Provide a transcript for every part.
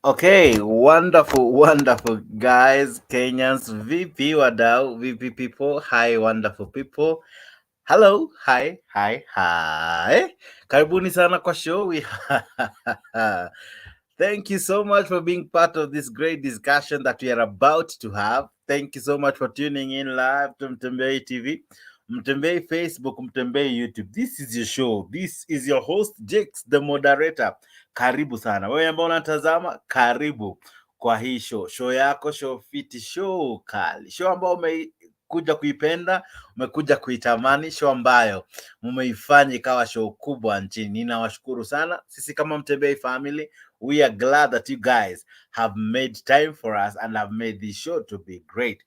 Okay, wonderful guys, Kenyans, VP Wadau, VP people, hi wonderful people. Hello, hi. Karibuni sana kwa show. Thank you so much for being part of this great discussion that we are about to have. Thank you so much for tuning in live to Mtembei TV, Mtembei Facebook, Mtembei YouTube. This is your show. This is your host, Jakes, the moderator. Karibu sana. Wewe ambao unatazama, karibu kwa hii show yako, show fiti, show kali, show ambao umekuja kuipenda, umekuja kuitamani, show ambayo mumeifanya ikawa show kubwa nchini. Ninawashukuru sana. Sisi kama Mtembei family, we are glad that you guys have made time for us and have made this show to be great.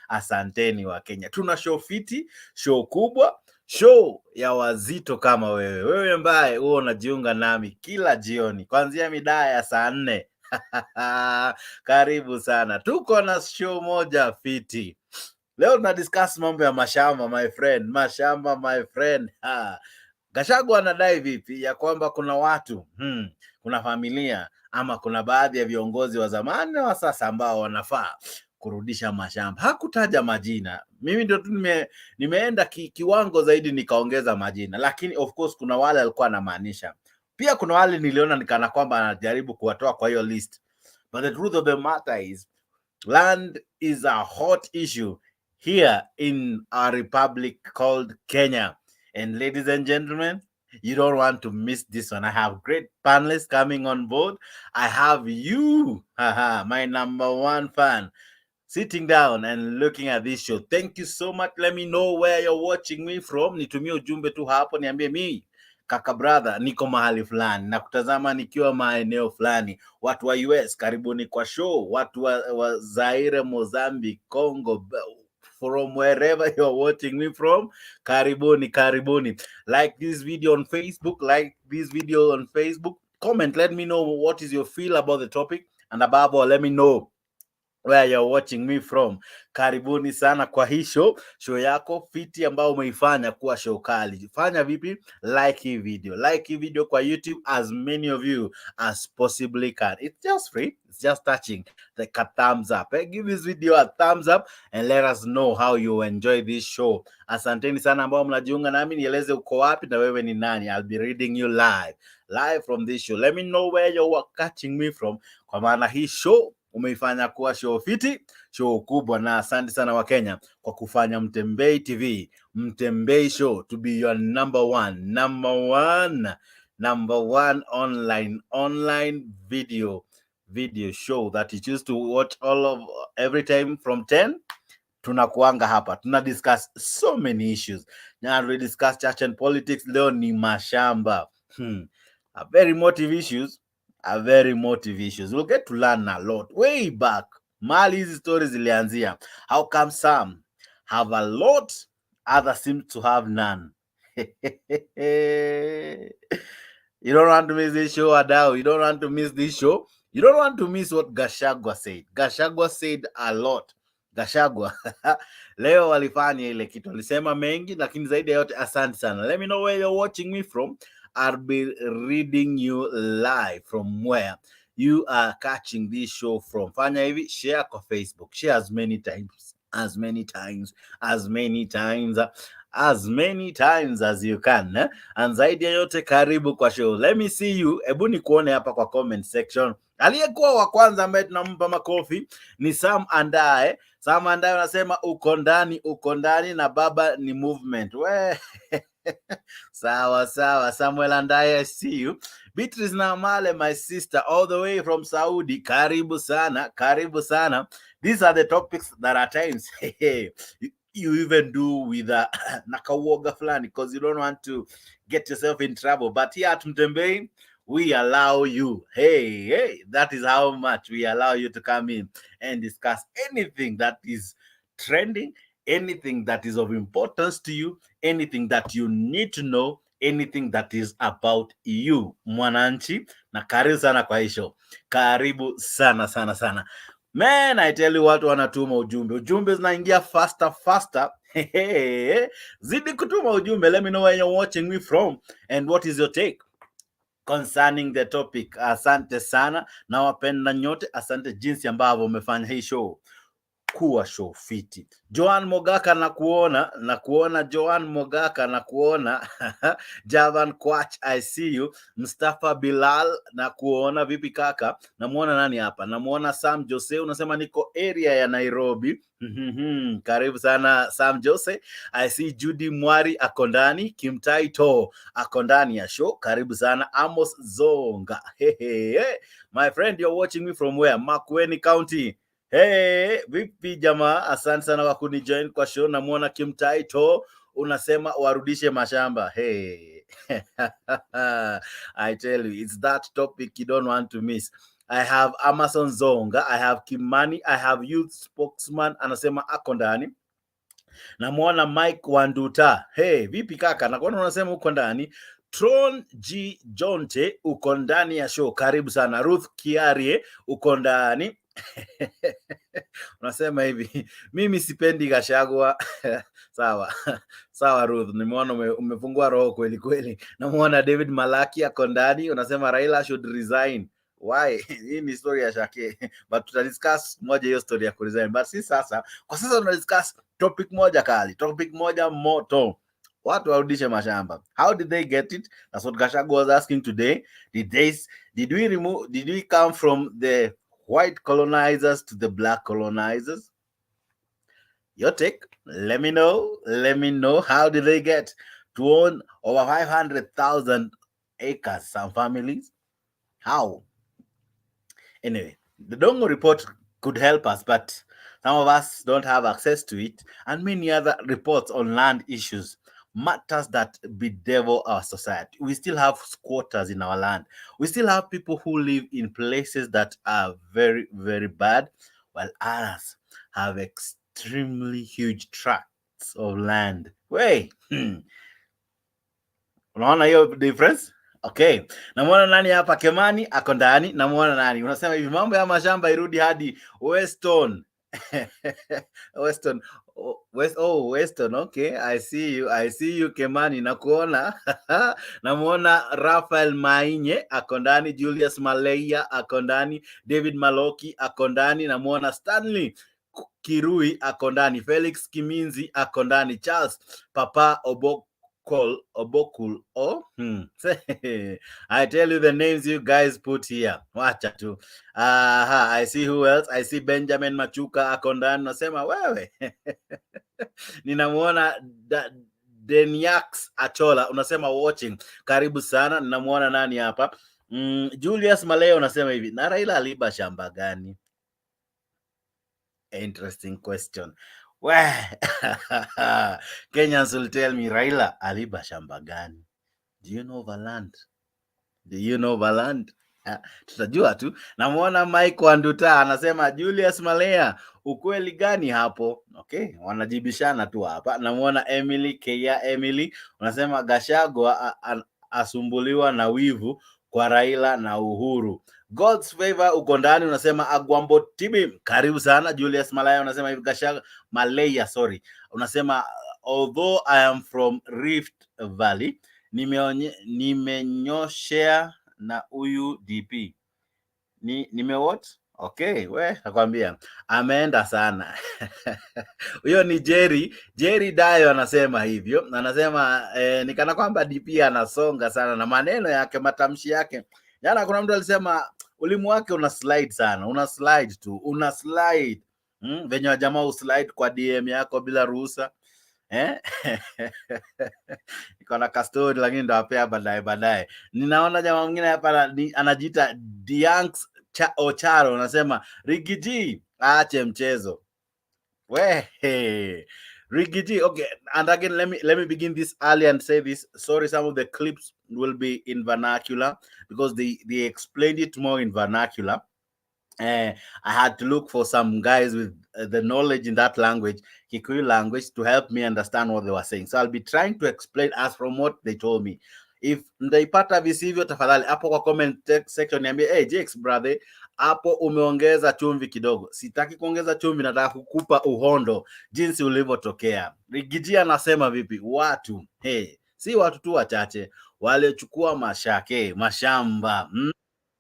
Asanteni wa Kenya. Tuna show fiti, show kubwa, show ya wazito kama wewe ambaye huo unajiunga nami kila jioni kuanzia midaa ya saa 4. Karibu sana. Tuko na show moja fiti. Leo tuna discuss mambo ya mashamba my friend. Mashamba my friend. Gachagua anadai vipi ya kwamba kuna watu kuna familia ama kuna baadhi ya viongozi wa zamani na wa sasa ambao wanafaa kurudisha mashamba. Hakutaja majina. Mimi ndio tu nimeenda kiwango zaidi nikaongeza majina, lakini of course kuna wale alikuwa anamaanisha. Pia kuna wale niliona nikana kwamba anajaribu kuwatoa kwa hiyo list. But the truth of the matter is, land is a hot issue here in our republic called Kenya. And ladies and gentlemen, you don't want to miss this one. I have great panelists coming on board. I have you, my number one fan, sitting down and looking at this show. Thank you so much. Let me know where you're watching me from. Nitumie ujumbe tu hapo, niambie mi kaka brother, niko mahali fulani na kutazama nikiwa maeneo fulani. Watu wa US, karibuni kwa show. Watu wa Zaire, Mozambique, Congo, from wherever you're watching me from, karibuni. Like this video on Facebook, comment, let me know what is your feel about the topic, and above all, let me know where you're watching me from. Karibuni sana kwa hii show yako fiti ambao umeifanya kuwa show kali. Fanya vipi? Like hii video kwa YouTube, as many of you as possibly can. It's just free, it's just touching the thumbs up. Give this video a thumbs up and let us know how you enjoy this show. Asanteni sana ambao mnajiunga nami, nieleze uko wapi na wewe ni nani. I'll be reading you live from this show. Let me know where you're catching me from, kwa maana hii show umeifanya kuwa show fiti, show kubwa, na asante sana wa Kenya kwa kufanya Mtembei TV, Mtembei show to be your number one online video show that you choose to watch every time from 10. Tunakuanga hapa, tuna discuss so many issues. Now we discuss church and politics. Leo ni mashamba. A very motive issues. We'll get to learn a lot. Way back, mali hizi stories zilianzia. How come some have a lot, others seem to have none? You don't want to miss this show, Adao. You don't want to miss this show. You don't want to miss what Gachagua said. Gachagua said a lot. Gachagua leo walifanya ile kitu, alisema mengi, lakini zaidi ya yote asante sana. Let me know where you're watching me from. I'll be reading you live from where you are catching this show from. Fanya hivi, share kwa Facebook, share as many times as you can, and zaidi ya yote karibu kwa show. Let me see you. Ebu nikuone hapa kwa comment section. Aliyekuwa wa kwanza ambaye tunampa makofi ni Sam Andae. Sam Andae anasema uko ndani na baba ni movement. We sawa Samuel Andae, I see you. Beatrice Namale, my sister, all the way from Saudi. Karibu sana. These are the topics that at times you even do with nakawoga fulani, because you don't want to get yourself in trouble. But here at Mtembei, we allow you. Hey, that is how much we allow you to come in and discuss anything that is trending, anything that is of importance to you, anything that you need to know, anything that is about you, mwananchi. Na karibu sana kwa hisho. Karibu sana. Man, I tell you, watu wanatuma ujumbe zinaingia faster. Zidi kutuma ujumbe. Let me know where you're watching me from and what is your take concerning the topic. Asante sana, na wapenda nyote, asante jinsi ambavyo umefanya hii show kuwa show fiti. Joan Mogaka na kuona Joan Mogaka na kuona Javan Kwach, I see you. Mustafa Bilal na kuona, vipi kaka? Namuona nani hapa? Namuona Sam Jose, unasema niko area ya Nairobi. Karibu sana Sam Jose. I see Judy Mwari akondani, Kimtaito akondani ya show. Karibu sana Amos Zonga. Hey. My friend, you're watching me from where? Makueni County. Hey, vipi jamaa? Asante sana kwa kunijoin kwa show. Namuona Kimtaito unasema warudishe mashamba. Hey. I tell you, it's that topic you don't want to miss. I have Amazon Zonga, I have Kimani, I have youth spokesman anasema ako ndani. Namuona Mike Wanduta. Hey, vipi kaka? Nakuona unasema uko ndani. Tron G Jonte uko ndani ya show. Karibu sana. Ruth Kiarie uko ndani. Unasema hivi, mimi sipendi Gachagua. Sawa. Sawa Ruth, nimeona umefungua roho kweli kweli. Namuona David Malaki ako ndani, unasema Raila should resign. Why? Hii ni story ya Shake. But tutadiscuss moja hiyo story ya kuresign. But si sasa. Kwa sasa tunadiscuss topic moja kali. Topic moja moto. Watu warudishe mashamba. How did they get it? That's what Gachagua was asking today. Did we come from the white colonizers to the black colonizers? Your take? Let me know. Let me know. How did they get to own over 500,000 acres, some families? How? Anyway, the Dongo report could help us, but some of us don't have access to it, and many other reports on land issues, matters that bedevil our society. We still have squatters in our land. We still have people who live in places that are very, very bad, while others have extremely huge tracts of land. Wait, unaona hiyo difference? Okay. Namuona nani hapa? Kemani ako ndani. Namuona nani? Unasema hivi mambo ya mashamba irudi hadi Weston. Weston. Weston. Okay. I see you Kemani. Nakuona. Namuona Rafael Mainye ako ndani, Julius Maleya ako ndani, David Maloki ako ndani, namuona Stanley Kirui ako ndani, Felix Kiminzi ako ndani, Charles Papa Obokul. I tell you the names you guys put here. Wacha tu. I see who else. I see Benjamin Machuka ako ndani. Nasema wewe. Ninamuona Denyax Achola unasema watching. Karibu sana. Ninamuona nani hapa? Julius Maleo unasema hivi, na Raila aliba shamba gani? Interesting question. Kenyans will tell me, Raila aliba shamba gani? Do you know Valand? Do you know Valand? Tutajua tu. Namuona Mike Wanduta anasema Julius Malea, ukweli gani hapo? Okay, wanajibishana tu hapa. Namuona Emily Keya Emily unasema Gachagua asumbuliwa na wivu kwa Raila na Uhuru. God's favor uko ndani unasema Agwambo Tibi. Karibu sana. Julius Malaya unasema hivi Gachagua Malaya, sorry. Unasema although I am from Rift Valley, nimenyoshea na huyu DP. Nime what? Okay, we nakwambia ameenda sana. Huyo ni Jerry Dayo anasema hivyo. Anasema nikana kwamba DP anasonga sana na maneno yake, matamshi yake. Jana kuna mtu alisema ulimu wake una slide sana. Una slide. Venye jamaa uslide kwa DM yako bila ruhusa. Niko na kastori lakini ndo apea baadaye. Ninaona jamaa mwingine hapa anajiita Dianks Ocharo anasema Rigiji aache mchezo. Rigiji. Okay, and again let me begin this early and say this. Sorry, some of the clips will be in vernacular because they explained it more in vernacular. I had to look for some guys with the knowledge in that language, Kikuyu language, to help me understand what they were saying. So I'll be trying to explain as from what they told me. If ndaipata visivyo, tafadhali hapo kwa comment section niambie, hey Jakes brother, hapo umeongeza chumvi kidogo. Sitaki kuongeza chumvi, nataka kukupa uhondo jinsi ulivyotokea. Rigiji anasema vipi? Watu, si watu tu wachache, waliochukua mashamba,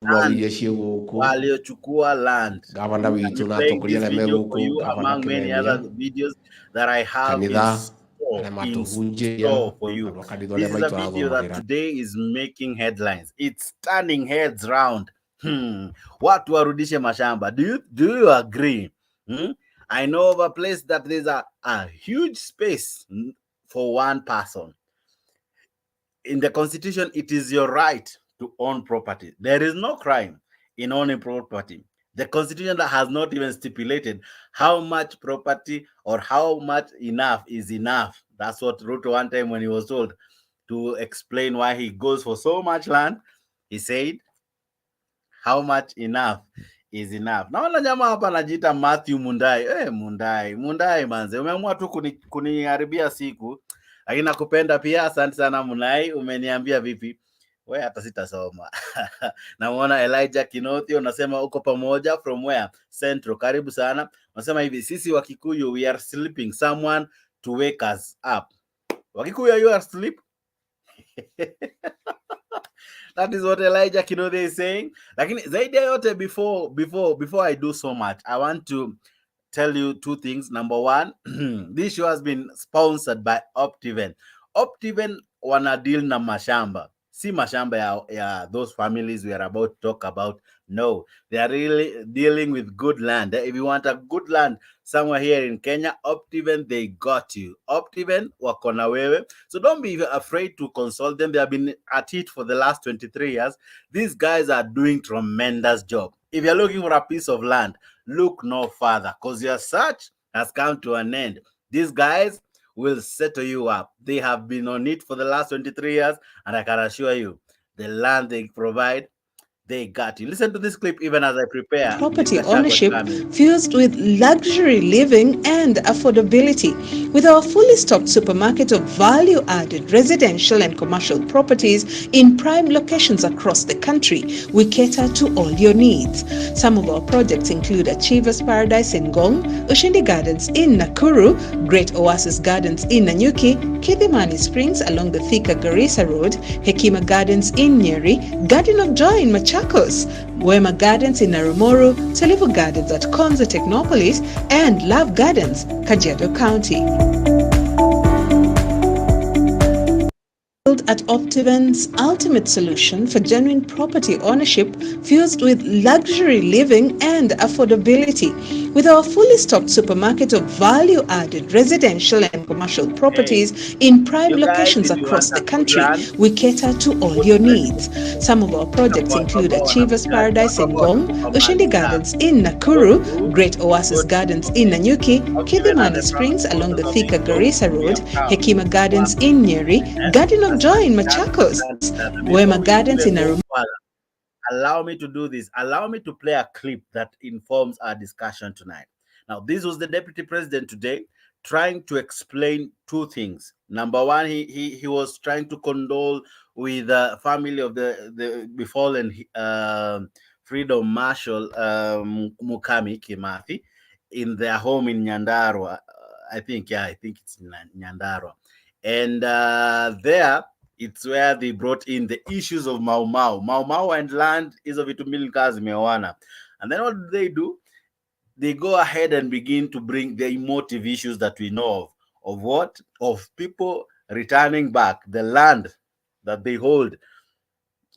Rwariye Shiwuku, waliochukua land. Gavana I'm witu na playing tokulia this na video for meguku, you Gavana among many other Kimemia, videos that I have Kanitha, na in matuhunje store ya, for you. alwakanitha This le is a maito video that athomagĩra. today is making headlines. It's turning heads round. Watu warudishe mashamba. Do you agree? I know of a place that there's a huge space for one person. In the constitution, it is your right to own property. There is no crime in owning property. The constitution has not even stipulated how much property or how much enough is enough. That's what Ruto one time when he was told to explain why he goes for so much land, he said how much enough is enough. Naona jamaa hapa anajiita Matthew Mundai. Mundai manze, umeamua tu kuniharibia siku. Lakini nakupenda pia, asante sana Munai, umeniambia vipi? We hata sitasoma. Namuona Elijah Kinothio unasema uko pamoja from where? Central. Karibu sana. Unasema hivi, sisi Wakikuyu we are sleeping, someone to wake us up. Wakikuyu, you are asleep? That is what Elijah Kinothio is saying. Lakini zaidi ya yote, before I do so much, I want to tell you two things. Number one, this show has been sponsored by Optiven. Optiven wana deal na mashamba. Si mashamba ya those families we are about to talk about. No, they are really dealing with good land. If you want a good land somewhere here in Kenya, Optiven, they got you. Optiven wako na wewe. So don't be afraid to consult them. They have been at it for the last 23 years. These guys are doing tremendous job. If you're looking for a piece of land, look no further, because your search has come to an end. These guys will settle you up. They have been on it for the last 23 years, and I can assure you, the land they provide, they got you. Listen to this clip even as I prepare. Property ownership fused with luxury living and affordability. With our fully stocked supermarket of value-added residential and commercial properties in prime locations across the country, we cater to all your needs. Some of our projects include Achievers Paradise in Ngong, Ushindi Gardens in Nakuru, Great Oasis Gardens in Nanyuki, Kidhimani Springs along the Thika Garissa Road, Hekima Gardens in Nyeri, Garden of Joy in Machakos, Wema Gardens in Narumoro, Selivu Gardens at Konza Technopolis, and Love Gardens, Kajiado County. At Optiven's ultimate solution for genuine property ownership fused with luxury living and affordability. With our fully stocked supermarket of value-added residential and commercial properties in prime locations across the country, we cater to all your needs. Some of our projects include Achievers Paradise in Ngong, Ushindi Gardens in Nakuru, Great Oasis Gardens in Nanyuki, Kidhimani Springs along the Thika Garissa Road, Hekima Gardens in Nyeri, Garden of Joy in Machakos, Wema Gardens in Narumoro. Allow me to do this. Allow me to play a clip that informs our discussion tonight. Now, this was the Deputy President today trying to explain two things. Number one, he was trying to condole with the family of the befallen Freedom Marshal Mukami Kimathi in their home in Nyandarua. I think it's Nyandarua. And there, it's where they brought in the issues of Mau Mau and land is of vitu mbili kazi mewana. And then what do? They go ahead and begin to bring the emotive issues that we know of what? Of people returning back the land that they hold,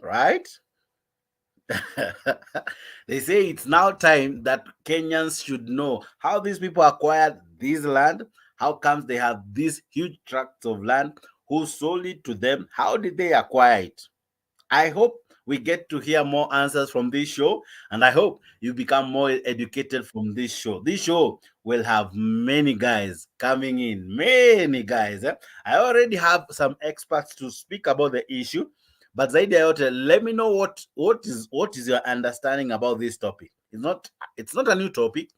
right? They say it's now time that Kenyans should know how these people acquired this land, how comes they have these huge tracts of land, who sold it to them, how did they acquire it? I hope we get to hear more answers from this show, and I hope you become more educated from this show. This show will have many guys coming in, many guys. I already have some experts to speak about the issue, but zaidi ya yote, let me know what is your understanding about this topic. It's not a new topic.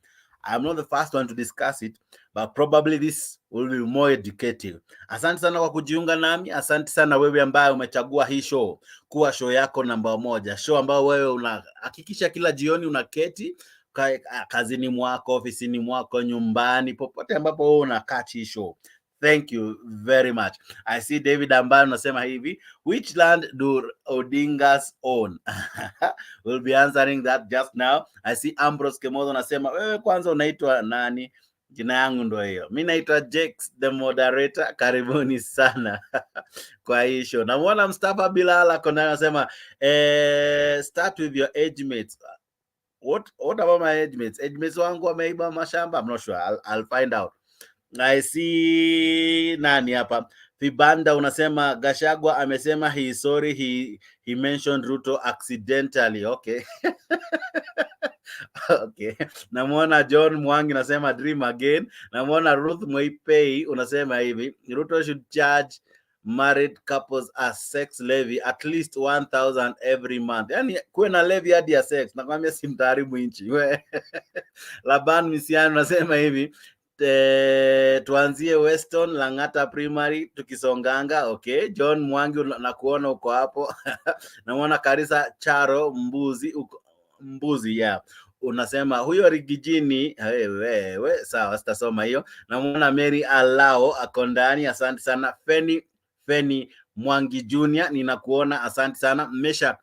I'm not the first one to discuss it, but probably this will be more educative. Asante sana kwa kujiunga nami. Asante sana wewe ambaye umechagua hii show kuwa show yako namba moja, show ambayo wewe unahakikisha kila jioni unaketi kazini mwako, ofisini mwako, nyumbani, popote ambapo wewe unakaa hii show. Thank you very much. I see David Ambayo unasema hivi, which land do Odingas own? We'll be answering that just now. I see Ambrose Kemodo unasema, wewe kwanza unaitwa nani? Jina yangu ndo hiyo. Mimi naitwa Jakes the moderator. Karibuni sana kwa hii show. Namuona Mustafa Bilala kona anasema start with your age mates. What about my age mates? Age mates wangu wameiba mashamba? I'm not sure. I'll find out. I see nani hapa? Vibanda unasema Gachagua amesema he is sorry he mentioned Ruto accidentally. Okay. Okay. Namuona John Mwangi unasema dream again. Namuona Ruth Moipei unasema hivi, Ruto should charge married couples a sex levy at least 1,000 every month. Yani kuwe na levy hadi ya sex. Nakwambia simtaharibu nchi. Laban Misiano unasema hivi, tuanzie Weston Langata Primary tukisonganga. Okay, John Mwangi nakuona uko hapo. Namuona Karisa Charo Mbuzi yeah. Unasema huyo Rigijini wewe sawa, sitasoma hiyo. Namuona Mary Alao ako ndani, asante sana. Feni Mwangi Junior ninakuona, asante sana. Mesha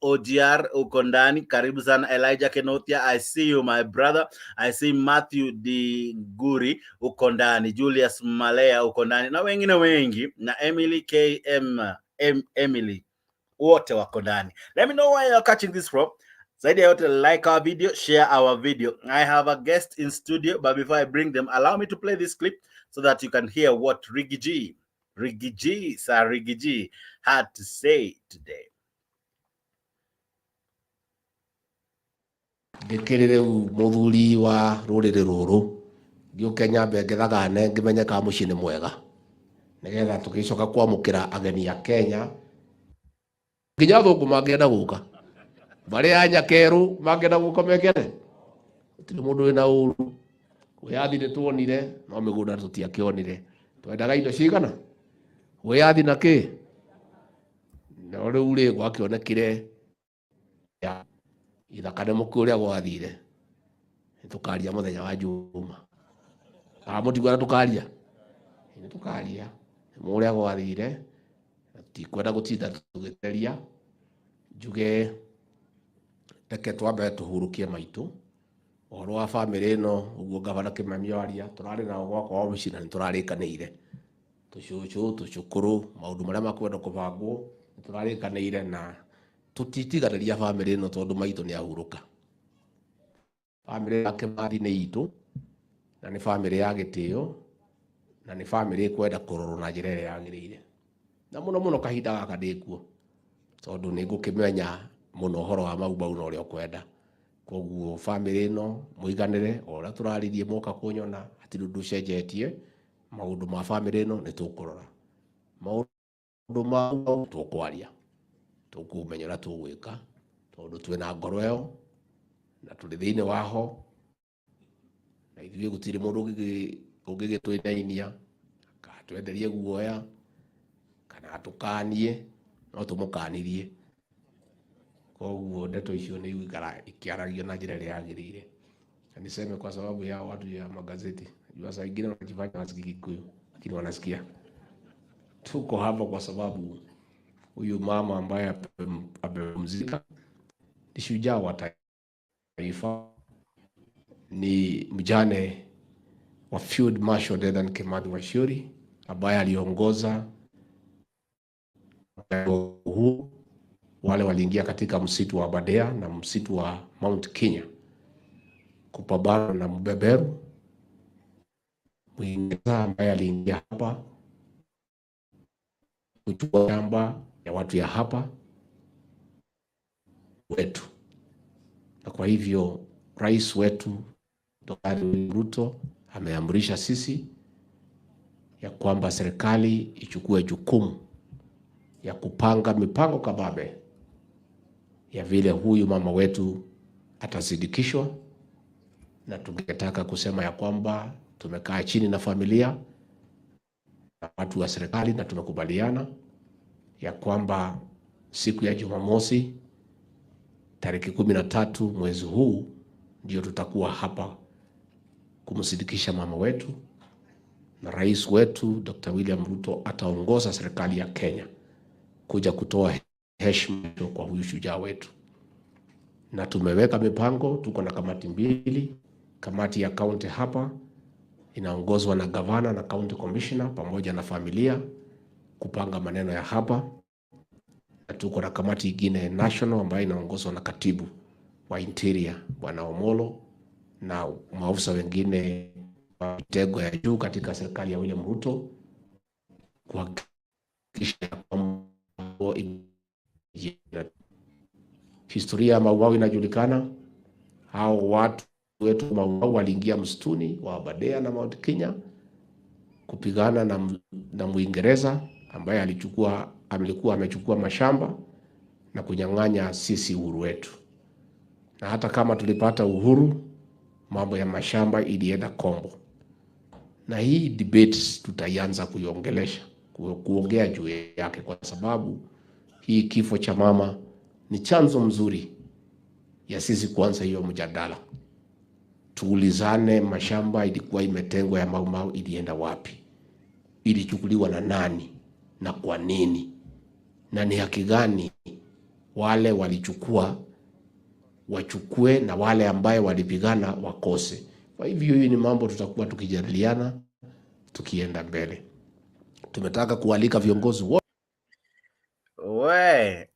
OGR uko ndani, karibu sana. Elijah Kenothia, I see you my brother. I see Matthew Diguri uko ndani, Julius Malea uko ndani, na wengine wengi, na Emily Emily wote wako ndani. Let me know where you're catching this from. Zaidi ya yote, like our video, share our video. I have a guest in studio, but before I bring them, allow me to play this clip so that you can hear what Riggy G had to say today. Ngikirire muthuri wa rurire ruru ngiuke nyambe ngithagane ngimenya ka mucii ni mwega nigetha tugicoka kwamukira ageni ya Kenya nginya thungu mangienda guka bari anya keru mangienda guka mekene tiri mundu wina uru wiyathi ni tuonire no migunda tutiakionire twendaga indo cigana wiyathi na ki no riu ri gwakionekire ya ithakane muku uria gwathire tukaria muthenya wa Juma mutigwana tukaria ni tukaria muria gwathire tikwenda gutinda tugiteria njuge reke twambe tuhurukie maitu uhoro wa family no uguo gavana Kimemia aria turari nao gwakwa obici na turarikanire tucucu tucukuru maundu maria makwenda kubangwo turarikanire na tutitiganĩria family no tondu maitu ni ahuruka. Family yake mathi ni itu na ni family ya gitio na ni family kwenda kurorwo na njira ĩrĩa yagĩrĩire, na muno kahinda gaka ndikuo tondu ni ngukimenya muno horo wa mau na uria kwenda. Koguo family no muiganire ora turaririe moka kunyona ati ndu cenjetie maundu ma family no ni tukurora maundu ma tukwaria tukumenya na tugwika tondu twina ngoro ĩyo na tuli thiini waho na ithuĩ gutiri mundu ungigitwinainia ka twenderie guoya kana tukanie no tumukanirie. Koguo ndeto icio ni igara ikiaragio na njira ĩrĩa yagĩrĩire. Niseme kwa sababu ya watu ya magazeti jua saa ingine wanajifanya wasikii Kikuyu lakini wanasikia. Tuko hapa kwa sababu huyu mama ambaye amepumzika ni shujaa wa taifa, ni mjane wa Field Marshal Dedan Kimathi Waciuri ambaye aliongoza Uhuru wale waliingia katika msitu wa Aberdare na msitu wa Mount Kenya kupambana na mbeberu. Mwingereza ambaye aliingia hapa kuchukua shamba ya watu ya hapa wetu, na kwa hivyo rais wetu Dr. Ruto ameamrisha sisi ya kwamba serikali ichukue jukumu ya kupanga mipango kababe ya vile huyu mama wetu atazidikishwa, na tungetaka kusema ya kwamba tumekaa chini na familia na watu wa serikali na tumekubaliana ya kwamba siku ya Jumamosi tarehe 13 mwezi huu ndio tutakuwa hapa kumsidikisha mama wetu, na rais wetu Dr. William Ruto ataongoza serikali ya Kenya kuja kutoa heshima kwa huyu shujaa wetu. Na tumeweka mipango, tuko na kamati mbili. Kamati ya kaunti hapa inaongozwa na gavana na county commissioner pamoja na familia kupanga maneno ya hapa, na tuko na kamati ingine national ambayo inaongozwa na katibu wa interior Bwana Omolo na maafisa wengine wa kitengo ya juu katika serikali ya William Ruto kuhakikisha kwamba historia ya Mau inajulikana. Hao watu wetu Mau waliingia msituni wa Aberdare na Mount Kenya kupigana na Muingereza ambaye alikuwa amechukua mashamba na kunyang'anya sisi uhuru wetu. Na hata kama tulipata uhuru, mambo ya mashamba ilienda kombo. Na hii debate tutaianza kuongea juu yake, kwa sababu hii kifo cha mama ni chanzo mzuri ya sisi kuanza hiyo mjadala. Tuulizane, mashamba ilikuwa imetengwa ya Mau ilienda wapi? Ilichukuliwa na nani na kwa nini? Na ni haki gani wale walichukua wachukue na wale ambaye walipigana wakose? Kwa hivyo hii ni mambo tutakuwa tukijadiliana tukienda mbele. Tumetaka kualika viongozi wote.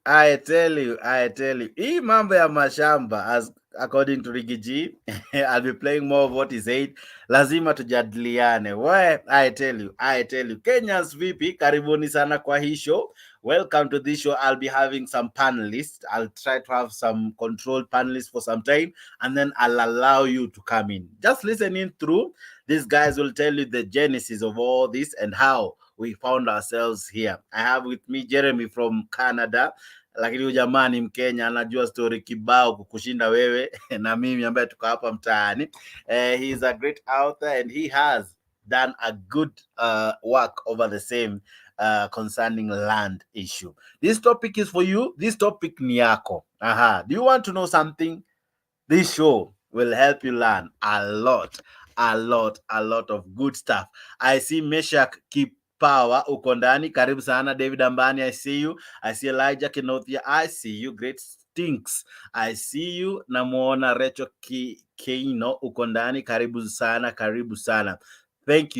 I tell you. Hii mambo ya mashamba, as according to Rigiji, I'll be playing more of what he said. Lazima tujadiliane. I tell you. Kenyans vipi? Karibuni sana kwa hii show. Welcome to this show. I'll be having some panelists. I'll try to have some controlled panelists for some time, and then I'll allow you to come in. Just listen in through. These guys will tell you the genesis of all this and how we found ourselves here. I have with me Jeremy from Canada. Lakini huyu jamaa ni Mkenya, anajua story kibao kukushinda wewe na mimi ambaye tuko hapa mtaani. He is a great author and he has done a good work over the same concerning land issue. This topic is for you. This topic ni yako. Do you want to know something? This show will help you learn a lot of good stuff. I see Meshak Kipawa uko ndani, karibu sana. David Ambani, I see you. I see Elijah Kenothia, I see you. Great Stinks, I see you. Namuona Recho Keino uko ndani, karibu sana. Thank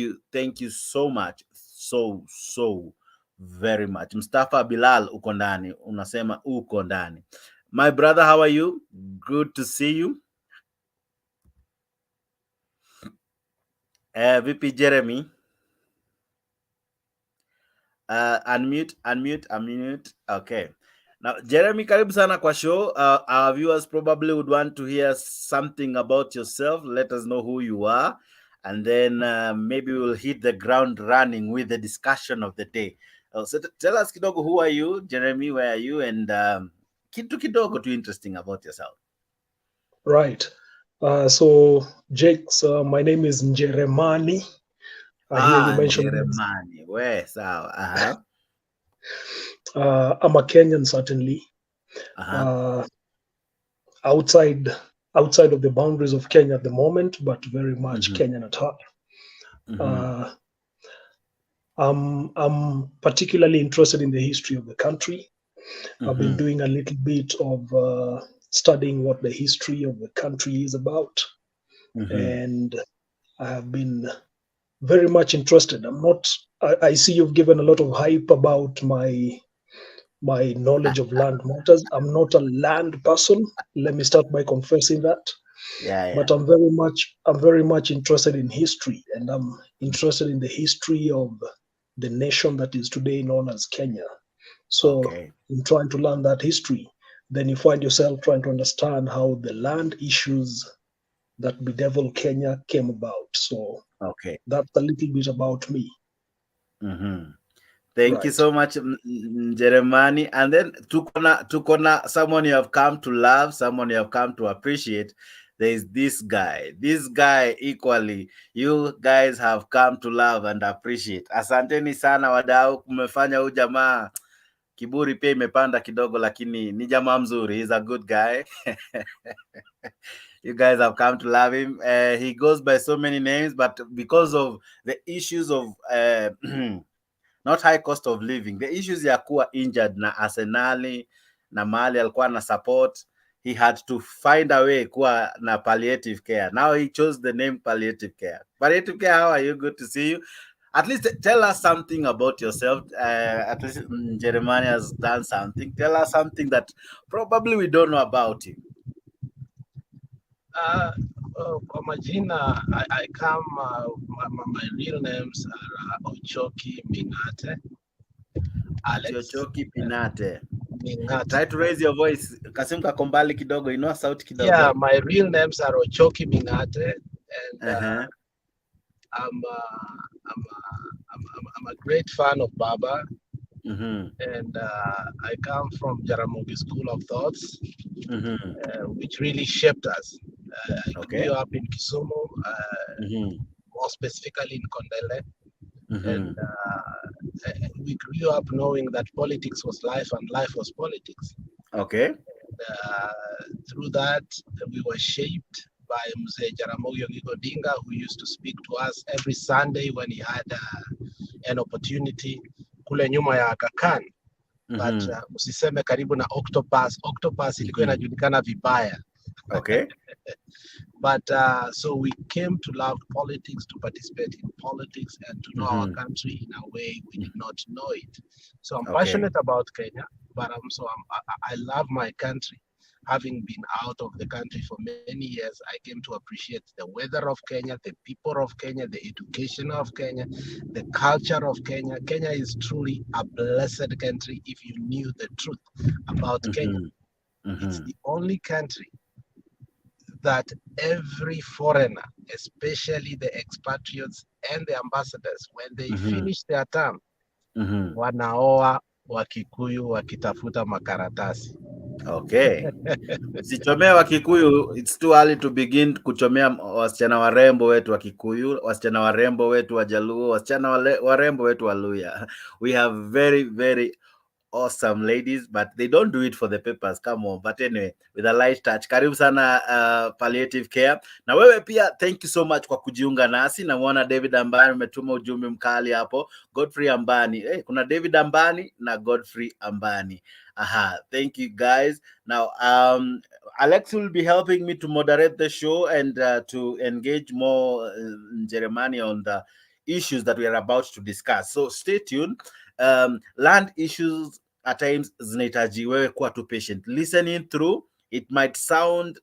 you so much, so very much. Mustafa Bilal uko ndani, unasema uko ndani. My brother, how are you? Good to see you. VP Jeremy. Unmute. Okay. Now, Jeremy, karibu sana kwa show. Our viewers probably would want to hear something about yourself. Let us know who you are. And then maybe we'll hit the ground running with the discussion of the day. So tell us kidogo, who are you? Jeremy, where are you? And kitu kidogo too interesting about yourself. Right. So, Jakes, my name is Njeremani. I hear you mentioned Njeremani. Where? So, I'm a Kenyan, certainly. Outside of the boundaries of Kenya at the moment, but very much Kenyan at heart. I'm particularly interested in the history of the country. I've been doing a little bit of studying what the history of the country is about, and I have been very much interested. I see you've given a lot of hype about my knowledge of land matters. I'm not a land person. Let me start by confessing that. Yeah. But I'm very much interested in history, and I'm interested in the history of the nation that is today known as Kenya. So in trying to learn that history, then you find yourself trying to understand how the land issues that bedevil Kenya came about. So that's a little bit about me. Thank you so much, Jeremani. And then tukona someone you have come to love, someone you have come to appreciate. There is this guy equally you guys have come to love and appreciate. Asanteni sana wadau, kumefanya huyu jamaa kiburi pia imepanda kidogo, lakini ni jamaa mzuri. He's a good guy. You guys have come to love him. He goes by so many names, but because of the issues of not high cost of living, the issues ya kuwa injured na Arsenali na mahali alikuwa na support, he had to find a way kuwa na palliative care. Now he chose the name palliative care. Palliative care, how are you? Good to see you. At least tell us something about yourself. At least Jeremiah has done something. Tell us something that probably we don't know about him. Kwa majina, I come, my real names are Ochoki Mingate. Alex. Ochoki Pinate. Mingate. Try to raise your voice. Kasim kakombali kidogo, inua sauti kidogo. Yeah, my real names are Ochoki Mingate, and I'm a great fan of Baba. And I come from Jaramogi School of Thoughts, which really shaped us. I grew up in Kisumu, more specifically in Kondele. And we grew up knowing that politics was life and life was politics. Okay. And through that, we were shaped by Mzee Jaramogi Oginga Odinga, who used to speak to us every Sunday when he had an opportunity kule nyuma ya Aga Khan. But usiseme karibu na Octopus ilikuwa inajulikana vibaya. Okay. But so we came to love politics, to participate in politics, and to know our country in a way we did not know it. So I'm passionate about Kenya, but I love my country. Having been out of the country for many years, I came to appreciate the weather of Kenya, the people of Kenya, the education of Kenya, the culture of Kenya. Kenya is truly a blessed country if you knew the truth about Kenya. It's the only country that every foreigner, especially the expatriates and the ambassadors, when they finish their term, wanaoa Wakikuyu wakitafuta makaratasi. Okay. Sichomea Wakikuyu, it's too early to begin kuchomea wasichana warembo wetu wa Kikuyu, wasichana warembo wetu wa Jaluo, wasichana warembo wetu wa Luya. We have very, very awesome ladies, but they don't do it for the papers. Come on. But anyway, with a light touch. Karibu sana palliative care. Na wewe pia, thank you so much kwa kujiunga nasi. Namuona David Ambani umetuma ujumbe mkali hapo. Godfrey Ambani. Kuna David Ambani na Godfrey Ambani. Thank you guys. Now, Alex will be helping me to moderate the show and to engage more Jeremiah on the issues that we are about to discuss. So stay tuned. Land issues at times zinahitaji wewe kuwa too patient. Listening through, it might sound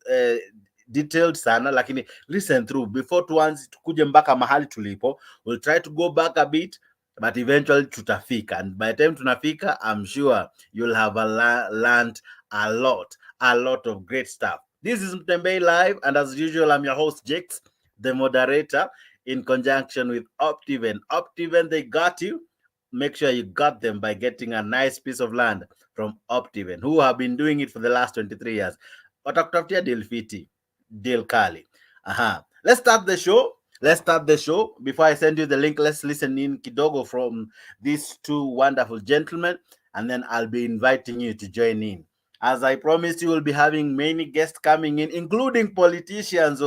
detailed sana, lakini listen through before tuanze tukuje mpaka mahali tulipo. We'll try to go back a bit, but eventually tutafika, and by the time tunafika, I'm sure you'll have learned a lot of great stuff. This is Mtembei Live, and as usual, I'm your host Jakes, the moderator, in conjunction with Optiven. Optiven, they got you. Make sure you got them by getting a nice piece of land from Optiven, who have been doing it for the last 23 years. Watakutafutia deal fiti, deal kali. Let's start the show. Before I send you the link, let's listen in kidogo from these two wonderful gentlemen, and then I'll be inviting you to join in. As I promised, you will be having many guests coming in, including politicians.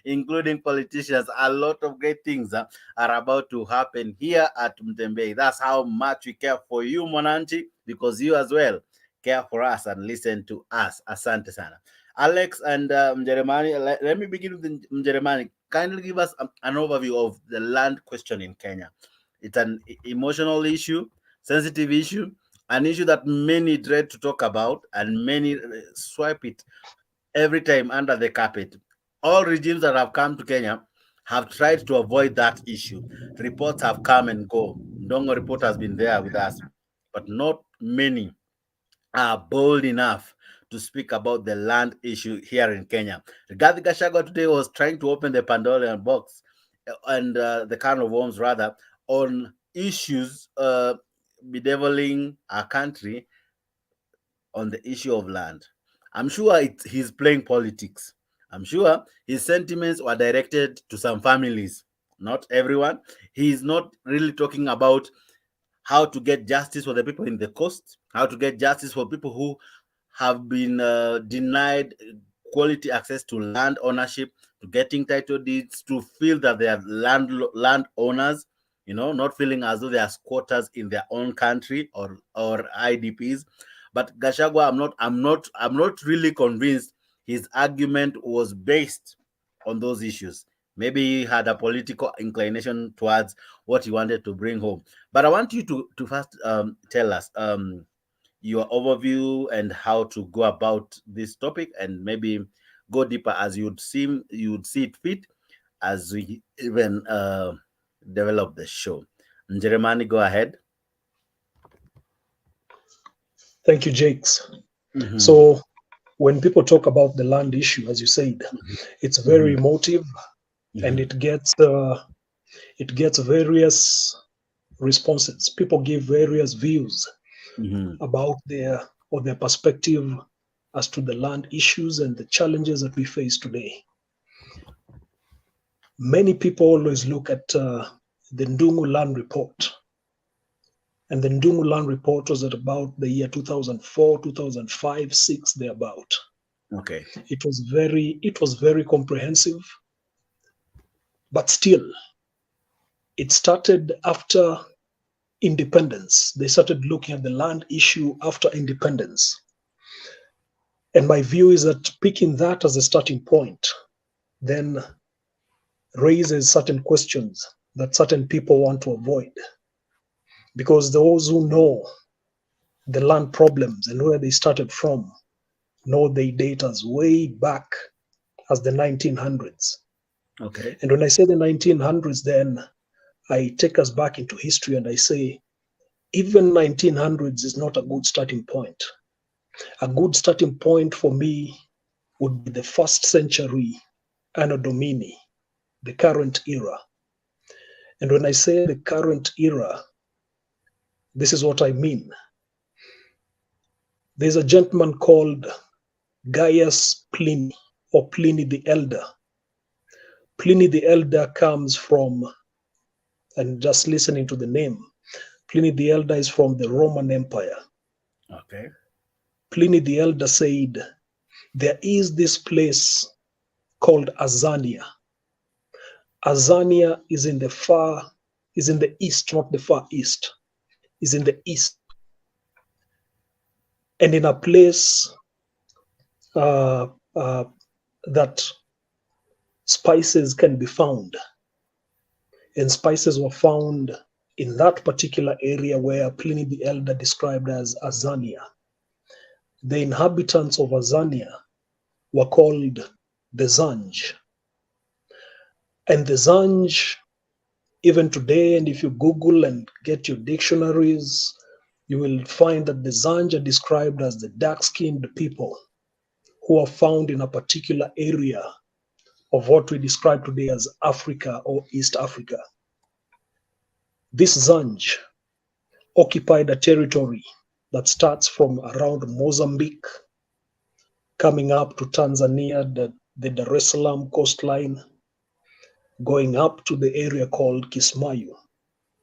Including politicians. A lot of great things are about to happen here at Mtembei. That's how much we care for you, Monanchi, because you as well care for us and listen to us. Asante sana. Alex and Mjeremani, let me begin with Mjeremani. Kindly give us an overview of the land question in Kenya. It's an emotional issue, sensitive issue, an issue that many dread to talk about, and many swipe it every time under the carpet. All regimes that have come to Kenya have tried to avoid that issue. Reports have come and go. Ndongo report has been there with us, but not many are bold enough to speak about the land issue here in Kenya. Rigathi Gachagua today was trying to open the Pandora box and the can of worms rather on issues bedeviling our country on the issue of land. I'm sure he's playing politics. I'm sure his sentiments were directed to some families, not everyone. He's not really talking about how to get justice for the people in the coast, how to get justice for people who have been denied quality access to land ownership, to getting title deeds, to feel that they are land owners, not feeling as though they are squatters in their own country or IDPs. But Gachagua, I'm not really convinced his argument was based on those issues. Maybe he had a political inclination towards what he wanted to bring home. But I want you to first tell us your overview and how to go about this topic, and maybe go deeper as you'd see it fit as we even develop the show. Njeremani, go ahead. Thank you, Jakes. So when people talk about the land issue, as you said, it's very emotive, and it gets various responses. People give various views about their perspective as to the land issues and the challenges that we face today. Many people always look at the Ndungu Land Report. And the Ndungu Land Report was at about the year 2004, 2005, 6, thereabout. Okay. It was very comprehensive, but still, it started after independence. They started looking at the land issue after independence. And my view is that picking that as a starting point then raises certain questions that certain people want to avoid. Because those who know the land problems and where they started from know they date us way back as the 1900s. Okay. And when I say the 1900s, then I take us back into history and I say, even 1900s is not a good starting point. A good starting point for me would be the 1st century Anno Domini, the current era. And when I say the current era, this is what I mean. There's a gentleman called Gaius Pliny, or Pliny the Elder. Pliny the Elder comes from, and just listening to the name, Pliny the Elder is from the Roman Empire. Okay. Pliny the Elder said, there is this place called Azania. Azania is in the east, not the far east, is in the east. And in a place that spices can be found. And spices were found in that particular area where Pliny the Elder described as Azania. The inhabitants of Azania were called the Zanj. And the Zanj, even today, and if you Google and get your dictionaries, you will find that the Zanj are described as the dark-skinned people who are found in a particular area of what we describe today as Africa or East Africa. This Zanj occupied a territory that starts from around Mozambique, coming up to Tanzania, the Dar es Salaam coastline, going up to the area called Kismayu.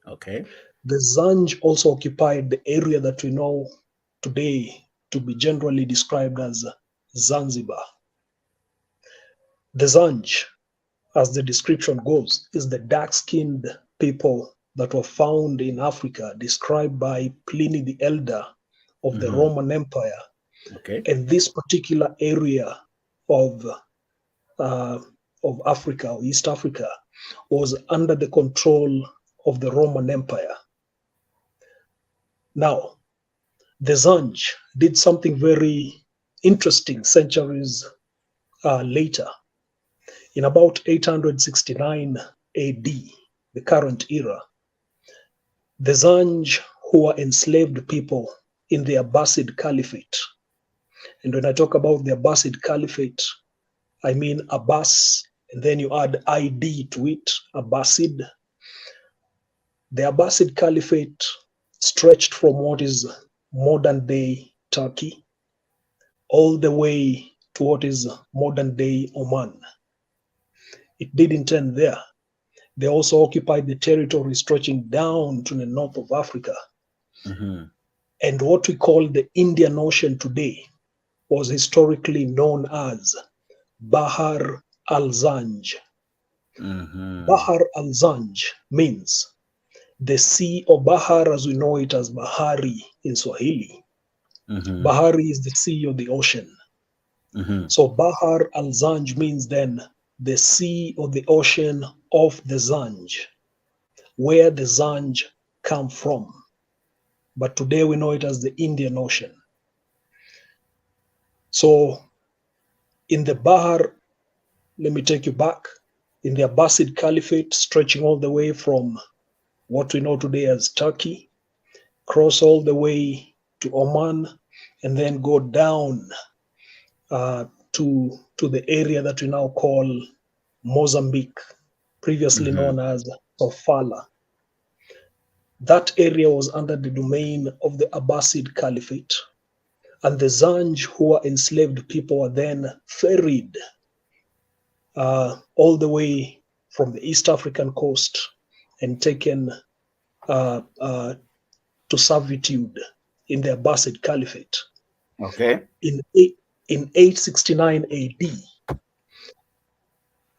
Okay. The Zanj also occupied the area that we know today to be generally described as Zanzibar. The Zanj, as the description goes, is the dark-skinned people that were found in Africa, described by Pliny the Elder of the Roman Empire. Okay. And this particular area of Africa, or East Africa, was under the control of the Roman Empire. Now, the Zanj did something very interesting centuries later. In about 869 AD, the current era, the Zanj, who were enslaved people in the Abbasid Caliphate. And when I talk about the Abbasid Caliphate, I mean Abbas, and then you add ID to it, Abbasid. The Abbasid Caliphate stretched from what is modern day Turkey all the way to what is modern day Oman. It didn't end there. They also occupied the territory stretching down to the north of Africa. And what we call the Indian Ocean today was historically known as Bahar al-Zanj. Bahar al-Zanj means the sea, or Bahar as we know it as Bahari in Swahili. Bahari is the sea or the ocean. So Bahar al-Zanj means then the sea or the ocean of the Zanj, where the Zanj come from. But today we know it as the Indian Ocean. So in the Bahar, let me take you back, in the Abbasid Caliphate, stretching all the way from what we know today as Turkey, cross all the way to Oman, and then go down to the area that we now call Mozambique, previously known as Sofala. That area was under the domain of the Abbasid Caliphate, and the Zanj, who were enslaved people, were then ferried all the way from the East African coast and taken to servitude in the Abbasid Caliphate. Okay. In 869 AD,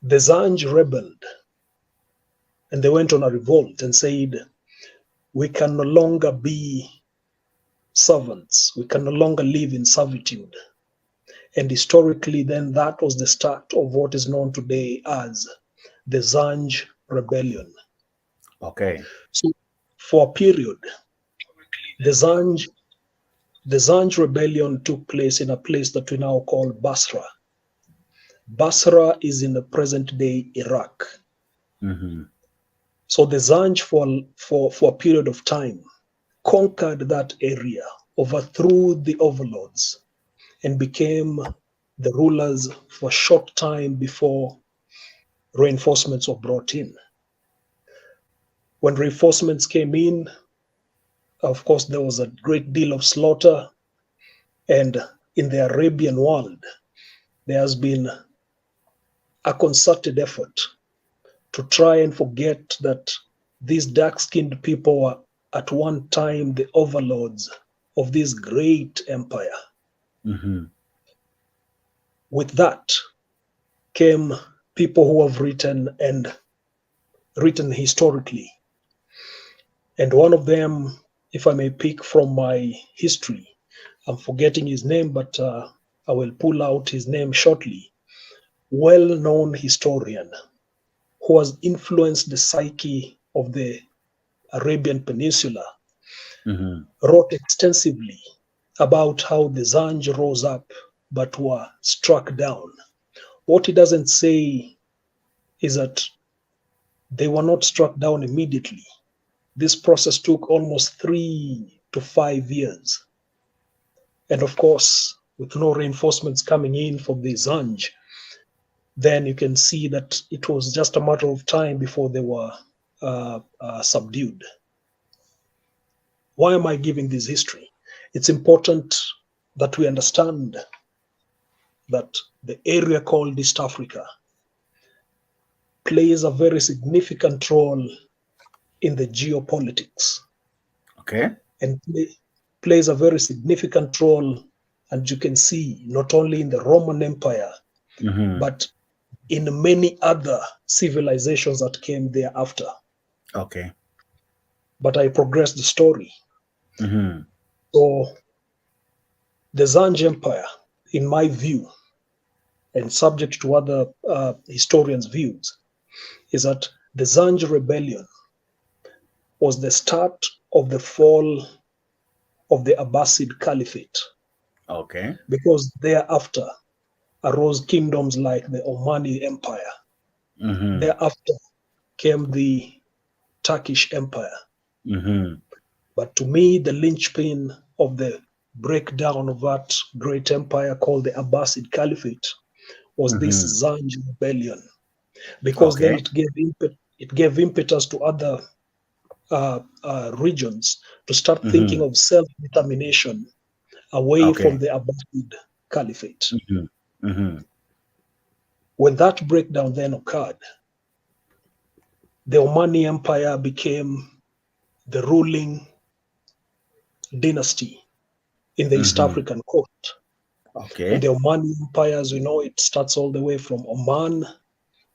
the Zanj rebelled, and they went on a revolt and said, we can no longer be servants. We can no longer live in servitude. And historically, then that was the start of what is known today as the Zanj Rebellion. Okay. So for a period, the Zanj Rebellion took place in a place that we now call Basra. Basra is in the present day Iraq. So the Zanj for a period of time conquered that area, overthrew the overlords, and became the rulers for a short time before reinforcements were brought in. When reinforcements came in, of course, there was a great deal of slaughter. And in the Arabian world, there has been a concerted effort to try and forget that these dark-skinned people were at one time the overlords of this great empire. With that came people who have written historically. And one of them, if I may pick from my history, I'm forgetting his name, but I will pull out his name shortly. Well-known historian who has influenced the psyche of the Arabian Peninsula, wrote extensively about how the Zanj rose up but were struck down. What he doesn't say is that they were not struck down immediately. This process took almost 3 to 5 years. And of course, with no reinforcements coming in from the Zanj, then you can see that it was just a matter of time before they were subdued. Why am I giving this history? It's important that we understand that the area called East Africa plays a very significant role in the geopolitics. Okay. And plays a very significant role, and you can see, not only in the Roman Empire, but in many other civilizations that came thereafter. Okay. But I progress the story. So the Zanj Empire, in my view, and subject to other historians' views, is that the Zanj Rebellion was the start of the fall of the Abbasid Caliphate. Okay. Because thereafter arose kingdoms like the Omani Empire. Thereafter came the Turkish Empire. But to me, the linchpin of the breakdown of that great empire called the Abbasid Caliphate was this Zanj Rebellion. Because then it gave impetus to other regions to start thinking of self-determination away from the Abbasid Caliphate. When that breakdown then occurred, the Omani Empire became the ruling dynasty in the East African coast. Okay. And the Omani Empire, as we know, it starts all the way from Oman,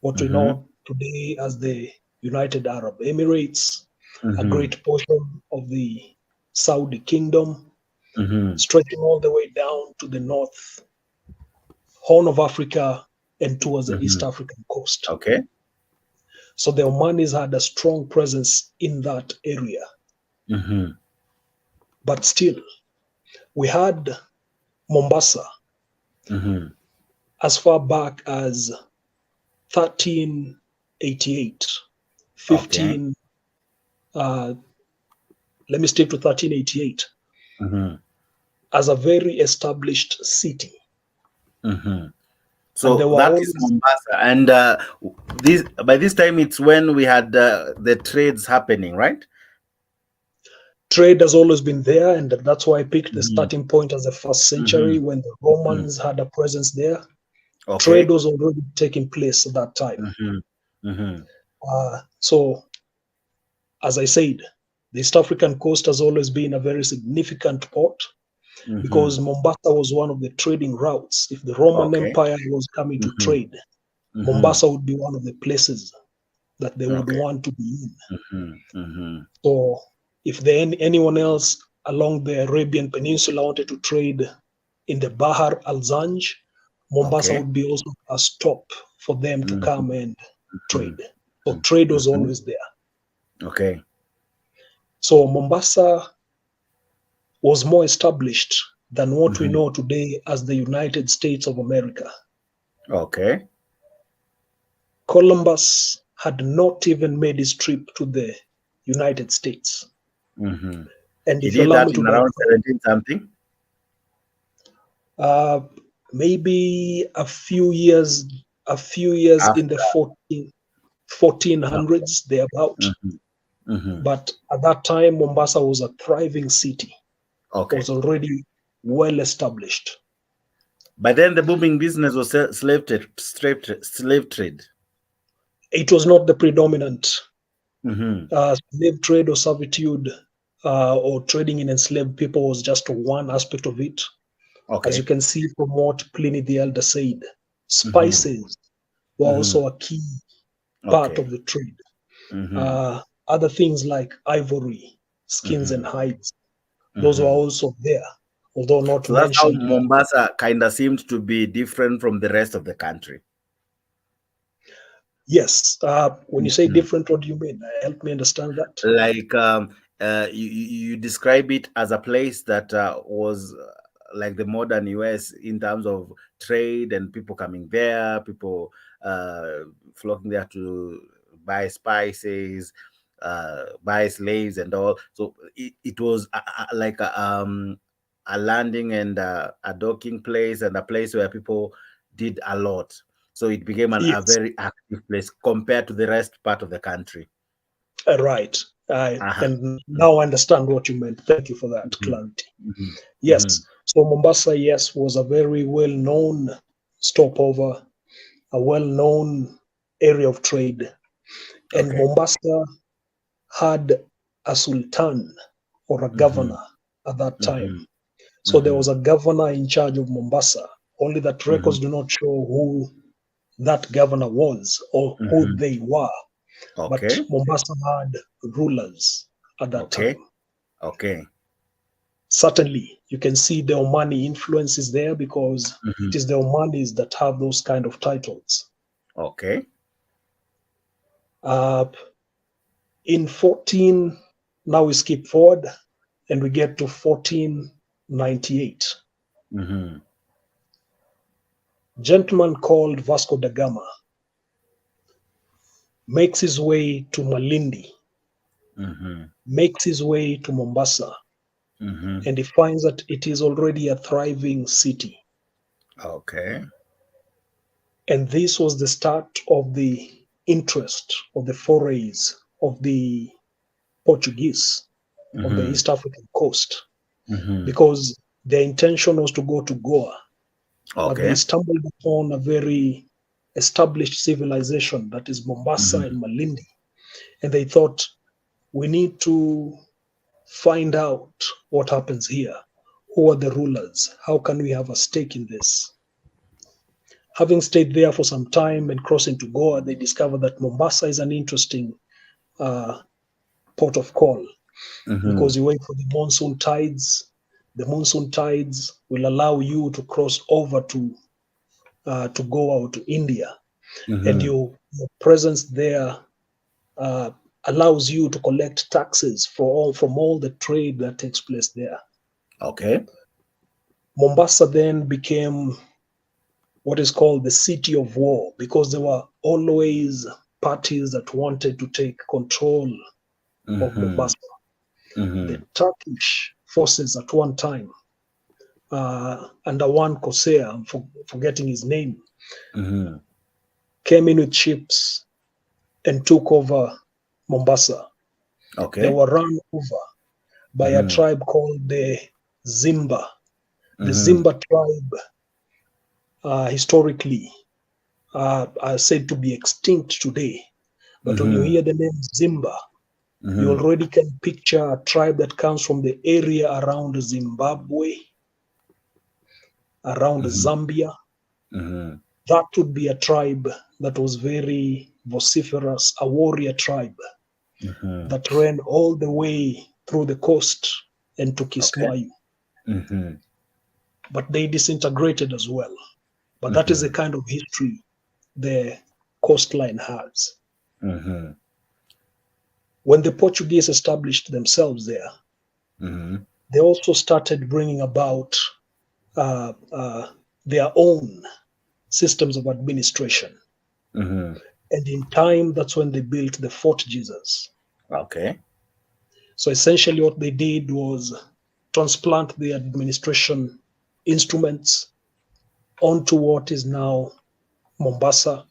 what we know today as the United Arab Emirates, a great portion of the Saudi Kingdom, stretching all the way down to the north, Horn of Africa, and towards the East African coast. Okay. So the Omanis had a strong presence in that area. But still, we had Mombasa as far back as 1388, 15. Let me stick to 1388 as a very established city. So that is Mombasa, and by this time it's when we had the trades happening, right? Trade has always been there, and that's why I picked the starting point as the first century when the Romans had a presence there. Okay. Trade was already taking place at that time. So, as I said, the East African coast has always been a very significant port because Mombasa was one of the trading routes. If the Roman Empire was coming to trade, Mombasa would be one of the places that they would want to be in. So if anyone else along the Arabian Peninsula wanted to trade in the Bahar al-Zanj, Mombasa would be also a stop for them to come and trade. So trade was always there. Okay. So Mombasa was more established than what we know today as the United States of America. Okay. Columbus had not even made his trip to the United States. And he if you did allow that me to in around 17 something? Maybe a few years After. in the 1400s, thereabout. But at that time, Mombasa was a thriving city. Okay. Was already well established. By then, the booming business was slave trade. It was not the predominant slave trade or servitude or trading in enslaved people was just one aspect of it. Okay. As you can see from what Pliny the Elder said, spices were also a key part of the trade. Other things like ivory, skins and hides, those were also there, although not so that's how mentioned. Mombasa kind of seemed to be different from the rest of the country. Yes. When you say different, what do you mean? Help me understand that. Like you describe it as a place that was like the modern US in terms of trade and people coming there, people flocking there to buy spices, buy slaves and all. So it was like a landing and a docking place and a place where people did a lot. So it became a very active place compared to the rest part of the country. Right. And now I understand what you meant. Thank you for that clarity. Yes. So Mombasa, yes, was a very well-known stopover, a well-known area of trade. And Mombasa had a sultan or a governor at that time. So there was a governor in charge of Mombasa, only that records do not show who that governor was or who they were. But Mombasa had rulers at that time. Okay. Certainly, you can see the Omani influences there because it is the Omanis that have those kind of titles. Okay. In 14, now we skip forward and we get to 1498. Gentleman called Vasco da Gama makes his way to Malindi, makes his way to Mombasa, and he finds that it is already a thriving city. Okay. And this was the start of the interest of the forays of the Portuguese on the East African coast, because their intention was to go to Goa. But they stumbled upon a very established civilization that is Mombasa and Malindi. And they thought, we need to find out what happens here. who are the rulers? How can we have a stake in this? Having stayed there for some time and crossing to Goa, they discovered that Mombasa is an interesting port of call, because you wait for the monsoon tides. The monsoon tides will allow you to cross over to Goa or to India, and your presence there allows you to collect taxes from all the trade that takes place there. Okay. Mombasa then became what is called the city of war, because there were always parties that wanted to take control of Mombasa. The Turkish forces at one time, under one Corsair, I'm forgetting his name, came in with ships and took over Mombasa. Okay. They were run over by a tribe called the Zimba. The Zimba tribe, historically, are said to be extinct today. But when you hear the name Zimba, you already can picture a tribe that comes from the area around Zimbabwe, around Zambia. That would be a tribe that was very vociferous, a warrior tribe that ran all the way through the coast and to Kismayu. But they disintegrated as well. But that is the kind of history the coastline has. When the Portuguese established themselves there, they also started bringing about their own systems of administration. And in time, that's when they built the Fort Jesus. Okay. So essentially what they did was transplant the administration instruments onto what is now Mombasa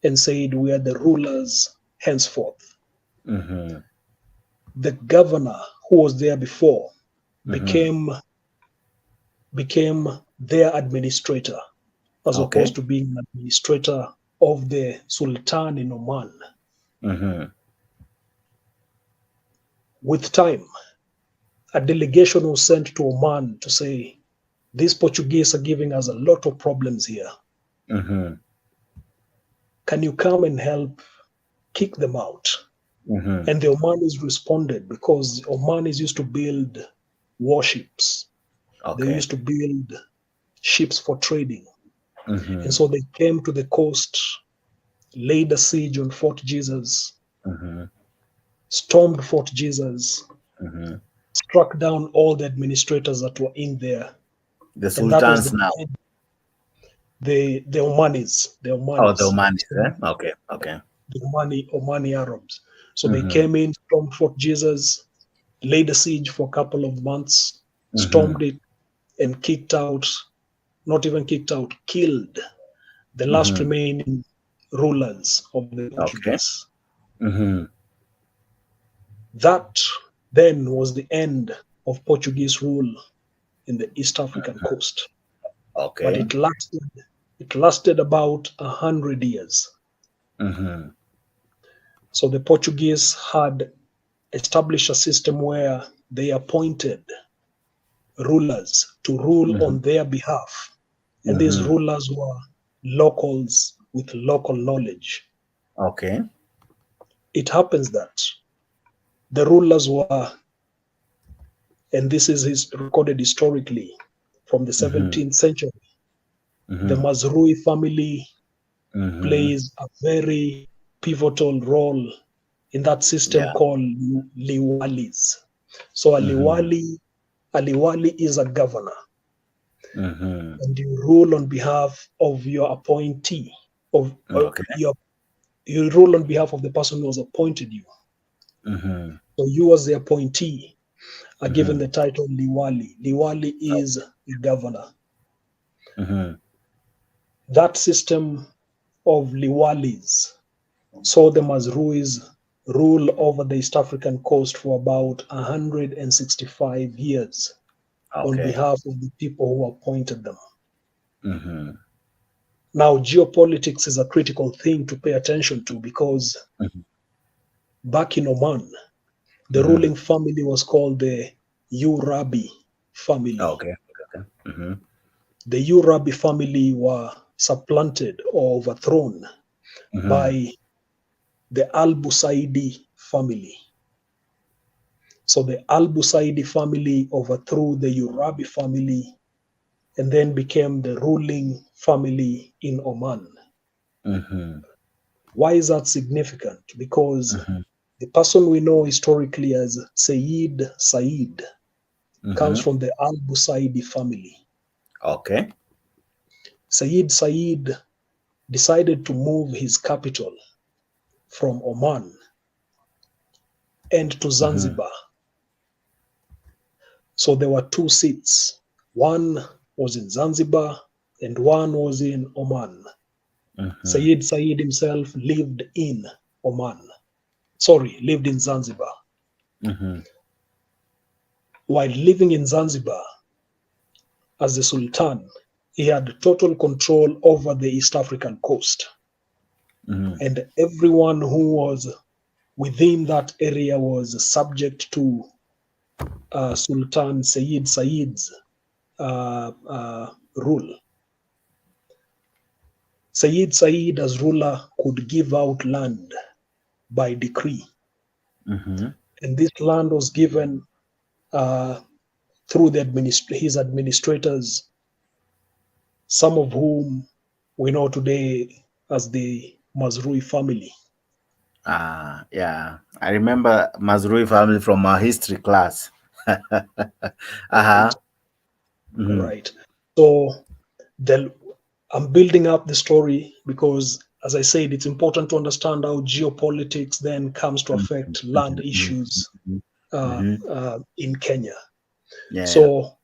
and said, we are the rulers henceforth. The governor who was there before became their administrator, as opposed to being an administrator of the Sultan in Oman. With time, a delegation was sent to Oman to say, these Portuguese are giving us a lot of problems here. Can you come and help kick them out? And the Omanis responded, because Omanis used to build warships. They used to build ships for trading. And so they came to the coast, laid a siege on Fort Jesus, stormed Fort Jesus, struck down all the administrators that were in there. The Sultans now. The Omanis. The Omanis. Oh, the Omanis. Okay. The Omani Arabs. So they came in, stormed Fort Jesus, laid a siege for a couple of months, stormed it, and killed the last remaining rulers of the Portuguese. That then was the end of Portuguese rule in the East African coast. But it lasted about 100 years. So the Portuguese had established a system where they appointed rulers to rule on their behalf. And these rulers were locals with local knowledge. Okay. It happens that the rulers were, and this is recorded historically from the 17th century, the Mazrui family plays a very pivotal role in that system called liwalis. So a liwali is a governor, and you rule on behalf of your appointee, you rule on behalf of the person who has appointed you. So you as the appointee are given the title liwali. Liwali is the governor. That system of liwalis saw the Mazruis rule over the East African coast for about 165 years on behalf of the people who appointed them. Now, geopolitics is a critical thing to pay attention to, because back in Oman, the ruling family was called the Urabi family. Okay. The Urabi family were supplanted or overthrown by the Al-Busaidi family. So the Al-Busaidi family overthrew the Urabi family and then became the ruling family in Oman. Why is that significant? Because the person we know historically as Sayyid Said comes from the Al-Busaidi family. Okay. Sayyid Said decided to move his capital from Oman and to Zanzibar. So there were two seats. One was in Zanzibar and one was in Oman. Sayyid Said himself lived in Zanzibar. While living in Zanzibar as the Sultan, he had total control over the East African coast. And everyone who was within that area was subject to Sultan Sayyid Said's rule. Sayyid Said as ruler could give out land by decree. And this land was given through his administrators, some of whom we know today as the Mazrui family. Yeah. I remember Mazrui family from our history class. Right. So I'm building up the story because, as I said, it's important to understand how geopolitics then comes to affect land issues in Kenya. So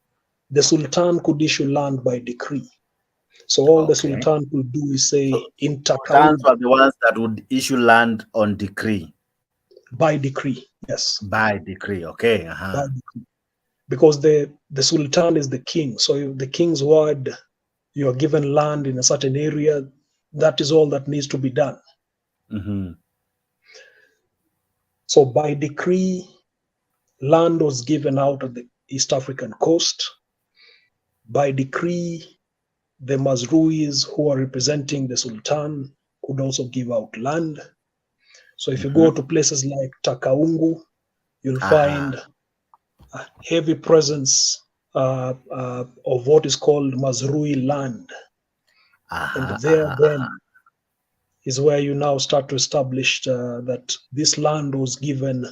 the Sultan could issue land by decree. So all the Sultan could do is say, Sultans were the ones that would issue land on decree. By decree, yes. By decree, okay. By decree. Because the Sultan is the king. So if the king's word, you are given land in a certain area, that is all that needs to be done. So by decree, land was given out of the East African coast. By decree, the Mazruis who are representing the Sultan could also give out land. So if you go to places like Takaungu, you'll find a heavy presence of what is called Mazrui land. And there then is where you now start to establish that this land was given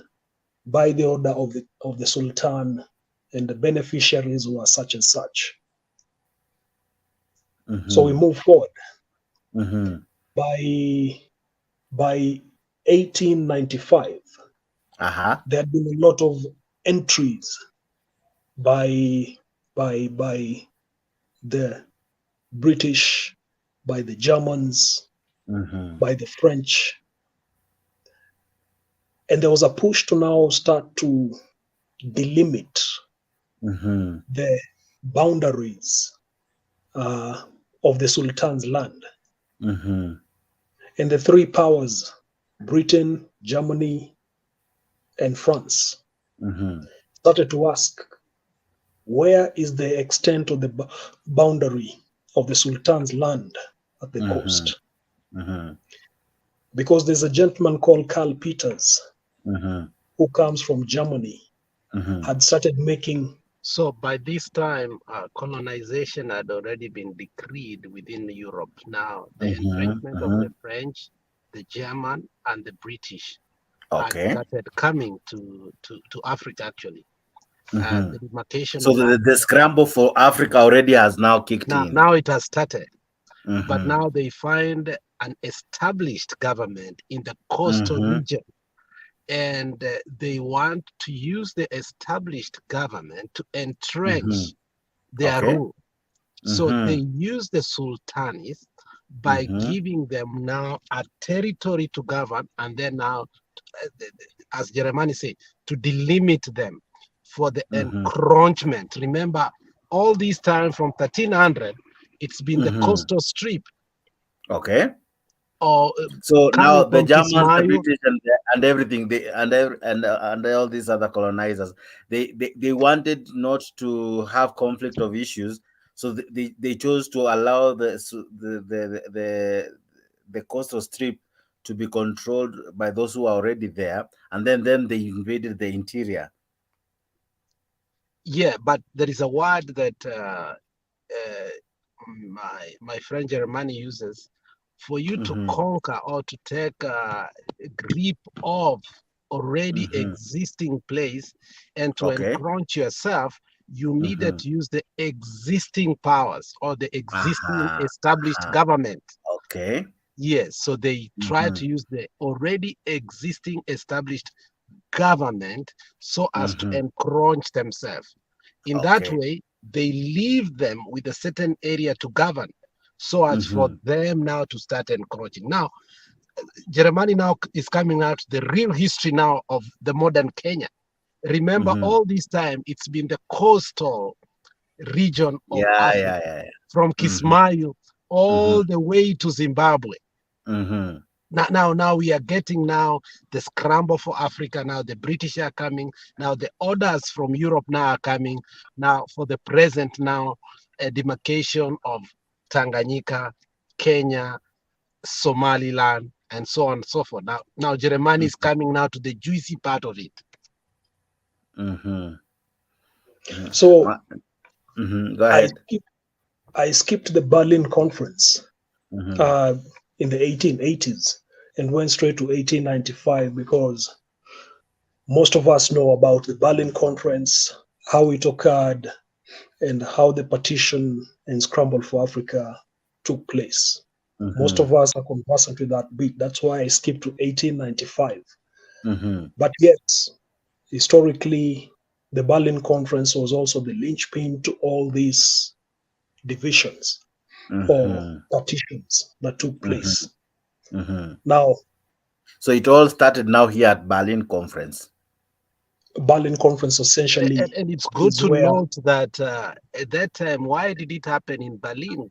by the order of the Sultan, and the beneficiaries were such and such. So we move forward. By 1895, there had been a lot of entries by the British, by the Germans, by the French. And there was a push to now start to delimit the boundaries of the Sultan's land. And the three powers, Britain, Germany, and France, started to ask, where is the extent of the boundary of the Sultan's land at the coast? Because there's a gentleman called Karl Peters, who comes from Germany, had started making. So by this time, colonization had already been decreed within Europe. Now the entrenchment of the French, the German, and the British had started coming to Africa, actually. The demarcation so the scramble for Africa already has now kicked in. Now it has started. But now they find an established government in the coastal region. And they want to use the established government to entrench their rule. So they use the sultanates by giving them now a territory to govern, and then now, as Jeremiah said, to delimit them for the encroachment. Remember, all this time from 1300, it's been the coastal strip. or So now coming the from Germans, the Kismayo. British, and everything, and all these other colonizers, they wanted not to have conflict of issues, so they chose to allow the coastal strip to be controlled by those who are already there, and then they invaded the interior. Yeah, but there is a word that my friend Jeremiah uses. For you to conquer or to take a grip of already existing place and to Okay. encroach yourself, you needed to use the existing powers or the existing established government. Okay. Yes, so they try to use the already existing established government so as to encroach themselves. In that way, they leave them with a certain area to govern so as for them now to start encroaching. Now, Jeremiah now is coming out the real history now of the modern Kenya. Remember, all this time, it's been the coastal region of Africa, from Kismayo all the way to Zimbabwe. Now we are getting now the scramble for Africa. Now the British are coming. Now the orders from Europe now are coming. Now for the present now, a demarcation of Tanganyika, Kenya, Somaliland, and so on and so forth. Now Jeremiah is coming now to the juicy part of it. So go ahead. I skipped the Berlin Conference in the 1880s and went straight to 1895 because most of us know about the Berlin Conference, how it occurred, and how the partition and scramble for Africa took place. Most of us are conversant with that bit. That's why I skipped to 1895. But yet, historically, the Berlin Conference was also the linchpin to all these divisions or partitions that took place. Now, so it all started now here at Berlin Conference. Berlin Conference essentially, and it's good to note that at that time, why did it happen in Berlin?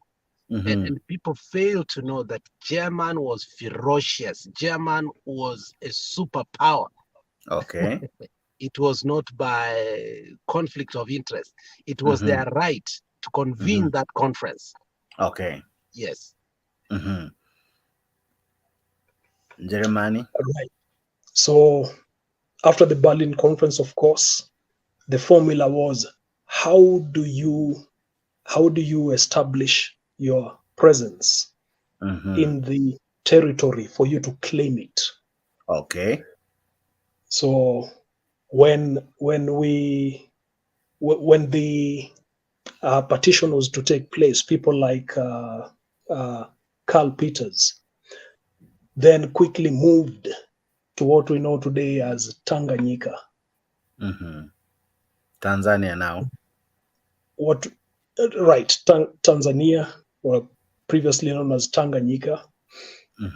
And people fail to know that German was ferocious. German was a superpower. Okay. It was not by conflict of interest. It was their right to convene that conference. Okay. Yes. Jeremiah? Right. So after the Berlin Conference, of course, the formula was how do you establish your presence in the territory for you to claim it. Okay. So when the partition was to take place, people like Karl Peters then quickly moved to what we know today as Tanganyika. Tanzania now. Tanzania, or previously known as Tanganyika.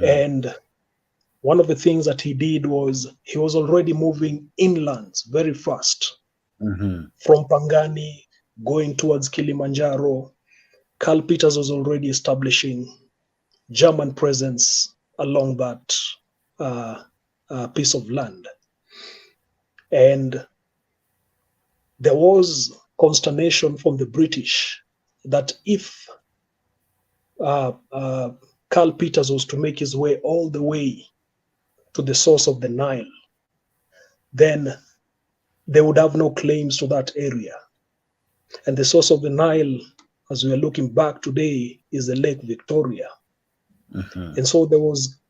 And one of the things that he did was he was already moving inland very fast. From Pangani, going towards Kilimanjaro. Karl Peters was already establishing German presence along that piece of land. And there was consternation from the British that if Karl Peters was to make his way all the way to the source of the Nile, then they would have no claims to that area. And the source of the Nile, as we are looking back today, is the Lake Victoria. And so there was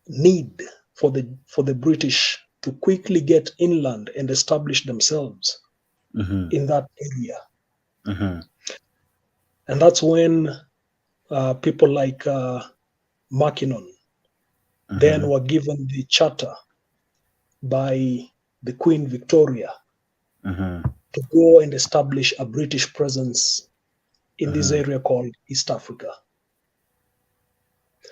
need for the British to quickly get inland and establish themselves in that area. And that's when people like Mackinnon then were given the charter by the Queen Victoria to go and establish a British presence in this area called East Africa.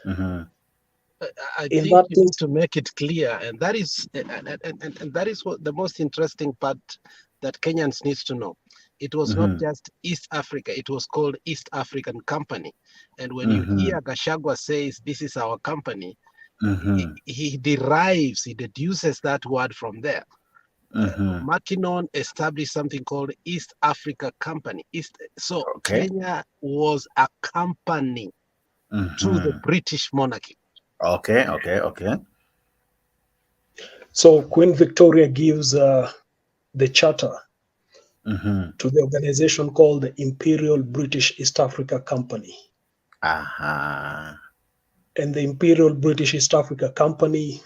I think you need to make it clear, and that is what the most interesting part that Kenyans needs to know. It was not just East Africa, it was called East African Company. And when you hear Gachagua says, this is our company, he deduces that word from there. Mackinnon established something called East Africa Company. Kenya was a company to the British monarchy. Okay. So Queen Victoria gives the charter to the organization called the Imperial British East Africa Company. And the Imperial British East Africa Company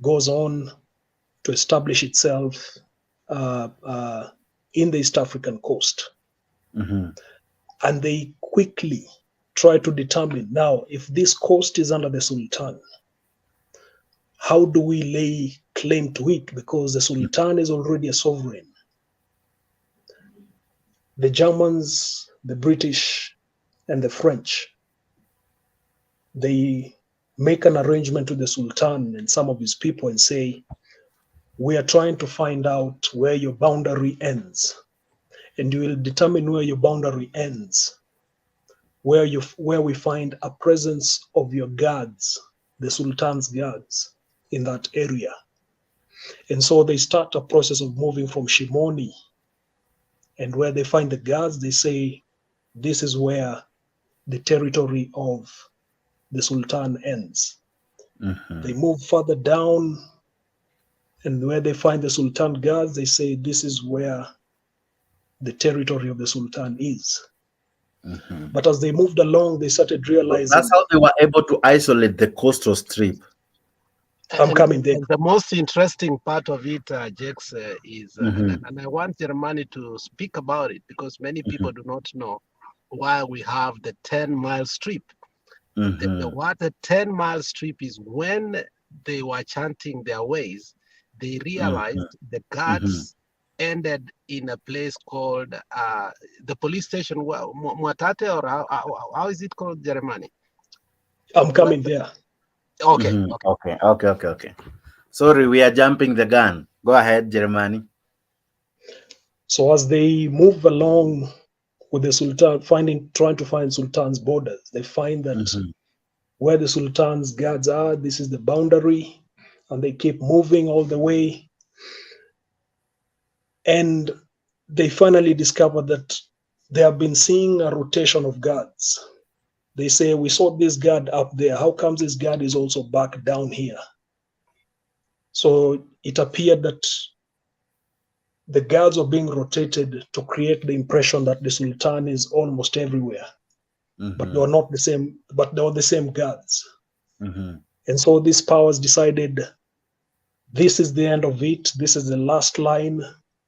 goes on to establish itself in the East African coast. And they quickly try to determine, now, if this coast is under the Sultan, how do we lay claim to it? Because the Sultan is already a sovereign. The Germans, the British, and the French, they make an arrangement with the Sultan and some of his people and say, we are trying to find out where your boundary ends. And you will determine where your boundary ends, where we find a presence of your guards, the Sultan's guards, in that area. And so they start a process of moving from Shimoni. And where they find the guards, they say, this is where the territory of the Sultan ends. They move further down, and where they find the Sultan guards, they say, this is where the territory of the Sultan is. But as they moved along, they started realizing... That's how they were able to isolate the coastal strip. I'm coming there. And the most interesting part of it, Jex, is, and I want Germany to speak about it, because many people do not know why we have the 10-mile strip. What the 10-mile strip is, when they were chanting their ways, they realized the guards ended in a place called the police station, Mwatate, or how is it called, Germany? I'm coming there. Okay. Sorry, we are jumping the gun. Go ahead, Germany. So as they move along with the Sultan, trying to find Sultan's borders, they find that where the Sultan's guards are, this is the boundary, and they keep moving all the way. And they finally discover that they have been seeing a rotation of guards. They say, we saw this guard up there. How comes this guard is also back down here? So it appeared that the guards were being rotated to create the impression that the Sultan is almost everywhere. But they were not the same, but they were the same guards. And so these powers decided, this is the end of it. This is the last line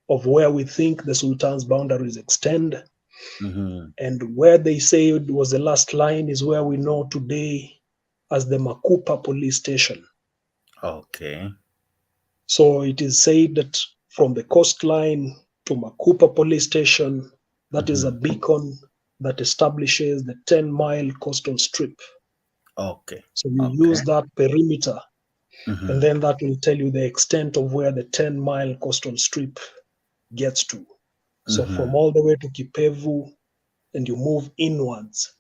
of where we think the Sultan's boundaries extend. And where they say it was the last line is where we know today as the Makupa police station. Okay. So it is said that from the coastline to Makupa police station, that is a beacon that establishes the 10-mile coastal strip. Okay. So you use that perimeter, and then that will tell you the extent of where the 10-mile coastal strip gets to. So from all the way to Kipevu, and you move inwards.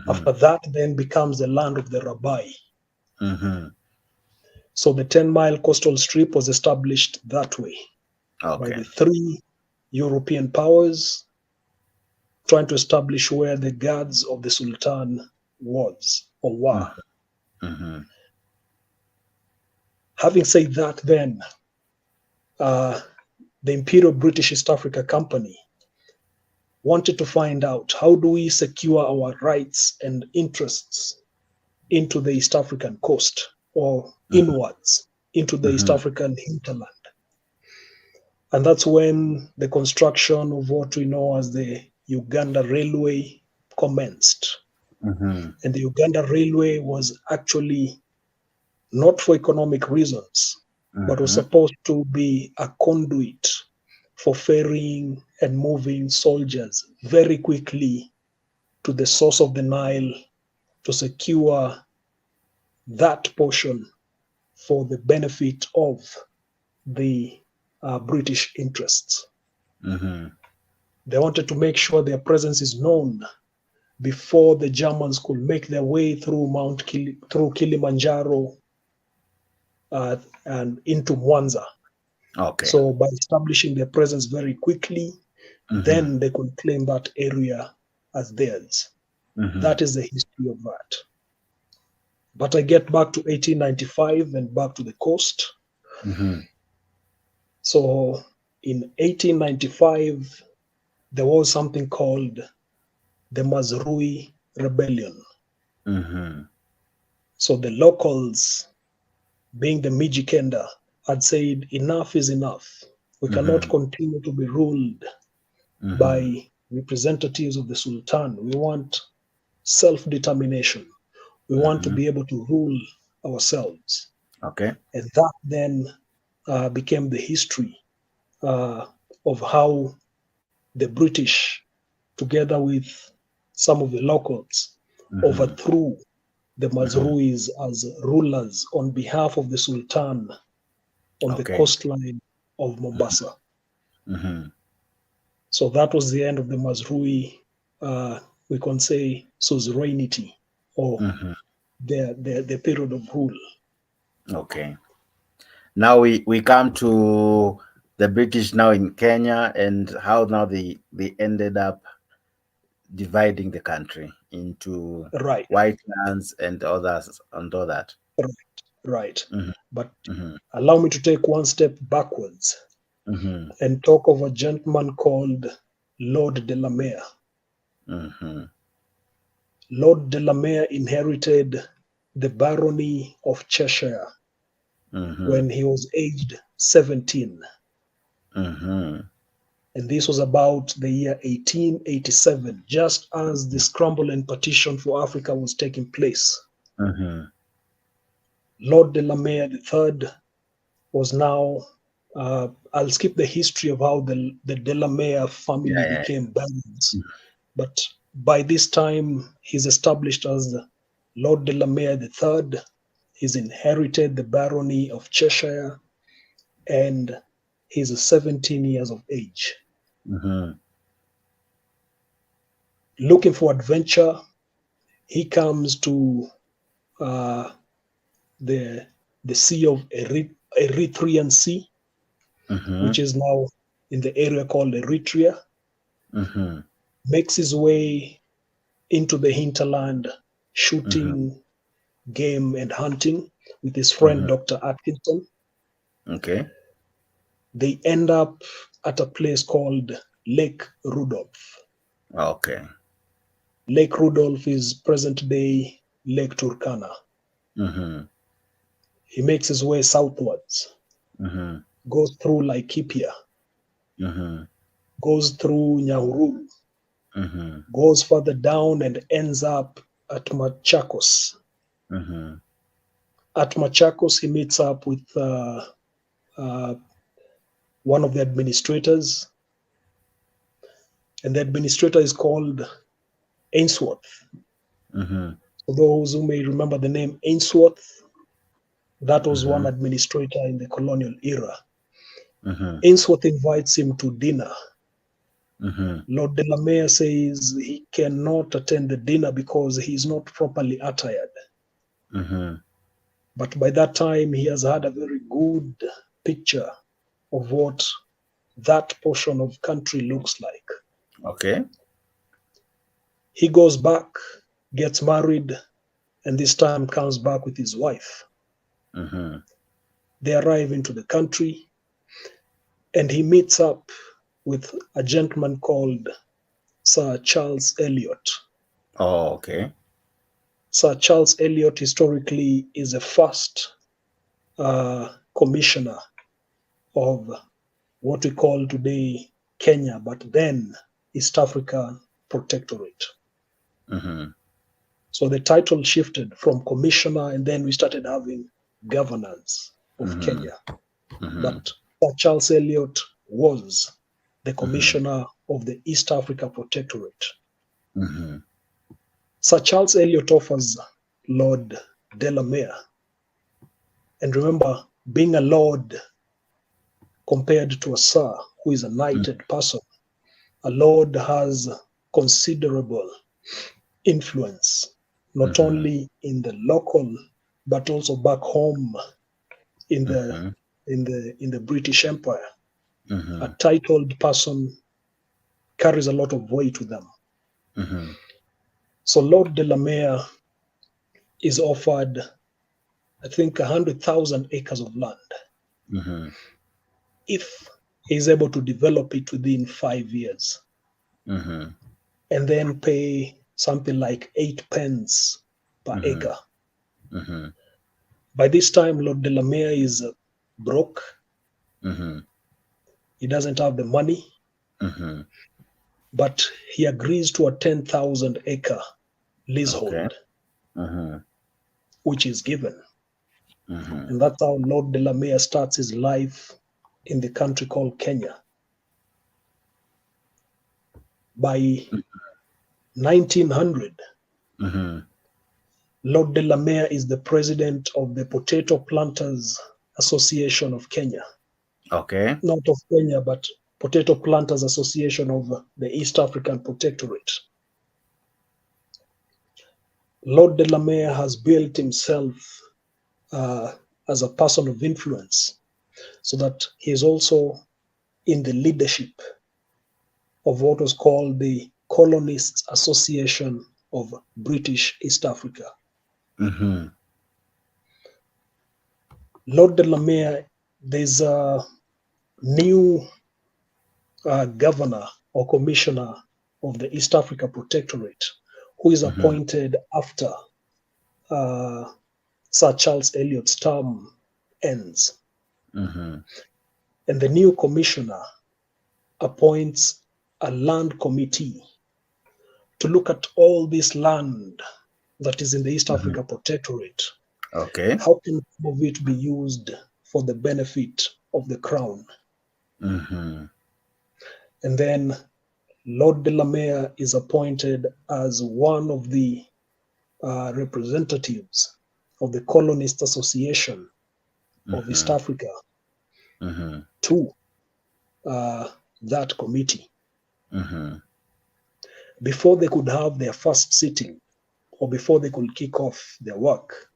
After that, then becomes the land of the Rabbi. So the 10-mile coastal strip was established that way by the three European powers, trying to establish where the guards of the Sultan was or were. Having said that, then, the Imperial British East Africa Company wanted to find out, how do we secure our rights and interests into the East African coast, or inwards into the East African hinterland? And that's when the construction of what we know as the Uganda Railway commenced. And the Uganda Railway was actually not for economic reasons, but was supposed to be a conduit for ferrying and moving soldiers very quickly to the source of the Nile to secure that portion for the benefit of the British interests. They wanted to make sure their presence is known before the Germans could make their way through through Kilimanjaro and into Mwanza. Okay. So by establishing their presence very quickly, then they could claim that area as theirs. That is the history of that. But I get back to 1895 and back to the coast. So in 1895, there was something called the Mazrui Rebellion. So the locals, being the Mijikenda, had said enough is enough. We cannot continue to be ruled by representatives of the Sultan. We want self-determination. We want to be able to rule ourselves. Okay. And that then became the history of how the British, together with some of the locals, overthrew the Mazruis as rulers on behalf of the Sultan on the coastline of Mombasa. So that was the end of the Mazrui, we can say, suzerainty, or the period of rule. Okay. Now we come to the British now in Kenya, and how now they ended up dividing the country into white lands and others and all that. Right. But allow me to take one step backwards and talk of a gentleman called Lord Delamere. Lord Delamere inherited the barony of Cheshire when he was aged 17. And this was about the year 1887, just as the scramble and partition for Africa was taking place. Lord Delamere III was now, I'll skip the history of how the Delamere family became barons, but by this time he's established as Lord Delamere III. He's inherited the barony of Cheshire, and he's 17 years of age. Looking for adventure, he comes to the Sea of Erythraean Sea, which is now in the area called Eritrea. Makes his way into the hinterland, shooting game and hunting with his friend Dr. Atkinson. Okay. They end up at a place called Lake Rudolph. Okay. Lake Rudolph is present-day Lake Turkana. He makes his way southwards, goes through Laikipia, goes through Nyahururu, goes further down and ends up at Machakos. At Machakos, he meets up with one of the administrators, and the administrator is called Ainsworth. For those who may remember the name Ainsworth, that was one administrator in the colonial era. Ainsworth invites him to dinner. Lord Delamere says he cannot attend the dinner because he's not properly attired. But by that time, he has had a very good picture of what that portion of country looks like. Okay. He goes back, gets married, and this time comes back with his wife. They arrive into the country, and he meets up with a gentleman called Sir Charles Eliot. Oh, okay. Sir Charles Eliot historically is the first commissioner of what we call today Kenya, but then East African Protectorate. So the title shifted from commissioner, and then we started having governance of Kenya. But Sir Charles Eliot was the commissioner of the East Africa Protectorate. Sir Charles Eliot offers Lord Delamere. And remember, being a lord compared to a sir who is a knighted person, Lord has considerable influence, not only in the local, but also back home in the British Empire. A titled person carries a lot of weight with them. So Lord Delamere is offered, I think, 100,000 acres of land if he's able to develop it within 5 years, and then pay something like 8 pence per acre. By this time, Lord Delamere is broke. He doesn't have the money, but he agrees to a 10,000 acre leasehold, which is given. And that's how Lord Delamere starts his life in the country called Kenya. By 1900, Lord Delamere is the president of the Potato Planters Association of Kenya. Okay. Not of Kenya, but Potato Planters Association of the East African Protectorate. Lord Delamere has built himself as a person of influence, so that he is also in the leadership of what was called the Colonists Association of British East Africa. Lord Delamere, there's a new governor or commissioner of the East Africa Protectorate who is appointed after Sir Charles Eliot's term ends. And the new commissioner appoints a land committee to look at all this land that is in the East Africa Protectorate. Okay. How can some of it be used for the benefit of the crown? And then Lord Delamere is appointed as one of the representatives of the Colonist Association of East Africa to that committee. Before they could have their first sitting, or before they could kick off their work,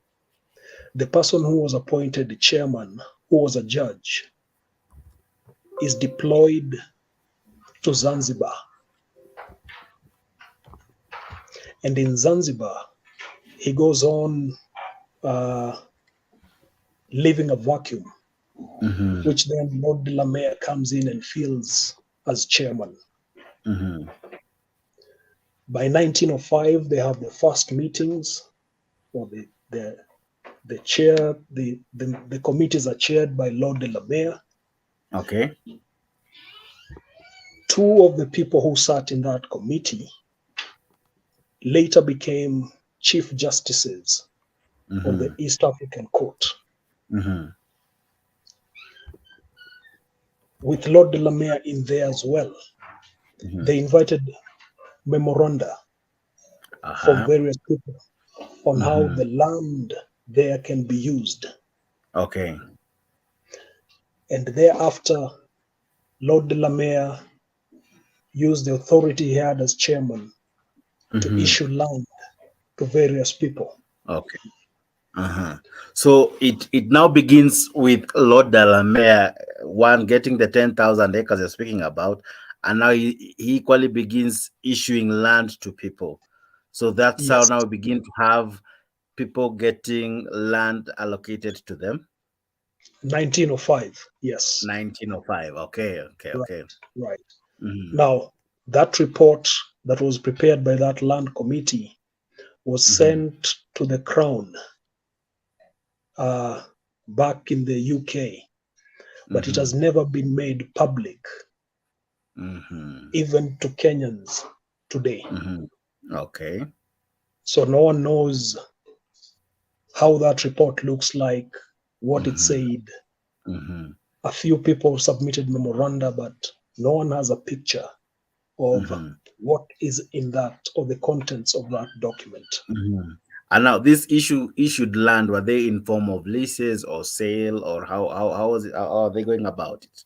the person who was appointed the chairman, who was a judge, is deployed to Zanzibar. And in Zanzibar, he goes on leaving a vacuum, which then Lord Delamere comes in and fills as chairman. By 1905, they have the first meetings, or the committees are chaired by Lord Delamere. Okay. Two of the people who sat in that committee later became chief justices of the East African Court. With Lord Delamere in there as well, they invited memoranda from various people on how the land there can be used. Okay. And thereafter, Lord Delamere used the authority he had as chairman to issue land to various people. Okay. So it now begins with Lord Delamere, one getting the 10,000 acres you're speaking about, and now he equally begins issuing land to people. So that's how now we begin to have people getting land allocated to them. 1905, yes. 1905. Okay. Right. Now, that report that was prepared by that land committee was sent to the Crown back in the UK, but it has never been made public, even to Kenyans today. Okay. So no one knows how that report looks like, what it said. A few people submitted memoranda, but no one has a picture of what is in that, or the contents of that document. And now this issued land, were they in form of leases or sale, or how was it? How are they going about it?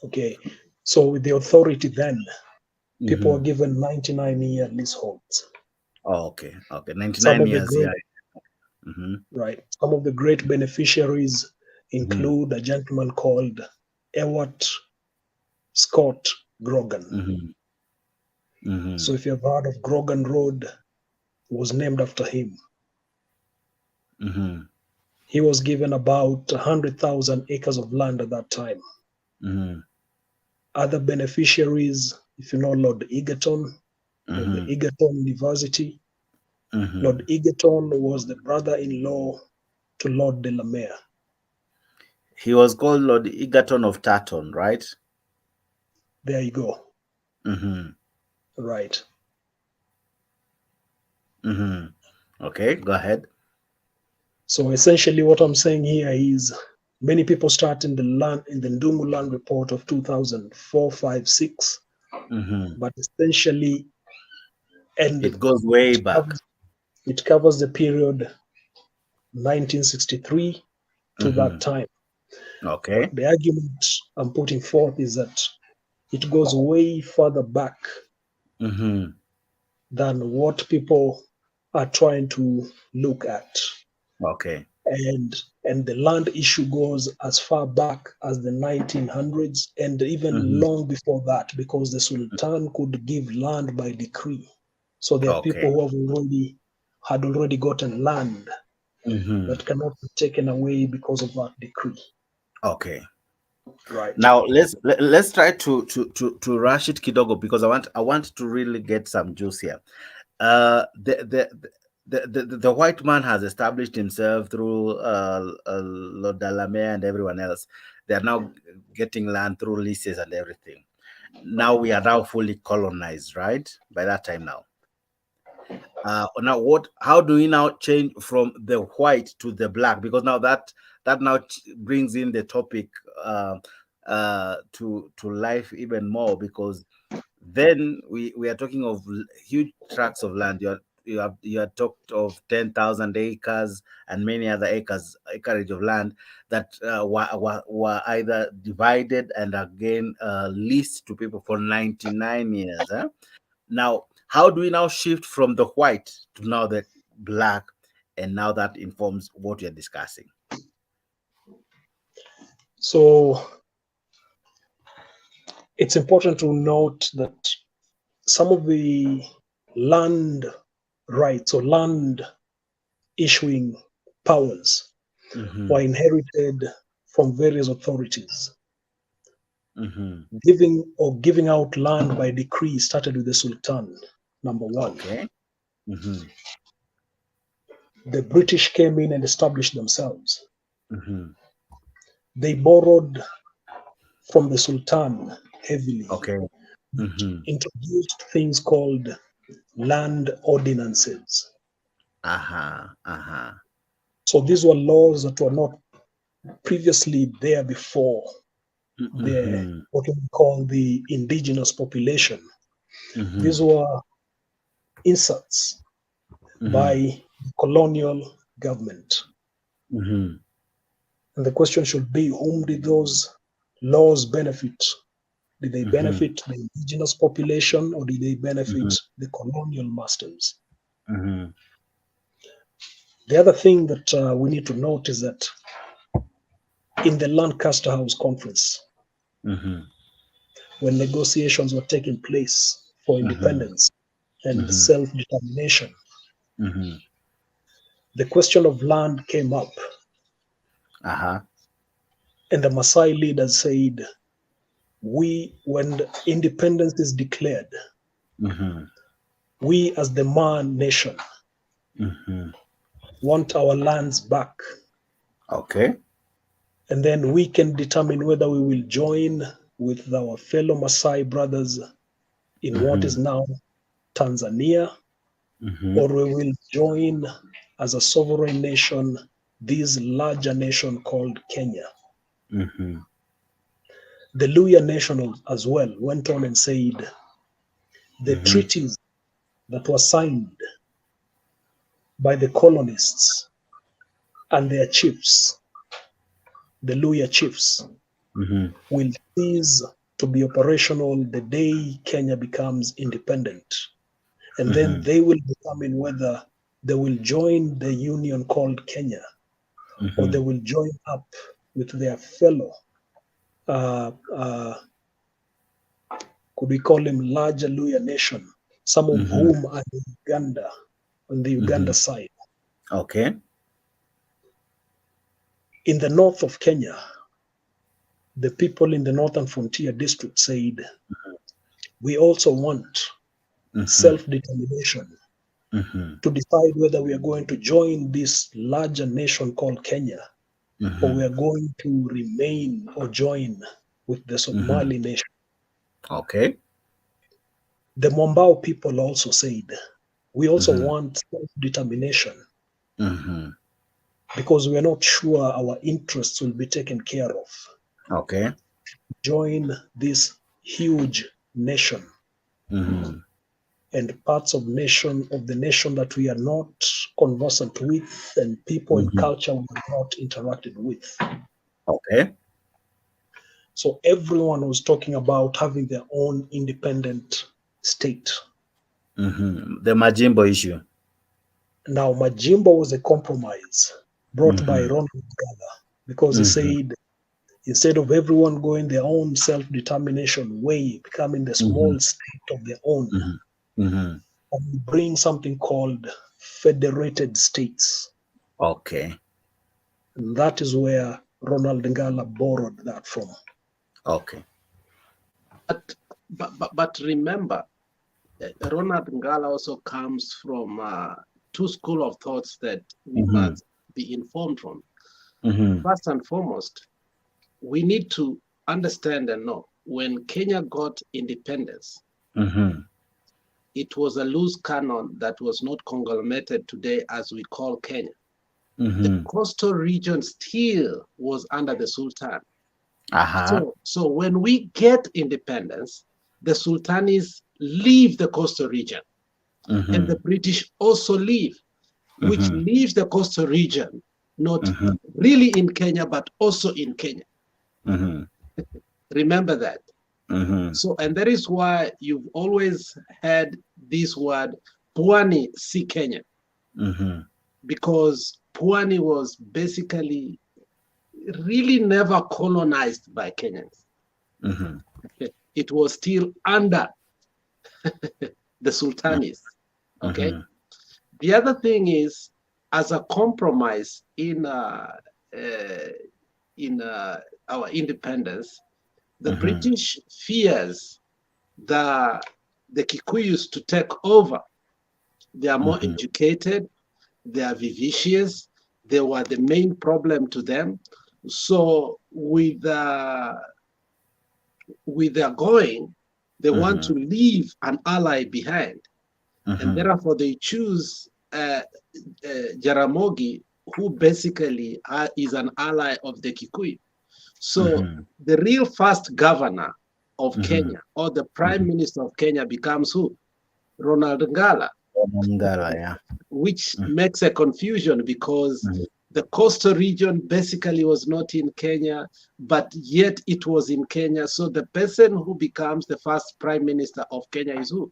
Okay, So with the authority then, people were given 99-year leaseholds. Oh, okay. Okay. Some 99 of the years. great, Yeah. right. Some of the great beneficiaries include a gentleman called Ewart Scott Grogan. So if you've heard of Grogan Road, it was named after him. He was given about 100,000 acres of land at that time. Other beneficiaries, if you know Lord Egerton, of the Egerton University. Lord Egerton was the brother-in-law to Lord Delamere. He was called Lord Egerton of Tarton, right? There you go. Right. Okay, go ahead. So essentially what I'm saying here is many people start in the Ndungu Land Report of 2004, 5, 6. But essentially, and it goes way back. It covers the period 1963 to that time. Okay. But the argument I'm putting forth is that it goes way further back than what people are trying to look at. Okay. And the land issue goes as far back as the 1900s and even long before that, because the Sultan could give land by decree. So there are people who had already gotten land that cannot be taken away because of that decree. Okay. Right. Now let's try to rush it kidogo, because I want to really get some juice here. The white man has established himself through Lord Delamere and everyone else. They are now getting land through leases and everything. Now we are now fully colonized, right? By that time now. Now how do we now change from the white to the black? Because now that now brings in the topic to life even more, because then we are talking of huge tracts of land. You have talked of 10,000 acres and many other acreage of land that were either divided and again leased to people for 99 years. Now, how do we now shift from the white to now the black, and now that informs what you're discussing? So it's important to note that some of the land rights or land issuing powers were inherited from various authorities. Giving out land by decree started with the Sultan, number one. Okay. The British came in and established themselves. They borrowed from the Sultan heavily. Okay. Introduced things called land ordinances. So these were laws that were not previously there before what we call the indigenous population. These were inserts by the colonial government. And the question should be, whom did those laws benefit? Did they benefit the indigenous population, or did they benefit the colonial masters? The other thing that we need to note is that in the Lancaster House Conference, when negotiations were taking place for independence and self-determination, the question of land came up. And the Maasai leaders said, when independence is declared, we as the Man nation want our lands back. Okay. And then we can determine whether we will join with our fellow Maasai brothers in what is now Tanzania, or we will join as a sovereign nation this larger nation called Kenya. The Luya nation as well went on and said the treaties that were signed by the colonists and their chiefs, the Luya chiefs, will cease to be operational the day Kenya becomes independent. And then they will determine whether they will join the union called Kenya or they will join up with their fellow, could we call them larger Luya nation, some of whom are in Uganda, on the Uganda side. Okay. In the north of Kenya, the people in the Northern Frontier District said, we also want self-determination to decide whether we are going to join this larger nation called Kenya or we are going to remain or join with the Somali nation. Okay. The Mwambao people also said, we also want self-determination because we are not sure our interests will be taken care of. Okay. Join this huge nation and parts of the nation that we are not conversant with and people and culture we have not interacted with. Okay. So everyone was talking about having their own independent state. The Majimbo issue. Now, Mashamba was a compromise brought by Ronald Reagan because he said, instead of everyone going their own self-determination way, becoming the small state of their own, and we bring something called federated states. Okay. And that is where Ronald Ngala borrowed that from. Okay. But remember, Ronald Ngala also comes from two schools of thoughts that we must be informed from. First and foremost, we need to understand and know when Kenya got independence, it was a loose cannon that was not conglomerated today as we call Kenya. The coastal region still was under the Sultan. So when we get independence, the Sultanis leave the coastal region and the British also leave, which leaves the coastal region not really in Kenya, but also in Kenya. Remember that. So, and that is why you've always had this word, Pwani si Kenya, because Pwani was basically really never colonized by Kenyans. It was still under the Sultanis. Okay. The other thing is, as a compromise in our independence, the British fears the Kikuyus to take over. They are more educated, they are vivacious, they were the main problem to them. So with their going, they want to leave an ally behind. And therefore they choose Jaramogi, who basically is an ally of the Kikuyu. So the real first governor of Kenya or the prime minister of Kenya becomes who? Ronald Ngala. Which makes a confusion because the coastal region basically was not in Kenya, but yet it was in Kenya. So the person who becomes the first prime minister of Kenya is who?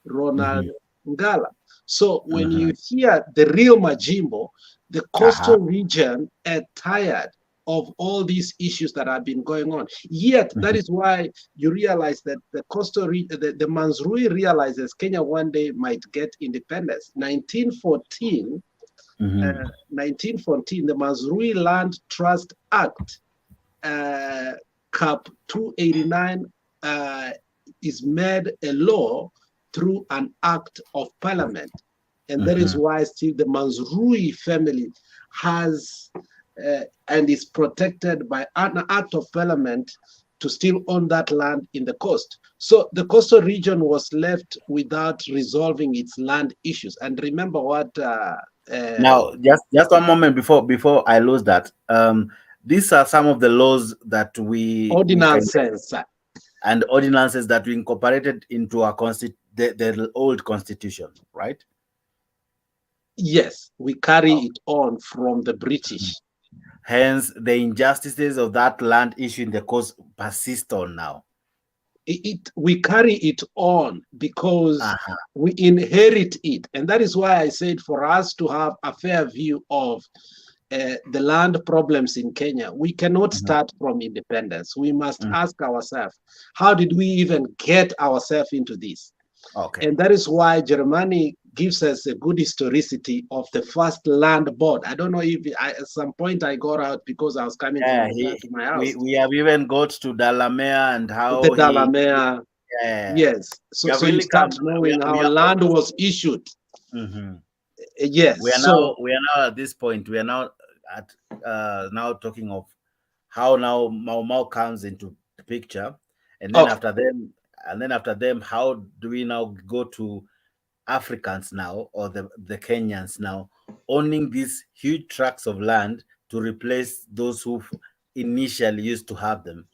Ronald Ngala. So when you hear the real Majimbo, the coastal region are tired of all these issues that have been going on. Yet that is why you realize that the coastal region, the Manzrui realizes Kenya one day might get independence. 1914, the Manzrui Land Trust Act, Cap 289, is made a law through an act of parliament. And that is why still the Manzrui family has and is protected by an act of parliament to still own that land in the coast. So the coastal region was left without resolving its land issues. And remember what now just one moment before I lose that. These are some of the laws that ordinances and ordinances that we incorporated into our the old constitution, right? Yes, we carry it on from the British. Hence, the injustices of that land issue in the coast persist on now. we carry it on because we inherit it. And that is why I said for us to have a fair view of the land problems in Kenya, we cannot start from independence. We must ask ourselves, how did we even get ourselves into this? Okay. And that is why Germany gives us a good historicity of the first land board. I don't know if at some point I got out because I was coming from to my house. We have even got to Dalamea and how the Dalamea. Yeah. Yes. So you start knowing how land was issued. Yes. We are now at this point. We are now at now talking of how now Mau Mau comes into the picture, and then after them, how do we now go to Africans now, or the Kenyans now, owning these huge tracts of land to replace those who initially used to have them,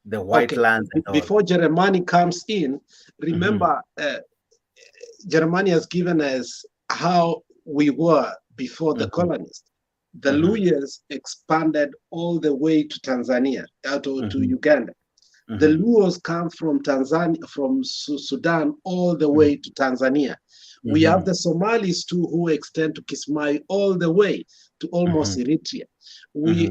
the white lands. Before Germany comes in, remember, Germany has given us how we were before the colonists. The Luyas expanded all the way to Tanzania, to Uganda. The Luos come from Tanzania, from Sudan, all the way to Tanzania. We have the Somalis too, who extend to Kismayo all the way to almost Eritrea.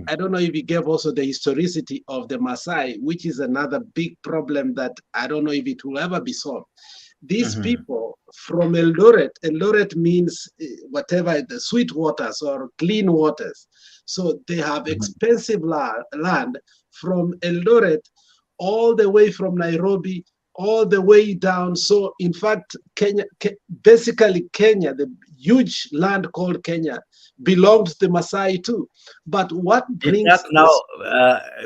I don't know if we gave also the historicity of the Maasai, which is another big problem that I don't know if it will ever be solved. These people from Eldoret means whatever, the sweet waters or clean waters. So they have expensive land from Eldoret all the way from Nairobi, all the way down. So in fact, basically Kenya, the huge land called Kenya, belonged to the Maasai too. But what brings now,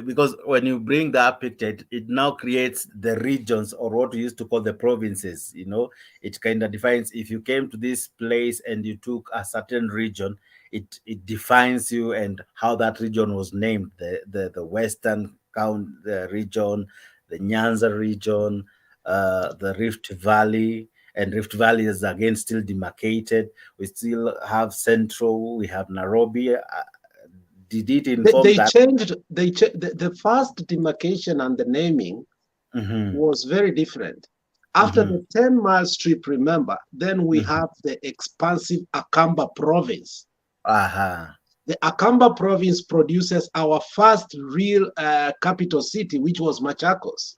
because when you bring that picture, it now creates the regions, or what we used to call the provinces. You know, it kind of defines, if you came to this place and you took a certain region, it defines you and how that region was named. The Western region, the Nyanza region, the Rift Valley. And Rift Valley is again still demarcated. We still have Central, we have Nairobi. Did it inform they changed the first demarcation and the naming was very different. After the 10-mile strip, remember, then we have the expansive Akamba province. The Akamba province produces our first real capital city, which was Machakos.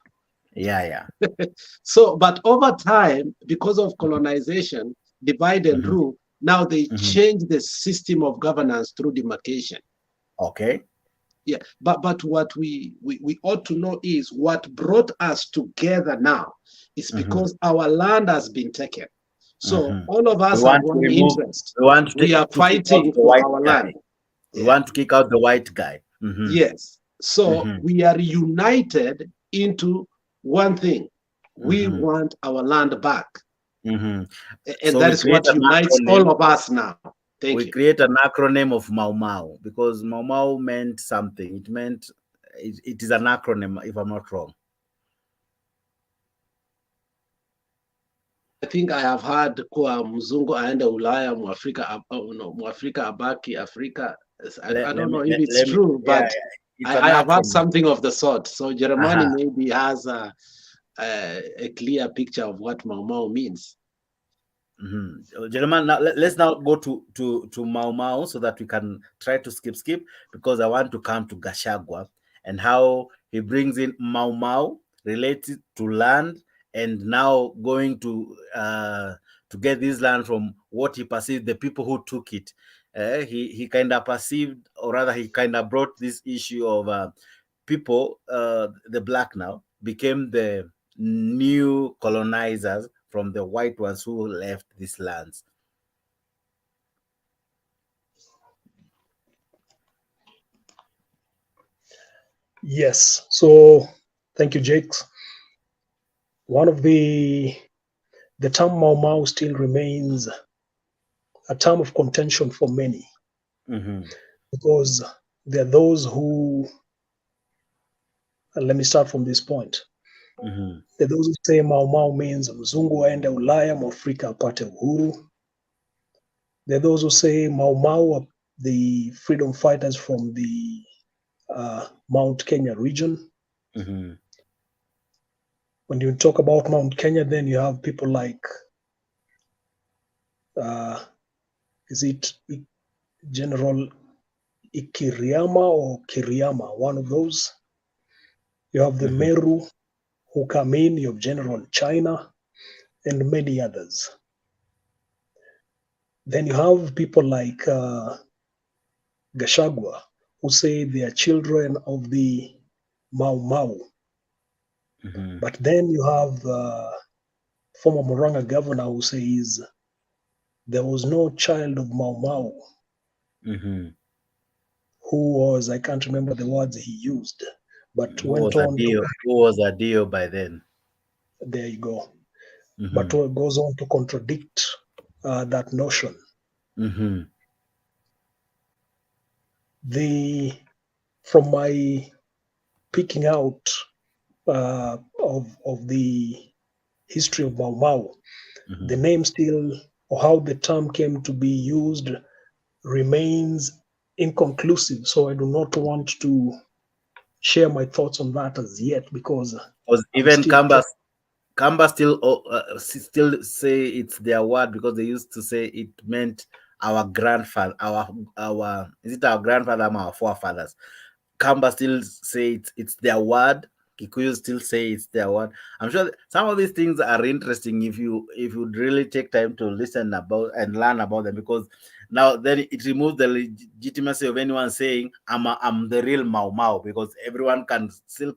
So, but over time, because of colonization, divide and rule, now they change the system of governance through demarcation. Yeah, but what we ought to know is what brought us together now is because our land has been taken. So all of us have one interest. We are fighting for our land. We want to kick out the white guy. Yes. So we are united into one thing. We want our land back. And so that is what unites all of us now. We create an acronym of Mau Mau because Mau Mau meant something. It meant, it is an acronym, if I'm not wrong. I think I have heard kuwa mzungu aende Ulaya, Mwafrika abaki Afrika. I don't know if it's true, but I have heard something of the sort. So Germany maybe has a clear picture of what Mau Mau means. Gentlemen, now let's now go to Mau Mau so that we can try to skip because I want to come to Gachagua and how he brings in Mau Mau related to land and now going to get this land from what he perceived the people who took it. He kind of perceived, or rather he kind of brought this issue of people, the black now, became the new colonizers from the white ones who left these lands. Yes. So thank you, Jakes. One of the term Mau Mau still remains a term of contention for many, because there are those who, and let me start from this point. There are those who say Mau Mau means mzungu aende Ulaya, Mwafrika apate uhuru. There are those who say Mau Mau are the freedom fighters from the Mount Kenya region. When you talk about Mount Kenya, then you have people like, is it General Ikiriama or Kiriama, one of those. You have the Meru who come in, you have General China, and many others. Then you have people like Gachagua, who say they are children of the Mau Mau. But then you have former Moranga governor who says there was no child of Mau Mau who was, I can't remember the words he used, but went on to... Who was a deal by then? There you go. But goes on to contradict that notion. From my picking out of the history of Mau Mau, the name still, or how the term came to be used, remains inconclusive. So I do not want to share my thoughts on that as yet, because even Kamba still say it's their word, because they used to say it meant our grandfather, our is it our grandfather or our forefathers? Kamba still say it's their word. Kikuyu still say it's their word. I'm sure some of these things are interesting if you really take time to listen about and learn about them, because now then it removes the legitimacy of anyone saying I'm the real Mau Mau, because everyone can still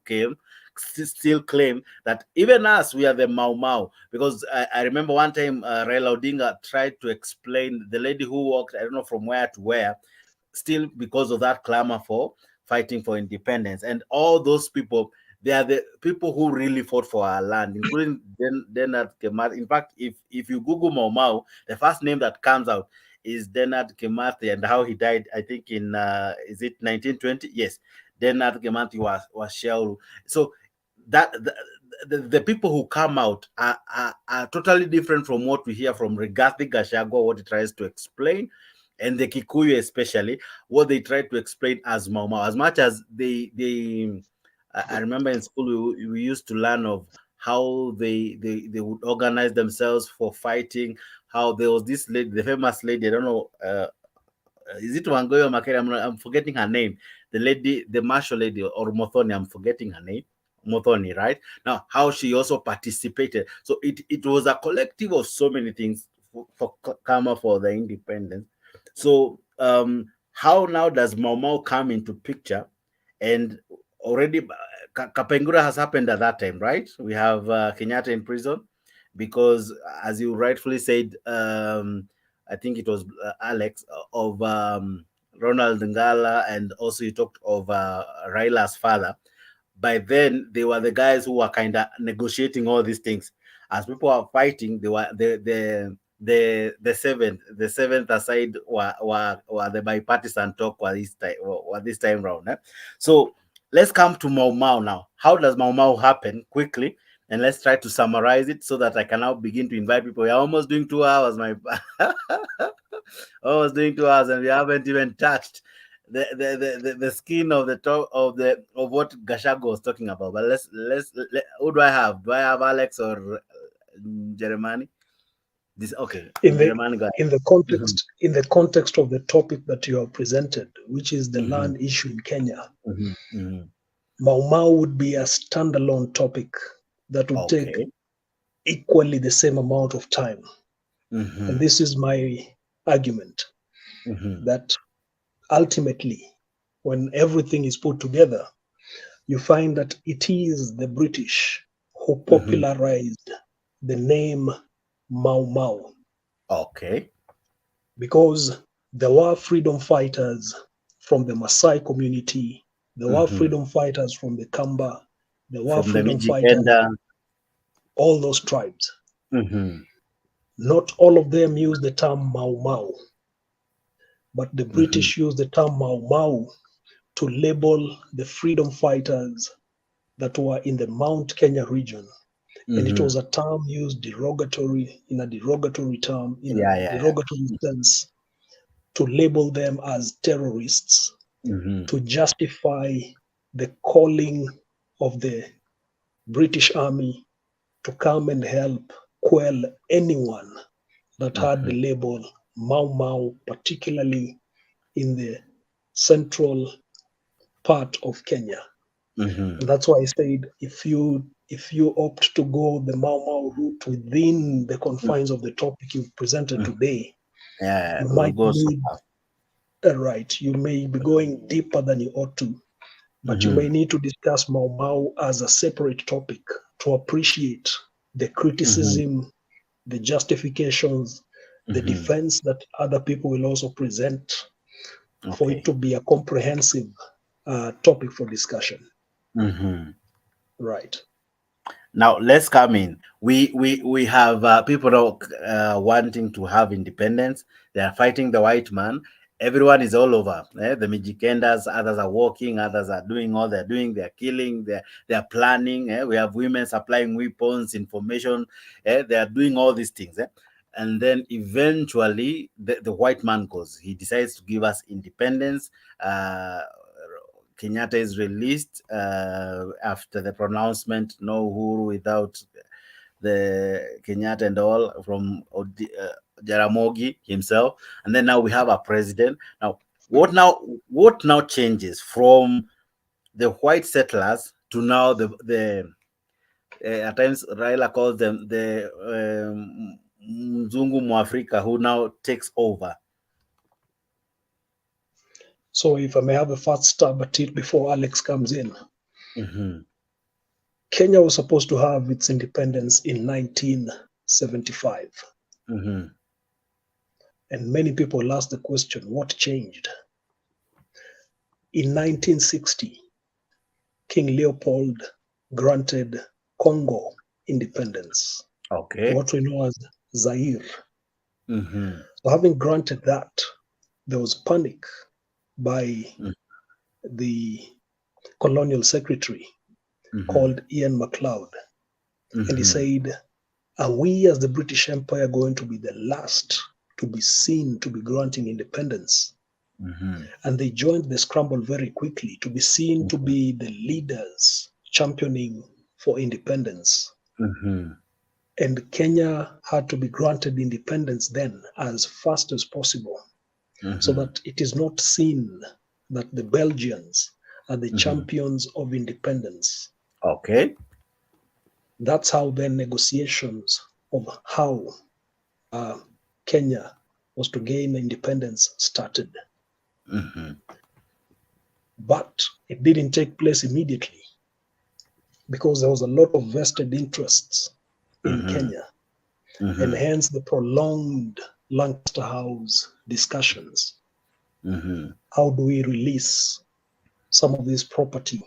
claim that even us, we are the Mau Mau. Because I remember one time Raila Odinga tried to explain, the lady who walked, I don't know from where to where, still because of that clamor for fighting for independence. And all those people, they are the people who really fought for our land, including Denard Kimathi. In fact, if you Google Mau Mau, the first name that comes out is Denard Kimathi, and how he died, I think in, is it 1920? Yes, Denard Kimathi was Shauru. So that the people who come out are totally different from what we hear from Rigathi Gachagua, what he tries to explain, and the Kikuyu especially, what they try to explain as Mau Mau. As much as I remember in school we used to learn of how they would organize themselves for fighting, how there was this lady, the famous lady, I don't know, is it Wangoyo Makere? I'm forgetting her name. The lady, the martial lady, or Mothoni, I'm forgetting her name. Mothoni, right? Now, how she also participated. So it was a collective of so many things for Kama for the independence. So how now does Mau Mau come into picture? And already Kapengura has happened at that time, right? We have Kenyatta in prison because, as you rightfully said, I think it was Alex of Ronald Ngala, and also you talked of Raila's father. By then, they were the guys who were kind of negotiating all these things. As people are fighting, they were the seventh aside were the bipartisan talk this time round. So let's come to Mau Mau now. How does Mau Mau happen quickly? And let's try to summarize it so that I can now begin to invite people. We're almost doing 2 hours, almost doing 2 hours, and we haven't even touched the skin of the top of what Gachagua was talking about. But who do I have? Do I have Alex or Jeremani? In the context of the topic that you have presented, which is the land issue in Kenya, Mau Mau would be a standalone topic that would take equally the same amount of time. And this is my argument, that ultimately, when everything is put together, you find that it is the British who popularized the name Mau Mau. Okay. Because there were freedom fighters from the Maasai community, there were freedom fighters from the Kamba, there were from freedom the fighters, all those tribes. Not all of them use the term Mau Mau, but the British use the term Mau Mau to label the freedom fighters that were in the Mount Kenya region. And it was a term used derogatory term, derogatory sense, to label them as terrorists, to justify the calling of the British Army to come and help quell anyone that had the label Mau Mau, particularly in the central part of Kenya. And that's why I said if you opt to go the Mau Mau route within the confines of the topic you've presented today, Yeah, you we'll might go need you may be going deeper than you ought to, but you may need to discuss Mau Mau as a separate topic to appreciate the criticism, the justifications, the defense that other people will also present for it to be a comprehensive topic for discussion. Right. Now let's come in. We have people wanting to have independence. They are fighting the white man. Everyone is all over. The Mijikenders, others are walking, others are doing all they're doing. They're killing, they're planning. We have women supplying weapons, information. They are doing all these things. And then eventually the white man goes. He decides to give us independence. Kenyatta is released after the pronouncement, no Uhuru without the Kenyatta and all from Jaramogi himself. And then now we have a president. Now, what now changes from the white settlers to now the at times Raila calls them the Mzungu Mwafrika who now takes over? So if I may have a first stab at it before Alex comes in. Kenya was supposed to have its independence in 1975. And many people ask the question, what changed? In 1960, King Leopold granted Congo independence. Okay. What we know as Zaire. So having granted that, there was panic by the colonial secretary called Ian MacLeod. And he said, are we as the British Empire going to be the last to be seen to be granting independence? And they joined the scramble very quickly to be seen to be the leaders championing for independence. And Kenya had to be granted independence then as fast as possible, so that it is not seen that the Belgians are the champions of independence. Okay. That's how then negotiations of how Kenya was to gain independence started. But it didn't take place immediately because there was a lot of vested interests in Kenya, and hence the prolonged Lancaster House discussions. How do we release some of this property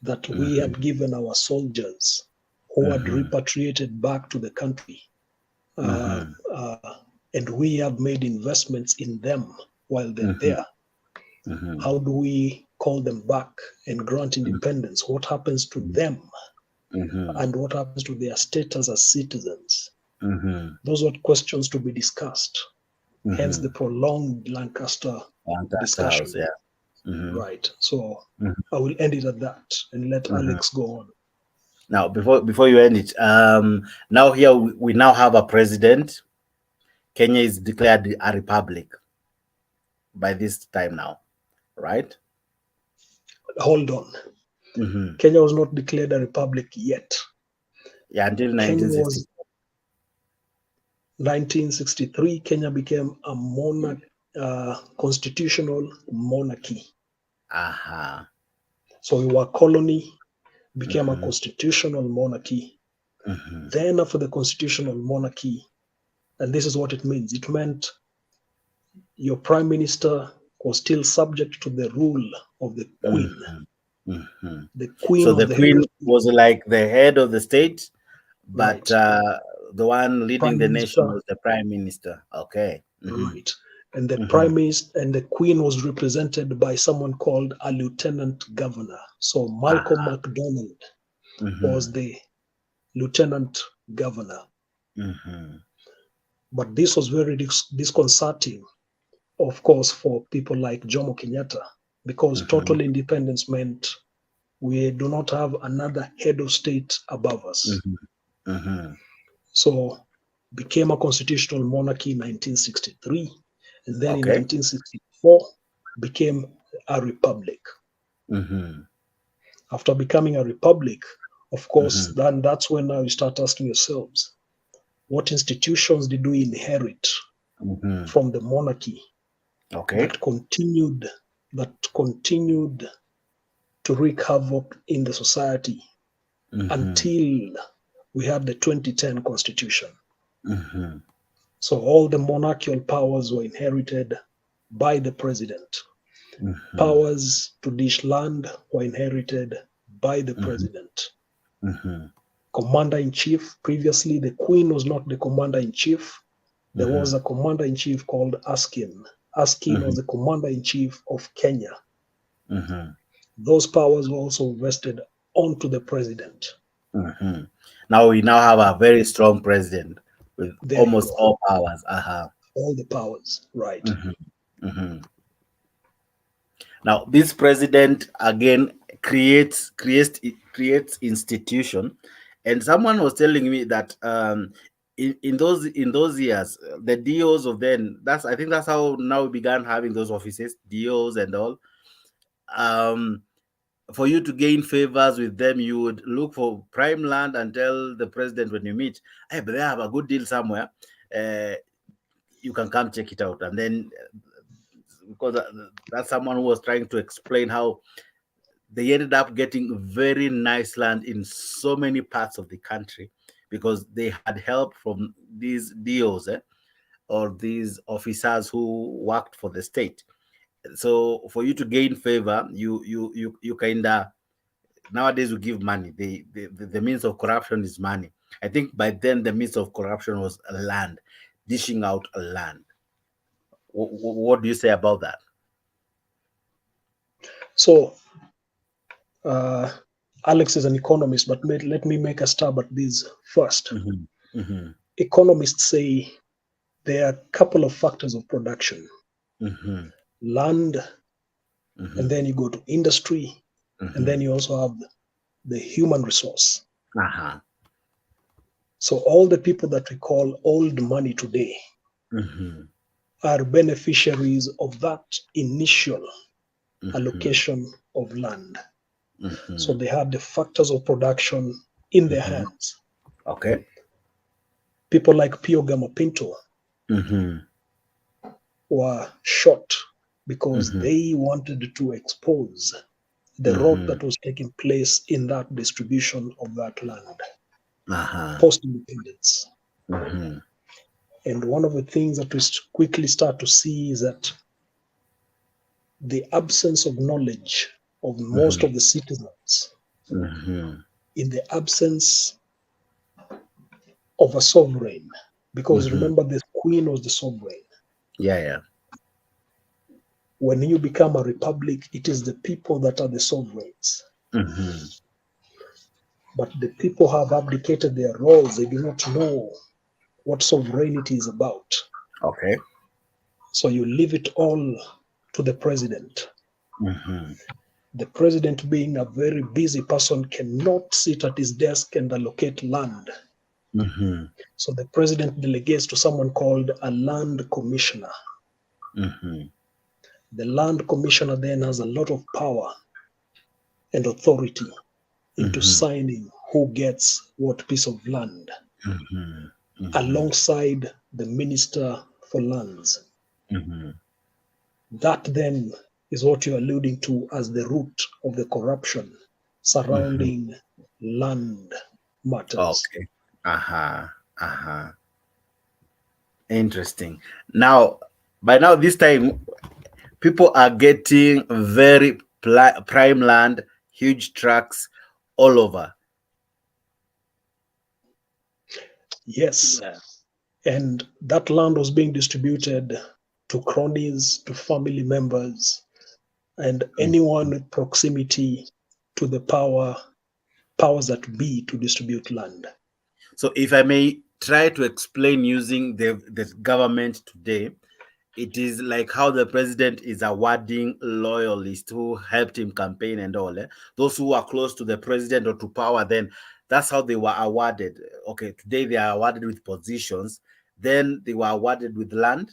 that we had given our soldiers who had repatriated back to the country? And we have made investments in them while they're there. How do we call them back and grant independence? What happens to them? And what happens to their status as citizens? Those are questions to be discussed. Hence the prolonged Lancaster discussion. House, yeah. Right. So I will end it at that and let Alex go on. Now, before you end it, now here we now have a president. Kenya is declared a republic by this time now, right? Hold on. Kenya was not declared a republic yet. Yeah, until 1960. 1963, Kenya became a constitutional monarchy. So we were a colony, became a constitutional monarchy. Then after the constitutional monarchy, and this is what it means. It meant your prime minister was still subject to the rule of the queen. The queen. So the queen was like the head of the state, but the one leading the nation was the prime minister. Okay. Right. And the prime minister and the queen was represented by someone called a lieutenant governor. So Malcolm MacDonald was the lieutenant governor. But this was very disconcerting, of course, for people like Jomo Kenyatta, because total independence meant we do not have another head of state above us. So became a constitutional monarchy in 1963, and then in 1964 became a republic. After becoming a republic, of course, then that's when now you start asking yourselves, what institutions did we inherit from the monarchy that continued to wreak havoc in the society until we had the 2010 constitution. So all the monarchical powers were inherited by the president. Powers to dish land were inherited by the president. Commander-in-chief, previously the Queen was not the commander-in-chief. There was a commander-in-chief called Askin. Askin was the commander-in-chief of Kenya. Those powers were also vested onto the president. Now we have a very strong president with almost all powers. All the powers, right. Now this president again creates institution, and someone was telling me that in those years the DOs of then, I think that's how now we began having those offices, DOs and all. For you to gain favors with them, you would look for prime land and tell the president when you meet, hey, but they have a good deal somewhere. You can come check it out. And then, because that's someone who was trying to explain how they ended up getting very nice land in so many parts of the country because they had help from these DOs or these officers who worked for the state. So for you to gain favor, you kind of, nowadays we give money. The means of corruption is money. I think by then the means of corruption was land, dishing out land. What do you say about that? So Alex is an economist, but let me make a stab at this first. Economists say there are a couple of factors of production. Land, and then you go to industry, and then you also have the human resource. So all the people that we call old money today are beneficiaries of that initial allocation of land. So they have the factors of production in their hands. Okay. People like Pio Gamapinto were shot because they wanted to expose the rot that was taking place in that distribution of that land post-independence. And one of the things that we quickly start to see is that the absence of knowledge of most of the citizens, in the absence of a sovereign, because remember the Queen was the sovereign. Yeah. When you become a republic, it is the people that are the sovereigns. But the people have abdicated their roles. They do not know what sovereignty is about. Okay. So you leave it all to the president. The president, being a very busy person, cannot sit at his desk and allocate land. So the president delegates to someone called a land commissioner. The land commissioner then has a lot of power and authority into signing who gets what piece of land, alongside the minister for lands. That then is what you're alluding to as the root of the corruption surrounding land matters. Okay. Interesting. Now, by now, this time, people are getting very prime land, huge tracts all over. Yes. And that land was being distributed to cronies, to family members, and anyone with proximity to the powers that be to distribute land. So if I may try to explain using the government today, it is like how the president is awarding loyalists who helped him campaign and all. Those who are close to the president or to power, then That's how they were awarded. Okay, today they are awarded with positions. Then they were awarded with land.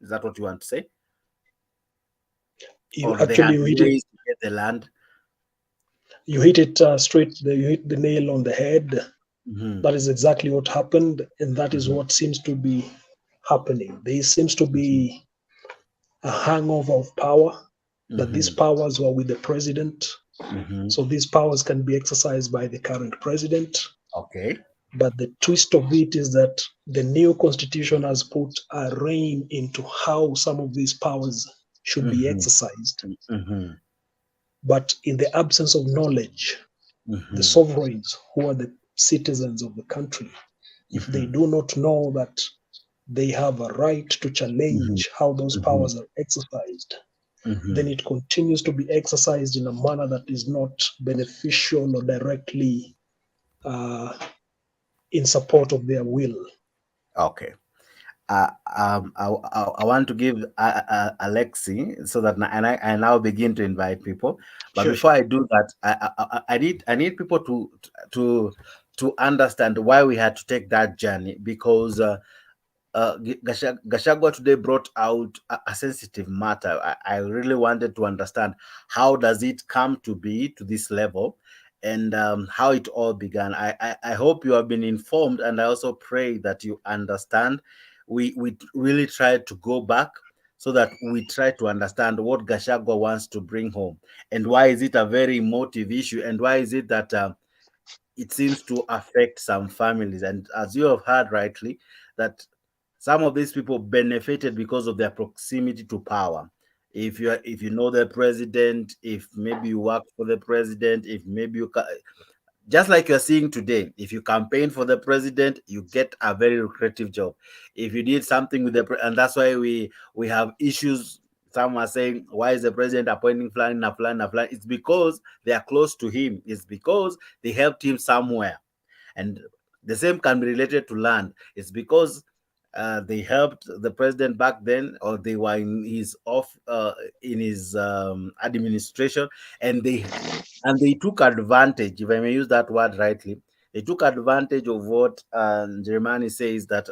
Is that what you want to say? You Or they actually had you hit it. ways to get the land? You hit it straight. You hit the nail on the head. Mm-hmm. That is exactly what happened, and that is Mm-hmm. what seems to be happening. There seems to be a hangover of power. That these powers were with the president. Mm-hmm. So these powers can be exercised by the current president. Okay. But the twist of it is that the new constitution has put a rein into how some of these powers should be exercised. Mm-hmm. But in the absence of knowledge, the sovereigns, who are the citizens of the country, if they do not know that they have a right to challenge how those powers are exercised, then it continues to be exercised in a manner that is not beneficial or directly in support of their will. Okay. I want to give Alexi so that I now begin to invite people. But Sure, before sure. I do that, I need people to understand why we had to take that journey, because Gachagua today brought out a sensitive matter. I really wanted to understand how does it come to be to this level, and how it all began. I hope you have been informed, and I also pray that you understand. We really tried to go back so that we try to understand what Gachagua wants to bring home, and why is it a very emotive issue, and why is it that it seems to affect some families. And as you have heard rightly, that some of these people benefited because of their proximity to power. If you know the president, if maybe you work for the president, if maybe just like you're seeing today, if you campaign for the president, you get a very lucrative job. If you did something with and that's why we have issues. Some are saying, why is the president appointing flying na flying na flying? It's because they are close to him. It's because they helped him somewhere. And the same can be related to land. It's because they helped the president back then, or they were in his administration, and they took advantage, if I may use that word rightly. They took advantage of what Jeremiah says, that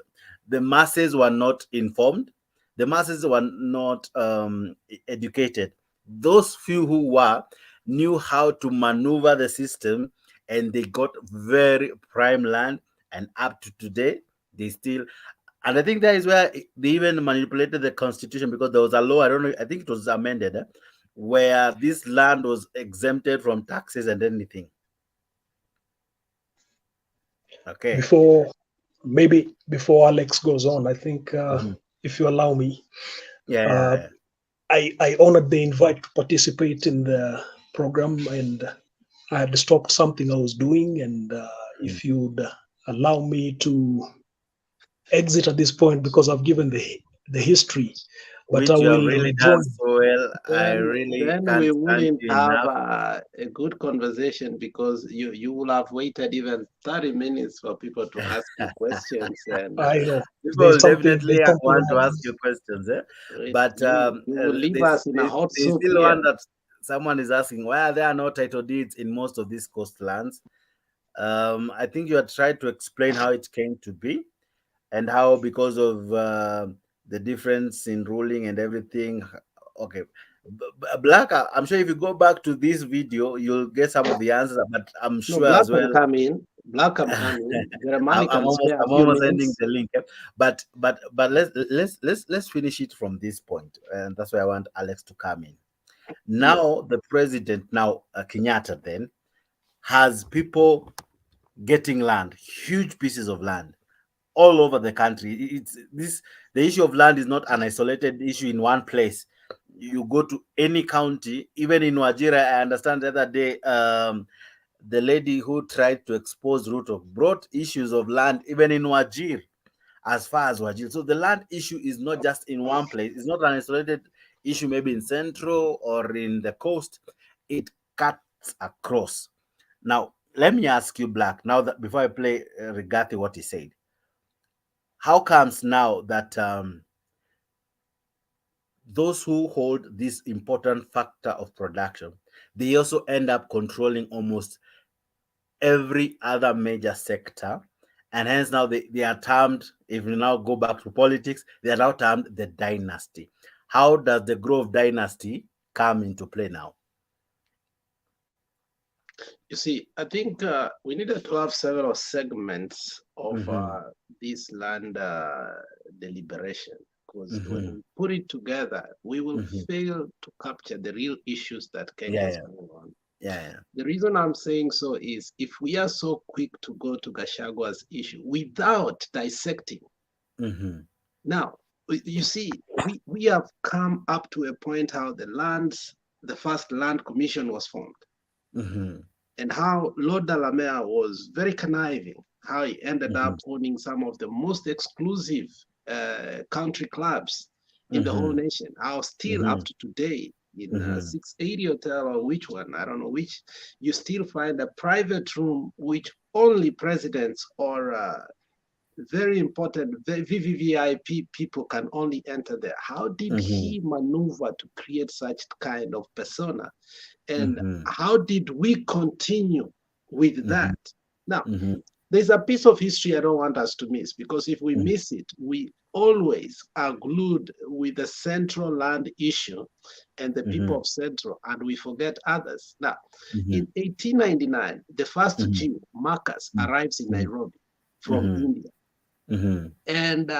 the masses were not informed, the masses were not educated. Those few who were knew how to maneuver the system, and they got very prime land. And up to today, they still. And I think that is where they even manipulated the constitution, because there was a law, I don't know, I think it was amended, where this land was exempted from taxes and anything. Okay. Before Alex goes on, I think if you allow me, uh, Yeah. I honored the invite to participate in the program, and I had stopped something I was doing, and if you'd allow me to exit at this point, because I've given the history, but I Which you have will really done rejoin. so well. I then really then can't we thank wouldn't you have enough. a good conversation, because you will have waited even 30 minutes for people to ask you questions, and I know People will definitely there's something want to wrong. ask you questions, eh? it, But you will leave us in a hot they soup still here. want that. Someone is asking, why are there no title deeds in most of these coastlands? I think you had tried to explain how it came to be, and how, because of the difference in ruling and everything. Okay. Black, I'm sure if you go back to this video, you'll get some of the answers, but I'm No, sure Black as can well. come in. Black can come in. Jeremiah can spare a I'm few almost ending minutes. the link, but let's finish it from this point, and that's why I want Alex to come in. Yes. Now the president, now Kenyatta, then has people getting land, huge pieces of land all over the country. The issue of land is not an isolated issue in one place. You go to any county, even in Wajira. I understand the other day, the lady who tried to expose Ruto brought issues of land even in Wajir, as far as Wajir. So the land issue is not just in one place. It's not an isolated issue, maybe in central or in the coast. It cuts across. Now, let me ask you, Black. Now that before I play Rigathi what he said, how comes now that those who hold this important factor of production, they also end up controlling almost every other major sector. And hence now they are termed, if we now go back to politics, they are now termed the dynasty. How does the growth dynasty come into play now? You see, I think we needed to have several segments of this land deliberation, because when we put it together, we will fail to capture the real issues that Kenya is going on. The reason I'm saying so is, if we are so quick to go to Gachagua's issue without dissecting. Now, you see, we have come up to a point how the first land commission was formed. And how Lord Dalamere was very conniving, how he ended up owning some of the most exclusive country clubs in the whole nation. How still up to today, in 680 Hotel or which one, I don't know which, you still find a private room which only presidents or very important VVVIP people can only enter there. How did he maneuver to create such kind of persona? And how did we continue with that? Now, there's a piece of history I don't want us to miss, because if we miss it, we always are glued with the central land issue and the people of Central, and we forget others. Now, in 1899, the first Jew, Marcus, arrives in Nairobi from India. And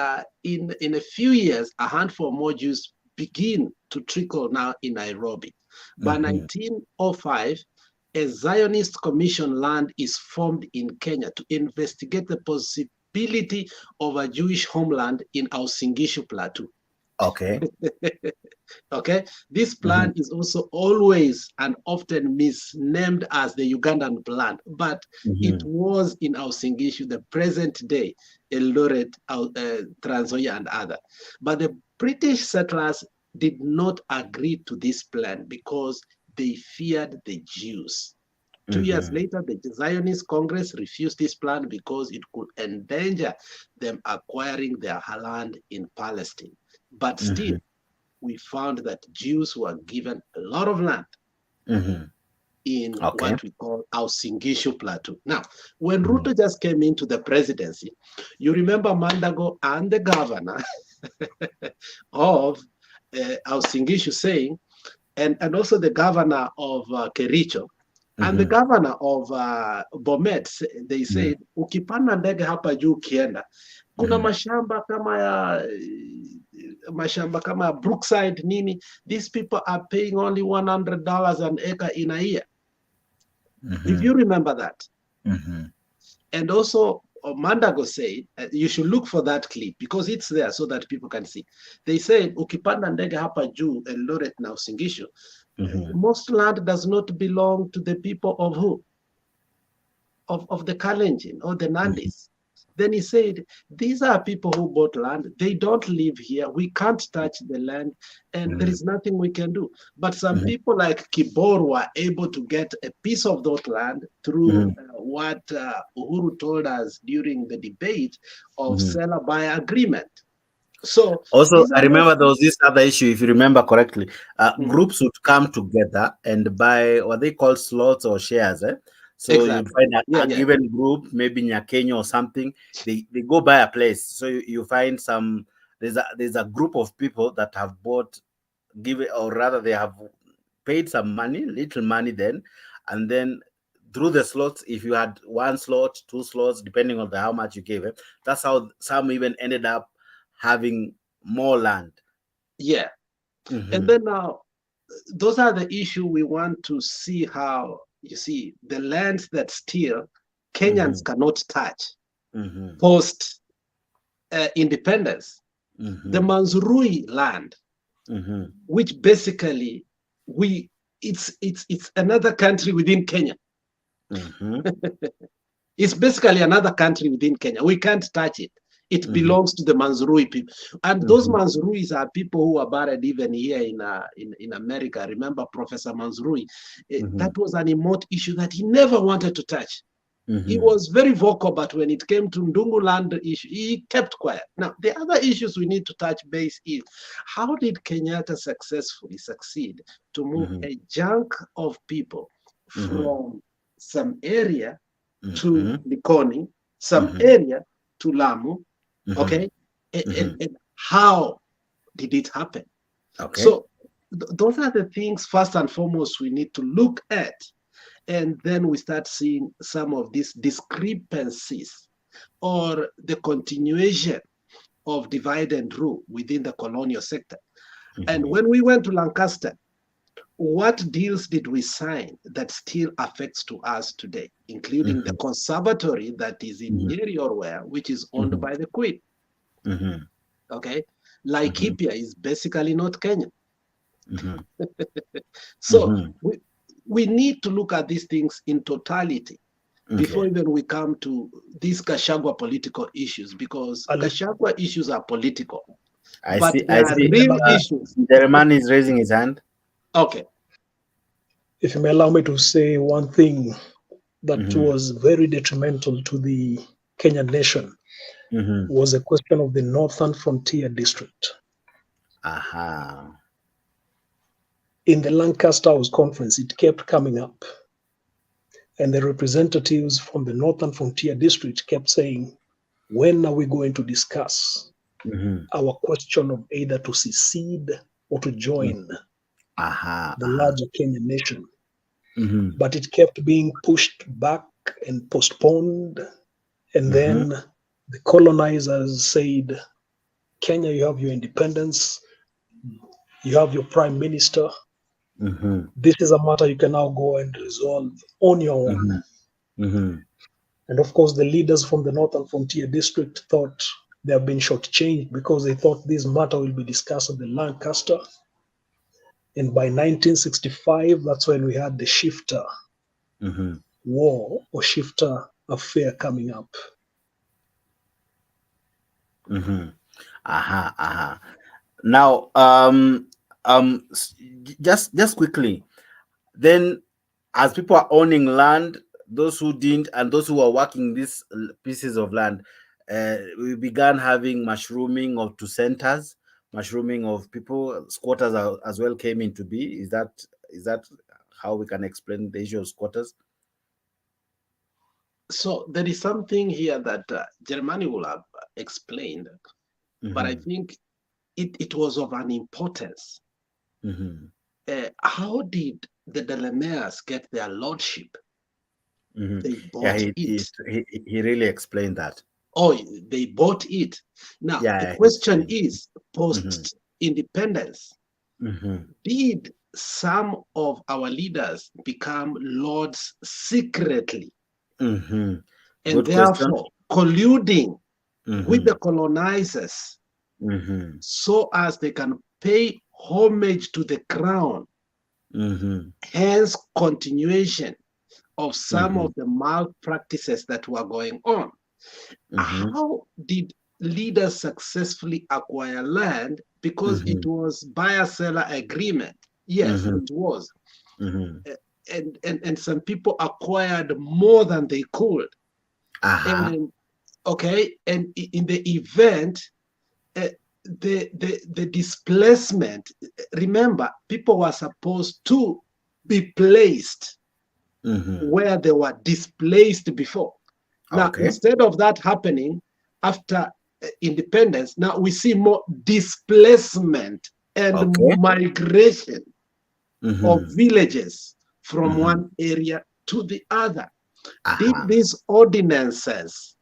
in a few years, a handful more Jews begin to trickle now in Nairobi. By 1905, a Zionist commission land is formed in Kenya to investigate the possibility of a Jewish homeland in Uasin Gishu Plateau. Okay. Okay. This plan is also always and often misnamed as the Ugandan plan, but it was in Uasin Gishu, the present day Eldoret, Trans Nzoia, and other. But the British settlers did not agree to this plan because they feared the Jews. 2 years later, the Zionist Congress refused this plan because it could endanger them acquiring their land in Palestine. But still, we found that Jews were given a lot of land in what we call Uasin Gishu Plateau. Now, when Ruto just came into the presidency, you remember Mandago and the governor of Uasin Gishu saying, and also the governor of Kericho, and the governor of Bomet, they said, ukipanda ndege hapa juu ukienda, kuna mashamba kama Brookside nini, these people are paying only $100 an acre in a year. If you remember that. And also, Mandago said, you should look for that clip because it's there so that people can see. They said, ukipanda ndege hapa juu Eldoret na Uasin Gishu, most land does not belong to the people of who? Of the Kalenjin or the Nandis. Then he said, these are people who bought land. They don't live here. We can't touch the land, and there is nothing we can do. But some people like Kibor were able to get a piece of that land through what Uhuru told us during the debate of seller-buyer agreement. So also, I remember there was this other issue, if you remember correctly. Groups would come together and buy what they call slots or shares. So you'd find a given group, maybe Nyakenya or something, they go buy a place. So you find there's a group of people that have bought, or rather they have paid some money, little money then, and then through the slots, if you had one slot, two slots, depending on how much you gave it, that's how some even ended up having more land. Yeah. And then now, those are the issue we want to see how, you see, the lands that still Kenyans cannot touch post independence. The Manzurui land, which basically it's another country within Kenya. It's basically another country within Kenya. We can't touch it. It belongs to the Manzurui people. And those Manzuruis are people who are buried even here in America. Remember Professor Manzurui? That was an remote issue that he never wanted to touch. He was very vocal, but when it came to Ndungu land issue, he kept quiet. Now, the other issues we need to touch base is, how did Kenyatta successfully succeed to move a chunk of people from some area to Likoni, some area to Lamu, okay? And how did it happen? Okay. So those are the things, first and foremost, we need to look at. And then we start seeing some of these discrepancies or the continuation of divide and rule within the colonial sector. And when we went to Lancaster, what deals did we sign that still affects to us today, including the conservatory that is in Nyeri, which is owned by the Queen? Okay, Laikipia is basically not Kenya. So we need to look at these things in totality before even we come to these Gachagua political issues, because Gachagua issues are political. I but see. there I are see. real issues. The man is raising his hand. Okay. If you may allow me to say one thing that was very detrimental to the Kenyan nation was a question of the Northern Frontier District. In the Lancaster House Conference, it kept coming up. And the representatives from the Northern Frontier District kept saying, when are we going to discuss our question of either to secede or to join the larger Kenyan nation? But it kept being pushed back and postponed. And then the colonizers said, Kenya, you have your independence, you have your prime minister. This is a matter you can now go and resolve on your own. And of course, the leaders from the Northern Frontier District thought they have been shortchanged because they thought this matter will be discussed at the Lancaster. And by 1965, that's when we had the shifter war or shifter affair coming up. Now, just quickly, then as people are owning land, those who didn't and those who are working these pieces of land, we began having mushrooming of two centers, mushrooming of people. Squatters as well came into be. Is that how we can explain the issue of squatters? So there is something here that Germany will have explained, but I think it was of an importance. How did the Delameres get their lordship? They bought it. He really explained that. Oh, they bought it. Now, the question is, post-independence, did some of our leaders become lords secretly? And good therefore colluding with the colonizers so as they can pay homage to the crown, hence continuation of some of the malpractices that were going on. How did leaders successfully acquire land? Because it was buyer-seller agreement. Yes, it was. And some people acquired more than they could. And in the event, the displacement, remember, people were supposed to be placed where they were displaced before. Now, instead of that happening after independence, now we see more displacement and migration of villages from one area to the other. Did these ordinances,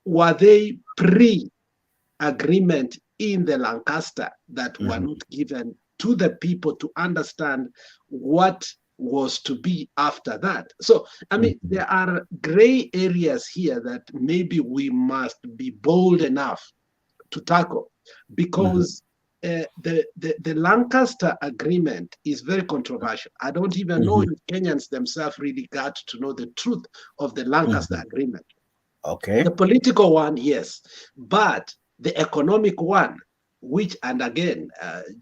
were they pre-agreement in the Lancaster that were not given to the people to understand what was to be after that? So, I mean, there are gray areas here that maybe we must be bold enough to tackle, because the Lancaster agreement is very controversial. I don't even know if Kenyans themselves really got to know the truth of the Lancaster agreement. The political one, yes, but the economic one, which, and again,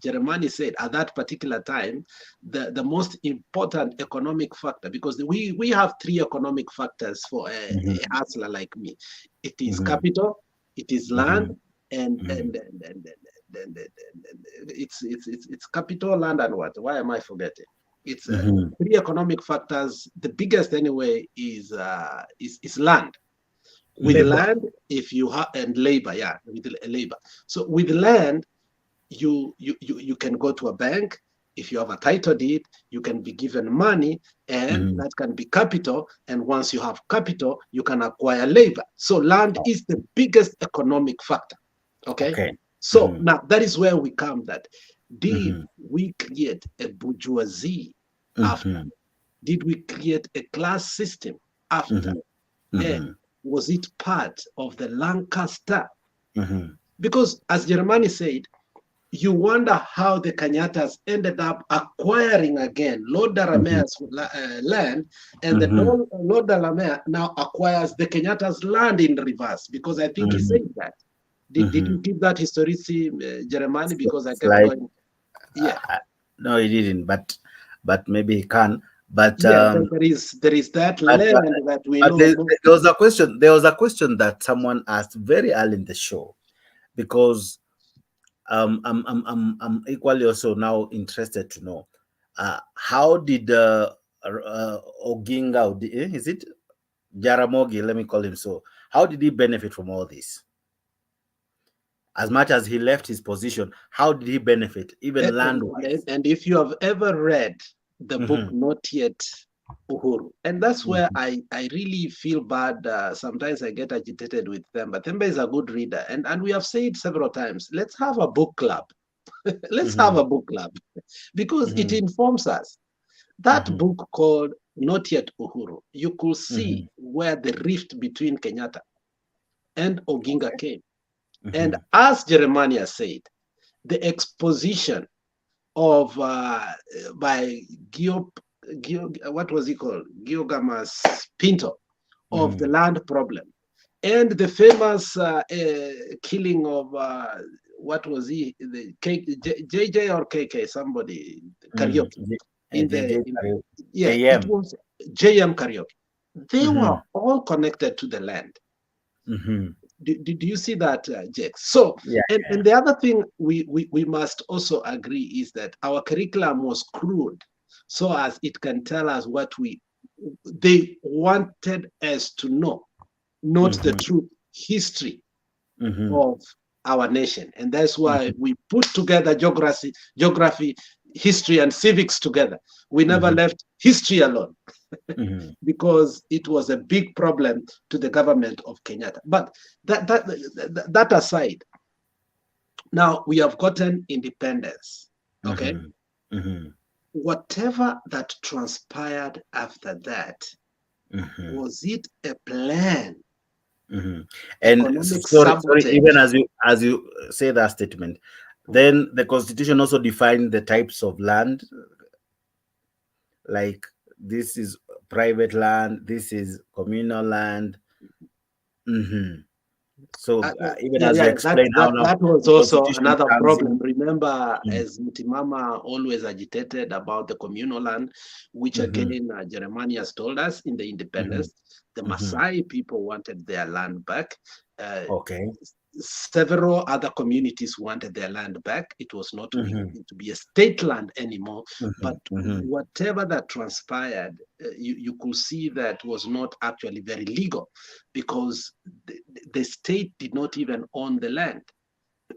Jeremiah said at that particular time, the most important economic factor, because we have three economic factors for a hustler like me. It is capital, it is land, and it's capital, land, and what? Why am I forgetting? It's three economic factors. The biggest anyway is land. With land, if you have, and labor, with labor. So with land, you can go to a bank. If you have a title deed, you can be given money, and that can be capital. And once you have capital, you can acquire labor. So land is the biggest economic factor. Okay. So now that is where we come. That did we create a bourgeoisie after? Did we create a class system after? And was it part of the Lancaster? Because as Jeremani said, you wonder how the Kenyatas ended up acquiring again Lord Dalamere's land, and the Lord Dalamere now acquires the Kenyatas' land in reverse, because I think he said that. Did you give that historicity, Jeremani? Because I kept going. Yeah. No, he didn't, but maybe he can. But yeah, there is that land that we know. There was a question. There was a question that someone asked very early in the show, because I'm equally also now interested to know how did Oginga, is it Jaramogi? Let me call him so. How did he benefit from all this? As much as he left his position, how did he benefit, even land-wise? And if you have ever read the book Not Yet Uhuru, and that's where I really feel bad. Sometimes I get agitated with Themba. Themba is a good reader, and we have said several times, let's have a book club. Let's have a book club, because it informs us. That book called Not Yet Uhuru, you could see where the rift between Kenyatta and Oginga came. And as Jeremiah said, the exposition of by what was he called? Giogamas Pinto of the land problem, and the famous killing of what was he? The JJ or KK? Somebody karaoke it was JM karaoke. They were all connected to the land. Do you see that, Jake? So, and the other thing we must also agree is that our curriculum was crude, so as it can tell us what they wanted us to know, not the true history of our nation. And that's why we put together geography, history, and civics together. We never left history alone. Because it was a big problem to the government of Kenyatta. But that aside, now we have gotten independence. Okay, whatever that transpired after that, was it a plan? And sorry, even as you say that statement, then the Constitution also defined the types of land, like this is private land, this is communal land. So even as you explain how now, that was also another problem. Remember, as Mutimama always agitated about the communal land, which again Jeremiah has told us in the independence, the Maasai people wanted their land back. Several other communities wanted their land back. It was not to be a state land anymore. But whatever that transpired, you could see that was not actually very legal, because the state did not even own the land.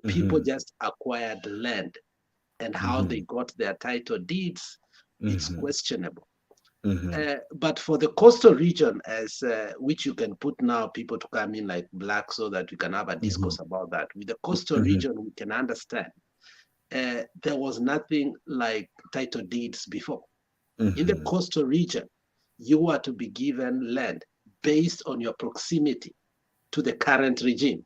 People just acquired land, and how they got their title deeds, it's questionable. But for the coastal region, as which you can put now people to come in like Black, so that we can have a discourse about that. With the coastal region, we can understand there was nothing like title deeds before. In the coastal region, you were to be given land based on your proximity to the current regime.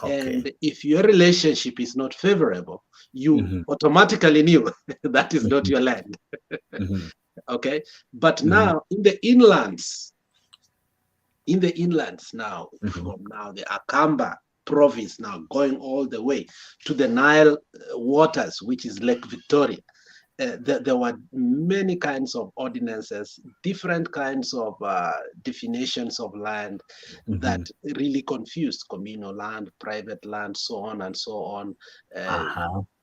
And if your relationship is not favorable, you automatically knew that is not your land. Okay, but now in the inlands now, from now the Akamba province, now going all the way to the Nile waters, which is Lake Victoria, there were many kinds of ordinances, different kinds of definitions of land that really confused communal land, private land, so on and so on.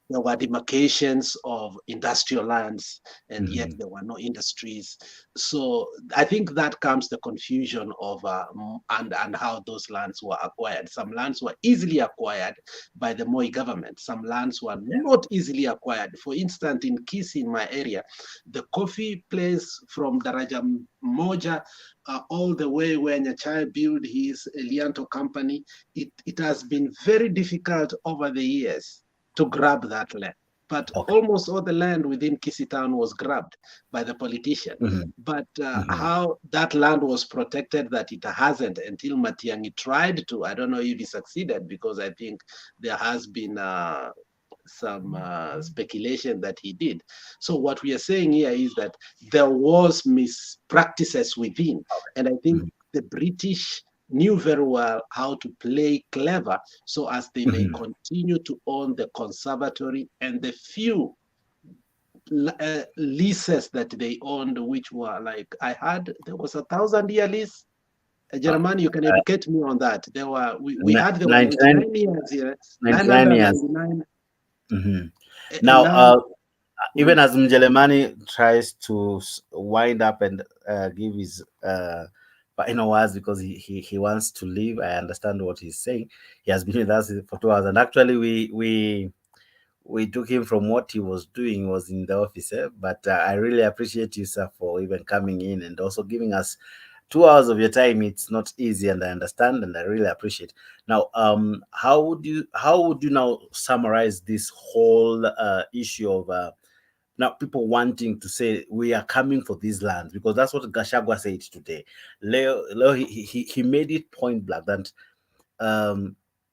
there were demarcations of industrial lands, and yet there were no industries. So I think that comes the confusion of and how those lands were acquired. Some lands were easily acquired by the Moi government. Some lands were not easily acquired. For instance, in Kisii, in my area, the coffee place from Daraja Moja all the way where Nyachai built his Elianto company, it has been very difficult over the years to grab that land. But almost all the land within Kisii town was grabbed by the politician. But how that land was protected, that it hasn't until Matiang'i tried to. I don't know if he succeeded, because I think there has been some speculation that he did. So what we are saying here is that there was mispractices within. And I think the British knew very well how to play clever so as they may continue to own the conservatory and the few leases that they owned, which were like, I had, there was 1,000-year lease. German, you can educate me on that. There were, we had the 99 years here, 999. Now, even as Mjelemani tries to wind up and give his final words, because he wants to leave, I understand what he's saying. He has been with us for 2 hours, and actually we took him from what he was doing. He was in the office, but I really appreciate you, sir, for even coming in and also giving us 2 hours of your time. It's not easy, and I understand, and I really appreciate. Now, how would you now summarize this whole issue of now people wanting to say we are coming for these lands, because that's what Gachagua said today. Leo, he made it point blank that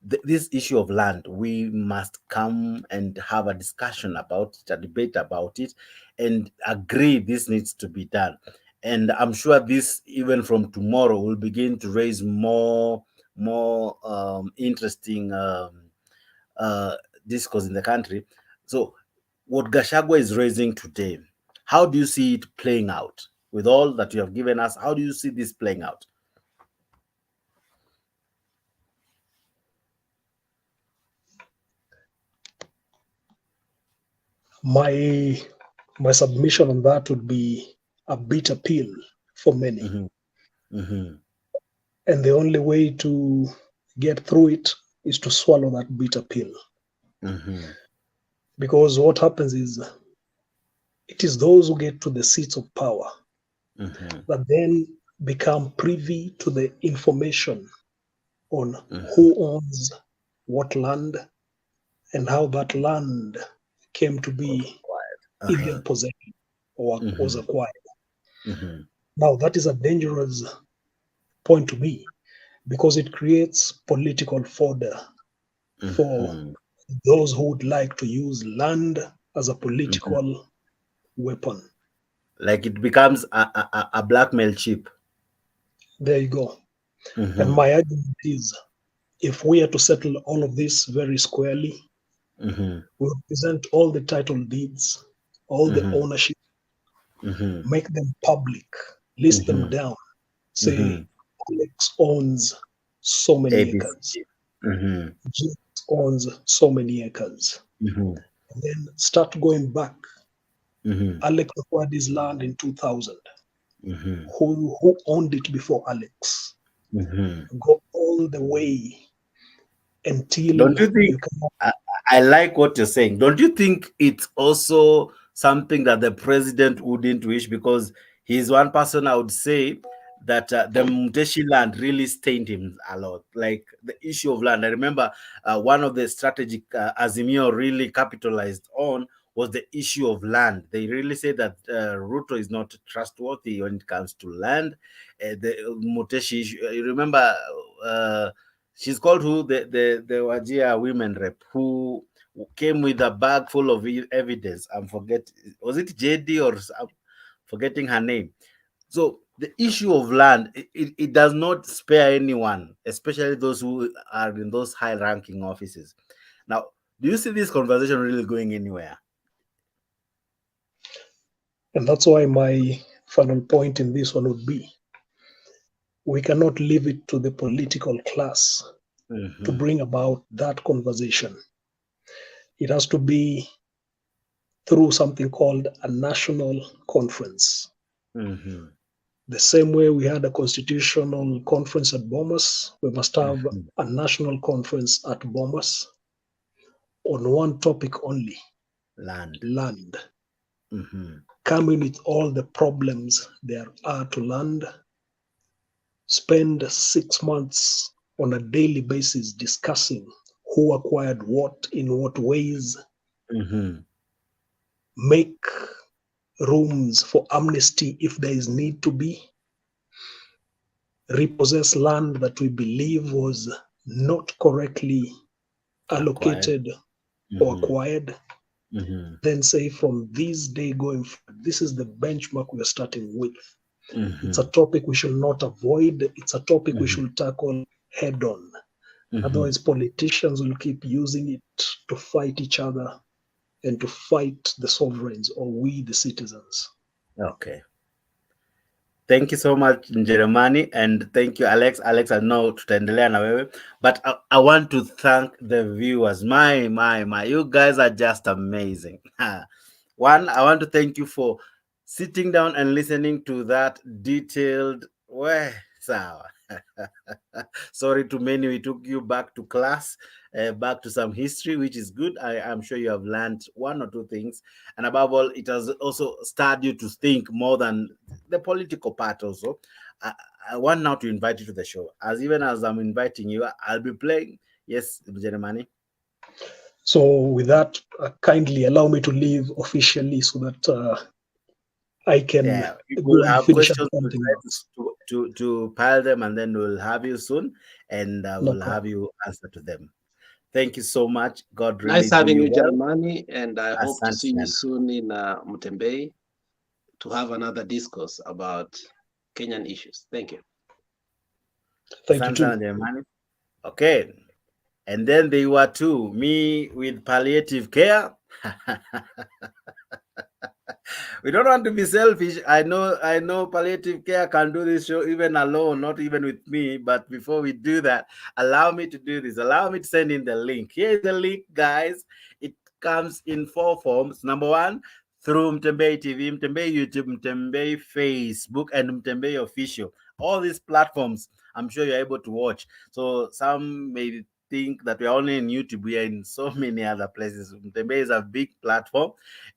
this issue of land, we must come and have a discussion about it, a debate about it, and agree this needs to be done. And I'm sure this, even from tomorrow, will begin to raise more interesting discourse in the country. So what Gachagua is raising today, how do you see it playing out? With all that you have given us, how do you see this playing out? My submission on that would be a bitter pill for many. And the only way to get through it is to swallow that bitter pill. Because what happens is, it is those who get to the seats of power that then become privy to the information on who owns what land and how that land came to be in their possession or was acquired. Now, that is a dangerous point to be, because it creates political fodder for those who would like to use land as a political weapon. Like it becomes a blackmail chip. There you go. And my argument is, if we are to settle all of this very squarely, we'll present all the title deeds, all the ownership, make them public, list them down, say Alex owns so many acres, James owns so many acres, and then start going back. Alex acquired his land in 2000. Who owned it before Alex? Go all the way until. Don't you think? I like what you're saying. Don't you think it's also something that the president wouldn't wish? Because he's one person I would say that the Muteshi land really stained him a lot. Like the issue of land. I remember one of the strategic Azimio really capitalized on was the issue of land. They really say that Ruto is not trustworthy when it comes to land. The Muteshi issue, you remember she's called who? The Wajir women rep who came with a bag full of evidence. I'm was it JD or I'm forgetting her name. So the issue of land, it does not spare anyone, especially those who are in those high-ranking offices. Now, do you see this conversation really going anywhere? And that's why my final point in this one would be, we cannot leave it to the political class to bring about that conversation. it has to be through something called a national conference. Mm-hmm. The same way we had a constitutional conference at Bomas, we must have Mm-hmm. a national conference at Bomas on one topic only, Land. land. Mm-hmm. Coming with all the problems there are to land, spend 6 months on a daily basis discussing who acquired what, in what ways, Mm-hmm. make rooms for amnesty if there is need to be, repossess land that we believe was not correctly Acquired. allocated or Mm-hmm. acquired, Mm-hmm. then say from this day going forward, this is the benchmark we are starting with. Mm-hmm. It's a topic we should not avoid. It's a topic we Mm-hmm. should tackle head on. Mm-hmm. Otherwise, politicians will keep using it to fight each other and to fight the sovereigns or we, the citizens. Okay. Thank you so much, Njeremani, and thank you, Alex. Alex, I know tutaendelea na wewe, but I want to thank the viewers. My, you guys are just amazing. One, I want to thank you for sitting down and listening to that detailed. Sawa. Sorry to many, we took you back to class, back to some history, which is good. I'm sure you have learned one or two things. And above all, it has also started you to think more than the political part also. I want now to invite you to the show. As even as I'm inviting you, I'll be playing. Yes, Jeremani. So with that, kindly allow me to leave officially so that I can Yeah, we go will and have finish up questions. We'll something try else. to pile them, and then we'll have you soon, and No we'll have problem. you answer to them. Thank you so much. God really Nice do having you you, well. Jeremani, and I hope to Asante see you sana. soon in Mutembei to have another discourse about Kenyan issues. Thank you. Thank you Asante sana, too. Jeremani. Okay. And then they were two, me with palliative care. We don't want to be selfish. I know palliative care can do this show even alone, not even with me. But before we do that, allow me to do this. Allow me to send in the link. Here is the link, guys. It comes in 4 forms. Number 1, through Mtembei TV, Mtembei YouTube, Mtembei Facebook, and Mtembei Official. All these platforms, I'm sure you're able to watch. So some may think that we're only in YouTube. We are in so many other places. Mtembei is a big platform,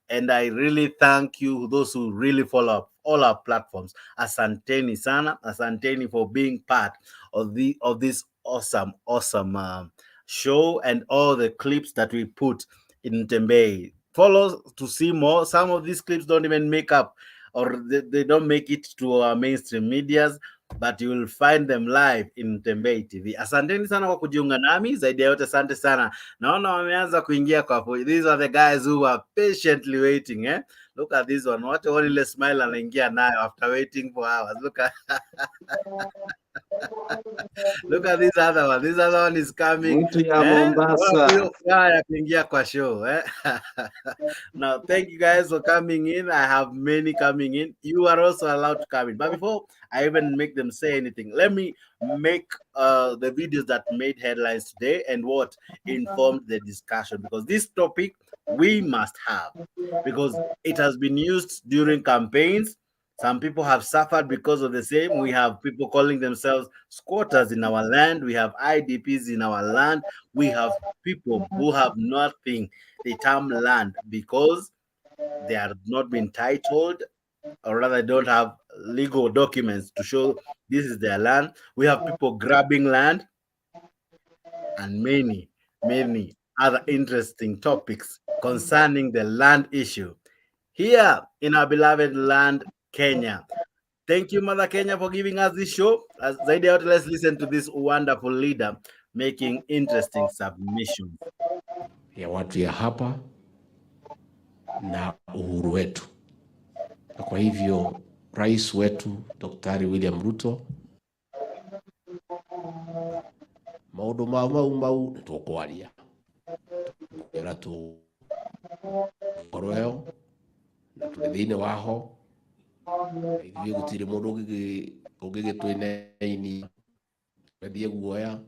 and I really thank you, those who really follow up all our platforms. Asanteni sana, asanteni for being part of this awesome show and all the clips that we put in Mtembei. Follow to see more. Some of these clips don't even make up, or they don't make it to our mainstream medias, but you will find them live in Mtembei TV. Asanteni sana kwa kujiunga nami. Zaidi ya yote, asante sana. Naona wameanza kuingia kwa hapo. These are the guys who are patiently waiting, eh? Look at this one. What only ile smile anaingia nayo after waiting for hours. Look at this other one. This other one is coming. Mtu ya Eh? Mombasa. Furaha ya kuingia kwa show, eh? Now, thank you guys for coming in. I have many coming in. You are also allowed to come in. But before I even make them say anything, let me make the videos that made headlines today and what informed the discussion, because this topic we must have, because it has been used during campaigns. Some people have suffered because of the same. We have people calling themselves squatters in our land. We have IDPs in our land. We have people who have nothing, the term land, because they are not been titled, or rather don't have legal documents to show this is their land. We have people grabbing land, and many other interesting topics concerning the land issue here in our beloved land, Kenya. Thank you, Mother Kenya, for giving us this show. Zaidi ya yote, let's listen to this wonderful leader making interesting submissions. ya watu ya hapa na uhuru wetu. Na kwa hivyo rais wetu Daktari William Ruto, maundu mau nitũkwaria twĩra tũkorwo na tũrĩ thĩinĩ waho, ithuĩ gũtirĩ mũndũ ũngĩgĩtwĩneinia twendie guoya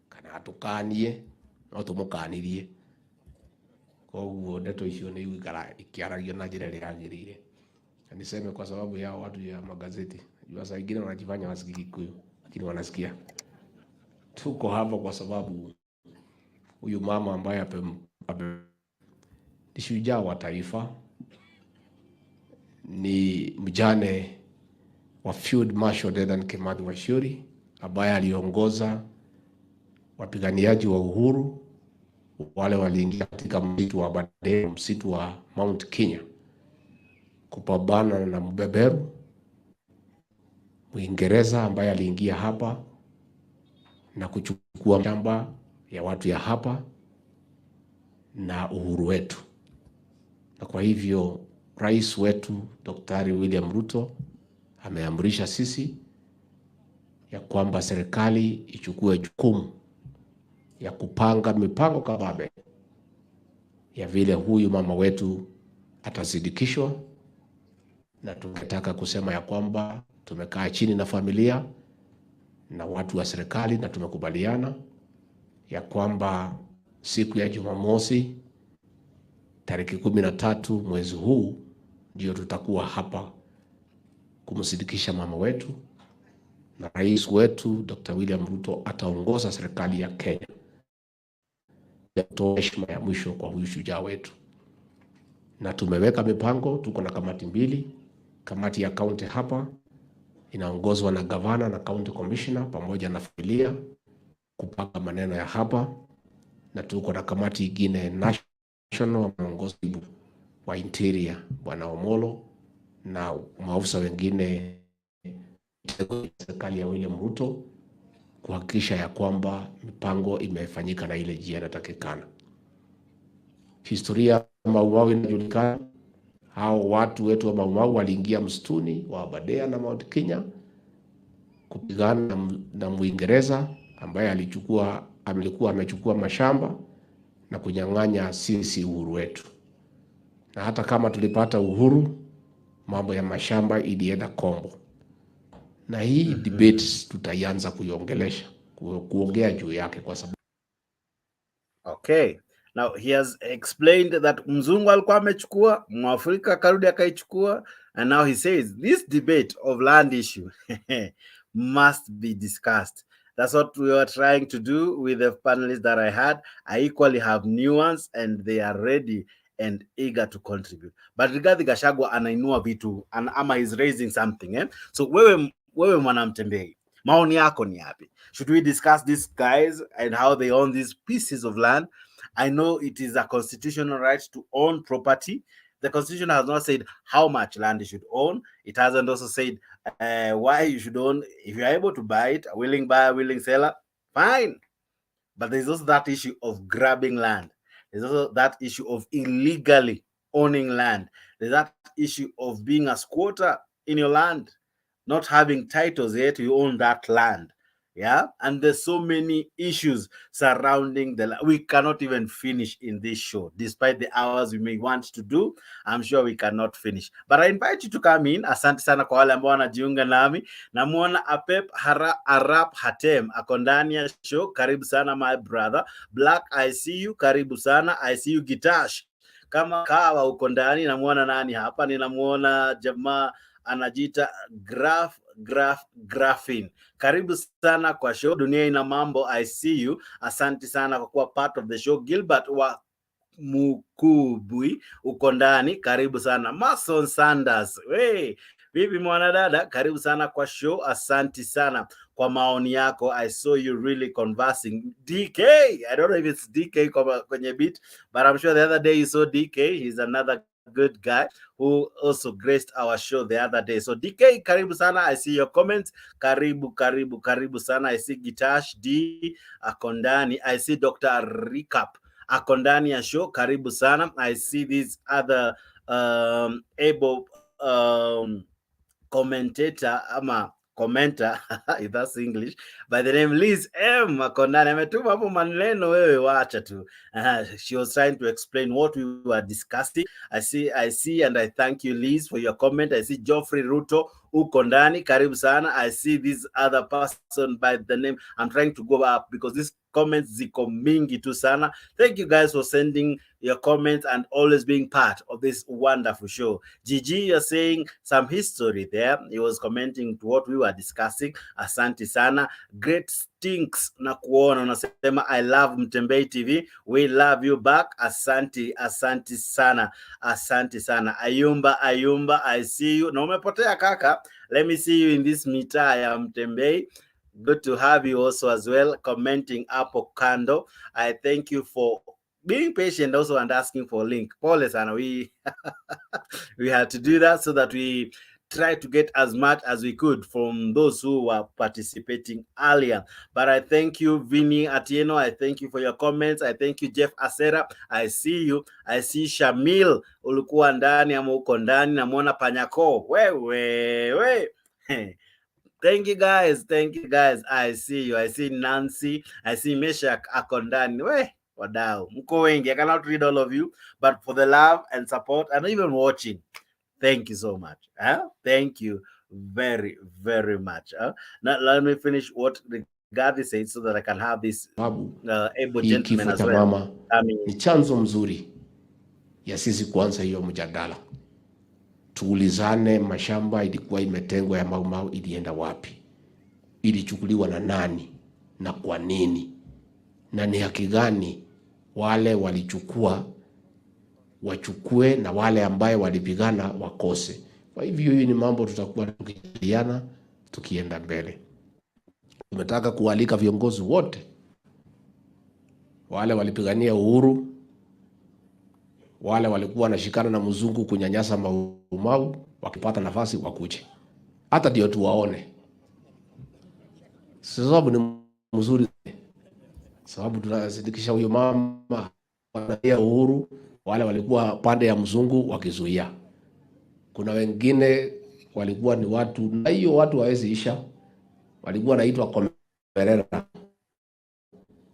kana tũkanie, no tũmũkanirie koguo ndeto icio nĩ igũikara ikiaragio na njĩra ĩrĩa yagĩrĩire. Na niseme kwa sababu ya watu ya magazeti, jua saa ingine wanajifanya wasikii Kikuyu lakini wanasikia. Tuko hapa kwa sababu huyu mama ambaye ni shujaa wa taifa, ni mjane wa Field Marshal Dedan Kimathi Waciuri ambaye aliongoza wapiganiaji wa uhuru wale waliingia katika msitu wa Aberdare, msitu wa Mount Kenya kupambana na mbeberu Mwingereza ambaye aliingia hapa na kuchukua shamba ya watu ya hapa na uhuru wetu. Na kwa hivyo rais wetu Daktari William Ruto ameamrisha sisi ya kwamba serikali ichukue jukumu ya kupanga mipango kababe ya vile huyu mama wetu atazidikishwa, na tunataka kusema ya kwamba tumekaa chini na familia na watu wa serikali na tumekubaliana ya kwamba siku ya Jumamosi tarehe 13 mwezi huu ndio tutakuwa hapa kumsidikisha mama wetu, na rais wetu Dr. William Ruto ataongoza serikali ya Kenya kutoa heshima ya mwisho kwa huyu shujaa wetu. Na tumeweka mipango, tuko na kamati mbili. Kamati ya county hapa inaongozwa na gavana na county commissioner pamoja na familia kupanga maneno ya hapa, na tuko na kamati ingine national mwongozi wa interior Bwana Omolo na maafisa wengine serikali ya William Ruto kuhakikisha ya kwamba mipango imefanyika na ile njia inatakikana. Historia Maumau inajulikana. Hao watu wetu wa Maumau waliingia msituni wa Aberdare na Mount Kenya kupigana na Mwingereza ambaye alikuwa amechukua mashamba na kunyang'anya sisi uhuru wetu. Na hata kama tulipata uhuru, mambo ya mashamba ilienda kombo. Na hii debate tutaianza kuongea juu yake kwa sababu. Okay. Now he has explained that mzungu alikuwa amechukua, Mwafrika karudi akaichukua, and now he says this debate of land issue must be discussed. That's what we were trying to do with the panelists that I had. I equally have nuance and they are ready and eager to contribute. But regarding Gachagua anainua vitu ama is raising something, eh? So wewe Mwanamtembei, maoni yako ni yapi? Should we discuss these guys and how they own these pieces of land? I know it is a constitutional right to own property. The constitution has not said how much land you should own. It hasn't also said why you should own. If you're able to buy it, a willing buyer, willing seller, fine. But there's also that issue of grabbing land. There's also that issue of illegally owning land. There's that issue of being a squatter in your land, not having titles yet you own that land. Yeah, and there's so many issues surrounding the land. We cannot even finish in this show, despite the hours we may want to do. I'm sure we cannot finish, but I invite you to come in. Asante sana kwa wale ambao wanajiunga nami. Namuona Apep Arap Hatem ako ndani ya show. Karibu sana my brother. Black, I see you. Karibu sana. I see you Gitash. Kama kawa uko ndani. Namuona nani hapa? Ninamuona jamaa anajiita Graphene. Karibu sana kwa show Dunia Ina Mambo. I see you. Asante sana kwa kuwa part of the show. Gilbert wa Mukubui uko ndani, karibu sana. Mason Sanders, hey, vipi mwanadada, karibu sana kwa show. Asante sana kwa maoni yako. I saw you really conversing. DK, I don't know if it's DK kwenye beat, but I'm sure the other day you saw DK. He's another good guy who also graced our show the other day. So DK, karibu sana. I see your comments. Karibu sana. I see Gitash D akondani. I see Dr. Recap akondani ya show. Karibu sana. I see these other able commentator ama commenter if that's English, by the name Liz M akondani. Ametuma hapo maneno wewe wacha tu. She was trying to explain what we were discussing. I see and I thank you Liz for your comment. I see Geoffrey Ruto uko ndani, karibu sana. I see this other person by the name, I'm trying to go up because this comments ziko mingi tu sana. Thank you guys for sending your comments and always being part of this wonderful show. Gigi, you're saying some history there. He was commenting to what we were discussing. Asante sana. Great stinks na kuona. Unasema I love Mtembei TV. We love you back. Asante sana. Asante sana. Ayumba, I see you. Na umepotea kaka. Let me see you in this mitaa ya Mtembei. Good to have you also as well, commenting hapo kando. I thank you for being patient also and asking for a link. Pole sana, we had to do that so that we try to get as much as we could from those who were participating earlier. But I thank you, Vinny Atieno. I thank you for your comments. I thank you, Jeff Asera. I see you. I see Shamil. Ulikuwa ndani ama uko ndani. Namuona Panyako. We. Thank you guys. I see you. I see Nancy. I see Meshak Akondani. We, wadau. Mko wengi. I cannot read all of you, but for the love and support and even watching, thank you so much. Thank you very, very much. Now, let me finish what Rigathi said so that I can have this able gentleman as well. Mama ni chanzo mzuri ya sisi kuanza hiyo mjadala. Tuulizane, mashamba ilikuwa imetengwa ya Mau Mau ilienda wapi? Ilichukuliwa na nani na kwa nini? Na ni haki gani wale walichukua wachukue na wale ambaye walipigana wakose? Kwa hivyo hii ni mambo tutakuwa tukijadiliana tukienda mbele. Tumetaka kualika viongozi wote, wale walipigania uhuru, wale walikuwa wanashikana na mzungu kunyanyasa Mau Mau, wakipata nafasi wakuje. Hata ndio tuwaone. Sababu ni mzuri. Sababu tunazidikisha huyo mama wanadai uhuru, wale walikuwa pande ya mzungu wakizuia. Kuna wengine walikuwa ni watu, na hiyo watu hawezi isha. Walikuwa naitwa komerera.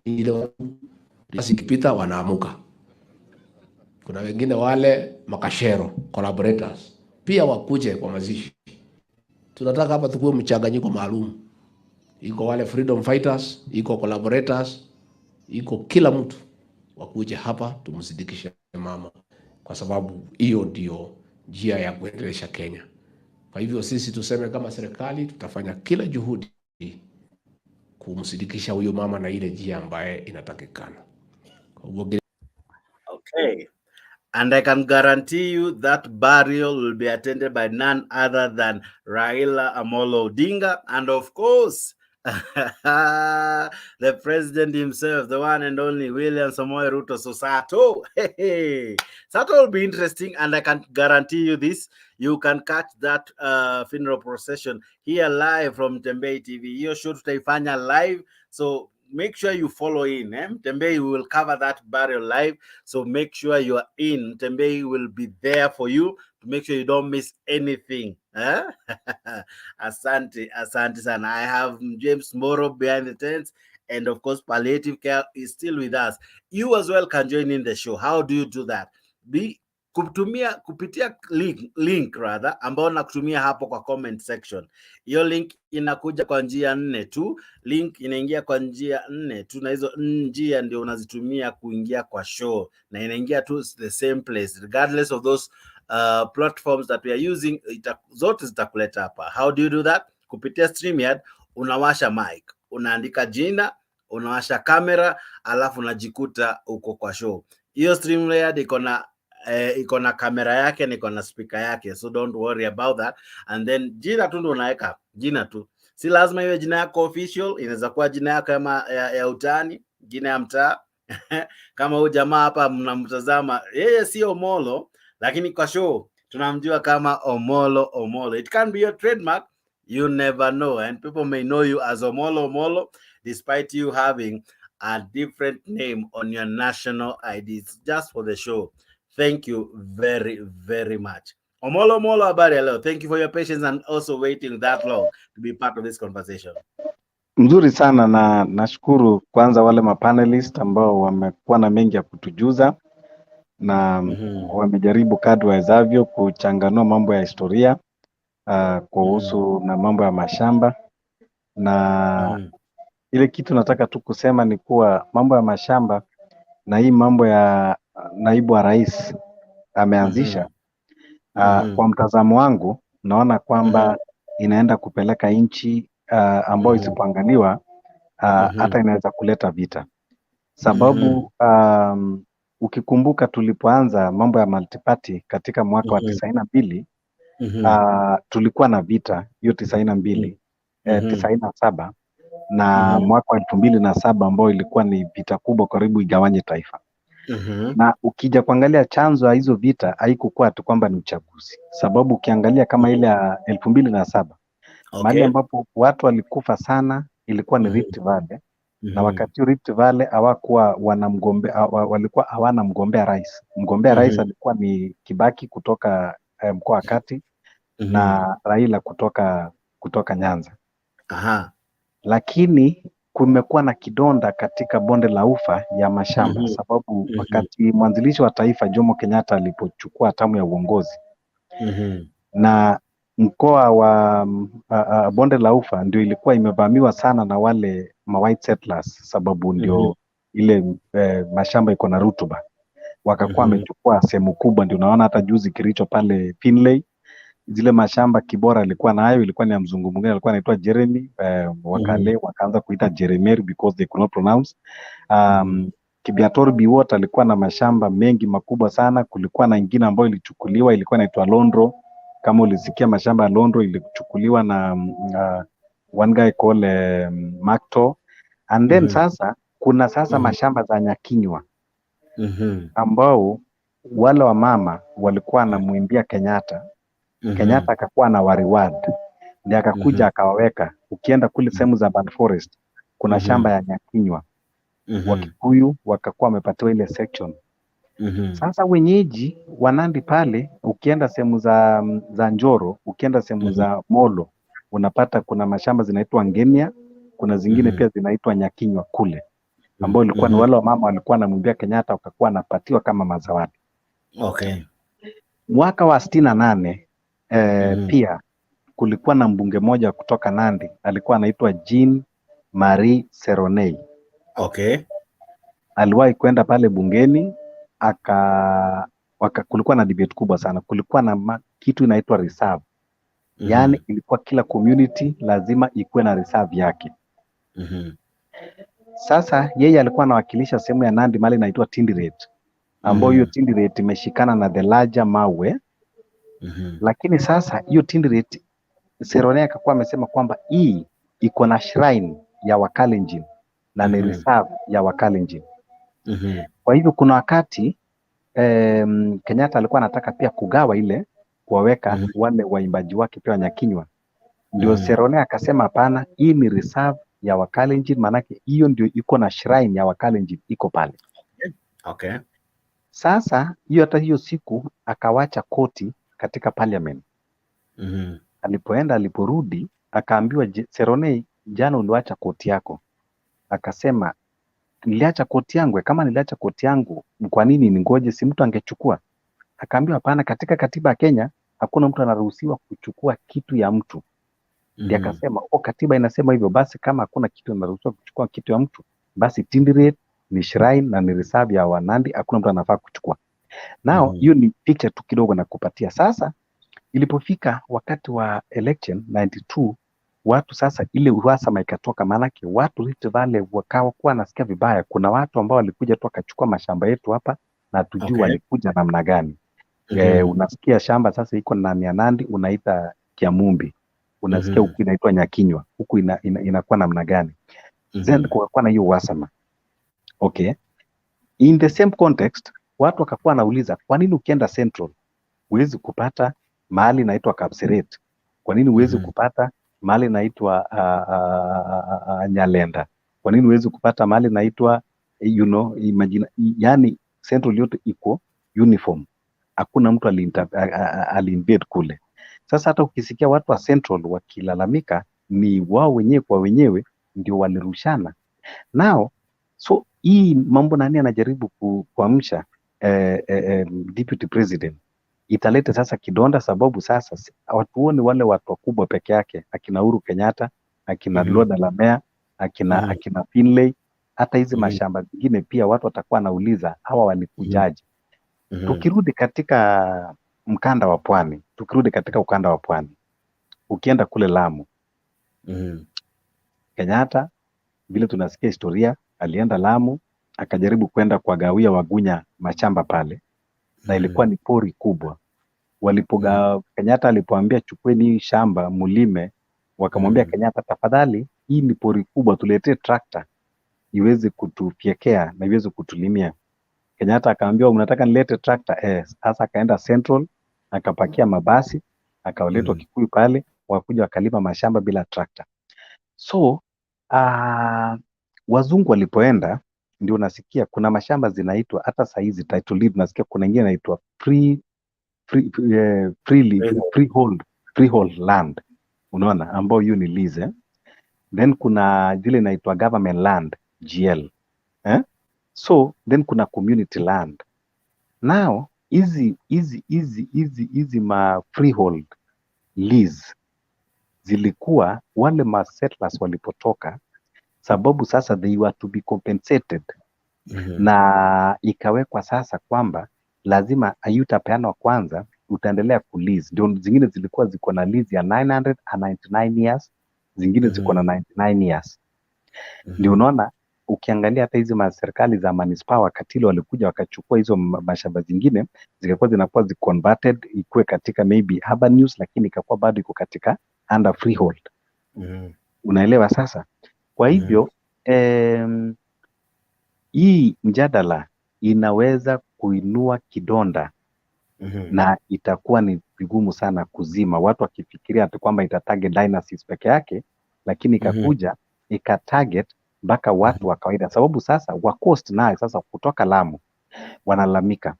Ile watu sikipita wanaamuka. Kuna wengine wale makashero, collaborators, pia wakuje kwa mazishi. Tunataka hapa tukue mchanganyiko maalum. Iko wale freedom fighters, iko collaborators, iko kila mtu wakuje hapa tumsidikishe mama, kwa sababu hiyo ndio njia ya kuendelesha Kenya. Kwa hivyo sisi tuseme kama serikali tutafanya kila juhudi kumsidikisha huyo mama na ile njia ambaye inatakikana. Okay. And I can guarantee you that burial will be attended by none other than Raila Amolo Odinga. And of course, the president himself, the one and only William Samoei Ruto. So Sato, Sato will be interesting. And I can guarantee you this, you can catch that funeral procession here live from Mtembei TV. Hiyo show tutaifanya live. So make sure you follow in. Mtembei will cover that burial live. So make sure you are in. Mtembei will be there for you to make sure you don't miss anything. Asante sana. I have James Moro behind the tents. And of course, palliative care is still with us. You as well can join in the show. How do you do that? Kupitia link rather ambao nakutumia hapo kwa comment section. Hiyo link inakuja kwa njia 4 tu. Link inaingia kwa njia 4 tu, na hizo njia ndio unazitumia kuingia kwa show, na inaingia tu the same place regardless of those platforms that we are using. Zote zitakuleta hapa. How do you do that? Kupitia StreamYard, unawasha mic, unaandika jina, unawasha kamera, alafu unajikuta uko kwa show. Hiyo StreamYard iko na kamera yake na iko na speaker yake, so don't worry about that. And then jina tu ndo unaweka jina tu, si lazima iwe jina yako official. Inaweza kuwa jina yako ya utani, jina ya mtaa. Kama huyu jamaa hapa mnamtazama, yeye si Omolo, lakini kwa show tunamjua kama Omolo. It can be your trademark, you never know, and people may know you as Omolo despite you having a different name on your national IDs just for the show. Thank you very, very much. Omolo, habari ya leo. Thank you for your patience and also waiting that long to be part of this conversation. Mzuri sana, na nashukuru kwanza wale mapanelist ambao wamekuwa na mengi ya kutujuza na wamejaribu kadri wawezavyo kuchanganua mambo ya historia kuhusu na mambo ya mashamba na ile kitu nataka tu kusema ni kuwa mambo ya mashamba na hii mambo ya naibu wa rais ameanzisha. Kwa mtazamo wangu naona kwamba inaenda kupeleka nchi ambayo isipoangaliwa hata inaweza kuleta vita, sababu ukikumbuka tulipoanza mambo ya multiparty katika mwaka wa 92 tulikuwa na vita hiyo 92 97 na mwaka wa 2007 ambao ilikuwa ni vita kubwa karibu igawanye taifa. Na ukija kuangalia chanzo ya hizo vita haikukuwa tu kwamba ni uchaguzi, sababu ukiangalia kama ile ya 2007 mahali ambapo watu walikufa sana ilikuwa ni Rift Valley. Na wakati Rift Valley hawakuwa walikuwa hawana mgombea rais. Mgombea rais alikuwa ni Kibaki kutoka mkoa wa Kati na Raila kutoka Nyanza. Lakini kumekuwa na kidonda katika bonde la ufa ya mashamba, sababu wakati mwanzilishi wa taifa Jomo Kenyatta alipochukua hatamu ya uongozi na mkoa wa bonde la ufa ndio ilikuwa imevamiwa sana na wale white settlers, sababu ndio ile mashamba iko na rutuba, wakakuwa wamechukua sehemu kubwa. Ndio unaona hata juzi Kericho pale Finlay, zile mashamba Kibora ilikuwa nayo, ilikuwa ni ya mzungu mwingine alikuwa anaitwa Jeremy, wakale wakaanza kuita Jeremeri because they could not pronounce. Kibiator Biwot alikuwa na mashamba mengi makubwa sana. Kulikuwa na ingine ambayo ilichukuliwa ilikuwa inaitwa Londro, kama ulisikia mashamba ya Londro ilichukuliwa na one guy called Macto. And then sasa kuna mashamba za Nyakinywa ambao wale wa mama walikuwa wanamwimbia Kenyatta. Kenyatta akakuwa na reward, ndiye akakuja akawaweka. Ukienda kule sehemu za Bad Forest kuna shamba ya Nyakinywa, Wakikuyu wakakuwa wamepatiwa ile section. Sasa wenyeji Wanandi pale, ukienda sehemu za Njoro, ukienda sehemu za Molo, unapata kuna mashamba zinaitwa Ngenia, kuna zingine pia zinaitwa Nyakinywa kule, ambao ilikuwa ni wale wa mama walikuwa wanamwimbia Kenyatta, wakakuwa wanapatiwa kama mazawadi. Mwaka wa 68 pia kulikuwa na mbunge moja kutoka Nandi, alikuwa anaitwa Jean Marie Seronei. Aliwahi kwenda pale bungeni kulikuwa na debate kubwa sana. Kulikuwa na kitu inaitwa reserve. Yaani ilikuwa kila community lazima ikuwe na reserve yake. Sasa yeye alikuwa anawakilisha sehemu ya Nandi mali inaitwa Tindiret, ambayo hiyo Tindiret imeshikana na the larger Mawe. Lakini sasa hiyo Tindiret Seronei akakuwa amesema kwamba hii iko na shrine ya Wakalenjin na ni reserve ya Wakalenjin. Kwa hivyo kuna wakati Kenyatta alikuwa anataka pia kugawa ile, kuwaweka wale waimbaji wake pia Nyakinywa. Ndio Seronei akasema hapana, hii ni reserve ya Wakalenjin, manake hiyo ndio iko na shrine ya Wakalenjin iko pale. Sasa hiyo hata hiyo siku akawacha koti katika parliament. Aliporudi akaambiwa, Seronei, jana uliacha koti yako. Akasema, niliacha koti yangu. Kama niliacha koti yangu, kwa nini ningoje? Si mtu angechukua? Akaambiwa hapana, katika katiba ya Kenya hakuna mtu anaruhusiwa kuchukua kitu ya mtu. Ndiye akasema, katiba inasema hivyo, basi kama hakuna kitu anaruhusiwa kuchukua kitu ya mtu, basi Tindiret ni shrine na ni reserve ya Wanandi, hakuna mtu anafaa kuchukua. Nao hiyo ni picture tu kidogo na kupatia. Sasa ilipofika wakati wa election 92, watu sasa ile uhasama ikatoka, maanake watu Rift Valley wakawa kuwa nasikia vibaya. Kuna watu ambao walikuja tu wakachukua mashamba yetu hapa na tujui walikuja namna gani. Unasikia shamba sasa iko ndani ya Nandi unaita Kiamumbi, unasikia huku inaitwa Nyakinywa, huku inakuwa namna gani. Then kukakuwa na hiyo uhasama. In the same context, watu wakakuwa nauliza, kwa nini ukienda Central huwezi kupata mahali inaitwa Kapseret? Kwa nini huwezi kupata mahali inaitwa Nyalenda? Kwa nini huwezi kupata mahali inaitwa imagine, yani Central yote iko uniform, hakuna mtu aliinvade kule. Sasa hata ukisikia watu wa Central wakilalamika, ni wao wenyewe kwa wenyewe ndio walirushana nao. So hii mambo nani anajaribu kuamsha deputy president italete sasa kidonda, sababu sasa watuoni wale watu wakubwa peke yake, akina Uhuru Kenyatta, akina Lord Alamea, akina Finlay, hata hizi mashamba zingine pia watu watakuwa nauliza hawa walikujaje. Tukirudi katika ukanda wa pwani, ukienda kule Lamu, Kenyatta vile tunasikia historia, alienda Lamu akajaribu kwenda kwa gawia Wagunya mashamba pale, na ilikuwa ni pori kubwa. Kenyatta alipoambia chukueni hii shamba mulime, wakamwambia Kenyatta, tafadhali, hii ni pori kubwa, tuletee trakta iweze kutufyekea na iweze kutulimia. Kenyatta akaambiwa, mnataka nilete trakta? Sasa akaenda Central, akapakia mabasi, akawaletwa Kikuyu pale, wakuja wakalima mashamba bila trakta. So wazungu walipoenda, ndio unasikia kuna mashamba zinaitwa hata saa hizi title deed, unasikia kuna ingine inaitwa freehold land, unaona, ambao hiyo ni lease. Then kuna zile inaitwa government land, GL. So then kuna community land. Now hizi ma freehold lease zilikuwa wale ma settlers walipotoka, sababu sasa they were to be compensated. Na ikawekwa sasa kwamba lazima ayutapeanwa kwanza, utaendelea kulease. Ndio zingine zilikuwa ziko na lease ya 999 years, zingine ziko na 99 years. Ndio unaona, ukiangalia hata hizi serikali za manispaa wakati ile walikuja wakachukua hizo mashamba zingine, zikakuwa zinakuwa converted ikuwe katika maybe urban use, lakini ikakuwa bado iko katika under freehold. Unaelewa sasa? Kwa hivyo hii mjadala inaweza kuinua kidonda na itakuwa ni vigumu sana kuzima, watu wakifikiria ati kwamba itatarget dynasties peke yake, lakini ikakuja ikatarget mpaka watu wa kawaida, sababu sasa wa coast naye sasa kutoka Lamu wanalamika.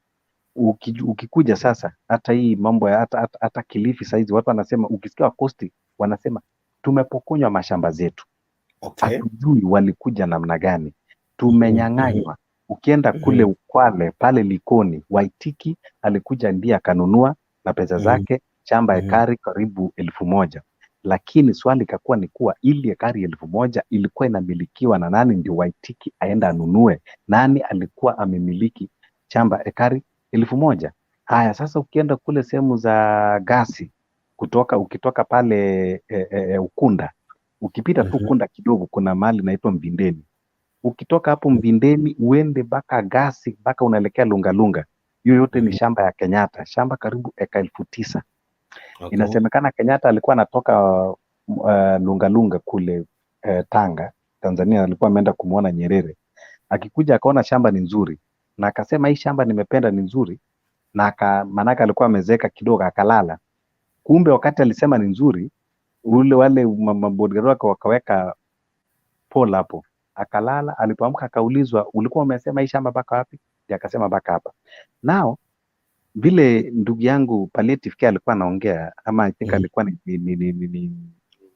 Ukikuja sasa hata hii mambo ya hata Kilifi saizi watu wanasema, ukisikia wa coast wanasema tumepokonywa mashamba zetu. Hatujui walikuja namna gani, tumenyang'anywa. Ukienda kule Ukwale pale Likoni, Waitiki alikuja ndiye akanunua na pesa zake shamba ekari karibu 1,000. Lakini swali ikakuwa ni kuwa ili ekari 1,000 ilikuwa inamilikiwa na nani? Ndio Waitiki aenda anunue. Nani alikuwa amemiliki shamba ekari 1,000? Haya, sasa ukienda kule sehemu za Gasi, ukitoka pale Ukunda, ukipita tu Ukunda kidogo, kuna mahali inaitwa Mvindeni. Ukitoka hapo Mvindeni uende mpaka Gasi mpaka unaelekea Lungalunga, hiyo yote ni shamba ya Kenyatta, shamba karibu eka 9,000. Inasemekana Kenyatta alikuwa anatoka Lungalunga kule Tanga, Tanzania, alikuwa ameenda kumuona Nyerere. Akikuja akaona shamba ni nzuri na akasema hii shamba nimependa, ni nzuri, na manaka alikuwa amezeeka kidogo akalala. Kumbe wakati alisema ni nzuri, wale mabodyguard wakaweka pole hapo, akalala. Alipoamka akaulizwa, ulikuwa umesema hii shamba mpaka wapi? Akasema mpaka hapa. Nao vile ndugu yangu palliative care alikuwa anaongea, ama I think alikuwa ni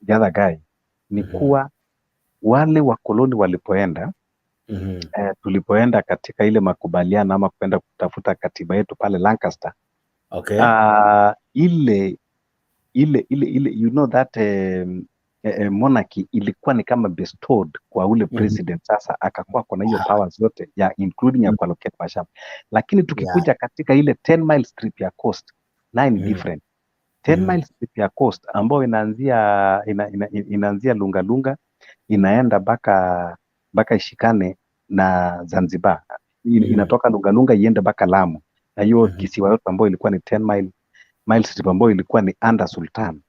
the other guy, ni kuwa wale wakoloni walipoenda tulipoenda katika ile makubaliano ama kwenda kutafuta katiba yetu pale Lancaster, ile you know that monarchy ilikuwa ni kama bestowed kwa ule president. Sasa akakuwa kuna hiyo powers zote ya including ya kuallocate mashamba. Lakini tukikuja katika ile 10 mile strip ya coast, na ni different. 10 mile strip ya coast ambayo inaanzia Lungalunga inaenda mpaka ishikane na Zanzibar. Inatoka Lungalunga iende mpaka Lamu, na hiyo kisiwa yote ambayo ilikuwa ni 10 mile strip ambayo ilikuwa ni under Sultan.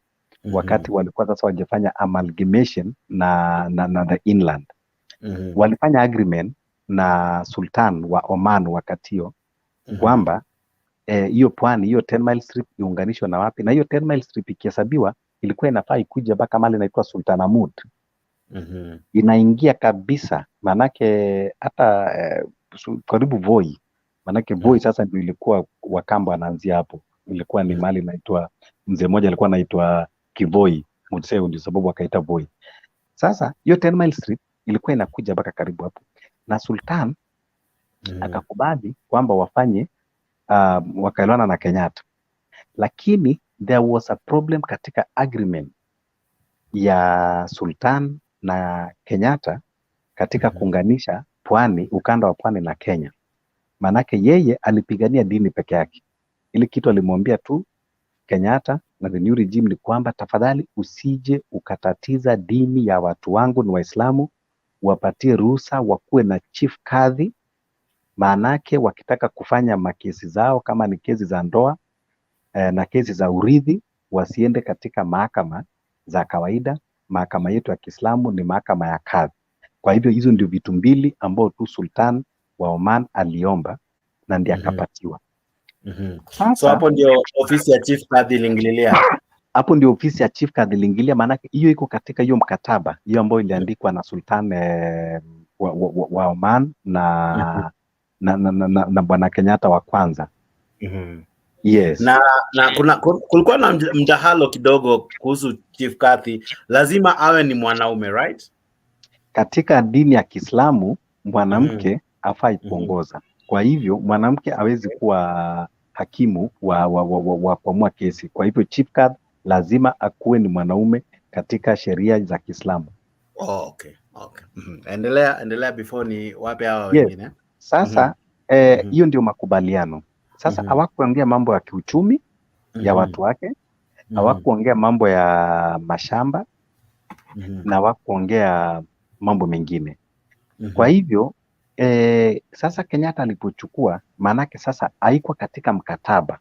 Wakati walikuwa sasa wajifanya amalgamation na the inland. Walifanya agreement na Sultan wa Oman wakati hiyo kwamba hiyo pwani, hiyo 10 mile strip iunganishwe na wapi, na hiyo 10 mile strip ikihesabiwa ilikuwa inafaa ikuja mpaka mali inaitwa Sultanahmud. Inaingia kabisa, manake hata karibu Voi, manake Voi sasa ndio ilikuwa Wakamba anaanzia hapo. Ilikuwa ni mali inaitwa, mzee mmoja alikuwa anaitwa Kivoi Mutseu, ndio sababu akaita Voi. Sasa hiyo 10 mile strip ilikuwa inakuja mpaka karibu hapo, na Sultan akakubali kwamba wafanye wakaelewana na Kenyatta lakini there was a problem katika agreement ya Sultan na Kenyatta katika kuunganisha pwani, ukanda wa pwani na Kenya. Manake yeye alipigania dini peke yake. Ile kitu alimwambia tu Kenyatta na the new regime ni kwamba tafadhali usije ukatatiza dini ya watu wangu ni Waislamu, wapatie ruhusa wakuwe na chief kadhi, maanake wakitaka kufanya makesi zao kama ni kesi za ndoa na kesi za urithi, wasiende katika mahakama za kawaida. Mahakama yetu ya Kiislamu ni mahakama ya kadhi. Kwa hivyo hizo ndio vitu mbili ambao tu Sultan wa Oman aliomba na ndiye akapatiwa. So hapo ndio ofisi ya chief kadhi iliingilia. Hapo ndio ofisi ya chief kadhi iliingilia, maanake hiyo iko katika hiyo mkataba hiyo ambayo iliandikwa na Sultan wa Oman na na bwana Kenyatta wa kwanza. Yes. Na kulikuwa na mdahalo kidogo kuhusu chief kadhi, lazima awe ni mwanaume, right? Katika dini ya Kiislamu mwanamke hafai kuongoza. Kwa hivyo mwanamke hawezi kuwa hakimu wa kuamua kesi. Kwa hivyo chief kadhi lazima akuwe ni mwanaume katika sheria za Kiislamu. Okay. Endelea before ni wape hawa wengine. Sasa hiyo ndio makubaliano. Sasa hawakuongea mambo ya kiuchumi ya watu wake, hawakuongea mambo ya mashamba na hawakuongea mambo mengine. Kwa hivyo sasa Kenyatta alipochukua, maanake sasa haikuwa katika mkataba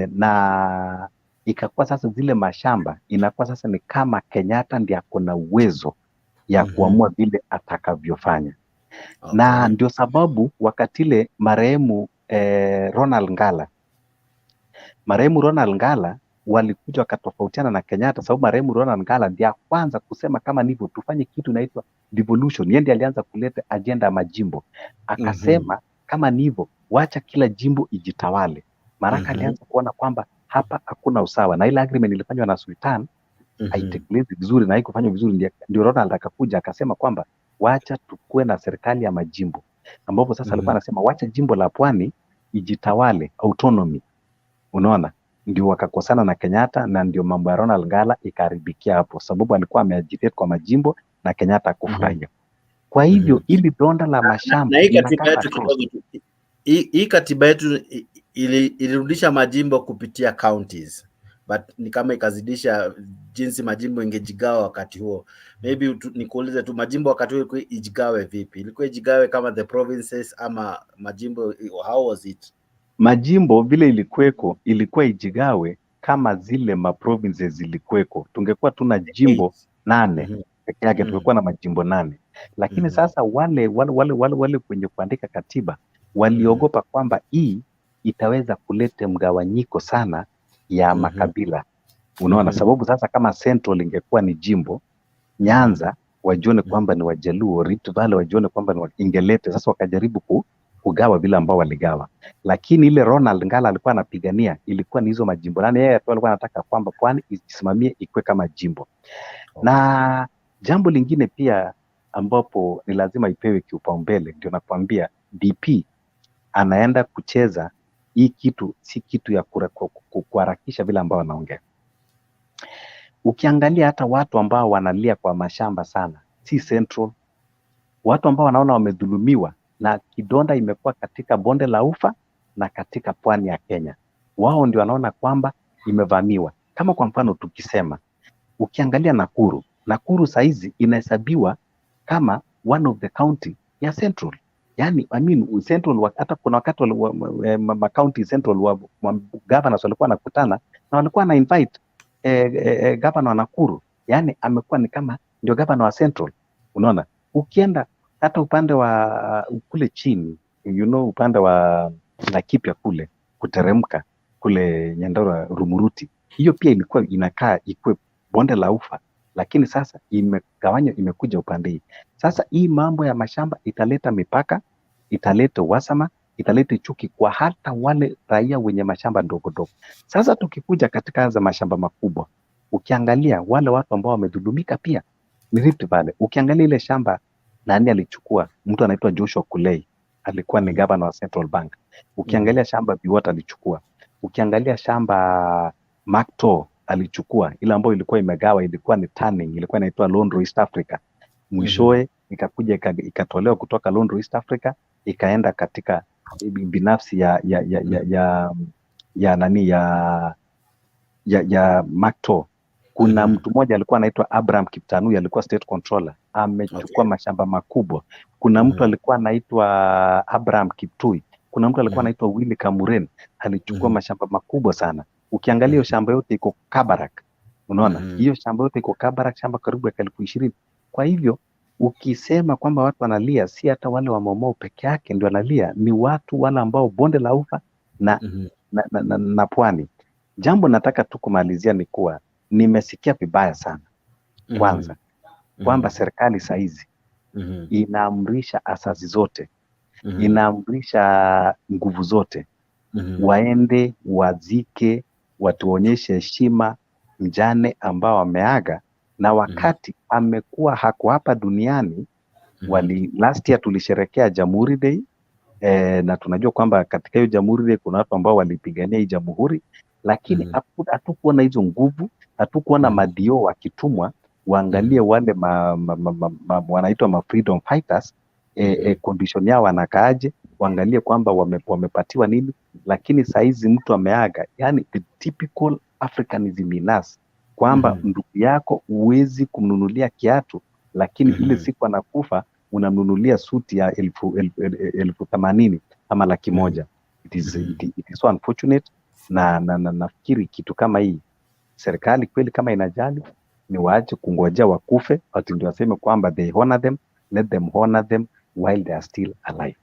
na ikakuwa sasa zile mashamba inakuwa sasa ni kama Kenyatta ndiye ako na uwezo ya kuamua vile atakavyofanya. Na ndio sababu wakati ile marehemu Ronald Ngala walikuja wakatofautiana na Kenyatta, sababu marehemu Ronald Ngala ndiye kwanza kusema kama ndivyo tufanye kitu inaitwa devolution. Yeye ndiye alianza kuleta agenda ya majimbo. Akasema kama ndivyo wacha kila jimbo ijitawale. Maraka alianza kuona kwamba hapa hakuna usawa, na ile agreement ilifanywa na Sultan haitekelezwi vizuri na haikufanywa vizuri. Ndio Ronald akakuja akasema kwamba wacha tukue na serikali ya majimbo, ambapo sasa alikuwa anasema wacha jimbo la Pwani ijitawale, autonomy. Unaona, ndio wakakosana na Kenyatta, na ndio mambo ya Ronald Ngala ikaribikia hapo, sababu alikuwa ameagitate kwa majimbo na Kenyatta akufurahia. Kwa hivyo ili donda la mashamba hii katiba yetu ilirudisha majimbo kupitia counties, but ni kama ikazidisha jinsi majimbo ingejigawa wakati huo. Maybe nikuulize tu, majimbo wakati huo ijigawe vipi? Ilikuwa ijigawe kama the provinces ama majimbo, how was it? Majimbo vile ilikuwa ijigawe kama zile provinces zilikuweko. Tungekuwa tuna jimbo 8 peke yake, tungekuwa na majimbo 8. Lakini sasa wale kwenye kuandika katiba waliogopa kwamba hii itaweza kuleta mgawanyiko sana ya makabila. Unaona, sababu sasa kama Central ingekuwa ni jimbo, Nyanza wajione kwamba ni Wajaluo, Rift Valley wajione kwamba ni Ingelete. Sasa wakajaribu kugawa vile ambao waligawa, lakini ile Ronald Ngala alikuwa anapigania ilikuwa ni hizo majimbo 8. Yeye alikuwa anataka kwamba Pwani isimamie ikue kama jimbo. Na jambo lingine pia ambapo ni lazima ipewe kipaumbele, ndio nakwambia DP anaenda kucheza hii kitu, si kitu ya kuharakisha vile ambao wanaongea. Ukiangalia hata watu ambao wanalia kwa mashamba sana, si Central. Watu ambao wanaona wamedhulumiwa na kidonda imekuwa katika bonde la Ufa na katika pwani ya Kenya, wao ndio wanaona kwamba imevamiwa. Kama kwa mfano tukisema, ukiangalia Nakuru saizi inahesabiwa kama one of the county ya Central. Yani Central, hata kuna wakati county Central governors walikuwa wanakutana na walikuwa na invite governor wa Nakuru, yani amekuwa ni kama ndio governor wa Central. Unaona, ukienda hata upande wa kule chini, upande wa Laikipia kule kuteremka kule Nyandarua Rumuruti, hiyo pia ilikuwa inakaa ikuwe bonde la Ufa, lakini sasa imegawanywa, imekuja upande hii. Sasa hii mambo ya mashamba italeta mipaka, italeta uhasama, italeta chuki kwa hata wale raia wenye mashamba ndogo ndogo. Sasa tukikuja katika za mashamba makubwa, ukiangalia wale watu ambao wamedhulumika pia ni Rift Valley. Ukiangalia ile shamba nani alichukua, mtu anaitwa Joshua Kulei, alikuwa ni governor wa Central Bank. Ukiangalia shamba Biwott alichukua. Ukiangalia shamba Macto alichukua ile ambayo ilikuwa imegawa, ilikuwa ni turning, ilikuwa inaitwa Lone East Africa. Mwishowe ikakuja ikatolewa kutoka Lone East Africa ikaenda katika binafsi ya Macto. Kuna mtu mmoja alikuwa anaitwa Abraham Kiptanui, alikuwa state controller, amechukua mashamba makubwa. Kuna mtu alikuwa anaitwa Abraham Kiptui, kuna mtu alikuwa anaitwa Willy Kamuren, alichukua mashamba makubwa sana. Ukiangalia hiyo shamba yote iko Kabarak, unaona hiyo shamba yote iko Kabarak, shamba karibu ya 20,000. Kwa hivyo ukisema kwamba watu wanalia, si hata wale wa Mau peke yake ndio wanalia, ni watu wale ambao bonde la ufa na pwani. Jambo nataka tu kumalizia ni kuwa nimesikia vibaya sana kwanza kwamba serikali saizi inaamrisha asasi zote, inaamrisha nguvu zote waende wazike, watuonyeshe heshima mjane ambao wameaga, na wakati amekuwa hako hapa duniani. Last year tulisherekea Jamhuri Day, na tunajua kwamba katika hiyo Jamhuri Day kuna watu ambao walipigania hii jamhuri, lakini hatukuona hizo nguvu, hatukuona madio wakitumwa waangalie wale wanaitwa ma freedom fighters, condition yao wanakaaje, waangalie kwamba wamepatiwa nini. Lakini saizi mtu ameaga, yani the typical Africanism in us, kwamba ndugu yako huwezi kumnunulia kiatu, lakini ile siku anakufa unamnunulia suti ya 80,000 ama 100,000. It is so unfortunate, na nafikiri kitu kama hii serikali kweli kama inajali ni waache kungojea wakufe ati ndio waseme kwamba they honor them. Let them honor them while they are still alive.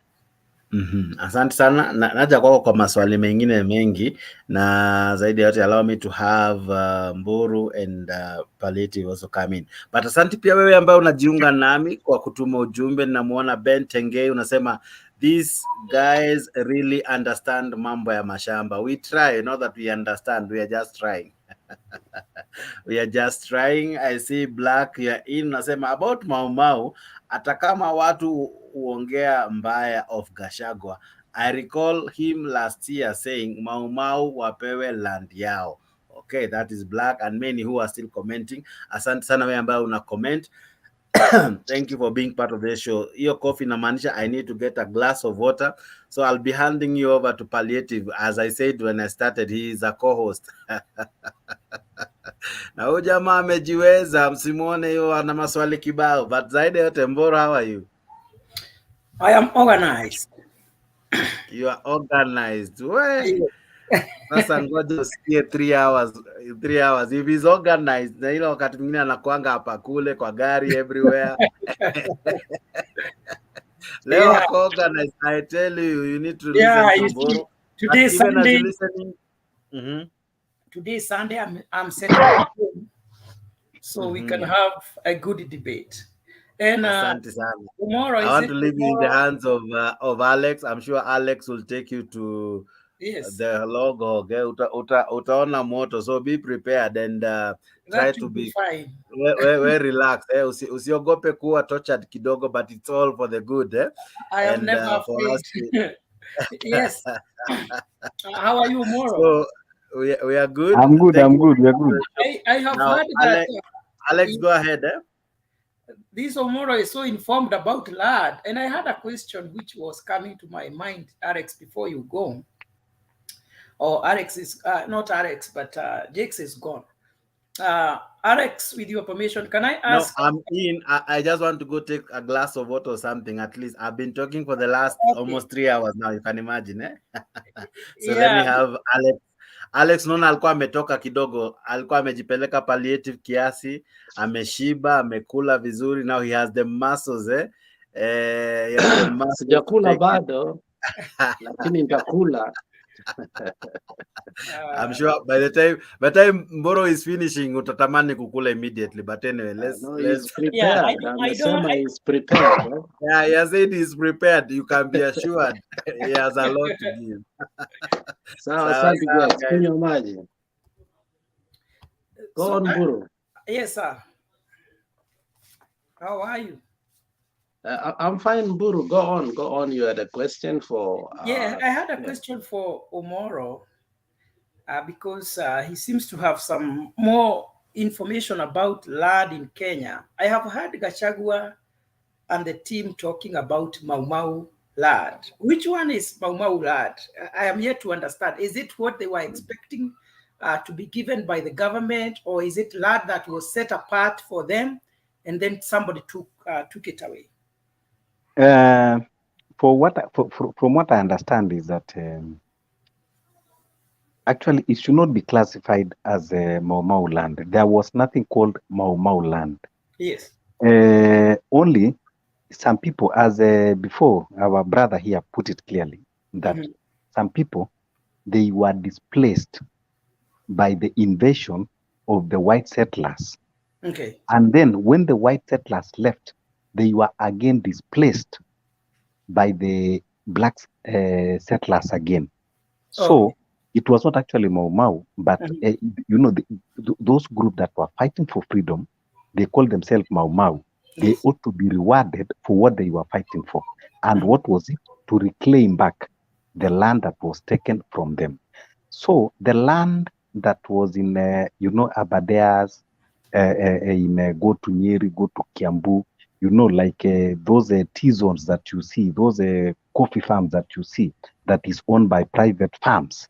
Asante sana. Naja kwako kwa maswali mengine mengi, na zaidi ya yote allow me to have Mburu and Palliative also come in. But asante pia wewe ambaye unajiunga nami kwa kutuma ujumbe. Namuona Ben Tengei unasema these guys really understand mambo ya mashamba. We try, not that we understand, we are just trying. We are just trying. I see Black ya in unasema about Mau, hata kama watu huongea mbaya of Gachagua, I recall him last year saying Mau wapewe land yao. Okay, that is Black and many who are still commenting. Asante sana wewe ambaye una comment. Thank you for being part of the show. Hiyo coffee inamaanisha I need to get a glass of water, so I'll be handing you over to Palliative. As I said when I started, he is a co-host. Na huyu jamaa amejiweza, msimuone hiyo ana maswali kibao. But zaidi yote, Mboro, how are you? I am organized. You are organized. Sasa ngoja usikie 3 hours. If he's organized, na ile wakati mwingine anakuanga hapa kule kwa gari everywhere. Leo ako organized. I tell you, you need to listen to Mboro. Today Sunday. Today Sunday, I'm setting up so we can have a good debate. And tomorrow, I want to leave you in the hands of Alex. I'm sure Alex will take you to the logo. Okay? Utaona moto, so be prepared and try to be fine. Very relaxed. Usiogope kuwa tortured kidogo, but it's all for the good. I am never afraid. Yes. How are you, Moro? So, we are good. I'm good. We are good. I have heard that. Alex, go ahead. This Omoro is so informed about land, and I had a question which was coming to my mind, Alex, before you go. Or Alex is not Alex, but Jakes is gone. Alex, with your permission, can I ask? No, I'm in. I just want to go take a glass of water or something. At least I've been talking for the last almost 3 hours now. You can imagine, So let me have Alex. Alex naona alikuwa ametoka kidogo, alikuwa amejipeleka Palliative kiasi, ameshiba, amekula vizuri. Now he has the muscles, Sijakula bado, lakini nitakula. I'm sure by the time Mboro is finishing, utatamani kukula immediately. But anyway, let's prepare. He's prepared. Yeah, he has said he's prepared. You can be assured he has a lot to give. Sawa, kunywa maji. Go on, Mboro. Yes, sir. How are you? I'm fine, Mburu. Go on. You had a question for... I had a question for Omoro. because he seems to have some more information about land in Kenya. I have heard Gachagua and the team talking about Mau Mau land. Which one is Mau Mau land? I am yet to understand. Is it what they were expecting to be given by the government, or is it land that was set apart for them and then somebody took it away? From what I understand is that actually it should not be classified as a Mau Mau land. There was nothing called Mau Mau land. Yes. Only some people, as before our brother here put it clearly, that some people, they were displaced by the invasion of the white settlers. Okay. And then when the white settlers left, they were again displaced by the black settlers again. So it was not actually Mau Mau, but those groups that were fighting for freedom, they call themselves Mau Mau. They ought to be rewarded for what they were fighting for. And what was it? To reclaim back the land that was taken from them. So the land that was in, Abadeas, go to Nyeri, go to Kiambu, like those T-zones that you see, those coffee farms that you see, that is owned by private farms,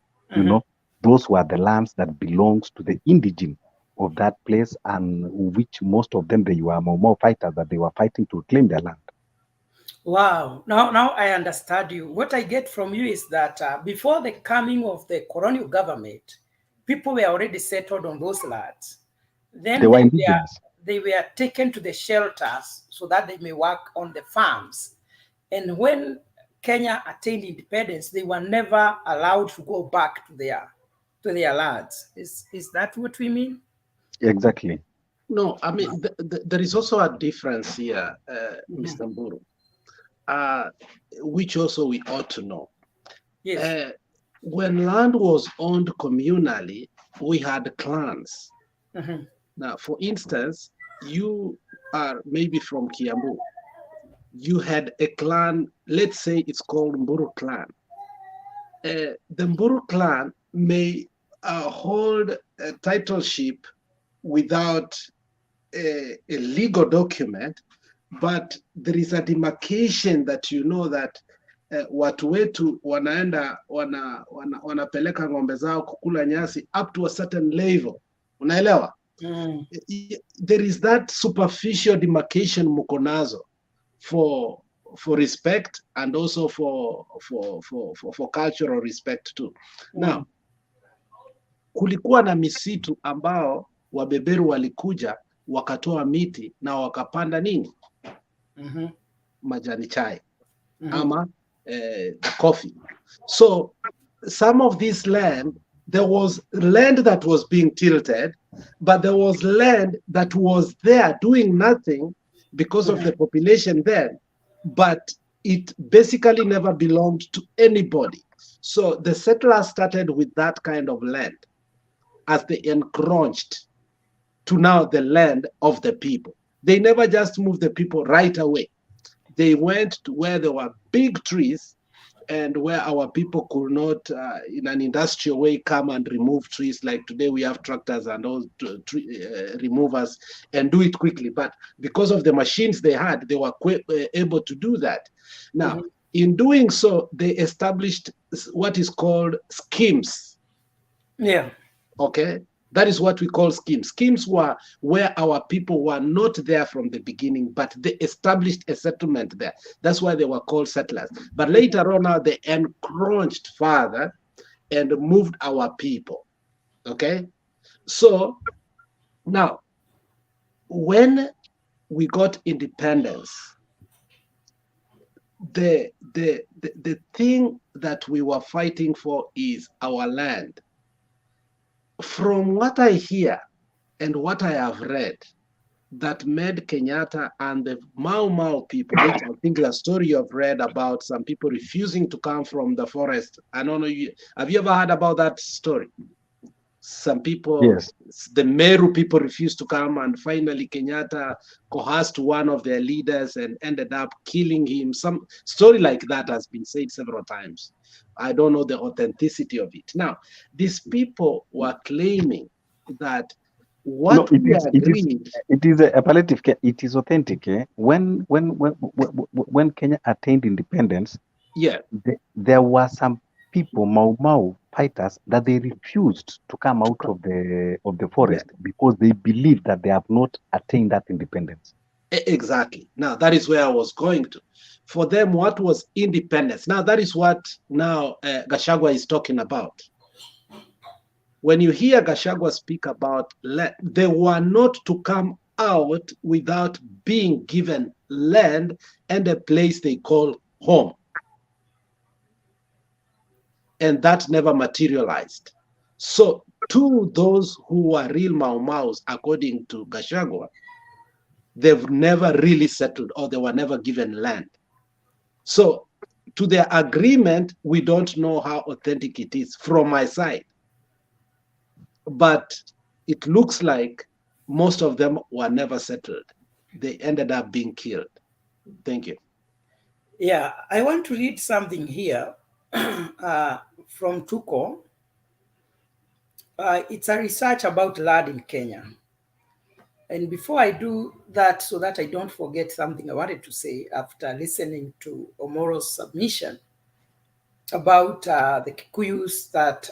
those were the lands that belongs to the indigenous of that place, and which most of them, they were more fighters, that they were fighting to claim their land. Wow. Now I understand you. What I get from you is that before the coming of the colonial government, people were already settled on those lands. Then they were taken to the shelters so that they may work on the farms. And when Kenya attained independence, they were never allowed to go back to their lands. Is that what we mean? Exactly. No, I mean, there is also a difference here, Mr. Mburu, which also we ought to know. Yes. When land was owned communally, we had clans. Now, for instance, you are maybe from Kiambu. You had a clan, let's say it's called Mburu clan. The Mburu clan may hold a titleship without a legal document, but there is a demarcation that that watu wetu wanaenda wanapeleka ng'ombe zao kukula nyasi up to a certain level. Unaelewa? There is that superficial demarcation mukonazo for respect, and also for cultural respect too. Now, kulikuwa na misitu ambao wabeberu walikuja wakatoa miti na wakapanda nini? Majani chai ama coffee. So some of this land, there was land that was being tilted, but there was land that was there doing nothing because of the population then, but it basically never belonged to anybody. So the settlers started with that kind of land as they encroached to now the land of the people. They never just moved the people right away. They went to where there were big trees and where our people could not, in an industrial way, come and remove trees. Like today we have tractors and all tree removers and do it quickly. But because of the machines they had, they were able to do that. Now, in doing so, they established what is called schemes. Yeah. Okay. That is what we call schemes. Schemes were where our people were not there from the beginning, but they established a settlement there. That's why they were called settlers. But later on, now they encroached further and moved our people. Okay? So now, when we got independence, the thing that we were fighting for is our land. From what I hear and what I have read, that made Kenyatta and the Mau Mau people, which I think the story you've read about some people refusing to come from the forest. I don't know, have you ever heard about that story? Some people, Yes. the Meru people refused to come, and finally Kenyatta coerced one of their leaders and ended up killing him. Some story like that has been said several times. I don't know the authenticity of it. Now, these people were claiming that what we agreed. It is a palliative care. It is authentic. When Kenya attained independence, Yeah, there were some people, Mau Mau fighters, that they refused to come out of the forest because they believed that they have not attained that independence. Exactly. Now that is where I was going to. For them, what was independence? Now that is what now Gachagua is talking about. When you hear Gachagua speak about, they were not to come out without being given land and a place they call home. And that never materialized. So to those who are real Mau Maus, according to Gachagua, they've never really settled, or they were never given land. So to their agreement, we don't know how authentic it is from my side. But it looks like most of them were never settled. They ended up being killed. Thank you. Yeah, I want to read something here from Tuko. It's a research about land in Kenya. And before I do that, so that I don't forget something I wanted to say after listening to Omoro's submission about the Kikuyus that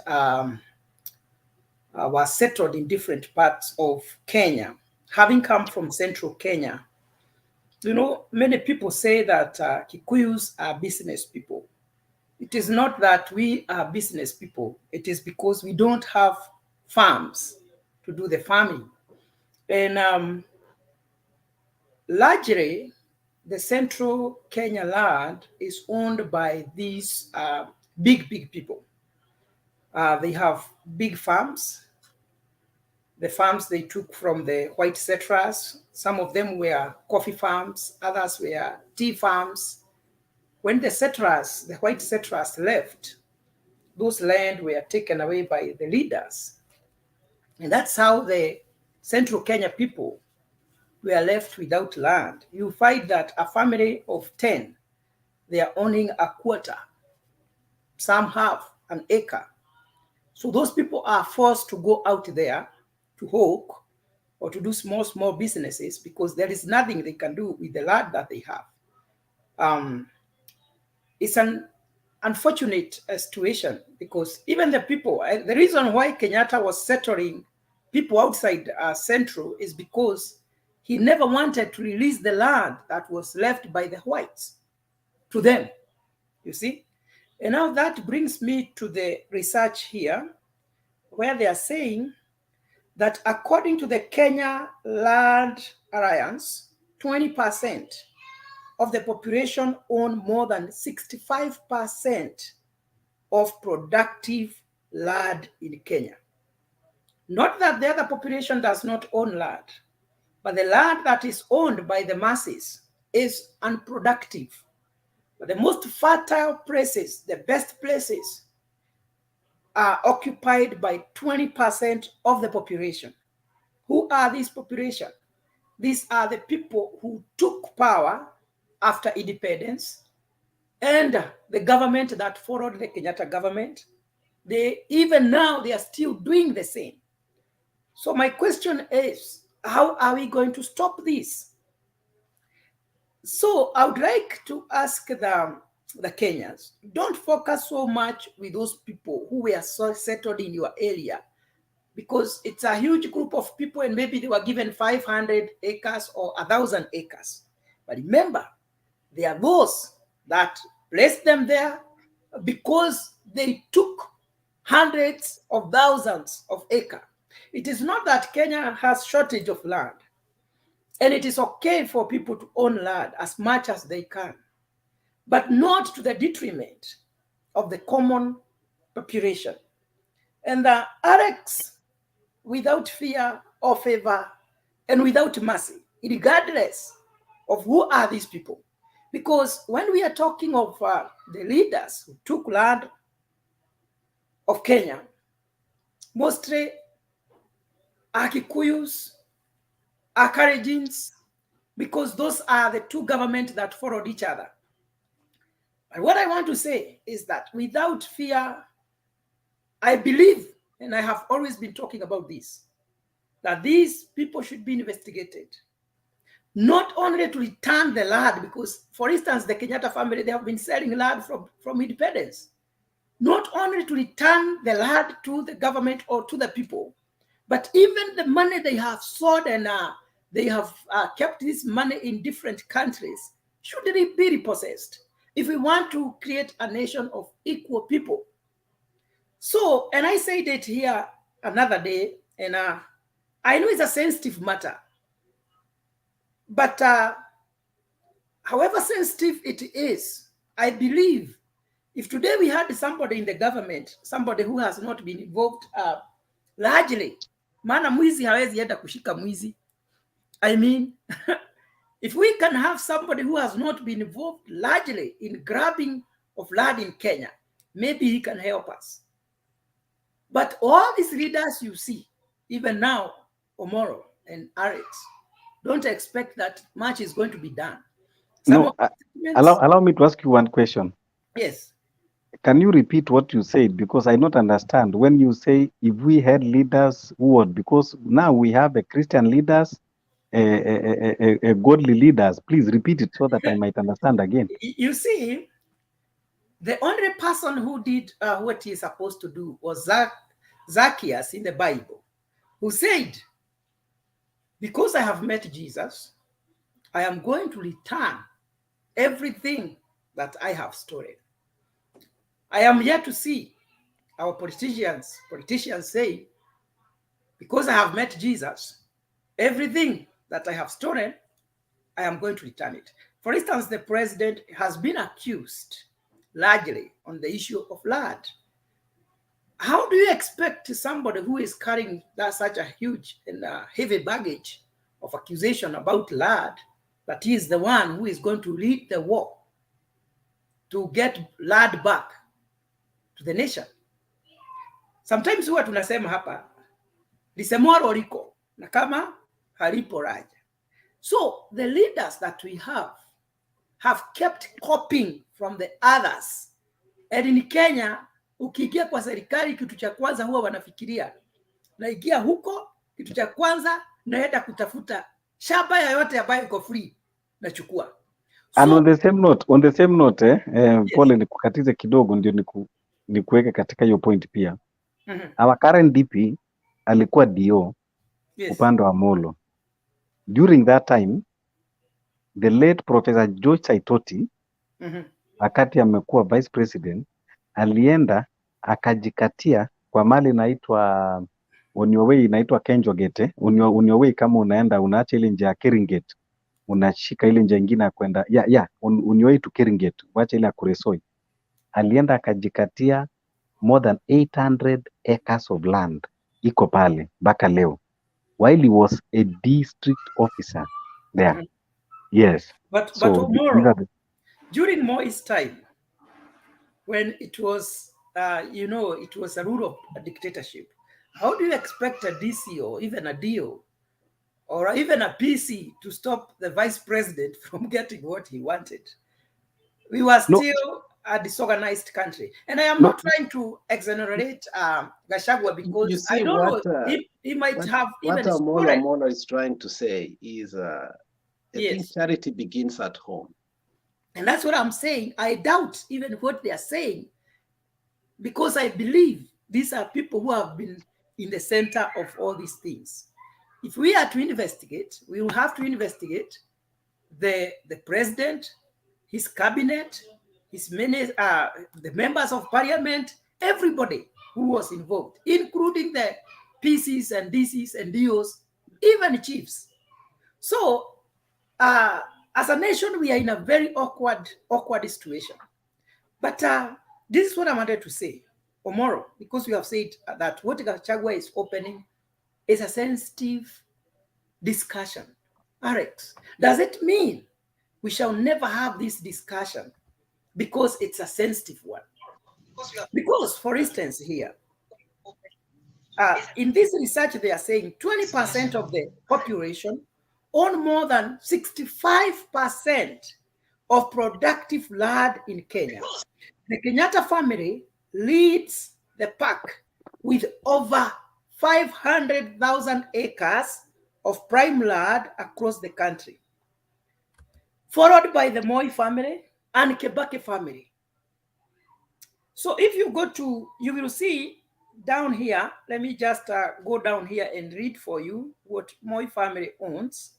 were settled in different parts of Kenya, having come from central Kenya. You know, many people say that Kikuyus are business people. It is not that we are business people. It is because we don't have farms to do the farming. And largely, the central Kenya land is owned by these big people. They have big farms. The farms they took from the white settlers. Some of them were coffee farms, others were tea farms. When the settlers, the white settlers left, those land were taken away by the leaders. And that's how the central Kenya people were left without land. You find that a family of 10, they are owning a quarter. Some have an acre. So those people are forced to go out there to hawk or to do small businesses because there is nothing they can do with the land that they have. It's an unfortunate situation because even the people, the reason why Kenyatta was settling people outside Central is because he never wanted to release the land that was left by the whites to them, you see? And now that brings me to the research here where they are saying that according to the Kenya Land Alliance, 20% of the population own more than 65% of productive land in Kenya. Not that the other population does not own land, but the land that is owned by the masses is unproductive. But the most fertile places, the best places, are occupied by 20% of the population. Who are these population? These are the people who took power after independence and the government that followed the Kenyatta government. Even now, they are still doing the same. So my question is, how are we going to stop this? So I would like to ask the Kenyans, don't focus so much with those people who were so settled in your area, because it's a huge group of people and maybe they were given 500 acres or 1,000 acres. But remember, there are those that placed them there because they took hundreds of thousands of acres. It is not that Kenya has shortage of land, and it is okay for people to own land as much as they can, but not to the detriment of the common population. And Alex, without fear or favor and without mercy, regardless of who are these people. Because when we are talking of the leaders who took land of Kenya, mostly are Kikuyus, are Kalenjins, because those are the two governments that followed each other. But what I want to say is that without fear, I believe, and I have always been talking about this, that these people should be investigated. Not only to return the land, because, for instance, the Kenyatta family, they have been selling land from independence. Not only to return the land to the government or to the people, but even the money they have sold and they have kept this money in different countries should be repossessed if we want to create a nation of equal people. So, and I said it here another day, and I know it's a sensitive matter, but however sensitive it is, I believe if today we had somebody in the government, somebody who has not been involved largely, maana mwizi hawezi enda kushika mwizi. I mean, if we can have somebody who has not been involved largely in grabbing of land in Kenya, maybe he can help us. But all these leaders you see, even now, Omoro and Alex, don't expect that much is going to be done. No, allow me to ask you one question. Yes. Can you repeat what you said? Because I don't understand. When you say if we had leaders who would, because now we have a Christian leaders, a godly leaders. Please repeat it so that I might understand again. You see, the only person who did what he is supposed to do was Zacchaeus in the Bible, who said, because I have met Jesus, I am going to return everything that I have stolen. I am yet to see our politicians say, because I have met Jesus, everything that I have stolen, I am going to return it. For instance, the president has been accused largely on the issue of land. How do you expect somebody who is carrying such a huge and heavy baggage of accusation about land, that he is the one who is going to lead the war to get land back to the nation? Sometimes huwa tunasema hapa, lisemwalo liko na kama halipo raja. So the leaders that we have kept copying from the others. And in Kenya, ukiingia kwa serikali, kitu cha kwanza huwa wanafikiria, naingia huko, kitu cha kwanza naenda kutafuta shamba yoyote ambayo iko free, nachukua. And on the same note, yes. Pole nikukatize kidogo ndio nikuweke katika hiyo point pia. Our current DP alikuwa DO, yes, upande wa Molo. During that time, the late Professor George Saitoti, wakati amekuwa vice president, alienda akajikatia kwa mali inaitwa on your way, inaitwa Kenjo Gate. On your way, kama unaenda unaacha ile njia ya Keringet, unashika ile njia nyingine ya kwenda on your way to Keringet, waacha ile ya Kuresoi. Alienda akajikatia more than 800 acres of land iko pale mpaka leo, while he was a district officer there. Yes. But Omoro, during Moi's time, when it was, it was a rule of a dictatorship, how do you expect a DC or even a DO or even a PC to stop the vice president from getting what he wanted? We were still a disorganized country. And I am not trying to exonerate Gachagua, because I don't know, he might have even... What Omolo is trying to say is, I think charity begins at home. And that's what I'm saying. I doubt even what they are saying, because I believe these are people who have been in the center of all these things. If we are to investigate, we will have to investigate the president, his cabinet, his many, the members of parliament, everybody who was involved, including the PCs and DCs and DOs, even chiefs. So, as a nation, we are in a very awkward situation. But this is what I wanted to say, Omoro, because we have said that what Gachagua is opening is a sensitive discussion. Alex, does it mean we shall never have this discussion because it's a sensitive one? Because, for instance, here, in this research, they are saying 20% of the population own more than 65% of productive land in Kenya. The Kenyatta family leads the pack with over 500,000 acres of prime land across the country, followed by the Moi family and Kebake family. So if you go to, you will see down here, let me just go down here and read for you what Moi family owns.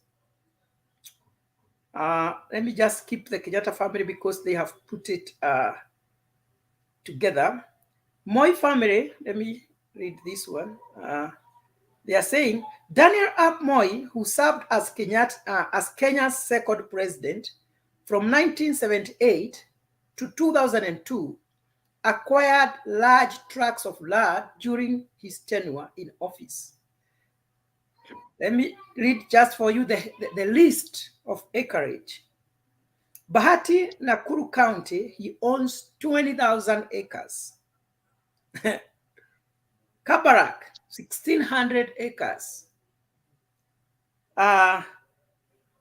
Let me just keep the Kenyatta family because they have put it together. Moi family, let me read this one. They are saying Daniel Arap Moi, who served as Kenya's second president from 1978 to 2002, acquired large tracts of land during his tenure in office. Let me read just for you the list of acreage. Bahati, Nakuru County, he owns 20,000 acres. Kabarak, 1,600 acres.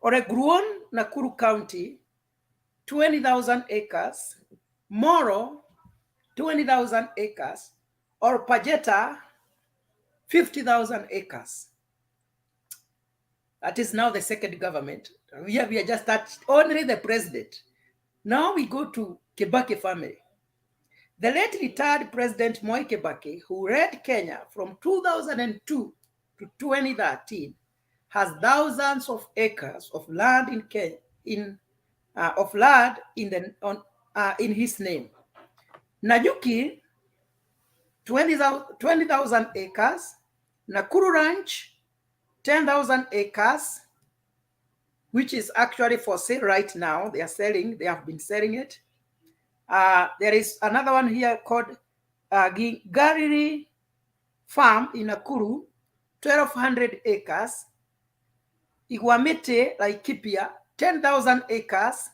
Oregruon, Nakuru County, 20,000 acres. Moro, 20,000 acres. Or Pajeta, 50,000 acres. That is now the second government. We are just touched only the president. Now we go to Kebake family. The late retired President Moi Kebake, who led Kenya from 2002 to 2013, has thousands of acres of land in Kenya, in his name. Nanyuki, 20,000 acres. Nakuru Ranch, 10,000 acres, which is actually for sale right now. They have been selling it. There is another one here called Gariri Farm in Nakuru, 1,200 acres. Iguamete, Laikipia, 10,000 acres.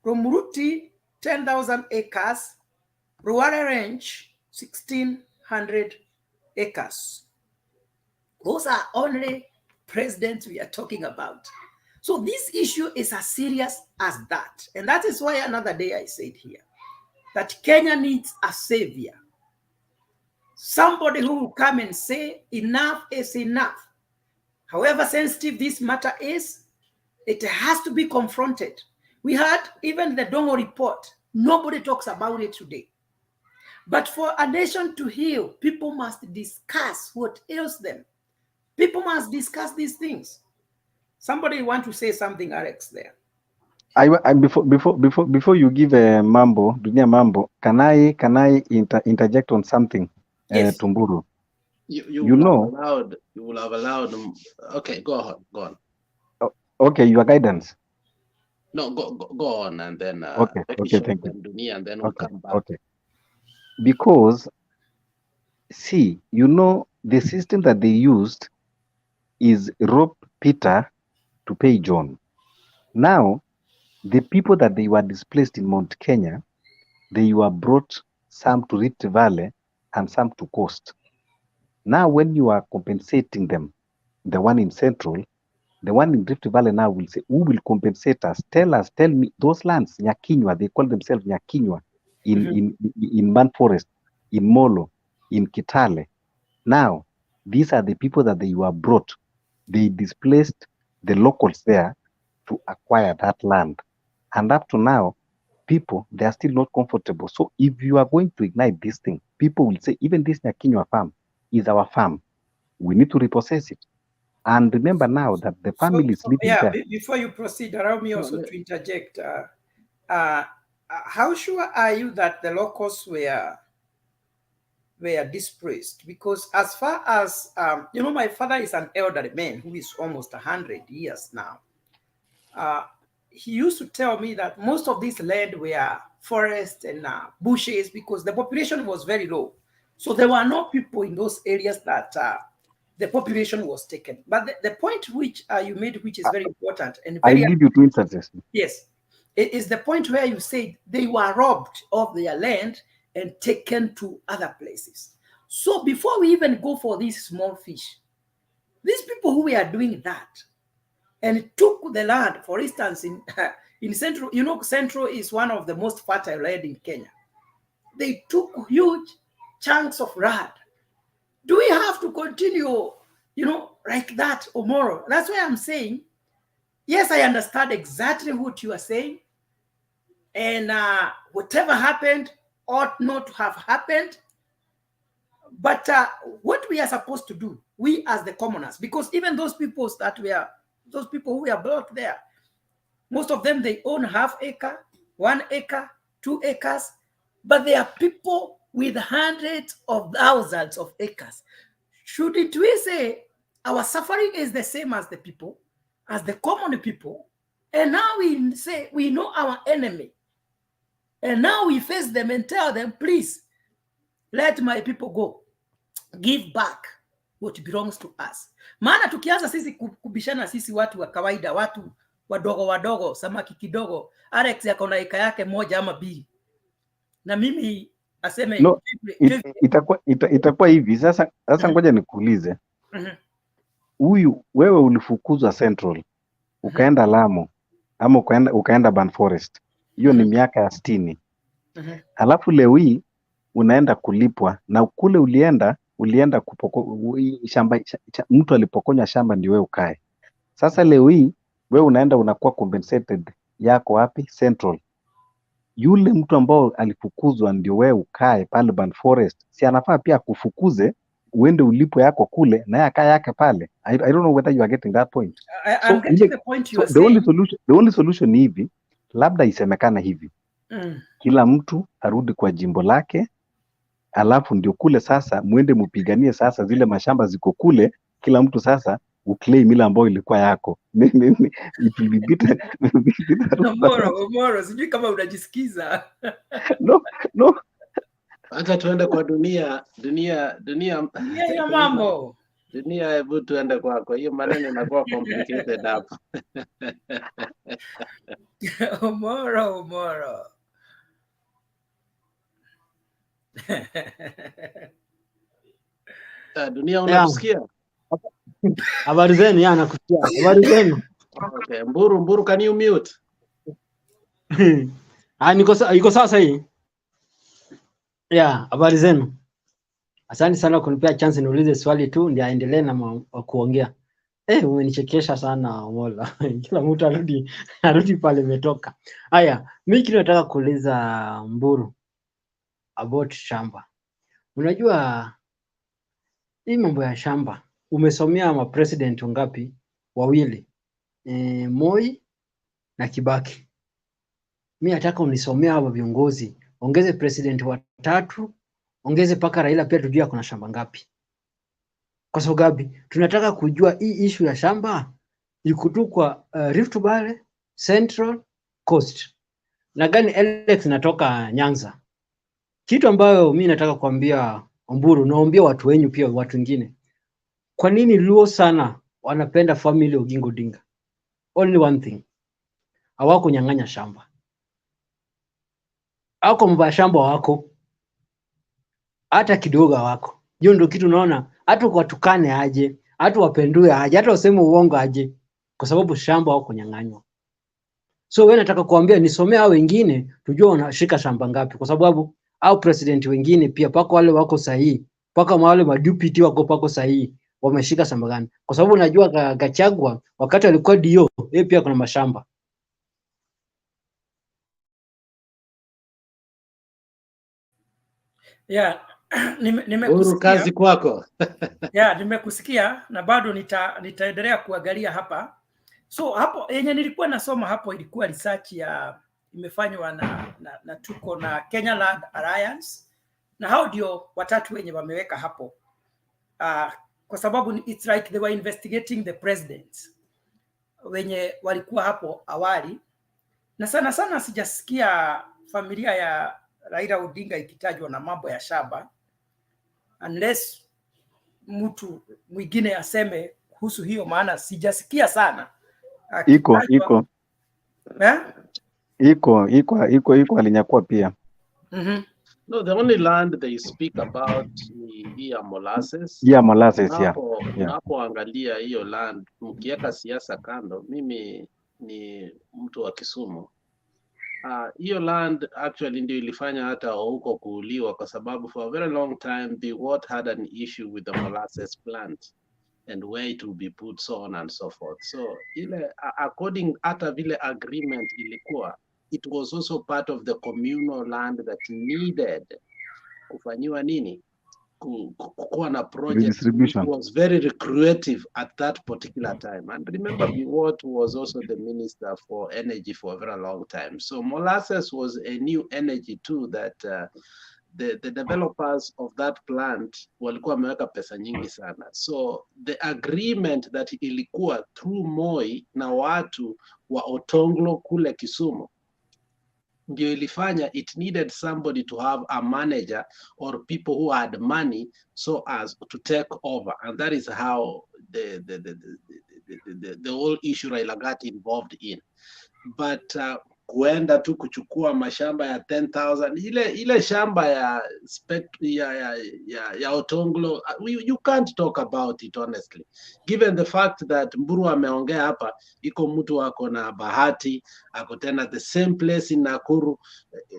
Romuruti, 10,000 acres. Ruare Range, 1,600 acres. Those are only presidents we are talking about. So this issue is as serious as that. And that is why another day I said here that Kenya needs a savior. Somebody who will come and say enough is enough. However sensitive this matter is, it has to be confronted. We had even the Dongo report. Nobody talks about it today. But for a nation to heal, people must discuss what ails them. People must discuss these things. Somebody want to say something, Alex, there? Before you give a Dunia Mambo, can I interject on something? Yes. Tumburu. You will have allowed. Okay, go on. Okay, your guidance. No, go on, and then okay, thank you. Dunia, and then we'll come back. Okay. Because see, the system that they used is rope Peter to pay John. Now, the people that they were displaced in Mount Kenya, they were brought some to Rift Valley and some to Coast. Now, when you are compensating them, the one in Central, the one in Rift Valley now will say, who will compensate us? Tell me, those lands, Nyakinywa, they call themselves Nyakinywa, in Man Forest, in Molo, in Kitale. Now, these are the people that they were brought. They displaced the locals there to acquire that land. And up to now, people, they are still not comfortable. So if you are going to ignite this thing, people will say, even this Nyakinywa farm is our farm. We need to repossess it. And remember now that the family is living there. Before you proceed, allow me also to interject. How sure are you that the locals were displaced? Because as far as, my father is an elderly man who is almost 100 years now. He used to tell me that most of this land were forests and bushes because the population was very low. So there were no people in those areas that the population was taken. But the point which you made, which is very important and very— I'll give you two instances. Yes. It is the point where you said they were robbed of their land and taken to other places. So before we even go for these small fish, these people who were doing that and took the land, for instance, in Central, you know, Central is one of the most fertile land in Kenya. They took huge chunks of land. Do we have to continue, you know, like that tomorrow? That's why I'm saying, yes, I understand exactly what you are saying. And whatever happened ought not to have happened. But what we are supposed to do, we as the commoners, because even those people who were brought there, most of them, they own half acre, 1 acre, 2 acres, but they are people with hundreds of thousands of acres. Shouldn't we say our suffering is the same as the people, as the common people, and now we say we know our enemy, and now we face them and tell them, please, let my people go. Give back what belongs to us. Maana tukianza sisi kubishana sisi watu wa kawaida, watu wadogo, samaki kidogo, Alex yako na eka yake moja ama mbili, na mimi aseme no, itakuwa hivi sasa. Ngoja nikuulize, huyu wewe ulifukuzwa Central ukaenda Lamu ama ukaenda Ban Forest, hiyo ni miaka ya 60. Alafu leo hii unaenda kulipwa, na kule ulienda shamba, mtu alipokonywa shamba ndio wewe ukae. Sasa leo hii wewe unaenda unakuwa compensated yako wapi? Central. Yule mtu ambao alifukuzwa ndio wewe ukae pale Ban Forest, si anafaa pia kufukuze uende ulipo yako kule na yaka yake pale? I don't know whether you are getting that point. I'm getting the point you are saying. The only solution ni hivi, labda isemekana hivi, kila mtu arudi kwa jimbo lake, alafu ndio kule sasa muende mupiganie sasa zile mashamba ziko kule, kila mtu sasa uclaim ile ambayo ilikuwa yako. Moro, sijui kama unajisikiza. No. Hata tuende kwa dunia ya mambo. Dunia, hebu tuende kwako. Hiyo maneno inakuwa complicated hapa. Moro. Dunia, unakusikia? Habari zenu? Nakusikia. Habari zenu? Okay, Mburu, can you mute? Iko sasa hii. Habari zenu? Asante sana kunipea chance niulize swali tu ndio aendelee na kuongea. Umenichekesha sana Mola. Kila mtu arudi pale umetoka. Haya, mimi kitu nataka kuuliza Mburu about shamba. Unajua hii mambo ya shamba, umesomea ma president ngapi? Wawili, Moi na Kibaki. Mimi nataka unisomea hao viongozi, ongeze president watatu, ongeze paka Raila pia, tujue kuna shamba ngapi. Kwa sababu tunataka kujua hii issue ya shamba iko tu kwa Rift Valley, Central, Coast, na gani Alex natoka Nyanza. Kitu ambayo mimi nataka kuambia Mburu, naambia watu wenyu pia, watu wengine, kwa nini Luo sana wanapenda family Oginga Odinga? Only one thing, hawako nyang'anya shamba. Hawako mba shamba wako hata kidogo wako. Hiyo ndio kitu naona, hata watukane aje, hata wapendue aje, hata waseme uongo aje, kwa sababu shamba hawako nyang'anywa. So wewe nataka kuambia nisomea hao wengine tujue wanashika shamba ngapi, kwa sababu au president wengine pia pako wale wako sahihi, paka wale ma deputy wako pako sahihi, wameshika shamba gani? Kwa sababu najua Gachagua wakati alikuwa dio, yeye pia kuna mashamba. Nimekusikia. Kazi kwako. Nimekusikia na bado nitaendelea kuangalia hapa. So hapo yenye nilikuwa nasoma hapo ilikuwa research imefanywa na tuko na Kenya Land Alliance, na hao ndio watatu wenye wameweka hapo. Kwa sababu it's like they were investigating the president wenye walikuwa hapo awali, na sana sijasikia familia ya Raila Odinga ikitajwa na mambo ya shamba, unless mtu mwingine aseme kuhusu hiyo, maana sijasikia sana. Iko alinyakua pia. No, the only land they speak about ni ya molasses. Yeah, molasses, yeah. Unapoangalia hiyo land, mkiweka siasa kando, mimi ni mtu wa Kisumu. Hiyo land actually ndio ilifanya hata huko kuuliwa, kwa sababu for a very long time the Wat had an issue with the molasses plant and where it will be put, so on and so forth. So ile according hata vile agreement ilikuwa, it was also part of the communal land that needed kufanyiwa nini, kuwa na project which was very lucrative at that particular time. And remember, Biwott was also the minister for energy for a very long time. So molasses was a new energy too that the developers of that plant walikuwa wameweka pesa nyingi sana. So the agreement that ilikuwa through Moi na watu wa Otonglo kule Kisumu ndio ilifanya it needed somebody to have a manager or people who had money so as to take over, and that is how the whole issue Raila got involved in. But kuenda tu kuchukua mashamba ya 10,000 ile shamba ya Otonglo, you can't talk about it honestly, given the fact that Mburu ameongea hapa, iko mtu ako na bahati, ako tena the same place in Nakuru,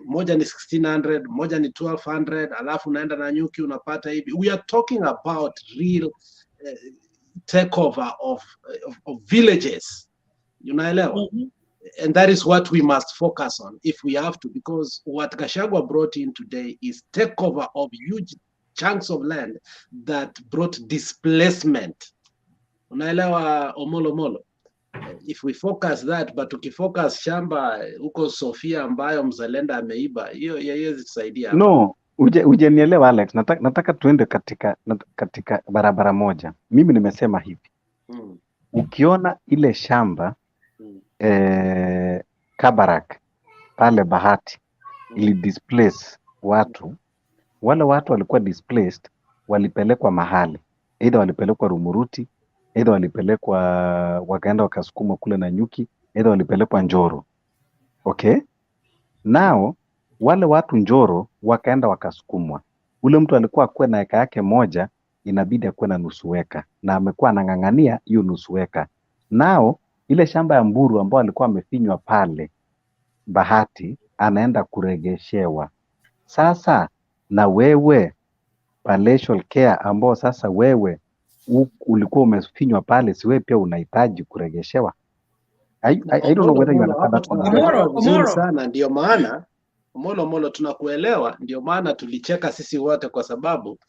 moja ni 1600, moja ni 1200, alafu naenda na nyuki unapata hivi. We are talking about real takeover of villages, unaelewa? And that is what we must focus on if we have to, because what Gachagua brought in today is takeover of huge chunks of land that brought displacement. Unaelewa Omolo? If we focus that, but tukifocus shamba huko Sofia ambayo mzalenda ameiba, hiyo haiwezi tusaidia. No, hujanielewa Alex. Nataka tuende katika barabara moja. Mimi nimesema hivi. Ukiona ile shamba Kabarak pale Bahati ili displace watu, wale watu walikuwa displaced, walipelekwa mahali, either walipelekwa Rumuruti, either walipelekwa wakaenda wakasukumwa kule na nyuki, either walipelekwa Njoro. Okay, now wale watu Njoro wakaenda wakasukumwa, ule mtu alikuwa akuwe na eka yake moja, inabidi akuwe na nusu eka, na amekuwa anang'ang'ania hiyo nusu eka. Now ile shamba ya Mburu ambao alikuwa amefinywa pale Bahati anaenda kuregeshewa. Sasa na wewe palatial care ambao sasa wewe ulikuwa umefinywa pale, si wewe pia unahitaji kuregeshewa? I don't know whether you understand that one. Sana ndio maana Omolo tunakuelewa, ndio maana tulicheka sisi wote, kwa sababu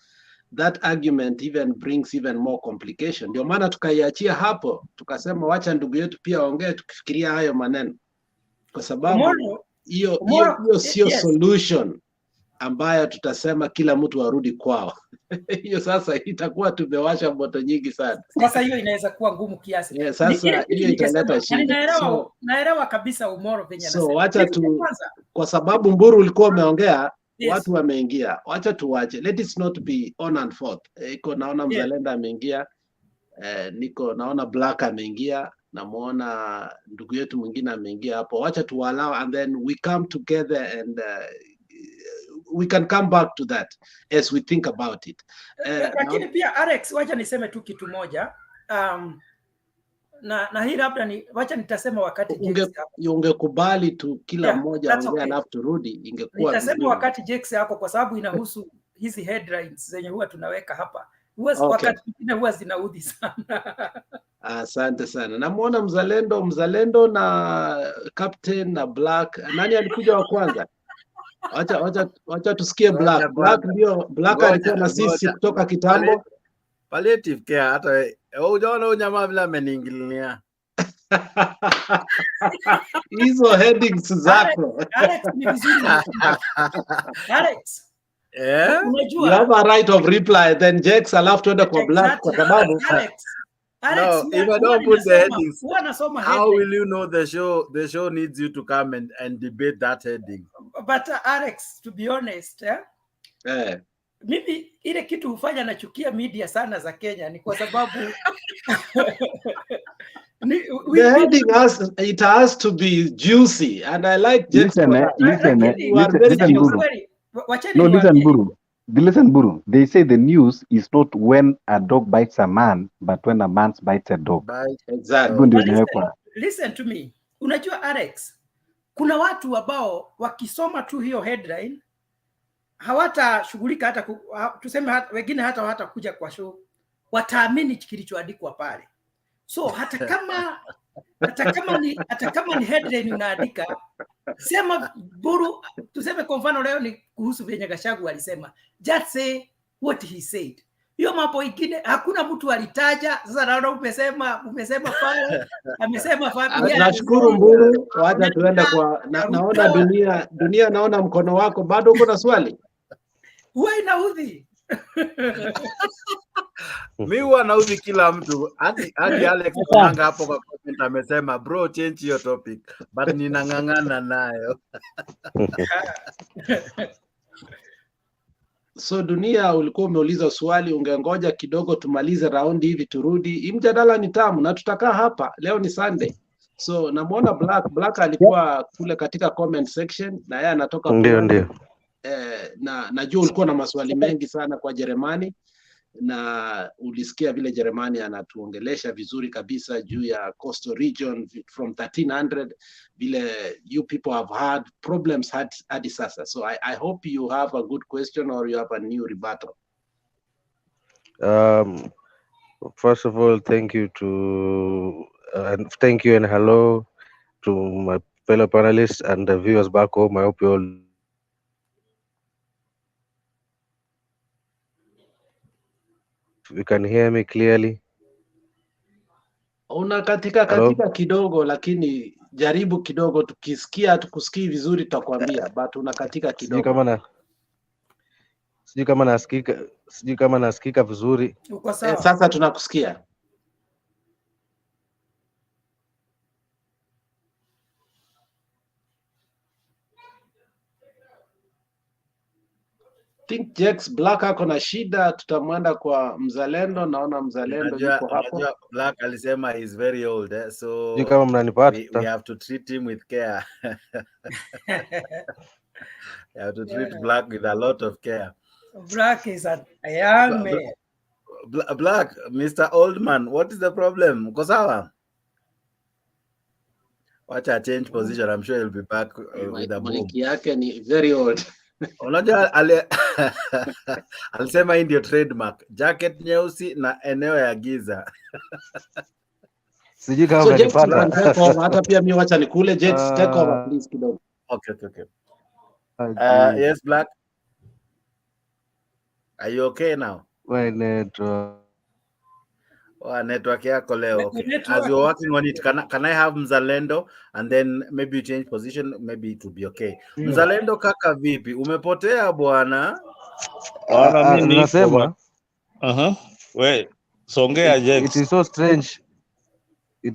that argument even brings even more complication. Ndio maana tukaiachia hapo, tukasema wacha ndugu yetu pia ongee, tukifikiria hayo maneno, kwa sababu hiyo sio solution ambayo tutasema kila mtu arudi kwao. Hiyo sasa itakuwa tumewasha moto nyingi sana. Sasa hiyo inaweza kuwa ngumu kiasi. Yeah, sasa hiyo italeta shida. Naelewa kabisa Umoro venye anasema. So wacha tu, kwa sababu Mburu ulikuwa umeongea, watu wameingia. Wacha tuwache. Let it not be on and forth. Iko naona Mzalenda ameingia. Niko naona Black ameingia. Namuona ndugu yetu mwingine ameingia hapo. Wacha tuwalao and then we come together and we can come back to that as we think about it. Lakini pia Alex, wacha niseme tu kitu moja. Na hii labda ni wacha nitasema wakati ungekubali tu kila mmoja aongee alafu turudi, ingekuwa nitasema wakati Jex yako, kwa sababu inahusu hizi headlines zenye huwa tunaweka hapa. Wakati mwingine huwa zinaudhi sana. Asante sana. Namuona Mzalendo na Captain na Black. Nani alikuja wa kwanza? Wacha tusikie Black. Black alikuwa na sisi kutoka kitambo. Palliative care hata unaona unyama vile ameniingililia. Hizo headings zako. Alex ni vizuri. Alex. You have a right of reply, then Jex alafu tuenda kwa Black, kwa sababu Alex, no, if I don't put the headings, how will you know the show needs you to come and debate that heading? But Alex, to be honest, mimi ile kitu hufanya nachukia media sana za Kenya ni kwa sababu the heading has to be juicy, and I like Jex. wacheni No, listen, niwaambie. Buru. Listen, Buru. They say the news is not when a dog bites a man, but when a man bites a dog. Exactly. Hivyo ndio But imewekwa. listen to me. Unajua Alex, kuna watu ambao wakisoma tu hiyo headline hawatashughulika hata tuseme wengine hata hawatakuja kwa show, wataamini kilichoandikwa pale. So hata kama ni headline unaandika, sema Buru, tuseme kwa mfano leo ni kuhusu venye Gachagua alisema, just say what he said. Hiyo mambo ingine hakuna mtu alitaja. Sasa naona umesema pale, amesema familia. Nashukuru Mburu, wacha tuende kwa naona dunia, naona mkono wako bado uko na swali. Wewe inaudhi. Mimi huwa naudhi kila mtu. Hadi Alex Manga hapo kwa comment amesema bro change your topic, but ninang'ang'ana nayo. So Dunia, ulikuwa umeuliza swali, ungengoja kidogo tumalize raundi hivi turudi. Hii mjadala ni tamu na tutakaa hapa. Leo ni Sunday. So namuona Black alikuwa kule katika comment section na yeye anatoka ndio. Na najua ulikuwa na maswali mengi sana kwa Jeremani, na ulisikia vile Jeremani anatuongelesha vizuri kabisa juu ya coastal region from 1300 vile you people have had problems hadi sasa. So I hope you have a good question or you have a new rebuttal. First of all, thank you and hello to my fellow panelists and the viewers back home. I hope you all you can hear me clearly. Una katika kidogo, lakini jaribu kidogo, tukisikia tukusikii vizuri tutakwambia, but una katika kidogo. Sijui kama nasikika vizuri. Uko sawa? Sasa tunakusikia. Think Jex Black ako na shida, tutamwenda kwa Mzalendo. Naona Mzalendo yuko hapo. Black alisema he is very old, so kama mnanipata, we have to treat him with care. You have to treat Black with a lot of care. Black is a young man. Black, Mr. Oldman, what is the problem? Uko sawa? Watch a change position. I'm sure he'll be back with a boom. Yake ni very old. Unajua alisema hii ndio trademark, jacket nyeusi na eneo ya giza. Sijui kama mnanipata. Hata pia mimi wacha nikule. Jets, take over please kidogo. Okay. Yes, Black. Are you okay now? My network. Network yako leo. Okay. As you're working on it, can I have Mzalendo and then maybe you change position, maybe it will be okay. Mzalendo kaka, vipi? Umepotea bwana? Nasema. Wait, songea Jex. It is so strange.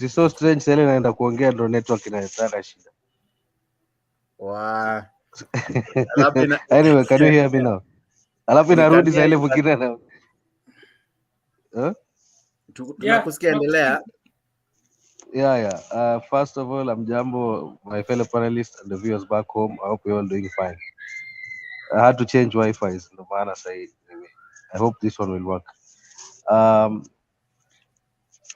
Sasa naenda kuongea ndo network inaleta shida. Wow. Anyway, can you hear me now? Alafu inarudi sasa ile mwingine na. Tunakusikia, endelea. Yeah. First of all, Jambo, my fellow panelists and the viewers back home. I hope you're all doing fine. I had to change Wi-Fi. No matter say. I hope this one will work.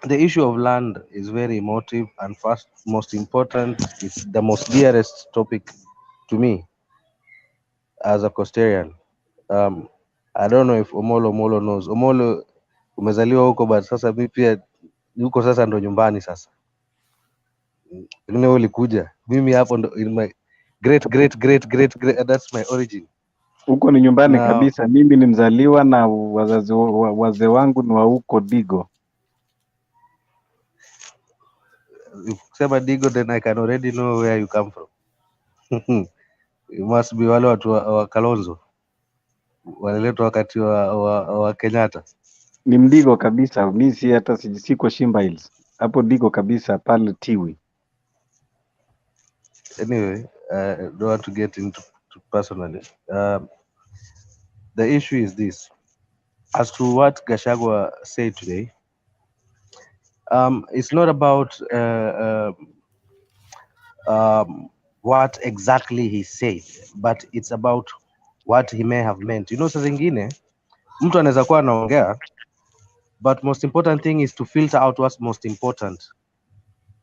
The issue of land is very emotive, and first, most important, it's the most dearest topic to me as a Coastarian. I don't know if Omolo knows. Omolo umezaliwa huko, but sasa mimi pia huko sasa ndo nyumbani sasa. Wengine ulikuja. Mimi hapo ndo in my great, that's my origin. Huko ni nyumbani kabisa. Mimi ni mzaliwa na wazee wangu ni wa huko Digo. If sema Digo, then I can already know where you come from. You must be wale watu wa Kalonzo. Waliletwa wakati wa Kenyatta. Ni Mdigo kabisa. Mimi si hata siko Shimba Hills. Hapo Digo kabisa pale Tiwi. Anyway, don't want to get into personally. The issue is this. As to what Gachagua said today, it's not about what exactly he said, but it's about what he may have meant. You know, saa zingine mtu anaweza kuwa anaongea, but most important thing is to filter out what's most important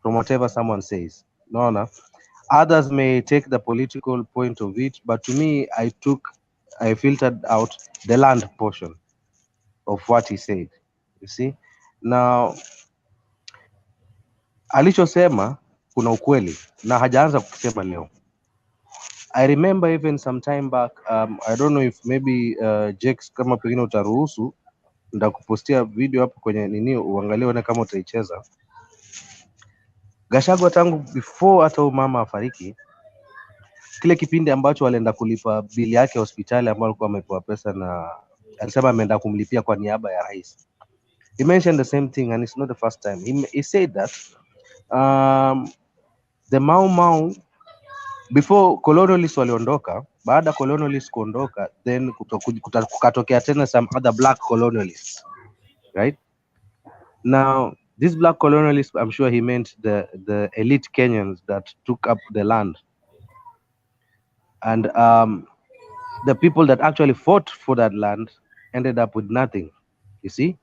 from whatever someone says. Naona others may take the political point of it, but to me I filtered out the land portion of what he said. You see, now alichosema kuna ukweli na hajaanza kusema leo. I remember even some time back, I don't know if maybe Jakes, kama pengine utaruhusu, ndakupostia video hapo kwenye nini uangalie uone kama utaicheza. Gachagua tangu before hata mama afariki, kile kipindi ambacho walienda kulipa bili yake hospitali ambayo alikuwa amepewa pesa na alisema ameenda kumlipia kwa niaba ya rais. He mentioned the same thing and it's not the first time. He said that the Mau Mau before colonialists waliondoka, baada colonialists kuondoka, then kukatokea tena some other black colonialists, right? Now these black colonialists, I'm sure he meant the elite Kenyans that took up the land, and the people that actually fought for that land ended up with nothing, you see.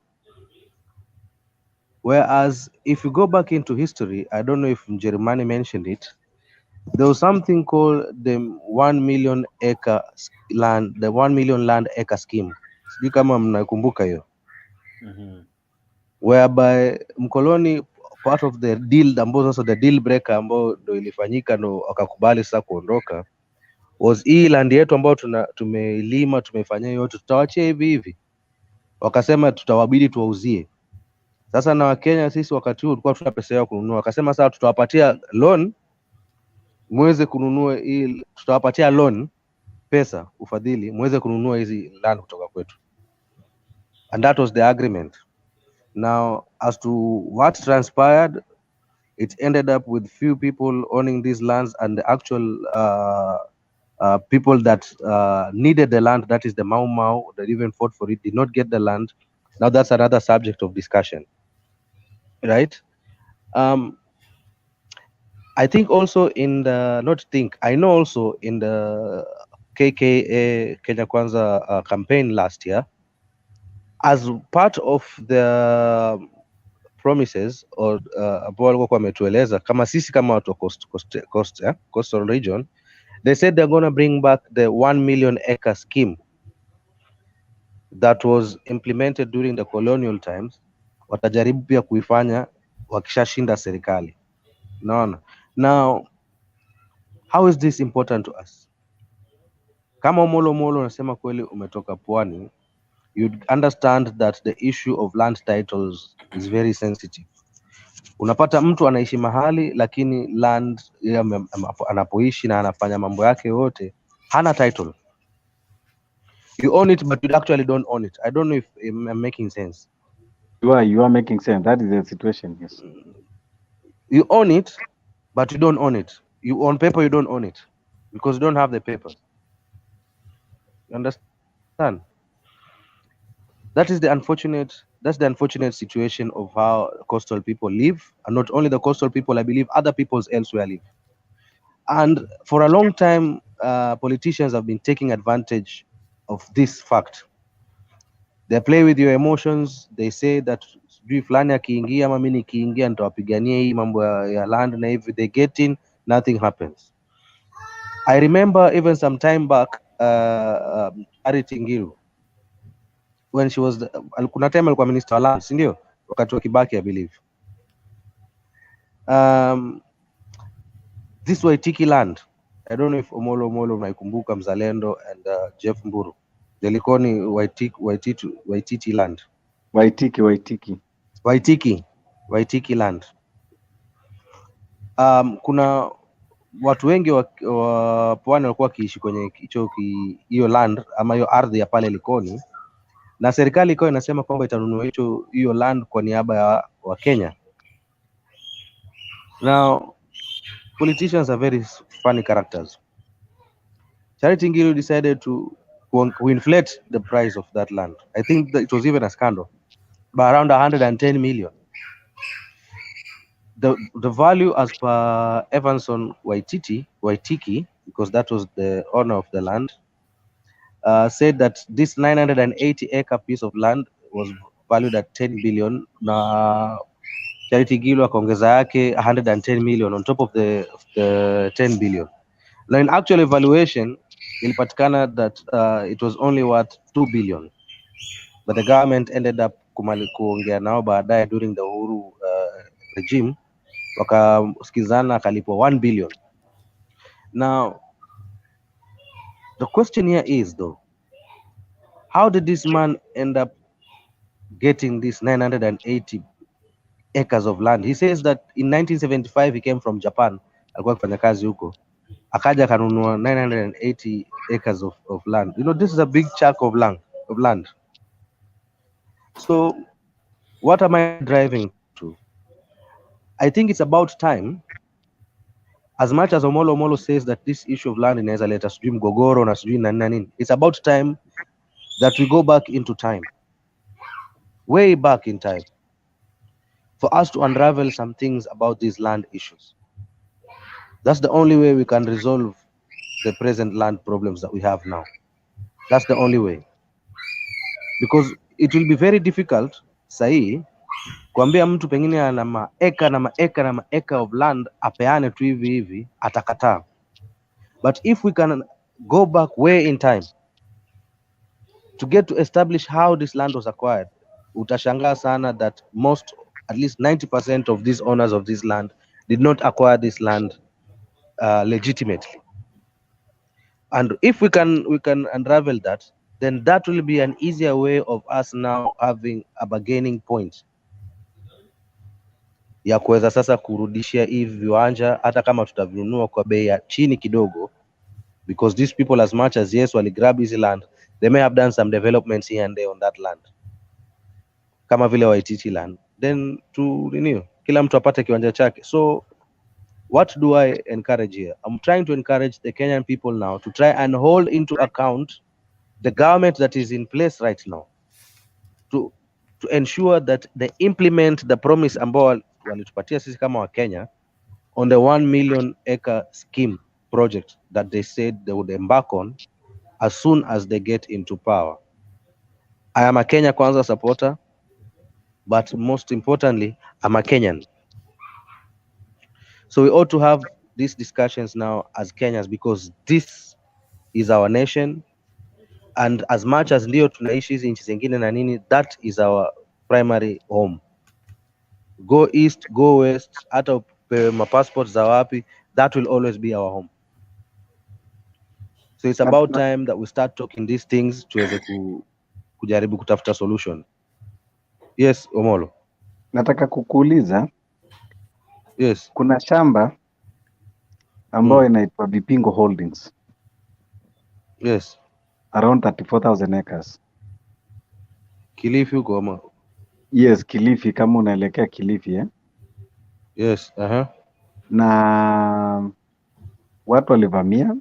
Whereas if you go back into history, I don't know if Jeremiah mentioned it, there was something called the 1 million acre land, the 1 million land acre scheme. Sijui kama mnakumbuka hiyo. Whereby mkoloni, part of the deal ambao sasa the deal breaker ambao ndo ilifanyika ndo wakakubali sasa kuondoka was hii land yetu ambao tumelima tumefanya yote tutawachia hivi hivi. Wakasema tutawabidi tuwauzie. Sasa na Wakenya sisi wakati huo tulikuwa tuna pesa ya kununua. Wakasema sasa tutawapatia loan muweze kununua hii, tutawapatia loan pesa ufadhili muweze kununua hizi land kutoka kwetu. And that was the agreement. Now as to what transpired, it ended up with few people owning these lands, and the actual people that needed the land, that is the Mau Mau that even fought for it, did not get the land. Now that's another subject of discussion, right? I think also in the, I know also in the KKA Kenya Kwanza campaign last year, as part of the promises or ambao walikuwa wametueleza kama sisi kama watu coastal region, they said they're going to bring back the 1 million acre scheme that was implemented during the colonial times. Watajaribu pia kuifanya wakishashinda serikali. Naona. Now, how is this important to us? Kama Molo unasema kweli umetoka pwani, you'd understand that the issue of land titles is very sensitive. Unapata mtu anaishi mahali lakini land anapoishi na anafanya mambo yake yote hana title. You own it but you actually don't own it. I don't know if I'm making sense. You are making sense. That is the situation, yes. You own it but you don't own it. You own paper, you don't own it because you don't have the papers. You understand? That's the unfortunate situation of how coastal people live, and not only the coastal people, I believe other peoples elsewhere live. And for a long time, politicians have been taking advantage of this fact. They play with your emotions. They say that sijui fulani akiingia ama mimi nikiingia nitawapigania hii mambo ya land, na if they get in, nothing happens. I remember even some time back, Charity Ngilu, when she was kuna time alikuwa minister wa land, si ndio? Wakati wa Kibaki, I believe. This Waitiki land, I don't know if Omolo mnaikumbuka, Mzalendo and Jeff Mburu, Delikoni Waititi land. Waitiki land. Kuna watu wengi wa pwani walikuwa wakiishi kwenye hiyo land ama hiyo ardhi ya pale Likoni, na serikali ikawa inasema kwamba itanunua hiyo land kwa niaba ya WaKenya. Now, politicians are very funny characters. Charity Ngilu decided to inflate the price of that land. I think that it was even a scandal, by around 110 million. The value as per Evanson Waititi, because that was the owner of the land, said that this 980-acre piece of land was valued at 10 billion. Na Charity Gilu akaongeza yake 110 million on top of the 10 billion. Now in actual evaluation, ilipatikana that it was only worth 2 billion. But the government ended up kuongea nao baadaye during the Uhuru regime, wakasikizana akalipwa 1 billion. Now, the question here is though, how did this man end up getting this 980 acres of land? He says that in 1975 he came from Japan, alikuwa akifanya kazi huko, akaja kanunua 980 acres of land. You know, this is a big chunk of land. So what am I driving to? I think it's about time, as much as Omolo says that this issue of land inaweza leta sijui mgogoro na sijui na nini, it's about time that we go back into time, way back in time, for us to unravel some things about these land issues. That's the only way we can resolve the present land problems that we have now. That's the only way. Because it will be very difficult sahi kuambia mtu pengine ana maeka of land apeane tu hivi atakataa. But if we can go back way in time to get to establish how this land was acquired, utashangaa sana that most, at least 90% of these owners of this land did not acquire this land legitimately. And if we can unravel that, then that will be an easier way of us now having a bargaining point ya kuweza sasa kurudishia hivi viwanja hata kama tutavinunua kwa bei ya chini kidogo, because these people, as much as yes wali grab his land, they may have done some developments here and there on that land, kama vile Waititi land, then to renew, kila mtu apate kiwanja chake. So what do I encourage here? I'm trying to encourage the Kenyan people now to try and hold into account the government that is in place right now, to ensure that they implement the promise ambao walitupatia sisi kama Wakenya on the 1 million acre scheme project that they said they would embark on as soon as they get into power. I am a Kenya Kwanza supporter, but most importantly, I'm a Kenyan. So we ought to have these discussions now as Kenyans, because this is our nation, and as much as ndio tunaishi hizi nchi zingine na nini, that is our primary home. Go east, go west, hata upewe mapassport za wapi, that will always be our home. So it's about time that we start talking these things tuweze kujaribu kutafuta solution. Yes, Omolo. Nataka kukuuliza. Yes. Kuna shamba ambayo inaitwa Vipingo Holdings. Yes. Around 34,000 acres. Kilifi huko ama? Yes, Kilifi, kama unaelekea Kilifi Yes, na watu walivamia,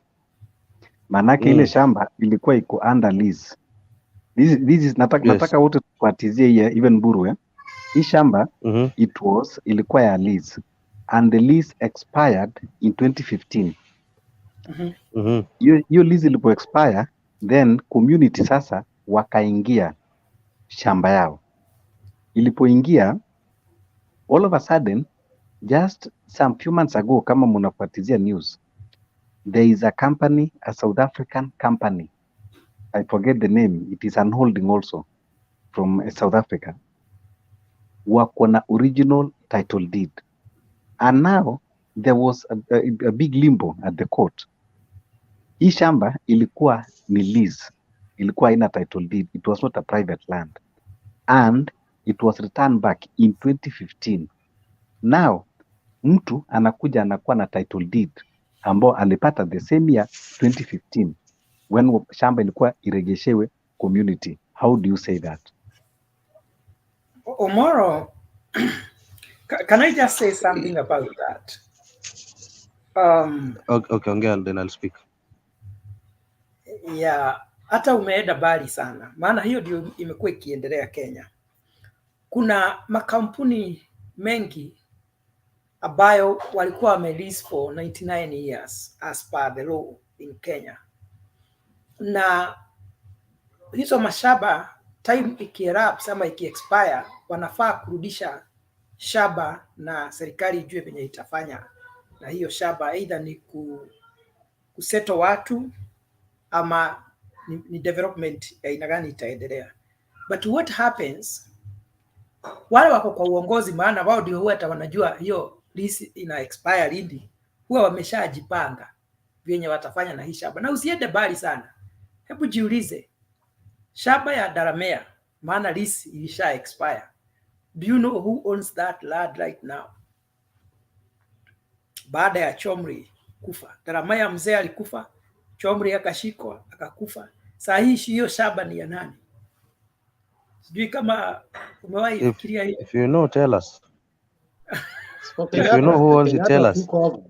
manake ile shamba ilikuwa iko under lease. This is nataka wote tufuatizie hii even Buru hii shamba ilikuwa ya lease, and the lease expired in 2015. Hiyo lease ilipo expire, then community sasa wakaingia shamba yao. Ilipoingia, all of a sudden, just some few months ago, kama munafuatizia news, there is a company, a South African company, I forget the name, it is an holding also from South Africa, wako na original title deed. And now there was a big limbo at the court. Hii shamba ilikuwa ni lease, ilikuwa haina title deed, it was not a private land, and it was returned back in 2015. Now mtu anakuja anakuwa na title deed ambao alipata the same year 2015 when shamba ilikuwa iregeshewe community. How do you say that? Omoro, can I just say something about that? Okay, ongea and then I'll speak. Yeah, hata umeenda mbali sana, maana hiyo ndio imekuwa ikiendelea Kenya. Kuna makampuni mengi ambayo walikuwa wamelease for 99 years as per the law in Kenya, na hizo mashamba time ikierapse ama ikiexpire, wanafaa kurudisha shamba na serikali ijue venye itafanya na hiyo shamba, either ni kuseto watu ama ni development ya aina gani itaendelea. But what happens, wale wako kwa uongozi, maana wao ndio huwa hata wanajua hiyo lease ina expire lini, huwa wameshajipanga vyenye watafanya na hii shamba. Na usiende bali sana, hebu jiulize shamba ya Daramea, maana lease ilisha expire. Do you know who owns that land right now? Baada ya Chomri kufa, Daramea mzee alikufa, Chomri akashikwa akakufa. Saa hii hiyo shamba ni ya nani? Sijui kama umewahi fikiria hiyo. If you know, tell us. Okay, If you know who owns it, tell us. So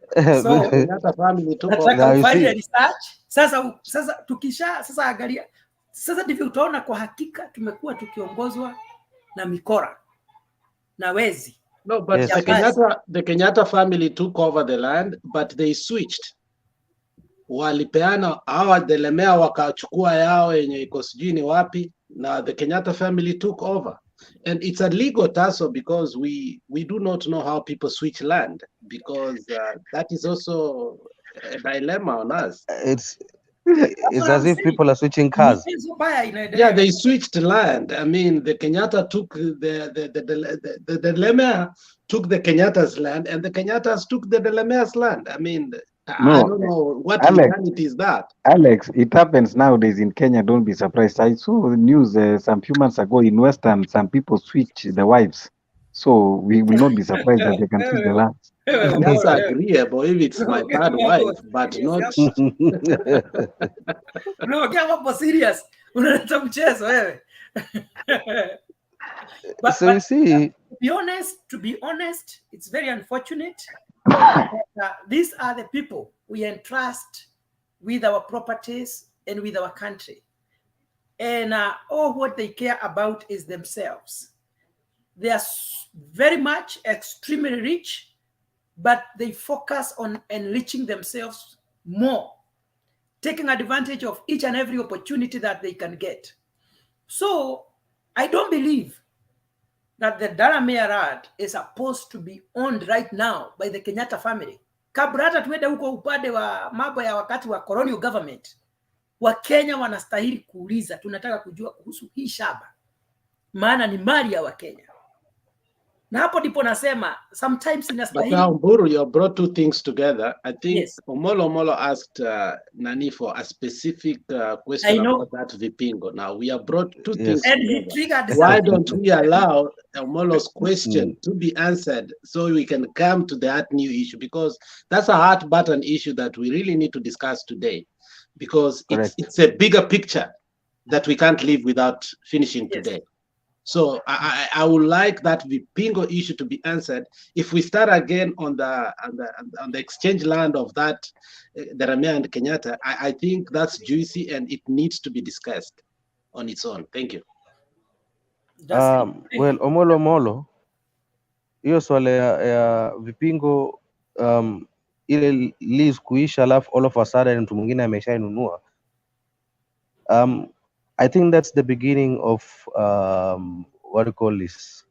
nataka ufanye research. Sasa tukisha angalia, sasa ndivyo utaona kwa hakika tumekuwa tukiongozwa na mikora na wezi. No, but yes. The Kenyatta family took over the land, but they switched. Walipeana hawa Delemea wakachukua yao yenye iko sijui ni wapi, na the Kenyatta family took over. And it's a legal tussle because we do not know how people switch land, because that is also a dilemma on us. It's as if people are switching cars. Yeah, they switched land. I mean, the Kenyatta took the Delemea took the Kenyatta's land, and the Kenyattas took the Delemea's land. I mean, no, I don't know what legality is that. Alex, it happens nowadays in Kenya. Don't be surprised. I saw the news some few months ago in Western. Some people switch the wives, so we will not be surprised that they can switch the land. That's agreeable if it's my third wife, but not. No, get up serious. Unaleta mchezo wewe. So you see, to be honest, it's very unfortunate. These are the people we entrust with our properties and with our country, and all what they care about is themselves. They are very much extremely rich, but they focus on enriching themselves more, taking advantage of each and every opportunity that they can get. So I don't believe that the Daramea land is supposed to be owned right now by the Kenyatta family. Kabla hata tuende huko upande wa mambo ya wakati wa colonial government, Wakenya wanastahili kuuliza, tunataka kujua kuhusu hii shamba, maana ni mali ya Wakenya. Na hapo ndipo nasema sometimes inastahili. But now, Uhuru, you brought two things together. I think yes. Omolo asked Nani for a specific question about that Vipingo. Now we have brought two things together. Why don't we allow Omolo's question to be answered so we can come to that new issue? Because that's a hot button issue that we really need to discuss today. Because it's a bigger picture that we can't live without finishing today. So I would like that Vipingo issue to be answered. If we start again on the exchange land of that Daramea and Kenyatta, I think that's juicy and it needs to be discussed on its own. Thank you. Well, Omolo, hiyo swala ya Vipingo ile lease kuisha alafu all of a sudden mtu mwingine ameshainunua. I think that's the beginning of what do you call this?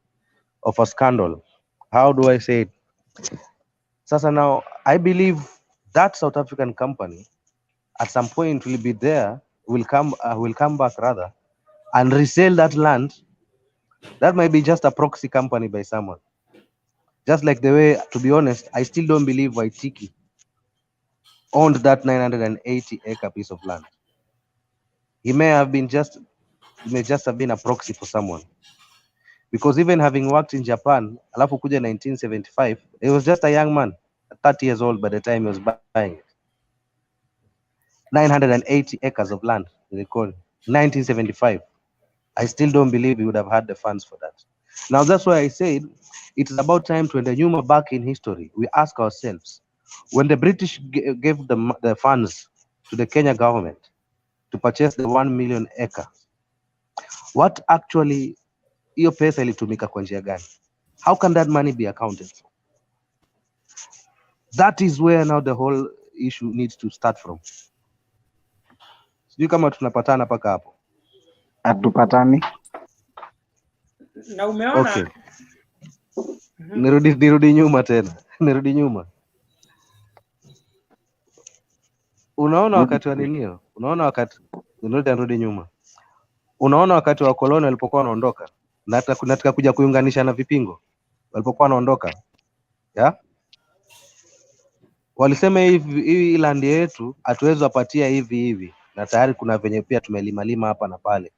Of a scandal. How do I say it? Sasa now, I believe that South African company at some point will be there, will come back rather, and resell that land. That might be just a proxy company by someone. Just like the way, to be honest, I still don't believe Waitiki owned that 980-acre piece of land. He may have been just have been a proxy for someone. Because even having worked in Japan, alafu kuja 1975, he was just a young man, 30 years old by the time he was buying it. 980 acres of land, they call it, 1975. I still don't believe he would have had the funds for that. Now that's why I said it's about time to enter back in history. We ask ourselves, when the British gave the funds to the Kenya government to purchase the 1 million acre, what actually hiyo pesa ilitumika kwa njia gani? How can that money be accounted for? That is where now the whole issue needs to start from. Sijui kama tunapatana paka hapo. Hatupatani. Na umeona Okay. Nirudi nyuma tena. Nirudi nyuma. Unaona wakati wa ninio? Unaona wakati nirudi nyuma. Unaona wakati wa koloni walipokuwa wanaondoka na nataka kuja kuunganisha na vipingo walipokuwa wanaondoka. Walisema hivi land yetu hatuwezi wapatia hivi na tayari kuna venye pia tumelimalima hapa na pale.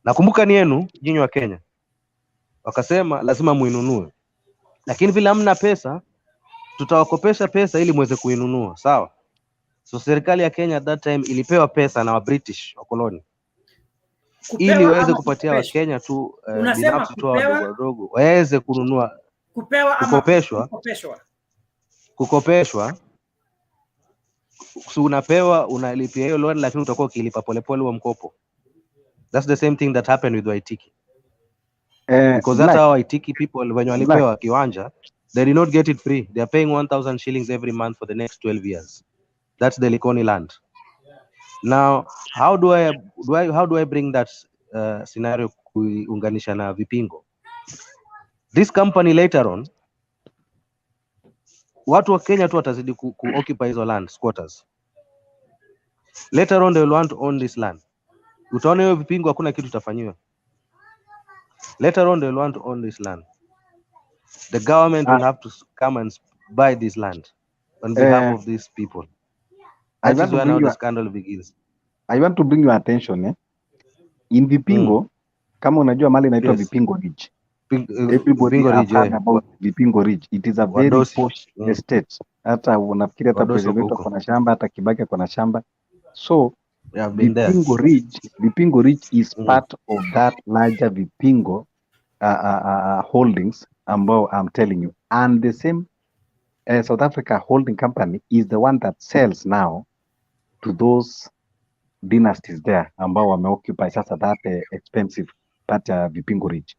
Nakumbuka ni yenu nyinyi wa Kenya. Wakasema lazima muinunue. Lakini vile hamna pesa tutawakopesha pesa ili muweze kuinunua, sawa? So serikali ya Kenya at that time ilipewa pesa na wa British wakoloni ili waweze kupatia wa Kenya tu binafsi tu wadogo waweze kununua. Kupewa ama kukopeshwa. So unapewa unalipia hiyo loan lakini utakuwa ukilipa polepole wa mkopo. That's the same thing that happened with Waitiki. Because that's how Waitiki people when walipewa kiwanja they did not get it free. They are paying 1,000 shillings every month for the next 12 years. That's the Likoni land. Now how do I bring that scenario kuunganisha na vipingo? This company later on watu wa Kenya tu watazidi occupy hizo land squatters. Later on they will want to own this land. Utaona hiyo vipingo hakuna kitu tafanywa. Later on they will want to own this land. The government will have to come and buy this land on behalf of these people. That is where now the scandal begins. I want to bring your attention in Vipingo, kama unajua mali inaitwa Vipingo Ridge. Everybody has heard about Vipingo Ridge. It is a very posh estate. Hata unafikiria hata president ako na shamba, hata Kibaki ako na shamba. So Vipingo Ridge is part of that larger Vipingo holdings ambao I'm telling you. And the same South Africa holding company is the one that sells now to those dynasties there ambao wameoccupy sasa that expensive part Vipingo Ridge.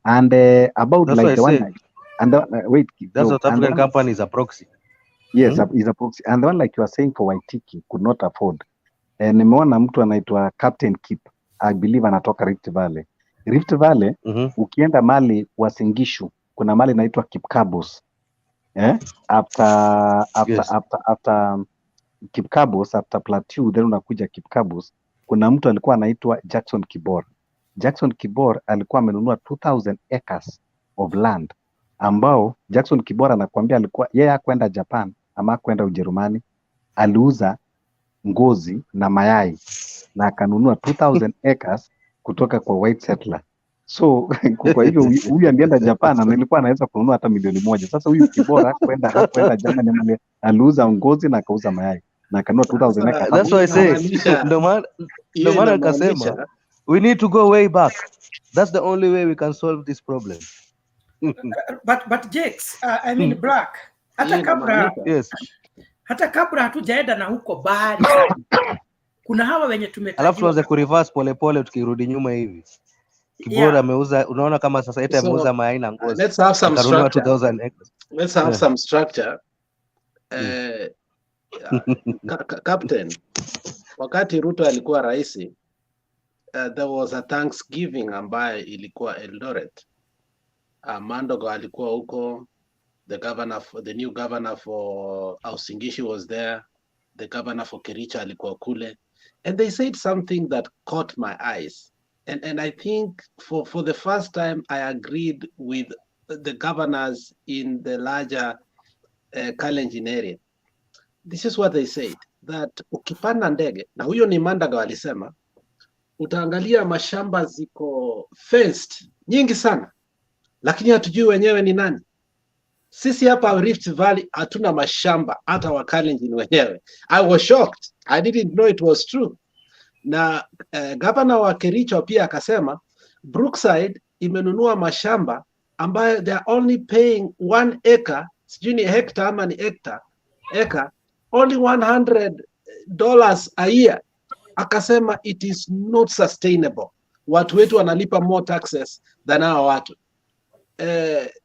And about that's like the one like, and wait, that's South African company is a proxy. Yes, is a proxy. And the one like you are saying for Waitiki could not afford. Nimeona mtu anaitwa Captain Kip, I believe anatoka Rift Valley. Rift Valley, ukienda mali Wasingishu, kuna mali inaitwa Kipkabos. After Kipkabos, after Plateau, then unakuja Kipkabos, kuna mtu alikuwa anaitwa Jackson Kibor. Jackson Kibor alikuwa amenunua 2,000 acres of land ambao Jackson Kibor anakuambia alikuwa yeye hakwenda Japan ama kwenda Ujerumani, aliuza ngozi na mayai na akanunua 2,000 acres kutoka kwa white settler. So kwa hivyo huyu alienda Japan na nilikuwa anaweza kununua hata $1,000,000. Sasa huyu Kibor hakwenda Germany, aliuza ngozi na akauza mayai na akanunua 2,000 acres. That's why I say ndio maana akasema we need to go way back. That's the only way we can solve this problem. But Jakes, I mean Black, hata kabla hatujaenda na huko bahari kuna hawa wenye tumetajua. Alafu tuanze kureverse polepole tukirudi nyuma hivi. Kibora ameuza, unaona kama sasa eti ameuza mayai na ngozi. Let's have some structure. Let's have some structure. Captain, wakati Ruto alikuwa rais, there was a Thanksgiving ambaye ilikuwa Eldoret. Mandogo alikuwa huko, the new governor for Uasin was there, the governor for Kericho alikuwa kule, and they said something that caught my eyes. And I think for the first time I agreed with the governors in the larger Kalenjin area. This is what they said, that ukipanda ndege, na huyo ni Mandago alisema, utaangalia mashamba ziko fenced nyingi sana, lakini hatujui wenyewe ni nani. Sisi hapa Rift Valley hatuna mashamba hata wa Kalenjin wenyewe. I was shocked. I didn't know it was true. Na governor wa Kericho pia akasema Brookside imenunua mashamba ambayo they are only paying 1 acre, sijui ni hectare ama ni acre, only $100 a year. Akasema it is not sustainable. Watu wetu wanalipa more taxes than hawa watu.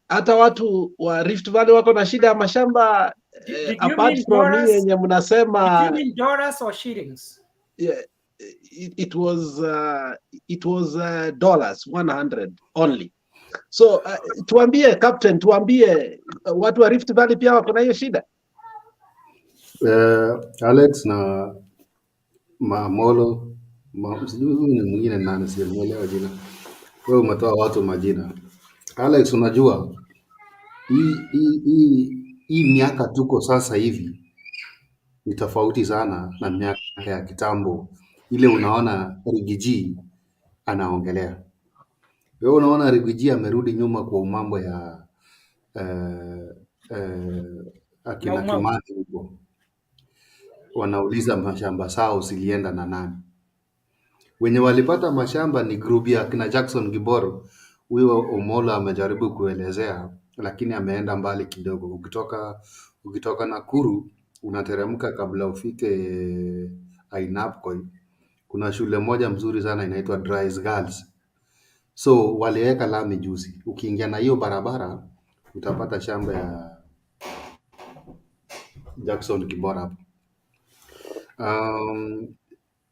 Hata watu wa Rift Valley wako na shida ya mashamba apart from yenye mnasema. Do you mean dollars or shillings? Yeah. it was dollars 100 only. So tuambie captain, tuambie watu wa Rift Valley pia wako na hiyo shida. Alex na Mamolo sijui huyu ni mwingine nani, simuelewa jina. Wewe umetoa watu majina. Alex, unajua hii miaka tuko sasa hivi ni tofauti sana na miaka ya kitambo. Ile unaona Rigiji anaongelea. Wewe unaona Rigiji amerudi nyuma kwa mambo ya akina Kimani huko. Wanauliza mashamba zao zilienda na nani? Wenye walipata mashamba ni group ya kina Jackson Gibor. Huyo Omola amejaribu kuelezea, lakini ameenda mbali kidogo. Ukitoka Nakuru unateremka kabla ufike Ainabkoi, kuna shule moja mzuri sana inaitwa Dries Girls. So waliweka lami juzi, ukiingia na hiyo barabara utapata shamba ya Jackson Gibor hapo.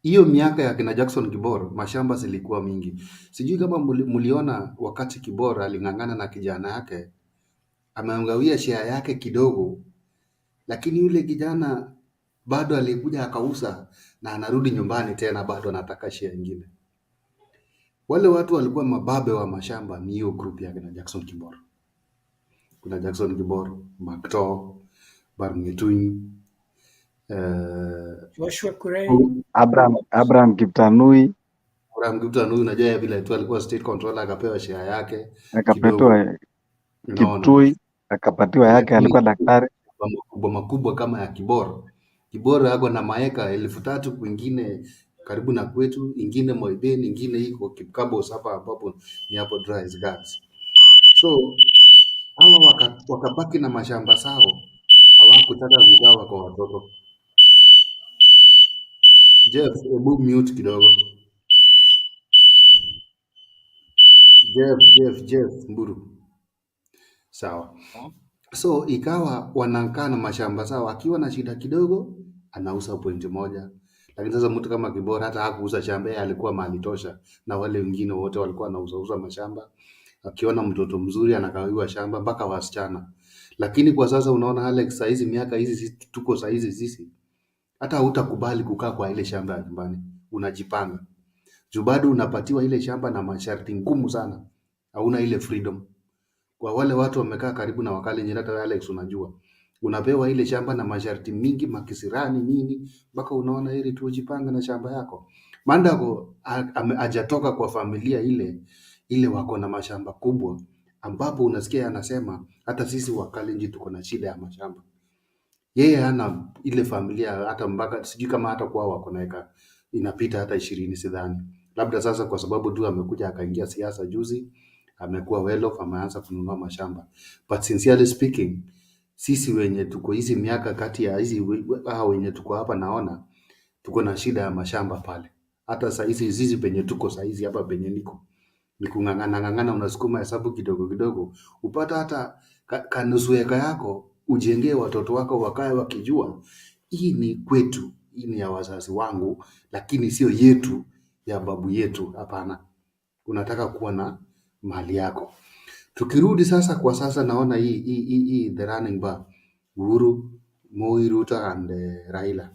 Hiyo miaka ya kina Jackson Gibor mashamba zilikuwa mingi. Sijui kama muliona wakati Gibor aling'ang'ana na kijana yake, ameongawia share yake kidogo, lakini yule kijana bado alikuja akauza na anarudi nyumbani tena bado anataka share nyingine. Wale watu walikuwa mababe wa mashamba ni hiyo group ya kina Jackson Gibor. Kuna Jackson Gibor, Makto, Barngetui, Joshua Kurei, Abraham Kiptanui unajua vile tu alikuwa state controller akapewa share yake akapetiwa Kiptui akapatiwa yake, alikuwa daktari. Makubwa kama ya Kibor. Kibor ako na maeka 3,000 kwingine karibu na kwetu, ingine Moibeni, ingine iko Kipkabos hapa ambapo ni hapo Dries Girls. So hawa wakabaki na mashamba zao, hawakutaka kugawa kwa watoto. Jeff, hebu mute kidogo. Jeff Mburu. Sawa. So ikawa wanakaa na mashamba zao, akiwa na shida kidogo anauza pointi moja. Lakini sasa mtu kama Kibora hata hakuuza shamba, yeye alikuwa mali tosha, na wale wengine wote walikuwa wanauza mashamba. Akiona mtoto mzuri anagawiwa shamba mpaka wasichana. Lakini kwa sasa unaona Alex, saizi miaka hizi tuko saizi sisi, hata hutakubali kukaa kwa ile shamba ya nyumbani, unajipanga. Juu bado unapatiwa ile shamba na masharti ngumu sana, hauna ile freedom. Kwa wale watu wamekaa karibu na Wakalenjin, hata Alex unajua, unapewa ile shamba na masharti mingi, makisirani nini, mpaka unaona heri tu ujipange na shamba yako. Mandako hajatoka kwa familia ile wako na mashamba kubwa, ambapo unasikia anasema hata sisi Wakalenjin tuko na shida ya mashamba. Yeye hana ile familia, hata mpaka sijui kama hata kwao wako na eka inapita hata 20 sidhani. Labda sasa kwa sababu tu amekuja akaingia siasa juzi, amekuwa well off, ameanza kununua mashamba. But sincerely speaking, sisi wenye tuko hizi miaka kati ya hizi wenye tuko hapa, naona tuko na shida ya mashamba pale. Hata saa hizi penye tuko saa hizi hapa penye niko ni kung'ang'ana, unasukuma hesabu kidogo kidogo, upata hata kanusu eka yako, ujengee watoto wako wakae wakijua hii ni kwetu, hii ni ya wazazi wangu, lakini sio yetu ya babu yetu. Hapana, unataka kuwa na mali yako. Tukirudi sasa kwa sasa, naona hii the running bar Uhuru, Moi, Ruto and Raila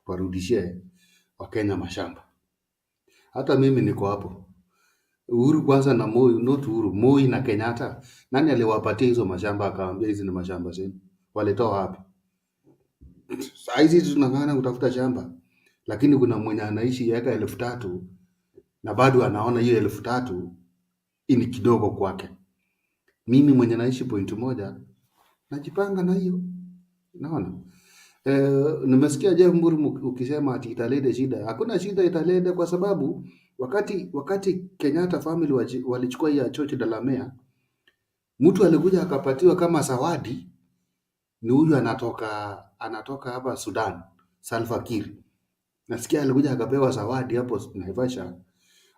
warudishie Wakenya mashamba. Hata mimi niko hapo. Uhuru kwanza na Moi, not Uhuru, Moi na Kenyatta. Nani aliwapatia hizo mashamba akawaambia hizi ni mashamba zenu? Walitoa wapi? Saa hizi tunang'ana kutafuta shamba, lakini kuna mwenye anaishi eka 3,000 na bado anaona hiyo 3,000 ni kidogo kwake. Mimi mwenye naishi point moja najipanga na hiyo. Naona nimesikia Jeff Mburu ukisema ati italete shida. Hakuna shida italete, kwa sababu wakati Kenyatta family walichukua hii chochi dalamea, mtu alikuja akapatiwa kama zawadi, ni huyu anatoka hapa Sudan, Salva Kiir. Nasikia alikuja akapewa zawadi hapo Naivasha,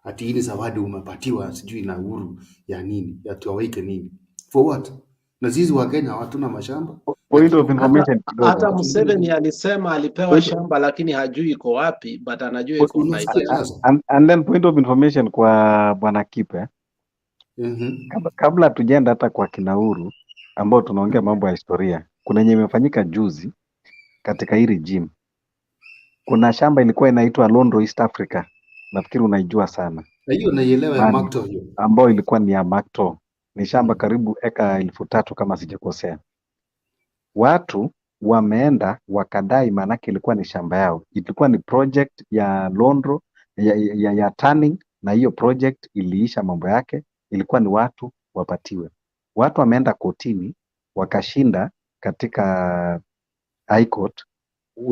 ati hii zawadi umepatiwa sijui na Uhuru ya nini, ya tuwaike nini, for what? Na sisi wa Kenya hatuna mashamba, Point of information kidogo. Hata Museveni alisema alipewa shamba lakini hajui iko wapi, but anajua iko Unasikia Nigeria. sasa? And then point of information kwa Bwana Kipe. Kabla tujenda hata kwa kina Uhuru ambao tunaongea mambo ya historia, kuna yenye imefanyika juzi katika hii regime. Kuna shamba ilikuwa inaitwa Londo East Africa, nafikiri unaijua sana, Hiyo naielewa ya Makto hiyo. ambao ilikuwa ni ya Makto. Ni shamba karibu eka 3,000 kama sijakosea. Watu wameenda wakadai, maanake ilikuwa ni shamba yao, ilikuwa ni project ya Londo ya turning, na hiyo project iliisha mambo yake, ilikuwa ni watu wapatiwe. Watu wameenda kotini wakashinda katika High Court,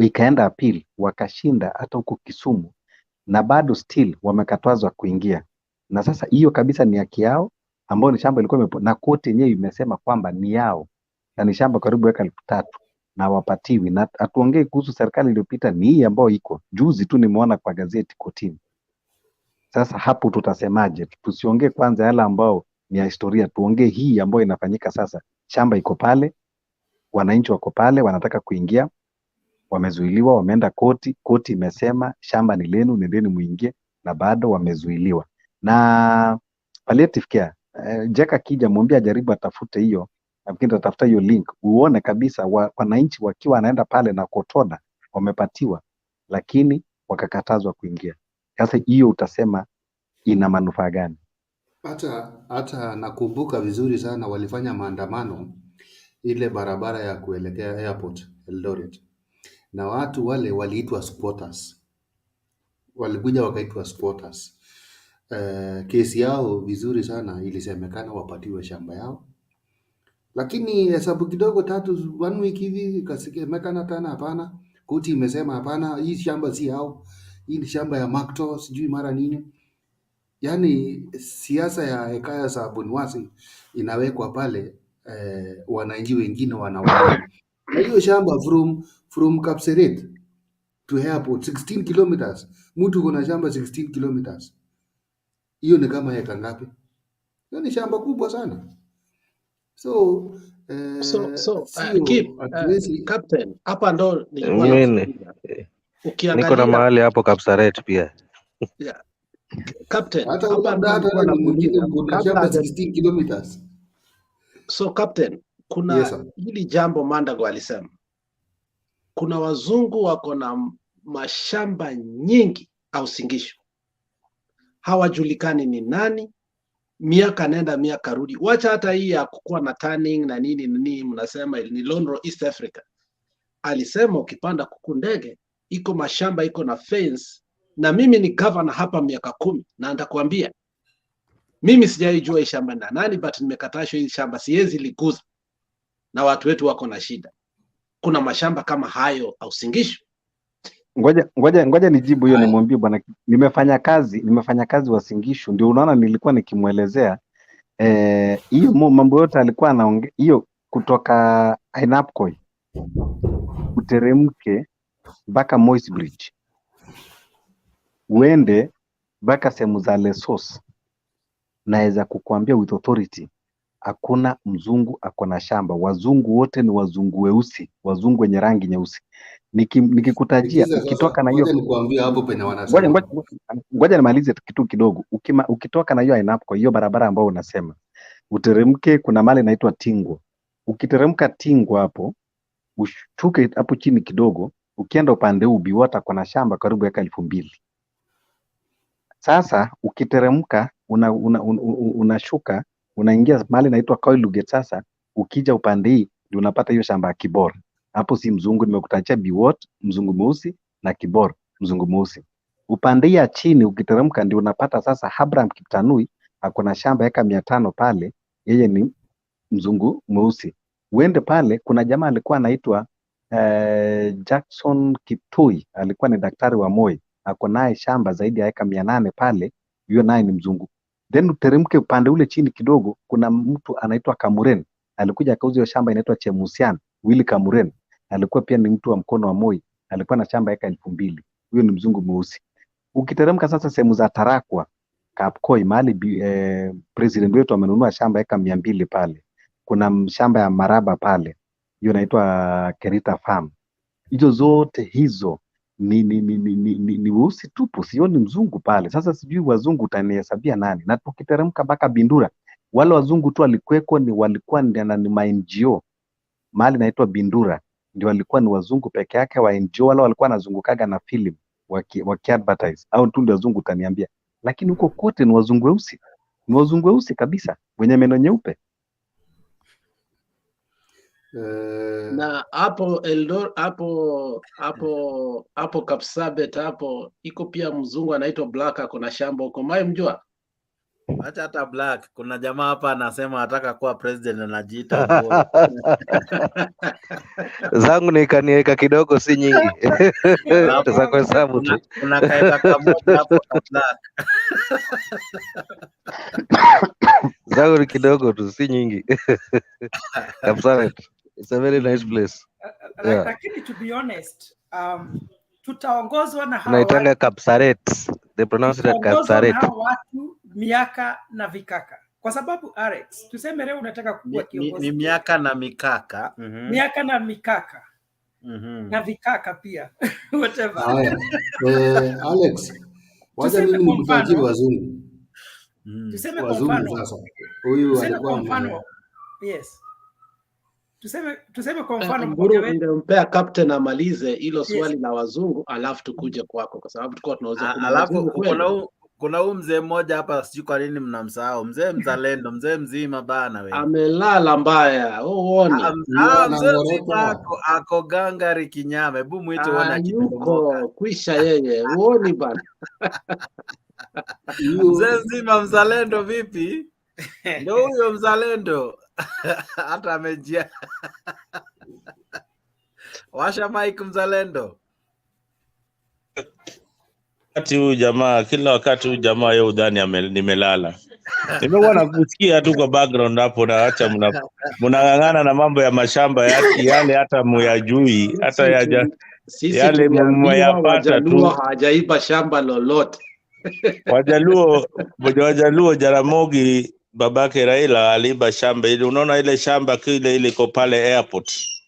ikaenda appeal wakashinda hata huko Kisumu, na bado still wamekatazwa kuingia. Na sasa hiyo kabisa ni haki yao, ambao ni shamba ilikuwa na koti yenyewe imesema kwamba ni yao, na ni shamba karibu eka 3,000 na wapatiwi. Na hatuongei kuhusu serikali iliyopita, ni hii ambayo iko juzi tu, nimeona kwa gazeti kotini. Sasa hapo tutasemaje? Tusiongee kwanza yale ambao ni ya historia, tuongee hii ambayo inafanyika sasa. Shamba iko pale, wananchi wako pale, wanataka kuingia, wamezuiliwa, wameenda koti, koti imesema shamba ni lenu, nendeni muingie, na bado wamezuiliwa. Na palliative care, Jeka kija mwambie ajaribu atafute hiyo, nafikiri tatafuta hiyo link uone kabisa wananchi wakiwa anaenda pale na kotoda wamepatiwa, lakini wakakatazwa kuingia. Sasa hiyo utasema ina manufaa gani? Hata nakumbuka vizuri sana walifanya maandamano ile barabara ya kuelekea airport Eldoret, na watu wale waliitwa squatters, walikuja wakaitwa squatters. Kesi yao vizuri sana ilisemekana wapatiwe shamba yao, lakini hesabu kidogo 1 week hivi ikasemekana tena hapana, koti imesema hapana, hii shamba si yao, hii ni shamba ya Makto sijui mara nini. Yani siasa ya hekaya za Bunwasi inawekwa pale, wananchi wengine wanaumia. Na hiyo shamba from Kapseret to airport 16 kilometers, mtu kuna shamba 16 kilometers, hiyo ni kama eka ngapi? Hiyo ni shamba kubwa sana. So Captain, hapa ndo niko na mahali hapo Kapsaret pia. Yeah. Captain, hata ni mwingine kuna shamba 16 kilometers. So Captain, kuna hili jambo Mandago alisema, kuna wazungu wako na mashamba nyingi au Singisho, hawajulikani ni nani, miaka nenda miaka rudi. Wacha hata hii ya kukuwa na turning na nini mnasema ni Londo East Africa. Alisema ukipanda kuku ndege iko mashamba iko na fence, na mimi ni governor hapa miaka 10 na nitakwambia mimi sijaijua hii shamba na nani, but nimekatashwa hii shamba siwezi liguza, na watu wetu wako na shida. Kuna mashamba kama hayo au Singisho? Ngoja nijibu hiyo, nimwambie bwana, nimefanya kazi wa Singisho, ndio unaona nilikuwa nikimuelezea hiyo mambo yote alikuwa anaongea hiyo, kutoka Ainapkoi uteremke mpaka Moi's Bridge, uende mpaka sehemu za Lesos. Naweza kukuambia with authority, hakuna mzungu akona shamba. Wazungu wote ni wazungu weusi, wazungu wenye rangi nyeusi. Nikikutajia ukitoka na hiyo, nikuambia hapo penye wanasema, ngoja nimalize kitu kidogo. Ukitoka na hiyo Ainapkoi, hiyo barabara ambayo unasema uteremke, kuna mali inaitwa Tingwa. Ukiteremka Tingwa hapo, ushuke hapo chini kidogo, ukienda upande huu Biwota kuna shamba karibu eka 2,000. Sasa ukiteremka unashuka unaingia mahali inaitwa Koiluget. Sasa ukija upande hii ndio unapata hiyo shamba ya Kibor. Hapo si mzungu, nimekutajia Biwot mzungu mweusi na Kibor mzungu mweusi. Upande ya chini ukiteremka ndio unapata sasa Abraham Kiptanui akona shamba eka 500 pale, yeye ni mzungu mweusi. Uende pale kuna jamaa alikuwa anaitwa Jackson Kiptui, alikuwa ni daktari wa Moi, ako naye shamba zaidi ya eka 800 pale, hiyo naye ni mzungu. Then uteremke upande ule chini kidogo, kuna mtu anaitwa Kamuren, alikuja akauza hiyo shamba inaitwa Chemusian. Willy Kamuren alikuwa pia ni mtu wa mkono wa Moi, alikuwa na shamba eka 2,000, huyo ni mzungu mweusi. Ukiteremka sasa sehemu za Tarakwa, Kapkoi, mahali president wetu amenunua shamba eka 200 pale, kuna shamba ya Maraba pale, hiyo inaitwa Kerita Farm. Hizo zote hizo ni weusi tupu, sioni mzungu pale. Sasa sijui wazungu utanihesabia nani? Na tukiteremka mpaka Bindura, wale wazungu tu walikuwa ni ma NGO mahali naitwa Bindura, ndio walikuwa ni wazungu peke yake wa NGO. Wale walikuwa wanazungukaga na film waki-advertise, au tu ndio wazungu utaniambia, lakini huko kote ni wazungu weusi, ni wazungu weusi kabisa wenye meno nyeupe. Na hapo Eldor, hapo Kapsabet hapo iko pia mzungu anaitwa Black, ako na shamba huko, mjua? Acha hata Black, kuna jamaa hapa anasema anataka kuwa president, anajiita Uhuru. Zangu nikaniweka kidogo, si nyingi. Za kuhesabu tu. Kuna kaeka kamoja hapo na Black. Zangu ni kidogo tu, si nyingi. Kapsabet. It's a very nice place. Lakini to be honest, tutaongozwa na hawa Naitanga Kapsaret. They pronounce it Kapsaret. Watu miaka na vikaka. Kwa sababu Alex, tuseme leo unataka kuwa kiongozi. Ni miaka na mikaka. Miaka na mikaka. Na vikaka pia. Whatever. Alex, wacha mimi nikutajie wazungu. Tuseme kwa mfano. Sasa. Huyu alikuwa yes. Tuseme kwa mfano ungempea captain amalize hilo swali la wazungu, alafu tukuje kwako, kwa sababu tulikuwa tunaweza alafu kuna huyu mzee mmoja hapa, sijui kwa nini mnamsahau, mzee mzalendo, mzee mzima bana wewe. Amelala mbaya, uone. Mzee mzima ako gangari kinyame, hebu muite uone yuko kwisha yeye, uone bana. Mzee mzima mzalendo vipi? Ndio huyo mzalendo. Hata amejia. Washa mic mzalendo. Wakati huyu jamaa, kila wakati huyu jamaa yeye udhani nimelala. Nimekuwa nakusikia tu kwa background hapo, na acha mnang'ang'ana na mambo ya mashamba yale hata muyajui, hata yale mmeyapata tu. Hajaiba shamba lolote. Wajaluo Jaramogi babake Raila aliiba shamba ile, unaona ile shamba kile iko pale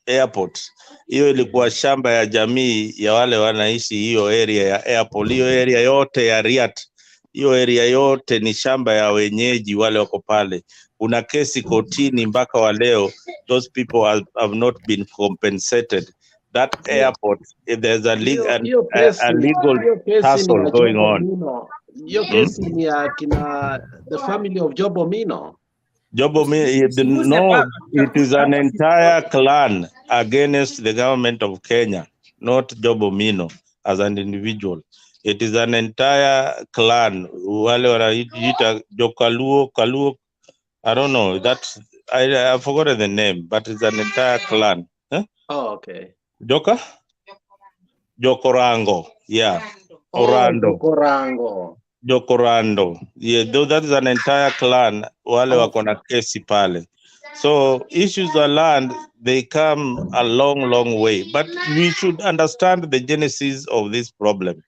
airport. Hiyo ilikuwa shamba ya jamii ya wale wanaishi hiyo area ya airport, hiyo area yote ya Riat, hiyo area yote ni shamba ya wenyeji wale wako pale. Una kesi kotini mpaka wa leo, those people have not been compensated. That airport, if there's a legal tussle going on. Hiyo kesi ni ya kina the family of Job Omino. No, it is an entire clan against the government of Kenya, not Job Omino as an individual. It is an entire clan. Wale wanaita Kaluo, I don't know. I've forgotten the name, but it's an entire clan. Huh? Oh, okay. Jokorango, yeah. Orando. Jokorando. Yeah, that is an entire clan. Wale wako na kesi pale. So issues of land, they come a long way. But we should understand the genesis of this problem.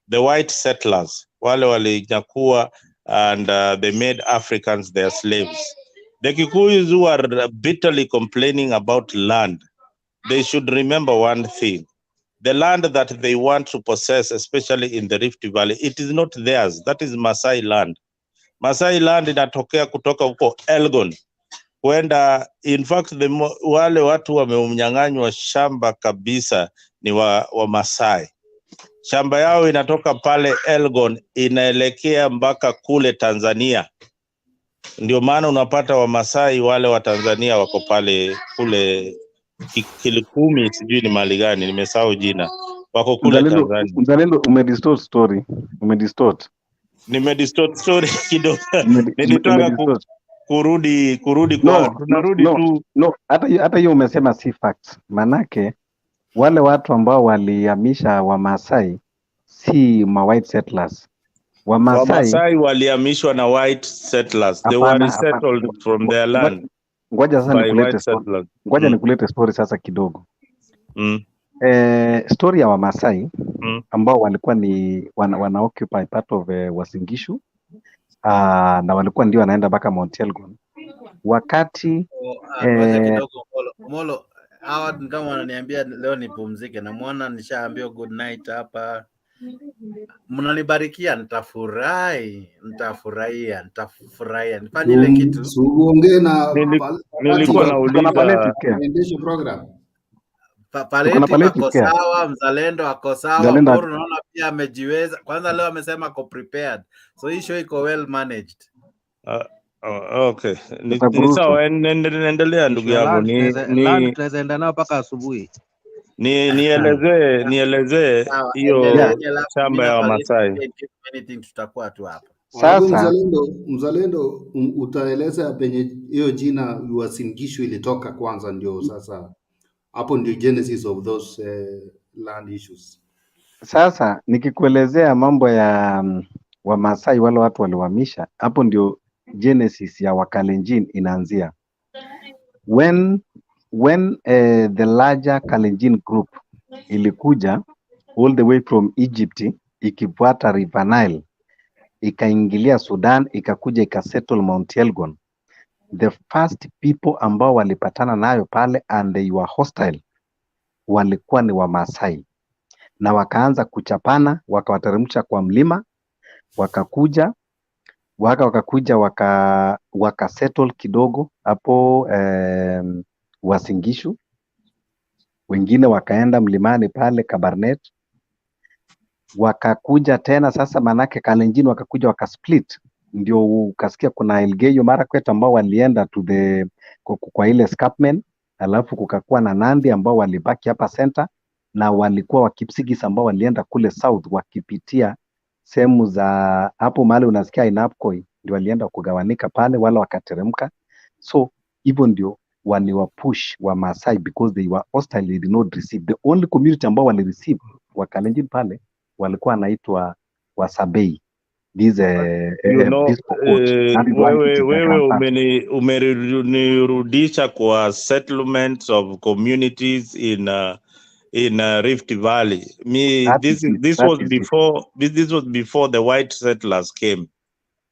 The white settlers, wale walinyakua, and they made Africans their slaves. The Kikuyus who are bitterly complaining about land, they should remember one thing. The land that they want to possess, especially in the Rift Valley, it is not theirs. That is Masai land. Masai land inatokea kutoka huko Elgon. Kwenda, in fact, wale watu wameunyang'anywa shamba kabisa ni wa Masai. Shamba yao inatoka pale Elgon inaelekea mpaka kule Tanzania. Ndio maana unapata wa Masai wale wa Tanzania wako pale kule Kilikumi, sijui ni mali gani, nimesahau jina. Wako kule Tanzania. Mzalendo, umedistort story. Nimedistort story kidogo. Nilitaka kurudi kwa tunarudi tu. No, hata hiyo umesema si facts. Manake wale watu ambao walihamisha wa Masai si ma white settlers. Wa Masai walihamishwa na white settlers. They were resettled from their land. Ngoja sasa nikulete story sasa kidogo. Story ya Wamasai ambao walikuwa ni wana occupy part of Uasin Gishu, na walikuwa ndio wanaenda mpaka Mount Elgon. Wakati kidogo Molo hawa kama wananiambia leo nipumzike, namwona nishaambiwa good night hapa. Mnanibarikia, nitafurahia. Nifanye ile kitu. Uongee na nilikuwa nauliza endeshe program. Paleti wako sawa, Mzalendo wako sawa, Uhuru naona pia amejiweza. Kwanza leo amesema ako prepared. So hii show iko well managed. Okay. Ni sawa, endelea ndugu yangu. Land tunaweza enda nao mpaka asubuhi. Nielezee hiyo shamba ya Wamasai. Anything tutakuwa tu hapa. Sasa Mzalendo utaeleza penye hiyo jina Uasin Gishu ilitoka kwanza, ndio sasa hapo ndio genesis of those land issues. Sasa nikikuelezea mambo ya Wamasai wale watu waliohamisha, hapo ndio genesis ya Wakalenjin inaanzia. When the larger Kalenjin group ilikuja all the way from Egypt ikifuata River Nile ikaingilia Sudan ikakuja ikasettle Mount Elgon, the first people ambao walipatana nayo pale and they were hostile walikuwa ni Wamasai, na wakaanza kuchapana, wakawateremsha kwa mlima, wakakuja settle kidogo hapo Uasin Gishu, wengine wakaenda mlimani pale Kabarnet, wakakuja tena sasa, manake Kalenjin wakakuja wakasplit, ndio ukasikia kuna Elgeyo Marakwet ambao walienda to the kwa ile escarpment, alafu kukakuwa na Nandi ambao walibaki hapa center, na walikuwa Wakipsigis ambao walienda kule south wakipitia sehemu za hapo mahali unasikia Inapkoi, ndio walienda kugawanika pale, wala wakateremka. So hivyo ndio waliwapush wa Maasai because they were hostile, they did not receive. The only community ambao walireceive wa Kalenjin pale walikuwa wanaitwa Wasabei. Wewe umenirudisha kwa settlements of communities in Rift Valley. This was before the white settlers came.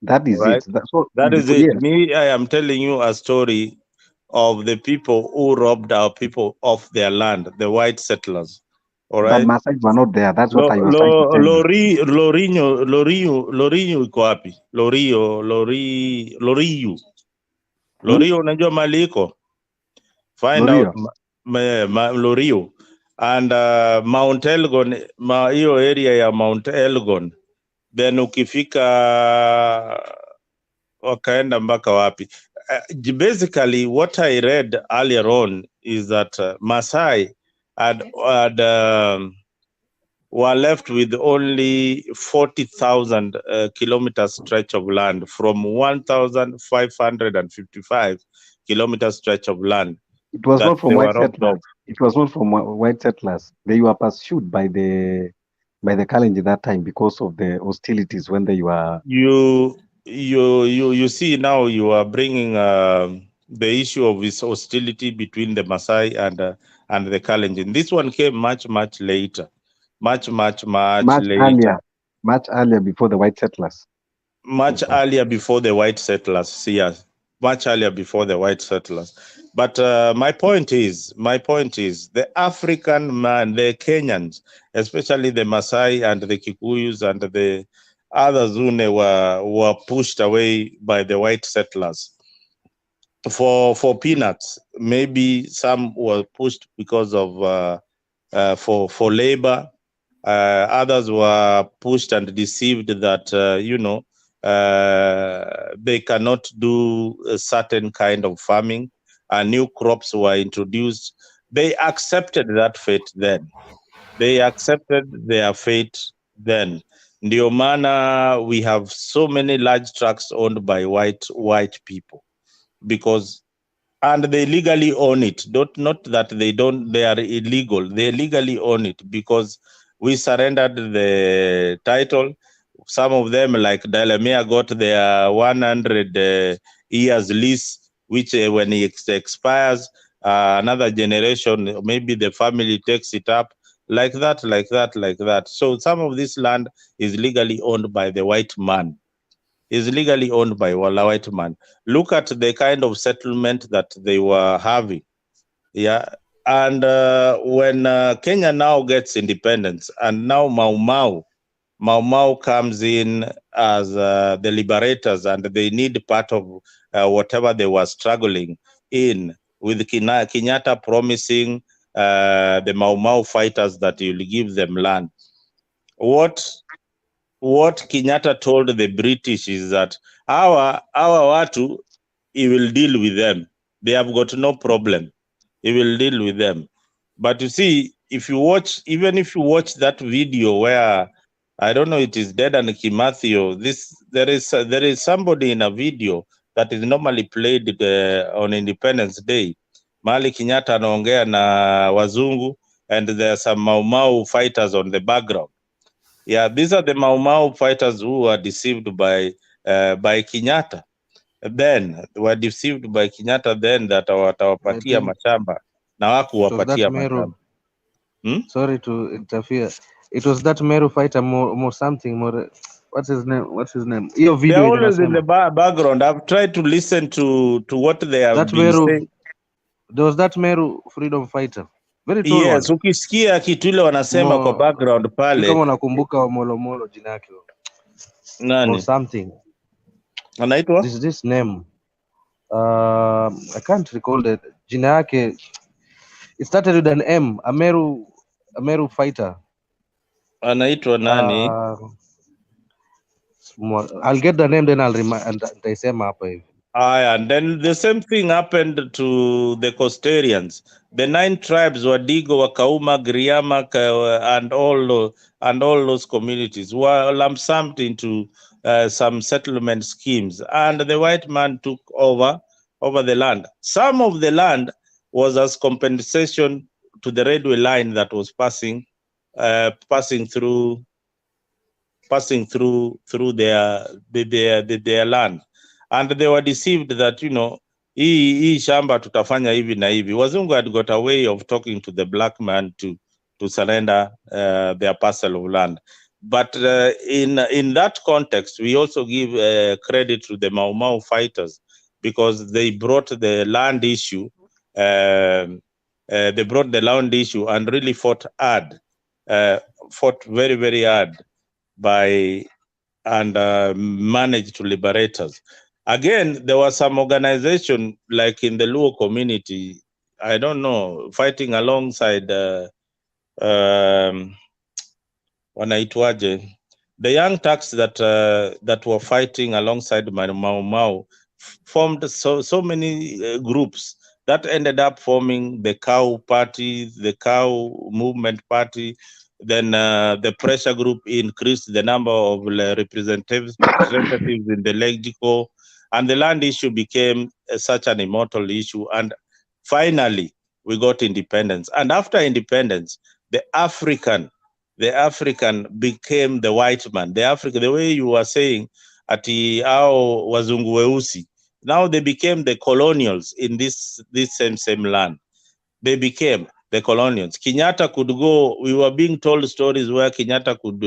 That is right? It. That is it. Me, I am telling you a story of the people who robbed our people of their land, the white settlers. All right. But Maasai were not there. That's what I was trying to tell you. Lorinyo iko wapi? Lorio, unajua mali iko? Find out Lorio. And Mount Elgon, hiyo area ya Mount Elgon. Then ukifika wakaenda mpaka wapi? Basically, what I read earlier on is that Maasai were left with only 40,000 kilometer stretch of land from 1,555 kilometer stretch of land. It was not from white settlers. It was not from white settlers. They were pursued by the Kalenjin that time because of the hostilities when they were. You see now you are bringing the issue of this hostility between the Maasai and the Kalenjin. This one came much later, much later. Much earlier before the white settlers. Earlier before the white settlers. Yes, much earlier before the white settlers. But my point is the African man, the Kenyans, especially the Maasai and the Kikuyus and the other Zune were pushed away by the white settlers for peanuts. Maybe some were pushed because of for labor. Others were pushed and deceived that they cannot do a certain kind of farming. New crops were introduced. They accepted that fate then. They accepted their fate then. Ndio maana we have so many large tracts owned by white people, and they legally own it. Not that they are illegal. They legally own it because we surrendered the title. Some of them, like Dalemea, got their 100 years lease, which when it expires, another generation, maybe the family takes it up, like that. So some of this land is legally owned by the white man. Look at the kind of settlement that they were having. Yeah, And when Kenya now gets independence, and now Mau Mau comes in as the liberators, and they need part of whatever they were struggling in, with Kenyatta promising the Mau fighters that he will give them land. What Kenyatta told the British is that our watu, he will deal with them. They have got no problem. He will deal with them. But you see, if you watch that video where, I don't know, it is Dead and Kimathio, there is somebody in a video that is normally played on Independence Day. Mali Kenyatta anaongea na wazungu, and there are some Mau fighters on the background. Yeah, these are the Mau fighters who were deceived by Kenyatta. Then were deceived by Kenyatta then that watawapatia mashamba na hawakuwapatia mashamba. Sorry to interfere. It was that Meru fighter more something more. What's his name? Your video. They're always in the background. I've tried to listen to what they have been saying. There was that Meru freedom fighter. Very tall. Yes, ukisikia kitu ile wanasema kwa background pale. Kama unakumbuka wa Molo jina yake. Nani? Or something. Anaitwa? This name. I can't recall the jina yake. It started with an M. A Meru fighter. Anaitwa nani? I'll get the name, then I'll remind. Nitaisema hapa hivi. And then the same thing happened to the Costarians. The 9 tribes, Wadigo, Wakauma, Griama, and all those communities were lump summed into some settlement schemes, and the white man took over the land. Some of the land was as compensation to the railway line that was passing through their land. And they were deceived that, hii shamba tutafanya hivi na hivi. Wazungu had got a way of talking to the black man to surrender their parcel of land. But in that context, we also give credit to the Mau fighters, because they brought the land issue. They brought the land issue and really fought very, very hard and managed to liberate us. Again, there was some organization like in the Luo community, I don't know, fighting alongside wanaitwaje, the young Turks that were fighting alongside Mau formed so many groups that ended up forming the Cow Party, the Cow Movement Party. Then the pressure group increased the number of representatives in the Legico, and the land issue became such an immortal issue. And finally, we got independence. And after independence, the African became the white man. The way you were saying, ati hao wazungu weusi, now they became the colonials in this same land. They became the colonials. Kenyatta could go, we were being told stories where Kenyatta could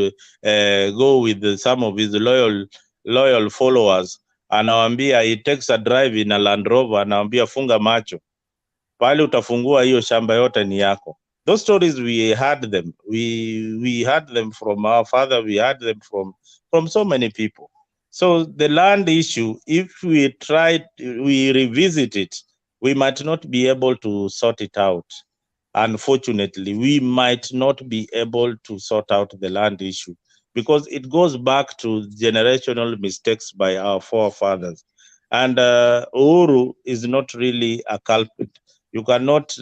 go with some of his loyal followers, anawambia, he takes a drive in a Land Rover, anawambia funga macho, pale utafungua hiyo shamba yote ni yako. Those stories, we had them. We had them from our father, we had them from so many people. So the land issue, if we revisit it, we might not be able to sort it out. Unfortunately, we might not be able to sort out the land issue because it goes back to generational mistakes by our forefathers. And Uhuru is not really a culprit. You cannot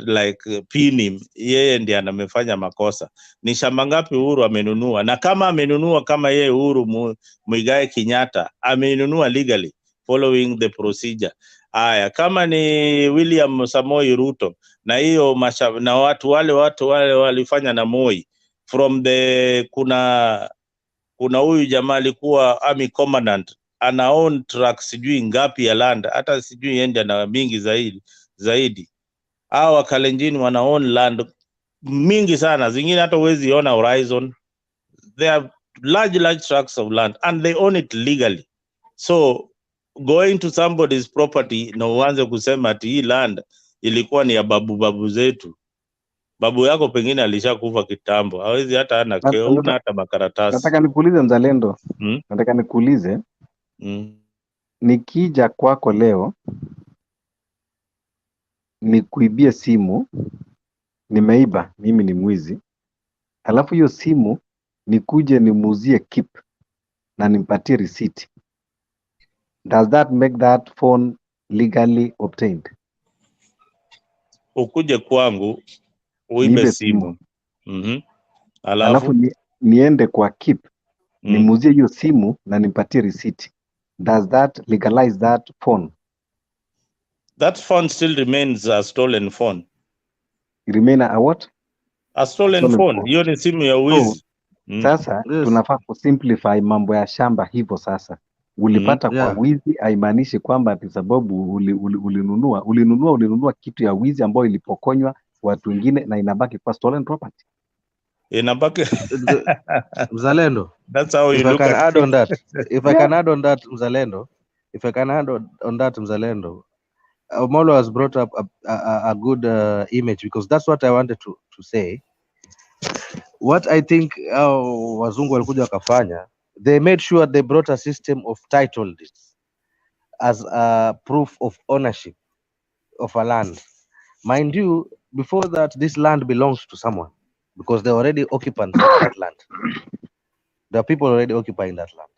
pin him, yeye ndiye amefanya makosa. Ni shamba ngapi Uhuru amenunua? Na kama amenunua kama yeye Uhuru Muigai Kenyatta, amenunua legally following the procedure. Aya, kama ni William Samoei Ruto, na hiyo na watu wale walifanya na Moi, from the kuna huyu jamaa alikuwa army commandant, ana own track sijui ngapi ya land, hata sijui yende na mingi zaidi. Hawa Kalenjin wana own land mingi sana, zingine hata huwezi ona horizon. They have large tracts of land and they own it legally. So going to somebody's property na uanze kusema ati hii land ilikuwa ni ya babu zetu, Babu yako pengine alishakufa kitambo, hawezi hata ana keuna hata makaratasi. Nataka nikuulize mzalendo. Nataka nikuulize. Nikija kwako leo nikuibie simu, nimeiba, mimi ni mwizi. Alafu hiyo simu nikuje nimuuzie Kip na nimpatie receipt. Does that make that phone legally obtained? Ukuje kwangu uibe simu. Alafu niende kwa Kip nimuuzie hiyo simu na nimpatie receipt. Does that legalize that phone? That phone still remains a stolen phone. Remain a what? A stolen phone. Hiyo ni simu ya wizi. Sasa tunafaa kusimplify mambo ya shamba hivyo sasa. Ulipata kwa wizi haimaanishi kwamba ati sababu ulinunua kitu ya wizi ambayo ilipokonywa watu wengine na inabaki kwa stolen property. Inabaki Mzalendo. That's how you look at at add on that. If I can add on that, Mzalendo. If I can add on that, Mzalendo. Omolo has brought up a good image, because that's what I wanted to say. What I think wazungu walikuja wakafanya, they made sure they brought a system of title deeds as a proof of ownership of a land. Mind you, before that, this land belongs to someone, because they're already occupants of that land. There are people already occupying that land.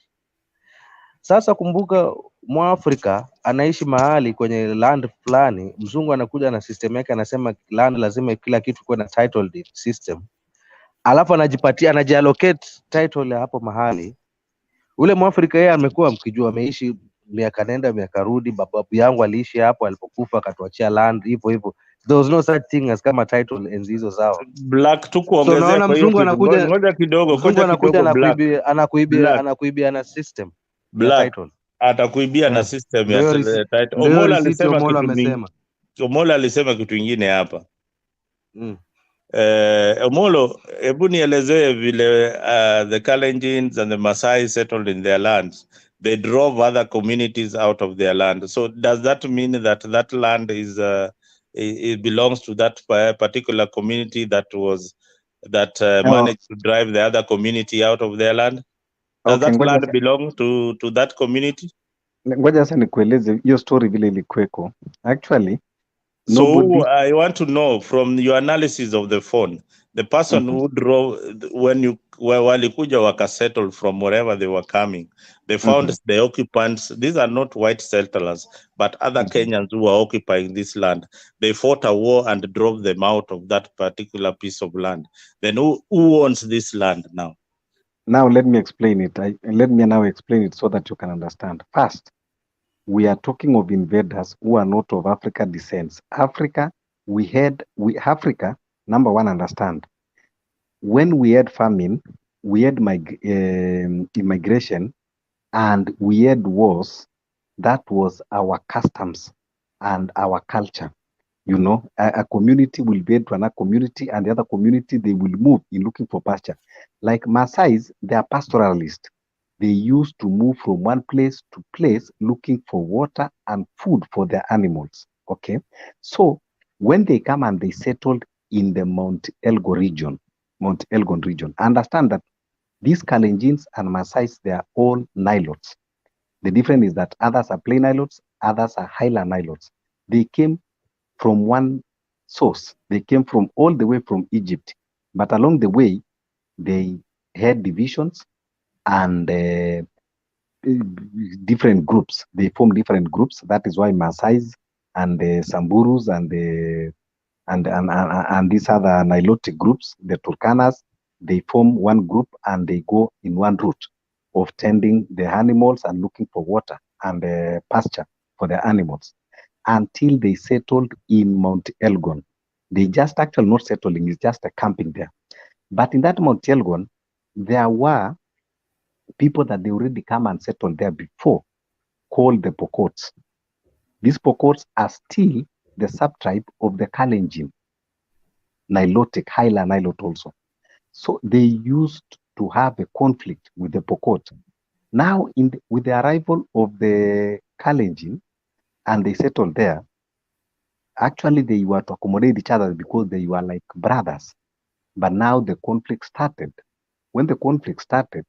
Sasa kumbuka, Mwafrika anaishi mahali kwenye land fulani, mzungu anakuja na system yake, anasema land lazima kila kitu kuwe na title deed system. Alafu anajiallocate title ya hapo mahali. Ule Mwafrika yeye amekuwa mkijua, ameishi miaka nenda miaka rudi, babu yangu aliishi hapo, alipokufa akatuachia land hivyo hivyo. There was no such thing as kama title enzi hizo zao. Black tu kuongezea. So naona mzungu anakuja, ngoja kidogo, anakuibia na system. Black atakuibia na system ya title. Omola alisema kitu kingine hapa. Omolo, hebu nielezee vile the Kalenjins and the Maasai settled in their lands. They drove other communities out of their land. So does that mean that that land is it belongs to that particular community that managed to drive the other community out of their land? Does that land belong to that community? Ngoja sasa nikueleze hiyo story vile ilikuweko. Actually, I want to know from your analysis of the phone, the person who drove, when walikuja wakasettle from wherever they were coming, they found the occupants. These are not white settlers, but other Kenyans who were occupying this land. They fought a war and drove them out of that particular piece of land. Then who owns this land now? Now let me explain it. Let me now explain it so that you can understand. First, we are talking of invaders who are not of African descent. Africa, number one, understand. When we had famine, we had immigration, and we had wars. That was our customs and our culture. You know, a community will be to another community, and the other community, they will move in looking for pasture. Like Maasais, they are pastoralists. They used to move from one place to place looking for water and food for their animals. Okay. So when they come and they settled in the Mount Elgon region, understand that these Kalenjins and Maasais, they are all Nilotes. The difference is that others are plain Nilotes, others are highland Nilotes. They came from one source. They came from all the way from Egypt. But along the way, they had divisions and different groups. They form different groups. That is why Maasais and the Samburus and these other Nilotic groups, the Turkanas, they form one group and they go in one route of tending the animals and looking for water and pasture for their animals until they settled in Mount Elgon. They just actually not settling, it's just a camping there. But in that Mount Elgon, there were people that they already come and settled there before, called the Pokots. These Pokots are still the subtribe of the Kalenjin, Nilotic, Highland Nilot also. So they used to have a conflict with the Pokot. Now, with the arrival of the Kalenjin, and they settled there, actually they were to accommodate each other because they were like brothers. But now the conflict started. When the conflict started,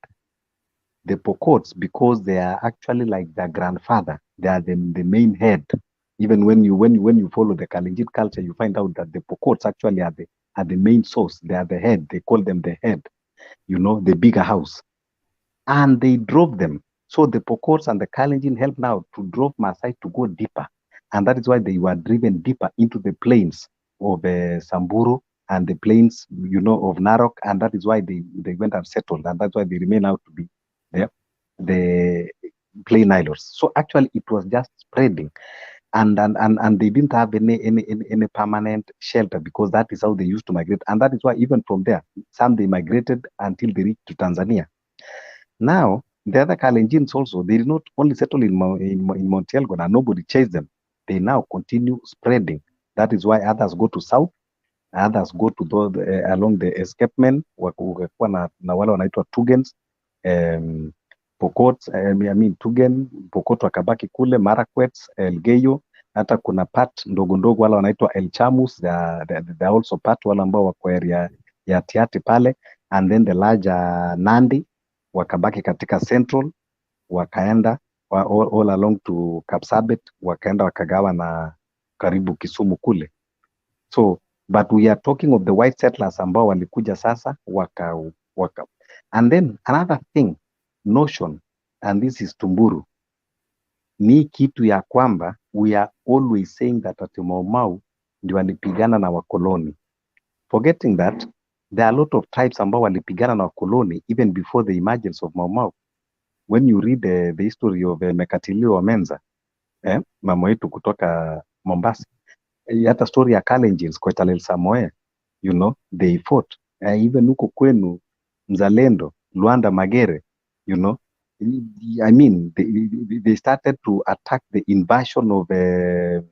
the Pokots, because they are actually like their grandfather, they are the main head. Even when you follow the Kalenjin culture, you find out that the Pokots actually are the main source. They are the head. They call them the head, the bigger house. And they drove them. So the Pokots and the Kalenjin helped now to drove Maasai to go deeper. And that is why they were driven deeper into the plains of Samburu and the plains, of Narok. And that is why they went and settled. And that's why they remain out to be the plain islands. So actually it was just spreading. And they didn't have any permanent shelter, because that is how they used to migrate. And that is why even from there, some they migrated until they reached to Tanzania. Now, the other Kalenjins also, they did not only settle in Mount Elgon and nobody chased them. They now continue spreading. That is why others go to south, others go to along the escarpment, na wale wanaitwa Tugens, Pokot, Tugen, Pokot wakabaki kule, Marakwet, Elgeyo, hata kuna part ndogo ndogo wale wanaitwa El Chamus, they also part wale ambao wako area ya Tiati pale, and then the larger Nandi wakabaki katika Central, wakaenda all along to Kapsabet, wakaenda wakagawa na karibu Kisumu kule. So, but we are talking of the white settlers ambao walikuja sasa waka. And then another thing, notion, and this is Tumburu, ni kitu ya kwamba we are always saying that ati Mau Mau ndio walipigana na wakoloni, forgetting that there are a lot of tribes ambao walipigana na wakoloni even before the emergence of Mau Mau. When you read the history of Mekatilio wa Menza, mama yetu kutoka Mombasa, hata story ya Kalenjins kwa Talel Samoe, they fought. Even huko kwenu Mzalendo, Luanda Magere, they started to attack the invasion of the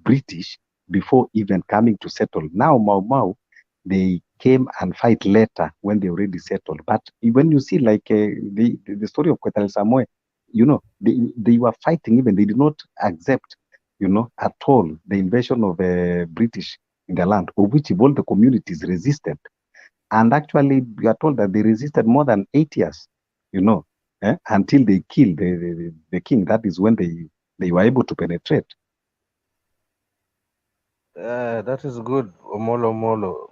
British before even coming to settle. Now Mau Mau, they came and fight later when they already settled. But when you see like the story of Kwetal Samoe, they were fighting, even they did not accept, at all the invasion of British in the land, of which all the communities resisted. And actually, we are told that they resisted more than 8 years, until they killed the king. That is when they were able to penetrate. That is good, Omolo.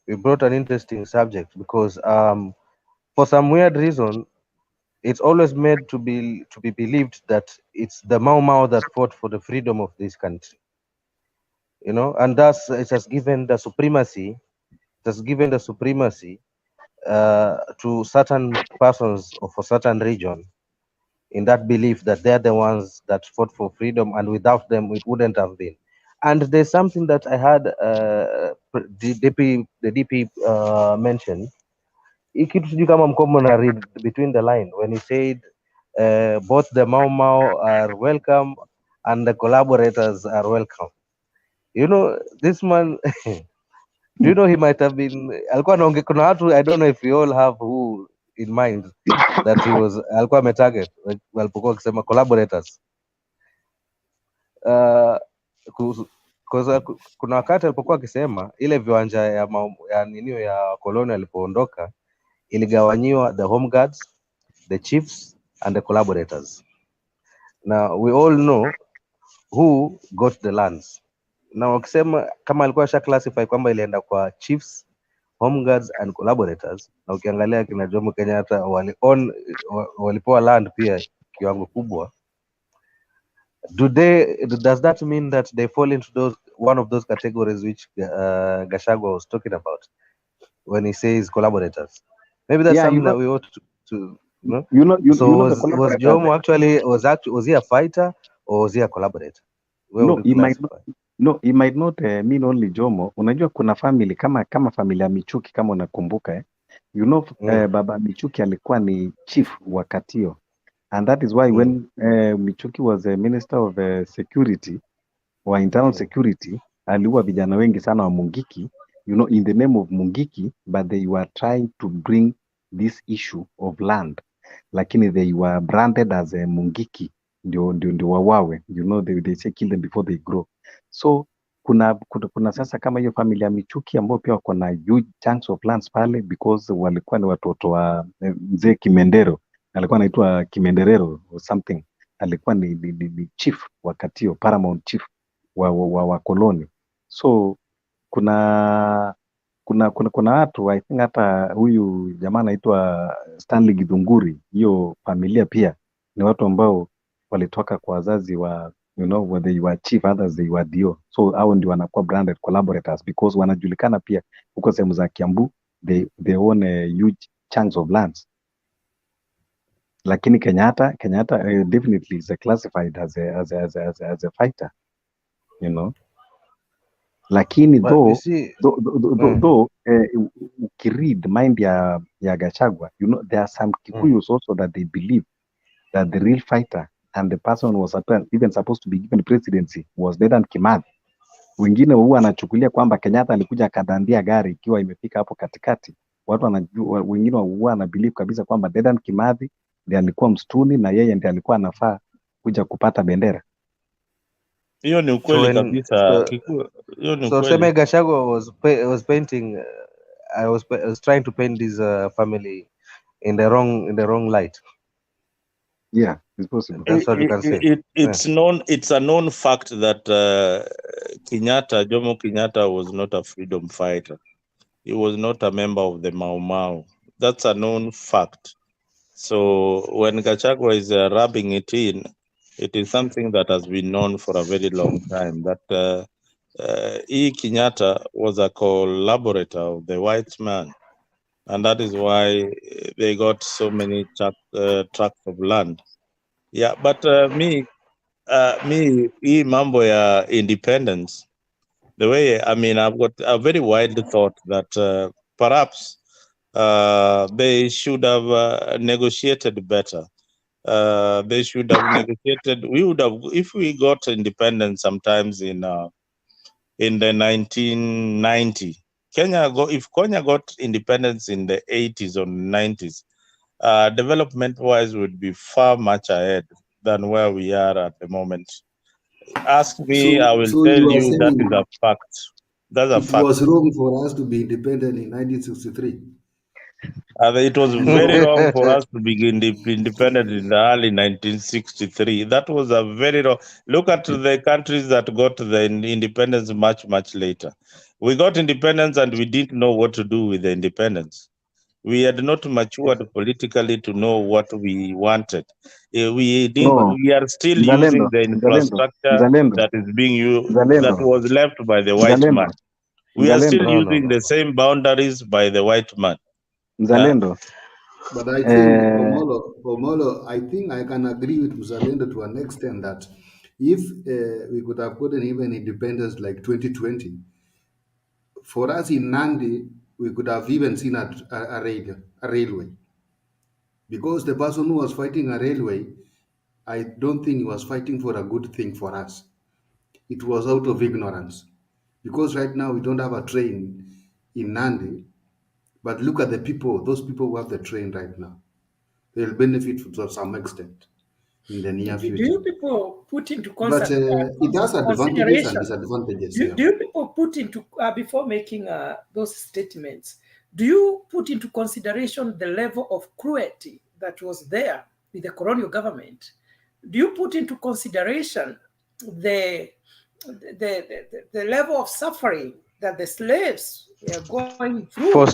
You brought an interesting subject, because for some weird reason, it's always made to be believed that it's the Mau Mau that fought for the freedom of this country. And thus it has given the supremacy. To certain persons of a certain region, in that belief that they're the ones that fought for freedom, and without them it wouldn't have been. And there's something that I had the DP mention. Ikitu sijui kama mkomo na read between the line when he said both the Mau Mau are welcome and the collaborators are welcome. This man do you know he might have been alikuwa anaongea, kuna watu, I don't know if we all have who in mind that he was alikuwa ametarget walipokuwa wakisema collaborators. Kuna wakati alipokuwa akisema ile viwanja ya koloni alipoondoka iligawanyiwa the home guards, the chiefs and the collaborators. Now we all know who got the lands. Na wakisema kama alikuwa sha classify kwamba ilienda kwa chiefs, home guards and collaborators, na ukiangalia kina Jomo Kenyatta walipewa land pia kiwango kubwa. Does that mean that they fall into one of those categories which Gachagua was talking about when he says collaborators? Maybe that's something that we ought to was Jomo actually was he a fighter or was he a collaborator? It might not mean only Jomo. Unajua kuna family kama familia Michuki, kama unakumbuka Baba Michuki alikuwa ni chief wa Katio, and that is why when Michuki was a minister of security or internal security, aliua vijana wengi sana wa Mungiki, in the name of Mungiki, but they were trying to bring this issue of land, lakini they were branded as a Mungiki, ndio wawawe, they say kill them before they grow. So kuna sasa kama hiyo familia ya Michuki ambao pia wako na huge chunks of lands pale, because walikuwa ni watoto wa mzee Kimendero, alikuwa anaitwa Kimenderero or something, alikuwa ni chief wakati hiyo, paramount chief wa koloni. So kuna watu, I think hata huyu jamaa anaitwa Stanley Githunguri, hiyo familia pia ni watu ambao walitoka kwa wazazi wa whether you were chief, others they were dio. So hao ndio wanakuwa branded collaborators, because wanajulikana pia huko sehemu za Kiambu, they own huge chunks of lands. Lakini Kenyatta definitely is classified as a fighter, lakini though ukiread mind ya Gachagua, there are some Kikuyus also that they believe that the real fighter and the person was even supposed to be given presidency was Dedan Kimathi. Wengine huwa anachukulia kwamba Kenyatta alikuja akadandia gari ikiwa imefika hapo katikati. Wengine huwa anabelieve kabisa kwamba Dedan Kimathi ndiye alikuwa msituni na yeye ndiye alikuwa anafaa kuja kupata bendera. Hiyo ni ukweli kabisa. Hiyo ni ukweli. So Gachagua was painting I was trying to paint this family in the wrong light. Yeah, it's possible. That's what you can say. It's a known fact that Jomo Kenyatta was not a freedom fighter. He was not a member of the Mau Mau. That's a known fact. So when Gachagua is rubbing it in, it is something that has been known for a very long time, that Kenyatta was a collaborator of the white man. And that is why they got so many tracts of land. Yeah, but me, mambo ya independence, the way, I've got a very wild thought that perhaps they should have negotiated better. They should have negotiated. We would have, if we got independence sometimes in the 1990. If Kenya got independence in the 80s or 90s, development-wise would be far much ahead than where we are at the moment. Ask me, I will tell you that is a fact. That's a fact. It was wrong for us to be independent in 1963. It was very wrong for us to be independent in the early 1963. That was a very wrong. Look at the countries that got the independence much, much later. We got independence and we didn't know what to do with the independence. We had not matured politically to know what we wanted. We are still using the infrastructure that is being used, that was left by the white man. We are still using the same boundaries by the white man. Mzalendo. But I think, Omolo, I think I can agree with Mzalendo to an extent that if we could have gotten even independence like 2020, for us in Nandi, we could have even seen a railway. Because the person who was fighting a railway, I don't think he was fighting for a good thing for us. It was out of ignorance. Because right now we don't have a train in Nandi, but look at the people, those people who have the train right now. They'll benefit to some extent in the near future. Do you people put into But it has advantages and disadvantages. Do you people put into, before making those statements, do you put into consideration the level of cruelty that was there with the colonial government? Do you put into consideration the level of suffering that the slaves were going through?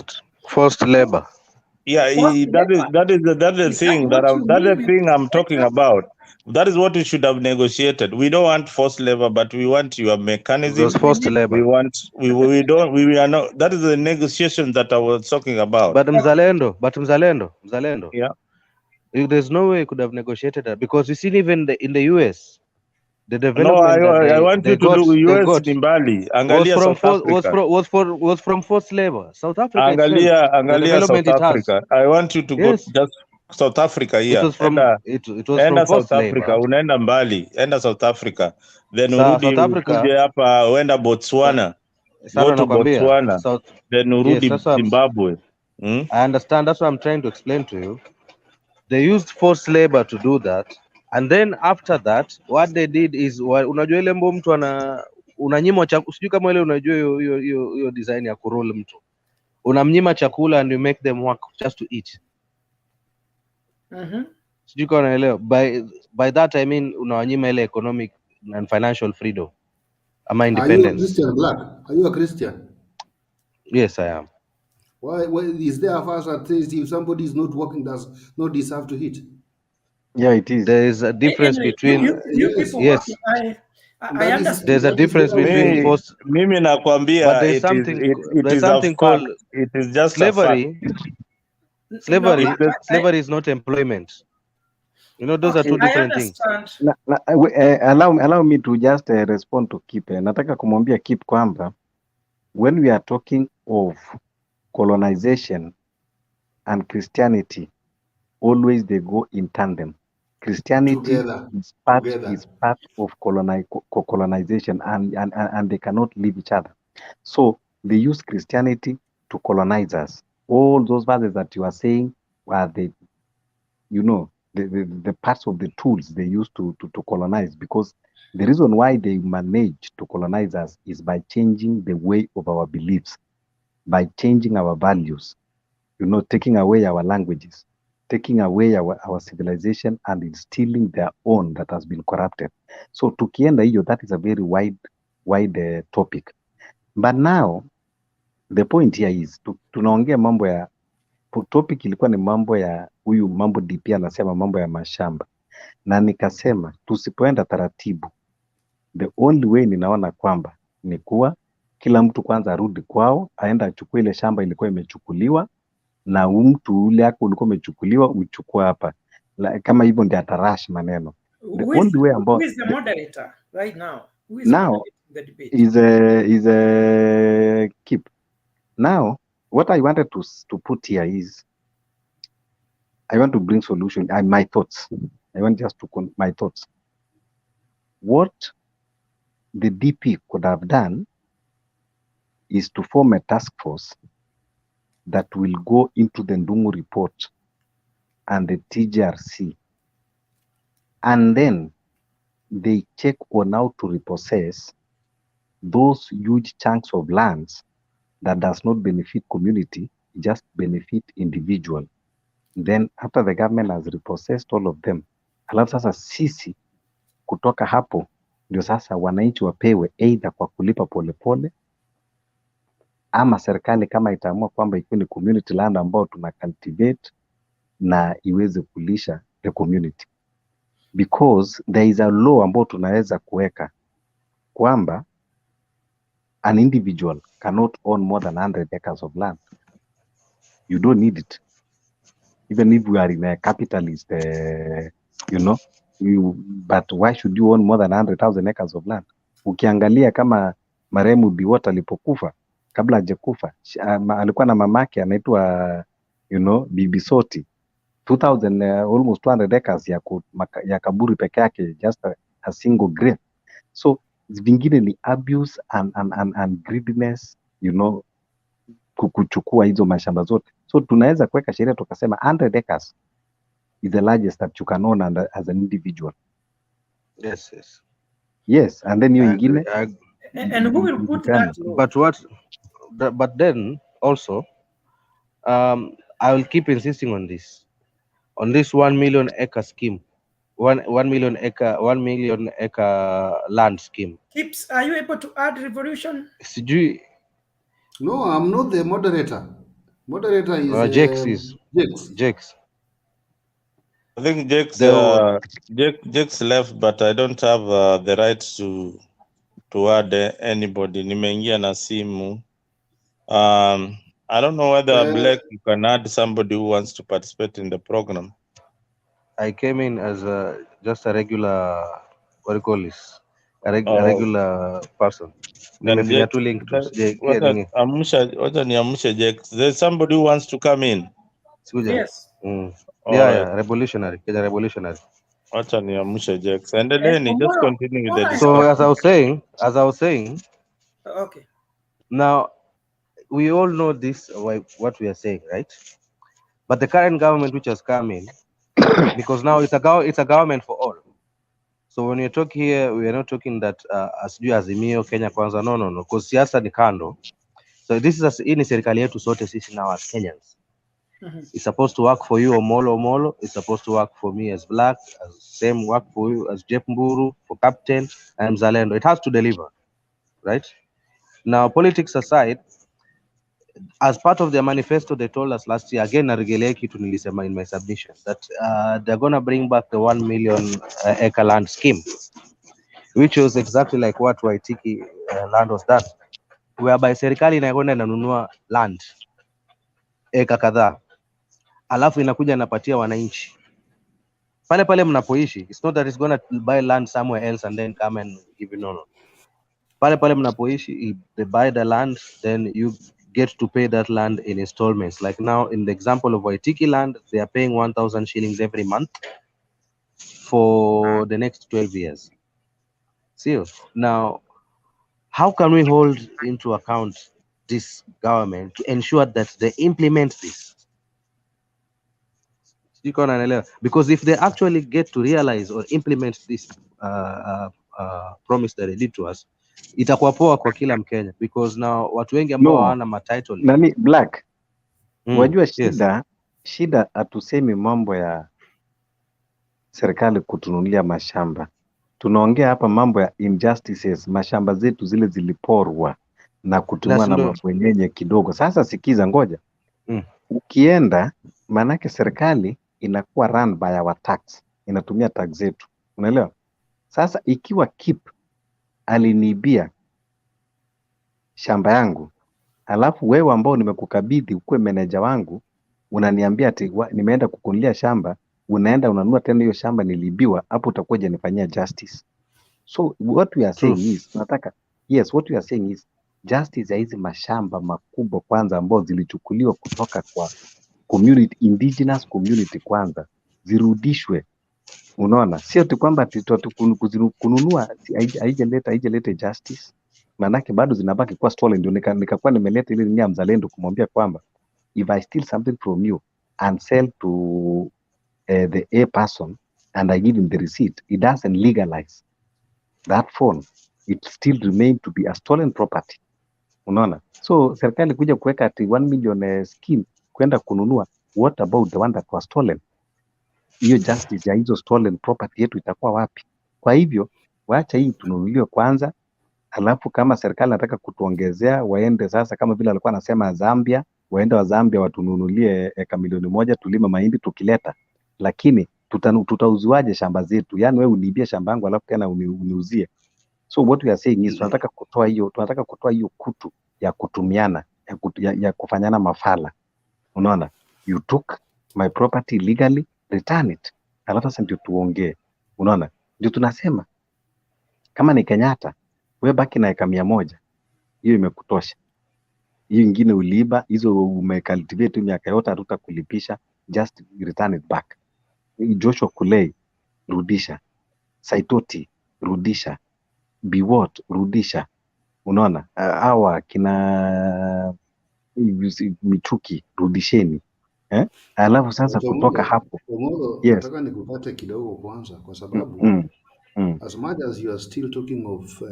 Forced labor. Yeah, that is the thing I'm talking about. That is what we should have negotiated. We don't want forced labor, but we want your mechanism. Those forced labor. We are not. That is the negotiation that I was talking about. But Mzalendo. Yeah. There's no way you could have negotiated that, because you see, even in the US, the development. No, I want you to do US in Bali. Angalia South Africa. Was from forced labor. South Africa. Angalia South Africa. I want you to go just South Africa here. It was from South Africa. Unaenda mbali. Enda South Africa. Then urudi ukuje hapa, uenda Botswana. Go to Botswana. Then urudi Zimbabwe. I understand. That's what I'm trying to explain to you. They used forced labor to do that. And then after that what they did is, unajua ile mbo mtu unanyimwa chakula, sijui kama ile unajua hiyo design ya kuroll mtu, unamnyima chakula and you make them work just to eat. Sijui kama unaelewa. By that I mean unawanyima ile economic and financial freedom ama independence. Are you a Christian, Black? Are you a Christian? Yes, I am. Why is there a verse that says if somebody is not working, does not deserve to eat? Yeah, it is. There is a difference between you people yes. I understand. There's a difference between forced. Mimi nakwambia, but there's something. There's something called it is just slavery. Slavery. No, slavery is not employment. You know, those are two different things. Allow me to just respond to Kip. Nataka kumwambia Kip kwamba when we are talking of colonization and Christianity, always they go in tandem. Christianity is part of colonization, and they cannot leave each other. So they use Christianity to colonize us. All those verses that you are saying are the parts of the tools they use to colonize, because the reason why they manage to colonize us is by changing the way of our beliefs, by changing our values, taking away our languages, taking away our civilization and instilling their own that has been corrupted. So tukienda hiyo, that is a very wide topic. But now the point here is tunaongea mambo ya topic ilikuwa ni mambo ya huyu mambo DP anasema mambo ya mashamba, na nikasema tusipoenda taratibu, the only way ninaona kwamba ni kuwa kila mtu kwanza arudi kwao, aenda achukue ile shamba ilikuwa imechukuliwa, na mtu ule yako ulikuwa umechukuliwa uchukua hapa, kama hivyo ndio atarash maneno. Who is the moderator right now? Who is now the debate? Is a Kip. Now what I wanted to put here is I want to bring solution and my thoughts. I want just to my thoughts. What the DP could have done is to form a task force that will go into the Ndungu report and the TJRC, and then they check on how to repossess those huge chunks of lands that does not benefit community, just benefit individual. Then after the government has repossessed all of them, alafu sasa sisi kutoka hapo ndio sasa wananchi wapewe either kwa kulipa polepole, ama serikali kama itaamua kwamba ikuwe ni community land ambao tuna cultivate na iweze kulisha the community, because there is a law ambao tunaweza kuweka kwamba an individual cannot own more than 100 acres of land. You don't need it. Even if we are in a capitalist, but why should you own more than 100,000 acres of land? Ukiangalia kama marehemu Biwott alipokufa, kabla hajakufa, alikuwa na mamake anaitwa Bibi Soti, 2000 almost 200 acres ya kaburi peke yake, just a single grave. So vingine ni abuse and greediness, kuchukua hizo mashamba zote. So tunaweza kuweka sheria tukasema 100 acres is the largest that you can own as an individual. Yes, and then hiyo ingine, and who will put that law? But then also I will keep insisting on this 1 million acre scheme, 1 million acre land scheme. Kips, are you able to add revolution? Sijui. No, I'm not the moderator. Moderator is Jakes. I think Jakes left, but I don't have the right to add anybody. Nimeingia na simu. I don't know whether Black you can add somebody who wants to participate in the program. I came in as just a regular, what do you call this? A regular person. Nimefinya tu link to There's somebody who wants to come in. Yes. Yeah, revolutionary. Wacha niamshe Jax. Endeleeni, just continue with the discussion. So as I was saying, okay. Now we all know this, what we are saying, right? But the current government which has come in, because now it's a government for all. So when you talk here, we are not talking that asijui Azimio Kenya Kwanza, no, because siasa ni kando. So this is hii ni serikali yetu sote sisi now as Kenyans. It's supposed to work for you Omolo. It's supposed to work for me as Black, as same work for you as Jeff Mburu, for Captain and Mzalendo. It has to deliver, right? Now, politics aside, as part of their manifesto, they told us last year, again, narejelea kitu nilisema in my submission, that they're going to bring back the 1 million acre land scheme, which was exactly like what Waitiki land was done, whereby serikali inakwenda inanunua land eka kadhaa, alafu inakuja inapatia wananchi pale pale mnapoishi. It's not that it's going to buy land somewhere else and then come and give you, no. Pale pale mnapoishi, they buy the land, then you get to pay that land in installments. Like now, in the example of Waitiki land, they are paying 1,000 shillings every month for the next 12 years. See, now, how can we hold into account this government to ensure that they implement this? Because if they actually get to realize or implement this promise that they did to us, itakuwa poa kwa kila Mkenya, because now watu wengi ambao hawana matitle nani Black, wajua shida yes. Shida hatusemi mambo ya serikali kutunulia mashamba, tunaongea hapa mambo ya injustices. Mashamba zetu zile ziliporwa na kutumiwa na mabwenyenye kidogo. Sasa sikiza, ngoja ukienda, manake serikali inakuwa run by our tax, inatumia tax zetu, unaelewa? Sasa ikiwa KIP aliniibia shamba yangu, alafu wewe ambao nimekukabidhi ukuwe meneja wangu, unaniambia ati nimeenda kukunulia shamba, unaenda unanunua tena hiyo shamba niliibiwa, hapo utakuja nifanyia justice? So what we are saying is, nataka what we are saying is justice ya hizi mashamba makubwa kwanza ambao zilichukuliwa kutoka kwa community, indigenous community kwanza zirudishwe. Unaona, sio tu kwamba kununua haijaleta justice, manake bado zinabaki kuwa stolen. Ndio nikakuwa nimeleta ile nia Mzalendo kumwambia kwamba if I steal something from you and sell to the A person and I give him the receipt, it doesn't legalize that phone, it still remain to be a stolen property. Unaona, so serikali kuja kuweka ati 1 million scheme kwenda kununua, what about the one that was stolen? Hiyo justice ya hizo stolen property yetu itakuwa wapi? Kwa hivyo waacha hii tununuliwe kwanza, alafu kama serikali nataka kutuongezea, waende sasa kama vile alikuwa anasema Zambia, waende wa Zambia watununulie eka 1,000,000 tulime mahindi tukileta, lakini tutauzuaje shamba zetu? Yani wewe uniibie shamba yangu alafu tena uniuzie. So what we are saying is tunataka kutoa hiyo kutu ya kutumiana, ya kufanyana mafala. Unaona, you took my property legally, return it. Alafu sasa ndio tuongee. Unaona, ndio tunasema kama ni Kenyatta, wewe baki na eka 100, hiyo imekutosha. Hiyo ingine uliiba, hizo umecultivate miaka yote hatutakulipisha, just return it back. Joshua Kulei, rudisha. Saitoti, rudisha. Biwot, rudisha. Unaona, hawa kina Michuki, rudisheni. Alafu sasa kutoka hapo. Nataka nikupate kidogo kwanza kwa sababu as much as you are still talking of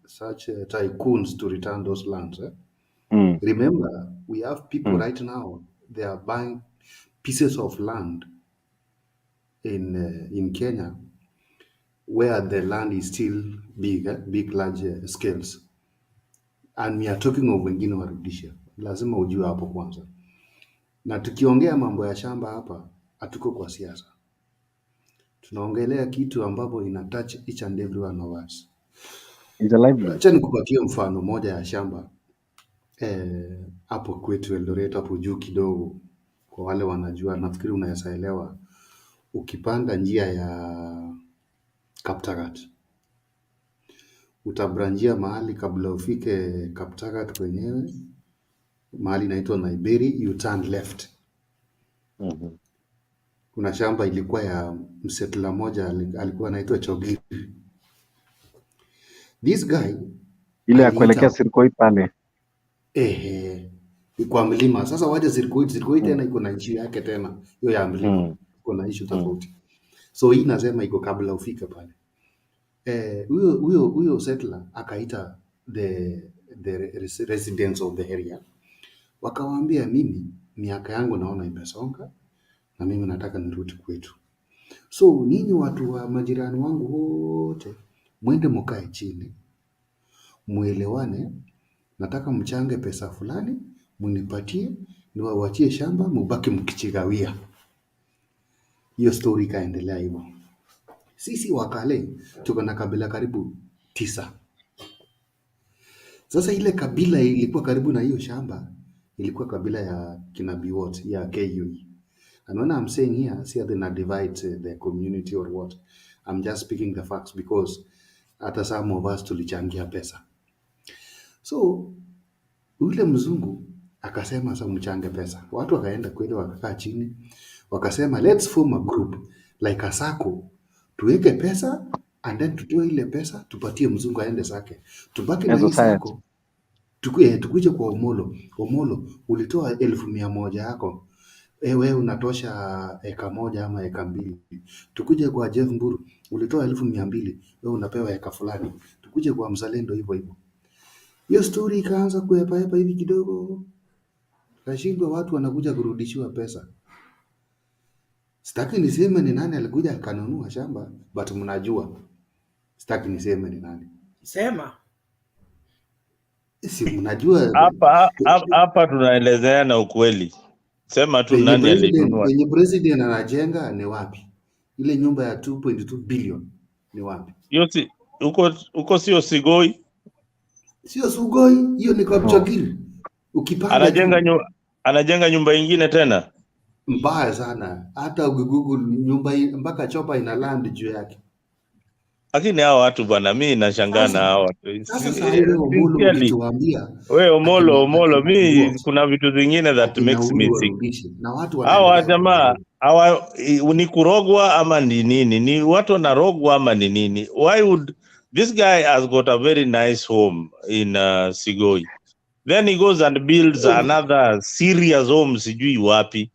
such tycoons to return those lands, remember we have people right now, they are buying pieces of land in Kenya where the land is still big large scales, and we are talking of wengine warudisha. Lazima ujue hapo kwanza, na tukiongea mambo ya shamba hapa hatuko kwa siasa, tunaongelea kitu ambapo ina touch each and every one of us. Acha nikupatie mfano moja ya shamba hapo kwetu Eldoret, hapo juu kidogo, kwa wale wanajua, nafikiri unaweza elewa. Ukipanda njia ya Kaptagat, utabranjia mahali kabla ufike Kaptagat kwenyewe, mahali inaitwa Naiberi, you turn left. Kuna shamba ilikuwa ya msetla moja alikuwa anaitwa Chogiri. This guy ile ya kuelekea Sirkoi pale kwa mlima. Sasa waje Sirkoi tena iko na issue yake tena, hiyo ya mlima iko na issue tofauti. So hii nasema iko kabla ufike pale. huyo settler akaita the residents of the area, wakawaambia, mimi miaka yangu naona imesonga na mimi nataka nirudi kwetu. So nyinyi watu wa majirani wangu wote mwende mkae chini, muelewane, nataka mchange pesa fulani, munipatie, niwawachie shamba, mubaki mkichigawia. Hiyo story ikaendelea hivyo. Sisi Wakale tuko na kabila karibu 9. Sasa ile kabila ilikuwa karibu na hiyo shamba ilikuwa kabila ya kina Biwot, ya KUE. And when I'm saying here, see they not divide the community or what. I'm just speaking the facts because hata some of us tulichangia pesa. So ule mzungu akasema sasa mchange pesa. Watu wakaenda kweli wakakaa chini. Wakasema let's form a group like a sacco. Tuweke pesa and then tutoe ile pesa tupatie mzungu aende zake. Tubaki na hii sacco. Tukuje kwa Omolo ulitoa 1,100 yako. Wewe unatosha eka moja ama eka mbili. Tukuje kwa Jeff Mburu ulitoa 200,000, wewe unapewa eka fulani. Tukuje kwa Mzalendo hivyo hivyo. Hiyo story ikaanza kuepa hivi kidogo. Kashindwa watu wanakuja kurudishiwa pesa. Sitaki niseme ni nani alikuja akanunua shamba, but mnajua. Sitaki niseme ni nani. Sema. Si mnajua. Hapa tunaelezeana ukweli. Sema tu nani alinunua. Penye president anajenga ni wapi? Ile nyumba ya 2.2 billion ni wapi? Yote uko sio Sigoi. Sio Sugoi, hiyo ni kwa Chagiri. Ukipanda anajenga nyumba nyingine tena. Mbaya sana. Hata Google nyumba mpaka chopa ina land juu yake. Lakini hao watu bwana, mimi nashangaa na hao watu. Sasa wewe Omolo, mimi kuna vitu vingine that makes me think. Hao jamaa ni kurogwa ama ni nini? Ni watu wanarogwa ama ni nini? Why would this guy has got a very nice home in Sigoi. Then he goes and builds another serious home sijui wapi.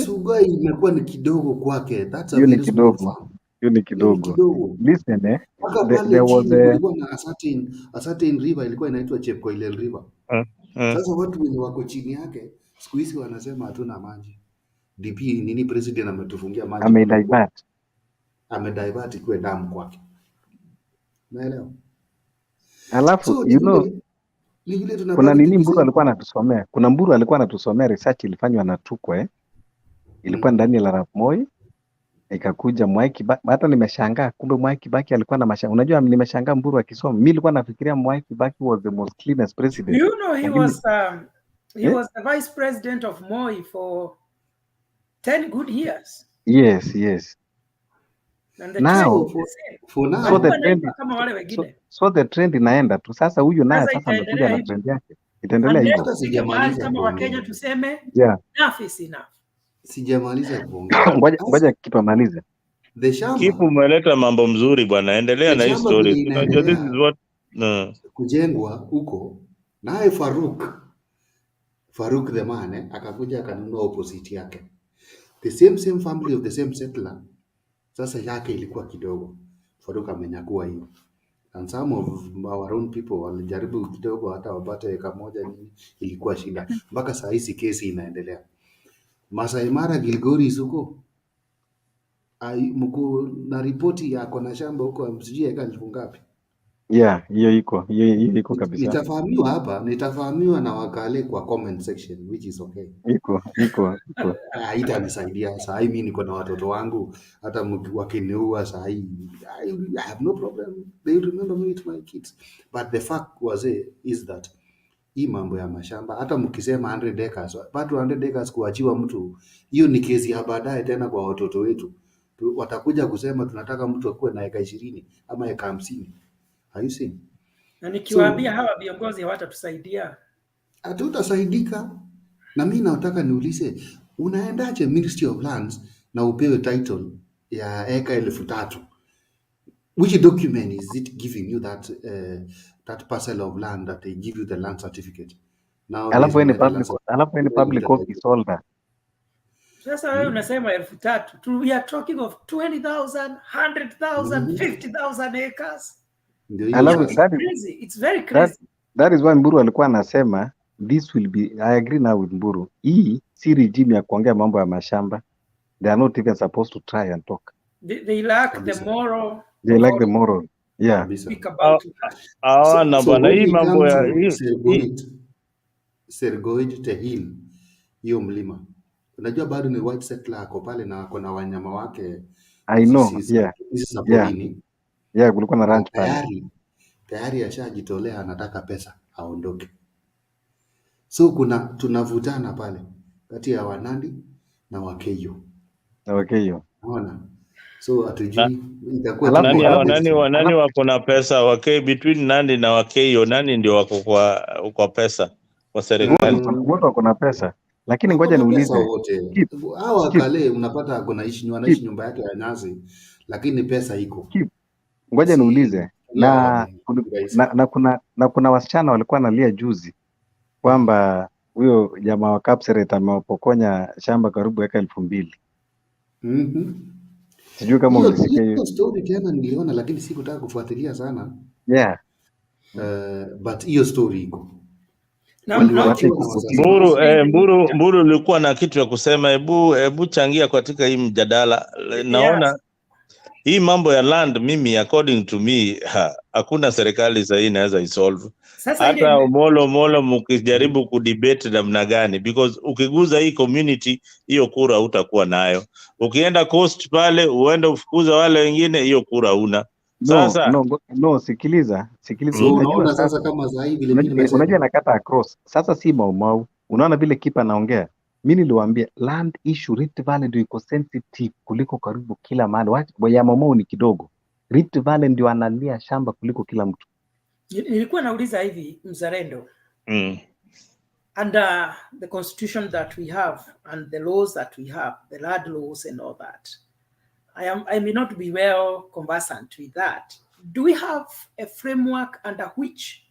Sigoi imekuwa ni kidogo kwake. That's a very kidogo. Hiyo ni kidogo. Listen, there was a certain river ilikuwa inaitwa Chepkoilel River. Sasa watu wenye wako chini yake siku hizi wanasema hatuna maji. DP nini president ametufungia maji. Amedivert kwa damu kwake. Naelewa. Alafu so, kuna nini Mburu alikuwa anatusomea. Kuna Mburu alikuwa anatusomea research ilifanywa na Tukwe. Ilikuwa ndani ya Arap Moi. Ikakuja Mwai Kibaki, hata nimeshangaa kumbe Mwai Kibaki alikuwa na mashamba. Unajua nimeshangaa Mburu akisoma. Mimi nilikuwa nafikiria Mwai Kibaki was the most cleanest president. You know he was the vice president of Moi for 10 good years. Yes. And the now so the trend inaenda tu sasa. Huyu naye sasa amekuja na trend yake. Itaendelea hivyo. Sijamaliza kama Wakenya tuseme enough is enough. Sijamaliza kuongea. Ngoja kitu amalize. Kipu umeleta mambo mzuri bwana, endelea na hii story. Unajua this is what kujengwa huko naye Faruk the man akakuja akanunua opposite yake. The same family of the same settler. Sasa yake ilikuwa kidogo. Faruk amenyakua hiyo. And some of our own people walijaribu kidogo hata wapate eka moja, nini ilikuwa shida. Mpaka saa hizi kesi inaendelea. Masai Mara Gilgori huko. Mko na ripoti yako na shamba huko msijie eka elfu ngapi? Hiyo iko kabisa. Nitafahamiwa na Wakale kwa comment section, which is okay. Iko. Haitanisaidia. Saa hii mimi niko na watoto wangu, hata wakiniua saa hii I have no problem. They remember me with my kids. But the fact is that hii mambo ya mashamba hata mkisema 100 acres, but 100 acres kuachiwa mtu, hiyo ni kesi ya baadaye tena kwa watoto wetu. Watakuja kusema tunataka mtu akuwe na eka 20 ama eka 50. Are you seeing? Na nikiwaambia hawa viongozi hawatatusaidia. Hatutasaidika. Na mimi nataka niulize, unaendaje Ministry of Lands na upewe title ya eka 3,000? Which document is it giving you that parcel of land that they give you the land certificate? Now alafu any public office holder. Sasa wewe unasema 3,000. We are talking of 20,000, 100,000, 50,000 acres. Ndio hiyo sasa. Crazy. It's very crazy. That is why Mburu alikuwa anasema this will be, I agree now with Mburu. Hii si regime ya kuongea mambo ya mashamba. They are not even supposed to try and talk. They lack the moral. They lack the moral. Yeah. Speak about it. Hawana bwana, hii mambo ya Sergoid Tehil, hiyo mlima. Unajua bado ni white settler ako pale na ako na wanyama wake. I know. Yeah. Yeah, kulikuwa na ranch pale. Tayari ashajitolea, anataka pesa aondoke. So tunavutana pale kati ya Wanandi na Wakeyo. Unaona? So atujui itakuwa nani wako na pesa Wakeyo, between Nandi na Wakeyo nani ndio wako kwa pesa kwa serikali? Wote wako na pesa. Lakini ngoja niulize. Hawa kale unapata wanaishi nyumba yake ya nyasi, lakini pesa iko. Ngoja niulize. Na kuna wasichana walikuwa nalia juzi kwamba huyo jamaa wa Kapseret amewapokonya shamba karibu eka 2,000. Sijui kama ulisikia hiyo story tena, niliona lakini sikutaka kufuatilia sana. Yeah. But hiyo story iko. Mburu ulikuwa na kitu ya kusema, hebu changia katika hii mjadala. Naona hii mambo ya land, mimi according to me hakuna serikali sasa inaweza isolve. Hata molo mkijaribu kudebate namna gani, because ukiguza hii community hiyo kura utakuwa nayo. Ukienda coast pale uende ufukuza wale wengine, hiyo kura una. Sasa sikiliza. Unaona sasa kama za hivi vile mimi nimesema. Unajua nakata across. Sasa si mau. Unaona vile kipa anaongea. Mimi niliwaambia land issue Rift Valley ndio iko sensitive kuliko karibu kila mahali. Boya Momou ni kidogo. Rift Valley ndio analia shamba kuliko kila mtu. Nilikuwa nauliza hivi mzalendo. Under the constitution that we have and the laws that we have, the land laws and all that, I may not be well conversant with that. Do we have a framework under which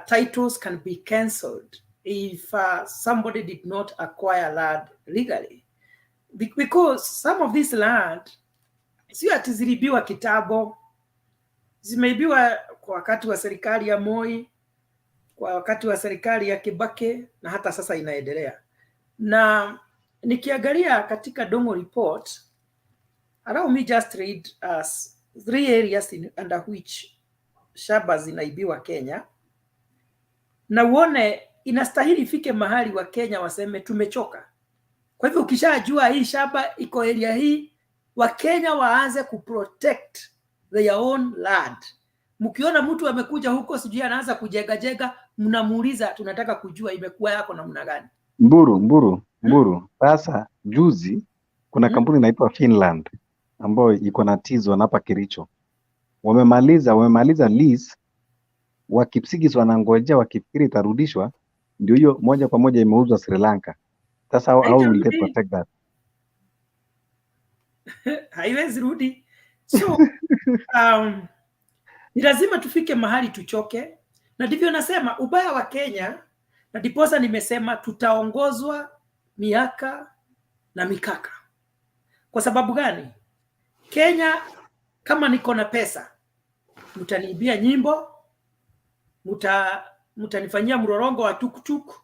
titles can be cancelled if somebody did not acquire land legally? Because some of this land, sio ati zilibiwa kitabo, zimeibiwa kwa wakati wa serikali ya Moi, kwa wakati wa serikali ya Kibaki, na hata sasa inaendelea. Na nikiangalia katika Dongo report, allow me just read 3 areas under which shamba zinaibiwa Kenya, na uone inastahili ifike mahali wa Kenya waseme tumechoka. Kwa hivyo ukishajua hii shamba iko area hii, wa Kenya waanze kuprotect their own land. Mkiona mtu amekuja huko sijui anaanza kujega, mnamuuliza tunataka kujua imekuwa yako namna gani. Mburu. Sasa juzi kuna kampuni inaitwa Finland ambayo iko na tizo hapa Kericho. Wamemaliza lease, wakipsigis wanangojea wakifikiri itarudishwa, ndio hiyo moja kwa moja imeuzwa Sri Lanka. Sasa how will they protect that? Haiwezi rudi. So ni lazima tufike mahali tuchoke, na ndivyo nasema ubaya wa Kenya, na diposa nimesema tutaongozwa miaka na mikaka. Kwa sababu gani? Kenya, kama niko na pesa, mtaniibia nyimbo, mtanifanyia mrorongo wa tuktuk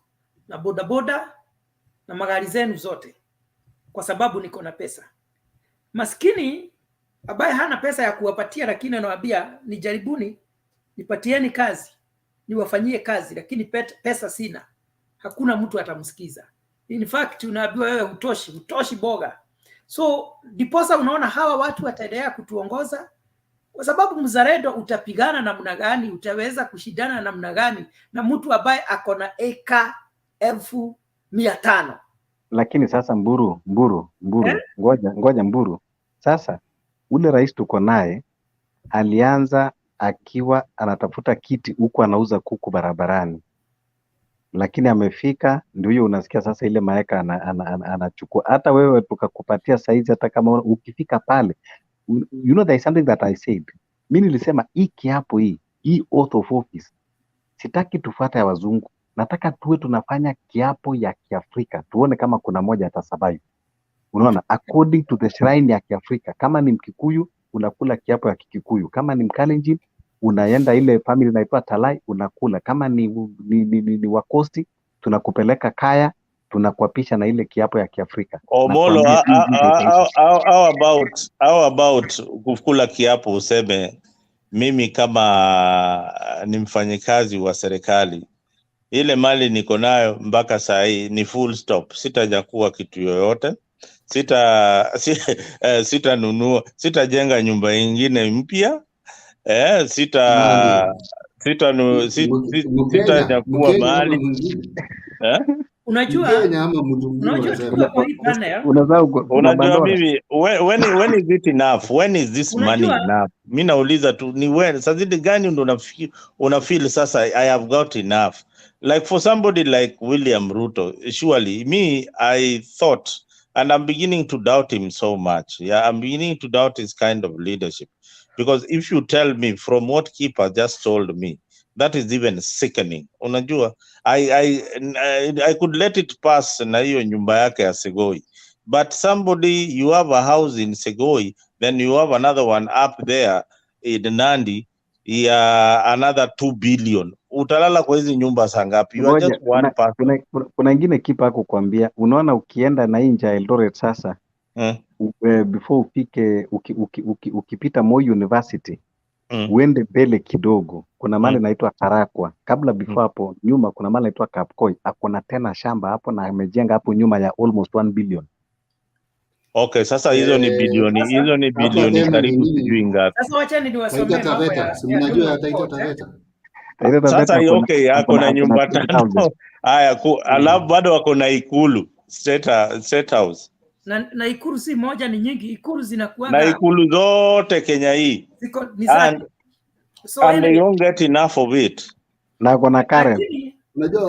na bodaboda na magari zenu zote, kwa sababu niko na pesa. Maskini ambaye hana pesa ya kuwapatia, lakini anawaambia nijaribuni, nipatieni kazi, niwafanyie kazi, lakini pesa sina, hakuna mtu atamsikiza. In fact unaambiwa wewe utoshi boga. So diposa unaona hawa watu wataendelea kutuongoza, kwa sababu mzalendo utapigana namna gani, utaweza kushindana namna gani na mtu ambaye ako na eka 1,500? Lakini sasa Mburu, ngoja Mburu. Sasa ule rais tuko naye alianza akiwa anatafuta kiti huku anauza kuku barabarani, lakini amefika ndio hiyo unasikia sasa ile maeka anachukua. Hata wewe tukakupatia saizi, hata kama ukifika pale, you know there is something that I said. Mimi nilisema hii kiapo hii oath of office sitaki tufuate ya wazungu, nataka tuwe tunafanya kiapo ya Kiafrika, tuone kama kuna moja atasurvive. Unaona, according to the shrine ya Kiafrika, kama ni Mkikuyu unakula kiapo ya Kikikuyu, kama ni Mkalenjin unaenda ile family inaitwa Talai unakula, kama ni Wakosti tunakupeleka Kaya tunakuapisha na ile kiapo ya Kiafrika. Omolo, how about kukula kiapo useme mimi kama ni mfanyikazi wa serikali, ile mali niko nayo mpaka saa hii ni full stop, sitajakuwa kitu yoyote, sitanunua, sitajenga nyumba ingine mpya, sitajakuwa mali. Unajua mimi when is it enough? When is this money enough? Mimi nauliza tu ni when sazidi gani ndo una feel sasa I have got enough? Like for somebody like William Ruto, surely I thought, and I'm beginning to doubt him so much. Yeah, I'm beginning to doubt his kind of leadership. Because if you tell me from what Keeper just told me, that is even sickening. Unajua, I could let it pass na hiyo nyumba yake ya Segoi. But somebody, you have a house in Segoi, then you have another one up there in Nandi, another 2 billion. Utalala kwa hizi nyumba sangapi? You are just one person. Kuna ingine Keeper ako kuambia, unaona ukienda na inja Eldoret sasa, before ufike ukipita Moi University, uende mbele kidogo kuna mali inaitwa Tarakwa, kabla before hapo nyuma kuna mali inaitwa Kapkoi, akona tena shamba hapo na amejenga hapo nyuma ya almost 1 billion. Okay, sasa hizo ni bilioni karibu sijui ngapi. Sasa wacha niwasomee mambo ya mnajua ataitwa Taveta. Sasa okay, yako na nyumba 5. Haya, alafu bado wako na ikulu state house. Na ikulu si moja, ni nyingi. Ikulu zinakuwa na ikulu zote Kenya hii. And they don't get enough of it. Na kuna Karen.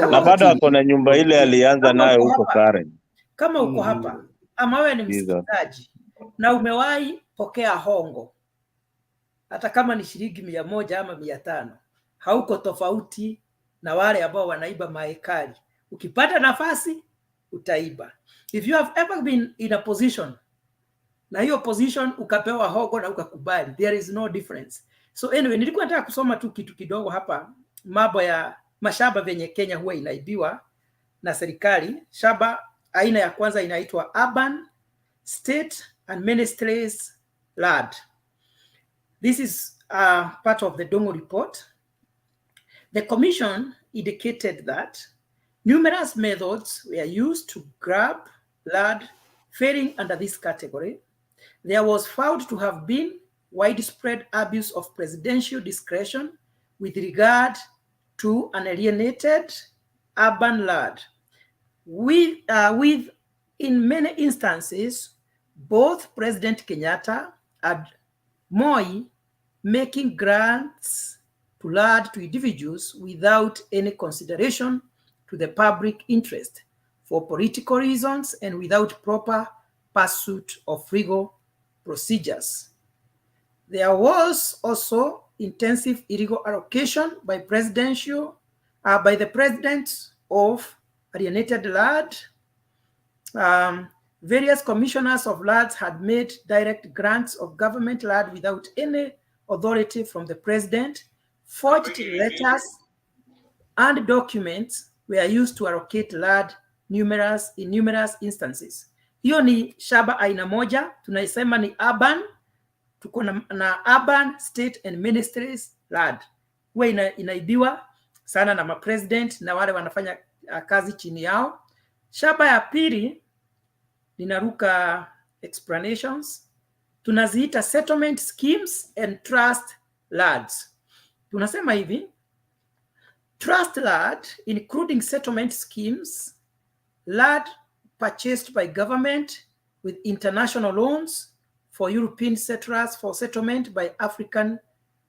Na bado wako na nyumba ile alianza nayo huko Karen. Kama uko hapa ama wewe ni msikilizaji na umewahi pokea hongo, hata kama ni shilingi 100 ama 500, hauko tofauti na wale ambao wanaiba mahekali. Ukipata nafasi utaiba. If you have ever been in a position na hiyo position ukapewa hongo na ukakubali, there is no difference. So anyway, nilikuwa nataka kusoma tu kitu kidogo hapa, mambo ya mashamba venye Kenya huwa inaibiwa na serikali. Shamba aina ya kwanza inaitwa urban, state and ministries land. This is part of the Dongo report. The commission indicated that numerous methods were used to grab land falling under this category. There was found to have been widespread abuse of presidential discretion with regard to an alienated urban land. With in many instances, both President Kenyatta and Moi making grants to land to individuals without any consideration to the public interest for political reasons and without proper pursuit of legal procedures. There was also intensive illegal allocation by the president of alienated land. Various commissioners of lands had made direct grants of government land without any authority from the president. Forged letters and documents were used to allocate land in numerous instances. Hiyo ni shamba aina moja, tunaisema ni urban. Tuko na urban, state and ministries land. Huwa inaibiwa sana na mapresident na wale wanafanya kazi chini yao. Shamba ya pili, ninaruka explanations, tunaziita settlement schemes and trust lands. Tunasema hivi, trust land including settlement schemes, land purchased by government with international loans for European settlers for settlement by African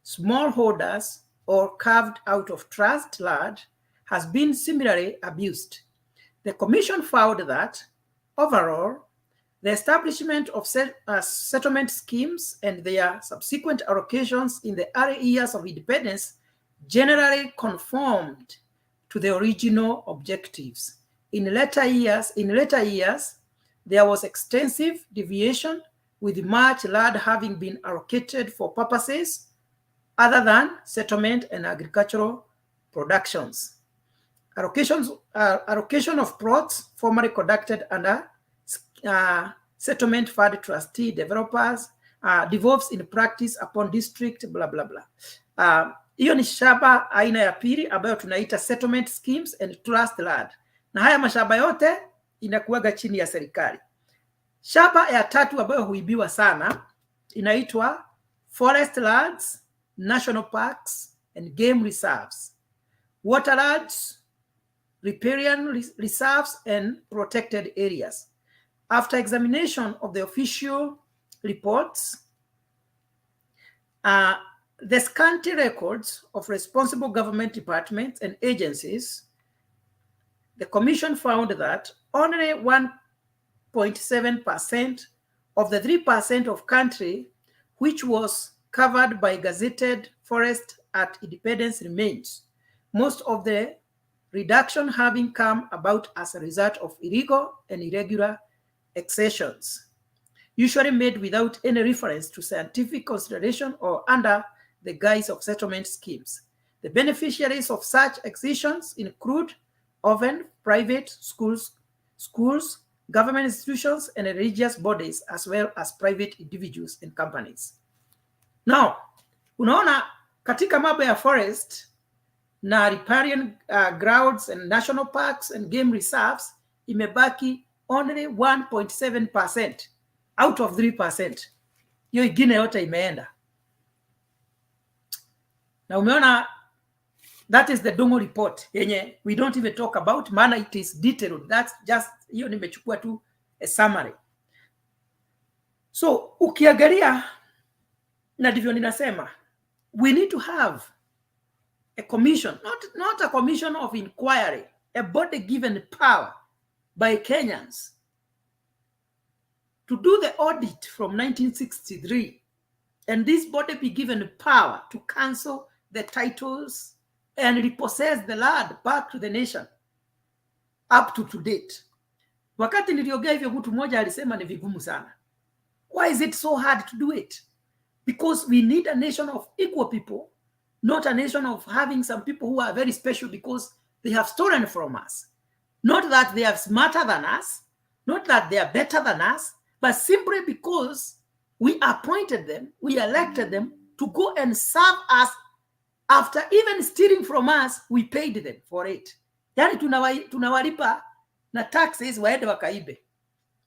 smallholders or carved out of trust land, has been similarly abused. The commission found that overall, the establishment of settlement schemes and their subsequent allocations in the early years of independence generally conformed to the original objectives. In later years, there was extensive deviation, with much land having been allocated for purposes other than settlement and agricultural productions. Allocation of plots formerly conducted under settlement fund trustee developers devolves in practice upon district blah blah blah. Hiyo ni shamba aina ya pili ambayo tunaita settlement schemes and trust land, na haya mashamba yote inakuwaga chini ya serikali. Shamba ya tatu ambayo huibiwa sana inaitwa forest lands, national parks and game reserves, water lands, riparian reserves and protected areas. After examination of the official reports, the scanty records of responsible government departments and agencies, the commission found that only 1.7% of the 3% of country which was covered by gazetted forest at independence remains, most of the reduction having come about as a result of illegal and irregular accessions, usually made without any reference to scientific consideration or under the guise of settlement schemes. The beneficiaries of such accessions include often private schools, government institutions, and religious bodies, as well as private individuals and companies. Now, unaona katika mambo ya forest na riparian grounds and national parks and game reserves imebaki only 1.7% out of 3%. Hiyo ingine yote imeenda. Na umeona, that is the Dungu report yenye we don't even talk about, maana it is detailed. That's just, hiyo nimechukua tu a summary. So ukiangalia, na ndivyo ninasema, we need to have a commission, not a commission of inquiry, a body given power by Kenyans to do the audit from 1963, and this body be given power to cancel the titles and repossess the land back to the nation up to date. Wakati niliongea hivyo, mtu mmoja alisema ni vigumu sana. Why is it so hard to do it? Because we need a nation of equal people, not a nation of having some people who are very special because they have stolen from us. Not that they are smarter than us, not that they are better than us, but simply because we appointed them, we elected them to go and serve us. After even stealing from us, we paid them for it. Yani tunawalipa na taxes waende wakaibe.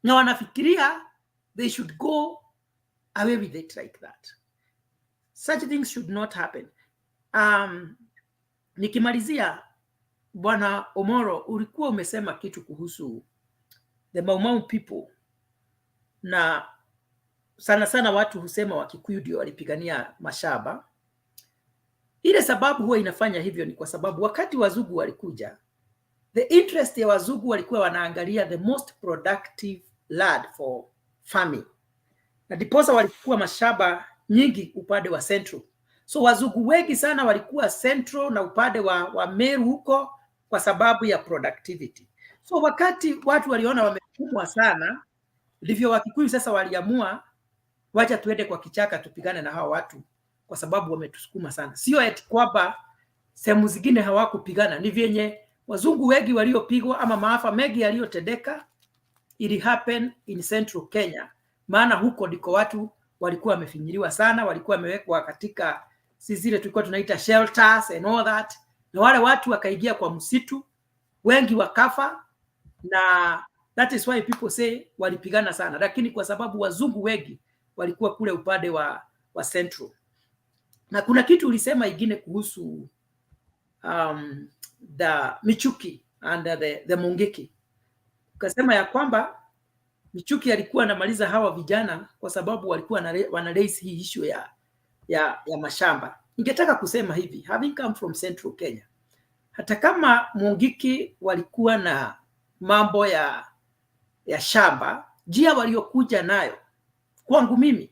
Na wanafikiria they should go away with it like that. Such things should not happen. Nikimalizia, Bwana Omoro, ulikuwa umesema kitu kuhusu the Mau Mau people, na sana sana watu husema Wakikuyu ndio walipigania mashamba. Ile sababu huwa inafanya hivyo ni kwa sababu wakati wazungu walikuja, the interest ya wazungu walikuwa wanaangalia the most productive land for farming, na diposa walikuwa mashamba nyingi upande wa Central. So wazungu wengi sana walikuwa Central na upande wa Meru huko kwa sababu ya productivity. So wakati watu waliona wametumwa sana, ndivyo Wakikuyu sasa waliamua wacha tuende kwa kichaka tupigane na hawa watu kwa sababu wametusukuma sana. Sio eti kwamba sehemu zingine hawakupigana, ni vyenye wazungu wengi waliopigwa ama maafa mengi yaliyotendeka ili happen in Central Kenya, maana huko ndiko watu walikuwa wamefinyiliwa sana, walikuwa wamewekwa katika zile tulikuwa tunaita shelters and all that, na wale watu wakaingia kwa msitu, wengi wakafa, na that is why people say walipigana sana, lakini kwa sababu wazungu wengi walikuwa kule upande wa Central. Na kuna kitu ulisema ingine kuhusu the Michuki and the Mungiki. Ukasema ya kwamba Michuki alikuwa anamaliza hawa vijana kwa sababu walikuwa wana raise hii issue ya mashamba. Ningetaka kusema hivi, having come from Central Kenya, hata kama Mungiki walikuwa na mambo ya shamba, njia waliokuja nayo kwangu mimi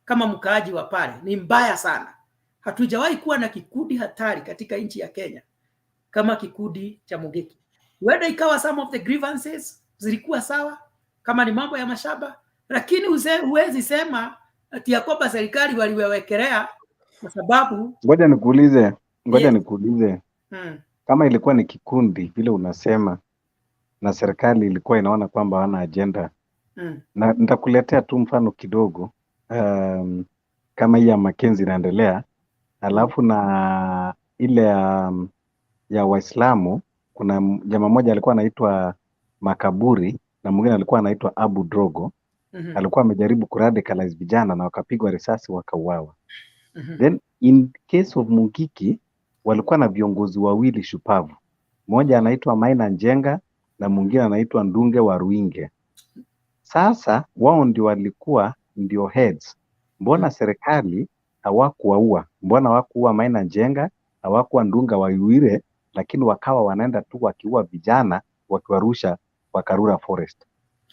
kama mkaaji wa pale ni mbaya sana. Hatujawahi kuwa na kikundi hatari katika nchi ya Kenya kama kikundi cha Mungiki. Whether ikawa some of the grievances zilikuwa sawa, kama ni mambo ya mashamba, lakini huwezi sema ati ya kwamba serikali waliwekelea kwa sababu. Ngoja nikuulize, kama ilikuwa ni kikundi vile unasema na serikali ilikuwa inaona kwamba wana agenda, na nitakuletea tu mfano kidogo. Kama hii ya Mackenzie inaendelea, alafu na ile ya Waislamu, kuna jamaa mmoja alikuwa anaitwa Makaburi na mwingine alikuwa anaitwa Abu Drogo. Alikuwa amejaribu kuradicalize vijana na wakapigwa risasi wakauawa. Then in case of Mungiki walikuwa na viongozi wawili shupavu. Mmoja anaitwa Maina Njenga na mwingine anaitwa Ndunge wa Ruinge. Sasa wao ndio walikuwa ndio heads. Mbona serikali hawakuwaua? Mbona hawakuua Maina Njenga, hawakuwa Ndunga wa Ruinge, lakini wakawa wanaenda tu wakiua vijana wakiwarusha kwa Karura Forest,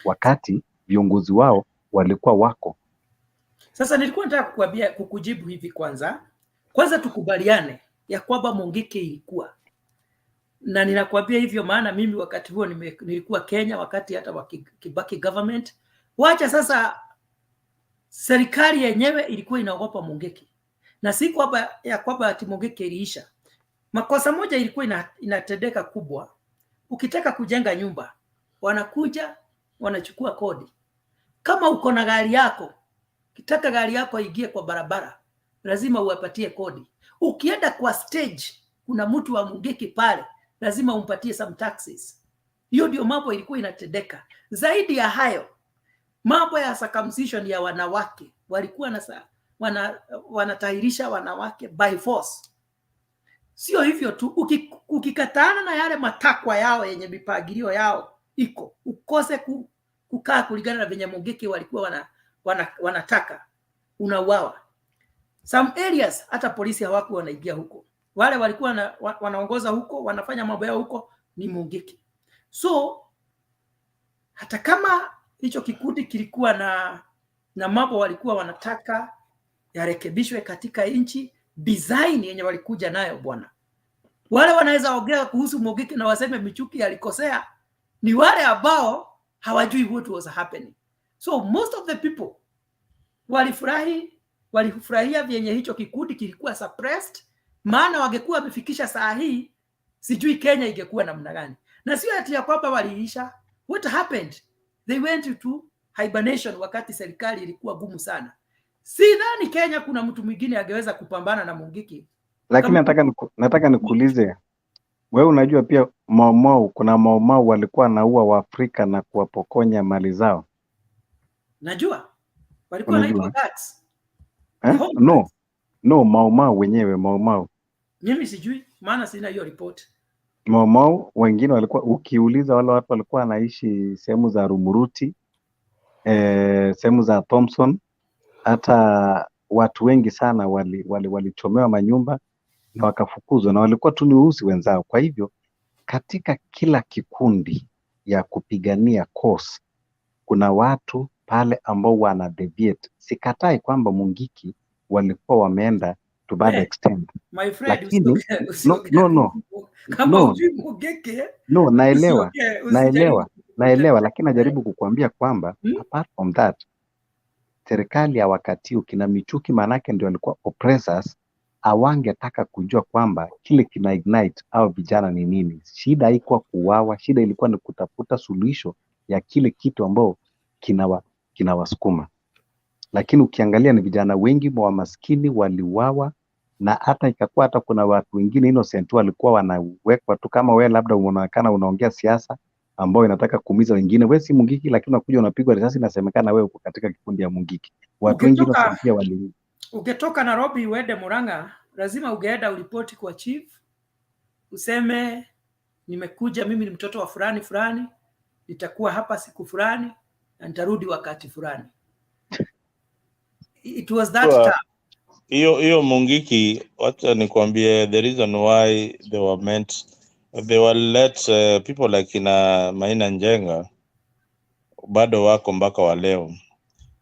wakati viongozi wao walikuwa wako. Sasa nilikuwa nataka kukujibu hivi. Kwanza tukubaliane ya kwamba Mungiki ilikuwa, na ninakwambia hivyo maana mimi wakati huo nilikuwa Kenya, wakati hata wa Kibaki government. Wacha sasa, serikali yenyewe ilikuwa inaogopa Mungiki, na si kwamba ati Mungiki iliisha. Makosa moja ilikuwa inatendeka kubwa. Ukitaka kujenga nyumba, wanakuja wanachukua kodi. Kama uko na gari yako, kitaka gari yako ingie kwa barabara, lazima uwapatie kodi. Ukienda kwa stage, kuna mtu wa Mungiki pale, lazima umpatie some taxes. Hiyo ndio mambo ilikuwa inatendeka. Zaidi ya hayo, mambo ya circumcision ya wanawake, walikuwa wanatahirisha wanawake by force. Sio hivyo tu, ukikatana na yale matakwa yao yenye mipangilio yao iko, ukose kukaa kulingana na venye Mungiki walikuwa wanataka, unauawa. Some areas hata polisi hawakuwa wanaingia huko. Wale walikuwa wanaongoza huko, wanafanya mambo yao huko ni Mungiki. So hata kama hicho kikundi kilikuwa na mambo walikuwa wanataka yarekebishwe katika nchi, design yenye walikuja nayo bwana, wale wanaweza ongea kuhusu Mungiki na waseme Michuki alikosea ni wale ambao hawajui what was happening. So most of the people walifurahia vyenye hicho kikundi kilikuwa suppressed, maana wangekuwa wamefikisha saa hii, sijui Kenya ingekuwa namna gani. Na sio ati ya kwamba waliisha. What happened? They went to hibernation wakati serikali ilikuwa gumu sana. Sidhani Kenya kuna mtu mwingine angeweza kupambana na Mungiki. Lakini nataka nikuulize, wewe unajua pia kuna Mau walikuwa naua Waafrika na kuwapokonya mali zao? Najua. Walikuwa naitwa guards. No, Mau wenyewe, Mau. Mimi sijui, maana sina hiyo report. Mau wengine walikuwa, ukiuliza wale watu walikuwa wanaishi sehemu za Rumuruti, sehemu za Thompson, hata watu wengi sana walichomewa manyumba na wakafukuzwa, na walikuwa tu ni weusi wenzao. Kwa hivyo katika kila kikundi ya kupigania cause kuna watu pale ambao wana deviate. Sikatai kwamba Mungiki walikuwa wameenda to bad extent. My friend, lakini naelewa, lakini najaribu kukuambia kwamba apart from that, serikali ya wakati ukina Michuki manake ndio walikuwa oppressors, awangetaka kujua kwamba kile kina ignite au vijana ni nini. Shida haikuwa kuuawa, shida ilikuwa ni kutafuta suluhisho ya kile kitu ambao kinawasukuma. Lakini ukiangalia ni vijana wengi wa maskini waliuawa, na hata ikakuwa hata kuna watu wengine innocent walikuwa wanawekwa tu. Kama wewe labda unaonekana unaongea siasa ambao inataka kuumiza wengine, wewe si Mungiki, lakini unakuja unapigwa risasi, inasemekana wewe uko katika kikundi ya Mungiki. Watu wengi innocent pia wali. Ukitoka Nairobi uende Murang'a, lazima ugeenda uripoti kwa chief, useme nimekuja, mimi ni mtoto wa fulani, nitakuwa hapa siku fulani na nitarudi wakati fulani. It was that time. Hiyo Mungiki, wacha nikwambie, the reason why they were let people like ina Maina Njenga bado wako mpaka wa leo,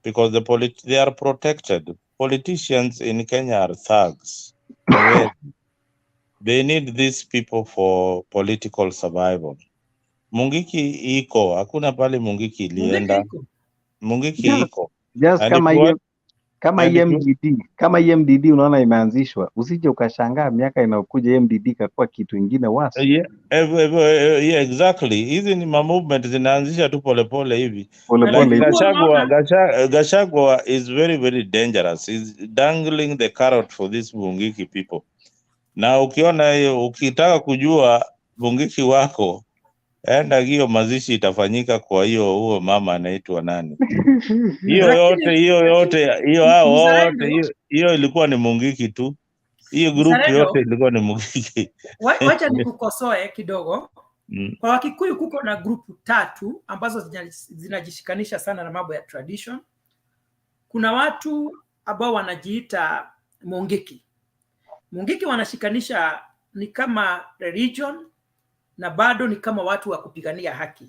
because they are protected. Politicians in Kenya are thugs. They need these people for political survival. Mungiki iko, hakuna pale Mungiki ilienda. Mungiki iko. Just And kama if hiyo what kama and if EMDD unaona imeanzishwa, usije ukashangaa miaka inayokuja EMDD ikakuwa kitu ingine worse. yeah, exactly. Hizi ni movement zinaanzisha tu polepole hivi. Polepole. Gachagua is very, very dangerous. He's dangling the carrot for these Mungiki people. Na ukiona hiyo, ukitaka kujua Mungiki wako, enda hiyo mazishi itafanyika kwa huo mama anaitwa nani? Hiyo ilikuwa ni Mungiki tu. Hiyo group yote ilikuwa ni Mungiki. Wacha nikukosoe kidogo. Kwa Wakikuyu kuko na grupu 3 ambazo zinajishikanisha sana na mambo ya tradition. Kuna watu ambao wanajiita Mungiki. Mungiki wanashikanisha ni kama religion na bado ni kama watu wa kupigania haki.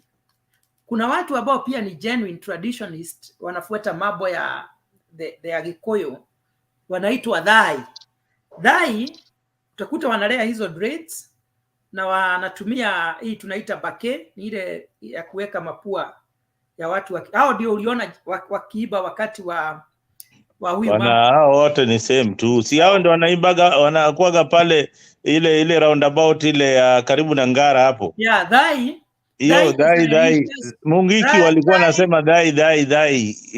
Kuna watu ambao pia ni genuine traditionalist, wanafuata mambo ya the Gikuyu, wanaitwa Thai. Thai utakuta wanalea hizo dreads na wanatumia hii tunaita bake, ni ile ya kuweka mapua ya watu hao ndio uliona wakiiba wakati wa huyu mama. Hao wote ni same tu. Si hao ndio wanaimbaga wanakuaga pale ile roundabout ile ya karibu na Ngara hapo. Yeah, Thai. Hiyo Thai. Mungiki walikuwa nasema Thai.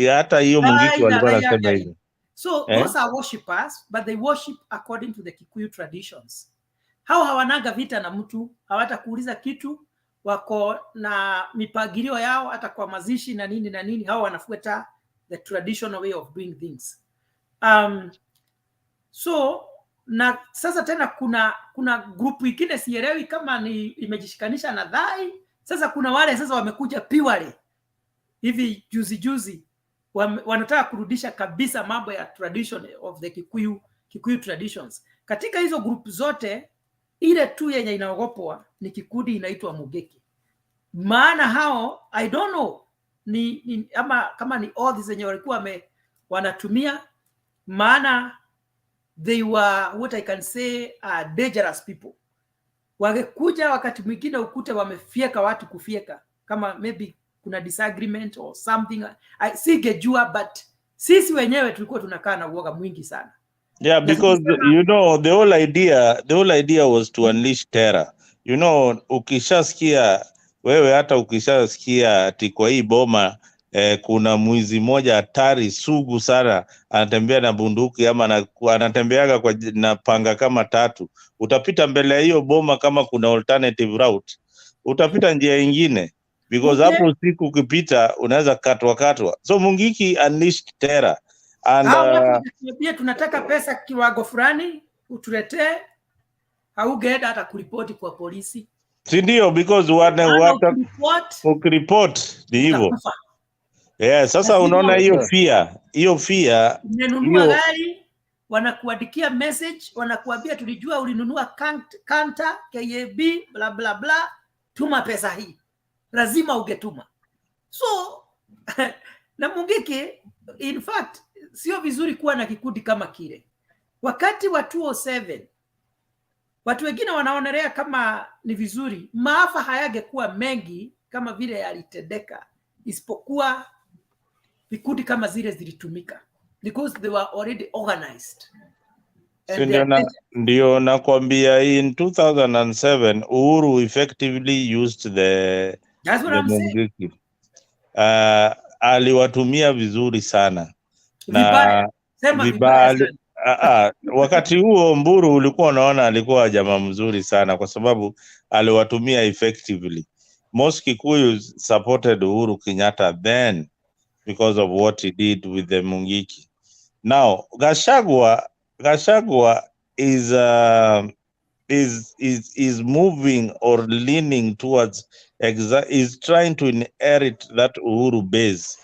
Hata hiyo Mungiki walikuwa nasema hivyo. So those are worshippers, but they worship according to the Kikuyu traditions. Hao hawanaga vita na mtu, hawatakuuliza kitu, wako na mipangilio yao hata kwa mazishi na nini. Hao wanafuata the traditional way of doing things. So na sasa tena kuna grupu ingine sielewi kama ni imejishikanisha na Thai. Sasa kuna wale sasa wamekuja piwale hivi juzi wanataka kurudisha kabisa mambo ya tradition of the Kikuyu traditions. Katika hizo group zote ile tu yenye inaogopwa ni kikundi inaitwa Mungiki. Maana hao I don't know ni ama kama ni odds zenye walikuwa wanatumia, maana they were what I can say dangerous people. Wangekuja wakati mwingine ukute wamefieka watu kufieka, kama maybe kuna disagreement or something, singejua, but sisi wenyewe tulikuwa tunakaa na uoga mwingi sana. Yeah, because you know the whole idea was to unleash terror. You know, ukishasikia wewe, hata ukishasikia ati kwa hii boma kuna mwizi moja hatari sugu sana anatembea na bunduki ama anatembeaga na panga kama 3, utapita mbele ya hiyo boma. Kama kuna alternative route utapita njia nyingine, because hapo usiku ukipita unaweza katwa. So Mungiki unleashed terror. And pia tunataka pesa kiwango fulani utuletee, haugeenda hata kuripoti kwa polisi, si ndio? Because ukiripoti ni hivyo. Yeah, sasa unaona hiyo fear unanunua gari, wanakuandikia message, wanakuambia tulijua ulinunua kanta KAB bla bla bla, tuma pesa hii, lazima ungetuma. So na Mungiki, in fact, sio vizuri kuwa na kikundi kama kile. Wakati wa 2007 watu wengine wanaonelea kama ni vizuri, maafa hayangekuwa mengi kama vile yalitendeka, isipokuwa vikundi kama zile zilitumika because they were already organized. Ndio nakwambia, in 2007 Uhuru effectively used the Mungiki. Aliwatumia vizuri sana na vibaya. Wakati huo Mburu ulikuwa unaona alikuwa jamaa mzuri sana, kwa sababu aliwatumia effectively. Most Kikuyus supported Uhuru Kenyatta then because of what he did with the Mungiki. Now Gachagua is moving or leaning towards is trying to inherit that Uhuru base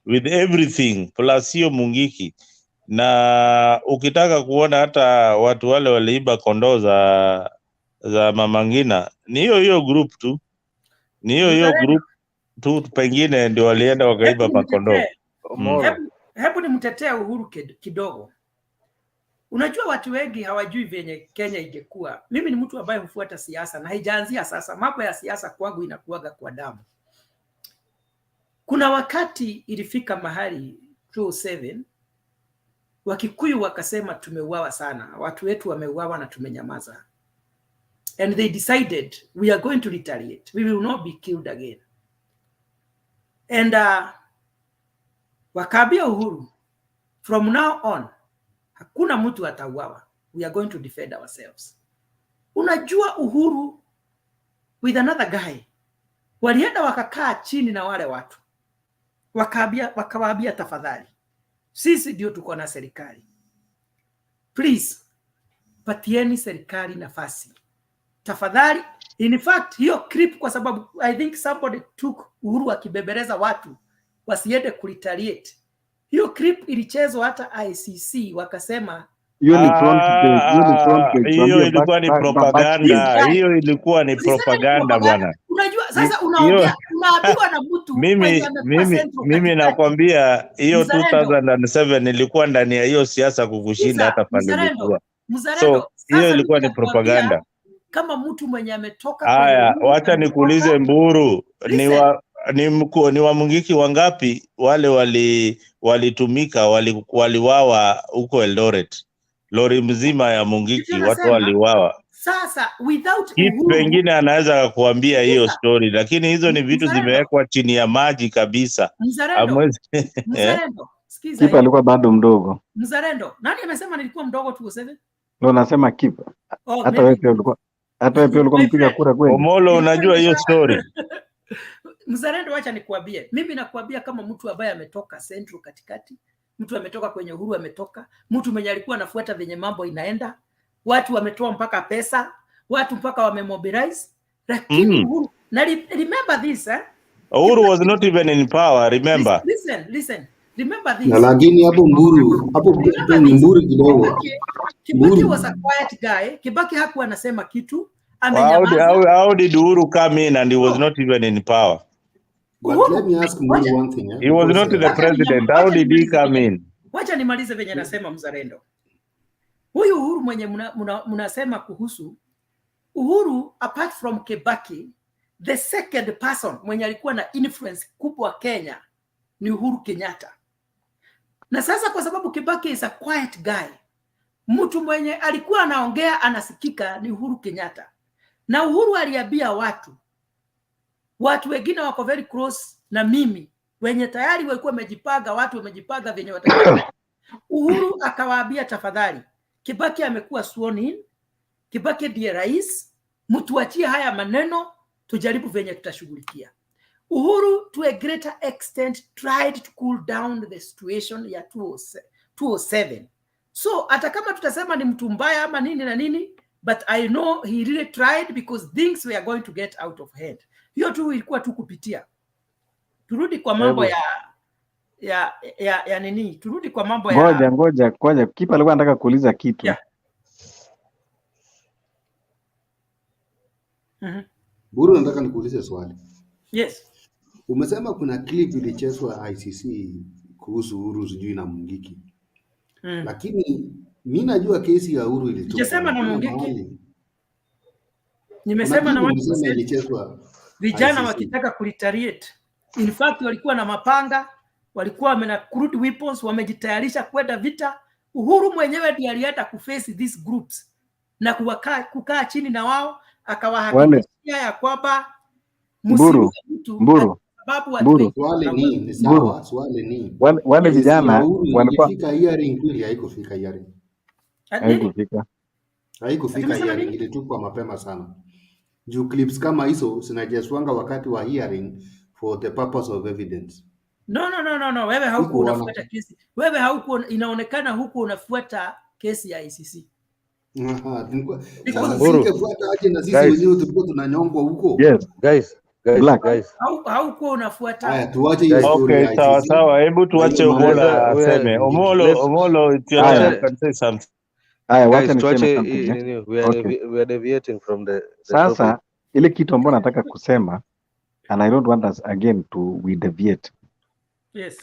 with everything plus hiyo Mungiki. Na ukitaka kuona hata watu wale waliiba kondoo za Mama Ngina, ni hiyo group tu, pengine ndio walienda wakaiba makondoo. Hebu nimtetee Uhuru kidogo. Unajua watu wengi hawajui venye Kenya ingekuwa. Mimi ni mtu ambaye hufuata siasa na haijaanzia sasa. Mambo ya siasa kwangu inakuaga kwa damu. Kuna wakati ilifika mahali 2007 Wakikuyu wakasema tumeuawa sana. Watu wetu wameuawa na tumenyamaza. And they decided we are going to retaliate. We will not be killed again. And wakaambia Uhuru, from now on, hakuna mtu atauawa. We are going to defend ourselves. Unajua Uhuru with another guy walienda wakakaa chini na wale watu. Wakawaambia tafadhali, sisi ndio tuko na serikali. Please, patieni serikali nafasi. Tafadhali. In fact, hiyo clip kwa sababu I think somebody took Uhuru akibebereza watu wasiende kuretaliate. Hiyo clip ilichezwa hata ICC wakasema hiyo ni front page. Hiyo ilikuwa ni propaganda. Hiyo ilikuwa ni propaganda bwana. Unajua sasa unaongea unaambiwa na mtu mimi nakwambia hiyo 2007 ilikuwa ndani ya hiyo siasa kukushinda hata pande ilikuwa. So hiyo ilikuwa ni propaganda. Kama mtu mwenye ametoka haya, wacha nikuulize Mburu, ni wa Mungiki wangapi wale walitumika waliwawa huko Eldoret? Lori mzima ya Mungiki watu waliwawa. Sasa without Uhuru pengine anaweza kukuambia hiyo story, lakini hizo ni vitu zimewekwa chini ya maji kabisa. Mzalendo, sikiza. Kipa alikuwa bado mdogo. Mzalendo, nani amesema nilikuwa mdogo 2007? Ndio nasema Kipa. Hata wewe pia ulikuwa mpiga kura kweli. Omolo, unajua hiyo story? Mzalendo, wacha nikuambie. Mimi nakuambia kama mtu ambaye ametoka Central katikati, mtu ametoka kwenye Uhuru, ametoka mtu mwenye alikuwa anafuata venye mambo inaenda, watu wametoa mpaka pesa, watu mpaka wamemobilize, lakini Uhuru, na remember this Uhuru was not even in power, remember? Listen, remember this. Na lakini hapo Mburu kidogo. Kibaki was a quiet guy. Kibaki hakuwa anasema kitu. How did Uhuru come in and he was not even in power? But let me ask Mburu one thing. He was not the president. How did he come in? Wacha nimalize venye nasema Mzalendo. Huyu Uhuru mwenye mnasema kuhusu Uhuru, apart from Kibaki, the second person mwenye alikuwa na influence kubwa Kenya ni Uhuru Kenyatta. Na sasa kwa sababu Kibaki is a quiet guy, mtu mwenye alikuwa anaongea anasikika ni Uhuru Kenyatta. Na Uhuru aliambia watu wengine wako very close na mimi, wenye tayari walikuwa wamejipanga, watu wamejipaga venye wataka. Uhuru akawaambia tafadhali, Kibaki amekuwa sworn in, Kibaki ndiye rais, mtuachie haya maneno, tujaribu venye tutashughulikia. Uhuru to a greater extent tried to cool down the situation ya 2007. So hata kama tutasema ni mtu mbaya ama nini na nini, but I know he really tried because things were going to get out of hand. Hiyo tu ilikuwa tu kupitia. Turudi kwa mambo ya nini? Turudi kwa mambo ya ngoja. Kipa alikuwa anataka kuuliza kitu. Yeah. Buru, nataka nikuulize swali. Yes. Umesema kuna clip ilichezwa ICC kuhusu Uhuru sijui na Mungiki. Lakini mimi najua kesi ya Uhuru ilitoka. Nimesema na Mungiki. Nimesema na watu ilichezwa vijana wakitaka kuretaliate. In fact walikuwa na mapanga, walikuwa wamena crude weapons, wamejitayarisha kwenda vita. Uhuru mwenyewe ndiye alienda kuface these groups na kukaa chini na wao, akawahakikishia ya kwamba Mburu swali ni wale vijana walikuwa fika hearing kweli? Haikufika hearing. Haikufika hearing, ilitupwa mapema sana. Juu clips kama hizo zinajazwanga wakati wa hearing for the purpose of evidence. No, wewe hauko unafuata kesi. Wewe hauko, inaonekana huko unafuata kesi ya ICC. Singefuata aje na sisi wenyewe tulikuwa tunanyongwa huko. Yes, guys. Hauko unafuata. Haya, tuache hiyo story. Okay, sawa. Hebu tuache Omolo aseme. Omolo, can say something. Haya, wacha niseme something. We are deviating from the sasa topic. Ile kitu ambacho nataka kusema, and I don't want us again to deviate. Yes.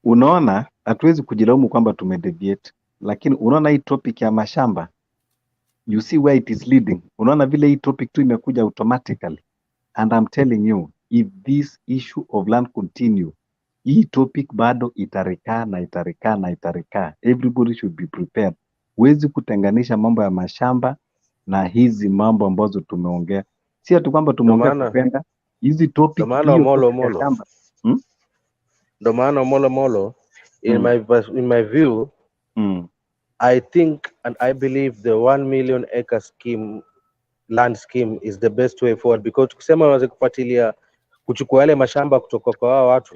Unaona, hatuwezi kujilaumu kwamba tumedeviate. lakini unaona hii topic ya mashamba, you see where it is leading. Unaona vile hii topic tu imekuja automatically. And I'm telling you, if this issue of land continue, hii topic bado itarikaa na itarikaa na itarikaa. Everybody should be prepared. Huwezi kutenganisha mambo ya mashamba na hizi mambo ambazo tumeongea. Si ati kwamba tumeongea kupenda hizi topic hiyo molo. Shamba. Ndo maana molo in my view, I think and I believe the 1 million acre scheme, land scheme is the best way forward, because kusema unaweza kufuatilia kuchukua yale mashamba kutoka kwa hao watu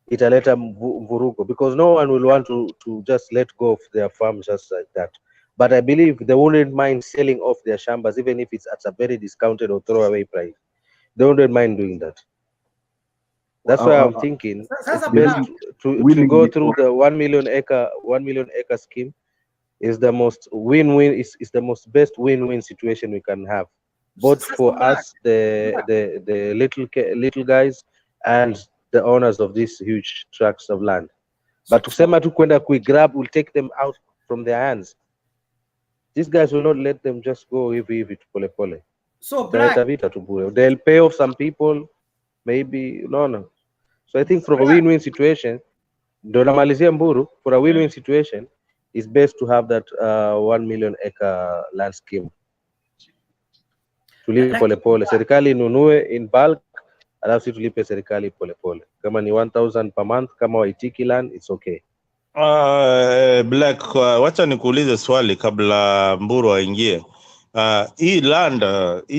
italeta mvurugo, because no one will want to just let go of their farm just like that. But I believe they wouldn't mind selling off their shambas, even if it's at a very discounted or throwaway price. They wouldn't mind doing that. That's why I'm thinking it's best to go through the 1 million acre scheme. Is the most win-win, is the most best win-win situation we can have, both for us, the little guys, and the owners of these huge tracts of land. But kusema tu kwenda grab will take them out from their hands. These guys will not let them just go hivi pole pole. So they'll pay off some people, maybe no. So I think for a win-win situation, for a win-win situation, it's best to have that 1 million acre land scheme. Tulipe pole pole, serikali inunue in bulk, alafu si tulipe serikali pole pole. Kama ni 1,000 per month, kama waitiki land, it's okay. Black, wacha nikuulize swali kabla Mburu aingie. Hii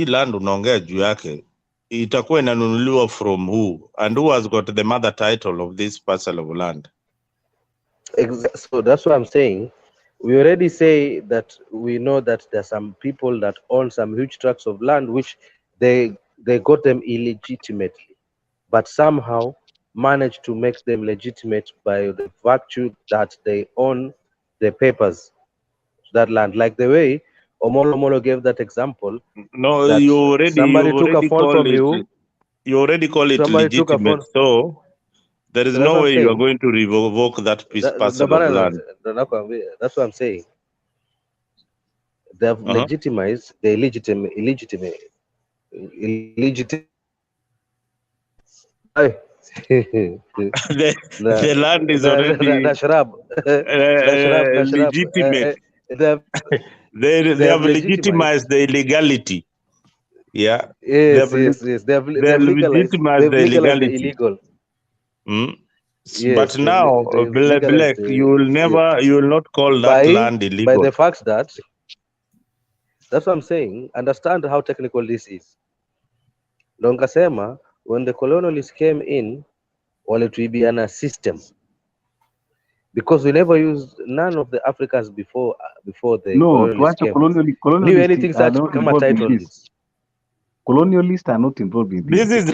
land unaongea juu yake itakuwa inanunuliwa from who, and who has got the mother title of this parcel of land? So that's what I'm saying. We already say that we know that there's some people that own some huge tracts of land which they got them illegitimately, but somehow managed to make them legitimate by the virtue that they own the papers to that land. Like the way Omolo gave that example. No, somebody took a phone from you. You already call it legitimate, so there is no way you are going to revoke that parcel of land. That's what I'm saying. They have legitimized the illegitimate. The land is already legitimate. They have legitimized the illegality. Yeah. Yes. They have legitimized the illegality. Illegal. Yes, but now, Black, you will not call that land illegal. By the fact that, that's what I'm saying. Understand how technical this is. Longasema, when the colonialists came in, walituibiana system, because we never used, none of the Africans before the colonialists came knew anything such kama title deeds. Colonialists are not involved in this. This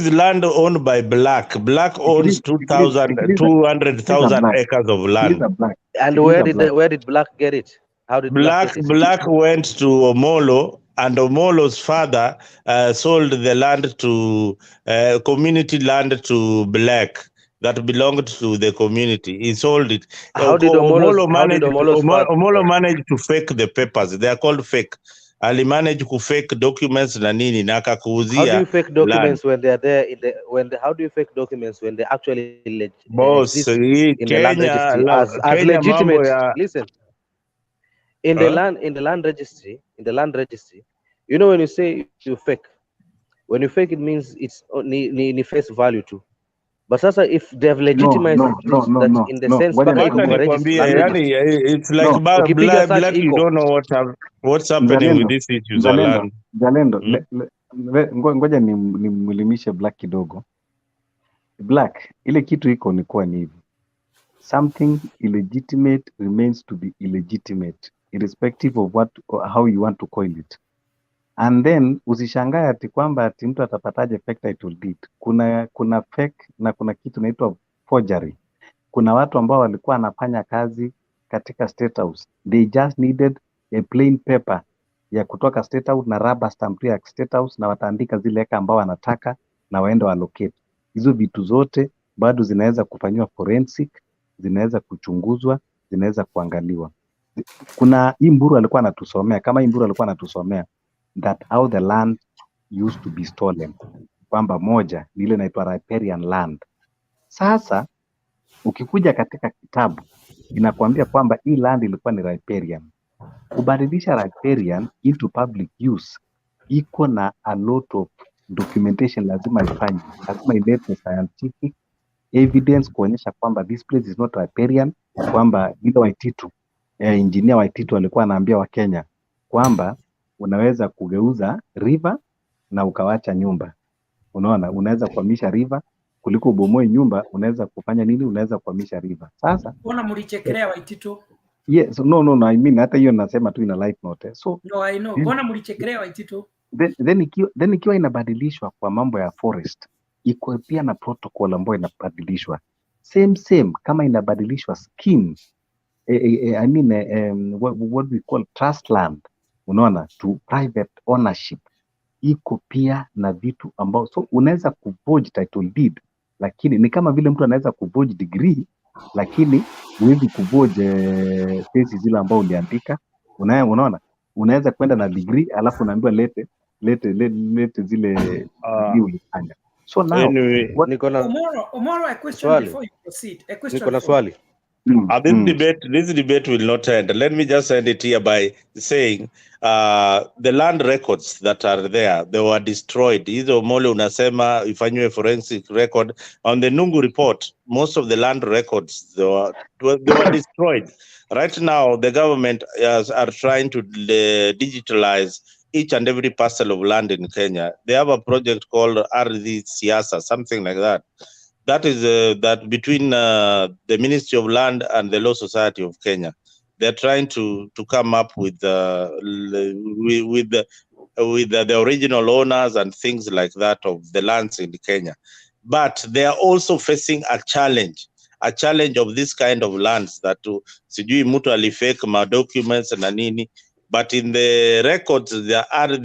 is land owned by Black. Black owns 200,000 acres of land. And where did Black get it? How did Black went to Omolo, and Omolo's father sold the land to community land to Black that belonged to the community. He sold it. Omolo managed to fake the papers. They are called fake. Alimanage to fake documents na nini na akakuuzia. How do you fake documents when they are there how do you fake documents when they actually exist in the land registry as legitimate? Listen, in the land registry, you know, when you say you fake, when you fake, it means it's ni face value too. But sasa if they have legitimized that in the sense it's like Black, you don't know what's happening with these issues. Jalendo, ngoja nimwelimishe Black kidogo. Black, ile kitu iko ni kuwa ni hivi. Something illegitimate remains to be illegitimate, irrespective of how you want to call it. And then usishangae ati kwamba ati mtu atapataje fake title deed. Kuna fake na kuna kitu inaitwa forgery. Kuna watu ambao walikuwa wanafanya kazi katika State House. They just needed a plain paper ya kutoka State House na rubber stamp ya State House, na wataandika zile eka ambao wanataka na waende allocate. Hizo vitu zote bado zinaweza kufanywa forensic, zinaweza kuchunguzwa zinaweza kuangaliwa. Kuna Mburu alikuwa anatusomea, kama Mburu alikuwa anatusomea that how the land used to be stolen, kwamba moja ni ile inaitwa riparian land. Sasa ukikuja katika kitabu inakwambia kwamba hii land ilikuwa ni riparian. Kubadilisha riparian into public use iko na a lot of documentation lazima ifanye, lazima ilete scientific evidence kuonyesha kwamba this place is not riparian, kwamba ile Waititu engineer Waititu alikuwa anaambia Wakenya kwamba unaweza kugeuza river na ukawacha nyumba. Unaona, unaweza kuhamisha river kuliko ubomoe nyumba, unaweza kufanya nini? Unaweza kuhamisha river. Sasa mbona mlichekelea Waititu? Yes, no, I mean hata hiyo nasema tu ina light note. So no, I know. Mbona mlichekelea Waititu? Then ikiwa inabadilishwa kwa mambo ya forest, iko pia na protocol ambayo inabadilishwa same kama inabadilishwa scheme I mean what we call trust land, unaona, to private ownership, iko pia na vitu ambao, so unaweza kuvoge title deed, lakini ni kama vile mtu anaweza kuvoge degree, lakini huwezi kuvoge pesi zile ambao uliandika. Unaona, unaweza kwenda na degree alafu unaambiwa lete zile ulifanya. So now anyway, Omoro, a question before you proceed. A question. Niko na swali. This debate will not end. Let me just end it here by saying the land records that are there, they were destroyed. Hizo mole unasema ifanywe forensic record on the Nungu report. Most of the land records they were destroyed. Right now, the government are trying to digitalize each and every parcel of land in Kenya. They have a project called Ardhi Siasa, something like that. That is that between the Ministry of Land and the Law Society of Kenya. They're trying to come up with the original owners and things like that of the lands in Kenya. But they are also facing a challenge of this kind of lands that sijui mtu alifake ma documents na nini, but in the records there are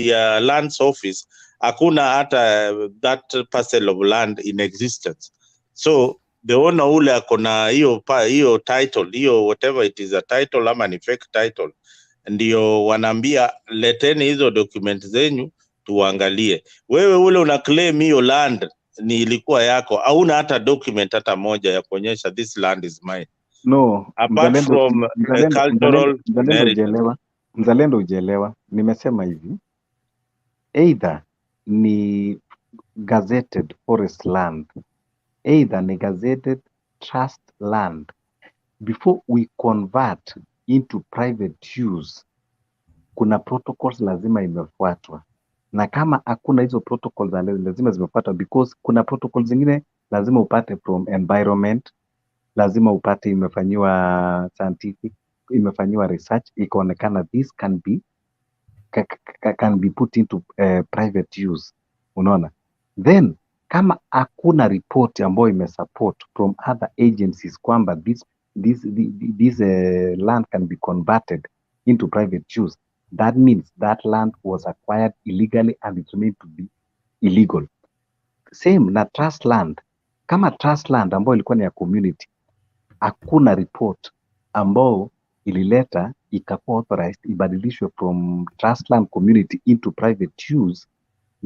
ya lands office hakuna hata that parcel of land in existence. So the owner ule akona hiyo title, hiyo whatever it is, a title ama ni fake title, ndio wanaambia leteni hizo document zenyu tuangalie. Wewe ule una claim hiyo land ni ilikuwa yako, hauna hata document hata moja ya kuonyesha this land is mine. No, apart from cultural inheritance. Mzalendo hujelewa. Nimesema hivi, either ni gazetted forest land, either ni gazetted trust land. Before we convert into private use, kuna protocols lazima imefuatwa, na kama hakuna hizo protocols lazima zimefuatwa, because kuna protocols zingine lazima upate from environment, lazima upate imefanyiwa scientific, imefanyiwa research, ikaonekana this can be put into private use. Unaona, then kama hakuna report ambayo imesupport from other agencies kwamba this land can be converted into private use, that means that land was acquired illegally and it's made to be illegal. Same na trust land. Kama trust land ambayo ilikuwa ni ya community, hakuna report ambao ilileta ikakuwa authorized ibadilishwe from trust land community into private use,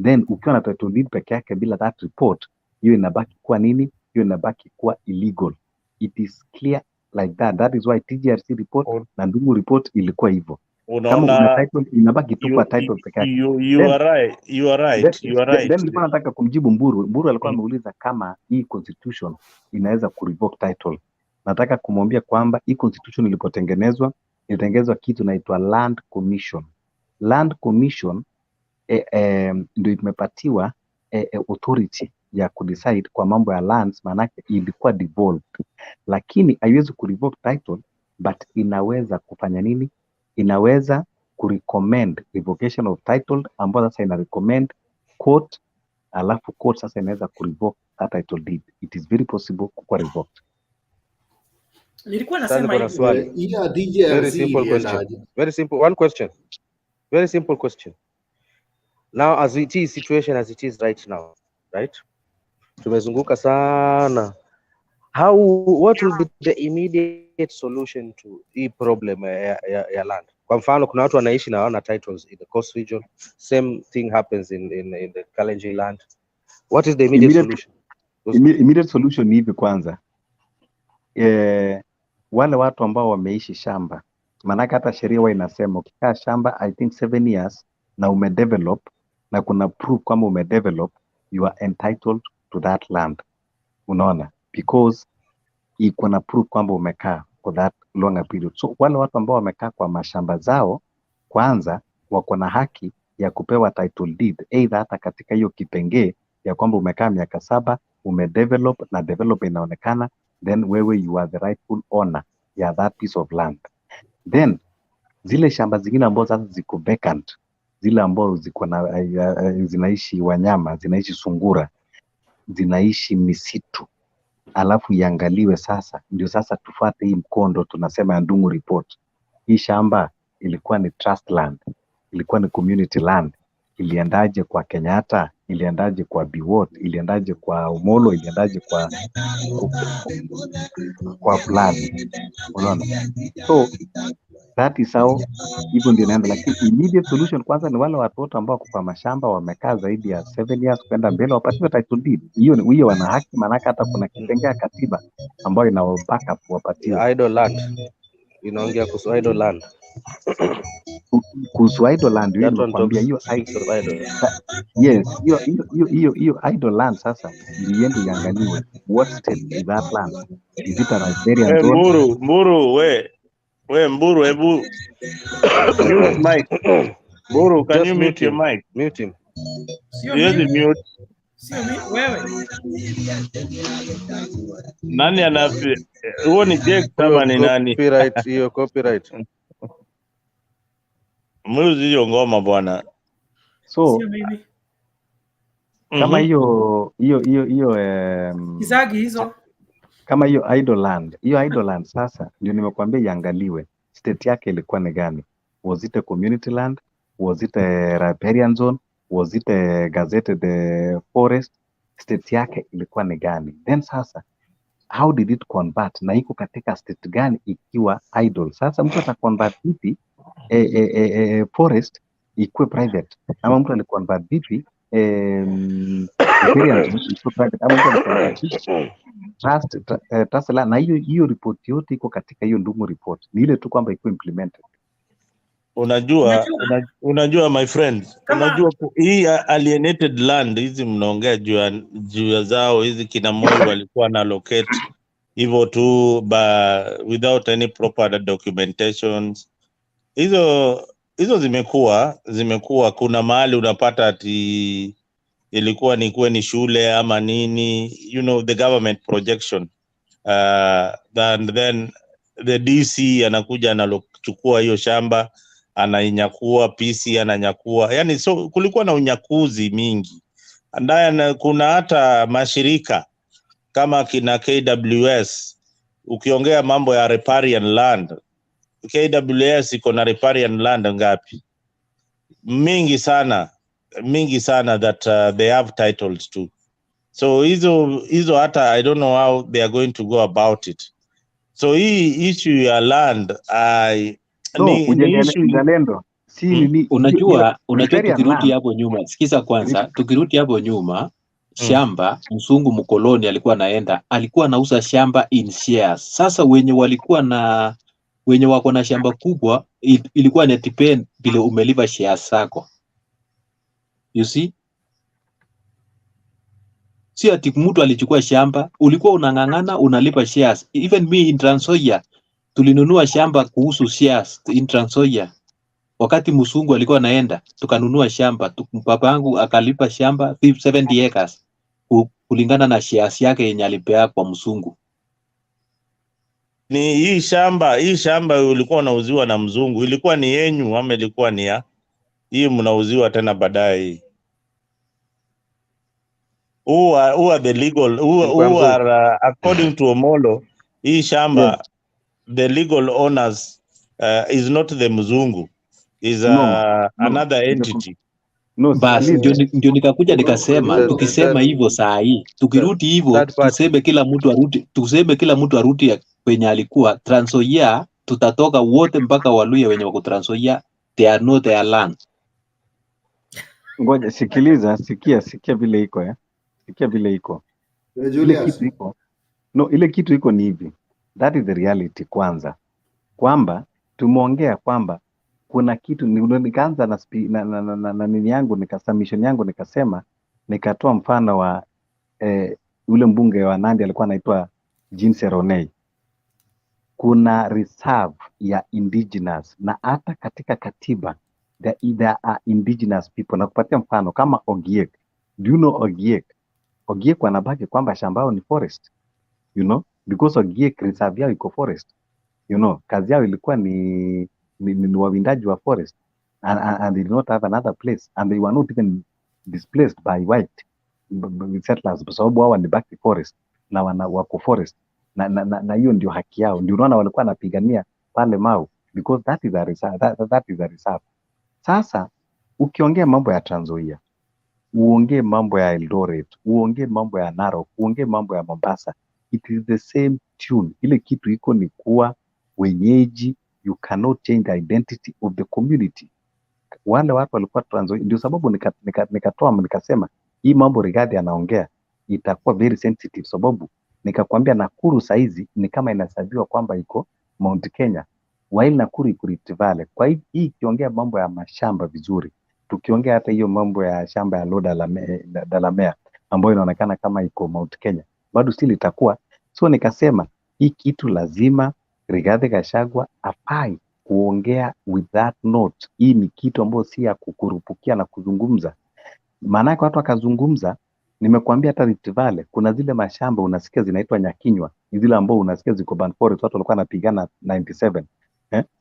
then ukiwa na title deed peke yake bila that report, hiyo inabaki kuwa nini? Hiyo inabaki kuwa illegal. It is clear like that. That is why TGRC report na Ndungu report ilikuwa hivyo. Kama una title inabaki tu kwa title peke yake. You are right. Then nilikuwa nataka kumjibu Mburu alikuwa ameuliza kama hii constitution inaweza kurevoke title. Nataka kumwambia kwamba hii constitution ilipotengenezwa, ilitengenezwa kitu inaitwa Land Commission. Land Commission ndio imepatiwa authority ya kudecide kwa mambo ya lands, maanake ilikuwa devolved, lakini haiwezi kurevoke title, but inaweza kufanya nini? Inaweza kurecommend revocation of title, ambayo sasa ina recommend court, alafu court sasa inaweza kurevoke that title deed. It is very possible kuwa revoked. Nilikuwa nasema hivi. Very simple question. Very simple question. Now as it is situation as it is right now, right? Tumezunguka sana. what will be the immediate solution to hii problem ya land? Kwa mfano kuna watu wanaishi na hawana titles in the coast region. Same thing happens in the Kalenjin land. What is the immediate solution? Immediate solution ni hivi kwanza. Wale watu ambao wameishi shamba, maanake hata sheria huwa inasema ukikaa shamba I think 7 years na umedevelop na kuna proof kama umedevelop, you are entitled to that land. Unaona? Because iko na proof kwamba umekaa for that longer period. So wale watu ambao wamekaa kwa mashamba zao kwanza wako na haki ya kupewa title deed, either hata katika hiyo kipengee ya kwamba umekaa miaka 7, umedevelop na develop inaonekana, then wewe you are the rightful owner ya that piece of land. Then zile shamba zingine ambazo sasa ziko vacant, zile ambazo ziko na zinaishi wanyama, zinaishi sungura, zinaishi misitu, alafu iangaliwe sasa, ndio sasa tufuate hii mkondo tunasema ya Ndung'u report. Hii shamba ilikuwa ni trust land, ilikuwa ni community land, iliendaje kwa Kenyatta, iliendaje kwa Biwott, iliendaje kwa Omolo, iliendaje kwa fulani. Unaona? So that is how hivyo ndio inaenda, lakini immediate solution kwanza ni wale watoto ambao kwa mashamba wamekaa zaidi ya 7 years kwenda mbele wapatiwe title deed. Hiyo wana haki, maana hata kuna kipengele katiba ambayo ina backup wapatiwe. Idle land. Inaongea kuhusu idle land. Kuhusu idle land hiyo nimekwambia hiyo yes, hiyo idle land sasa iende iangaliwe what state is that land. Is it a riparian zone? Mburu, hebu mute mic. Mburu, can you mute your mic? Mute him. Yes, mute. Sio wewe. Nani anafi? Huo ni Jake kama ni nani? Copyright, hiyo copyright. Mwizi hiyo ngoma bwana. So kama hiyo Kizagi hizo kama hiyo idle land sasa ndio nimekuambia iangaliwe state yake ilikuwa ni gani. Was it a community land? Was it a riparian zone? Was it a gazetted forest? State yake ilikuwa ni gani? Then sasa how did it convert, na iko katika state gani ikiwa idle? Sasa mtu ataconvert vipi forest ikuwe private, ama mtu aliconvert vipi riparian zone ikuwe private, ama mtu aliconvert trust land? Na hiyo report yote iko katika hiyo Ndung'u report, ni ile tu kwamba iko implemented. Unajua my friends, unajua hii alienated land hizi mnaongea juu ya zao hizi, kina Moi walikuwa na allocate hivyo tu without any proper documentations. Hizo zimekuwa kuna mahali unapata ati ilikuwa ni shule ama nini, the government projection, then the DC anakuja anachukua hiyo shamba, anainyakua, PC ananyakua, yani so kulikuwa na unyakuzi mingi. Ndaya kuna hata mashirika kama kina KWS, ukiongea mambo ya riparian land, KWS iko na riparian land ngapi? Mingi sana that they have titles to. So hizo hata I don't know how they are going to go about it. So hii issue ya land unajua tukirudi hapo nyuma, sikiza kwanza, tukirudi hapo nyuma, shamba mzungu mkoloni alikuwa anauza shamba in shares. Sasa wenye wako na shamba kubwa ilikuwa ni depend vile umeliva shares zako. You see? Si ati mtu alichukua shamba, ulikuwa unang'ang'ana unalipa shares. Even me in Trans Nzoia tulinunua shamba kuhusu shares in Trans Nzoia. Wakati mzungu alikuwa anaenda, tukanunua shamba, baba yangu akalipa shamba 70 acres kulingana na shares yake yenye alipea kwa mzungu. Ni hii shamba ulikuwa unauziwa na mzungu, ilikuwa ni yenyu ama ilikuwa ni ya hii mnauziwa tena baadaye? Who are the legal who are according to Omolo, hii shamba the legal owners is not the mzungu, is another entity. No, Basi sikiliza. ndio nikakuja nikasema, That, tukisema hivyo saa hii, tukirudi hivyo that part. tuseme kila mtu arudi kwenye alikuwa. Trans Nzoia tutatoka wote mpaka Waluya wenye wako Trans Nzoia, they are not their land. Ngoja sikiliza, sikia vile iko Sikia vile iko. Ile Julius, kitu iko. No, ile kitu iko ni hivi. That is the reality kwanza. Kwamba tumeongea kwamba kuna kitu nikaanza na nini yangu submission yangu nikasema, nikatoa mfano wa ule mbunge wa Nandi alikuwa anaitwa Jean Seronei. Kuna reserve ya indigenous na hata katika katiba there are indigenous people. Na kupatia mfano kama Ogiek. Do you know Ogiek? Ogiek wanabaki kwamba shamba yao ni forest. You know, because Ogiek reserve yao iko forest. You know, kazi yao ilikuwa ni wawindaji wa forest, and they did not have another place, and they were not even displaced by white settlers, kwa sababu wao ni back forest na wako forest na hiyo ndio haki yao. Ndio unaona walikuwa wanapigania pale Mau, because that is a reserve, that is a reserve. Sasa ukiongea mambo ya Trans Nzoia, uongee mambo ya Eldoret, uongee mambo ya Narok, uongee mambo ya Mombasa, it is the same tune. Ile kitu iko ni kuwa wenyeji. You cannot change the identity of the community. Wale watu walikuwa Trans Nzoia, ndio sababu nikasema hii mambo Rigathi anaongea itakuwa very sensitive, sababu nikakwambia Nakuru saizi ni kama inasabiwa kwamba iko Mount Kenya, while Nakuru iko Rift Valley. Kwa hii ikiongea mambo ya mashamba vizuri, tukiongea hata hiyo mambo ya shamba ya Dalamere ambayo inaonekana kama iko Mount Kenya, bado still itakuwa. So nikasema hii kitu lazima Rigathi Gachagua afai kuongea with that note. Hii ni kitu ambayo si ya kukurupukia na kuzungumza. Maana watu wakazungumza, nimekuambia hata Rift Valley kuna zile mashamba unasikia zinaitwa Nyakinywa, zile ambao unasikia ziko Ban Forest, watu walikuwa wanapigana 97.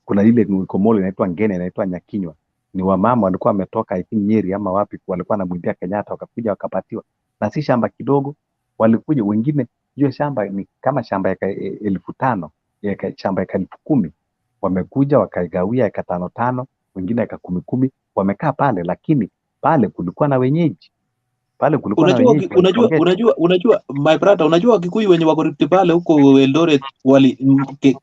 Kuna ile iko Molo inaitwa Ngene, inaitwa Nyakinywa. Ni wamama walikuwa wametoka I think Nyeri ama wapi, walikuwa wanamwimbia Kenyatta, wakakuja wakapatiwa. Na si shamba kidogo, walikuja wengine, hiyo shamba ni kama shamba ya 5,000, shamba ya 10,000, wamekuja wakaigawia 5,500, wengine 10,000, wamekaa pale, lakini pale kulikuwa na wenyeji. Pale kulikuwa na wenyeji. Unajua my brother, unajua Wakikuyu wenye wako Rift Valley huko Eldoret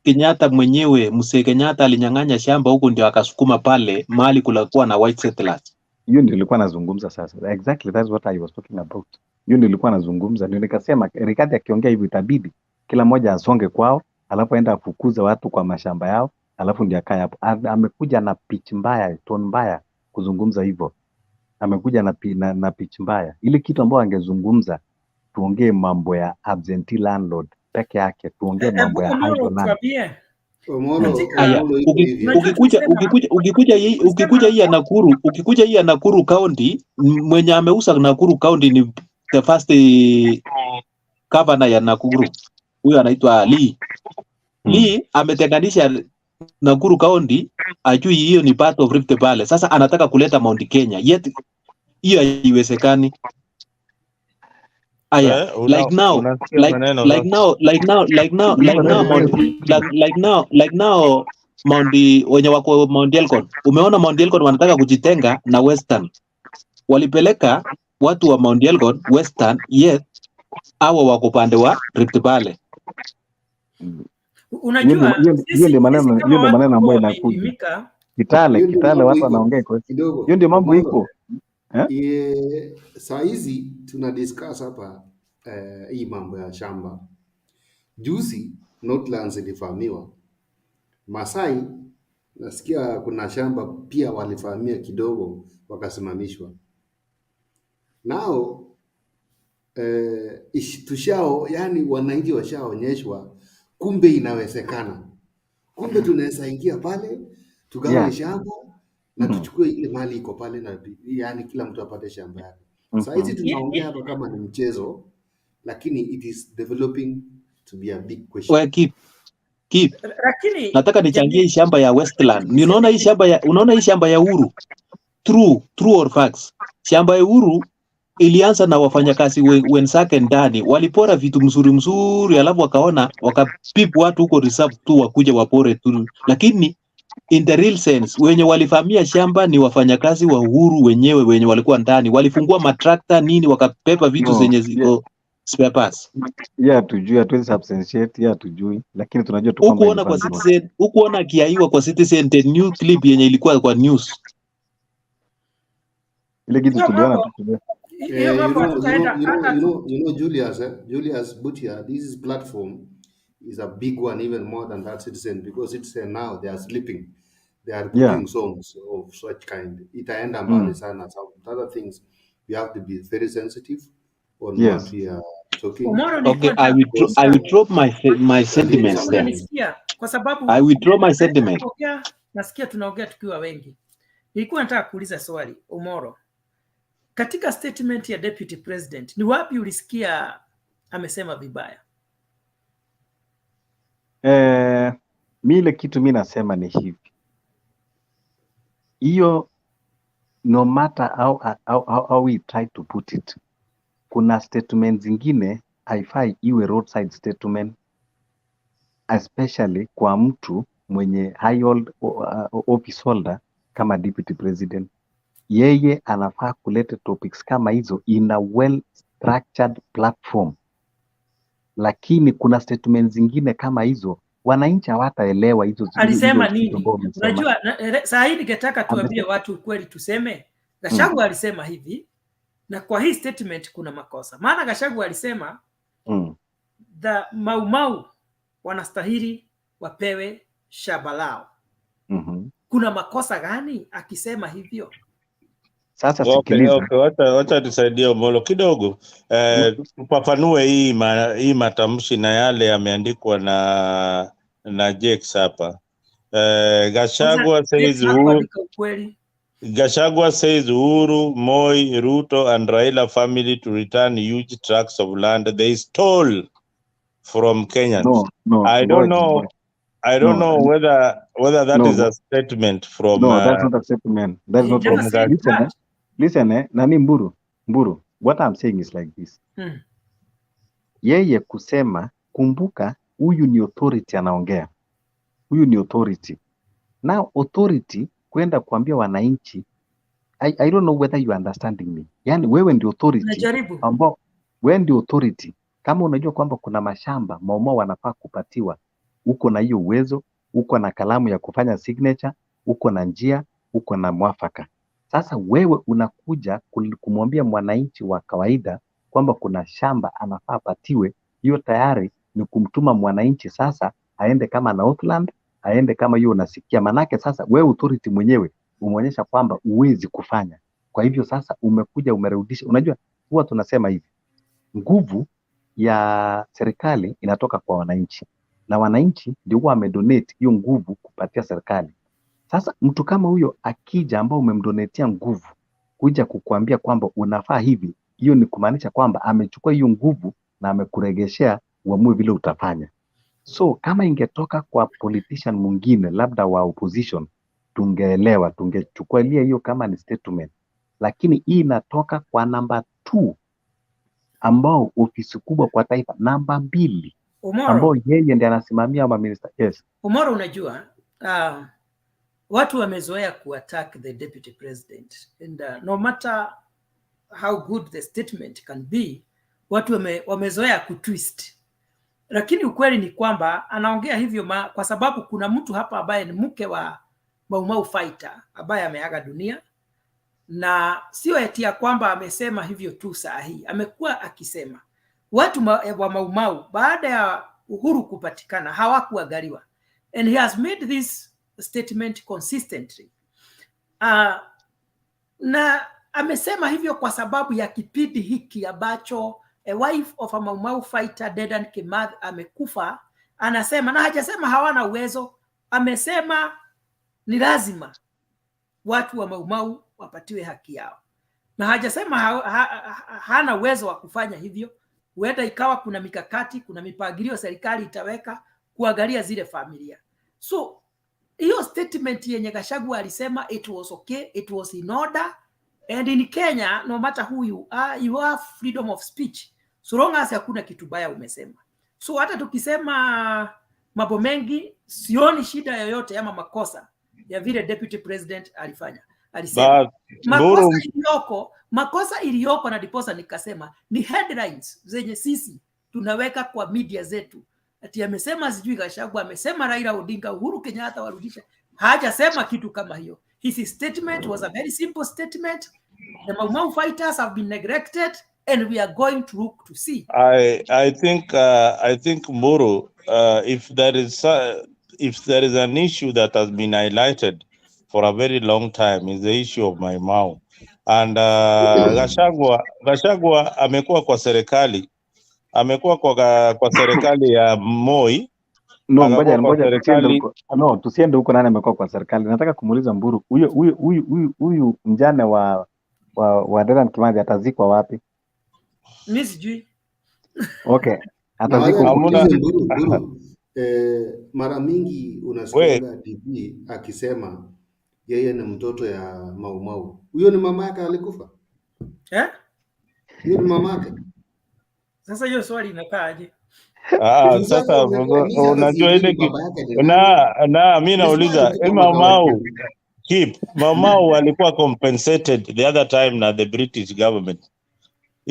Kenyatta mwenyewe, Mzee Kenyatta alinyang'anya shamba huko ndio akasukuma pale mahali kulikuwa na white settlers. Hiyo ndio nilikuwa nazungumza sasa. Exactly, that's what I was talking about. Hiyo ndio nilikuwa nazungumza. Ndio nikasema Rigathi akiongea hivyo itabidi kila mmoja asonge kwao, alafu aenda afukuze watu kwa mashamba yao, alafu ndio akae hapo. Amekuja na pitch mbaya, tone mbaya kuzungumza hivyo. Amekuja na pitch mbaya. Ile kitu ambayo angezungumza, tuongee mambo ya absentee landlord peke yake, tuongee mambo ya idle land. Ukikuja hii ya Nakuru County, mwenye ameuza Nakuru County ni the first governor ya Nakuru. Huyo anaitwa Lee. Lee ametenganisha Nakuru County, ajui hiyo ni part of Rift Valley. Sasa anataka kuleta Mount Kenya. Yet hiyo haiwezekani. Aya, like now Mount wenye wako Mount Elgon. Umeona Mount Elgon wanataka kujitenga na Western. Walipeleka watu wa Mount Elgon Western, yet hawa wako pande wa Rift Valley. Unajua hiyo ndio maneno ambayo inakuja. Kitale watu wanaongea kwa hiyo ndio mambo iko. Saa hizi tuna discuss hapa hii mambo ya shamba. Juzi Northlands ilifahamiwa. Masai nasikia kuna shamba pia walifahamia kidogo wakasimamishwa. Nao yani wananchi washaonyeshwa kumbe inawezekana. Kumbe tunaweza ingia pale tugawe shamba na tuchukue ile mali iko pale, na yani kila mtu apate shamba yake. Sasa hizi tunaongea hapa kama ni mchezo, lakini it is developing to be a big question. Well, keep. Nataka nichangie hii shamba ya Westland. Unaona hii shamba ya Uhuru? True or facts. Shamba ya Uhuru ilianza na wafanyakazi wenzake ndani, walipora vitu mzuri, alafu wakaona wakapip watu huko reserve tu wakuje wapore tu, lakini in the real sense, wenye walivamia shamba ni wafanyakazi wa Uhuru wenyewe, wenye walikuwa ndani, walifungua matrakta nini, wakapepa vitu zenye ziko spare parts. Tujui, hatuwezi substantiate, tujui, lakini tunajua tu kwamba Hukuona kwa Citizen, hukuona akiaiwa kwa Citizen the new clip yenye ilikuwa kwa news. Ile kitu tuliona tu. Julius Butia, this platform is a big one, even more than that Citizen, because Citizen now they are sleeping. They are cooking songs of such kind. Itaenda mbali sana. Some other things we have to be very sensitive on what we are talking. Okay, I will drop my sentiments there. Kwa sababu I will drop my sentiment. Nasikia tunaongea tukiwa wengi. Nilikuwa nataka kuuliza swali Omoro. Katika statement ya Deputy President, ni wapi ulisikia amesema vibaya? Mile kitu mimi nasema ni hivi. Hiyo no matter how we try to put it, kuna statement zingine haifai iwe roadside statement, especially kwa mtu mwenye high office holder kama Deputy President. Yeye anafaa kuleta topics kama hizo in a well structured platform, lakini kuna statement zingine kama hizo wananchi hawataelewa hizo. Alisema nini? Unajua saa hii ningetaka tuambie watu kweli, tuseme Gachagua alisema hivi, na kwa hii statement kuna makosa. Maana Gachagua alisema the Mau wanastahili wapewe shamba lao. Kuna makosa gani akisema hivyo? Sasa sikiliza. Wacha tusaidie Omolo kidogo. Upafanue hii matamshi na yale yameandikwa na Jex hapa. Gachagua says Uhuru, Moi, Ruto and Raila family to return huge tracts of land they stole from Kenyans. I don't know whether that is a statement from. No, that's not a statement. That's not from that. Listen, nani Mburu, what I'm saying is like this. Yeye kusema, kumbuka, huyu ni authority anaongea. Huyu ni authority. Now authority kwenda kuambia wananchi, I don't know whether you are understanding me. Yani wewe ndio authority. Ambao wewe ndio authority. Kama unajua kwamba kuna mashamba Mau wanafaa kupatiwa, uko na hiyo uwezo, uko na kalamu ya kufanya signature, uko na njia, uko na mwafaka. Sasa wewe unakuja kumwambia mwananchi wa kawaida kwamba kuna shamba anafaa patiwe, hiyo tayari ni kumtuma mwananchi sasa aende kama Northland, aende kama hiyo unasikia. Manake sasa wewe authority mwenyewe umeonyesha kwamba uwezi kufanya. Kwa hivyo sasa umekuja umerudisha. Unajua huwa tunasema hivi, nguvu ya serikali inatoka kwa wananchi, na wananchi ndio wamedonate hiyo nguvu kupatia serikali. Sasa mtu kama huyo akija ambao umemdonetia nguvu kuja kukuambia kwamba unafaa hivi, hiyo ni kumaanisha kwamba amechukua hiyo nguvu na amekuregeshea uamue vile utafanya. So kama ingetoka kwa politician mwingine labda wa opposition, tungeelewa, tungechukulia hiyo kama ni statement. Lakini hii inatoka kwa number 2 ambao ofisi kubwa kwa taifa, number 2 ambao yeye ndiye anasimamia wa minister. Yes. Omoro, unajua watu wamezoea kuattack the deputy president, and no matter how good the statement can be, watu wamezoea kutwist. Lakini ukweli ni kwamba anaongea hivyo kwa sababu kuna mtu hapa ambaye ni mke wa Mau fighter ambaye ameaga dunia, na sio eti ya kwamba amesema hivyo tu saa hii. Amekuwa akisema watu wa Mau baada ya Uhuru kupatikana hawakuangaliwa, and he has made this statement consistently. Na amesema hivyo kwa sababu ya kipindi hiki ambacho a wife of a Mau fighter Dedan Kimathi amekufa. Anasema, na hajasema hawana uwezo, amesema ni lazima watu wa Mau wapatiwe haki yao, na hajasema hana uwezo wa kufanya hivyo. Huenda ikawa kuna mikakati, kuna mipangilio serikali itaweka kuangalia zile familia. So hiyo statement yenye Gachagua alisema it was okay, it was in order, and in Kenya no matter who you have freedom of speech so long as hakuna kitu baya umesema. So hata tukisema mambo mengi, sioni shida yoyote ama makosa ya vile deputy president alifanya. Alisema makosa iliyoko na diposa nikasema ni headlines zenye sisi tunaweka kwa media zetu. Ati amesema sijui Gachagua, amesema Raila Odinga, Uhuru Kenyatta warudisha. Hajasema kitu kama hiyo. His statement was a very simple statement. The Mau fighters have been neglected and we are going to look to see. I think Mburu, if there is an issue that has been highlighted for a very long time, is the issue of Mau. And Gachagua amekuwa kwa serikali, kwa serikali ya Moi. No, ngoja tusiende huko nani amekuwa kwa serikali. Nataka kumuuliza Mburu, huyu mjane wa Dedan Kimathi atazikwa wapi? Mimi sijui. Okay, atazikwa Mburu. Mara mingi unasikia DP akisema yeye ni mtoto ya Mau. Huyo ni mama yake alikufa? Huyo ni mama yake. Sasa hiyo swali inakaaje? Sasa unajua ile mimi nauliza Mau walikuwa compensated the other time na the British government.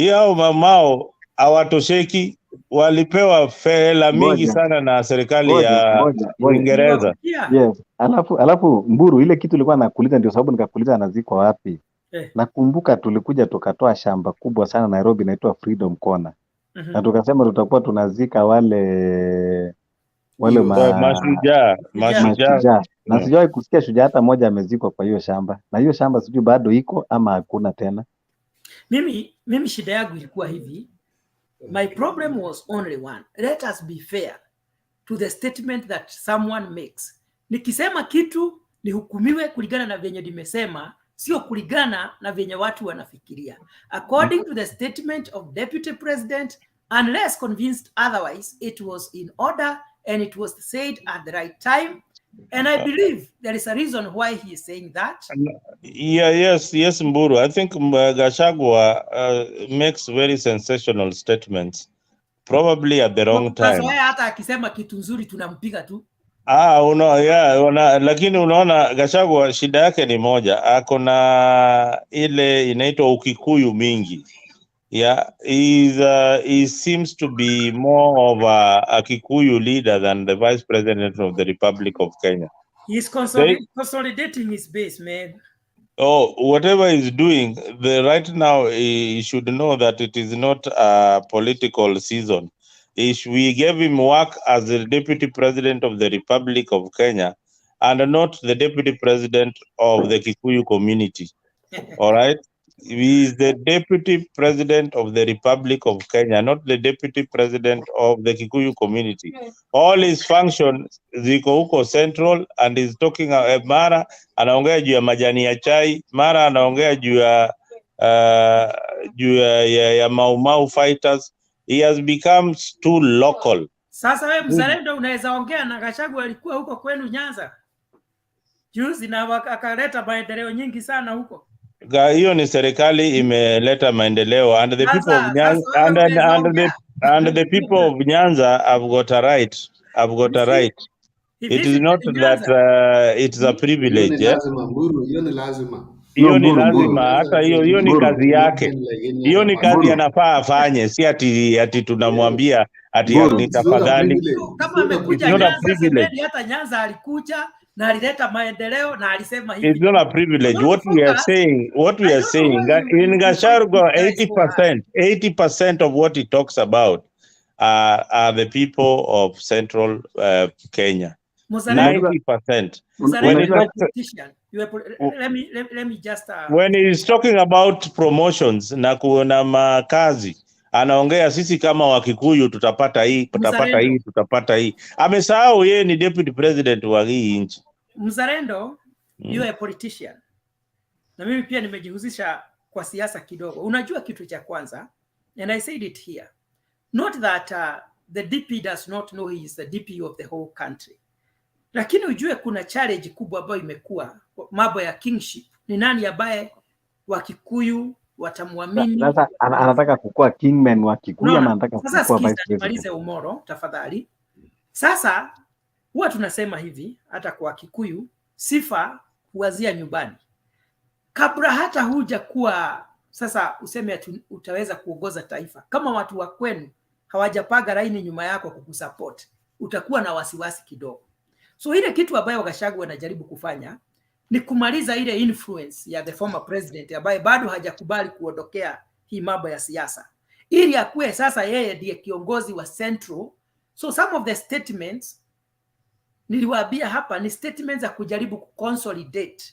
Hao Mau hawatosheki, walipewa fedha mingi sana na serikali ya Uingereza. Yes. Alafu Mburu, ile kitu ilikuwa nakuuliza ndio sababu nikakuuliza anazikwa wapi. Nakumbuka tulikuja tukatoa shamba kubwa sana Nairobi inaitwa Freedom Corner. Na tukasema tutakuwa tunazika wale mashujaa. Na sijawahi kusikia shujaa hata moja amezikwa kwa hiyo shamba. Na hiyo shamba sijui bado iko ama hakuna tena. Mimi shida yangu ilikuwa hivi. My problem was only one. Let us be fair to the statement that someone makes. Nikisema kitu nihukumiwe kulingana na venye nimesema, sio kulingana na venye watu wanafikiria. According to the statement of Deputy President, unless convinced otherwise, it was in order and it was said at the right time. And I believe there is a reason why he is saying that. Yes, Mburu. I think Gachagua makes very sensational statements, probably at the wrong time. Hata akisema kitu nzuri tunampiga tu. Lakini unaona Gachagua shida yake ni moja, ako na ile inaitwa ukikuyu mingi. He seems to be more of a Kikuyu leader than the Vice President of the Republic of Kenya. He's consolidating his base, man. Whatever he's doing, right now, he should know that it is not a political season. We gave him work as the Deputy President of the Republic of Kenya and not the Deputy President of the Kikuyu community. All right? He is the Deputy President of the Republic of Kenya, not the Deputy President of the Kikuyu community. All his functions ziko huko central, and he's talking mara anaongea juu ya majani ya chai, mara anaongea juu ya Mau fighters. He has become too local. Sasa wewe mzalendo unaweza ongea na Gachagua alikuwa huko kwenu Nyanza juzi na akaleta maendeleo nyingi sana huko. Hiyo ni serikali imeleta maendeleo, and the people of Nyanza and the people of Nyanza have got a right. It is not that it's a privilege. Hiyo ni lazima, hata hiyo ni kazi yake. Hiyo ni kazi anafaa afanye, si ati tunamwambia ati ni tafadhali. Kama amekuja Nyanza, hata Nyanza alikuja na alileta maendeleo na alisema hivi. It's not a privilege. What we are saying in Gachagua, 80% of what he talks about are the people of central Kenya. 90%. Let me just when he's talking about promotions na kuna makazi, anaongea sisi kama Wakikuyu tutapata hii. Amesahau yeye ni Deputy President wa hii nchi. Mzalendo, you are a politician. Na mimi pia nimejihusisha kwa siasa kidogo. Unajua kitu cha kwanza, and I said it here, not that the DP does not know he is the DP of the whole country. Lakini ujue kuna challenge kubwa ambayo imekuwa mambo ya kingship. Ni nani ambaye Wakikuyu watamwamini? Sasa anataka kukua kingman wa Kikuyu ama anataka kukua vice president? Malize Umoro tafadhali. Sasa huwa tunasema hivi hata kwa Kikuyu, sifa huanzia nyumbani. Kabla hata huja kuwa sasa useme utaweza kuongoza taifa, kama watu wa kwenu hawajapaga laini nyuma yako kukusupport, utakuwa na wasiwasi kidogo. So ile kitu ambayo Gachagua anajaribu kufanya ni kumaliza ile influence ya the former president ambaye bado hajakubali kuondokea hii mambo ya siasa, ili akuwe sasa yeye ndiye kiongozi wa Central. So some of the statements niliwaambia hapa ni statements za kujaribu kuconsolidate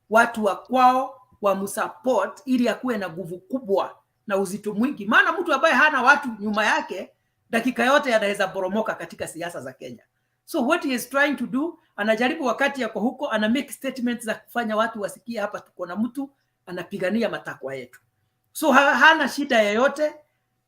watu wa kwao wamsupport ili akuwe na nguvu kubwa na uzito mwingi, maana mtu ambaye hana watu nyuma yake dakika yote anaweza boromoka katika siasa za Kenya. So what he is trying to do, anajaribu wakati yako huko ana make statements za kufanya watu wasikie hapa tuko na mtu anapigania matakwa yetu. So hana shida yoyote,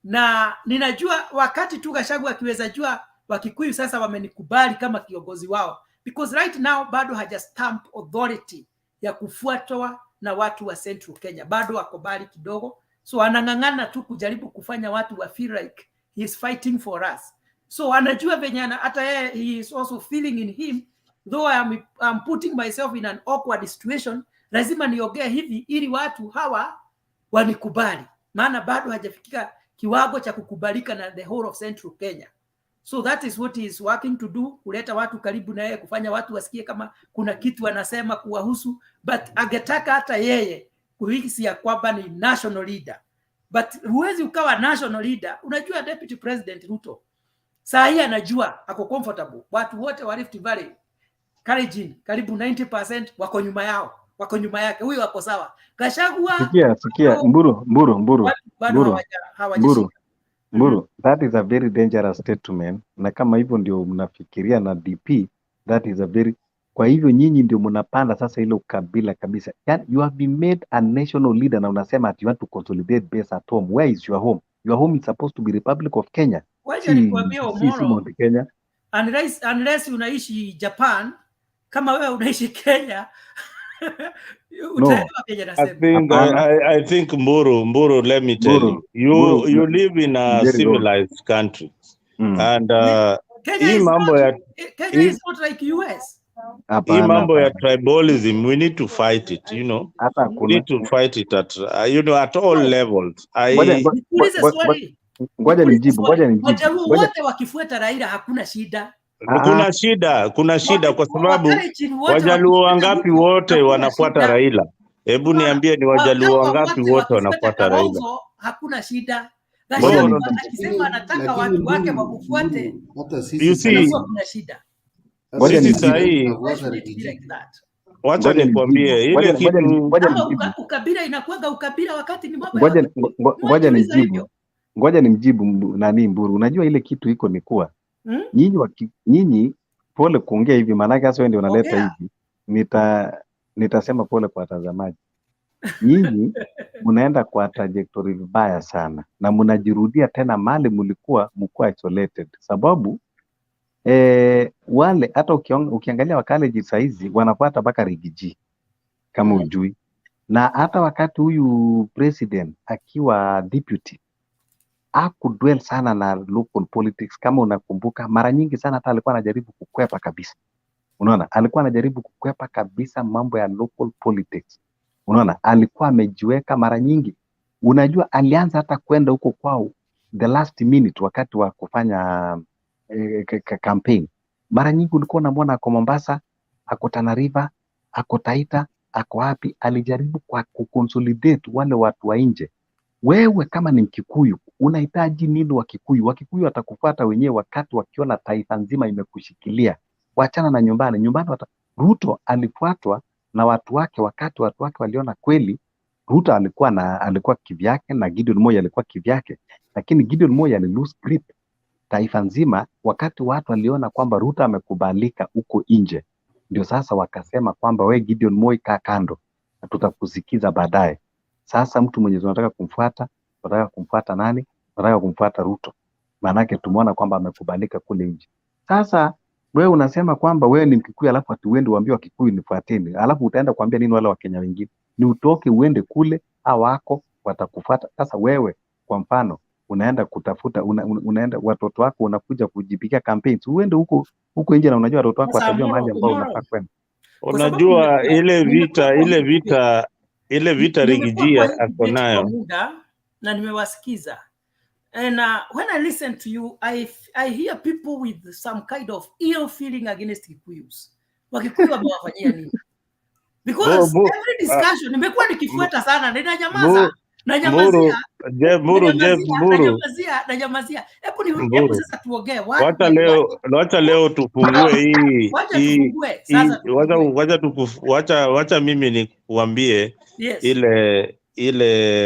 na ninajua wakati tu Gachagua akiweza jua Wakikuyu sasa wamenikubali kama kiongozi wao, because right now bado haja stamp authority ya kufuatwa na watu wa Central Kenya, bado akobali kidogo. So anang'ang'ana tu kujaribu kufanya watu wa feel like he is fighting for us. So anajua venye hata yeye he is also feeling in him, though I'm putting myself in an awkward situation, lazima niongee hivi ili watu hawa wanikubali, maana bado hajafikia kiwango cha kukubalika na the whole of Central Kenya. So that is what he is working to do, kuleta watu karibu na yeye, kufanya watu wasikie kama kuna kitu anasema kuwahusu, but angetaka hata yeye kuhisi ya kwamba ni national leader. But huwezi ukawa national leader. Unajua Deputy President Ruto saa hii anajua ako comfortable, watu wote wa Rift Valley Kalenjin karibu 90% wako nyuma yao, wako nyuma yake, huyo wako sawa. Gachagua sikia Mburu, that is a very dangerous statement, na kama hivyo ndio mnafikiria na DP, that is a very, kwa hivyo nyinyi ndio mnapanda sasa ile ukabila kabisa. Yani, you have been made a national leader na unasema that you want to consolidate base at home. Where is your home? Your home is supposed to be Republic of Kenya. Si Kenya. Unless unaishi Japan, kama wewe unaishi Kenya. No, I think Mburu, let me tell you, you live in a civilized country, and Kenya is not like US. Hii mambo ya tribalism, we need to fight it, you know. We need to fight it at at all levels. Ngoja nijibu. Wote wakifuata Raila hakuna shida. Kuna shida kwa sababu Wajaluo wangapi wote wanafuata Raila? Hebu niambie, ni Wajaluo wangapi wote wanafuata Raila? Hakuna shida. Akisema anataka watu wake wakufuate, you see, kuna shida. Sisi sahi, wacha nikwambie ile kitu, ukabila inakuwa ukabila wakati ni mambo. Ngoja nimjibu nani Mburu. Unajua ile kitu iko ni kuwa nyinyi pole kuongea hivi, maana yake sasa ndio unaleta hivi. Nitasema pole kwa watazamaji. Nyinyi mnaenda kwa trajectory vibaya sana na mnajirudia tena mali mlikuwa isolated, sababu wale hata ukiangalia wakaleji saizi wanafuata mpaka rigiji kama ujui, na hata wakati huyu president akiwa deputy hakudwell sana na local politics. Kama unakumbuka, mara nyingi sana hata alikuwa anajaribu kukwepa kabisa. Unaona, alikuwa anajaribu kukwepa kabisa mambo ya local politics. Unaona, alikuwa amejiweka mara nyingi. Unajua, alianza hata kwenda huko kwao the last minute wakati wa kufanya campaign. Mara nyingi ulikuwa unamwona ako Mombasa, ako Tana River, ako Taita, ako wapi. Alijaribu kwa kuconsolidate wale watu wa nje. Wewe kama ni Mkikuyu unahitaji nini Wakikuyu? Wakikuyu watakufuata wenyewe wakati wakiona taifa nzima imekushikilia. Wachana na nyumbani. Ruto alifuatwa na watu wake wakati watu wake waliona kweli Ruto alikuwa kivyake na Gideon Moi alikuwa kivyake, lakini Gideon Moi lose grip taifa nzima wakati watu waliona kwamba Ruto amekubalika huko nje. Ndio sasa wakasema kwamba we Gideon Moi kaa kando na tutakusikiza baadaye. Sasa mtu mwenye tunataka kumfuata nani? Tunataka kumfuata Ruto. Maanake tumeona kwamba amekubalika kule nje. Sasa wewe unasema kwamba wewe ni Mkikuyu alafu ati uende uambie Wakikuyu nifuateni. Alafu utaenda kuambia nini wale Wakenya wengine? Ni utoke uende kule au wako watakufuata. Sasa wewe kwa mfano unaenda kutafuta unaenda watoto wako unakuja kujipigia campaigns. Uende huko nje na unajua watoto wako watajua mahali ambao unafaa kwenda. Unajua ile vita Rigijia ako nayo. Na nimewasikiza. And when I listen to you, I hear people with some kind of ill feeling against Kikuyus. Wakikuyu wamewafanyia nini? Because every discussion nimekuwa nikifuata sana na nyamazia. Hebu sasa tuongee. Wacha leo tufungue hii. Wacha mimi nikuambie ile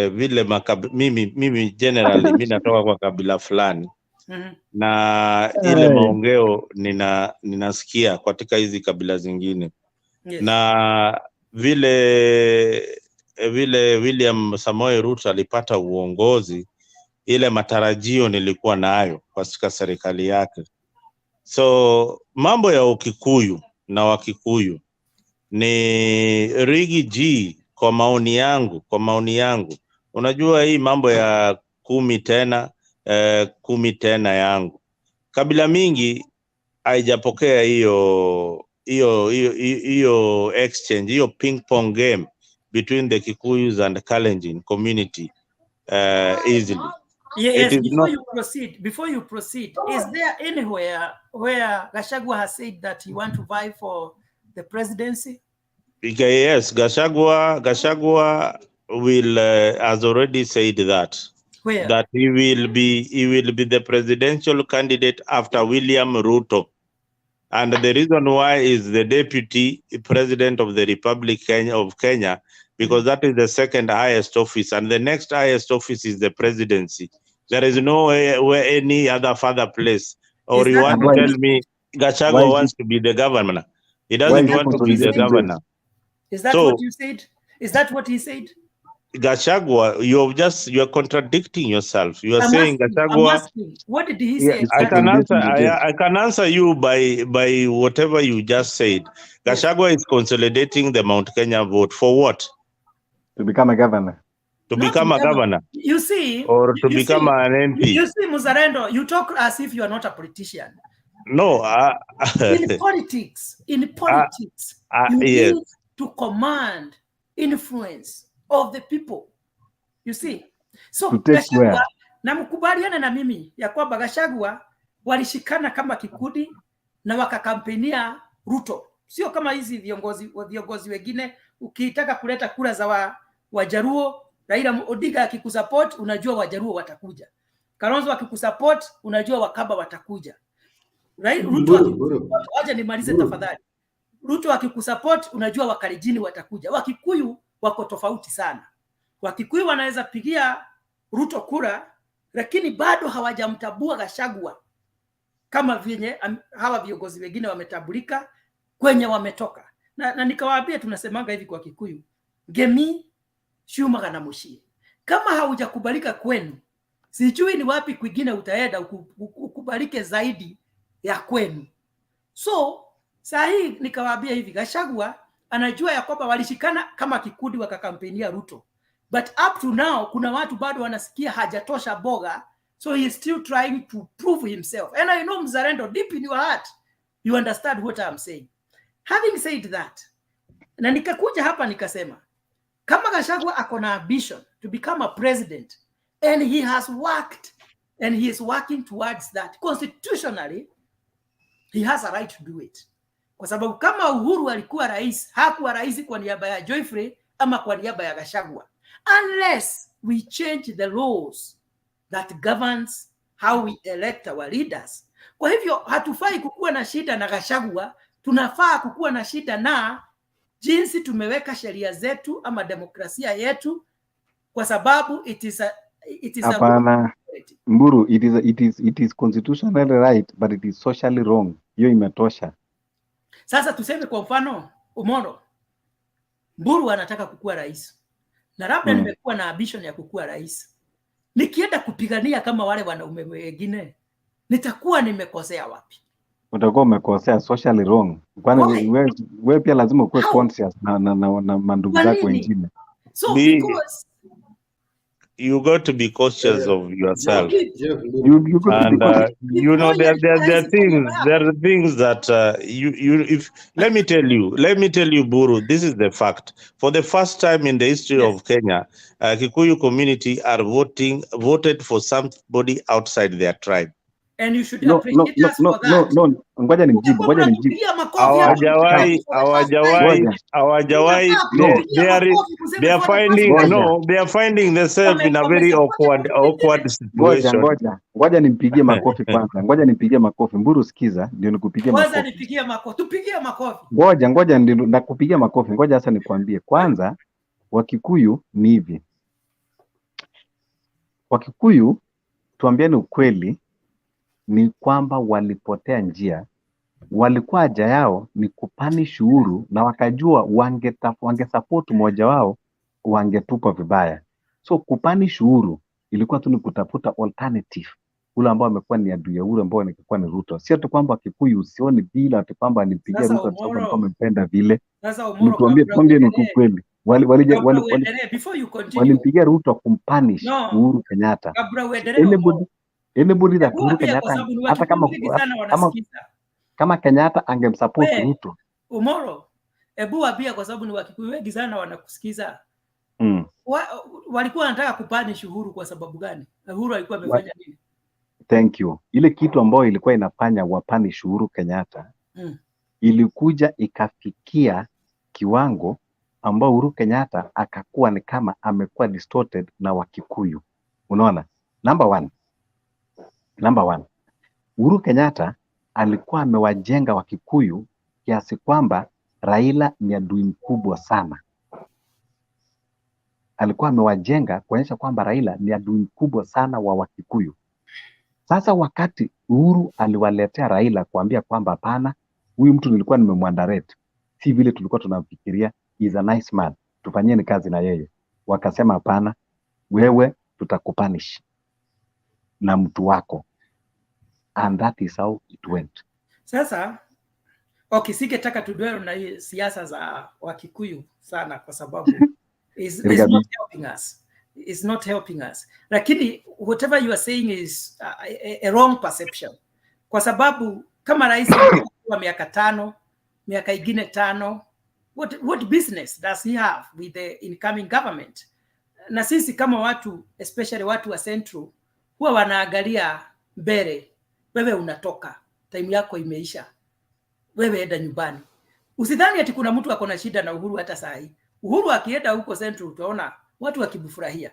vile mimi generally mimi natoka kwa kabila fulani. Na ile maongeo ninasikia katika hizi kabila zingine. Na vile William Samoei Ruto alipata uongozi, ile matarajio nilikuwa nayo katika serikali yake. So mambo ya Ukikuyu na Wakikuyu ni Rigiji kwa maoni yangu. Unajua hii mambo ya 10 tena yangu. Kabila mingi haijapokea hiyo exchange, hiyo ping pong game between the Kikuyus and Kalenjin community easily. Yes, before you proceed, is there anywhere where Gachagua has said that he want to vie for the presidency? Yes, Gachagua will has already said that. Where? That he will be the presidential candidate after William Ruto. And the reason why is the deputy president of the Republic of Kenya, because that is the second highest office, and the next highest office is the presidency. There is no any other further place. Or you want to tell me Gachagua wants to be the governor? He doesn't want to be the governor. Is that what you said? Is that what he said? Gachagua, you're contradicting yourself. You are saying Gachagua. What did he say? I can answer you by whatever you just said. Gachagua is consolidating the Mount Kenya vote for what? To become a governor. To become a governor. You see, or to become an MP. You see, Muzarendo, you talk as if you are not a politician. No. In politics, you need to command influence of the people. You see, so Gachagua, na mkubaliana na mimi ya kwamba Gachagua walishikana kama kikundi na wakakampenia Ruto, sio kama hizi viongozi wengine. Ukitaka kuleta kura za Wajaruo, Raila Odinga akikusupport, unajua Wajaruo watakuja. Kalonzo akikusupport, unajua Wakamba watakuja. Ruto, wacha nimalize tafadhali. Ruto akikusupport, unajua Wakalenjin watakuja. Wakikuyu wako tofauti sana. Wakikuyu wanaweza pigia Ruto kura, lakini bado hawajamtabua Gachagua kama vyenye hawa viongozi wengine wametambulika kwenye wametoka. Na nikawaambia tunasemanga hivi kwa Kikuyu, gemi shumaga na mushie. Kama haujakubalika kwenu, sijui ni wapi kwingine utaenda ukubalike zaidi ya kwenu. So sahi nikawaambia hivi, Gachagua anajua ya kwamba walishikana kama kikundi wakakampenia Ruto, but up to now kuna watu bado wanasikia hajatosha boga, so he is still trying to prove himself. And I know, Mzarendo, deep in your heart you understand what I'm saying. Having said that, na nikakuja hapa nikasema kama Gachagua akona ambition to become a president, and he has worked and he is working towards that constitutionally, he has a right to do it. Kwa sababu kama Uhuru alikuwa rais, hakuwa rais kwa niaba ya Joyfrey ama kwa niaba ya Gachagua, unless we change the laws that governs how we elect our leaders. Kwa hivyo hatufai kukuwa na shida na Gachagua, tunafaa kukuwa na shida na jinsi tumeweka sheria zetu ama demokrasia yetu, kwa sababu it is Hapana, Mburu, it is constitutionally right, but it is socially wrong. Hiyo imetosha. Sasa tuseme kwa mfano Umoro, Mburu anataka kukua rais, na labda nimekuwa na ambition ya kukua rais. Nikienda kupigania kama wale wanaume wengine, nitakuwa nimekosea wapi? Utakuwa umekosea socially wrong. Kwani wewe pia lazima ukuwe conscious na mandugu zako wengine. So because you got to be cautious of yourself. You got to be And cautious. you know, there are things that if let me tell you, Buru, this is the fact. For the first time in the history of Kenya, Kikuyu community are voted for somebody outside their tribe. And you should appreciate us for that. No. Ngoja nimjibu. Hawajawahi. They are finding themselves in a very awkward situation. Ngoja nimpigie makofi kwanza. Ngoja nimpigie makofi. Mburu, sikiza ndio nikupigie makofi. Kwanza nipigie makofi. Tupigie makofi. Ngoja ndio nakupigia makofi. Ngoja sasa nikwambie. Kwanza Wakikuyu ni hivi. Wakikuyu, tuambiane ukweli, ni kwamba walipotea njia. Walikuwa haja yao ni kupanish Uhuru, na wakajua wangesupport mmoja wao wangetupa vibaya. So kupanish Uhuru ilikuwa tu ni kutafuta alternative, ule ambao amekuwa ni adui ya Uhuru, ambao angekuwa ni Ruto. Sio tu kwamba Kikuyu usioni bila ati kwamba alipigia Ruto kwa sababu amempenda vile. Tuambie ni kweli. Walimpigia Ruto kumpanish Uhuru Kenyatta. Anybody that Uhuru Kenyatta, hata kama Kenyatta angemsupport Ruto. Umoro, ebu wapia kwa sababu ni Wakikuyu wengi sana wanakusikiza. Walikuwa wanataka kupanish Uhuru kwa sababu gani? Uhuru alikuwa amefanya nini? Thank you. Ile kitu ambayo ilikuwa inafanya wapanish Uhuru Kenyatta ilikuja ikafikia kiwango ambao Uhuru Kenyatta akakuwa ni kama amekuwa distorted na Wakikuyu. Unaona? Number one. Uhuru Kenyatta alikuwa amewajenga Wakikuyu kiasi kwamba Raila ni adui mkubwa sana. Alikuwa amewajenga kuonyesha kwamba Raila ni adui mkubwa sana wa Wakikuyu. Sasa wakati Uhuru aliwaletea Raila kuambia kwamba hapana, huyu mtu nilikuwa nimemwandarate, si vile tulikuwa tunamfikiria, is a nice man, tufanyeni kazi na yeye. Wakasema hapana, wewe tutakupanish na mtu wako. And that is how it went. Sasa singetaka tudwell na siasa za Wakikuyu sana kwa sababu it's not helping us. Lakini whatever you are saying is a wrong perception. Kwa sababu kama rais wa miaka 5, miaka ingine 5, what business does he have with the incoming government? Na sisi kama watu, especially watu wa Central, huwa wanaangalia mbele. Wewe unatoka, time yako imeisha. Wewe enda nyumbani. Usidhani ati kuna mtu akona shida na Uhuru hata saa hii. Uhuru akienda huko Central utaona watu wakibufurahia.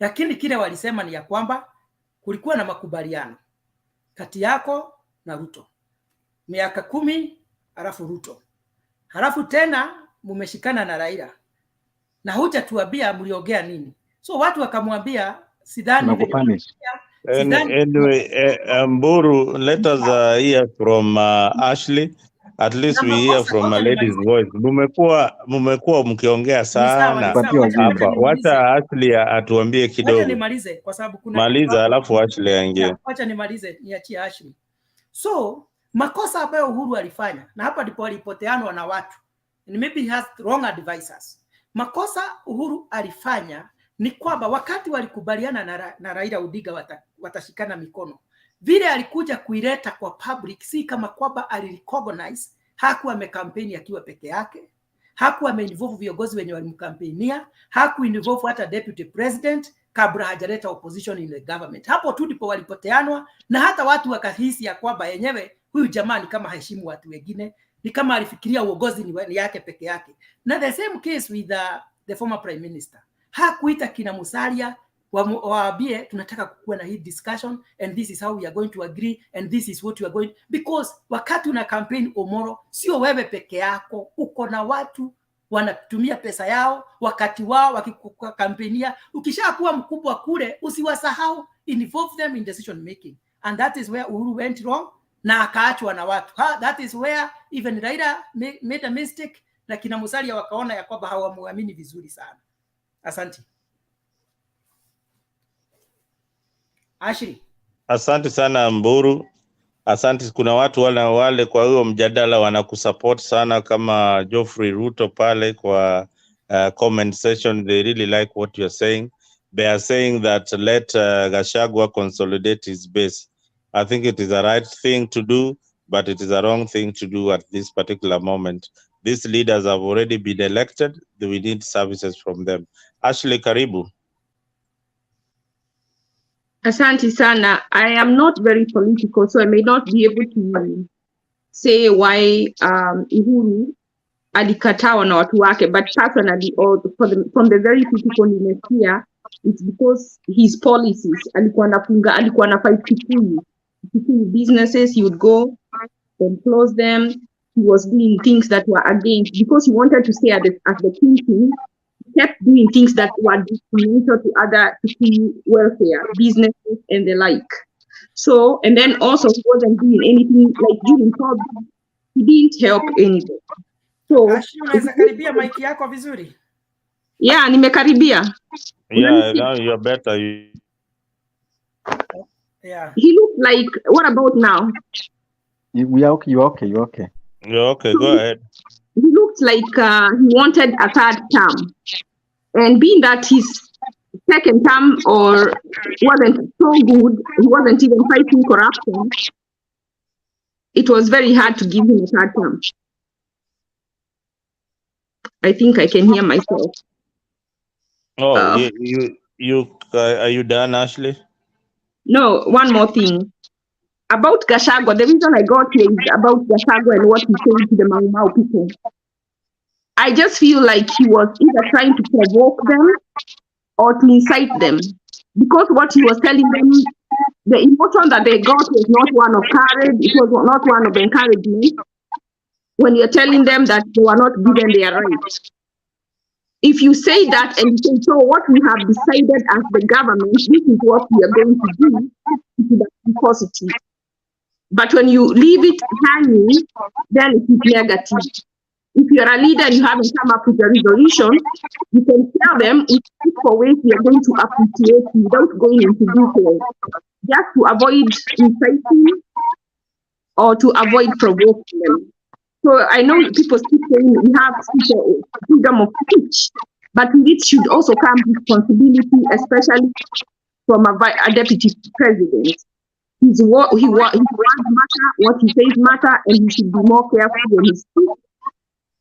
Lakini kile walisema ni ya kwamba kulikuwa na makubaliano kati yako na Ruto. Miaka 10 halafu Ruto. Halafu tena mumeshikana na Raila. Na hujatuambia mliongea nini. So watu wakamwambia sidhani anyway, Mburu, let us hear from Ashley. At least we hear from a lady's voice. Mumekuwa mkiongea sana hapa. Wacha Ashley atuambie kidogo. Wacha nimalize kwa sababu kuna maliza, alafu Ashley aingie. Wacha nimalize, niachie Ashley. So makosa ambayo Uhuru alifanya, na hapa ndipo alipoteanwa na watu, and maybe he has wrong advisors. Makosa Uhuru alifanya ni kwamba wakati walikubaliana na Raila Odinga watashikana mikono, vile alikuja kuileta kwa public, si kama kwamba alirecognize, hakuwa amekampeni akiwa peke yake, hakuwa ameinvolve viongozi wenye walimkampenia, hakuinvolve hata deputy president kabla hajaleta opposition in the government. Hapo tu ndipo walipoteanwa, na hata watu wakahisi ya kwamba yenyewe huyu jamani kama heshimu watu wengine, ni kama alifikiria uongozi ni yake peke yake. Na the same case with the former prime minister. Hakuita kina Musalia waambie tunataka kukuwa na hii discussion and this is how we are going to agree and this is what we are going, because wakati una campaign Omoro, sio wewe peke yako, uko na watu wanatumia pesa yao wakati wao wakikampenia. Ukishakuwa mkubwa kule usiwasahau, involve them in decision making, and that is where Uhuru went wrong na akaachwa na watu. That is where even Raila made a mistake na kina Musalia wakaona ya kwamba hawamuamini vizuri sana. Asante. Ashley. Asante sana Mburu. Asante. Kuna watu wale kwa hiyo mjadala wanakusupport sana kama Geoffrey Ruto pale kwa comment section. They really like what you're saying. they are saying that let Gachagua consolidate his base. I think it is the right thing to do, but it is a wrong thing to do at this particular moment. These leaders have already been elected. We need services from them. Ashley, karibu. Asante sana. I am not very political, so I may not be able to say why Uhuru alikatawa na watu wake, but personally, or from the very people nimesikia, it's because his policies. Alikuwa na fight Kikuyu businesses. He would go and close them. He was doing things that were against, because he wanted to stay at the kingpin. He kept doing things that were detrimental to other Kikuyu welfare, businesses and the like. So, and then also he wasn't doing anything like during COVID. He didn't help anybody. So, unaweza karibia mic yako vizuri? Yeah, nimekaribia. Yeah, now you're better. Yeah. He looked like, what about now? We are okay. You're okay. You're okay. You're okay. Go ahead. He looked like he wanted a third term. And being that his second term wasn't so good, he wasn't even fighting corruption, it was very hard to give him a third term. I think I can hear myself. Oh, are you done, Ashley? No, one more thing. About Gachagua, the reason I got here is about Gachagua and what he said to the Mau Mau people. I just feel like he was either trying to provoke them or to incite them. Because what he was telling them, the emotion that they got was not one of courage, it was not one of encouragement. When you're telling them that they were not given their rights. If you say that and you say, so what we have decided as the government, this is what we are going to do, it would be positive. But when you leave it hanging, then it is negative. If you're a leader and you haven't come up with a resolution, you can tell them it's for ways we are going to appreciate without going into detail, just to avoid inciting or to avoid provoking them. So I know people keep saying we have freedom of speech, but it should also come responsibility, especially from a deputy president. His words matter, what he says matter, and he should be more careful when he speaks.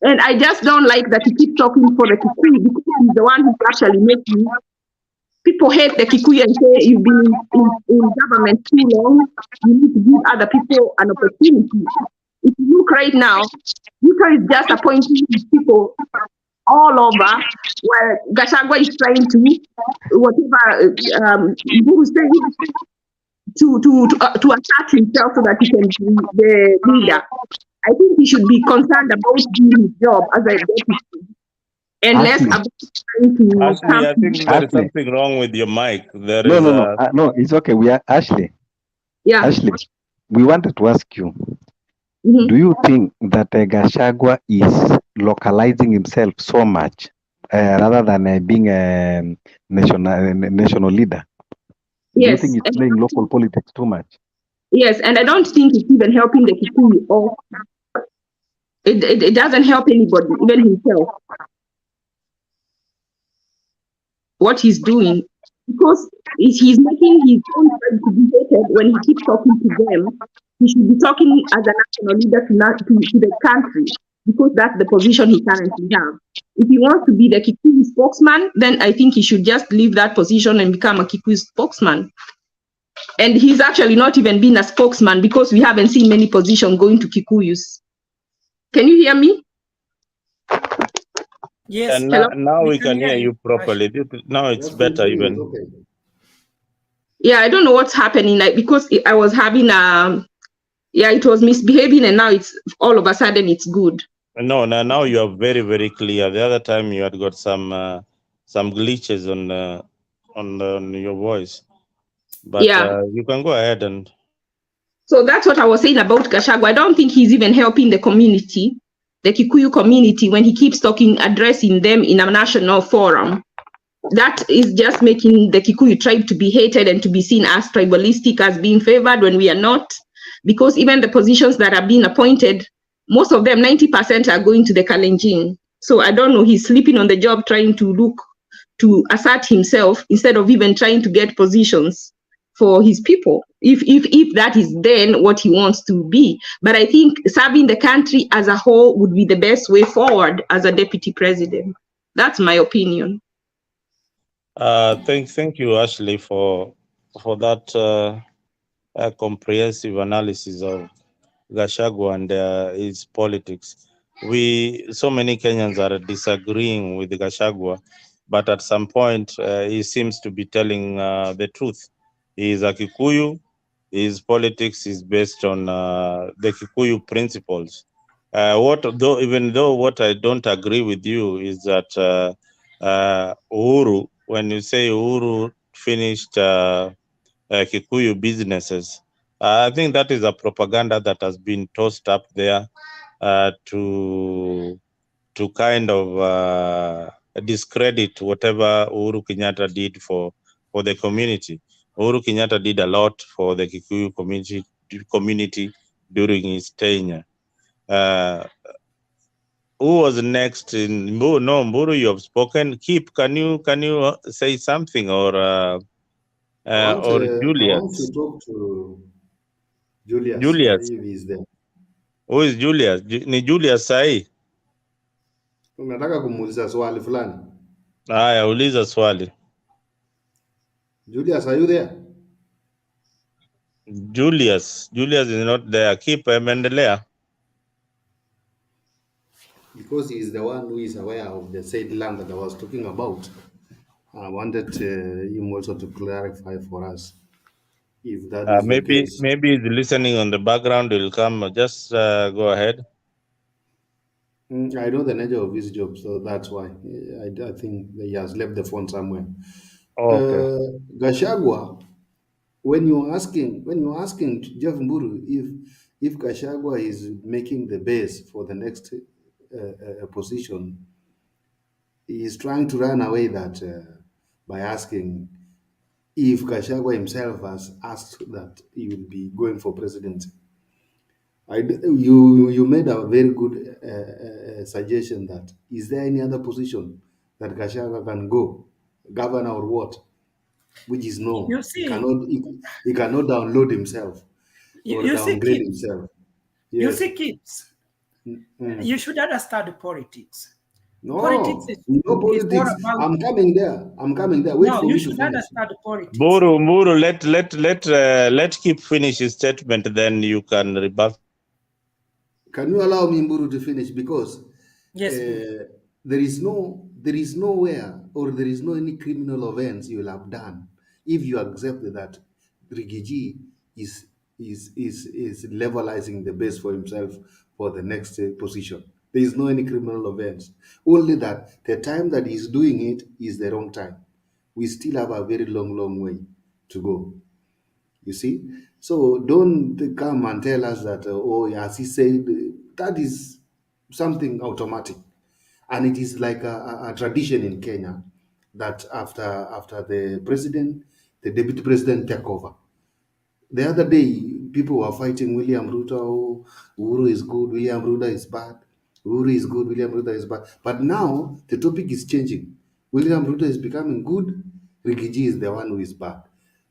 And I just don't like that he keeps talking for the Kikuyu, because he's the one who's actually making people hate the Kikuyu and say you've been in government too long, you need to give other people an opportunity. If you look right now, Ruto is just appointing people all over, where Gachagua is trying to, whatever Uhuru says, to attach himself so that he can be the leader. I think he should be concerned about doing his job as a deputy, and less about trying to. Ashley, I think there is something wrong with your mic. No, it's okay. We are Ashley. Yeah. Ashley, we wanted to ask you. Mm-hmm. Do you think that Gachagua is localizing himself so much rather than being a national leader? Yes. Do you think he's playing local politics too much? Yes, and I don't think it's even helping the Kikuyu, or it doesn't help anybody, even himself. What he's doing, because he's making his own tribe to be hated when he keeps talking to them. He should be talking as a national leader to the country, because that's the position he currently has. If he wants to be the Kikuyu spokesman, then I think he should just leave that position and become a Kikuyu spokesman. And he's actually not even been a spokesman, because we haven't seen many positions going to Kikuyus. Can you hear me? Yes. And now we can hear you properly. Now it's better even. Okay. Yeah, I don't know what's happening, like, because I was having it was misbehaving, and now it's all of a sudden it's good. No, now you are very, very clear. The other time you had got some glitches on your voice, but yeah, you can go ahead and. So that's what I was saying about Gachagua. I don't think he's even helping the community, the Kikuyu community, when he keeps addressing them in a national forum. That is just making the Kikuyu tribe to be hated and to be seen as tribalistic, as being favored, when we are not. Because even the positions that are being appointed, most of them, 90% are going to the Kalenjin. So I don't know, he's sleeping on the job, trying to look to assert himself instead of even trying to get positions for his people, if that is then what he wants to be. But I think serving the country as a whole would be the best way forward as a deputy president. That's my opinion. Thank you, Ashley, for that comprehensive analysis of Gachagua and his politics. So many Kenyans are disagreeing with Gachagua, but at some point he seems to be telling the truth. He is a Kikuyu. His politics is based on the Kikuyu principles. Even though what I don't agree with you is that Uhuru, when you say Uhuru finished Kikuyu businesses, I think that is a propaganda that has been tossed up there to kind of discredit whatever Uhuru Kenyatta did for the community. Uhuru Kenyatta did a lot for the Kikuyu community during his tenure. Who was next in Mburu? No, Mburu, you have spoken. Can you say something, or I want to Julius? talk to Julius. Julius, If he's there. who is Julius? Ni Julius sahi? Nataka kumuuliza swali fulani. Haya, uliza swali. Julius, are you there? Julius is not there. Keep endelea. Because he is the one who is aware of the said land that I was talking about. I wanted him also to clarify for us if that is the case. Maybe he's listening on the background. He'll come. Just go ahead. I know the nature of his job, so that's why I think he has left the phone somewhere. Okay. Gachagua, when you're asking Jeff Mburu if Gachagua is making the base for the next position, he is trying to run away that by asking if Gachagua himself has asked that he will be going for presidency. You made a very good suggestion that is there any other position that Gachagua can go, governor or what? Which is no. You see, he cannot download himself or downgrade himself. Yes. You see, kids, you should understand politics. No, politics is politics. I'm coming there. Wait for me to finish. You should understand politics. Mburu, let Keep finish his statement, then you can rebut. Can you allow me, Mburu, to finish? Because yes, there is nowhere or there is no any criminal offense you will have done if you accept that Rigiji is levelizing the base for himself for the next position. There is no any criminal offense. Only that the time that he's doing it is the wrong time. We still have a very long way to go. You see? So don't come and tell us that, as he said, that is something automatic. And it is like a tradition in Kenya that after the president, the deputy president take over. The other day, people were fighting William Ruto. Uhuru is good, William Ruto is bad. Uhuru is good, William Ruto is bad. But now the topic is changing. William Ruto is becoming good. Rigiji is the one who is bad.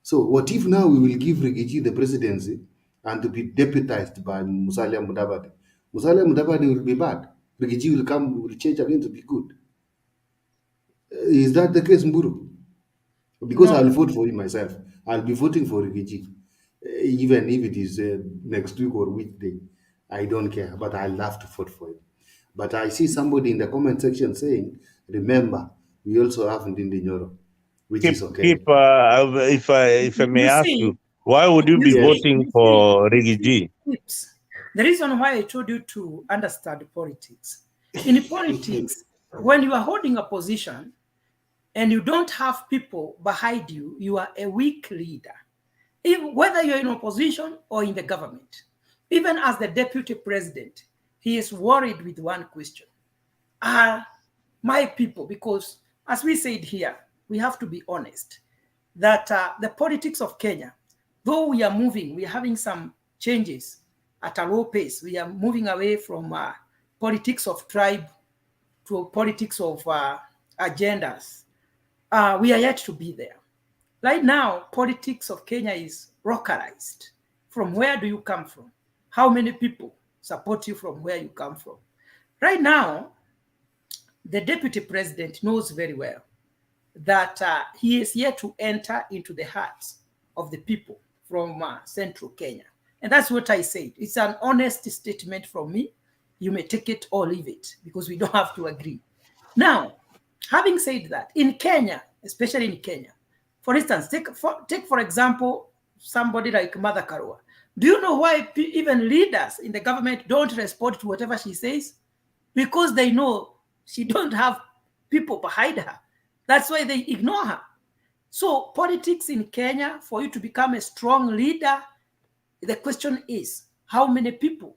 So what if now we will give Rigiji the presidency and to be deputized by Musalia Mudavadi? Musalia Mudavadi will be bad. Rigiji will change again to be good. Is that the case, Mburu? Because no. I'll vote for him myself. I'll be voting for Rigiji. Even if it is next week or weekday, I don't care, but I'll have to vote for him. But I see somebody in the comment section saying, remember, we also have Ndindi Nyoro, which is okay. If I may ask you, why would you be voting for Rigiji? The reason why I told you to understand politics. In politics, when you are holding a position and you don't have people behind you, you are a weak leader. Whether you're in opposition or in the government, even as the deputy president, he is worried with one question. Are my people, because as we said here, we have to be honest, that the politics of Kenya, though we are moving, we are having some changes at a low pace. We are moving away from politics of tribe to politics of agendas. we are yet to be there. Right now, politics of Kenya is localized. From where do you come from? How many people support you from where you come from? Right now, the deputy president knows very well that he is yet to enter into the hearts of the people from central Kenya. And that's what I said. It's an honest statement from me. You may take it or leave it because we don't have to agree. Now, having said that, in Kenya, especially in Kenya, for instance, take for example, somebody like Mother Karua. Do you know why even leaders in the government don't respond to whatever she says? Because they know she don't have people behind her. That's why they ignore her. So politics in Kenya, for you to become a strong leader, the question is, how many people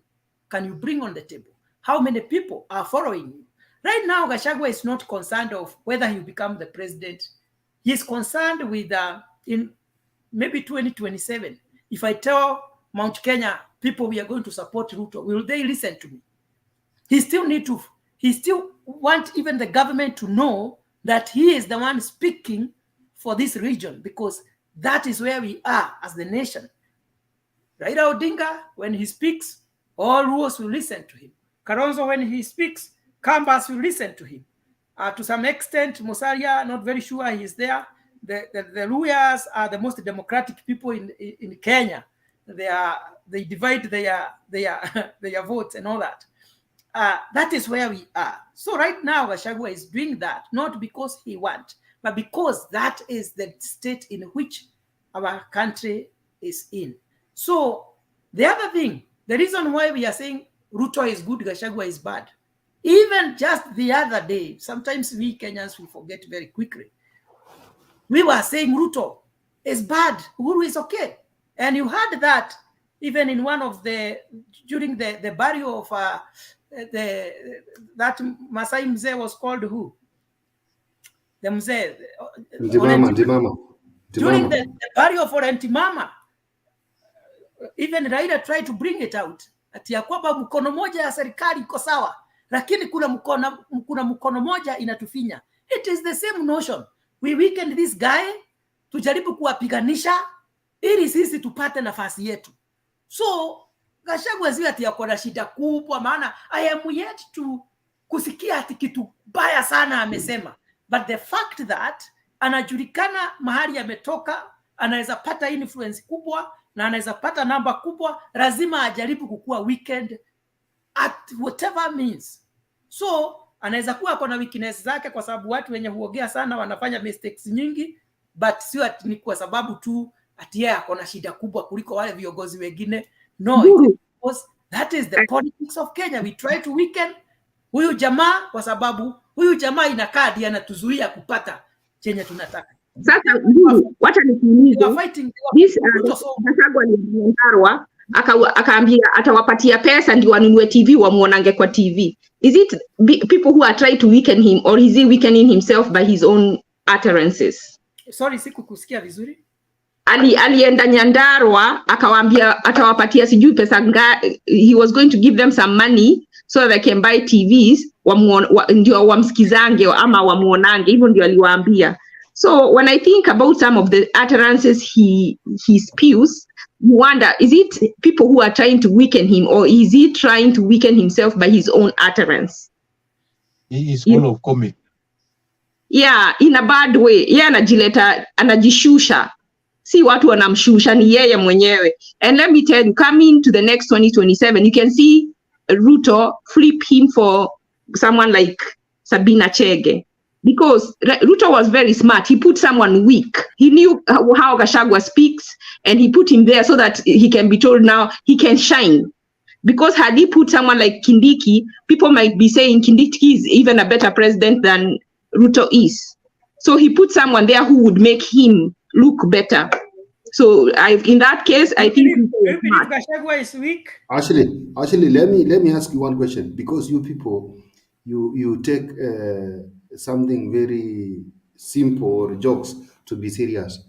can you bring on the table? How many people are following you? Right now, Gachagua is not concerned of whether he will become the president. He is concerned with in maybe 2027. If I tell Mount Kenya people we are going to support Ruto, will they listen to me? He still want even the government to know that he is the one speaking for this region, because that is where we are as the nation. Raila Odinga, when he speaks, all Luos will listen to him. Kalonzo, when he speaks, Kambas will listen to him. To some extent, Musalia, not very sure he is there. The Luyas are the most democratic people in Kenya. They divide their votes and all that. That is where we are. So right now, Gachagua is doing that, not because he wants, but because that is the state in which our country is in. So the other thing, the reason why we are saying Ruto is good, Gachagua is bad, even just the other day, sometimes we Kenyans, we forget very quickly. We were saying Ruto is bad, Uhuru is okay. And you heard that even in one of during the burial of that Masai Mzee was called who? The Mzee. Ndimama. During the burial for Ntimama, even Raila tried to bring it out. Ati ya kwamba mkono moja ya serikali iko sawa, lakini kuna mkono moja inatufinya. It is the same notion. We weakened this guy, tujaribu kuwapiganisha ili sisi tupate nafasi yetu. So Gachagua zile ati yako na shida kubwa, maana I am yet to kusikia ati kitu baya sana amesema. But the fact that anajulikana mahali ametoka, anaweza pata influence kubwa na anaweza pata namba kubwa, lazima ajaribu kukua weekend at whatever means. So anaweza kuwa kuna weakness zake, kwa sababu watu wenye huogea sana wanafanya mistakes nyingi, but sio ni kwa sababu tu ati yeye akona shida kubwa kuliko wale viongozi wengine. No, because that is the politics of Kenya. We try to weaken huyu jamaa kwa sababu huyu jamaa ina kadi anatuzuia kupata chenye tunataka. Sasa wacha nikuulize, Gachagua aliandarwa akaambia atawapatia pesa ndio wanunue TV wamuonange kwa TV. Is it people who are trying to weaken him, or is he weakening himself by his own utterances? Sorry, sikukusikia vizuri. Alienda Nyandarua akawaambia atawapatia sijui pesa he was going to give them some money so that they can buy TVs ndio wamsikizange ama wamuonange, hivyo ndio aliwaambia. So when I think about some of the utterances he spews, you wonder, is it people who are trying to weaken him, or is he trying to weaken himself by his own utterance? He is full of comic. Yeah, in a bad way. Yeah, anajishusha. Si watu wanamshusha, ni yeye mwenyewe. And let me tell you, coming to the next 2027, you can see Ruto flip him for someone like Sabina Chege. Because Ruto was very smart. He put someone weak. He knew how Gachagua speaks, and he put him there so that he can be told now he can shine. Because had he put someone like Kindiki, people might be saying Kindiki is even a better president than Ruto is. So he put someone there who would make him look better. So in that case, I think Gachagua is weak. Actually, let me ask you one question, because you people, you take something very simple or jokes to be serious.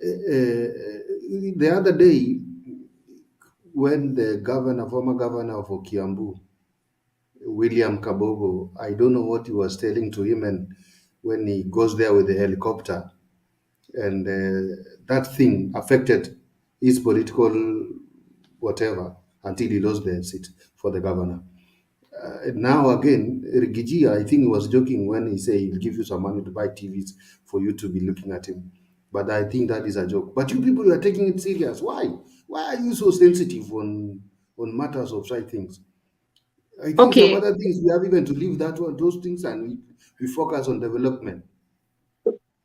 The other day, when the former governor of Kiambu, William Kabogo, I don't know what he was telling to him, and when he goes there with the helicopter, and that thing affected his political whatever until he lost the seat for the governor. Now again, Rigiji, I think he was joking when he said he'll give you some money to buy TVs for you to be looking at him. But I think that is a joke. But you people are taking it serious. Why? Why are you so sensitive on matters of such things? I think some Okay. other things we have even to leave that one, those things, and we focus on development.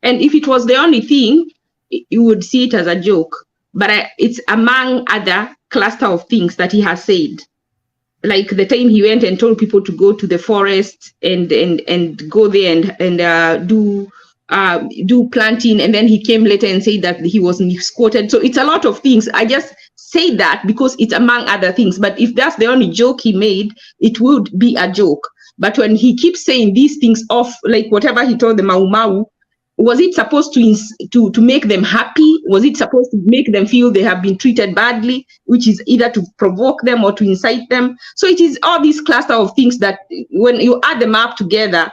And if it was the only thing, you would see it as a joke. But it's among other cluster of things that he has said. Like the time he went and told people to go to the forest and go there and do planting, and then he came later and said that he was misquoted. So it's a lot of things. I just say that because it's among other things. But if that's the only joke he made, it would be a joke. But when he keeps saying these things off, like whatever he told the Mau Mau, was it supposed to make them happy? Was it supposed to make them feel they have been treated badly, which is either to provoke them or to incite them? So it is all these cluster of things that when you add them up together,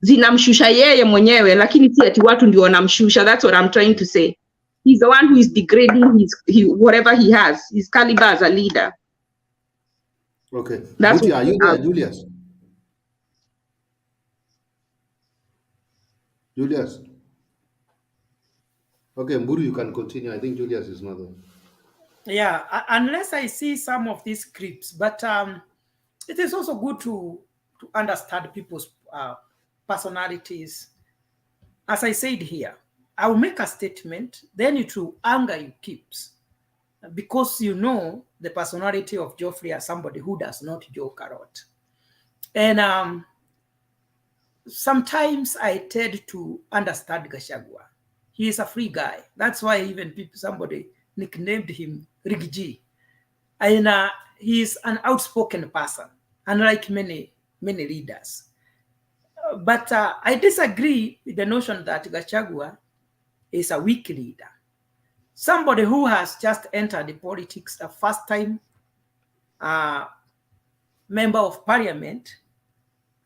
zinamshusha yeye mwenyewe, lakini si ati watu ndio wanamshusha. That's what I'm trying to say. He's the one who is degrading whatever he has, his caliber as a leader. Okay. That's Buti, are you there, Julius? Julius? Okay, Mburu, you can continue. I think Julius is not there. Yeah, unless I see some of these scripts, but it is also good to understand people's personalities. As I said here, I will make a statement, then it will anger you keeps, because you know the personality of Geoffrey as somebody who does not joke a lot. And sometimes I tend to understand Gachagua. He is a free guy. That's why even somebody nicknamed him Rigiji. And he is an outspoken person, unlike many leaders. But I disagree with the notion that Gachagua is a weak leader. Somebody who has just entered the politics, a first-time member of parliament,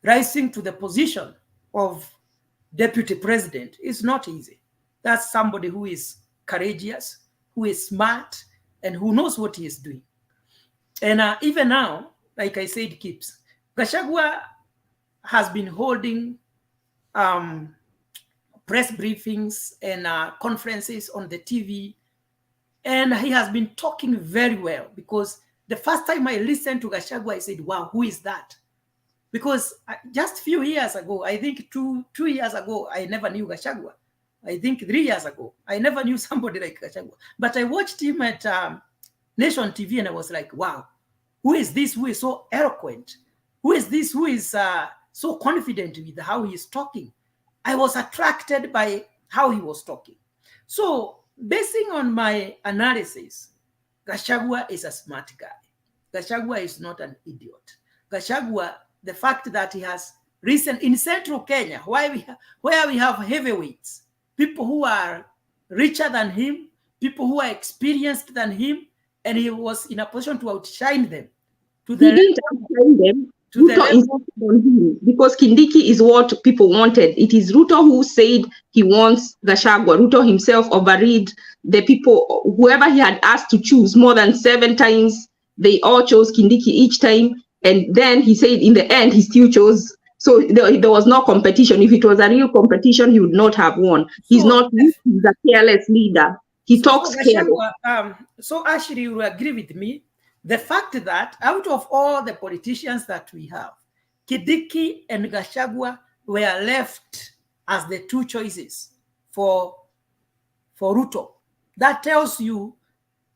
rising to the position of deputy president is not easy. That's somebody who is courageous, who is smart, and who knows what he is doing. And even now, like I said, Gachagua has been holding press briefings and conferences on the TV, and he has been talking very well, because the first time I listened to Gachagua, I said, wow, who is that? Because just a few years ago, I think two years ago, I never knew Gachagua. I think 3 years ago, I never knew somebody like Gachagua. But I watched him at Nation TV, and I was like, wow, who is this who is so eloquent? Who is this who is so confident with how he is talking? I was attracted by how he was talking. So basing on my analysis, Gachagua is a smart guy. Gachagua is not an idiot. Gachagua, the fact that he has risen in central Kenya, where we have heavyweights, people who are richer than him, people who are experienced than him, and he was in a position to outshine them. He didn't outshine them. Ruto insisted on him, because Kindiki is what people wanted. It is Ruto who said he wants Gachagua. Ruto himself overread the people, whoever he had asked to choose more than 7 times, they all chose Kindiki each time. And then he said in the end, he still chose. So there was no competition. If it was a real competition, he would not have won. He's not, he's a careless leader. He talks careless. So actually, you will agree with me. The fact that out of all the politicians that we have, Kindiki and Gachagua were left as the 2 choices for Ruto. That tells you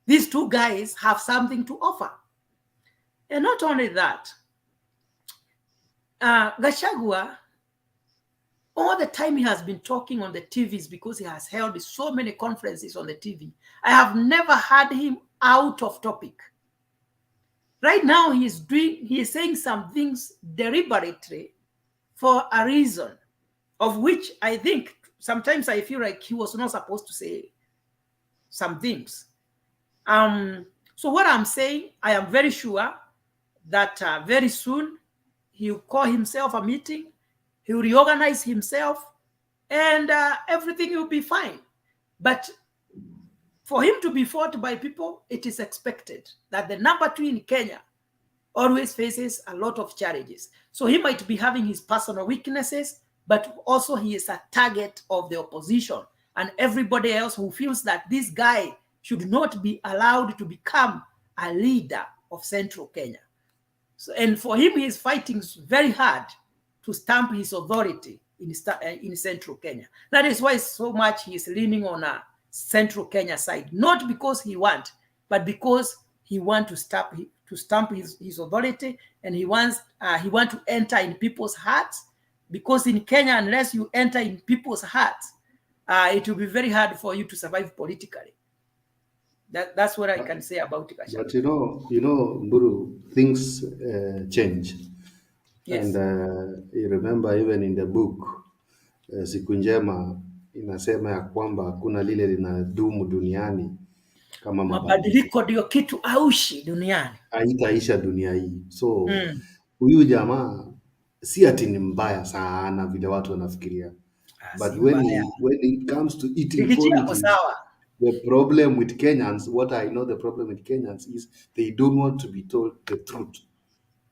these 2 guys have something to offer. And not only that, Gachagua, all the time he has been talking on the TVs, because he has held so many conferences on the TV. I have never heard him out of topic. Right now, he is saying some things deliberately for a reason, of which I think sometimes I feel like he was not supposed to say some things. So what I'm saying, I am very sure that very soon he'll call himself a meeting, he'll reorganize himself, and everything will be fine. But for him to be fought by people, it is expected that the number 2 in Kenya always faces a lot of challenges. So he might be having his personal weaknesses, but also he is a target of the opposition and everybody else who feels that this guy should not be allowed to become a leader of Central Kenya. So, and for him, he is fighting very hard to stamp his authority in Central Kenya. That is why so much he is leaning on a Central Kenya side, not because he wants, but because he wants to stamp his authority, and he wants to enter in people's hearts. Because in Kenya, unless you enter in people's hearts, it will be very hard for you to survive politically. That's what I can say about Gachagua. But you know, Mburu, things change. Yes. And you remember even in the book Siku Njema inasema ya kwamba hakuna lile linadumu duniani kama mabadiliko ndio kitu aushi duniani, haitaisha dunia hii. So huyu jamaa si ati ni mbaya sana vile watu wanafikiria, but when it comes to eating politics, the problem with Kenyans, what I know the problem with Kenyans is they don't want to be told the truth.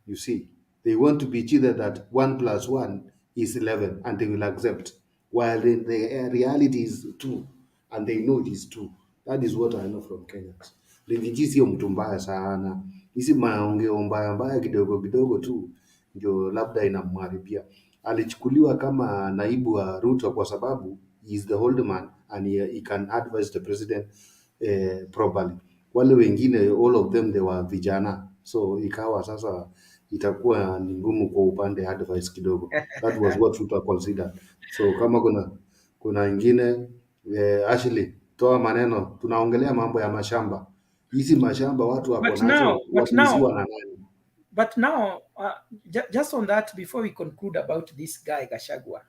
You see, they want to be cheated that 1 + 1 is 11 and they will accept, while in the reality is 2 and they know it is 2. That is what I know from Kenyans. Rigiji sio mtu mbaya sana, hizi maongeo mbaya kidogo kidogo tu ndio labda inamharibia. Alichukuliwa kama naibu wa Ruto kwa sababu he is the old man and he can advise the president properly. Wale wengine all of them they were vijana, so ikawa sasa itakuwa ni ngumu kwa upande advice kidogo. That was what Ruto considered. So kama kuna wengine actually toa maneno, tunaongelea mambo ya mashamba. Hizi mashamba watu wako nazo watuziwa na nani? But now, just on that, before we conclude about this guy Gachagua,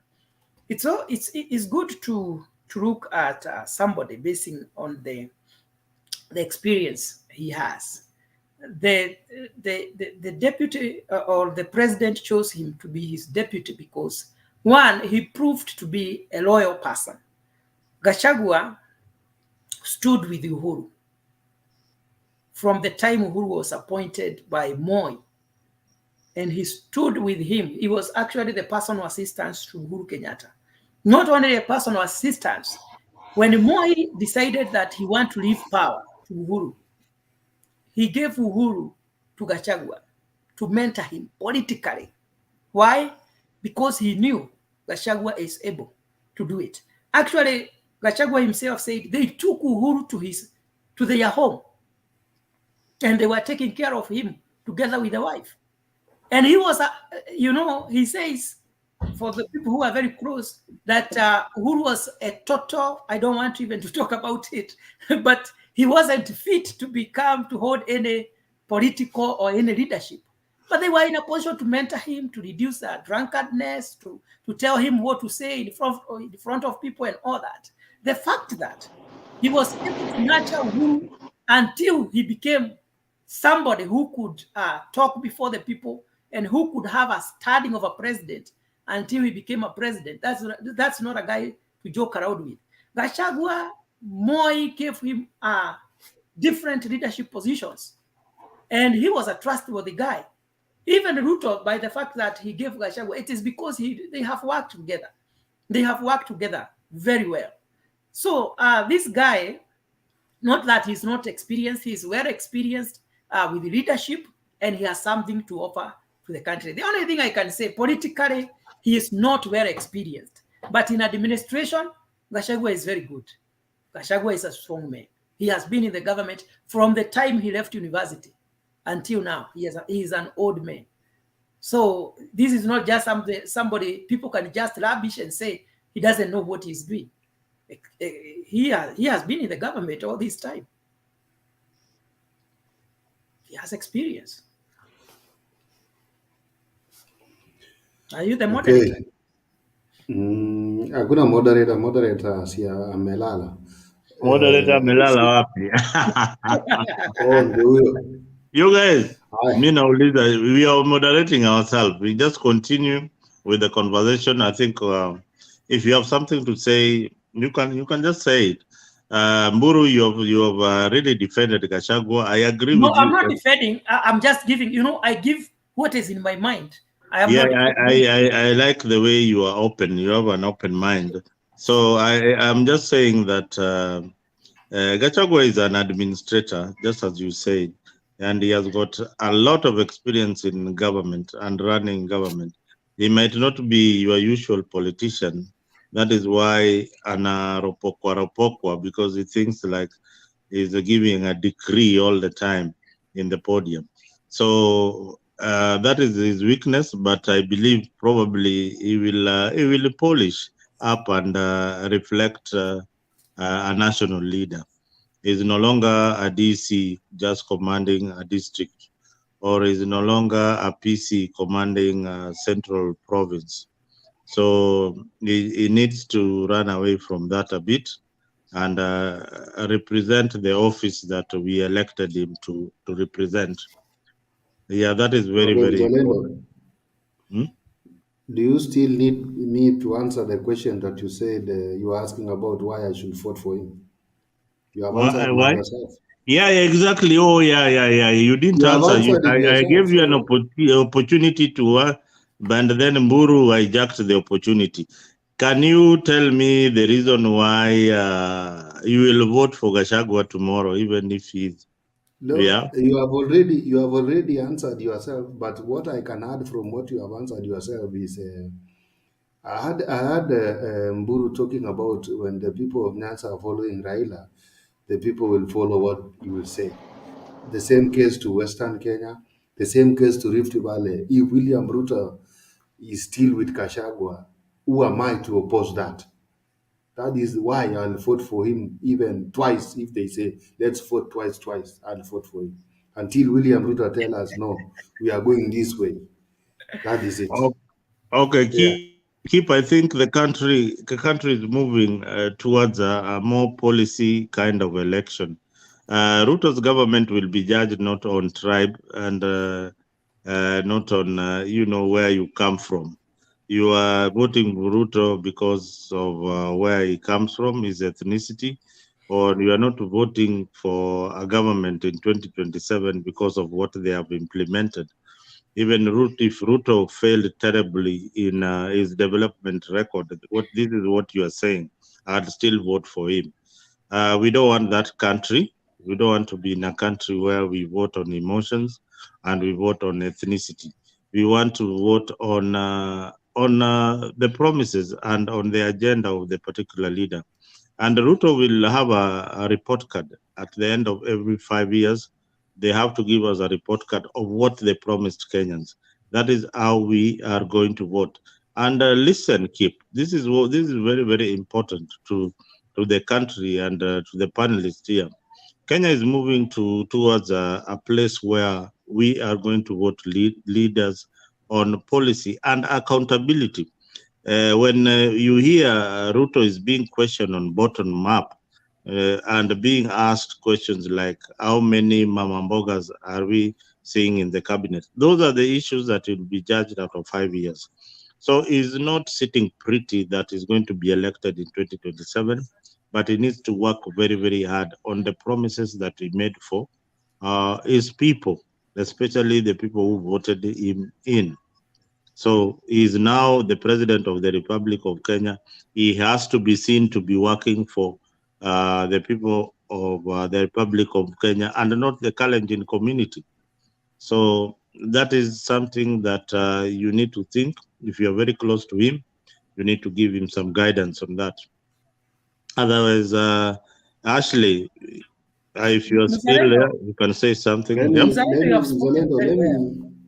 it's good to look at somebody basing on the experience he has. The deputy or the president chose him to be his deputy because, one, he proved to be a loyal person. Gachagua stood with Uhuru from the time Uhuru was appointed by Moi, and he stood with him. He was actually the personal assistant to Uhuru Kenyatta. Not only a personal assistant, when Moi decided that he wanted to leave power to Uhuru, he gave Uhuru to Gachagua to mentor him politically. Why? Because he knew Gachagua is able to do it. Actually, Gachagua himself said they took Uhuru to their home, and they were taking care of him together with the wife. And he was, he says, for the people who are very close, that Uhuru was a total, I don't want even to talk about it, but he wasn't fit to hold any political or any leadership. But they were in a position to mentor him, to reduce drunkenness, to tell him what to say in front of people and all that. The fact that he was able to nurture Uhuru until he became somebody who could talk before the people and who could have a standing of a president until he became a president. That's not a guy to joke around with. Gachagua, Moi gave him different leadership positions, and he was a trustworthy guy. Even Ruto, by the fact that he gave Gachagua, it is because they have worked together. They have worked together very well. So this guy, not that he's not experienced, he's well experienced with leadership, and he has something to offer to the country. The only thing I can say, politically, he is not well experienced. But in administration, Gachagua is very good. Gachagua is a strong man. He has been in the government from the time he left university until now. He is an old man. So this is not just somebody people can just lavish and say he doesn't know what he's doing. He has been in the government all this time. He has experience. Are you the moderator? Hakuna moderator si amelala. Moderator amelala wapi? You guys, we are moderating ourselves. We just continue with the conversation. I think if you have something to say, you can just say it. Mburu, you have really defended Gachagua. I agree with you. No, I'm not defending. I'm just giving. I give what is in my mind. I am Yeah, not. I like the way you are open. You have an open mind. So I'm just saying that Gachagua is an administrator, just as you said, and he has got a lot of experience in government and running government. He might not be your usual politician. That is why ropokwa, because he thinks like he's giving a decree all the time in the podium. So that is his weakness, but I believe probably he will polish up and reflect a national leader. Is no longer a DC just commanding a district, or is no longer a PC commanding a central province. So he needs to run away from that a bit and represent the office that we elected him to represent. Yeah, that is very, Okay, very Mzalendo, important. Hmm? do you still need me to answer the question that you said you were asking about why I should vote for him? You have answered Why? yourself. Yeah, exactly. Oh, yeah. You didn't You have answer. answered it I yourself. gave you an So opportunity to, but then Mburu hijacked the opportunity. Can you tell me the reason why you will vote for Gachagua tomorrow, even if he's no, yeah? you have already answered yourself. But what I can add from what you have answered yourself is, I had Mburu talking about when the people of Nyanza are following Raila, the people will follow what you will say. The same case to Western Kenya, the same case to Rift Valley. If William Ruto is still with Gachagua, who am I to oppose that? That is why I'll vote for him even twice. If they say, let's vote twice, I'll vote for him. Until William Ruto tell us, no, we are going this way. That is it. Okay, Yeah. keep. I think the country is moving towards a more policy kind of election. Ruto's government will be judged not on tribe and not on where you come from. You are voting for Ruto because of where he comes from, his ethnicity, or you are not voting for a government in 2027 because of what they have implemented. Even if Ruto failed terribly in his development record, this is what you are saying, I'd still vote for him. We don't want that country. We don't want to be in a country where we vote on emotions and we vote on ethnicity. We want to vote on the promises and on the agenda of the particular leader. And Ruto will have a report card at the end of every 5 years. They have to give us a report card of what they promised Kenyans. That is how we are going to vote. And listen, Kip, this is very, very important to the country and to the panelists here. Kenya is moving towards a place where we are going to vote leaders on policy and accountability. When you hear Ruto is being questioned on bottom up and being asked questions like how many mama mbogas are we seeing in the cabinet, those are the issues that will be judged out of 5 years. So he's not sitting pretty that he's going to be elected in 2027, but he needs to work very, very hard on the promises that he made for his people, especially the people who voted him in. So he is now the president of the Republic of Kenya. He has to be seen to be working for the people of the Republic of Kenya and not the Kalenjin community. So that is something that you need to think. If you are very close to him, you need to give him some guidance on that. Otherwise, Ashley, if you are still there, you can say something. Yep.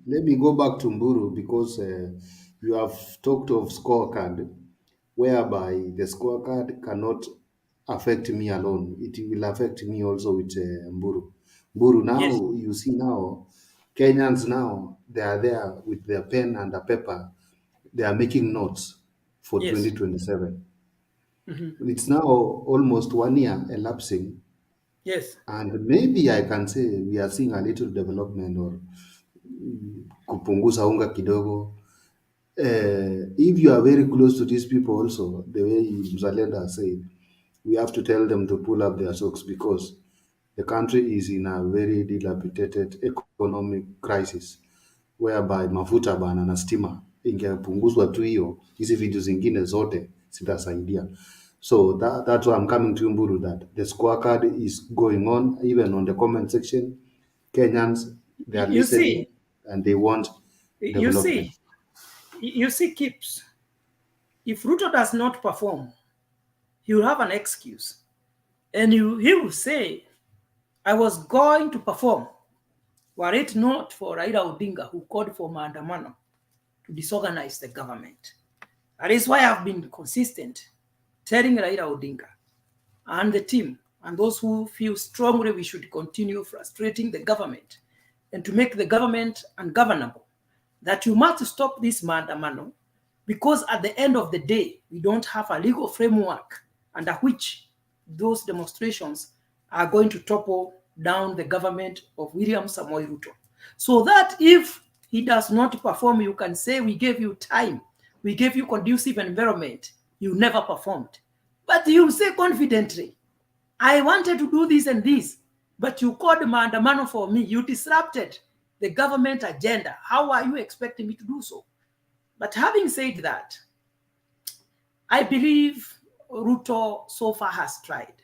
Let me go back to Mburu because you have talked of scorecard, whereby the scorecard cannot affect me alone. It will affect me also with Mburu. Mburu, now Yes. you see now, Kenyans now, they are there with their pen and a paper. They are making notes for 2027. Mm-hmm. It's now almost 1 year elapsing. Yes. And maybe I can say we are seeing a little development or kupunguza unga kidogo. if you are very close to these people also, the way Mzalenda said, we have to tell them to pull up their socks because the country is in a very dilapidated economic crisis whereby mafuta bana na stima ingepunguzwa tu hiyo, hizi vitu zingine zote zitasaidia. So that's why I'm coming to Mburu, that the scorecard is going on, even on the comment section. Kenyans, they are listening and they want development. You see, Kips, if Ruto does not perform, he will have an excuse. And he will say, I was going to perform, were it not for Raila Odinga, who called for maandamano to disorganize the government. That is why I've been consistent, telling Raila Odinga and the team and those who feel strongly we should continue frustrating the government and to make the government ungovernable, that you must stop this maandamano, because at the end of the day, we don't have a legal framework under which those demonstrations are going to topple down the government of William Samoei Ruto. So that if he does not perform, you can say, we gave you time, we gave you conducive environment, you never performed. But you say confidently, I wanted to do this and this, but you called maandamano for me, you disrupted the government agenda. How are you expecting me to do so? But having said that, I believe Ruto so far has tried.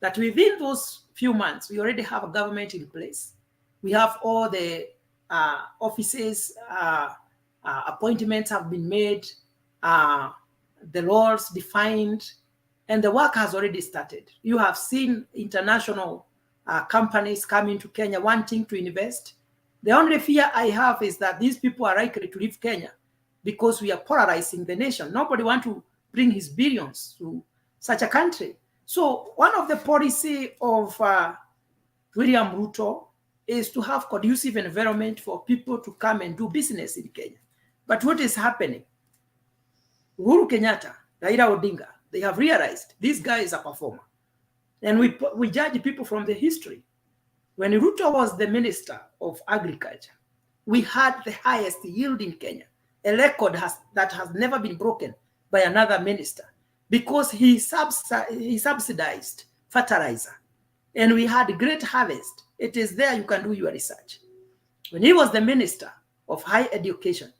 That within those few months, we already have a government in place. We have all the offices, appointments have been made, the laws defined, and the work has already started. You have seen international companies coming to Kenya wanting to invest. The only fear I have is that these people are likely to leave Kenya because we are polarizing the nation. Nobody wants to bring his billions to such a country. So one of the policy of William Ruto is to have conducive environment for people to come and do business in Kenya. But what is happening? Uhuru Kenyatta, Raila Odinga, they have realized this guy is a performer. And we judge people from the history. When Ruto was the Minister of Agriculture, we had the highest yield in Kenya, a record that has never been broken by another minister, because he subsidized fertilizer. And we had great harvest. It is there, you can do your research. When he was the Minister of Higher Education,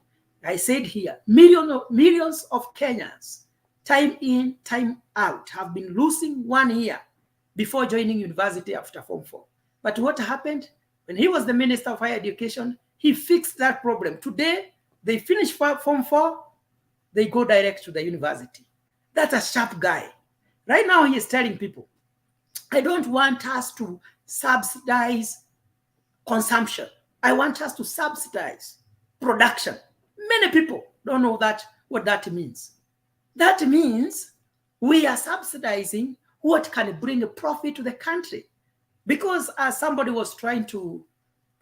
I said here, millions of Kenyans, time in, time out, have been losing 1 year before joining university after Form 4. But what happened? When he was the Minister of Higher Education, he fixed that problem. Today, they finish Form 4, they go direct to the university. That's a sharp guy. Right now, he is telling people, I don't want us to subsidize consumption. I want us to subsidize production. Many people don't know what that means. That means we are subsidizing what can bring a profit to the country. Because as somebody was trying to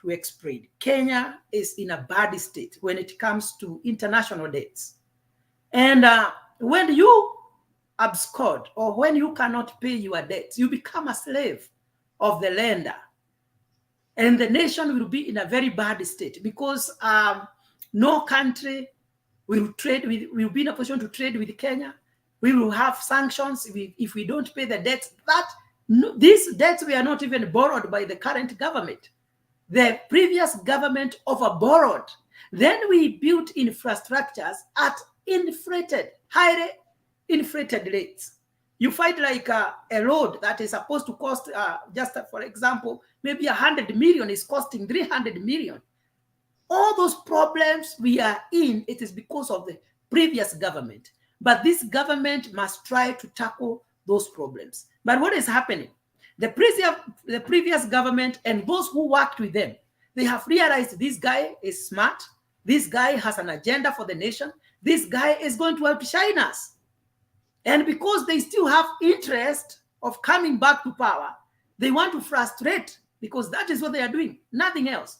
explain, Kenya is in a bad state when it comes to international debts. And when you abscond or when you cannot pay your debts, you become a slave of the lender. And the nation will be in a very bad state because no country will be in a position to trade with Kenya. We will have sanctions if we don't pay the debts. These debts were not even borrowed by the current government. The previous government overborrowed. Then we built infrastructures at highly inflated rates. You find like a road that is supposed to cost, just for example, maybe 100 million is costing 300 million. All those problems we are in, it is because of the previous government. But this government must try to tackle those problems. But what is happening? The previous government and those who worked with them, they have realized this guy is smart. This guy has an agenda for the nation. This guy is going to outshine us. And because they still have interest of coming back to power, they want to frustrate, because that is what they are doing, nothing else.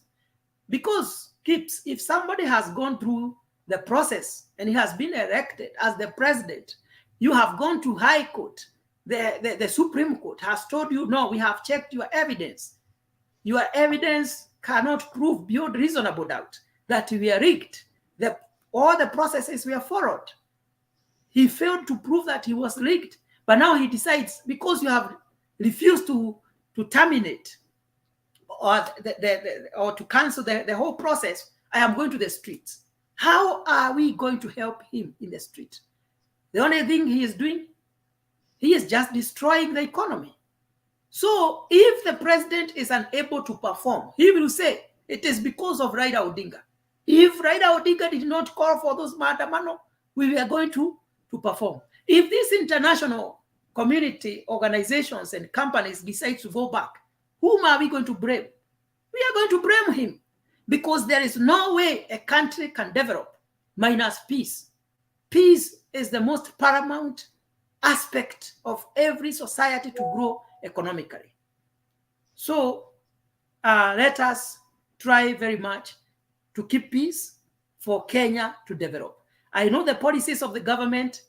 Because if somebody has gone through the process and he has been elected as the president, you have gone to High Court, the Supreme Court has told you, no, we have checked your evidence. Your evidence cannot prove beyond reasonable doubt that we are rigged. The all the processes were followed. He failed to prove that he was rigged, but now he decides, because you have refused to terminate or or to cancel the whole process, I am going to the streets. How are we going to help him in the street? The only thing he is doing, he is just destroying the economy. So if the president is unable to perform, he will say it is because of Raila Odinga. If Raila Odinga did not call for those maandamano, we were going to perform. If these international community organizations and companies decide to go back, whom are we going to blame? We are going to blame him, because there is no way a country can develop minus peace. Peace is the most paramount aspect of every society to grow economically. So let us try very much to keep peace for Kenya to develop. I know the policies of the government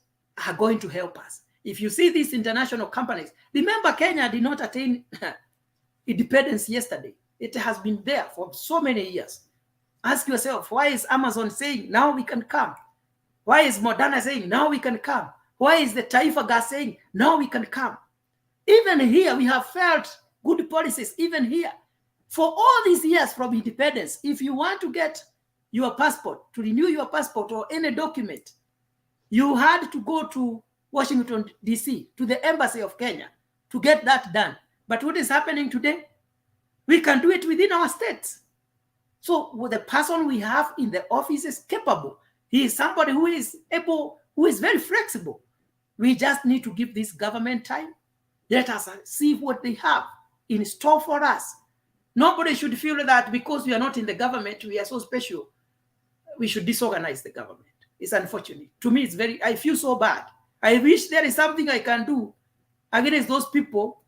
are going to help us. If you see these international companies, remember Kenya did not attain independence yesterday. It has been there for so many years. Ask yourself, why is Amazon saying now we can come? Why is Moderna saying now we can come? Why is the Taifa Gas saying now we can come? Even here, we have felt good policies, even here. For all these years from independence, if you want to get your passport, to renew your passport or any document, you had to go to Washington, D.C., to the embassy of Kenya to get that done. But what is happening today? We can do it within our states. So the person we have in the office is capable. He is somebody who is able, who is very flexible. We just need to give this government time. Let us see what they have in store for us. Nobody should feel that because we are not in the government, we are so special. We should disorganize the government. It's unfortunate. To me, I feel so bad. I wish there is something I can do against those people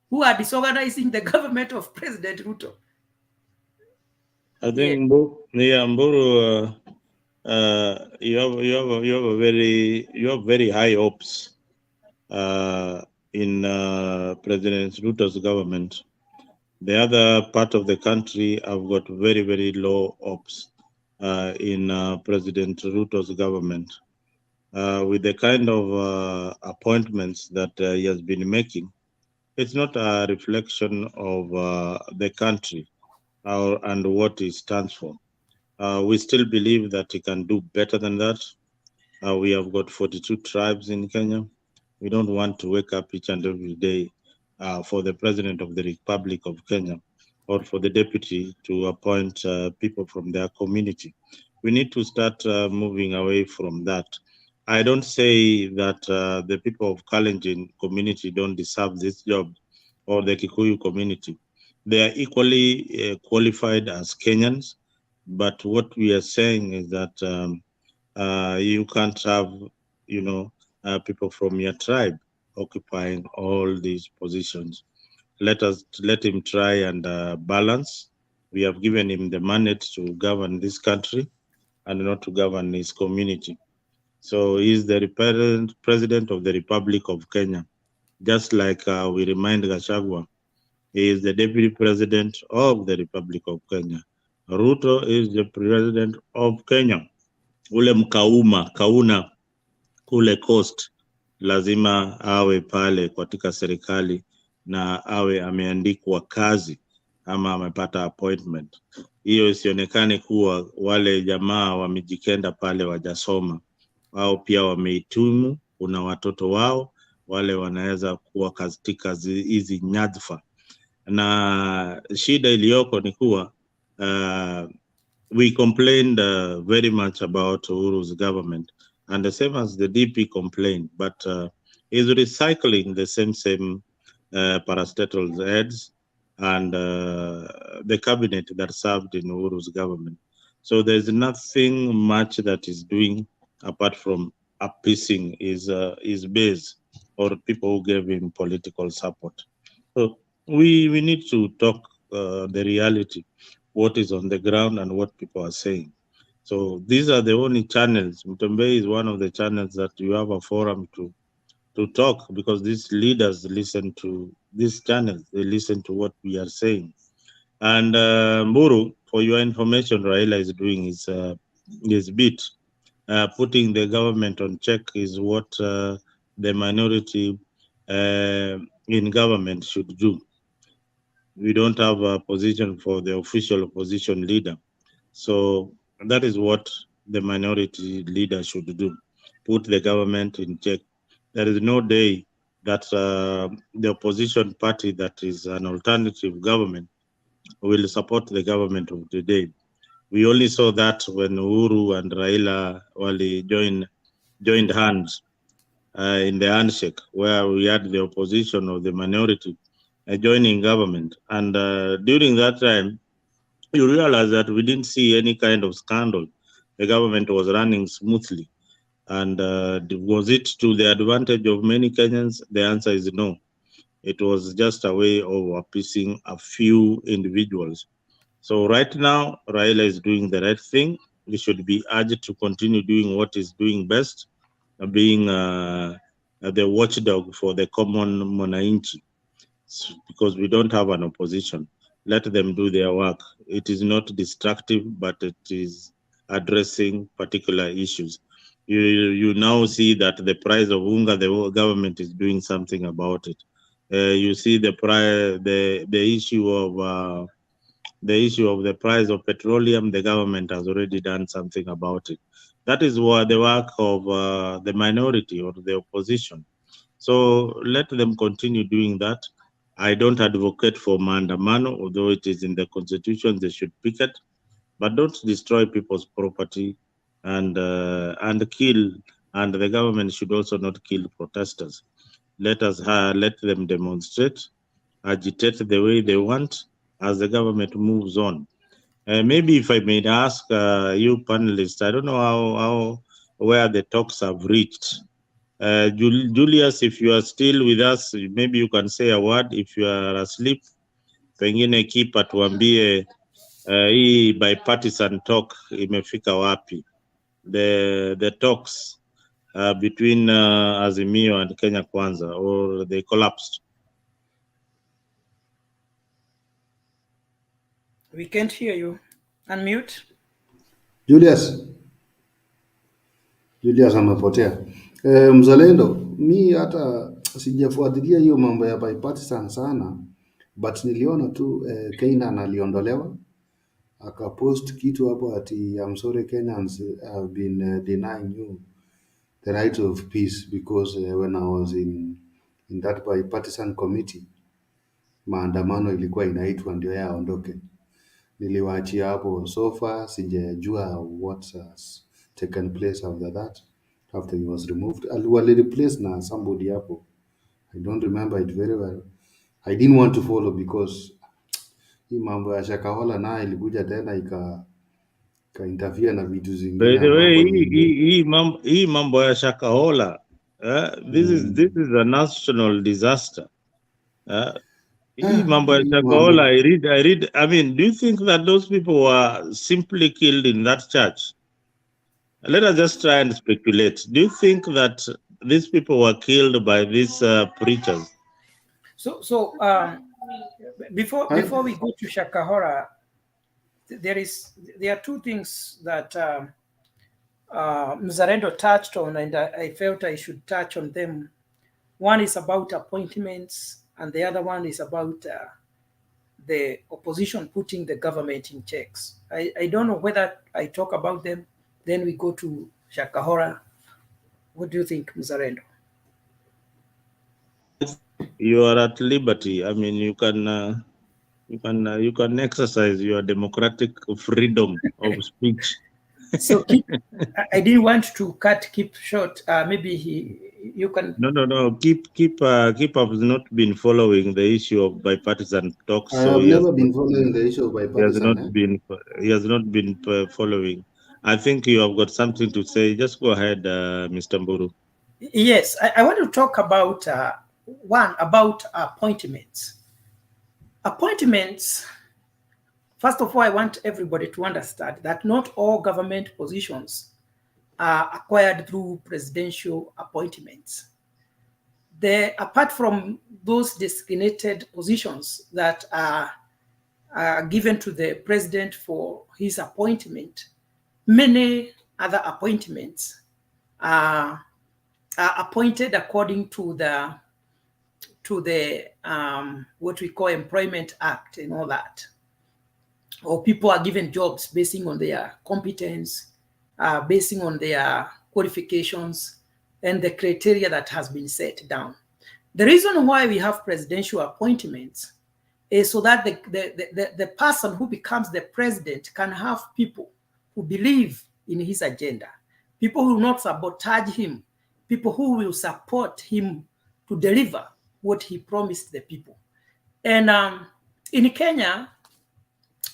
who are disorganizing the government of President Ruto. I think, Mburu, you have very high hopes in President Ruto's government. The other part of the country have got very, very low hopes in President Ruto's government. With the kind of appointments that he has been making, it's not a reflection of the country and what he stands for. We still believe that he can do better than that. We have got 42 tribes in Kenya. We don't want to wake up each and every day for the President of the Republic of Kenya or for the deputy to appoint people from their community. We need to start moving away from that. I don't say that the people of Kalenjin community don't deserve this job, or the Kikuyu community. They are equally qualified as Kenyans, but what we are saying is that you can't have, people from your tribe occupying all these positions. Let him try and balance. We have given him the mandate to govern this country and not to govern his community. So he's the president of the Republic of Kenya. Just like we remind Gachagua, he is the deputy president of the Republic of Kenya. Ruto is the president of Kenya. Ule kauna kule coast lazima awe pale katika serikali na awe ameandikwa kazi ama amepata appointment. Hiyo isionekane kuwa wale jamaa wamejikenda pale wajasoma, wao pia wameitumu. Kuna watoto wao wale wanaweza kuwa katika hizi nyadhifa, na shida iliyoko ni kuwa we complained very much about Uhuru's government, and the same as the DP complained, but is recycling the same parastatal heads and the cabinet that served in Uhuru's government. So there's nothing much that is doing apart from appeasing his base or people who gave him political support. So we need to talk the reality, what is on the ground and what people are saying. So these are the only channels. Mtembe is one of the channels that you have a forum to talk, because these leaders listen to these channels. They listen to what we are saying. And Mburu, for your information, Raila is doing his bit putting the government on check is what the minority in government should do. We don't have a position for the official opposition leader. So that is what the minority leader should do, put the government in check. There is no day that the opposition party that is an alternative government will support the government of today. We only saw that when Uhuru and Raila joined hands in the handshake, where we had the opposition of the minority joining government. And during that time, you realize that we didn't see any kind of scandal. The government was running smoothly. And was it to the advantage of many Kenyans? The answer is no. It was just a way of appeasing a few individuals. So right now, Raila is doing the right thing. He should be urged to continue doing what he's doing best, being the watchdog for the common mwananchi, because we don't have an opposition. Let them do their work. It is not destructive, but it is addressing particular issues. You now see that the price of unga, the government is doing something about it. You see the issue of the price of petroleum. The government has already done something about it. That is what the work of the minority or the opposition. So let them continue doing that. I don't advocate for maandamano, although it is in the constitution, they should picket, but don't destroy people's property and kill. And the government should also not kill protesters. Let them demonstrate, agitate the way they want as the government moves on. Maybe if I may ask you panelists, I don't know where the talks have reached. Julius, if you are still with us, maybe you can say a word. If you are asleep, pengine Kipa tuambie hii bipartisan talk imefika wapi? The talks between Azimio and Kenya Kwanza, or they collapsed? We can't hear you. Unmute. Julius amepotea. Mzalendo, mi hata sijafuatilia hiyo mambo ya bipartisan sana, but niliona tu Keynan aliondolewa akapost kitu hapo ati I'm sorry Kenyans have been denying you the right of peace because when I was in that bipartisan committee maandamano ilikuwa inaitwa ndio yeye aondoke. Niliwaachia hapo, so far sijajua what has taken place after that, after he was removed. Wali replaced na somebody hapo, I don't remember it very well. I didn't want to follow because hii mambo ya Shakahola naye ilikuja tena ika interfere na vitu zingine. By the way, hii mambo ya Shakahola, this is a national disaster. Hii mambo ya Shakahola, I mean, do you think that those people were simply killed in that church? Let us just try and speculate. Do you think that these people were killed by these preachers? So before we go to Shakahola, there are two things that Mzalendo touched on, and I felt I should touch on them. One is about appointments, and the other one is about the opposition putting the government in checks. I don't know whether I talk about them, then we go to Shakahola. What do you think, Mzalendo? You are at liberty. I mean, you can exercise your democratic freedom of speech. So I didn't want to keep short. Maybe you can. No. Keep has not been following the issue of bipartisan talks. I have never been following the issue of bipartisan. He has not been following. I think you have got something to say. Just go ahead, Mr. Mburu. Yes, I want to talk about one about appointments. Appointments. First of all, I want everybody to understand that not all government positions are acquired through presidential appointments. Apart from those designated positions that are given to the president for his appointment, many other appointments are appointed according to the what we call Employment Act and all that. Or people are given jobs basing on their competence, basing on their qualifications, and the criteria that has been set down. The reason why we have presidential appointments is so that the person who becomes the president can have people who believe in his agenda, people who will not sabotage him, people who will support him to deliver what he promised the people. And in Kenya,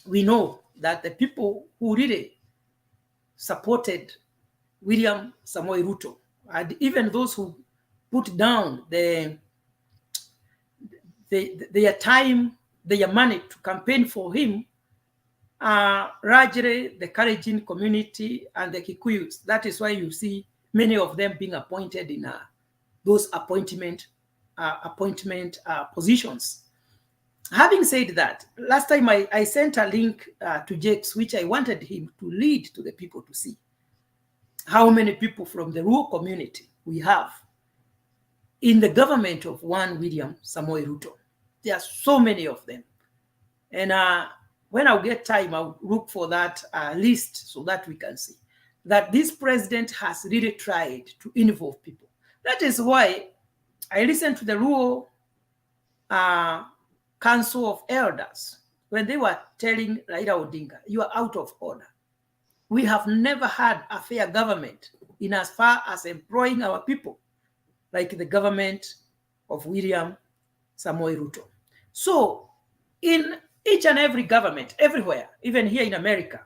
we know that the people who really supported William Samoei Ruto, and even those who put down their time, their money to campaign for him, largely the Kalenjin community and the Kikuyus. That is why you see many of them being appointed in those appointment positions. Having said that, last time I sent a link to Jakes, which I wanted him to lead to the people to see how many people from the rural community we have in the government of one William Samoei Ruto. There are so many of them. And when I'll get time, I'll look for that list so that we can see that this president has really tried to involve people. That is why I listened to the rural Council of Elders when they were telling Raila Odinga, you are out of order. We have never had a fair government in as far as employing our people like the government of William Samoei Ruto. So in each and every government, everywhere, even here in America,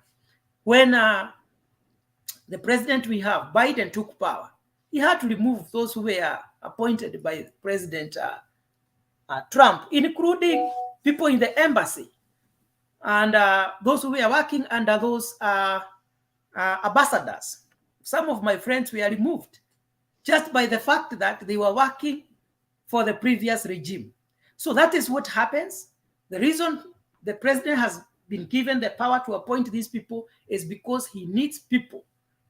when the president we have, Biden, took power, he had to remove those who were appointed by President Trump, including people in the embassy and those who were working under those ambassadors. Some of my friends were removed just by the fact that they were working for the previous regime. So that is what happens. The reason the president has been given the power to appoint these people is because he needs people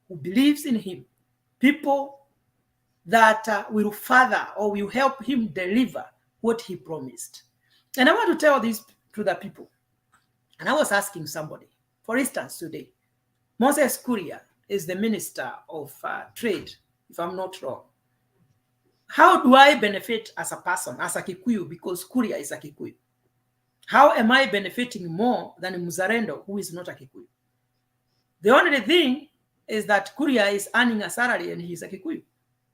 who believes in him, people that will further or will help him deliver what he promised. And I want to tell this to the people. And I was asking somebody, for instance, today, Moses Kuria is the Minister of Trade, if I'm not wrong. How do I benefit as a person, as a Kikuyu, because Kuria is a Kikuyu? How am I benefiting more than Mzalendo, who is not a Kikuyu? The only thing is that Kuria is earning a salary and he's a Kikuyu.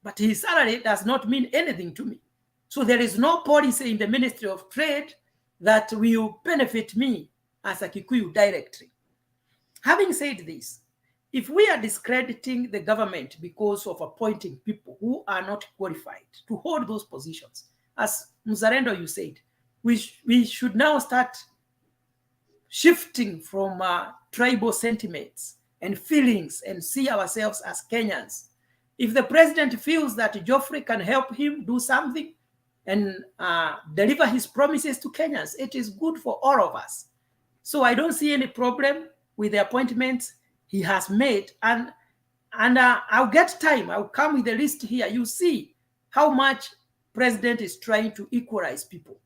But his salary does not mean anything to me. So there is no policy in the Ministry of Trade that will benefit me as a Kikuyu directly. Having said this, if we are discrediting the government because of appointing people who are not qualified to hold those positions, as Mzalendo, you said, we should now start shifting from tribal sentiments and feelings and see ourselves as Kenyans. If the president feels that Geoffrey can help him do something and deliver his promises to Kenyans, it is good for all of us. So I don't see any problem with the appointments he has made. And I'll get time. I'll come with a list here. You see how much president is trying to equalize people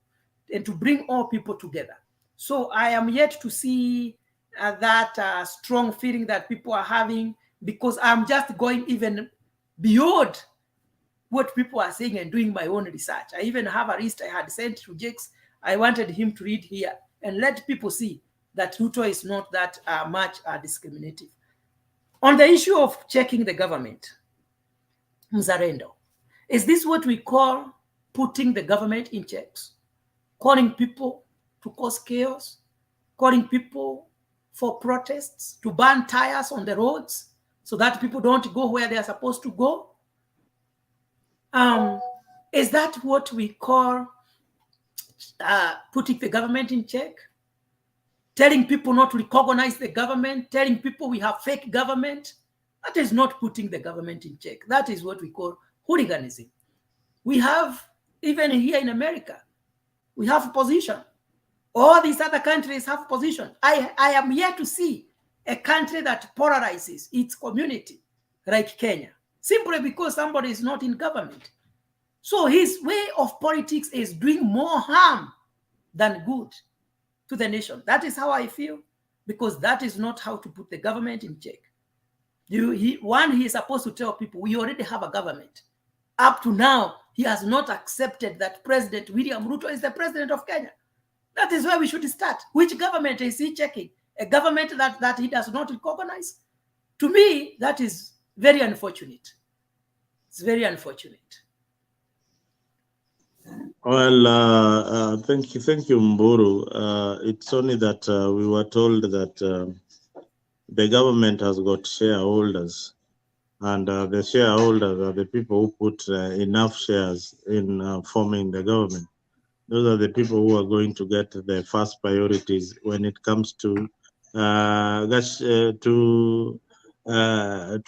and to bring all people together. So I am yet to see that strong feeling that people are having, because I'm just going even beyond what people are saying and doing my own research. I even have a list I had sent to Jakes. I wanted him to read here and let people see that Ruto is not that much discriminative. On the issue of checking the government, Mzalendo, is this what we call putting the government in checks? Calling people to cause chaos? Calling people for protests, to burn tires on the roads so that people don't go where they are supposed to go? Is that what we call putting the government in check? Telling people not to recognize the government, telling people we have fake government? That is not putting the government in check. That is what we call hooliganism. We have, even here in America, we have opposition. All these other countries have opposition. I am here to see a country that polarizes its community like Kenya, simply because somebody is not in government. So his way of politics is doing more harm than good to the nation. That is how I feel, because that is not how to put the government in check. He is supposed to tell people, we already have a government. Up to now, he has not accepted that President William Ruto is the president of Kenya. That is where we should start. Which government is he checking? A government that he does not recognize? To me, that is very unfortunate. It's very unfortunate. Well, thank you, Mburu. It's only that we were told that the government has got shareholders, and the shareholders are the people who put enough shares in forming the government. Those are the people who are going to get the first priorities when it comes to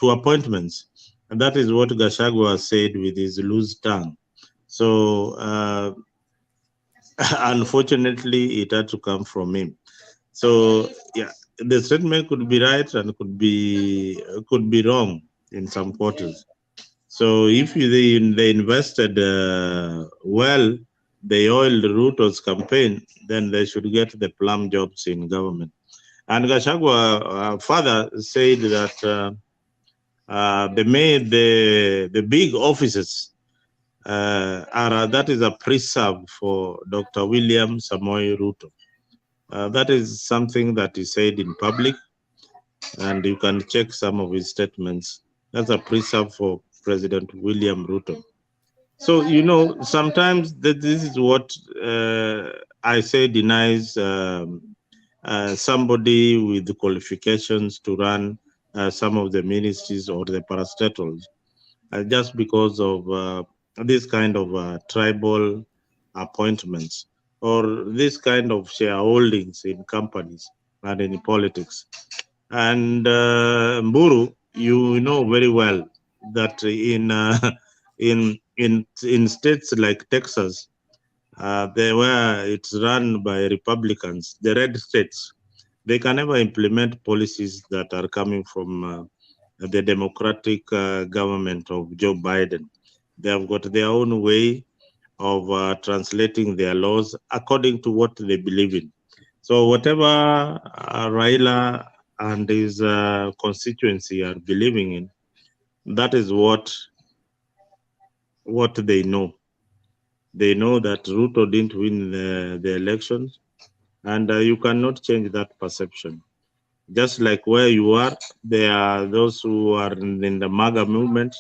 appointments, and that is what Gachagua said with his loose tongue. So unfortunately, it had to come from him. So yeah, the statement could be right and could be wrong in some quarters. So if they invested well, they oiled Ruto's campaign, then they should get the plum jobs in government. And Gachagua father said that they made the big offices that is a preserve for Dr. William Samoei Ruto. That is something that he said in public, and you can check some of his statements. That's a preserve for President William Ruto. So, you know, sometimes this is what I say denies somebody with the qualifications to run some of the ministries or the parastatals, just because of this kind of tribal appointments or this kind of shareholdings in companies and in politics. And Mburu, you know very well that in states like Texas, it's run by Republicans, the red states, they can never implement policies that are coming from the Democratic government of Joe Biden. They have got their own way of translating their laws according to what they believe in. So whatever Raila and his constituency are believing in, that is what they know. They know that Ruto didn't win the elections, and you cannot change that perception. Just like where you are, there are those who are in the MAGA movement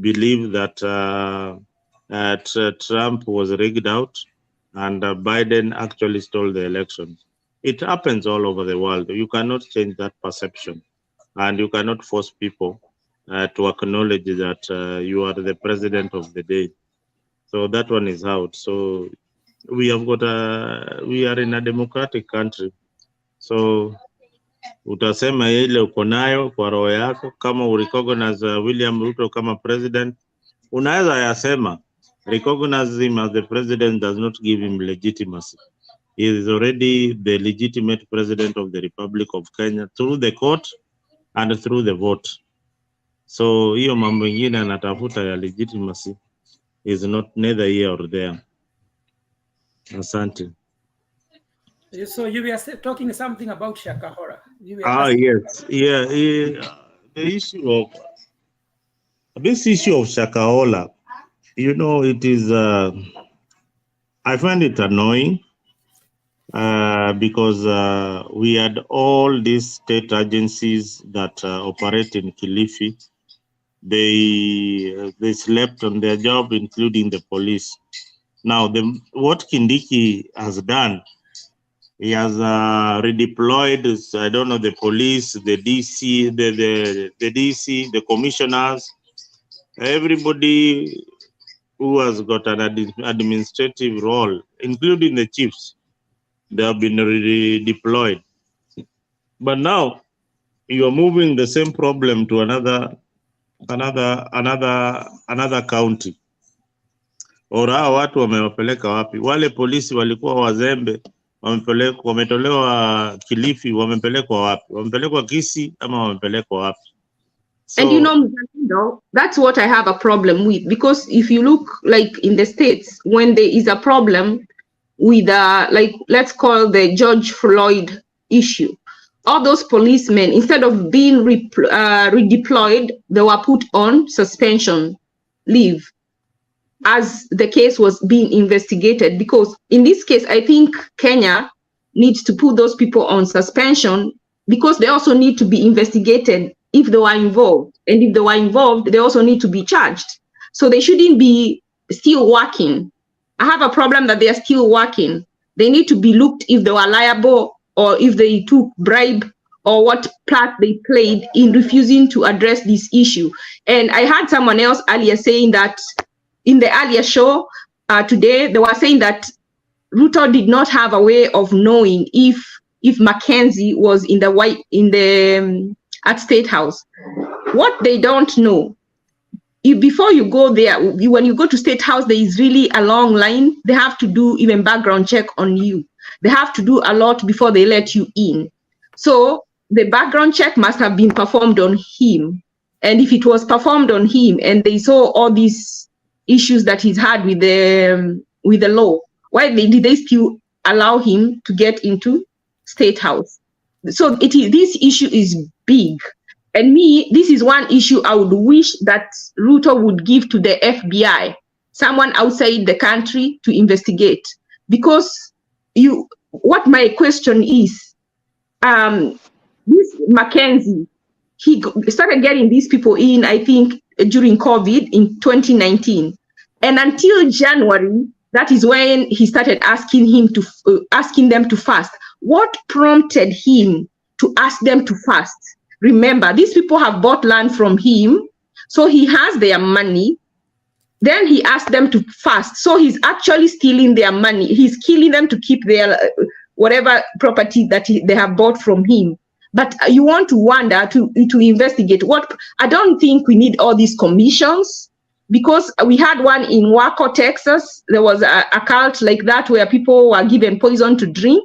believe that Trump was rigged out and Biden actually stole the elections. It happens all over the world. You cannot change that perception, and you cannot force people to acknowledge that you are the president of the day. So that one is out. So we have got we are in a democratic country. So utasema ile uko nayo kwa roho yako, kama urecognize William Ruto kama president, unaweza yasema. Recognize him as the president does not give him legitimacy. He is already the legitimate president of the Republic of Kenya through the court and through the vote. So hiyo mambo ingine anatafuta ya legitimacy is not neither here or there. Asante. So you were talking something about Shakahola. Yes. Yeah. The issue of Shakahola, you know, it is, I find it annoying because we had all these state agencies that operate in Kilifi. They slept on their job, including the police. Now, what Kindiki has done, he has redeployed, I don't know, the police, the DC, the DC, the commissioners, everybody who has got an administrative role, including the chiefs. They have been redeployed. But now you are moving the same problem to another county. Ora watu wamewapeleka wapi? Wale polisi walikuwa wazembe, wametolewa Kilifi, wamepelekwa wapi? Wamepelekwa Kisii ama wamepelekwa wapi? So, and you know, that's what I have a problem with, because if you look like in the States, when there is a problem with like, let's call the George Floyd issue, all those policemen, instead of being redeployed, they were put on suspension leave as the case was being investigated. Because in this case, I think Kenya needs to put those people on suspension, because they also need to be investigated if they were involved. And if they were involved, they also need to be charged. So they shouldn't be still working. I have a problem that they are still working. They need to be looked if they were liable, or if they took bribe, or what part they played in refusing to address this issue. And I heard someone else earlier saying that in the earlier show today, they were saying that Ruto did not have a way of knowing if Mackenzie was in the at State House. What they don't know, before you go there, when you go to State House, there is really a long line. They have to do even background check on you. They have to do a lot before they let you in. So the background check must have been performed on him. And if it was performed on him and they saw all these issues that he's had with the law, why did they still allow him to get into State House? So this issue is big. And this is one issue I would wish that Ruto would give to the FBI, someone outside the country to investigate. Because what my question is, this Mackenzie, he started getting these people in, I think, during COVID in 2019. And until January, that is when he started asking them to fast. What prompted him to ask them to fast? Remember, these people have bought land from him, so he has their money. Then he asked them to fast. So he's actually stealing their money. He's killing them to keep their whatever property that they have bought from him. But you want to wonder, to investigate what. I don't think we need all these commissions, because we had one in Waco, Texas. There was a cult like that where people were given poison to drink.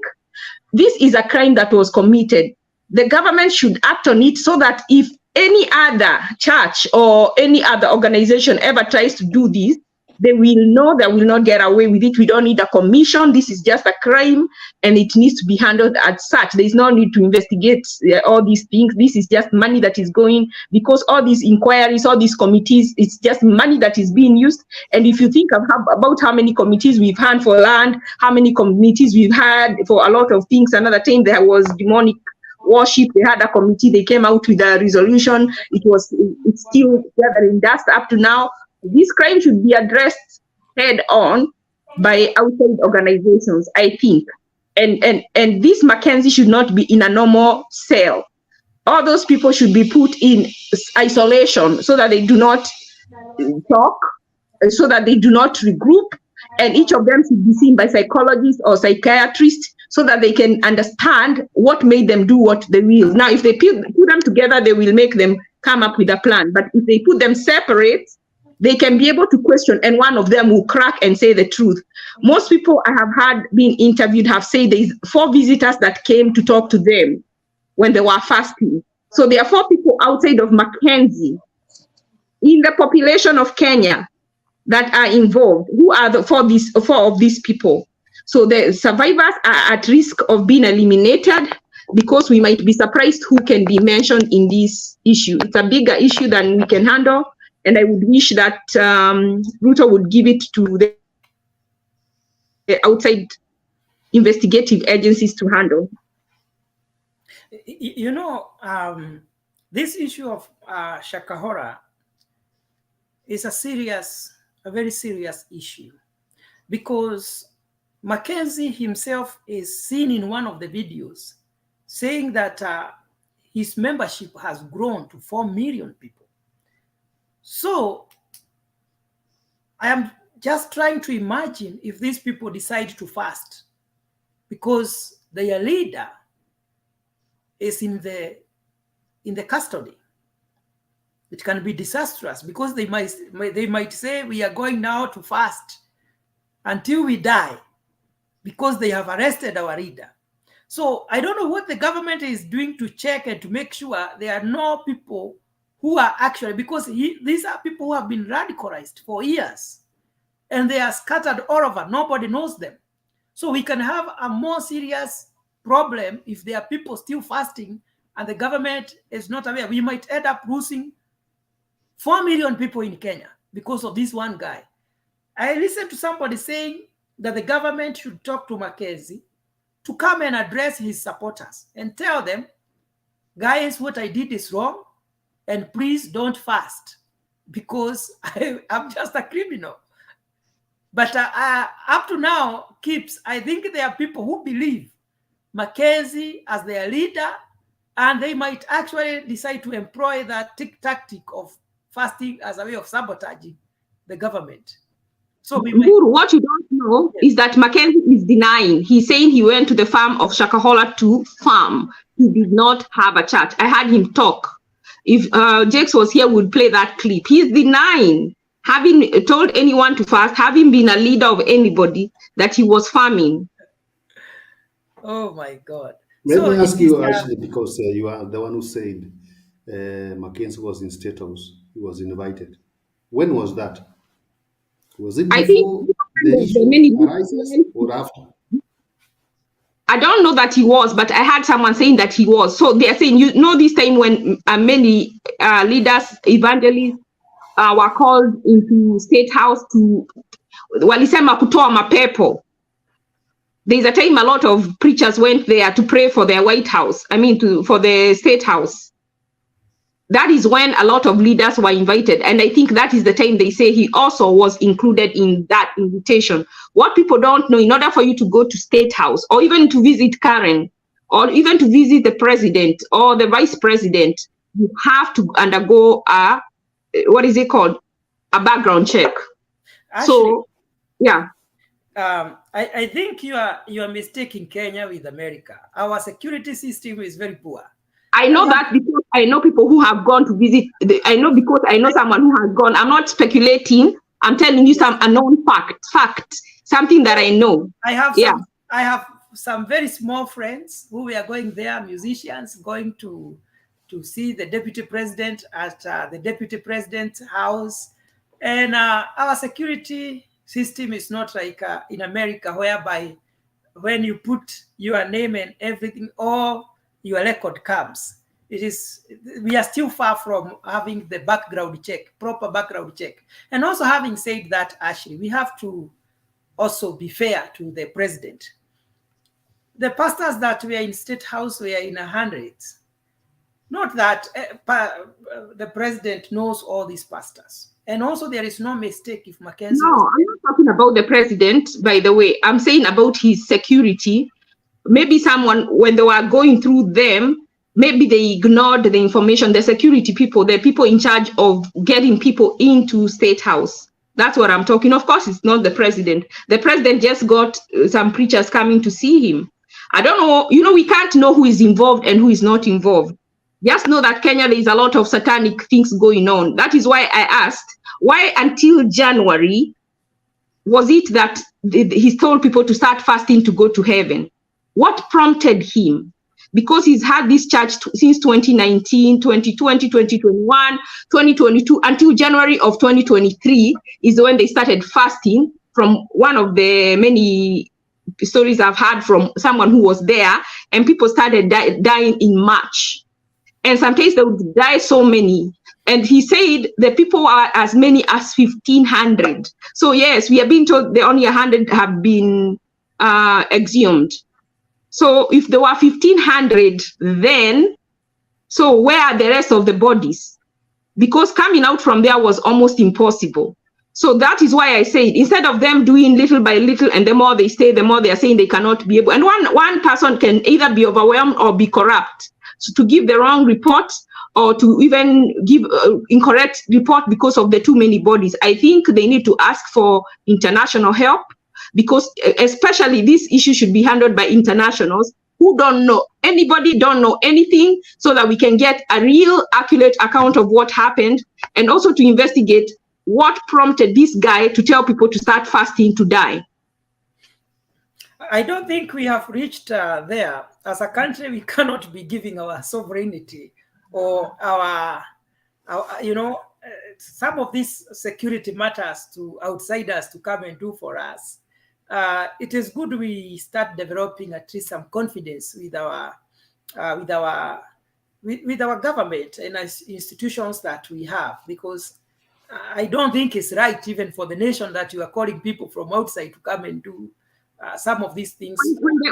This is a crime that was committed. The government should act on it, so that if any other church or any other organization ever tries to do this, they will know they will not get away with it. We don't need a commission. This is just a crime, and it needs to be handled as such. There is no need to investigate all these things. This is just money that is going, because all these inquiries, all these committees, it's just money that is being used. And if you think about how many committees we've had for land, how many committees we've had for a lot of things, another time there was demonic worship. They had a committee, they came out with a resolution. It's still gathering dust up to now. This crime should be addressed head on by outside organizations, I think. And this Mackenzie should not be in a normal cell. All those people should be put in isolation, so that they do not talk, so that they do not regroup. And each of them should be seen by psychologists or psychiatrists, so that they can understand what made them do what they will. Now, if they put them together, they will make them come up with a plan. But if they put them separate, they can be able to question, and one of them will crack and say the truth. Most people I have had being interviewed have said there's 4 visitors that came to talk to them when they were fasting. So there are 4 people outside of Mackenzie in the population of Kenya that are involved. Who are the 4 of these people? So the survivors are at risk of being eliminated, because we might be surprised who can be mentioned in this issue. It's a bigger issue than we can handle. And I would wish that Ruto would give it to the outside investigative agencies to handle. You know, this issue of Shakahora is a very serious issue, because Mackenzie himself is seen in one of the videos saying that his membership has grown to 4 million people. So I am just trying to imagine if these people decide to fast because their leader is in the custody. It can be disastrous, because they might say we are going now to fast until we die, because they have arrested our leader. So I don't know what the government is doing to check and to make sure there are no people who are actually, because these are people who have been radicalized for years and they are scattered all over. Nobody knows them. So we can have a more serious problem if there are people still fasting and the government is not aware. We might end up losing 4 million people in Kenya because of this one guy. I listened to somebody saying that the government should talk to Mackenzie to come and address his supporters and tell them, guys, what I did is wrong, and please don't fast because I'm just a criminal. But up to now, I think there are people who believe Mackenzie as their leader, and they might actually decide to employ that tactic of fasting as a way of sabotaging the government. So Uhuru, what you don't know is that Mackenzie is denying. He's saying he went to the farm of Shakahola to farm. He did not have a church. I had him talk. If Jakes was here, we'd play that clip. He's denying having told anyone to fast, having been a leader of anybody, that he was farming. Oh my God. Let me ask you actually, because you are the one who said Mackenzie was in State House. He was invited. When was that? Was it before the issue arises or after? I don't know that he was, but I had someone saying that he was. So they are saying, you know, this time when many leaders, evangelists were called into State House to walisema kutoa mapepo. There's a time a lot of preachers went there to pray for their White House. I mean, for the State House. That is when a lot of leaders were invited. And I think that is the time they say he also was included in that invitation. What people don't know, in order for you to go to State House or even to visit Karen or even to visit the president or the vice president, you have to undergo a, what is it called? A background check. Actually, so, yeah. I think you are mistaking Kenya with America. Our security system is very poor. I know that because I know people who have gone to visit. I know because I know someone who has gone. I'm not speculating. I'm telling you some unknown fact, something that I know. I have some very small friends who were going there, musicians going to see the deputy president at the deputy president's house, and our security system is not like in America, whereby when you put your name and everything, or your record comes. We are still far from having the background check, proper background check. And also having said that, Ashley, we have to also be fair to the president. The pastors that were in State House were in hundreds. Not that the president knows all these pastors. And also there is no mistake if Mackenzie... No, I'm not talking about the president, by the way. I'm saying about his security. Maybe someone, when they were going through them, maybe they ignored the information, the security people, the people in charge of getting people into State House. That's what I'm talking. Of course, it's not the president. The president just got some preachers coming to see him. I don't know, we can't know who is involved and who is not involved. Just know that Kenya, there is a lot of satanic things going on. That is why I asked, why until January was it that he told people to start fasting to go to heaven? What prompted him? Because he's had this church since 2019, 2020, 2021, 2022, until January of 2023 is when they started fasting, from one of the many stories I've had from someone who was there, and people started dying in March. And sometimes they would die so many. And he said the people are as many as 1,500. So yes, we are being told the only 100 have been exhumed. So if there were 1,500 then, so where are the rest of the bodies? Because coming out from there was almost impossible. So that is why I said, instead of them doing little by little, and the more they stay, the more they are saying they cannot be able. And one person can either be overwhelmed or be corrupt. So to give the wrong report or to even give incorrect report because of the too many bodies. I think they need to ask for international help, because especially this issue should be handled by internationals who don't know anything, so that we can get a real accurate account of what happened, and also to investigate what prompted this guy to tell people to start fasting to die. I don't think we have reached there. As a country, we cannot be giving our sovereignty or our some of these security matters to outsiders to come and do for us. It is good we start developing at least some confidence with our government and institutions that we have, because I don't think it's right even for the nation that you are calling people from outside to come and do some of these things.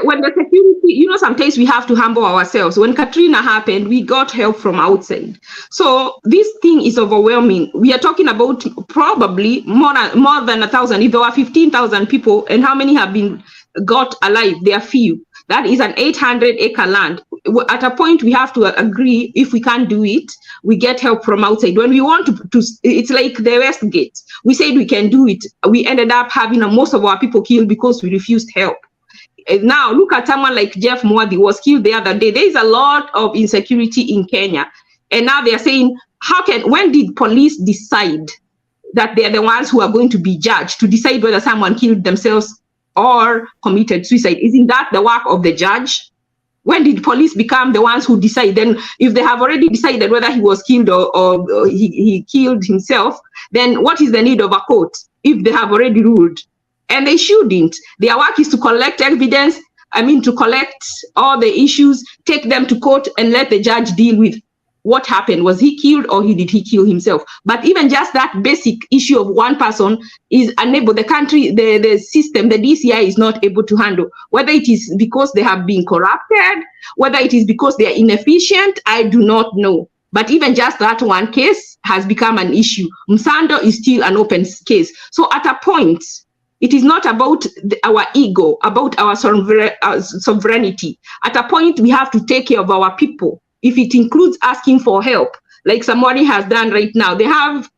When the security, sometimes we have to humble ourselves. When Katrina happened, we got help from outside. So this thing is overwhelming. We are talking about probably more than 1,000. If there were 15,000 people, and how many have been got alive? They are few. That is an 800-acre land. At a point, we have to agree, if we can't do it, we get help from outside. When we want to it's like the Westgate. We said we can do it. We ended up having most of our people killed because we refused help. Now, look at someone like Jeff Mwadhi was killed the other day. There is a lot of insecurity in Kenya. And now they're saying, when did police decide that they're the ones who are going to be judged to decide whether someone killed themselves or committed suicide? Isn't that the work of the judge? When did police become the ones who decide? Then if they have already decided whether he was killed or he killed himself, then what is the need of a court if they have already ruled? And they shouldn't. Their work is to collect evidence, to collect all the issues, take them to court and let the judge deal with what happened. Was he killed or did he kill himself? But even just that basic issue of one person is unable, the country, the system, the DCI is not able to handle. Whether it is because they have been corrupted, whether it is because they are inefficient, I do not know. But even just that one case has become an issue. Msando is still an open case. So at a point, it is not about our ego, about our sovereignty. At a point, we have to take care of our people. If it includes asking for help, like somebody has done right now, they have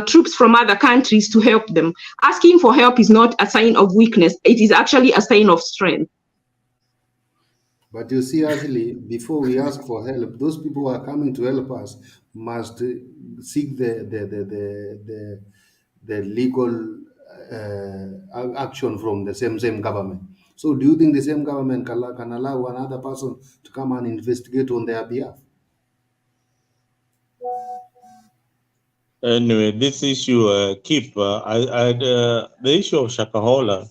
troops from other countries to help them. Asking for help is not a sign of weakness. It is actually a sign of strength. But you see, actually, before we ask for help, those people who are coming to help us must seek the legal action from the same government. So do you think the same government can allow another person to come and investigate on their behalf? Anyway, this issue, the issue of Shakahola,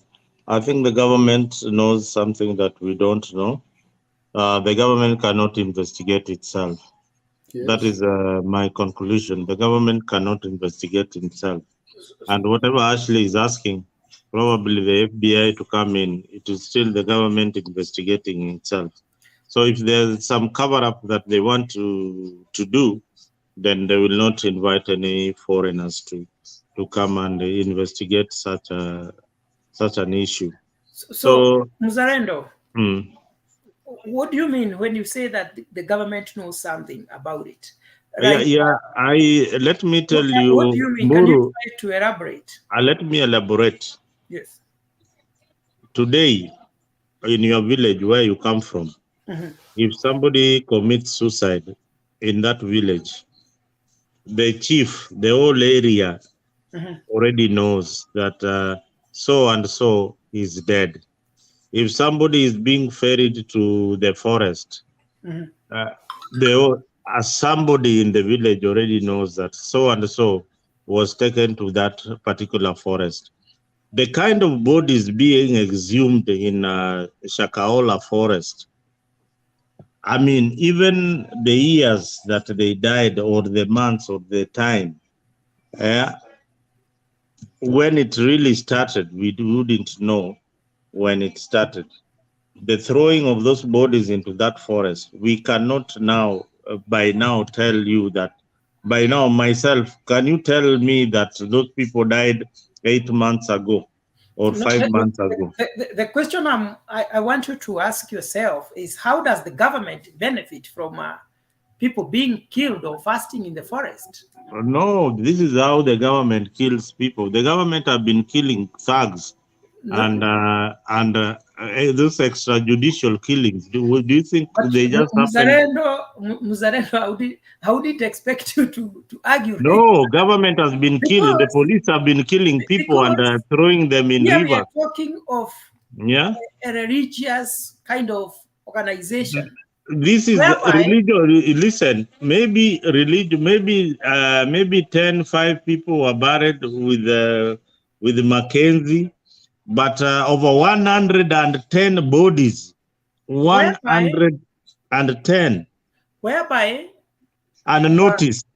I think the government knows something that we don't know. The government cannot investigate itself. Yes. That is my conclusion. The government cannot investigate itself. And whatever Ashley is asking, probably the FBI to come in, it is still the government investigating itself. So if there's some cover-up that they want to do, then they will not invite any foreigners to come and investigate such an issue. So Mzalendo, what do you mean when you say that the government knows something about it? Right? Let me tell you. What do you mean? Can you try to elaborate? Let me elaborate. Yes. Today, in your village where you come from, if somebody commits suicide in that village, the chief, the whole area already knows that so and so is dead. If somebody is being ferried to the forest, somebody in the village already knows that so and so was taken to that particular forest. The kind of bodies being exhumed in Shakahola forest, I mean, even the years that they died or the months or the time, when it really started, we wouldn't know when it started. The throwing of those bodies into that forest, we cannot now, by now, tell you that. By now, myself, can you tell me that those people died 8 months ago or 5 months ago? The question I want you to ask yourself is, how does the government benefit from people being killed or fasting in the forest? No, this is how the government kills people. The government have been killing thugs. No. And those extrajudicial killings. Do you think they just happen? Muzarendo, how did they expect you to argue? No, government has been killing. The police have been killing people and throwing them in rivers. We are talking of Yeah. A religious kind of organization. This is religion. Listen, maybe religion, maybe 5 people were buried with Mackenzie, but over 110 bodies, 110, whereby and noticed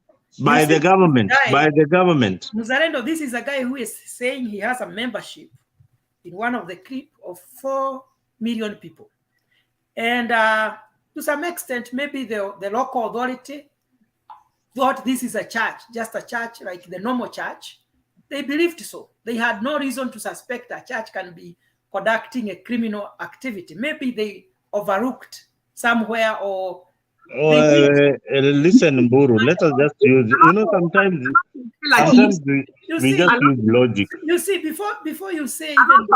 by the government. Muzalendo, this is a guy who is saying he has a membership in one of the clip of 4 million people, and to some extent, maybe the local authority thought this is a church, just a church like the normal church. They believed so. They had no reason to suspect a church can be conducting a criminal activity. Maybe they overlooked somewhere, or listen, Mburu, let us just use, sometimes we just use logic. You see, before you say even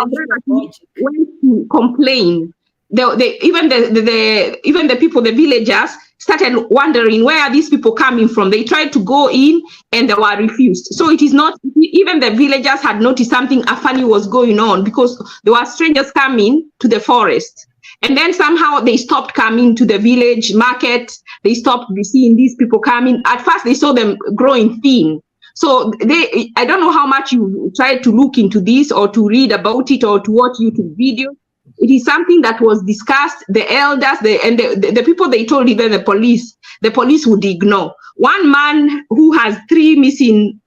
logic, went to complain, even the people, the villagers, started wondering where are these people coming from. They tried to go in and they were refused. So it is not, even the villagers had noticed something funny was going on, because there were strangers coming to the forest. And then somehow they stopped coming to the village market. They stopped seeing these people coming. At first they saw them growing thin. So I don't know how much you tried to look into this or to read about it or to watch YouTube videos. It is something that was discussed. The elders, the people, they told even the police would ignore. One man who has 3 missing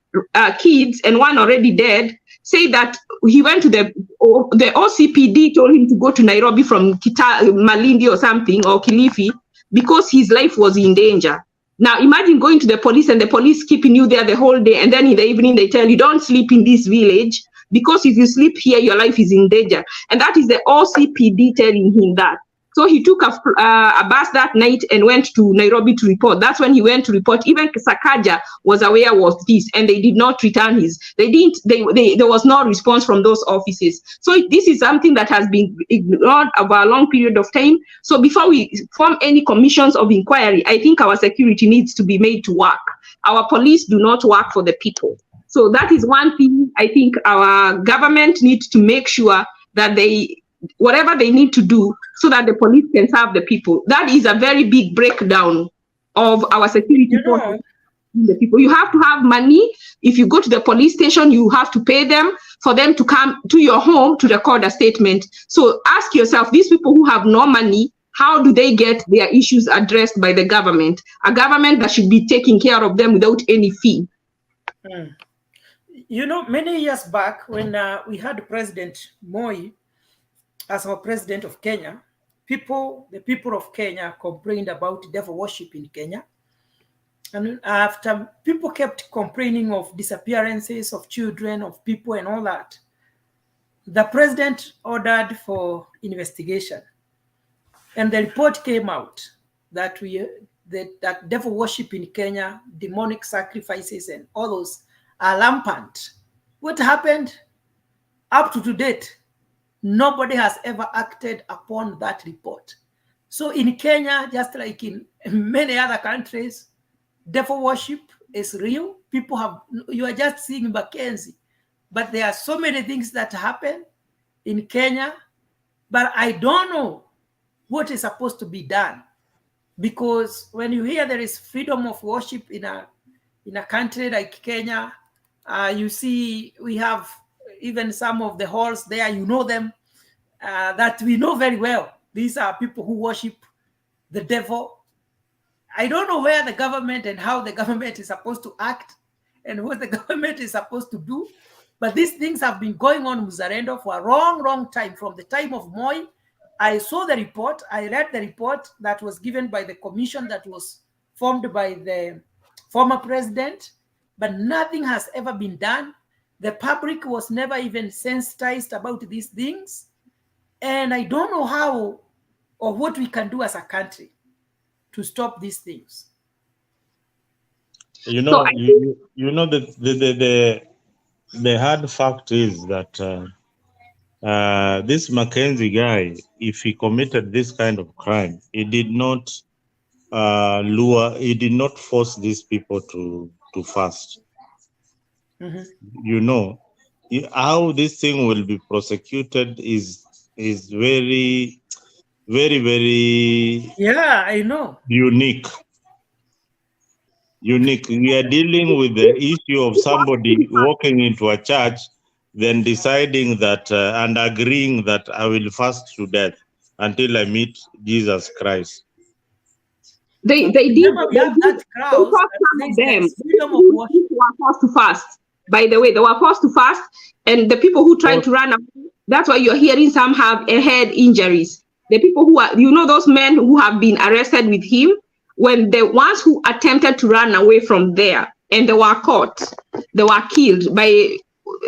kids and 1 already dead said that he went to the OCPD, told him to go to Nairobi from Malindi or something, or Kilifi, because his life was in danger. Now imagine going to the police and the police keeping you there the whole day, and then in the evening they tell you don't sleep in this village, because if you sleep here, your life is in danger. And that is the OCPD telling him that. So he took a bus that night and went to Nairobi to report. That's when he went to report. Even Sakaja was aware of this, and they did not return there was no response from those offices. So this is something that has been ignored over a long period of time. So before we form any commissions of inquiry, I think our security needs to be made to work. Our police do not work for the people. So that is one thing I think our government needs to make sure that whatever they need to do so that the police can serve the people. That is a very big breakdown of our security forces. The people, you have to have money. If you go to the police station, you have to pay them for them to come to your home to record a statement. So ask yourself, these people who have no money, how do they get their issues addressed by the government? A government that should be taking care of them without any fee. Many years back when we had President Moi as our president of Kenya, the people of Kenya complained about devil worship in Kenya. And after people kept complaining of disappearances of children, of people and all that, the president ordered for investigation. And the report came out that that devil worship in Kenya, demonic sacrifices and all those are rampant. What happened? Up to date, nobody has ever acted upon that report. So in Kenya, just like in many other countries, devil worship is real. You are just seeing Mackenzie, but there are so many things that happen in Kenya, but I don't know what is supposed to be done. Because when you hear there is freedom of worship in a country like Kenya, you see we have even some of the halls there, them, that we know very well. These are people who worship the devil. I don't know where the government and how the government is supposed to act and what the government is supposed to do. But these things have been going on in Muzalendo for a long, long time. From the time of Moi, I saw the report. I read the report that was given by the commission that was formed by the former president, but nothing has ever been done. The public was never even sensitized about these things. And I don't know how or what we can do as a country to stop these things. The hard fact is that this Mackenzie guy, if he committed this kind of crime, he did not he did not force these people to fast. Mm-hmm. How this thing will be prosecuted is is very, very, very I know. unique. We are dealing with the issue of somebody walking into a church, then deciding that and agreeing that I will fast to death until I meet Jesus Christ. They did. They forced some of them. People were forced to fast. By the way, they were forced to fast, and the people who tried to run away, that's why you're hearing some have head injuries. The people who are, those men who have been arrested with him, when the ones who attempted to run away from there and they were caught, they were killed by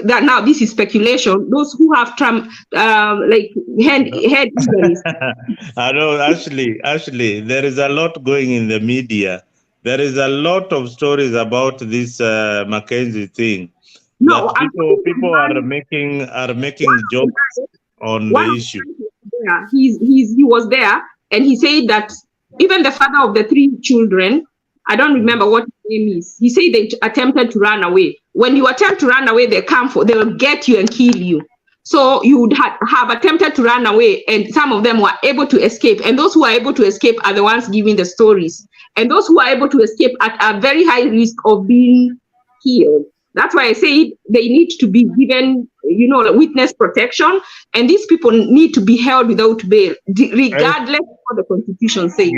that. Now this is speculation. Those who have like head injuries. I know, Ashley, there is a lot going in the media. There is a lot of stories about this Mackenzie thing. No, people are making jokes on the issue. Yeah, he was there, and he said that even the father of the 3 children, I don't remember what his name is. He said they attempted to run away. When you attempt to run away, they will get you and kill you. So you would have attempted to run away, and some of them were able to escape. And those who are able to escape are the ones giving the stories. And those who are able to escape at a very high risk of being killed. That's why I say they need to be given, witness protection, and these people need to be held without bail, regardless of what the Constitution says.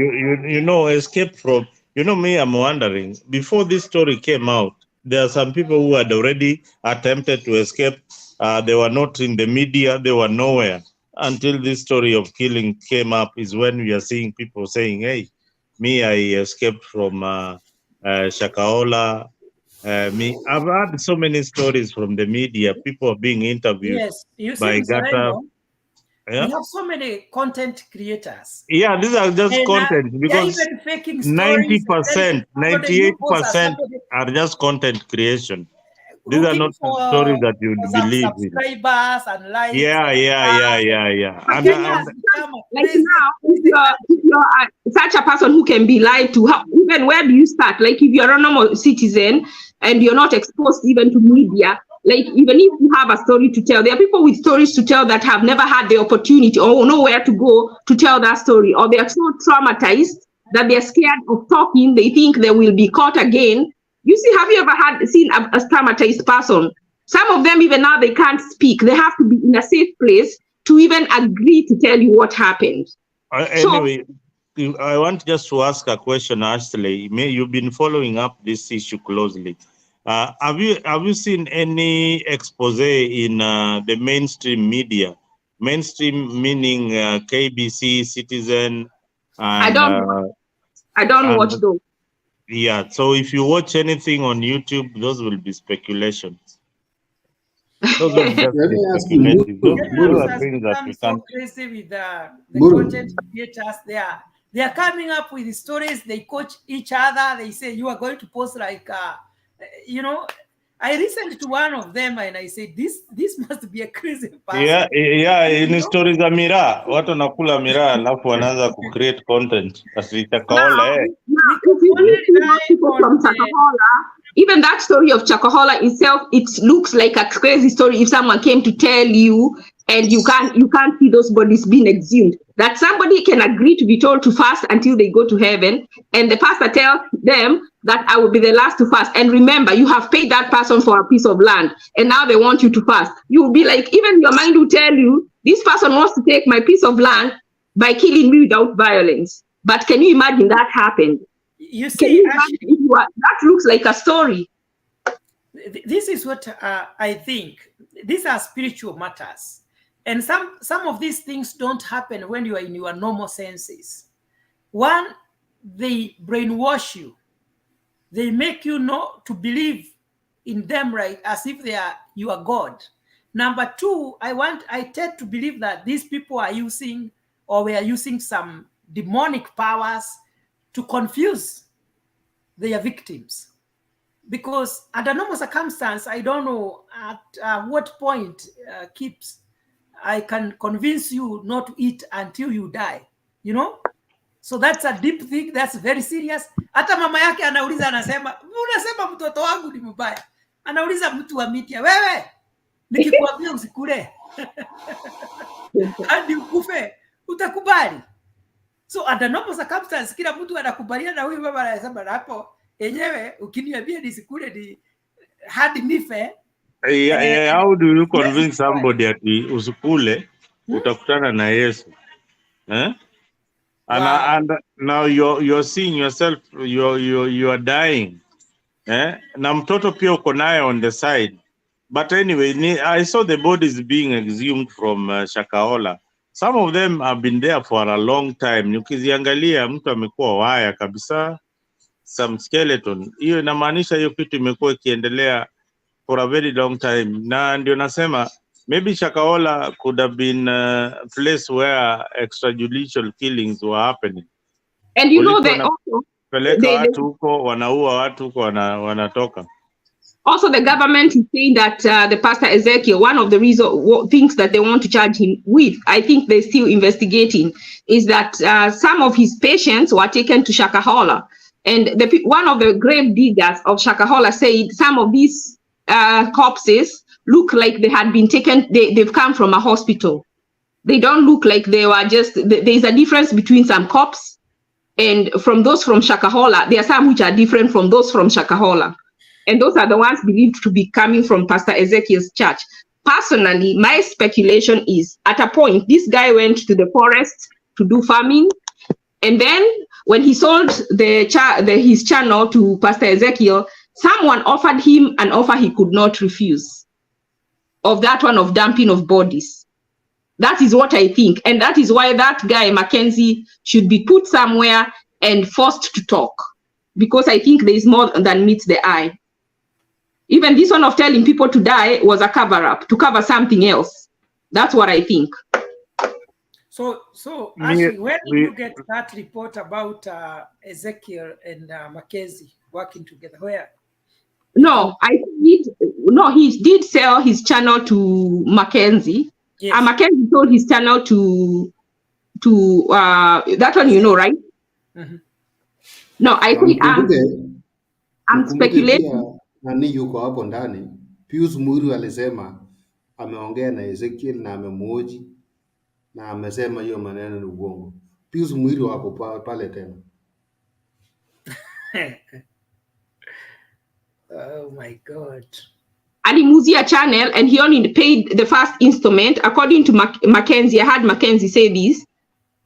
Escape from. Me, I'm wondering, before this story came out, there are some people who had already attempted to escape. They were not in the media. They were nowhere until this story of killing came up. Is when we are seeing people saying, "Hey, me, I escaped from Shakahola." I've heard so many stories from the media. People are being interviewed. Yes, you by see, Gata. Yeah? We have so many content creators. Yeah, these are just content because 90%, 98% are just content creation. These are not stories that you would believe in. Subscribers and likes. Yeah. Like now, if you're such a person who can be lied to, even where do you start? Like if you're a normal citizen and you're not exposed even to media, like even if you have a story to tell, there are people with stories to tell that have never had the opportunity or know where to go to tell that story, or they are so traumatized that they're scared of talking. They think they will be caught again. You see, have you ever seen a traumatized person? Some of them, even now, they can't speak. They have to be in a safe place to even agree to tell you what happened. Anyway, I want just to ask a question, Ashley. You've been following up this issue closely. Have you seen any expose in the mainstream media? Mainstream meaning KBC, Citizen. And, I don't watch those. Yeah, so if you watch anything on YouTube, those will be speculations. Those will just be speculative. Those are things that we can't. So crazy with the content creators. They are coming up with stories. They coach each other. They say you are going to post like, I listened to one of them and I said, this must be a crazy person. Yeah, in stories za miraa, watu nakula miraa alafu wanaanza ku create content. Even that story of Chakahola itself, it looks like a crazy story if someone came to tell you and you can't see those bodies being exhumed. That somebody can agree to be told to fast until they go to heaven, and the pastor tells them that I will be the last to fast. And remember, you have paid that person for a piece of land, and now they want you to fast. You will be like, even your mind will tell you, this person wants to take my piece of land by killing me without violence. But can you imagine that happened? You see, that looks like a story. This is what I think. These are spiritual matters. And some of these things don't happen when you are in your normal senses. One, they brainwash you. They make you know to believe in them, right, as if you are God. Number two, I tend to believe that these people are using, or we are using some demonic powers to confuse their victims. Because under normal circumstance, I don't know at what point I can convince you not to eat until you die, So that's a deep thing. That's very serious. Hata mama yake anauliza, anasema mtoto wangu ni mbaya. Anauliza mtu wa media, wewe nikikwambia usikule hadi ukufe, utakubali? So under normal circumstances kila mtu anakubaliana na huyu baba anasema hapo yenyewe ukiniambia nisikule ni hadi nife. How do you convince somebody ati usikule utakutana na Yesu? Eh? And now you're seeing yourself, you are dying. Na mtoto pia uko naye on the side. But anyway, I saw the bodies being exhumed from Shakahola. Some of them have been there for a long time. Ukiziangalia mtu amekuwa waya kabisa, some skeleton. Hiyo inamaanisha hiyo kitu imekuwa ikiendelea for a very long time. Na ndio nasema maybe Shakahola could have been a place where extrajudicial killings were happening. And you know they also watu huko, wanaua watu huko, wanatoka. Also, the government is saying that the Pastor Ezekiel, one of the things that they want to charge him with, I think they're still investigating, is that some of his patients were taken to Shakahola. And one of the grave diggers of Shakahola said some of these corpses look like they had been taken, they've come from a hospital. They don't look like they were just, there's a difference between some corpses and from those from Shakahola. There are some which are different from those from Shakahola. And those are the ones believed to be coming from Pastor Ezekiel's church. Personally, my speculation is at a point, this guy went to the forest to do farming. And then when he sold his channel to Pastor Ezekiel, someone offered him an offer he could not refuse, of that one of dumping of bodies. That is what I think. And that is why that guy, Mackenzie, should be put somewhere and forced to talk. Because I think there is more than meets the eye. Even this one of telling people to die was a cover-up, to cover something else. That's what I think. So Ashley, where did you get that report about Ezekiel and Mackenzie working together? Where? No, he did sell his channel to Mackenzie. Yes. Mackenzie sold his channel to that one, you know, right? Mm-hmm. No, I think I'm speculating. Nani yuko hapo ndani, Pius Uhuru alisema ameongea na Ezekiel na amemuoji na amesema hiyo maneno ni uongo. Pius Uhuru wako pale tena. Oh my God. Alimuzia channel and he only paid the first installment. According to Mackenzie, I had Mackenzie say this.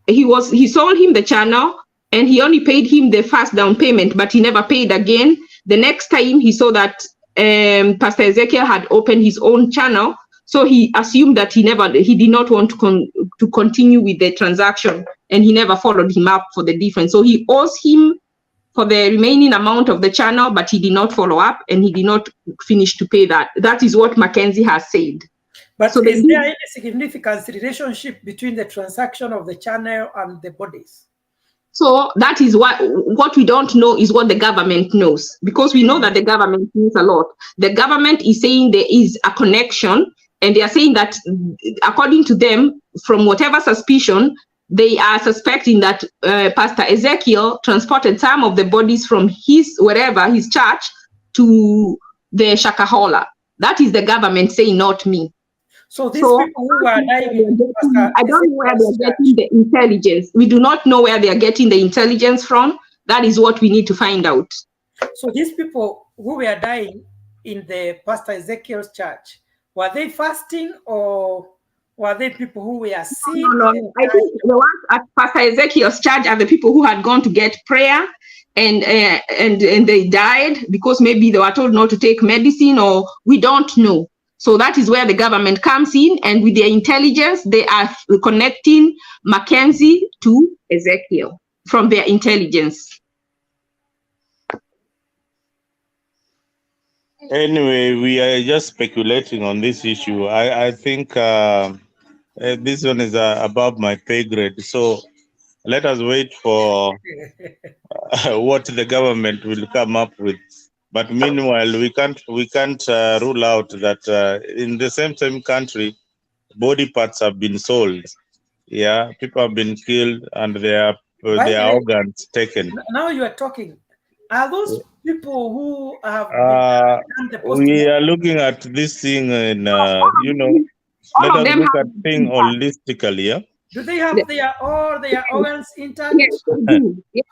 He sold him the channel and he only paid him the first down payment, but he never paid again. The next time he saw that Pastor Ezekiel had opened his own channel, so he assumed that he did not want to continue with the transaction, and he never followed him up for the difference. So he owes him for the remaining amount of the channel, but he did not follow up and he did not finish to pay that. That is what Mackenzie has said. But so is there any significant relationship between the transaction of the channel and the bodies? So that is what we don't know is what the government knows, because we know that the government knows a lot. The government is saying there is a connection, and they are saying that according to them, from whatever suspicion, they are suspecting that Pastor Ezekiel transported some of the bodies from his church to the Shakahola. That is the government saying, not me. So these people who are dying, I don't know where they're getting the intelligence. We do not know where they are getting the intelligence from. That is what we need to find out. So these people who were dying in the Pastor Ezekiel's church, were they fasting or were they people who were sick? No. I think the ones at Pastor Ezekiel's church are the people who had gone to get prayer and they died because maybe they were told not to take medicine, or we don't know. So that is where the government comes in, and with their intelligence, they are connecting Mackenzie to Ezekiel from their intelligence. Anyway, we are just speculating on this issue. I think this one is above my pay grade. So let us wait for what the government will come up with. But meanwhile, we can't rule out that in the same country, body parts have been sold. Yeah, people have been killed and their organs taken. Now you are talking. Are those people who have we are looking at this thing in All let of us them look have at things holistically, yeah? Do they have all their organs intact? Yes, they do. Yes.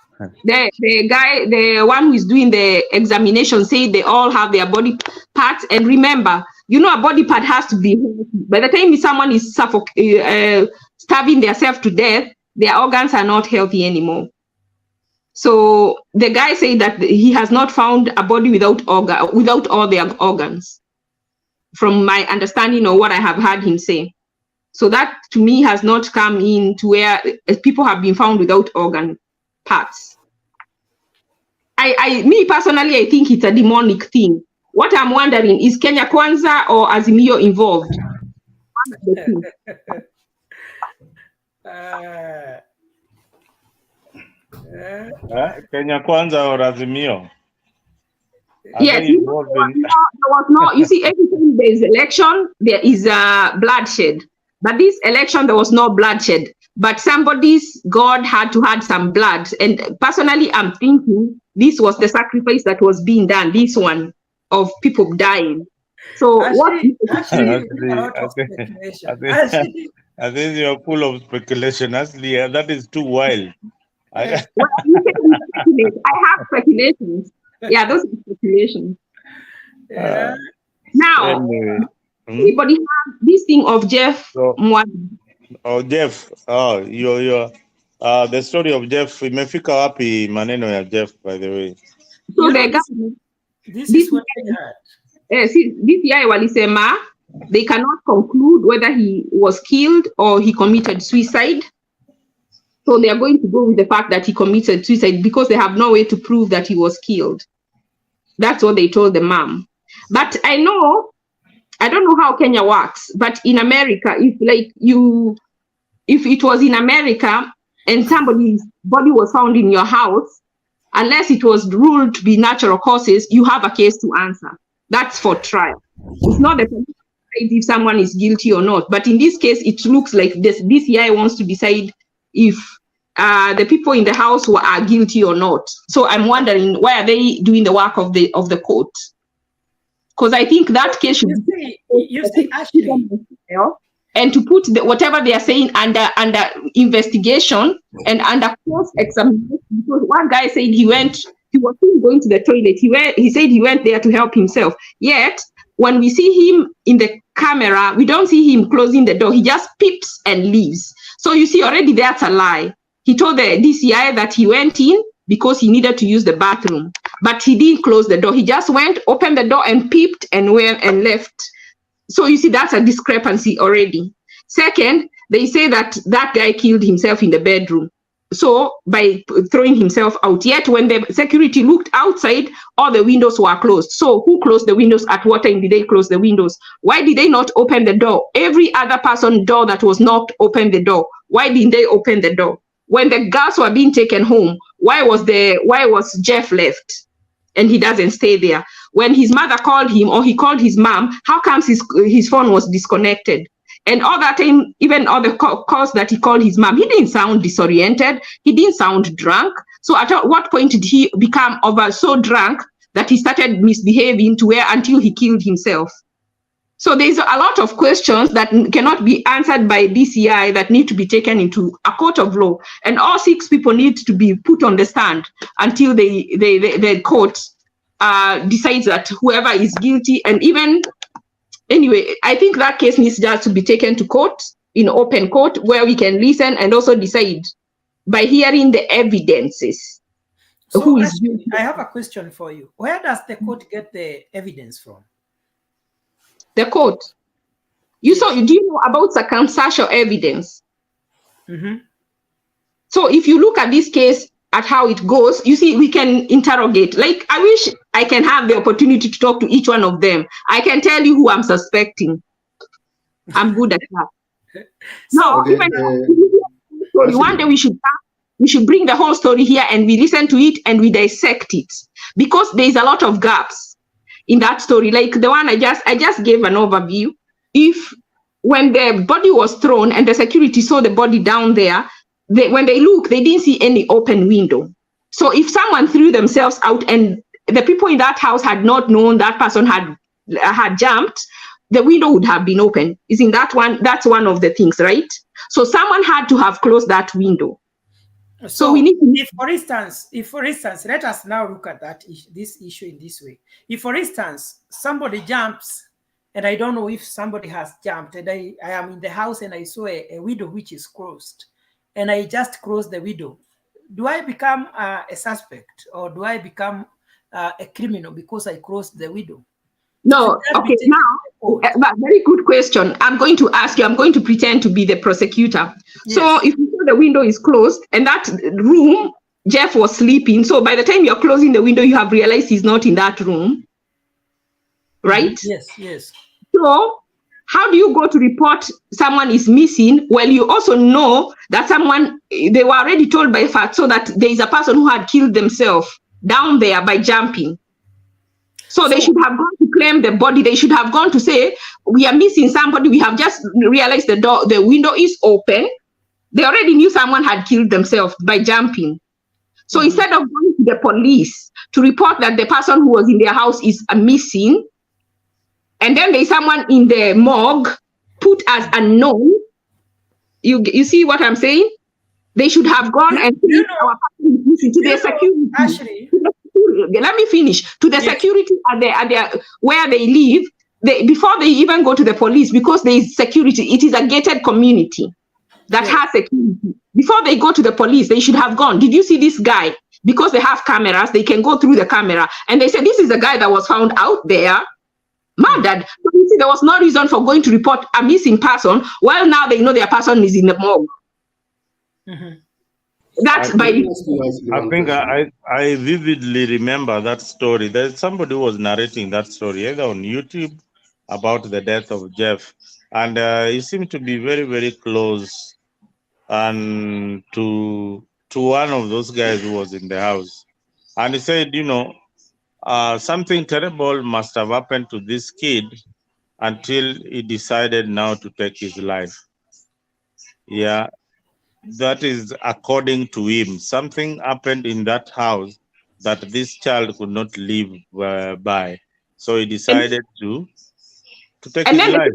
The one who is doing the examination said they all have their body parts. And remember, a body part has to be healthy. By the time someone is starving themselves to death, their organs are not healthy anymore. So the guy said that he has not found a body without all their organs, from my understanding of what I have heard him say. So that to me has not come in to where people have been found without organ parts. Me personally, I think it's a demonic thing. What I'm wondering is Kenya Kwanza or Azimio involved? Kenya Kwanza or Azimio? Yes, there was no, you see, every time there's election, there is bloodshed. But this election, there was no bloodshed. But somebody's God had to have some blood. And personally, I'm thinking this was the sacrifice that was being done, this one, of people dying. So I think you're full of speculation. Actually, that is too wild. I have speculations. Yeah, those are speculations. Now, anybody have this thing of Jeff Mwadi? Oh, Jeff. Oh, the story of Jeff. Imefika wapi maneno ya Jeff, by the way? So this is what I heard. This guy walisema they cannot conclude whether he was killed or he committed suicide. So they are going to go with the fact that he committed suicide because they have no way to prove that he was killed. That's what they told the mom. But I don't know how Kenya works, but in America, if it was in America and somebody's body was found in your house, unless it was ruled to be natural causes, you have a case to answer. That's for trial. It's not the if someone is guilty or not. But in this case, it looks like this DCI wants to decide if the people in the house are guilty or not. So I'm wondering, why are they doing the work of the court? Because I think that case should you see actually, and to put whatever they are saying under investigation and under close examination. Because one guy said he was going to the toilet. He said he went there to help himself. Yet when we see him in the camera, we don't see him closing the door. He just peeps and leaves. So you see, already that's a lie. He told the DCI that he went in because he needed to use the bathroom, but he didn't close the door. He just went, opened the door and peeped and went and left. So you see, that's a discrepancy already. Second, they say that guy killed himself in the bedroom. So by throwing himself out, yet when the security looked outside, all the windows were closed. So who closed the windows? At what time did they close the windows? Why did they not open the door? Every other person's door that was knocked opened the door. Why didn't they open the door? When the girls were being taken home, why was Jeff left? And he doesn't stay there. When his mother called him or he called his mom, how comes his phone was disconnected? And all that time, even all the calls that he called his mom, he didn't sound disoriented. He didn't sound drunk. So at what point did he become so drunk that he started misbehaving until he killed himself? So there's a lot of questions that cannot be answered by DCI that need to be taken into a court of law. And all 6 people need to be put on the stand until the court decides that whoever is guilty. And even, anyway, I think that case needs just to be taken to court, in open court, where we can listen and also decide by hearing the evidences. So actually, I have a question for you. Where does the court get the evidence from? The court. Do you know about circumstantial evidence? Mm-hmm. So if you look at this case, at how it goes, you see, we can interrogate. Like, I wish I can have the opportunity to talk to each one of them. I can tell you who I'm suspecting. I'm good at that. One day we should bring the whole story here and we listen to it and we dissect it, because there's a lot of gaps in that story. Like the one I just gave an overview. When the body was thrown and the security saw the body down there, when they look, they didn't see any open window. So if someone threw themselves out and the people in that house had not known that person had jumped, the window would have been open. Isn't that one? That's one of the things, right? So someone had to have closed that window. So we need to, if for instance, let us now look at this issue in this way. If, for instance, somebody jumps, and I don't know if somebody has jumped, and I am in the house and I saw a window which is closed, and I just close the window, do I become a suspect, or do I become a criminal because I closed the window? No, okay, now, very good question. I'm going to ask you, I'm going to pretend to be the prosecutor. Yes. So if you know the window is closed and that room, Jeff was sleeping, so by the time you're closing the window, you have realized he's not in that room, right? Yes, yes. So how do you go to report someone is missing? Well, you also know that they were already told by fact, so that there is a person who had killed themselves down there by jumping. So they should have gone to claim the body. They should have gone to say, we are missing somebody. We have just realized the window is open. They already knew someone had killed themselves by jumping. So instead of going to the police to report that the person who was in their house is missing, and then there's someone in the morgue put as unknown, you see what I'm saying? They should have gone and our person is missing to their security. Actually, let me finish. To the security at their where they live, before they even go to the police, because there is security. It is a gated community that has security. Before they go to the police, they should have gone. Did you see this guy? Because they have cameras, they can go through the camera, and they said this is the guy that was found out there murdered. So you see, there was no reason for going to report a missing person. Well, now they know their person is in the morgue. That's I think I vividly remember that story. There's somebody who was narrating that story either on YouTube about the death of Jeff, and he seemed to be very, very close and to one of those guys who was in the house, and he said, you know, something terrible must have happened to this kid until he decided now to take his life. Yeah. That is according to him. Something happened in that house that this child could not live by. So he decided to take his life.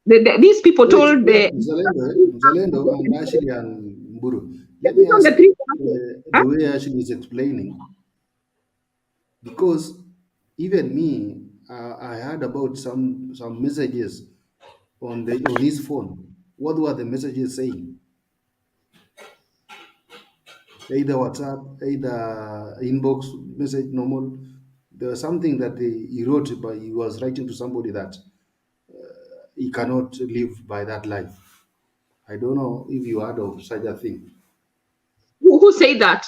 These people told Zalendo and Ashley and Mburu. Let me ask the way Ashley is explaining. Because even me, I heard about some messages on his phone. What were the messages saying? Either WhatsApp, either inbox message, normal. There was something that he wrote, but he was writing to somebody that he cannot live by that life. I don't know if you heard of such a thing. Who said that?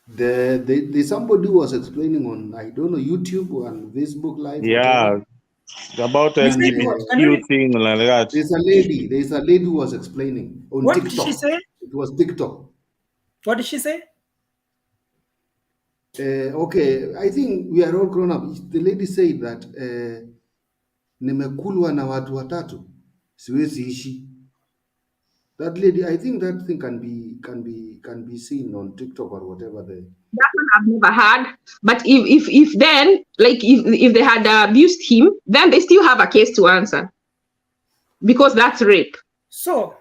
The somebody was explaining on, I don't know, YouTube and Facebook Live. Yeah, whatever. About LGBTQ thing like that. There's a lady who was explaining on what TikTok. Did she say? It was TikTok. What did she say? Okay, I think we are all grown up. The lady said that nimekulwa na watu watatu, siwezi ishi. That lady, I think that thing can be seen on TikTok or whatever. That one I've never had. But if then, like if they had abused him, then they still have a case to answer, because that's rape. So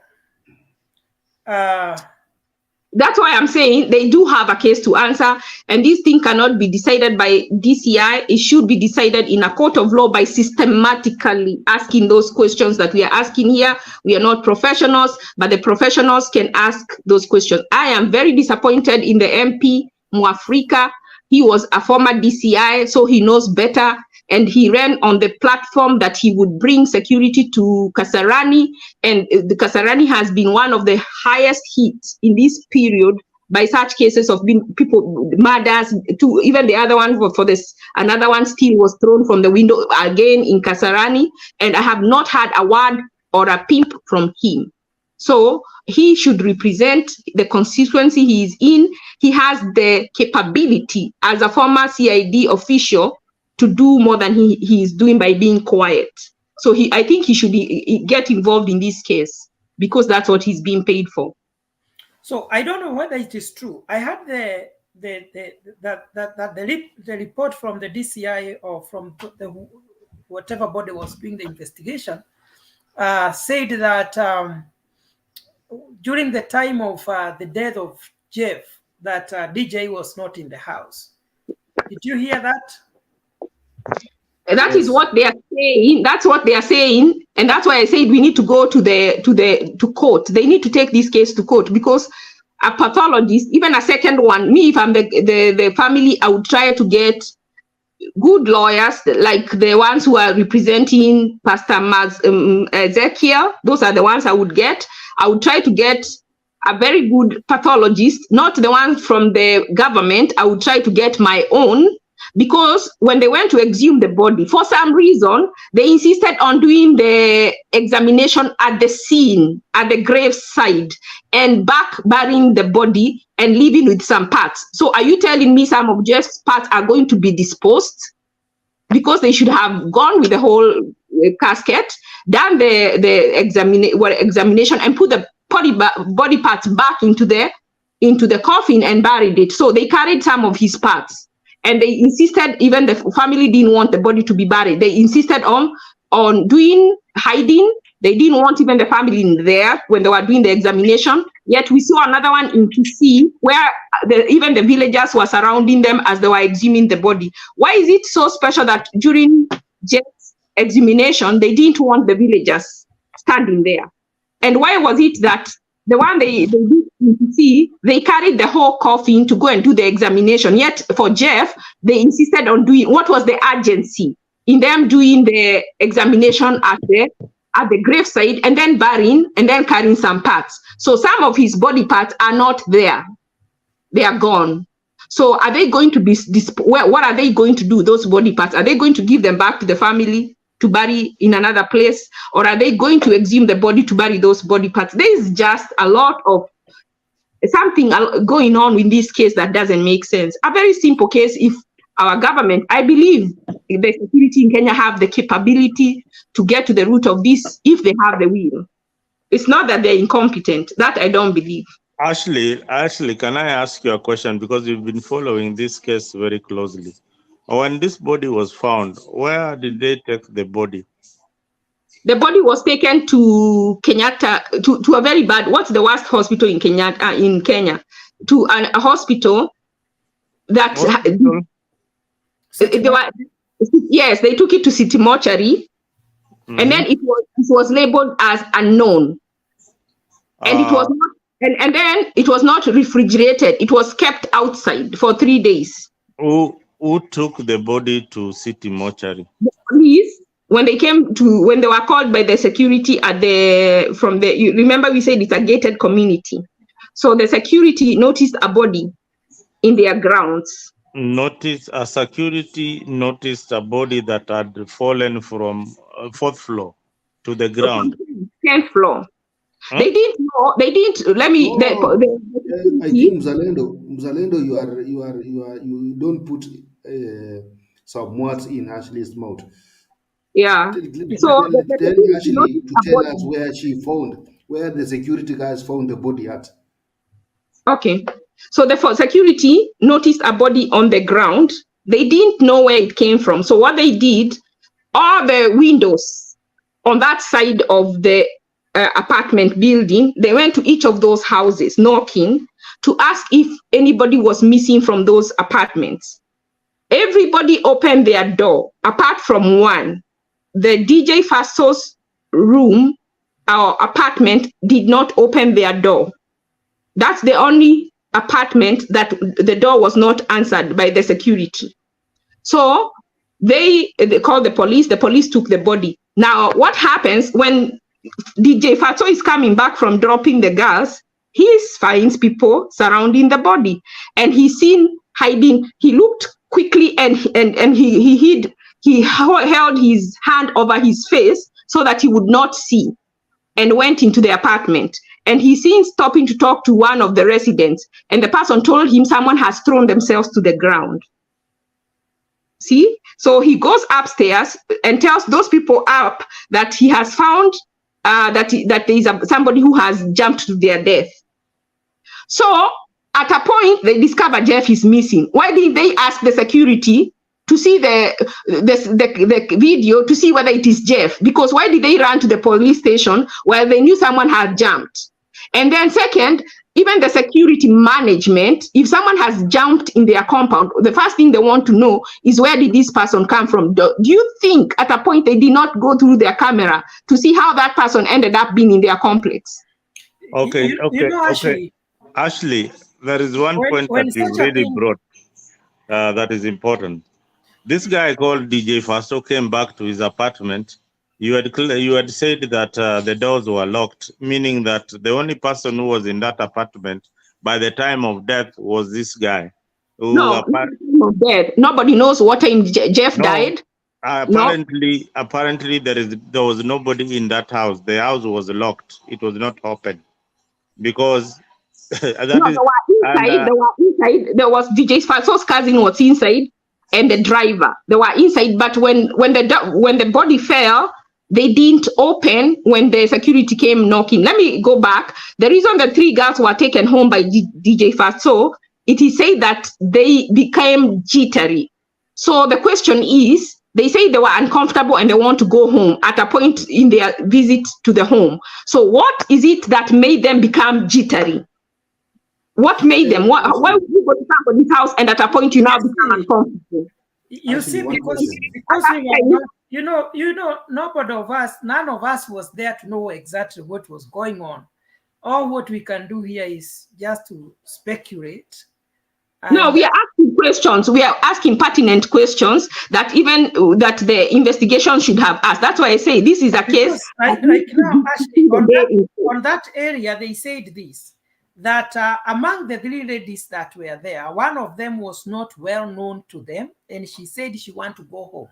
that's why I'm saying they do have a case to answer, and this thing cannot be decided by DCI. It should be decided in a court of law by systematically asking those questions that we are asking here. We are not professionals, but the professionals can ask those questions. I am very disappointed in the MP Mwafrika. He was a former DCI, so he knows better. And he ran on the platform that he would bring security to Kasarani. And the Kasarani has been one of the highest hits in this period by such cases of people, murders, to even the other one for this, another one still was thrown from the window again in Kasarani. And I have not had a word or a pimp from him. So he should represent the constituency he is in. He has the capability as a former CID official to do more than he is doing by being quiet. So I think he should get involved in this case, because that's what he's being paid for. So I don't know whether it is true. I had the report from the DCI or from whatever body was doing the investigation, said that during the time of the death of Jeff, that DJ was not in the house. Did you hear that? That is what they are saying. That's what they are saying, and that's why I said we need to go to court. They need to take this case to court, because a pathologist, even a second one, me, if I'm the family, I would try to get good lawyers, like the ones who are representing Pastor Ezekiel. Those are the ones I would get. I would try to get a very good pathologist, not the ones from the government. I would try to get my own, because when they went to exhume the body, for some reason, they insisted on doing the examination at the scene, at the grave side, and back burying the body and leaving with some parts. So are you telling me some of Jeff's parts are going to be disposed? Because they should have gone with the whole casket, done the examination, and put the body parts back into the coffin and buried it. So they carried some of his parts. And they insisted, even the family didn't want the body to be buried. They insisted on doing hiding. They didn't want even the family in there when they were doing the examination. Yet we saw another one in Kisii where even the villagers were surrounding them as they were exhuming the body. Why is it so special that during Jeff's examination, they didn't want the villagers standing there? And why was it that the one they did in Kisii, they carried the whole coffin to go and do the examination? Yet for Jeff, they insisted on doing, what was the urgency in them doing the examination at the graveside and then burying and then carrying some parts? So some of his body parts are not there. They are gone. So are they going to be, what are they going to do, those body parts? Are they going to give them back to the family to bury in another place? Or are they going to exhume the body to bury those body parts? There is just a lot of something going on in this case that doesn't make sense. A very simple case, if our government, I believe the security in Kenya have the capability to get to the root of this if they have the will. It's not that they're incompetent. That I don't believe. Ashley, can I ask you a question? Because you've been following this case very closely. When this body was found, where did they take the body? The body was taken to Kenyatta, to a very bad, what's the worst hospital in Kenya, to a hospital that yes, they took it to City Mortuary, and then it was labeled as unknown, and it was not, and then it was not refrigerated. It was kept outside for 3 days. Who took the body to City Mortuary? The police, when they were called by the security you remember we said it's a gated community. So the security noticed a body in their grounds. Security noticed a body that had fallen from 4th floor to the ground. 10th floor. Huh? They didn't, let me, I think Mzalendo, you don't put some words in Ashley's mouth. Yeah. So tell Ashley to tell us where the security guys found the body at. Okay. So the security noticed a body on the ground. They didn't know where it came from. So what they did, all the windows on that side of the apartment building, they went to each of those houses knocking to ask if anybody was missing from those apartments. Everybody opened their door apart from one. The DJ Faso's room or apartment did not open their door. That's the only apartment that the door was not answered by the security. So they called the police took the body. Now what happens when DJ Faso is coming back from dropping the girls, he finds people surrounding the body and he's seen hiding. He looked quickly and he held his hand over his face so that he would not see, and went into the apartment. And he's seen stopping to talk to one of the residents, and the person told him someone has thrown themselves to the ground. See? So he goes upstairs and tells those people up that he has found that there is somebody who has jumped to their death. So at a point, they discover Jeff is missing. Why didn't they ask the security to see the video to see whether it is Jeff. Because why did they run to the police station while they knew someone had jumped? And then second, even the security management, if someone has jumped in their compound, the first thing they want to know is where did this person come from? Do you think at a point they did not go through their camera to see how that person ended up being in their complex? Okay, You know, okay. Ashley, there is one point that you really brought that is important. This guy called DJ Fasto came back to his apartment. You had said that the doors were locked, meaning that the only person who was in that apartment by the time of death was this guy. Who no, death. Nobody knows what time Jeff died. Apparently, there was nobody in that house. The house was locked. It was not open because they were inside. There was DJ Faso's cousin was inside, and the driver. They were inside. But when the body fell, they didn't open when the security came knocking. Let me go back. The reason the 3 girls were taken home by DJ Faso, it is said that they became jittery. So the question is, they say they were uncomfortable and they want to go home at a point in their visit to the home. So what is it that made them become jittery? What made them? Why would you go to somebody's house and at a point you now become uncomfortable? You see, because you know, none of us was there to know exactly what was going on. All what we can do here is just to speculate. No, we are asking questions. We are asking pertinent questions that even that the investigation should have asked. That's why I say this is a case. Actually, on that area, they said this, that among the 3 ladies that were there, one of them was not well known to them, and she said she wanted to go home.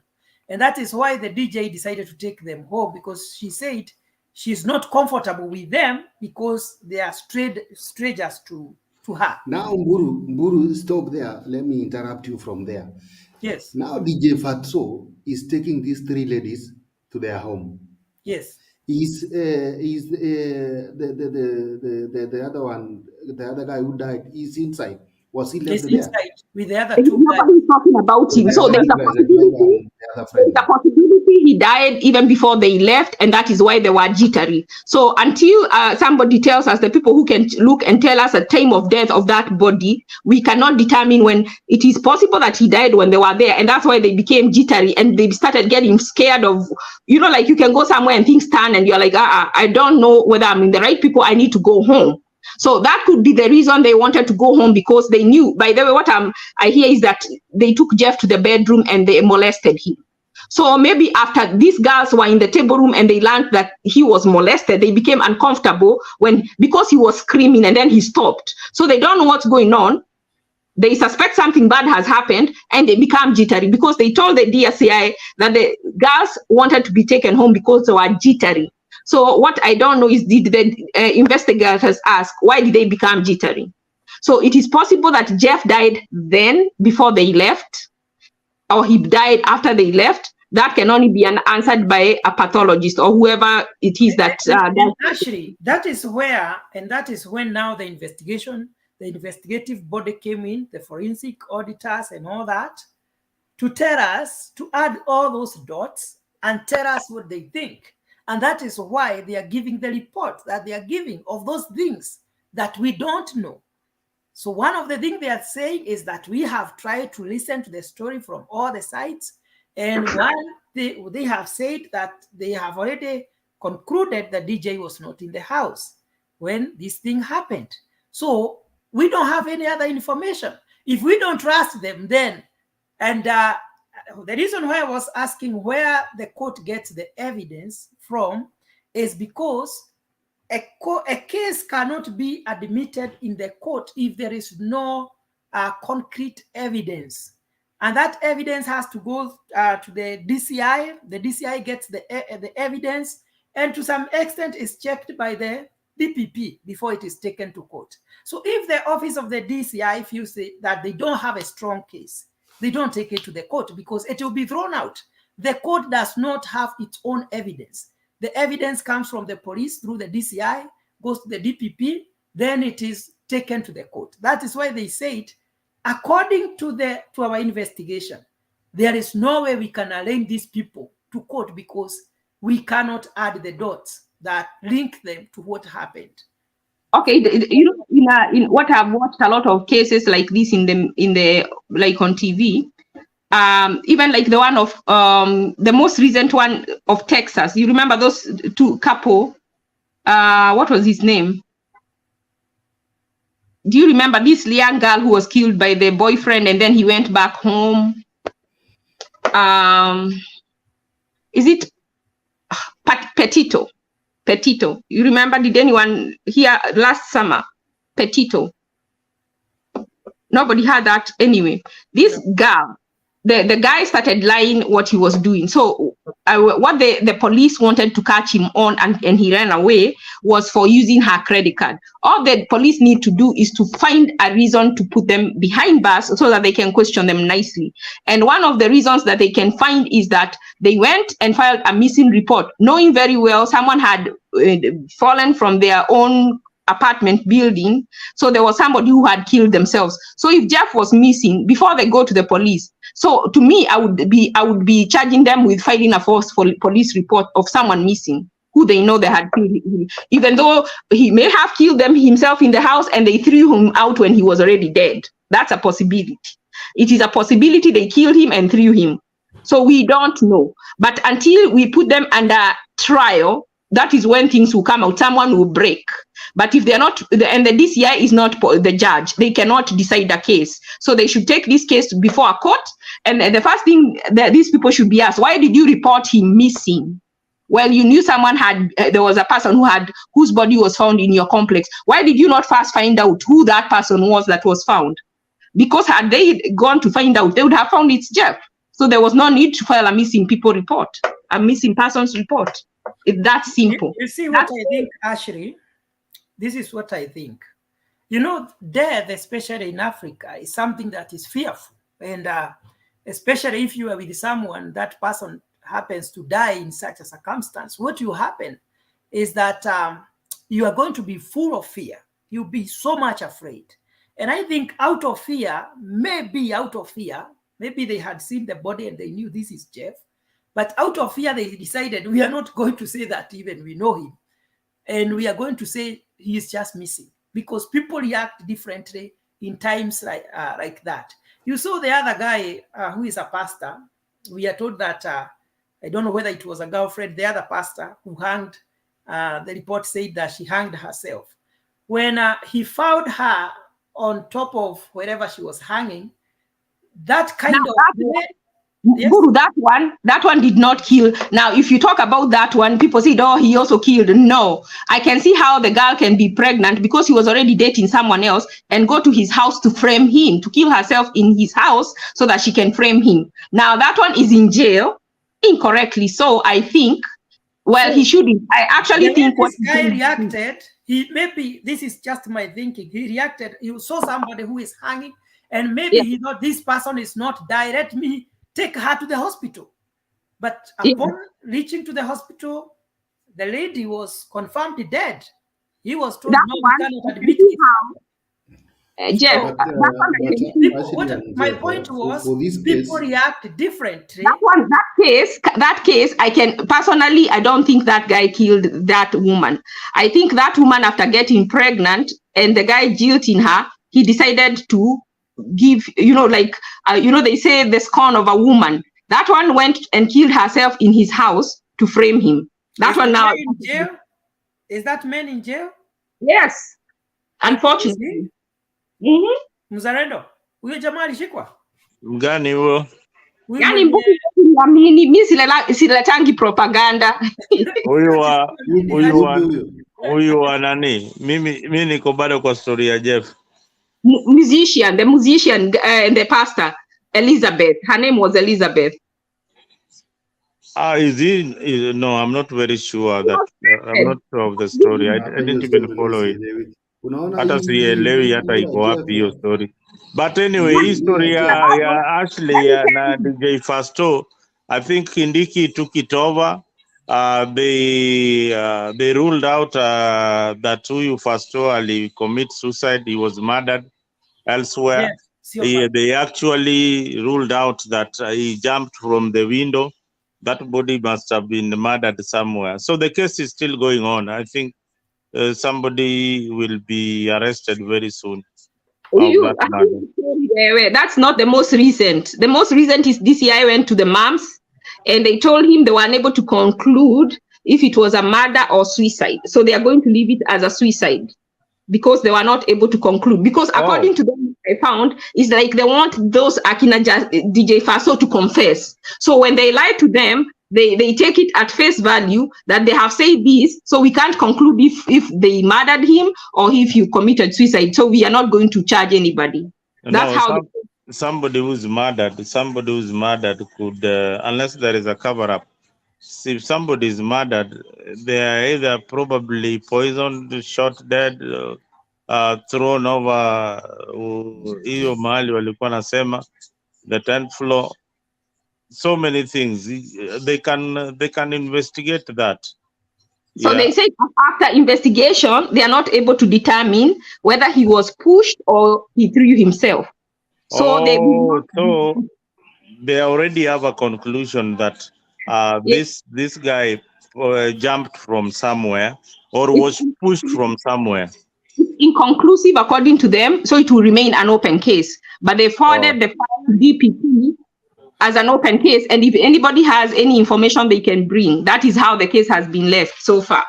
And that is why the DJ decided to take them home, because she said she's not comfortable with them because they are strangers to her. Now, Mburu, stop there. Let me interrupt you from there. Yes. Now, DJ Fatso is taking these 3 ladies to their home. Yes. The other one, the other guy who died, is inside. Was he left there? Inside with the other 2 guys. Nobody's talking about him. So there's a possibility he died even before they left, and that is why they were jittery. So until somebody tells us, the people who can look and tell us a time of death of that body, we cannot determine when. It is possible that he died when they were there, and that's why they became jittery and they started getting scared of, like you can go somewhere and things turn and you're like, I don't know whether I'm in the right people, I need to go home. So that could be the reason they wanted to go home, because they knew. By the way, what I hear is that they took Jeff to the bedroom and they molested him. So maybe after these girls were in the table room and they learned that he was molested, they became uncomfortable because he was screaming and then he stopped. So they don't know what's going on. They suspect something bad has happened and they become jittery because they told the DSCI that the girls wanted to be taken home because they were jittery. So what I don't know is, did the investigators ask, why did they become jittery? So it is possible that Jeff died then before they left, or he died after they left. That can only be answered by a pathologist or whoever it is that. Actually, that is where, and that is when now the investigative body came in, the forensic auditors and all that, to tell us, to add all those dots and tell us what they think. And that is why they are giving the report that they are giving of those things that we don't know. So one of the things they are saying is that we have tried to listen to the story from all the sides. And they have said that they have already concluded that DJ was not in the house when this thing happened. So we don't have any other information. If we don't trust them, then, and the reason why I was asking where the court gets the evidence from is because a case cannot be admitted in the court if there is no concrete evidence. And that evidence has to go to the DCI. The DCI gets the evidence, and to some extent is checked by the DPP before it is taken to court. So if the office of the DCI feels that they don't have a strong case, they don't take it to the court because it will be thrown out. The court does not have its own evidence. The evidence comes from the police through the DCI, goes to the DPP, then it is taken to the court. That is why they said, according to our investigation, there is no way we can arraign these people to court because we cannot add the dots that link them to what happened. Okay, in what I've watched a lot of cases like this in the like on TV. Even like the one of the most recent one of Texas. You remember those two couple? What was his name? Do you remember this young girl who was killed by the boyfriend and then he went back home? Is it Petito? Petito. You remember? Did anyone hear last summer? Petito. Nobody had that anyway. This girl, the guy started lying what he was doing. So what the police wanted to catch him on and he ran away was for using her credit card. All the police need to do is to find a reason to put them behind bars so that they can question them nicely. And one of the reasons that they can find is that they went and filed a missing report, knowing very well someone had fallen from their own apartment building. So there was somebody who had killed themselves. So if Jeff was missing, before they go to the police, so to me, I would be charging them with filing a false police report of someone missing who they know they had killed him, even though he may have killed them himself in the house and they threw him out when he was already dead. That's a possibility. It is a possibility they killed him and threw him. So we don't know. But until we put them under trial, that is when things will come out. Someone will break. But if they're not, and the DCI is not the judge, they cannot decide a case. So they should take this case before a court. And the first thing that these people should be asked, why did you report him missing? Well, you knew someone there was a person whose body was found in your complex. Why did you not first find out who that person was that was found? Because had they gone to find out, they would have found it's Jeff. So there was no need to file a missing people report, a missing persons report. It's that simple. You see what I think, Ashley? This is what I think. You know, death, especially in Africa, is something that is fearful. And especially if you are with someone, that person happens to die in such a circumstance, what will happen is that you are going to be full of fear. You'll be so much afraid. And I think out of fear, maybe they had seen the body and they knew this is Jeff. But out of fear, they decided we are not going to say that even we know him. And we are going to say he is just missing, because people react differently in times like that. You saw the other guy who is a pastor. We are told that, I don't know whether it was a girlfriend, the other pastor who hanged, the report said that she hanged herself. When he found her on top of wherever she was hanging, that kind of... Yes. Guru, that one did not kill. Now, if you talk about that one, people say, oh, he also killed. No, I can see how the girl can be pregnant because he was already dating someone else and go to his house to frame him, to kill herself in his house so that she can frame him. Now, that one is in jail incorrectly. So I think, well, he shouldn't. I actually think what this guy reacted, maybe this is just my thinking. He reacted, he saw somebody who is hanging, and maybe he thought this person is not die. Let me take her to the hospital. But upon reaching to the hospital, the lady was confirmed dead. He was told, no, we cannot admit it. Jeff, my point was, people react differently. That case, I can personally, I don't think that guy killed that woman. I think that woman, after getting pregnant and the guy jilting her, he decided to give, they say the scorn of a woman. That one went and killed herself in his house to frame him. That one now. In jail? Is that man in jail? Yes, unfortunately. Mzalendo, huyo jamaa alishikwa? Mgani huo? Yani mimi siletangi propaganda. Huyu wa nani? Mimi niko bado kwa story ya Jeff. The musician and the pastor, Elizabeth. Her name was Elizabeth. Is he? No, I'm not very sure that. I'm not sure of the story. I didn't even follow it. Hata sielewi hata iko wapi hiyo story. But anyway, history ya Ashley na DJ Fasto, I think Kindiki took it over. They ruled out that huyu Fasto ali commit suicide. He was murdered elsewhere. Yes. They actually ruled out that he jumped from the window. That body must have been murdered somewhere. So the case is still going on. I think somebody will be arrested very soon. That's not the most recent. The most recent is DCI went to the moms and they told him they were unable to conclude if it was a murder or suicide. So they are going to leave it as a suicide because they were not able to conclude. Because according to them, I found, is like they want those Akina DJ Faso to confess. So when they lie to them, they take it at face value that they have said this, so we can't conclude if they murdered him or if you committed suicide. So we are not going to charge anybody. That's how somebody who's murdered could, unless there is a cover-up. If somebody is murdered, they are either probably poisoned, shot dead, thrown over hiyo mahali walikuwa nasema, the 10th floor. So many things. They can investigate that. So they say after investigation, they are not able to determine whether he was pushed or he threw himself. So they already have a conclusion that this guy jumped from somewhere or was pushed from somewhere. It's inconclusive according to them, so it will remain an open case. But they forwarded the file to DPP as an open case, and if anybody has any information they can bring. That is how the case has been left so far.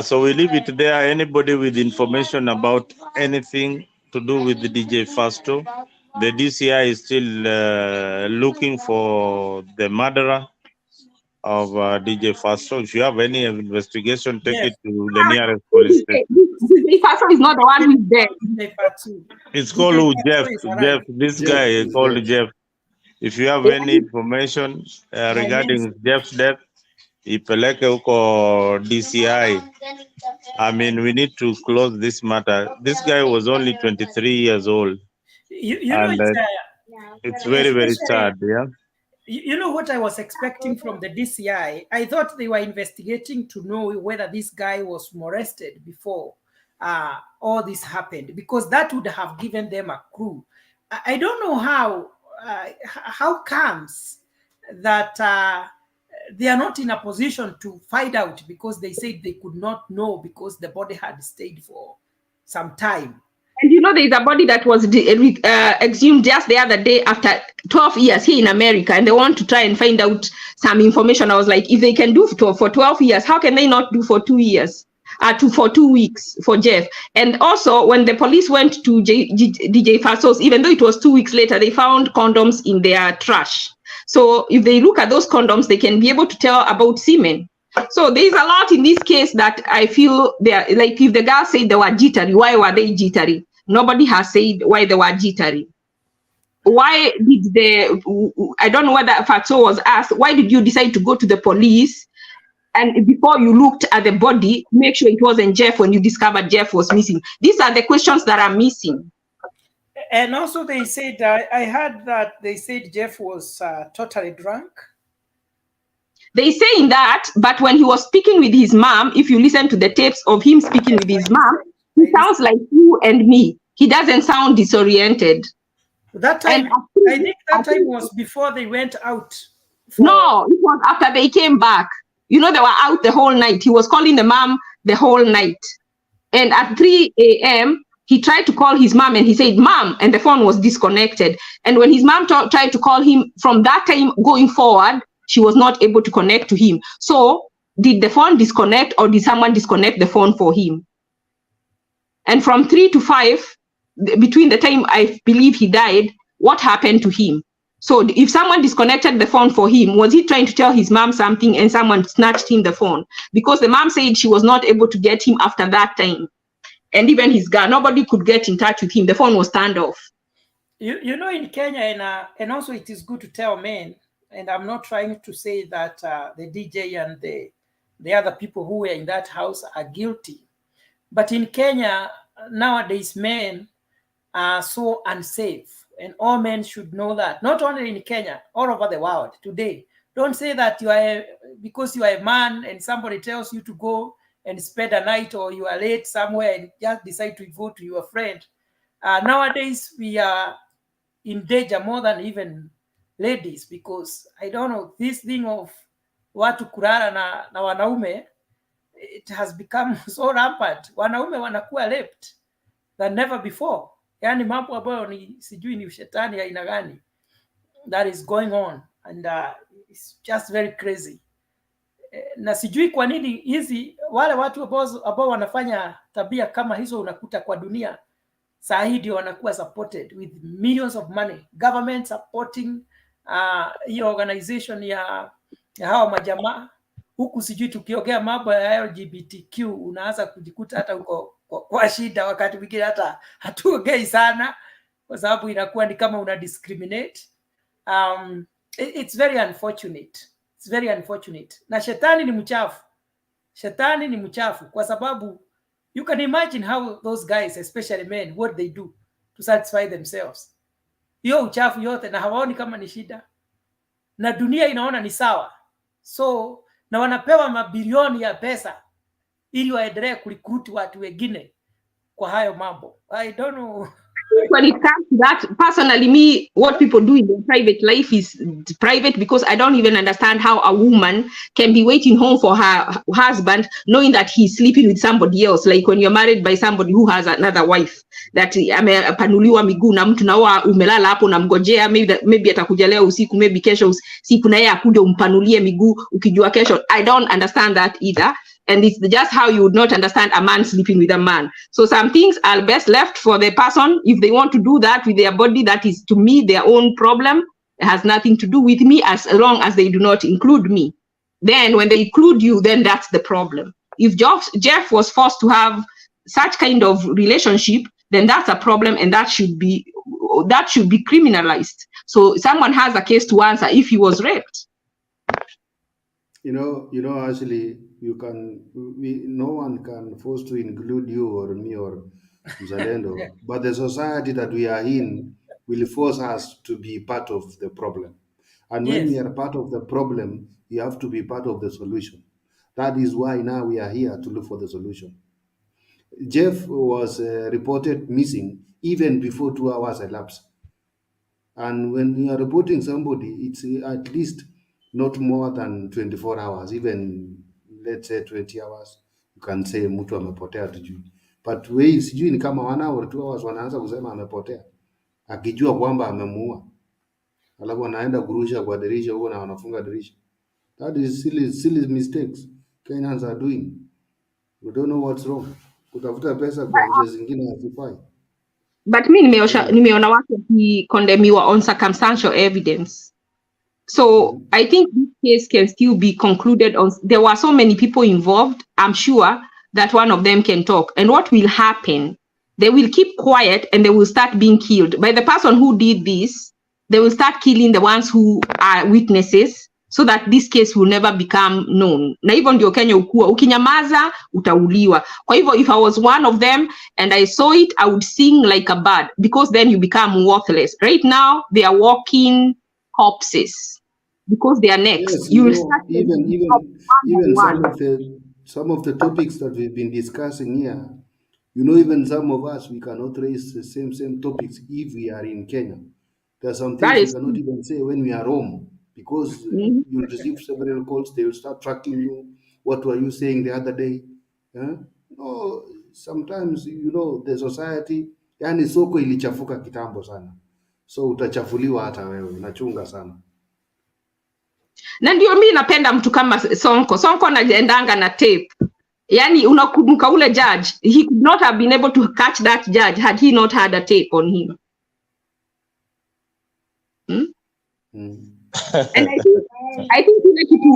So we leave it there. Anybody with information about anything to do with the DJ Fasto, the DCI is still looking for the murderer of DJ Fasto. If you have any investigation, take it to the nearest police station. DJ Fasto is not the one who is dead. It's called Jeff. Jeff. This guy called Jeff. If you have any information regarding Jeff's death, ipeleke huko DCI. I mean, we need to close this matter. This guy was only 23 years old. You know, it's very, very sad, yeah? You know what I was expecting from the DCI? I thought they were investigating to know whether this guy was molested before all this happened, because that would have given them a clue. I don't know how comes that they are not in a position to find out, because they said they could not know because the body had stayed for some time. And you know, there is a body that was exhumed just the other day after 12 years here in America, and they want to try and find out some information. I was like, if they can do for 12 years, how can they not do for 2 years? For 2 weeks for Jeff. And also, when the police went to DJ Faso's, even though it was 2 weeks later, they found condoms in their trash. So if they look at those condoms, they can be able to tell about semen. So there's a lot in this case that I feel they're like, if the girls said they were jittery, why were they jittery? Nobody has said why they were jittery. Why did I don't know whether Fatso was asked, why did you decide to go to the police? And before you looked at the body, make sure it wasn't Jeff when you discovered Jeff was missing. These are the questions that are missing. And also they said, I heard that they said Jeff was totally drunk. They saying that, but when he was speaking with his mom, if you listen to the tapes of him speaking with his mom, he sounds like you and me. He doesn't sound disoriented. That time, I think that time was before they went out. No, it was after they came back. You know, they were out the whole night. He was calling the mom the whole night. And at 3 a.m., he tried to call his mom and he said, "Mom," and the phone was disconnected. And when his mom tried to call him from that time going forward, she was not able to connect to him. So did the phone disconnect, or did someone disconnect the phone for him? And from 3 to 5, between the time I believe he died, what happened to him? So if someone disconnected the phone for him, was he trying to tell his mom something and someone snatched him the phone? Because the mom said she was not able to get him after that time. And even his girl, nobody could get in touch with him. The phone was turned off. You know, in Kenya, and also it is good to tell men, and I'm not trying to say that the DJ and the other people who were in that house are guilty. But in Kenya, nowadays, men are so unsafe. And all men should know that. Not only in Kenya, all over the world today. Don't say that because you are a man and somebody tells you to go and spend a night, or you are late somewhere and just decide to go to your friend. Nowadays, we are in danger more than even ladies, because I don't know, this thing of watu kulala na wanaume, it has become so rampant. Wanaume wanakuwa raped than never before. Yani mambo ambayo ni sijui ni ushetani ya aina gani that is going on, and it's just very crazy. Na sijui kwa nini hizi wale watu ambao wanafanya tabia kama hizo unakuta kwa dunia saa hii ndio wanakuwa supported with millions of money, government supporting hiyo organization ya hawa majamaa. Huku sijui tukiongea mambo ya LGBTQ unaanza kujikuta hata uko kwa shida, wakati mwingine hata hatuongei sana kwa sababu inakuwa ni kama una discriminate. It's very unfortunate. It's very unfortunate. Na shetani ni mchafu. Shetani ni mchafu kwa sababu you can imagine how those guys, especially men, what they do to satisfy themselves. Hiyo uchafu yote na hawaoni kama ni shida. Na dunia inaona ni sawa. So, na wanapewa mabilioni ya pesa ili waendelee kurecruit watu wengine kwa hayo mambo. I don't know. When it comes to that, personally, me, what people do in their private life is private, because I don't even understand how a woman can be waiting home for her husband knowing that he's sleeping with somebody else. Like when you're married by somebody who has another wife, that amepanuliwa miguu na mtu na umelala hapo na mgojea, maybe atakuja leo usiku, maybe kesho usiku na yeye akuje umpanulie miguu ukijua kesho. I don't understand that either. And it's just how you would not understand a man sleeping with a man. So some things are best left for the person. If they want to do that with their body, that is, to me, their own problem. It has nothing to do with me, as long as they do not include me. Then when they include you, then that's the problem. If Jeff was forced to have such kind of relationship, then that's a problem, and that should be criminalized. So someone has a case to answer if he was raped. You know, actually, no one can force to include you or me or Mzalendo, but the society that we are in will force us to be part of the problem. And when we are part of the problem, you have to be part of the solution. That is why now we are here to look for the solution. Jeff was reported missing even before 2 hours elapsed. And when you are reporting somebody, it's at least not more than 24 hours, even let's say 20 hours. You can say mtu amepotea tujui. But we sijui ni kama 1 hour 2 hours wanaanza kusema amepotea, akijua kwamba amemuua, alafu anaenda kurusha kwa dirisha huko na wanafunga dirisha. That is silly mistakes Kenyans are doing. We don't know what's wrong. Kutafuta pesa kwa njia zingine hazifai. But me nimeona watu wakikondemiwa on circumstantial evidence. So I think this case can still be concluded on. There were so many people involved. I'm sure that one of them can talk. And what will happen? They will keep quiet and they will start being killed. By the person who did this, they will start killing the ones who are witnesses, so that this case will never become known. Na hivyo ndio Kenya ukua. Ukinyamaza, utauliwa. Kwa hivyo, if I was one of them and I saw it, I would sing like a bird, because then you become worthless. Right now, they are walking corpses because they are next. Yes, you will start even some of the topics that we've been discussing here, even some of us, we cannot raise the same topics if we are in Kenya. There are some things we cannot even say when we are home, because you receive several calls, they will start tracking you. What were you saying the other day? No, sometimes, the society, yani soko ilichafuka kitambo sana. So utachafuliwa hata wewe, nachunga sana. Na ndio mimi napenda mtu kama Sonko anaendanga na tape. Yani unakumbuka ule judge, he could not have been able to catch that judge had he not had a tape on him. And I think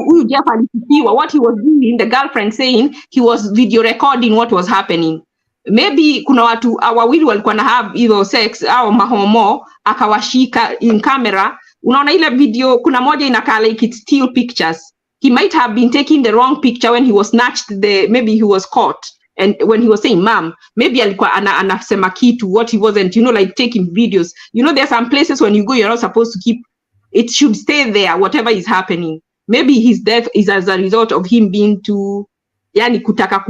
huyu Jeff alisikiwa what he was doing, the girlfriend saying he was video recording what was happening. Maybe kuna watu wawili walikuwa na have either sex au mahomo, akawashika in camera. Unaona ile video, kuna moja inakaa like it's still pictures. He might have been taking the wrong picture when he was snatched, maybe he was caught. And when he was saying, ma'am, maybe alikuwa anasema kitu, what he wasn't, like taking videos. There are some places when you go, you're not supposed to keep, it should stay there, whatever is happening. Maybe his death is as a result of him being too, yani kutaka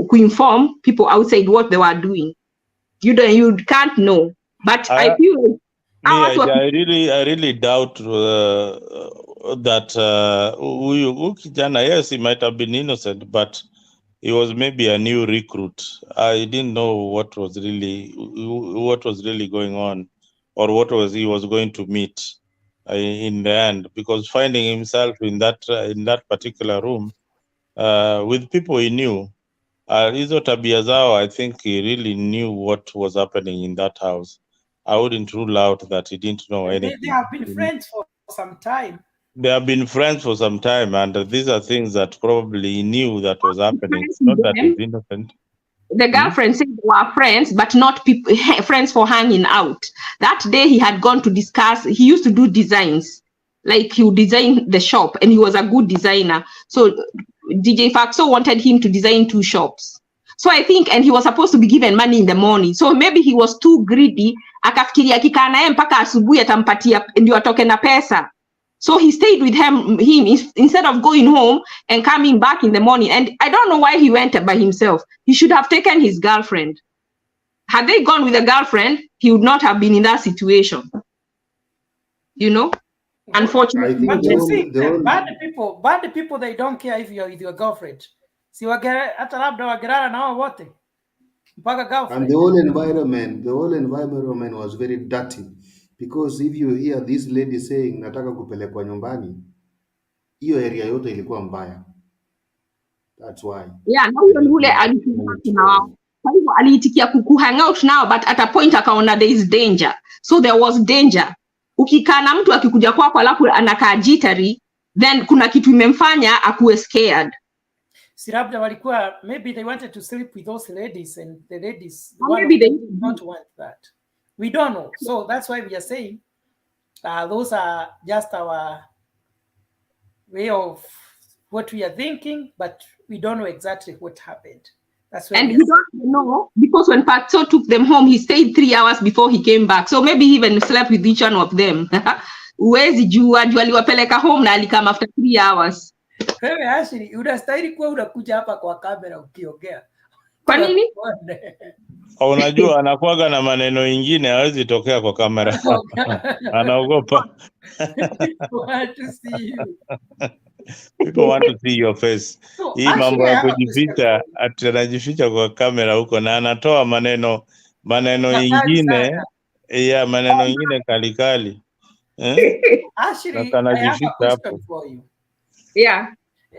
ku-inform people outside what they were doing. You can't know. But I feel I really doubt that huyu kijana, yes, he might have been innocent, but he was maybe a new recruit. I didn't know what was really going on, or he was going to meet in the end, because finding himself in that particular room with people he knew, hizo tabia zao, I think he really knew what was happening in that house. I wouldn't rule out that he didn't know anything. They have been friends for some time. They have been friends for some time, and these are things that probably he knew that was happening. It's not that he's innocent. The girlfriend said they were friends, but not people friends for hanging out. That day he had gone to discuss. He used to do designs, like he would design the shop, and he was a good designer. So DJ Faxo wanted him to design 2 shops. So I think, and he was supposed to be given money in the morning. So maybe he was too greedy. Akafikiria akikaa naye mpaka asubuhi atampatia ndio atoke na pesa. So he stayed with him instead of going home and coming back in the morning. And I don't know why he went by himself. He should have taken his girlfriend. Had they gone with a girlfriend, he would not have been in that situation. You know? Unfortunately. But you see, bad people, they don't care if you're with your girlfriend. Si hata labda wagerara na wao wote. Mpaka girlfriend. And the whole environment was very dirty. Because if you hear this lady saying nataka kupelekwa nyumbani, hiyo area yote ilikuwa mbaya. That's why. Yeah, na huyo yule alitikia nao. Kwa hivyo aliitikia hang out now, but at a point akaona there is danger. So there was danger. Ukikaa na mtu akikuja kwako alafu anakaa jittery, then kuna kitu imemfanya akuwe scared. Sirabda walikuwa, maybe they wanted to sleep with those ladies, and the ladies maybe they don't want that. We don't know. So that's why we are saying those are just our way of what we are thinking, but we don't know exactly what happened. That's why. And we don't know, because when Pato took them home, he stayed 3 hours before he came back. So maybe he even slept with each one of them. Uwezi jua aliwapeleka home na alikam after 3 hours. Wewe Ashiri, unastahili kuwa unakuja hapa kwa kamera ukiongea. Kwa nini? Unajua anakuaga na maneno ingine hawezi tokea kwa kamera. Anaogopa. Want to see you. People want to see your face. Hii mambo ya kujificha, anajificha kwa kamera huko na anatoa maneno ingine. Yeah, maneno ingine kali. Actually, I have a question for you. Yeah.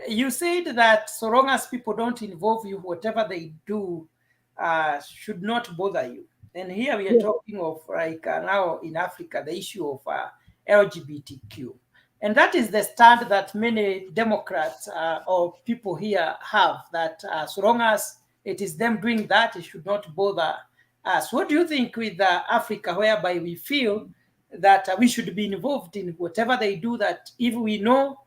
You said that so long as people don't involve you, whatever they do should not bother you. And here we are talking of like now in Africa, the issue of LGBTQ. And that is the stand that many Democrats or people here have, that so long as it is them doing that, it should not bother us. What do you think with Africa, whereby we feel that we should be involved in whatever they do, that if we know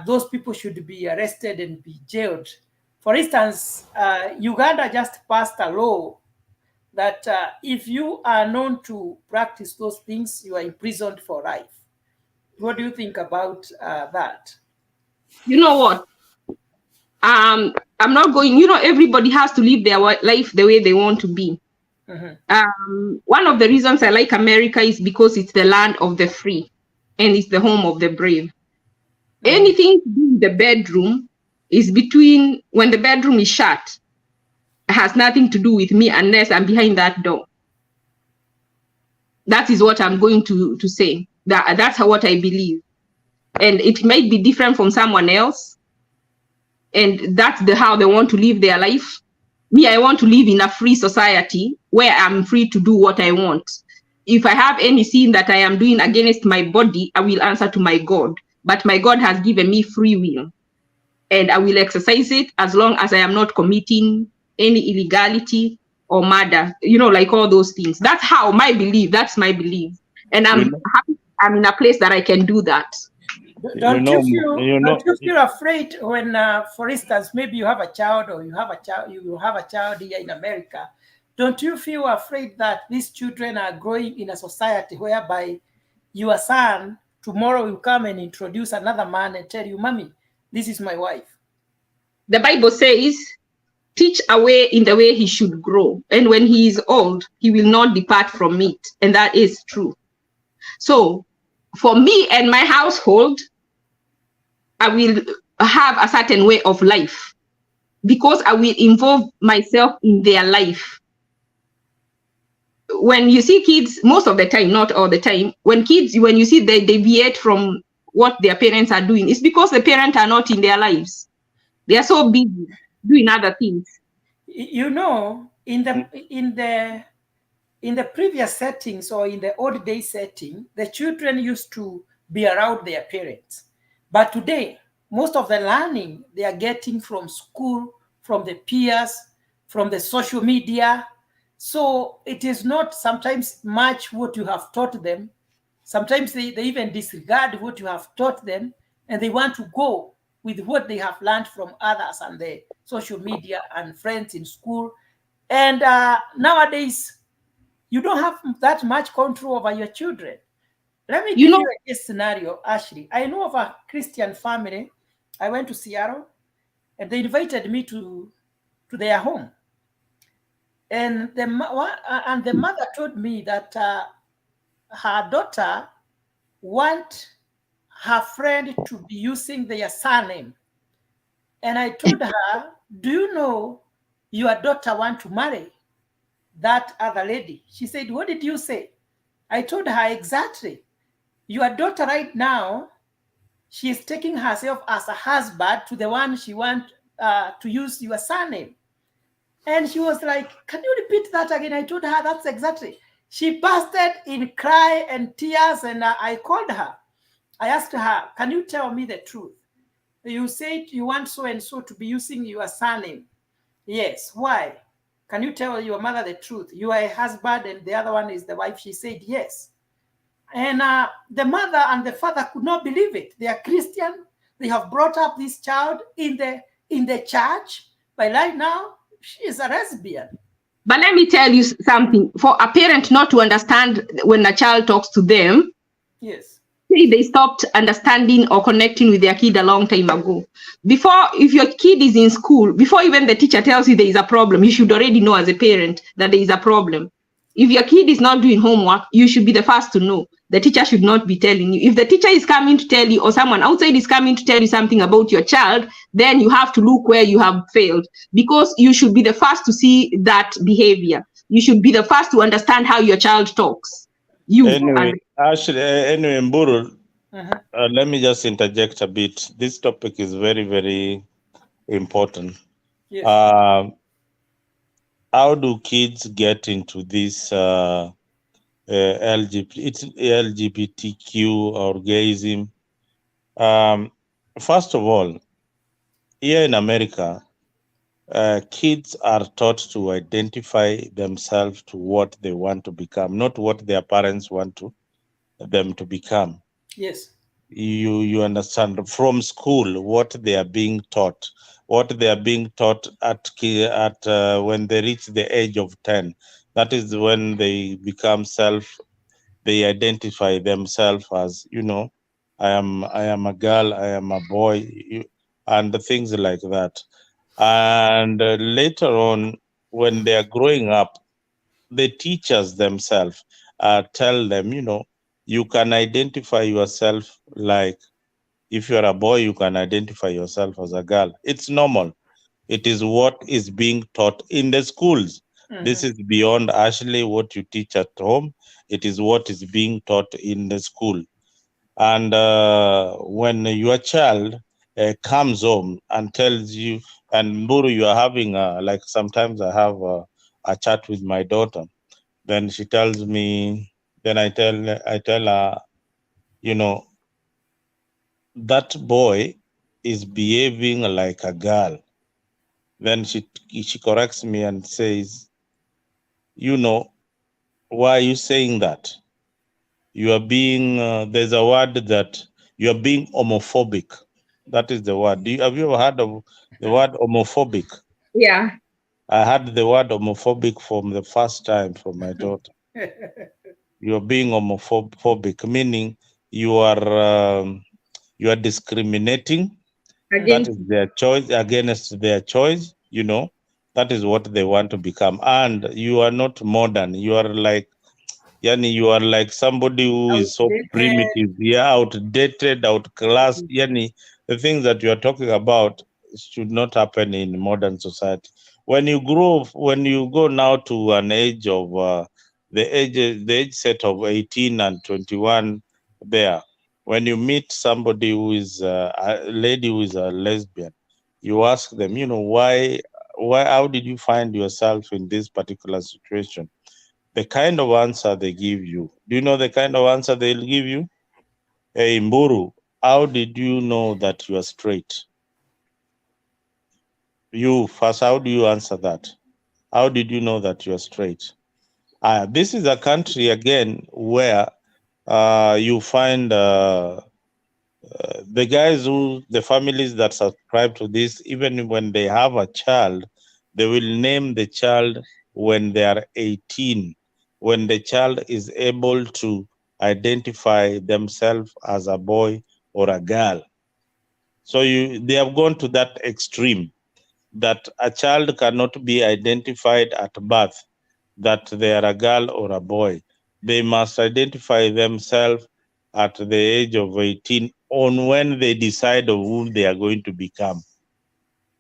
those people should be arrested and be jailed? For instance, Uganda just passed a law that if you are known to practice those things, you are imprisoned for life. What do you think about that? You know what? I'm not going, everybody has to live their life the way they want to be. Mm-hmm. One of the reasons I like America is because it's the land of the free and it's the home of the brave. Mm-hmm. Anything to do with the bedroom is between, when the bedroom is shut, it has nothing to do with me unless I'm behind that door. That is what I'm going to say. That's what I believe. And it might be different from someone else. And that's how they want to live their life. Me, I want to live in a free society where I'm free to do what I want. If I have any sin that I am doing against my body, I will answer to my God. But my God has given me free will. And I will exercise it as long as I am not committing any illegality or murder, like all those things. That's how that's my belief. And I'm happy I'm in a place that I can do that. Don't you feel afraid when, for instance, maybe you have a child or you have a child here in America? Don't you feel afraid that these children are growing in a society whereby your son tomorrow will come and introduce another man and tell you, Mommy, this is my wife? The Bible says, teach away in the way he should grow. And when he is old, he will not depart from it. And that is true. So for me and my household, I will have a certain way of life because I will involve myself in their life. When you see kids, most of the time, not all the time, when you see they deviate from what their parents are doing, it's because the parents are not in their lives. They are so busy doing other things. You know, in the previous settings or in the old day setting, the children used to be around their parents. But today, most of the learning they are getting from school, from the peers, from the social media. So it is not sometimes much what you have taught them. Sometimes they even disregard what you have taught them, and they want to go with what they have learned from others and the social media and friends in school. And nowadays, you don't have that much control over your children. Let me give you a scenario, Ashley. I know of a Christian family. I went to Seattle, and they invited me to their home. And the mother told me that her daughter want her friend to be using their surname. And I told her, do you know your daughter want to marry that other lady? She said, what did you say? I told her exactly. Your daughter right now, she is taking herself as a husband to the one she wants to use your surname. And she was like, can you repeat that again? I told her that's exactly. She bursted in cry and tears, and I called her. I asked her, can you tell me the truth? You said you want so-and-so to be using your surname. Yes, why? Can you tell your mother the truth? You are a husband and the other one is the wife. She said yes. And the mother and the father could not believe it. They are Christian. They have brought up this child in the church. But right now, she is a lesbian. But let me tell you something. For a parent not to understand when a child talks to them, yes, they stopped understanding or connecting with their kid a long time ago. Before, if your kid is in school, before even the teacher tells you there is a problem, you should already know as a parent that there is a problem. If your kid is not doing homework, you should be the first to know. The teacher should not be telling you. If the teacher is coming to tell you, or someone outside is coming to tell you something about your child, then you have to look where you have failed, because you should be the first to see that behavior. You should be the first to understand how your child talks. Anyway, Mburu, let me just interject a bit. This topic is very, very important. Yes. How do kids get into this LGBTQ or gayism? First of all, here in America, kids are taught to identify themselves to what they want to become, not what their parents want them to become. Yes. You understand from school what they are being taught. What they are being taught at when they reach the age of 10. That is when they become they identify themselves as, I am a girl, I am a boy, and things like that. And later on, when they are growing up, the teachers themselves tell them, you can identify yourself like, if you're a boy, you can identify yourself as a girl. It's normal. It is what is being taught in the schools. This is beyond actually what you teach at home. It is what is being taught in the school. And when your child comes home and tells you, and Mburu, you are having like sometimes I have a chat with my daughter. Then she tells me, then I tell her, that boy is behaving like a girl. Then she corrects me and says, why are you saying that? You are being, there's a word that you are being homophobic. That is the word. Have you ever heard of the word homophobic? Yeah. I heard the word homophobic from the first time from my daughter. You are being homophobic, meaning you are discriminating. That is their choice, against their choice. That is what they want to become. And you are not modern. You are like Yani, you are like somebody who is so primitive, outdated, outclassed. Yani, the things that you are talking about should not happen in modern society. When you grow, when you go now to an age of the age set of 18 and 21, there, when you meet somebody who is a lady who is a lesbian, you ask them, why, how did you find yourself in this particular situation? The kind of answer they give you. Do you know the kind of answer they'll give you? Hey, Mburu, how did you know that you are straight? You first, how do you answer that? How did you know that you are straight? This is a country, again, where you find the guys the families that subscribe to this, even when they have a child, they will name the child when they are 18, when the child is able to identify themselves as a boy or a girl. So they have gone to that extreme that a child cannot be identified at birth that they are a girl or a boy. They must identify themselves at the age of 18 on when they decide of who they are going to become.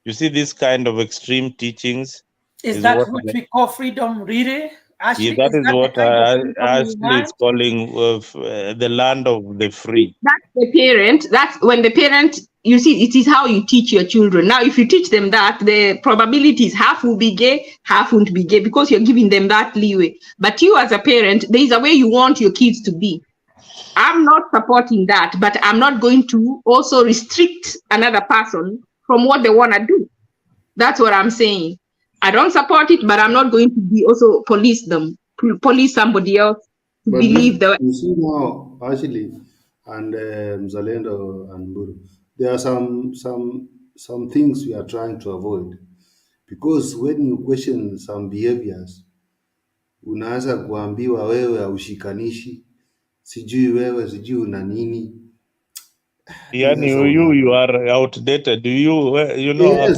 You see, this kind of extreme teachings is that what we call freedom, really? Ashley, that is what Ashley is calling the land of the free. That's the parent. That's when the parent, you see, it is how you teach your children. Now, if you teach them that, the probability is half will be gay, half won't be gay, because you're giving them that leeway. But you as a parent, there is a way you want your kids to be. I'm not supporting that, but I'm not going to also restrict another person from what they want to do. That's what I'm saying. I don't support it, but I'm not going to be also police somebody else to believe that. You see now, actually, and Mzalendo and Mburu, there are some things we are trying to avoid, because when you question some behaviors, unaanza kuambiwa wewe haushikanishi, sijui una nini. Yani you are outdated. You know, yes,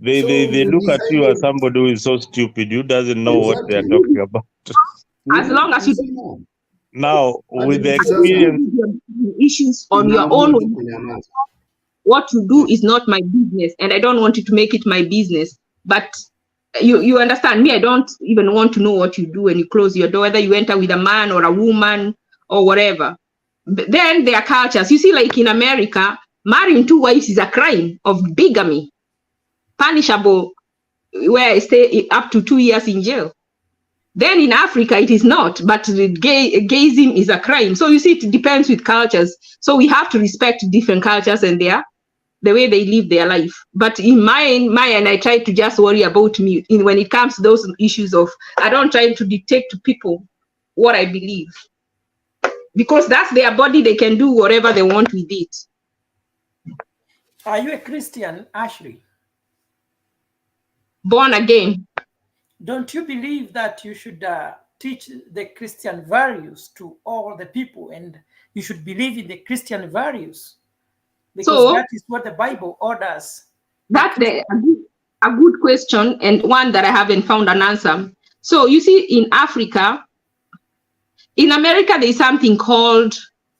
they look at you as somebody who is so stupid, who doesn't know what they are talking about. As long as you now with the experience issues on your own, what you do is not my business, and I don't want you to make it my business. But you understand me, I don't even want to know what you do when you close your door, whether you enter with a man or a woman or whatever. But then there are cultures. You see, like in America, marrying 2 wives is a crime of bigamy, punishable, where I stay up to 2 years in jail. Then in Africa, it is not, but gayism is a crime. So you see, it depends with cultures. So we have to respect different cultures and the way they live their life. But in mine, I try to just worry about me. When it comes to those issues of, I don't try to dictate to people what I believe. Because that's their body, they can do whatever they want with it. Are you a Christian, Ashley? Born again. Don't you believe that you should teach the Christian values to all the people, and you should believe in the Christian values? Because that is what the Bible orders. That's a good question, and one that I haven't found an answer. So you see, in Africa, in America, there's something called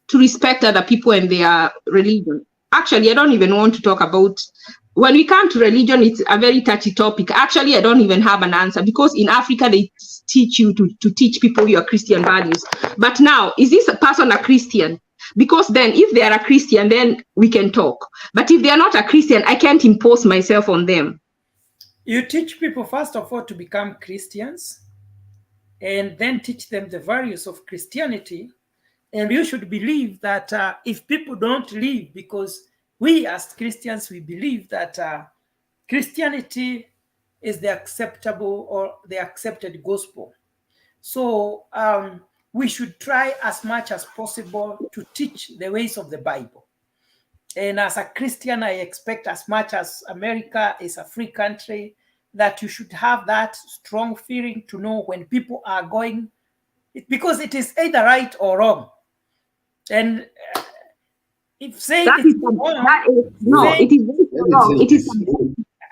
to respect other people and their religion. Actually, I don't even want to talk about, when we come to religion, it's a very touchy topic. Actually, I don't even have an answer, because in Africa, they teach you to teach people your Christian values. But now, is this person a Christian? Because then if they are a Christian, then we can talk. But if they are not a Christian, I can't impose myself on them. You teach people, first of all, to become Christians, and then teach them the values of Christianity. And you should believe that if people don't live, because we as Christians, we believe that Christianity is the acceptable or the accepted gospel. So we should try as much as possible to teach the ways of the Bible. And as a Christian, I expect, as much as America is a free country, that you should have that strong feeling to know when people are going, because it is either right or wrong. And if saying it is wrong, it is wrong. It is,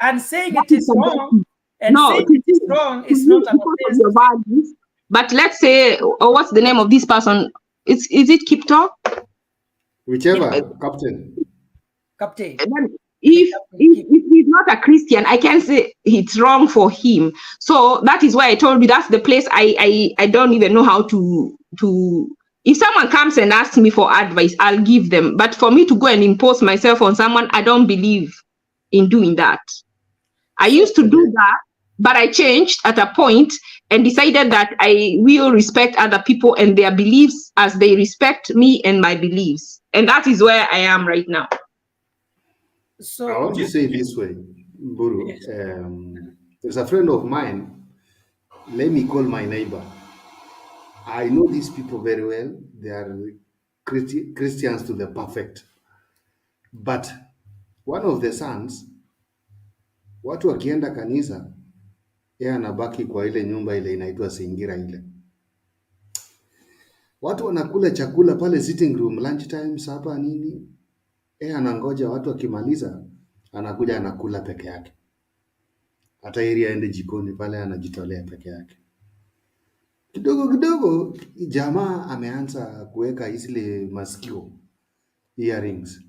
and saying it is wrong and saying it is wrong is not an offense. But let's say, or what's the name of this person? Is it Kipto? Whichever, Captain. If he's not a Christian, I can't say it's wrong for him. So that is why I told you that's the place I don't even know how to. If someone comes and asks me for advice, I'll give them. But for me to go and impose myself on someone, I don't believe in doing that. I used to do that, but I changed at a point and decided that I will respect other people and their beliefs as they respect me and my beliefs. And that is where I am right now. So I want to say this way, Buru. Yes. There's a friend of mine. Let me call my neighbor. I know these people very well. They are Christians to the perfect. But one of the sons, watu wakienda kanisa, yeye anabaki kwa ile nyumba ile inaitwa singira ile. Watu wanakula chakula pale sitting room, lunch time, sapa nini. Yeye anangoja watu wakimaliza, anakuja anakula peke yake. Hata ili aende jikoni pale anajitolea peke yake. Kidogo kidogo jamaa ameanza kuweka zile masikio earrings.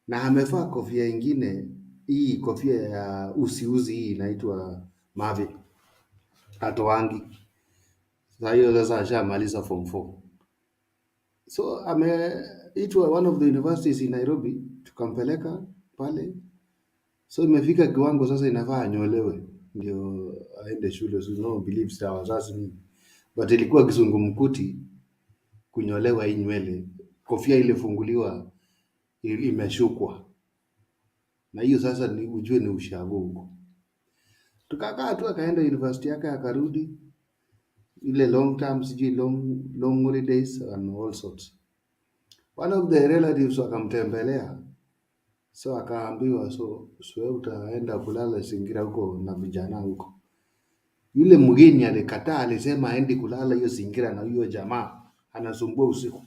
Na amevaa kofia ingine, hii kofia ya usi hii inaitwa mavi. Atoangi. Sasa hiyo sasa ashamaliza form 4. So ameitwa one of the universities in Nairobi, tukampeleka pale. So imefika kiwango sasa inafaa anyolewe ndio aende shule. So no believes that wazazi nini. But ilikuwa kizungumkuti kunyolewa hii nywele. Kofia ile funguliwa imeshukwa. Na hiyo sasa ni ujue ni ushago huko. Tukakaa tu akaenda university yake akarudi. Ile long term sijui long holidays and all sorts. One of the relatives wakamtembelea. So akaambiwa so utaenda kulala Singira huko na vijana huko. Yule mgeni alikataa, alisema aende kulala hiyo Singira na hiyo jamaa anasumbua usiku.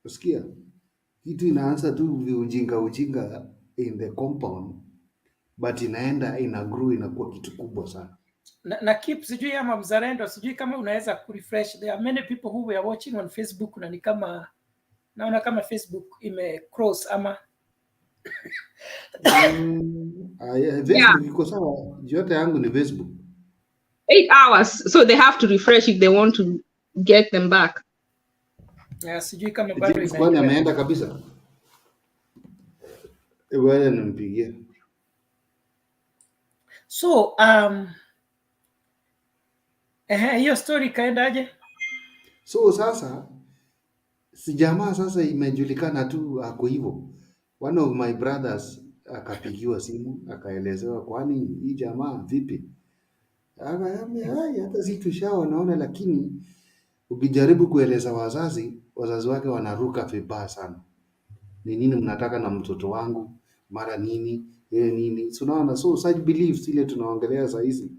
Usikia? Kitu inaanza tu ujinga in the compound, but ina grow inakuwa kitu kubwa sana. Na keep sijui ama mzalendo, sijui kama unaweza kurefresh. There are many people who were watching on Facebook na ni kama naona kama Facebook ime cross ama Facebook iko sawa, yote yangu ni Facebook. 8 hours, so they have to refresh if they want to get them back. Yeah, sijui kama bado inaenda. Ameenda kabisa. Wewe nimpigie. So hiyo story kaendaje? So sasa si jamaa sasa imejulikana tu ako hivyo. One of my brothers akapigiwa simu akaelezewa kwani hii jamaa vipi? Akaambia hata si tushaona, lakini ukijaribu kueleza wazazi wake wanaruka vibaya sana. Ni nini mnataka na mtoto wangu? Mara nini? Nini? Tunaona so such beliefs ile tunaongelea saa hizi.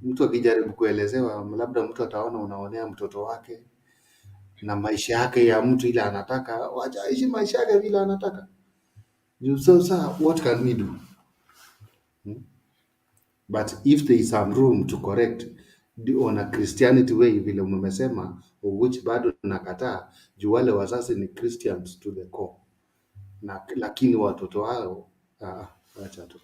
Mtu akijaribu kuelezewa labda mtu ataona unaonea mtoto wake na maisha yake ya mtu ile anataka, wacha aishi maisha yake vile anataka. So what can we do? But if there is some room to correct on a Christianity way vile umesema, which bado nakataa, juu wale wazazi ni Christians to the core. Lakini watoto wao acha tu.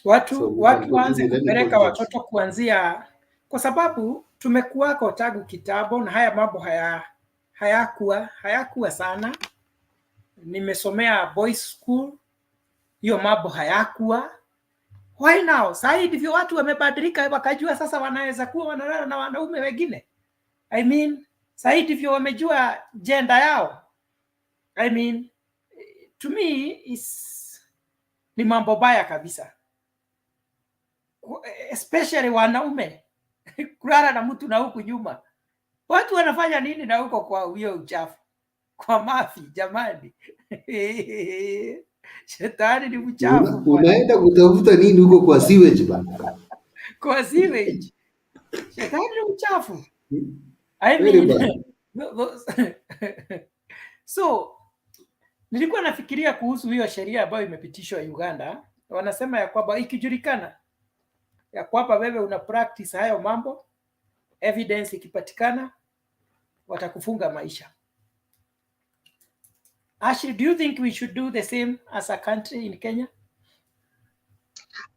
Watu waanze kupeleka watoto kuanzia, kwa sababu tumekuwako tangu kitambo na haya mambo hayakuwa sana. Nimesomea boys school, hiyo mambo hayakuwa. Why now? Sasa ndivyo watu wamebadilika wakajua sasa wanaweza kuwa wanalala na wanaume wengine. I mean, sasa ndivyo wamejua gender yao. I mean, to me ni mambo baya kabisa. Especially wanaume kulala na mtu na huku nyuma. Watu wanafanya nini na huko kwa hiyo uchafu? Kwa mafi jamani. Shetani ni mchafu. Unaenda kutafuta nini huko kwa sewage bana? Kwa sewage. Shetani ni mchafu. I mean, so nilikuwa nafikiria kuhusu hiyo sheria ambayo imepitishwa Uganda. Wanasema ya kwamba ikijulikana ya kwamba wewe una practice hayo mambo, evidence ikipatikana watakufunga maisha. Ashley, do you think we should do the same as a country in Kenya?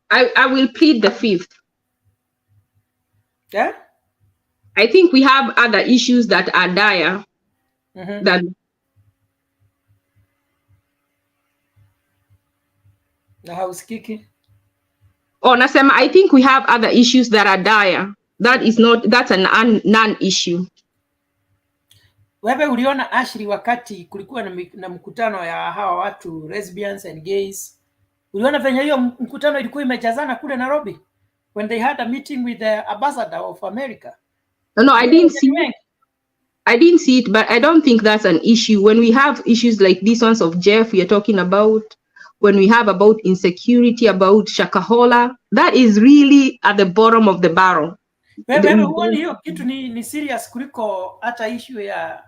I will plead the fifth. Yeah? I think we have other issues that are dire than nasema I think we have other issues that are dire. That's a non-issue. Wewe uliona Ashley wakati kulikuwa na mkutano ya hawa watu lesbians and gays. Uliona venye hiyo mkutano ilikuwa imejazana kule Nairobi when they had a meeting with the ambassador of America? No, I didn't see it. I didn't see it, but I don't think that's an issue. When we have issues like these ones of Jeff we are talking about, when we have about insecurity, about Shakahola, that is really at the bottom of the barrel. Wewe huoni hiyo kitu ni serious kuliko hata issue ya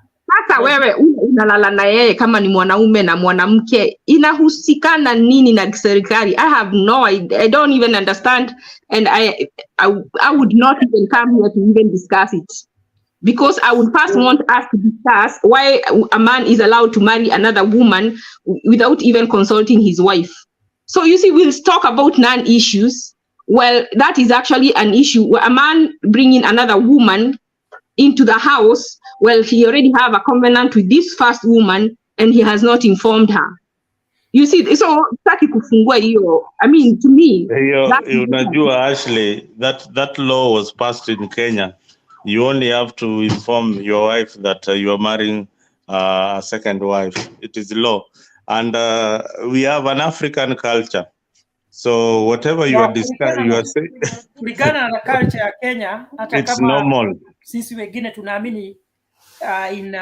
sasa wewe unalala na yeye kama ni mwanaume na mwanamke, inahusikana nini na serikali? I don't even understand, and I would not even come here to even discuss it, because I would first want us to discuss why a man is allowed to marry another woman without even consulting his wife. So you see, we'll talk about non-issues. Well, that is actually an issue where a man bringing another woman into the house. Well, he already have a covenant with this first woman and he has not informed her. You see, so I mean, to me, unajua Ashley, that law was passed in Kenya. You only have to inform your wife that you are marrying a second wife. It is law, and we have an African culture. So whatever you are discussing, you are saying kulingana na culture ya Kenya, hata it's kama normal. Sisi wengine tunaamini in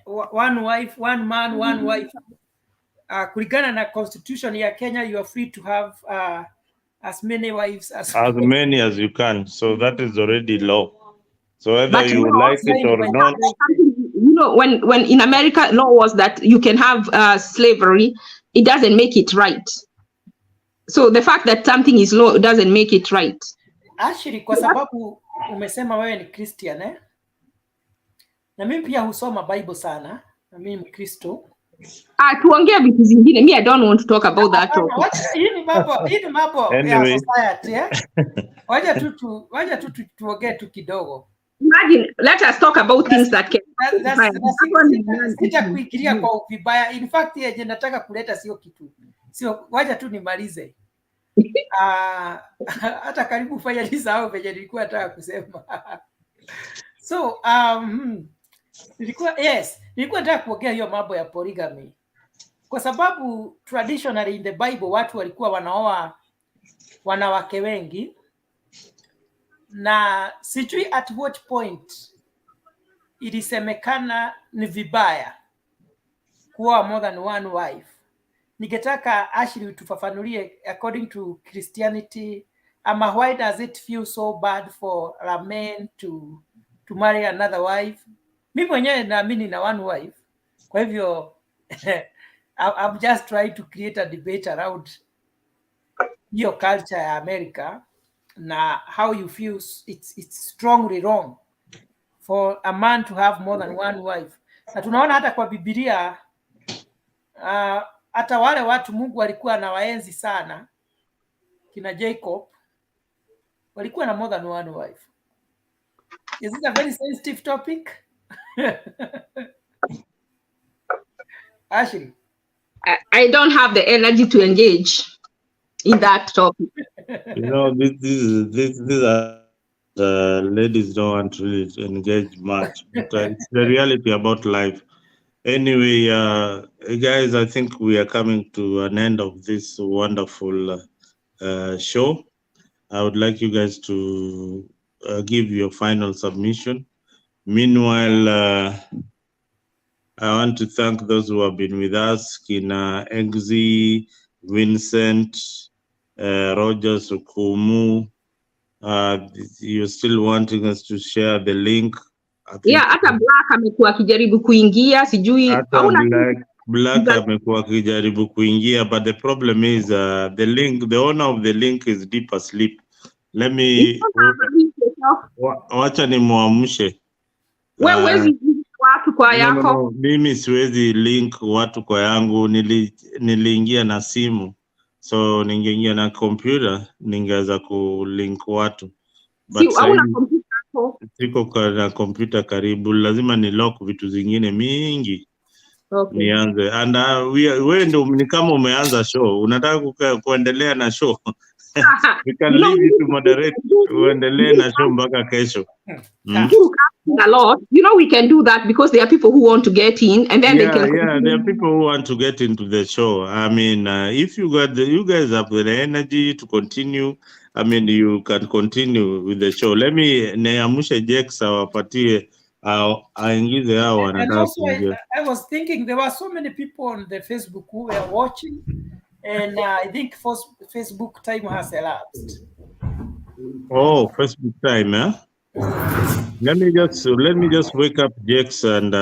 one wife, one man, one wife. Kulingana na constitution ya Kenya, you are free to have as many wives as many as you can. So that is already law. So whether you like it or not. You know, when in America law was that you can have slavery, it doesn't make it right. So the fact that something is law doesn't make it right. Actually, kwa sababu umesema wewe ni Christian, na mimi pia husoma Bible sana, na mimi ni Kristo. Tuongea vitu zingine. Me, I don't want to talk about that topic. Hii ni mambo Anyway. ya society, Waja tu tuongee tu kidogo. Imagine, let us talk about things that can. Sitakuikiria kwa vibaya. In fact, yeye nataka kuleta sio kitu. Sio, waja tu nimalize. Hata karibu fanya nisahau venye nilikuwa nataka kusema. So, nilikuwa nataka kuongea hiyo mambo ya polygamy. Kwa sababu traditionally in the Bible watu walikuwa wanaoa wanawake wengi, na sijui at what point ilisemekana ni vibaya kuoa more than one wife. Ningetaka Ashley tufafanulie according to Christianity, why does it feel so bad for a man to marry another wife? Mimi mwenyewe naamini na one wife. Kwa hivyo I'm just trying to create a debate around your culture ya America na how you feel it's strongly wrong for a man to have more than one wife. Na tunaona hata kwa Biblia hata wale watu Mungu alikuwa na waenzi sana, kina Jacob walikuwa na more than one wife. Is it a very sensitive topic? Ashley, I don't have the energy to engage in that topic. You know, these are ladies don't want to really engage much, but it's the reality about life. Anyway, guys, I think we are coming to an end of this wonderful show. I would like you guys to give your final submission. Meanwhile, I want to thank those who have been with us, Kina Egzi, Vincent, Roger Sukumu. You're still wanting us to share the link. Hata Black amekuwa akijaribu kuingia, sijui Black amekuwa akijaribu kuingia, but the problem is the owner of the link is deep asleep. Let me wacha nimwamshe. Watu kwa yako. No, mimi siwezi link watu kwa yangu, niliingia na simu. So ningeingia na computer ningeweza kulink watu. But siko na computer karibu, lazima ni lock vitu zingine mingi. Okay. Nianze. And wewe ndio ni kama umeanza show, unataka kuendelea na show. We can leave you to moderate, uendelee na show mpaka kesho. A lot, we can do that because there are people who want to get in, and then they can. Yeah, there are people who want to get into the show. I mean, if you guys have the energy to continue, I mean, you can continue with the show. Let me neamushe Jex awapatie aingize hao wanataka kuingia. I was thinking there were so many people on the Facebook who were watching, and I think Facebook time has elapsed. Oh, Facebook time, eh? Let me just wake up Jex and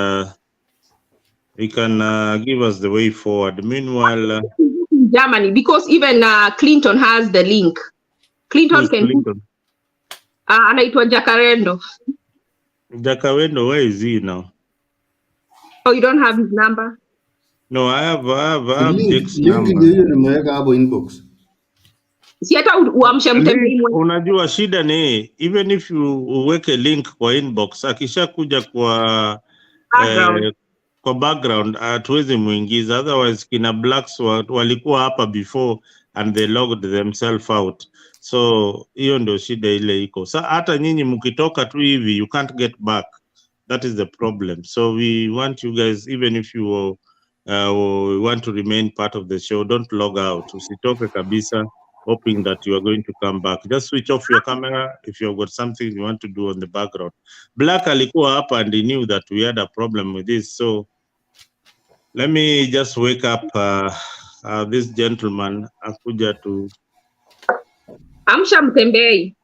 he can give us the way forward. Meanwhile, Germany, because even Clinton has the link. Clinton can. Anaitwa Jacarendo. Jacarendo, where is he now? Oh, you don't have his number? No, I have Jex number. Nimeweka hapo inbox. Si hata uamshe mtembei mwenyewe. Unajua shida ni even if you uweke link kwa inbox, akisha kuja kwa background hatuwezi muingiza, otherwise kina blacks walikuwa hapa before and they logged themselves out. So hiyo ndio shida ile iko. Hata nyinyi mkitoka tu hivi you can't get back. That is the problem. So we want you guys, even if you want to remain part of the show, don't log out. Usitoke kabisa, hoping that you are going to come back. Just switch off your camera if you've got something you want to do on the background. Black alikuwa hapa and he knew that we had a problem with this. So let me just wake up this gentleman akuja to amsha mtembei.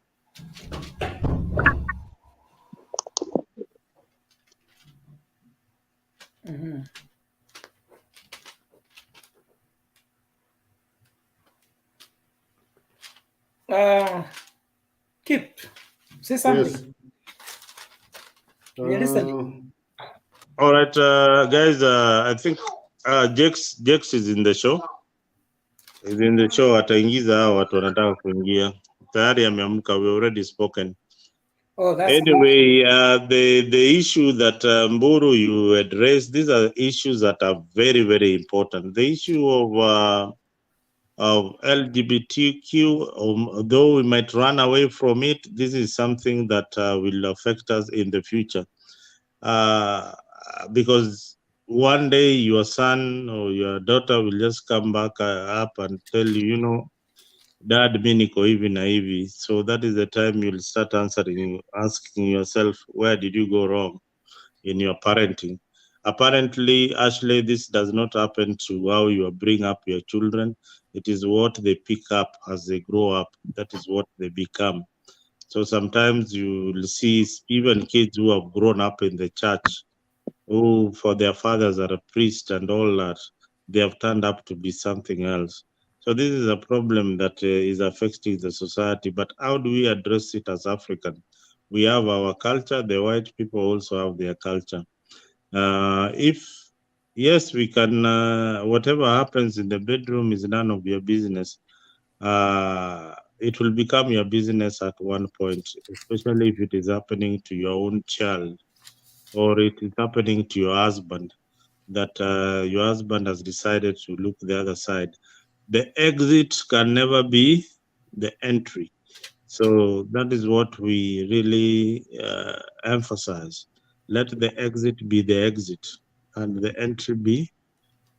Kip, say something. Yes. We're listening. All right, guys, I think Jex is in the show. Is in the show. Ataingiza hao watu wanataka kuingia. Tayari ameamka. We already spoken. Oh, that's anyway, the issue that Mburu you addressed, these are issues that are very, very important. The issue of LGBTQ, though we might run away from it, this is something that will affect us in the future. Because one day your son or your daughter will just come back up and tell you, Dad, mi niko hivi na hivi. So that is the time you'll start asking yourself, where did you go wrong in your parenting? Apparently, Ashley, this does not happen to how you bring up your children. It is what they pick up as they grow up. That is what they become. So sometimes you'll see even kids who have grown up in the church, who for their fathers are a priest and all that, they have turned up to be something else. So this is a problem that is affecting the society. But how do we address it as African? We have our culture. The white people also have their culture. Yes, we can, whatever happens in the bedroom is none of your business. It will become your business at one point, especially if it is happening to your own child or it is happening to your husband, that your husband has decided to look the other side. The exit can never be the entry. So that is what we really emphasize. Let the exit be the exit and the entry be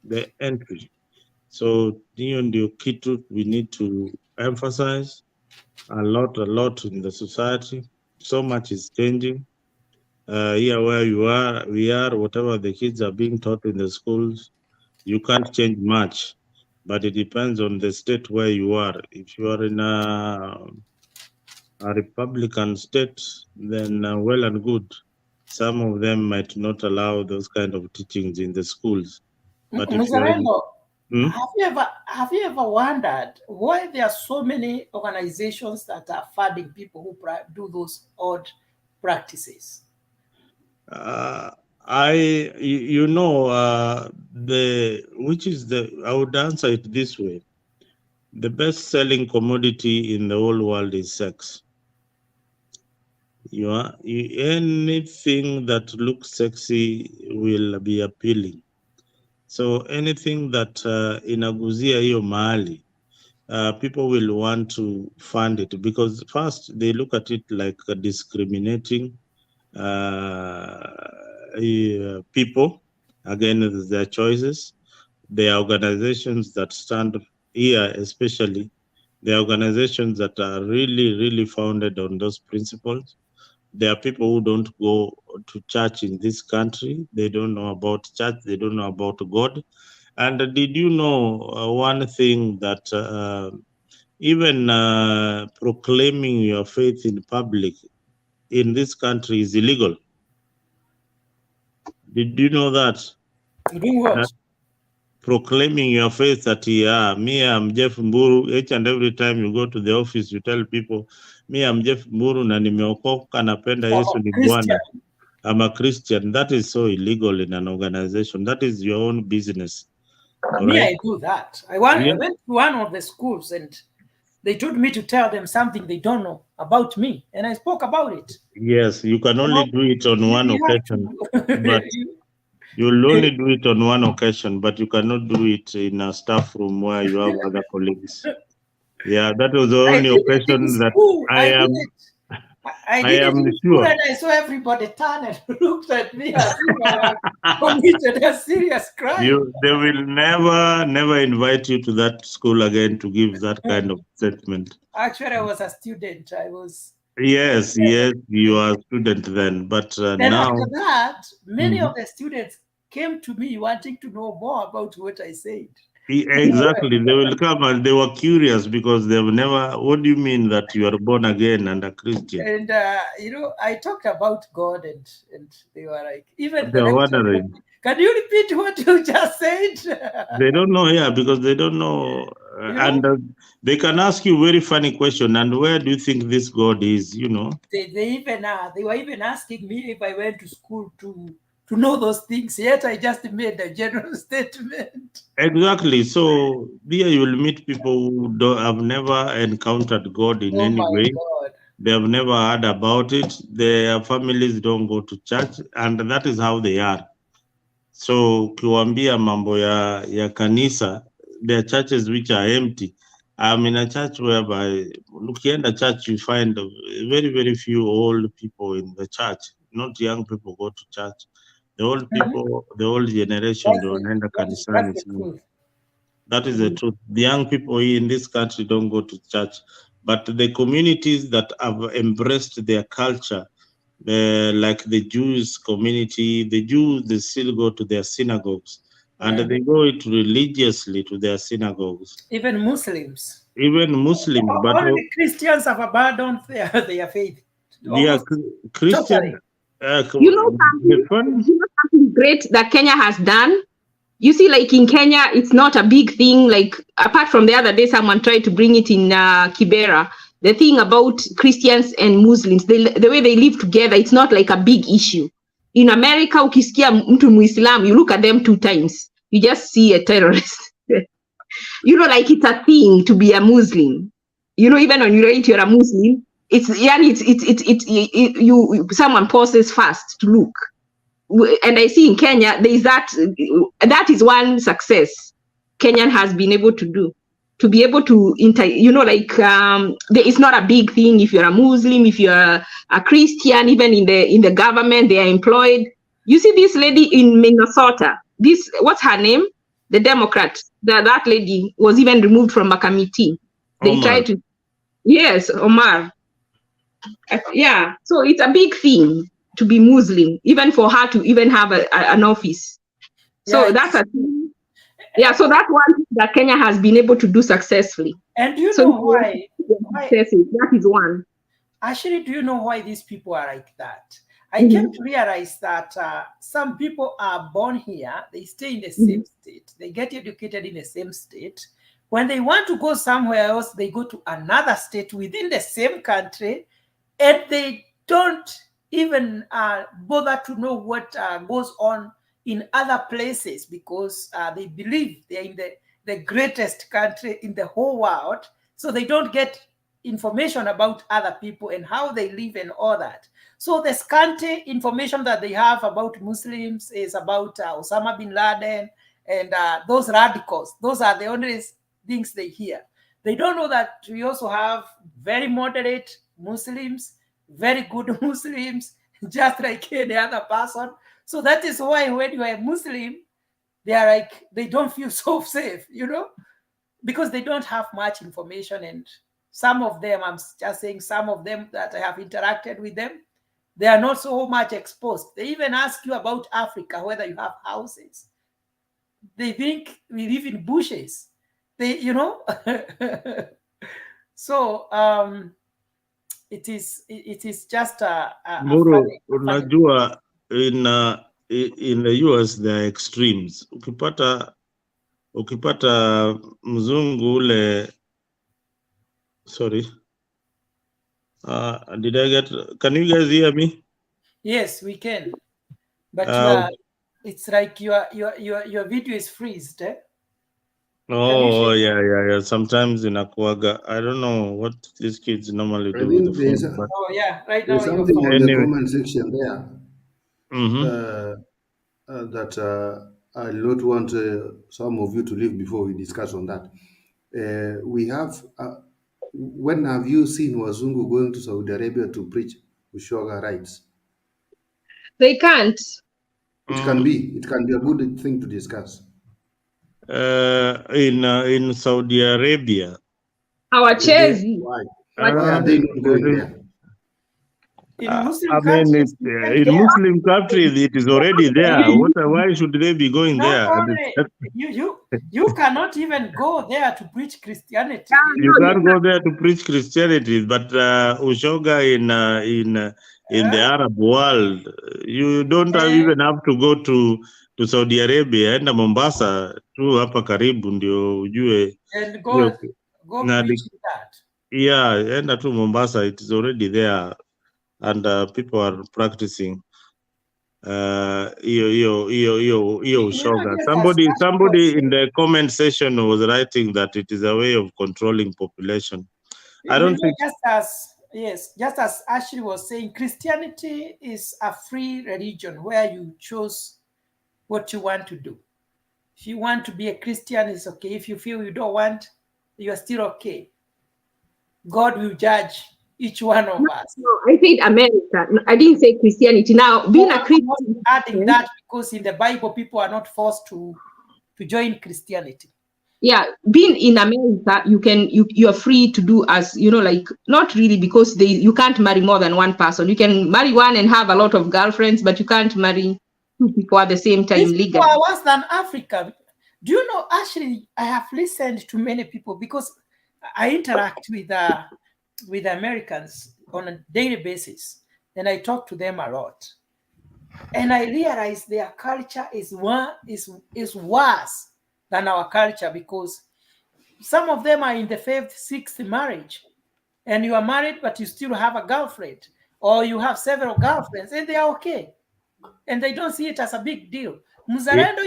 the entry. So ndio kitu we need to emphasize a lot in the society. So much is changing. Here where we are, whatever the kids are being taught in the schools, you can't change much, but it depends on the state where you are. If you are in a Republican state, then well and good. Some of them might not allow those kind of teachings in the schools. But if you're Have you ever wondered why there are so many organizations that are funding people who do those odd practices? I would answer it this way. The best selling commodity in the whole world is sex. Anything that looks sexy will be appealing. So anything that inaguzia hiyo mahali, people will want to fund it, because first they look at it like discriminating people against their choices. There are organizations that stand here, especially the organizations that are really, really founded on those principles. There are people who don't go to church in this country. They don't know about church. They don't know about God. And did you know one thing, that even proclaiming your faith in public in this country is illegal? Did you know that? Doing what? That proclaiming your faith, that me, I'm Jeff Mburu. Each and every time you go to the office, you tell people, me, I'm Jeff Mburu na nimeokoka, napenda Yesu ni Bwana. I'm a Christian. That is so illegal in an organization. That is your own business. Me, right? I do that. I went to one of the schools and they told me to tell them something they don't know about me, and I spoke about it. Yes, you can only do it on one occasion, but you'll only do it on one occasion, but you cannot do it in a staff room where you have other colleagues. Yeah, that was the only occasion that I am sure. And I saw everybody turn and looked at me as if I committed a serious crime. They will never invite you to that school again to give that kind of statement. Actually, I was a student. Yes, you are a student then, but now after that, many of the students came to me wanting to know more about what I said. Exactly, they will come and they were curious because they've never. What do you mean that you are born again and a Christian? And I talked about God, and they were like, even they're wondering. Can you repeat what you just said? They don't know, because they don't know, and they can ask you very funny question. And where do you think this God is? They were even asking me if I went to school to know those things. Yet I just made a general statement. Exactly. So here you will meet people who have never encountered God in any way. God. They have never heard about it. Their families don't go to church, and that is how they are. So kiwambia mambo ya kanisa, there are churches which are empty. I'm in a church whereby ukienda church you find very, very few old people in the church. Not young people go to church. The old people, the old generation, they wanaenda kanisani. That is the truth. The young people in this country don't go to church, but the communities that have embraced their culture, like the Jews community, the Jews, they still go to their synagogues, and they go religiously to their synagogues. Even Muslims. But only Christians have abandoned their faith. Christian. You know something great that Kenya has done? You see, like in Kenya, it's not a big thing. Like, apart from the other day, someone tried to bring it in Kibera. The thing about Christians and Muslims, the way they live together, it's not like a big issue. In America, ukisikia mtu Muislam, you look at them 2 times. You just see a terrorist. Like it's a thing to be a Muslim. Even when you write you're a Muslim, someone pauses first to look. And I see in Kenya, there is that is one success Kenyan has been able to do, to be able to it's not a big thing if you're a Muslim, if you're a Christian, even in the government, they are employed. You see this lady in Minnesota, what's her name? The Democrat, that lady was even removed from a committee. They tried to, yes, Omar. Yeah, so it's a big thing to be Muslim, even for her to even have an office. So that's a thing. Yeah, so that's one thing that Kenya has been able to do successfully. And do you know why? That is one. Actually, do you know why these people are like that? I came to realize that some people are born here, they stay in the same state, they get educated in the same state. When they want to go somewhere else, they go to another state within the same country, and they don't even bother to know what goes on in other places, because they believe they're in the greatest country in the whole world. So they don't get information about other people and how they live and all that. So the scanty information that they have about Muslims is about Osama bin Laden and those radicals. Those are the only things they hear. They don't know that we also have very moderate Muslims, very good Muslims, just like any other person. So that is why when you are a Muslim, they are like, they don't feel so safe, you know, because they don't have much information. And some of them, I'm just saying, some of them that I have interacted with them, they are not so much exposed. They even ask you about Africa, whether you have houses. They think we live in bushes. They, you know, so it is just a Muru, unajua in the US there are extremes. Ukipata mzungu ule, sorry. Did I get, can you guys hear me? Yes, we can. But it's like your video is freezed, eh? Oh, yeah. Sometimes in Aquaga, I don't know what these kids normally do with the phone. But oh, yeah, right now. There's something on the comment section there that I do not want some of you to leave before we discuss on that. We have, when have you seen Wazungu going to Saudi Arabia to preach Ushoga rights? They can't. It can be a good thing to discuss. In Saudi Arabia. Our chairs. Why are they not going there? In Muslim countries, in Muslim countries, it is already there. Why should they be going there? You cannot even go there to preach Christianity. You can't go there to preach Christianity, but Ushoga in the Arab world, you don't even have to go to Saudi Arabia. Enda Mombasa tu hapa karibu ndio ujue. And go preach that. Yeah, enda tu Mombasa, it is already there. And people are practicing Ushoga. Somebody in the comment section was writing that it is a way of controlling population. I don't think just as Ashley was saying, Christianity is a free religion where you choose what you want to do. If you want to be a Christian, it's okay. If you feel you don't want, you are still okay. God will judge each one of us. No, I said America. No, I didn't say Christianity. Now, being a Christian, adding that because in the Bible, people are not forced to join Christianity. Yeah, being in America, you are free to do as you know, like not really, because you can't marry more than one person. You can marry one and have a lot of girlfriends, but you can't marry two people at the same time legally. People are worse than Africa. Do you know? Actually, I have listened to many people because I interact with Americans on a daily basis, and I talk to them a lot, and I realize their culture is worse than our culture, because some of them are in the 5th, 6th marriage, and you are married but you still have a girlfriend, or you have several girlfriends, and they are okay, and they don't see it as a big deal. Muzarendo,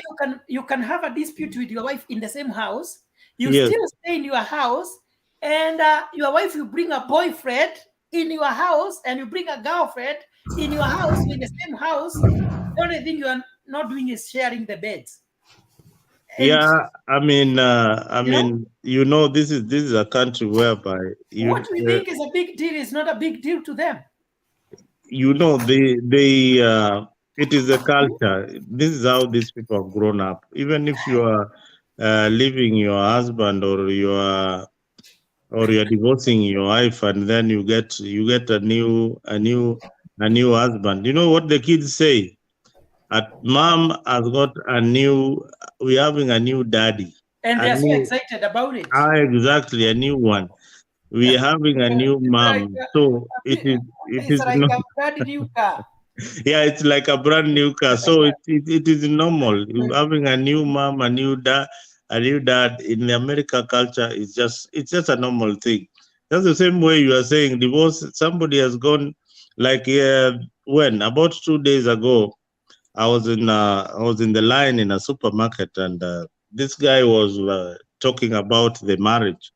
you can have a dispute with your wife in the same house, you still stay in your house, and your wife will bring a boyfriend in your house, and you bring a girlfriend in your house, in the same house. The only thing you are not doing is sharing the beds. And yeah, I mean, you know, this is a country whereby what we think is a big deal is not a big deal to them. You know, it is a culture. This is how these people have grown up. Even if you are leaving your husband, or you're divorcing your wife, and then you get a new husband. You know what the kids say? Mom has got we're having a new daddy. And they're so excited about it. Exactly, a new one. We're having a new mom. So it is like a brand new car. Yeah, it's like a brand new car. So it is normal. Having a new mom, a new dad in the American culture is just a normal thing. That's the same way you are saying divorce. Somebody has gone like when about 2 days ago, I was in the line in a supermarket, and this guy was talking about the marriage.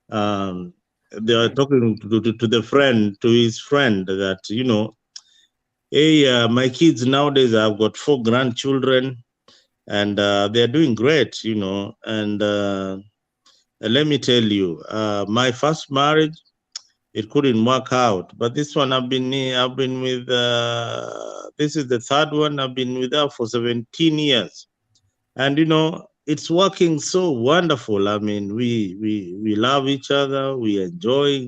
They are talking to the friend, to his friend, that hey, my kids nowadays, I've got 4 grandchildren, and they're doing great, and let me tell you, my first marriage, it couldn't work out, but this one I've been with, this is the 3rd one. I've been with her for 17 years, and it's working so wonderful. I mean, we love each other, we enjoy,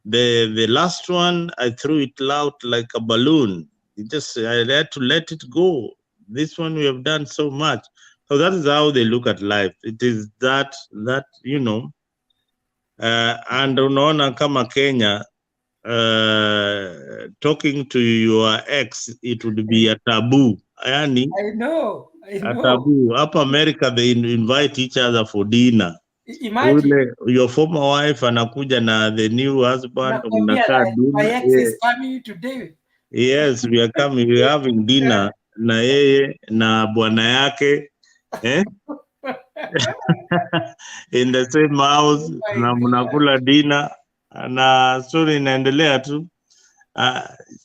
the last one, I threw it out like a balloon. I had to let it go. This one we have done so much. So that is how they look at life. It is that and unaona kama Kenya, talking to your ex, it would be a taboo. Yani, I know. a taboo. Up America, they invite each other for dinner. Imagine. Your former wife anakuja na the new husband, mnakaa my dinner. ex is coming today. Yes, we are coming, we are having dinner na yeye na bwana yake in the same house, na mnakula dinner na story inaendelea tu.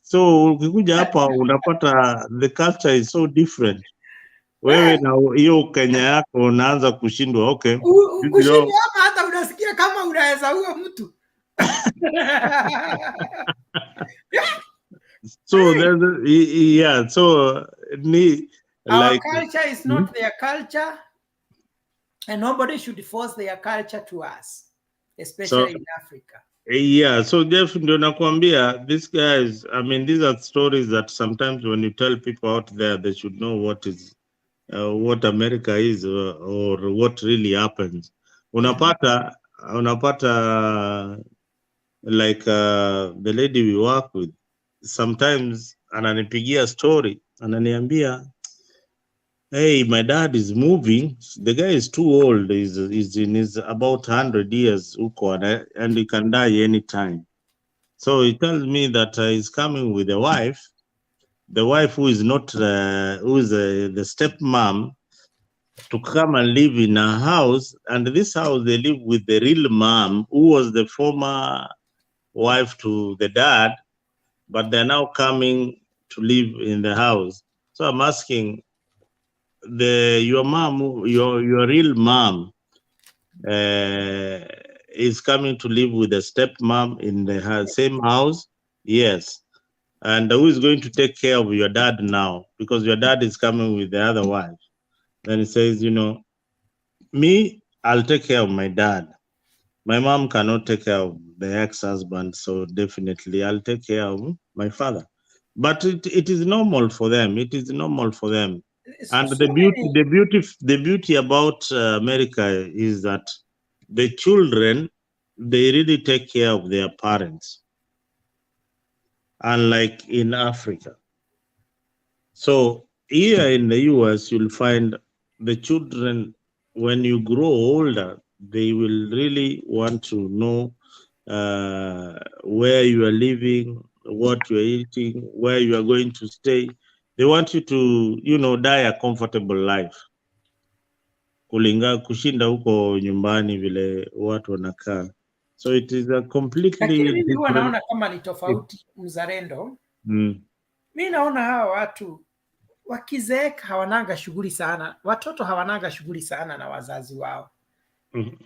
So ukikuja hapa unapata the culture is so different. Wewe na hiyo Kenya yako unaanza kushindwa. Okay, kushindwa hapa, hata unasikia kama unaweza huyo mtu. So there's so our culture is not their culture, and nobody should force their culture to us, especially in Africa. Yeah, so Jeff, ndio nakwambia, these guys, I mean, these are stories that sometimes when you tell people out there, they should know what America is, or what really happens. Unapata like the lady we work with, sometimes ananipigia story, ananiambia, hey, my dad is moving. The guy is too old. He's in his about 100 years, and he can die anytime. So he tells me that he's coming with a wife. The wife who is not, who is the stepmom, to come and live in a house. And this house, they live with the real mom, who was the former wife to the dad, but they're now coming to live in the house. So I'm asking, your mom, your real mom, is coming to live with a stepmom in the same house? Yes. And who is going to take care of your dad now? Because your dad is coming with the other wife. Then he says, me, I'll take care of my dad. My mom cannot take care of the ex-husband, so definitely I'll take care of my father. But it is normal for them. It is normal for them. And the beauty about America is that the children, they really take care of their parents, unlike in Africa. So here in the US, you'll find the children, when you grow older, they will really want to know where you are living, what you are eating, where you are going to stay. They want you to, die a comfortable life. Kushinda huko nyumbani vile watu wanakaa. So it is a completely different. Lakini mimi naona kama ni tofauti mzalendo. Mimi naona hawa watu wakizeeka hawananga shughuli sana. Watoto hawananga shughuli sana na wazazi wao.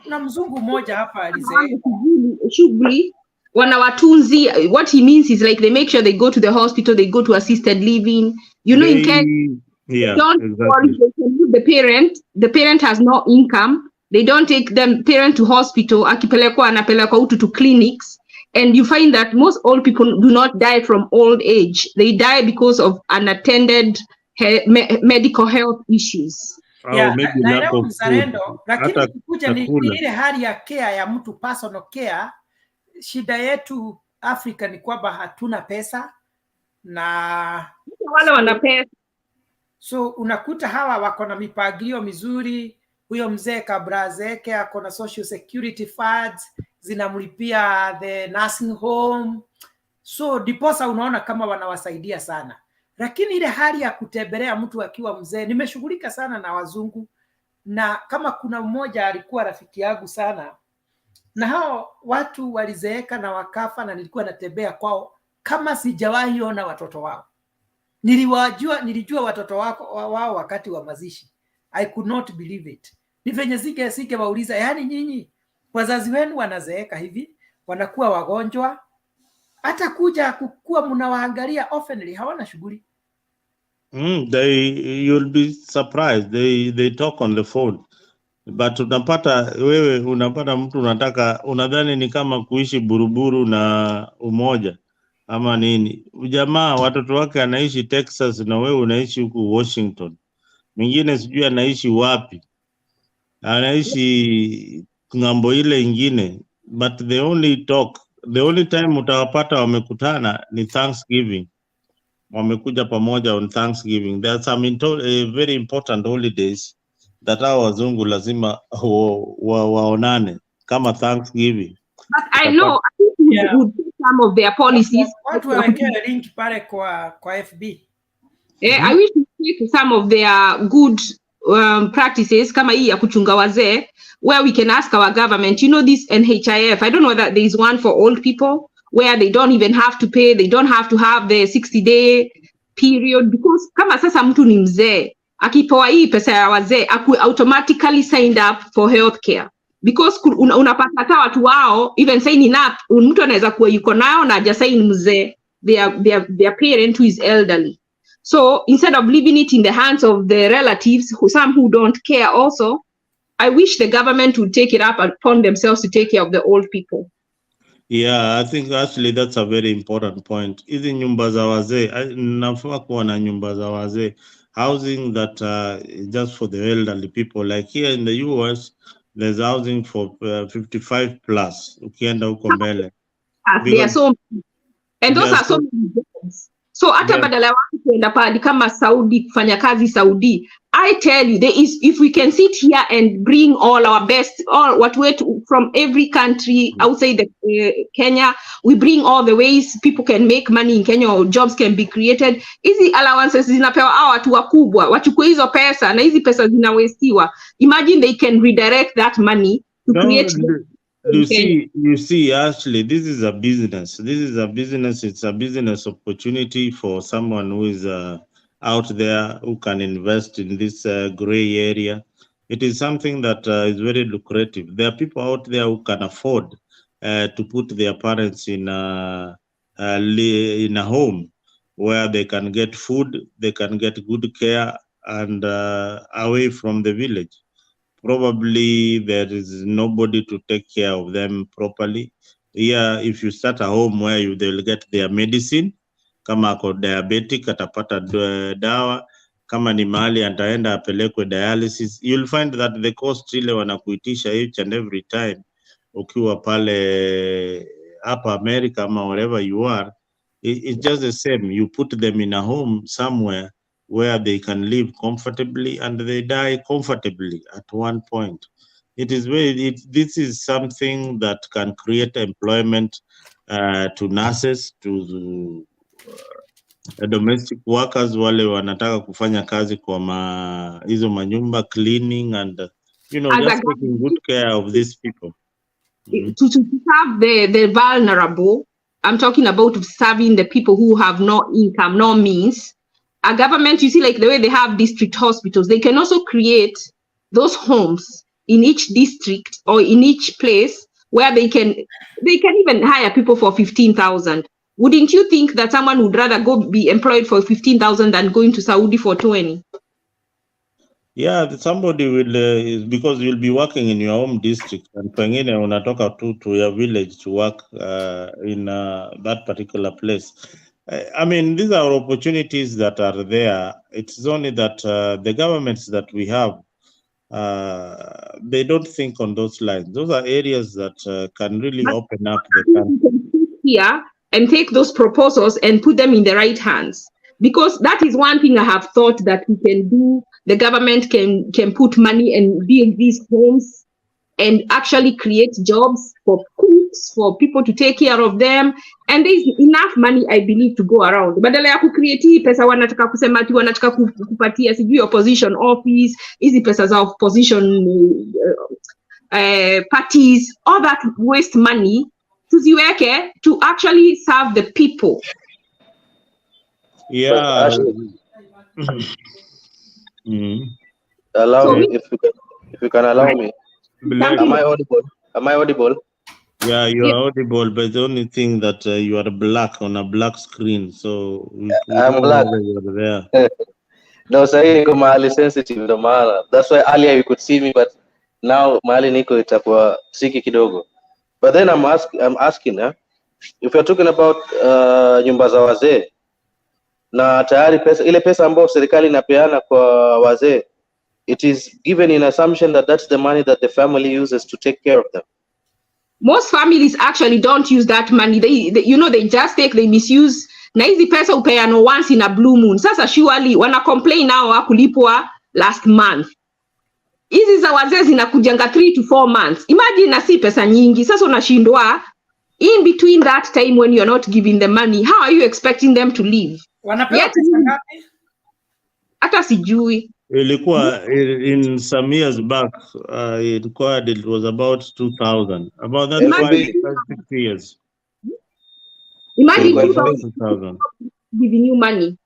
Na mzungu mmoja hapa alizeeka. Shughuli wanawatunzi. What he means is like they make sure they go to the hospital, they go to assisted living. In Kenya, yeah, don't exactly. They can leave the parent. The parent has no income. They don't take the parent to hospital. Akipelekwa anapelekwa utu to clinics. And you find that most old people do not die from old age. They die because of unattended medical health issues. Yeah, naelewa mzalendo, lakini kukuja ni ile hali ya care ya mtu, personal care. Shida yetu Afrika ni kwamba hatuna pesa, na wale wana pesa. So unakuta hawa wako na mipangilio mizuri. Huyo mzee kabla zeke ako na social security funds zinamlipia the nursing home, so diposa unaona kama wanawasaidia sana. Lakini ile hali ya kutembelea mtu akiwa mzee, nimeshughulika sana na wazungu, na kama kuna mmoja alikuwa rafiki yangu sana, na hao watu walizeeka na wakafa, na nilikuwa natembea kwao kama sijawahi ona watoto wao. Nilijua watoto wao wakati wa mazishi. I could not believe it. Ni venye sige wauliza, yani nyinyi wazazi wenu wanazeeka hivi, wanakuwa wagonjwa, hata kuja kukua mnawaangalia oftenly, hawana shughuli. You'll be surprised. They talk on the phone. But unapata mtu unadhani ni kama kuishi buruburu na umoja ama nini. Jamaa watoto wake anaishi Texas na wewe unaishi huku Washington. Mwingine sijui anaishi wapi. Anaishi ngambo ile ingine. But the only time utawapata wamekutana ni Thanksgiving. Wamekuja pamoja on Thanksgiving. There are some very important holidays that hao wazungu lazima waonane kama Thanksgiving. But I know I would take some of their policies. Watu wawekea link pale kwa FB. I wish to take some of their good practices kama hii ya kuchunga wazee, where we can ask our government, you know, this NHIF, I don't know that there is one for old people where they don't even have to pay, they don't have to have the 60-day period, because kama sasa mtu ni mzee akipewa hii pesa ya wazee automatically signed up for healthcare, because unapata hata watu wao even signing up, mtu anaweza kuwa yuko nayo na haja sign mzee, their parent who is elderly. So instead of leaving it in the hands of the relatives, some who don't care also, I wish the government would take it up upon themselves to take care of the old people. Yeah, I think actually that's a very important point. Hizi nyumba za wazee, nafaa kuwa na nyumba za wazee, housing that just for the elderly people. Like here in the US, there's housing for 55 plus. Ukienda huko mbele. There are so many. And those are so many jobs. So hata badala ya watu kuenda pale kama Saudi kufanya kazi Saudi, I tell you, if we can sit here and bring all our best, all what we from every country outside Kenya, we bring all the ways people can make money in Kenya or jobs can be created. Hizi allowances zinapewa hao watu wakubwa, wachukue hizo pesa na hizi pesa zinawestiwa. Imagine they can redirect that money to create. You see, actually, this is a business. It's a business opportunity for someone who is out there who can invest in this gray area. It is something that is very lucrative. There are people out there who can afford to put their parents in a home where they can get food, they can get good care, and away from the village. Probably there is nobody to take care of them properly. Here, if you start a home where they'll get their medicine, kama ako diabetic atapata dawa, kama ni mahali ataenda apelekwe dialysis, you'll find that the cost ile wanakuitisha each and every time ukiwa pale hapa America ama wherever you are, it's just the same. You put them in a home somewhere where they can live comfortably and they die comfortably at one point. This is something that can create employment to nurses, to domestic workers, wale wanataka kufanya kazi kwa hizo manyumba, cleaning and just taking good care of these people. To serve the vulnerable, I'm talking about serving the people who have no income, no means. A government, you see, like the way they have district hospitals, they can also create those homes in each district or in each place where they can even hire people for 15,000. Wouldn't you think that someone would rather go be employed for 15,000 than going to Saudi for 20? Yeah, somebody will, because you'll be working in your home district and pengine unatoka to your village to work in that particular place. I mean, these are opportunities that are there. It's only that the governments that we have, they don't think on those lines. Those are areas that can really open up the country. Here, and take those proposals and put them in the right hands. Because that is one thing I have thought that we can do. The government can put money and build these homes and actually create jobs for cooks, for people to take care of them. And there is enough money, I believe, to go around. Badala ya kucreate pesa wanataka kusema ati wanataka kupatia sijui opposition office, hizi pesa za opposition parties, all that waste money, tuziweke to actually serve the people. Yeah. Allow me, if you can allow me. Am I audible? Yeah, you are audible, but the only thing that you are black on a black screen, so I'm black. There. No, say niko mahali sensitive ndo maana. That's why earlier you could see me, but now mahali niko itakuwa siki kidogo. But then I'm asking, if you're talking about nyumba za wazee na tayari ile pesa ambayo serikali inapeana kwa wazee, it is given in assumption that that's the money that the family uses to take care of them. Most families actually don't use that money. They just take, they misuse. Na hizi pesa upeano once in a blue moon. Sasa surely wana complain now wakulipwa last month. Hizi za wazee zinakujanga 3 to 4 months. Imagine na si pesa nyingi. Sasa unashindwa in between that time when you're not giving them money, how are you expecting them to live? Wanapewa pesa ngapi? Hata sijui. Ilikuwa in some years back, it was about 2,000. About that 5-6 years. Imagine 2,000 giving you money,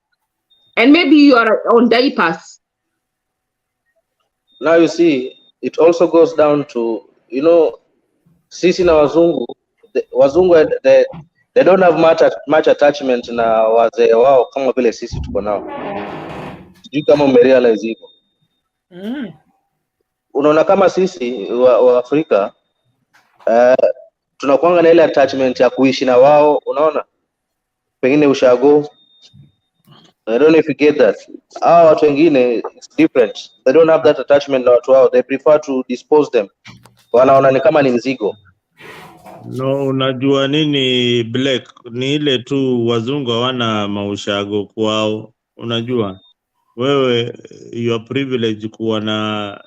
and maybe you are on diapers. Now you see, it also goes down to, sisi na wazungu, they don't have much attachment na wazee wao kama vile sisi tuko nao. Sijui kama umerealize hivyo. Unaona kama sisi wa Afrika tunakuanga na ile attachment ya kuishi na wao, unaona? Pengine ushago. I don't know if you get that. Watu wengine it's different. They don't have that attachment na watu wao. They prefer to dispose them. Wanaona ni kama ni mzigo. No, unajua nini Black? Ni ile tu wazungu hawana maushago kwao. Unajua? Wewe you are privileged kuwa na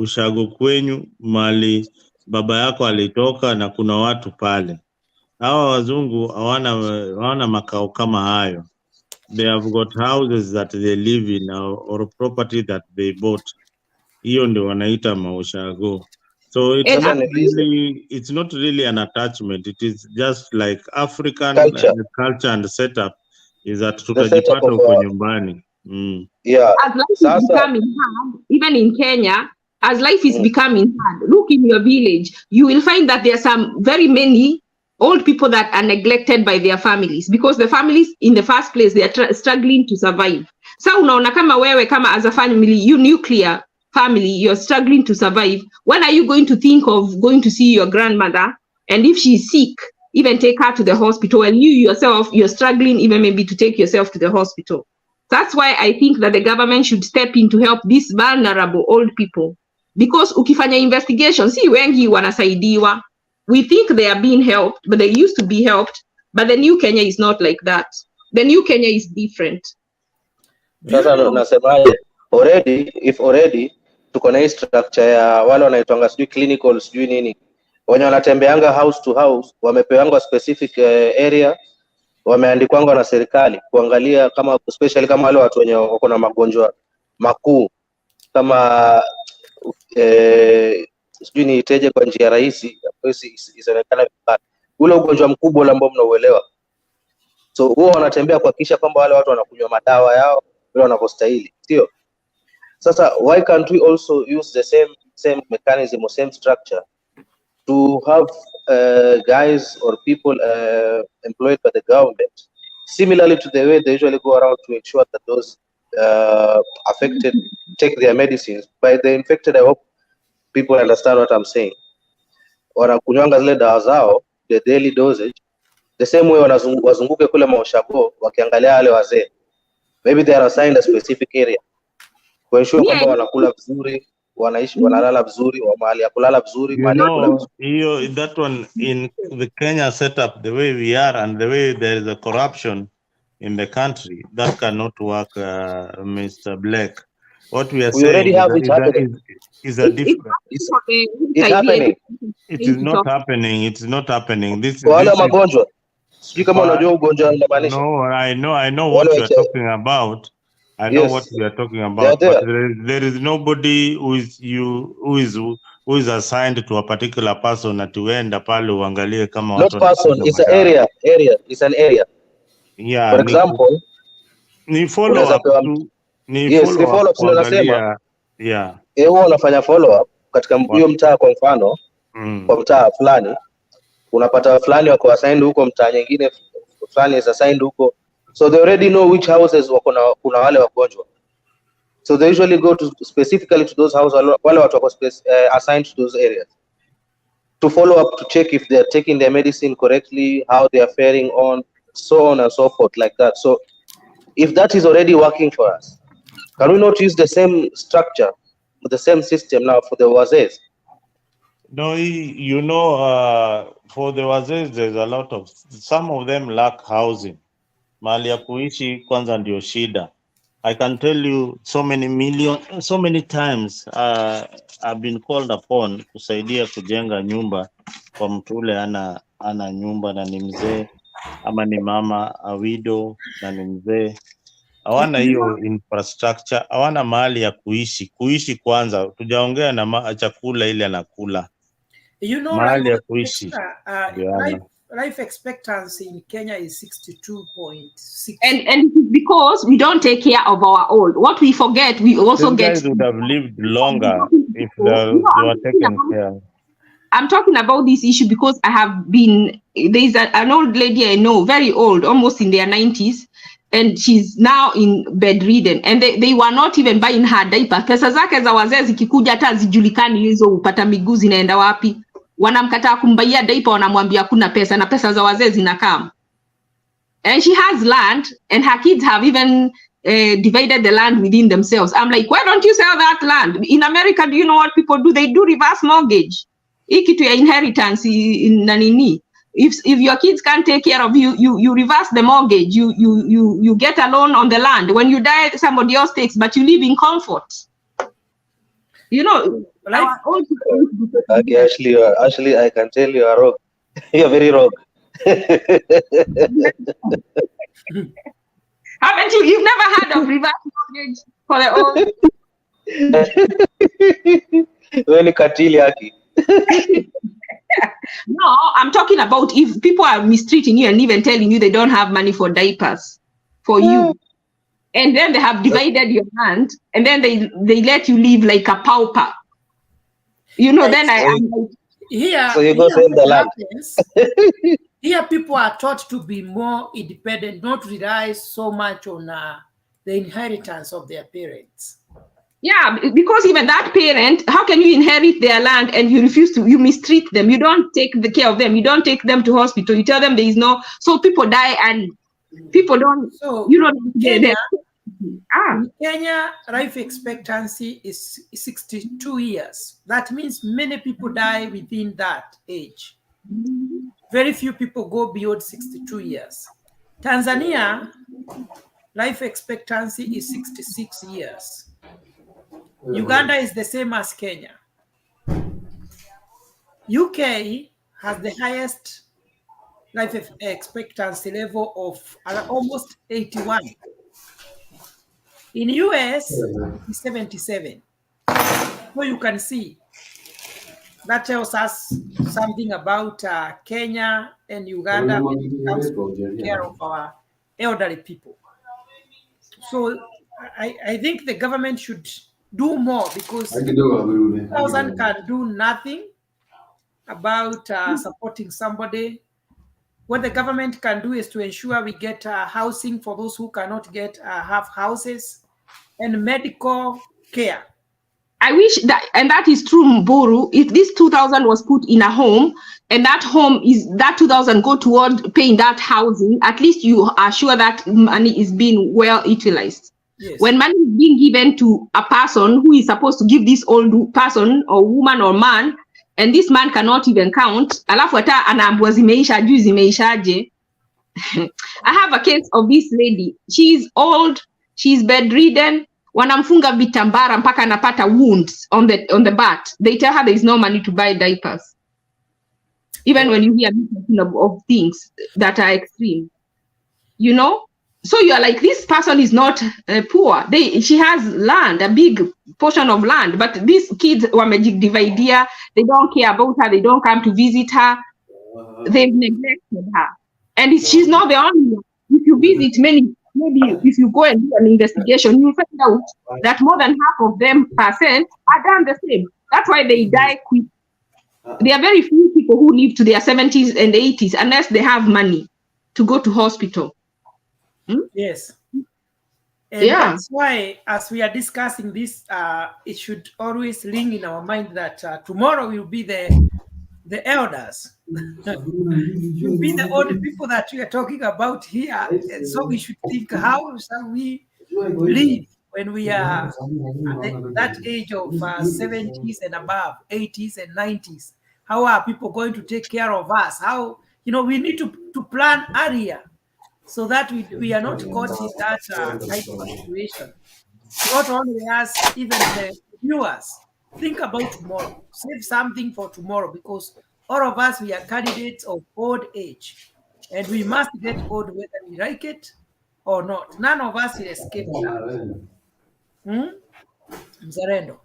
ushago kwenyu mali baba yako alitoka na kuna watu pale. Hawa wazungu hawana makao kama hayo. They have got houses that they live in or property that they bought. Hiyo ndio wanaita maushago. So it's not really an attachment. It is just like African culture and setup is that tutajipata uko nyumbani. Yeah. As life is becoming hard, even in Kenya, as life is becoming hard, look in your village, you will find that there are some very many old people that are neglected by their families, because the families in the first place, they are struggling to survive. So unaona kama wewe kama as a family, you nuclear family, you're struggling to survive. When are you going to think of going to see your grandmother? And if she's sick, even take her to the hospital, and you yourself, you're struggling even maybe to take yourself to the hospital. That's why I think that the government should step in to help these vulnerable old people. Because ukifanya investigation, si wengi wanasaidiwa. We think they are being helped, but they used to be helped. But the new Kenya is not like that. The new Kenya is different. Sasa nasemaje, if already tuko na structure ya wale wanaitwanga sijui clinical sijui nini, wenye wanatembeanga house to house, wamepewa specific area, wameandikwanga na serikali kuangalia kama especially kama wale watu wenye wako na magonjwa makuu kama sijui ni iteje kwa njia rahisi, isionekana vibaya, ule ugonjwa mkubwa ambao mnauelewa. So huwa wanatembea kuhakikisha kwamba wale watu wanakunywa madawa yao vile wanavyostahili, sio? Sasa why can't we also use the same mechanism or same structure to have guys or people employed by the government, similarly to the way they usually go around to ensure that those affected take their medicines. By the infected, I hope people understand what I'm saying. Wanakunywanga zile dawa zao, the daily dosage, the same way wazunguke kule maushago wakiangalia wale wazee. Maybe they are assigned a specific area to ensure kwamba wanakula vizuri, wanaishi wanalala vizuri, wa mahali ya kulala vizuri, mahali ya kula vizuri. That one in the Kenya setup, the way we are and the way there is a corruption in the country, that cannot work, Mr. Blake. What we are saying is a different. It's happening. It is not happening. It is not happening. This magonjwa. Sijui kama unajua ugonjwa unamaanisha. No, I know what you are talking about. I know what we are talking about. But there is nobody who is assigned to a particular person na tuenda pale uangalie kama watu. Not person, it's an area. It's an area. Yeah. For example, ni follow up tu. Follow up tunasema. Yeah. Wewe unafanya follow up katika hiyo mtaa kwa mfano. Kwa mtaa fulani unapata fulani wako assigned huko, mtaa nyingine fulani is assigned huko, so they already know which houses kuna wale wagonjwa, so they usually go to specifically to those houses wale watu wako assigned to those areas to follow up, to check if they are taking their medicine correctly, how they are faring on, so on and so forth, like that. So if that is already working for us, can we not use the same structure, the same system now for the wazes? No, for the wazee, there's a lot of, some of them lack housing. Mahali ya kuishi kwanza ndio shida. I can tell you so many times I've been called upon kusaidia kujenga nyumba kwa mtu ule ana nyumba na ni mzee, ama ni mama a widow na ni mzee. Hawana hiyo infrastructure, hawana mahali ya kuishi kwanza. Tujaongea na chakula ile anakula. Mahali ya kuishi. Life expectancy in Kenya is 62.6. And because we don't take care of our old. What we forget, we also get. These guys would have lived longer if they were taken care. I'm talking about this issue because I have been, there's an old lady I know, very old, almost in their 90s, and she's now in bedridden, and they were not even buying her diaper. Pesa zake za wazee zikikuja hata zijulikani hizo upata miguu zinaenda wapi. Wanamkataa kumbaia diaper, wanamwambia kuna pesa, na pesa za wazee zinakam. And she has land, and her kids have even divided the land within themselves. I'm like, why don't you sell that land? In America, do you know what people do? They do reverse mortgage. Ikitu ya inheritance in nanini. If your kids can't take care of you, you reverse the mortgage. You get a loan on the land. When you die, somebody else takes, but you live in comfort. You know, Ashley, I can tell you are wrong. You're very wrong. Haven't you? You've never heard of reverse mortgage for the old? When katili haki. No, I'm talking about if people are mistreating you and even telling you they don't have money for diapers for you, and then they have divided your land, and then they let you live like a pauper. You know, then I'm like, here. So you go sell the land. Here, people are taught to be more independent, not rely so much on the inheritance of their parents. Yeah, because even that parent, how can you inherit their land and you refuse to, you mistreat them, you don't take the care of them, you don't take them to hospital, you tell them there is no, so people die and people don't, so you know, in Kenya, life expectancy is 62 years. That means many people die within that age. Very few people go beyond 62 years. Tanzania, life expectancy is 66 years. Uganda is the same as Kenya. UK has the highest life expectancy level of almost 81. In US, it's 77. So you can see that tells us something about Kenya and Uganda when it comes to taking care of our elderly people. So I think the government should do more, because 2,000 can do nothing about supporting somebody. What the government can do is to ensure we get housing for those who cannot have houses, and medical care. I wish that, and that is true, Mburu, if this 2,000 was put in a home, and that home is, that 2,000 go toward paying that housing, at least you are sure that money is being well utilized. Yes. When money is being given to a person who is supposed to give this old person or woman or man, and this man cannot even count, alafu hata anaambiwa zimeisha juu zimeishaje. I have a case of this lady. She's old, she's bedridden. Wanamfunga vitambara mpaka anapata wounds on the butt. They tell her there is no money to buy diapers. Even when you hear of things that are extreme, you know. So you are like, this person is not poor. She has land, a big portion of land, but these kids wamejidivaidia. They don't care about her. They don't come to visit her. They've neglected her, and she's not the only one. If you visit maybe if you go and do an investigation, you'll find out that more than half of them percent are done the same. That's why they die quick. There are very few people who live to their 70s and 80s unless they have money to go to hospital. Yes. And that's why, as we are discussing this, it should always ring in our mind that tomorrow will be the elders. Will be the old people that we are talking about here. And so we should think, how shall we live when we are at that age of 70s and above, 80s and 90s? How are people going to take care of us? How, we need to plan earlier so that we are not caught in that type of a situation. Not only us, even the viewers, think about tomorrow. Save something for tomorrow, because all of us, we are candidates of old age, and we must get old whether we like it or not. None of us will escape that. Mzalendo.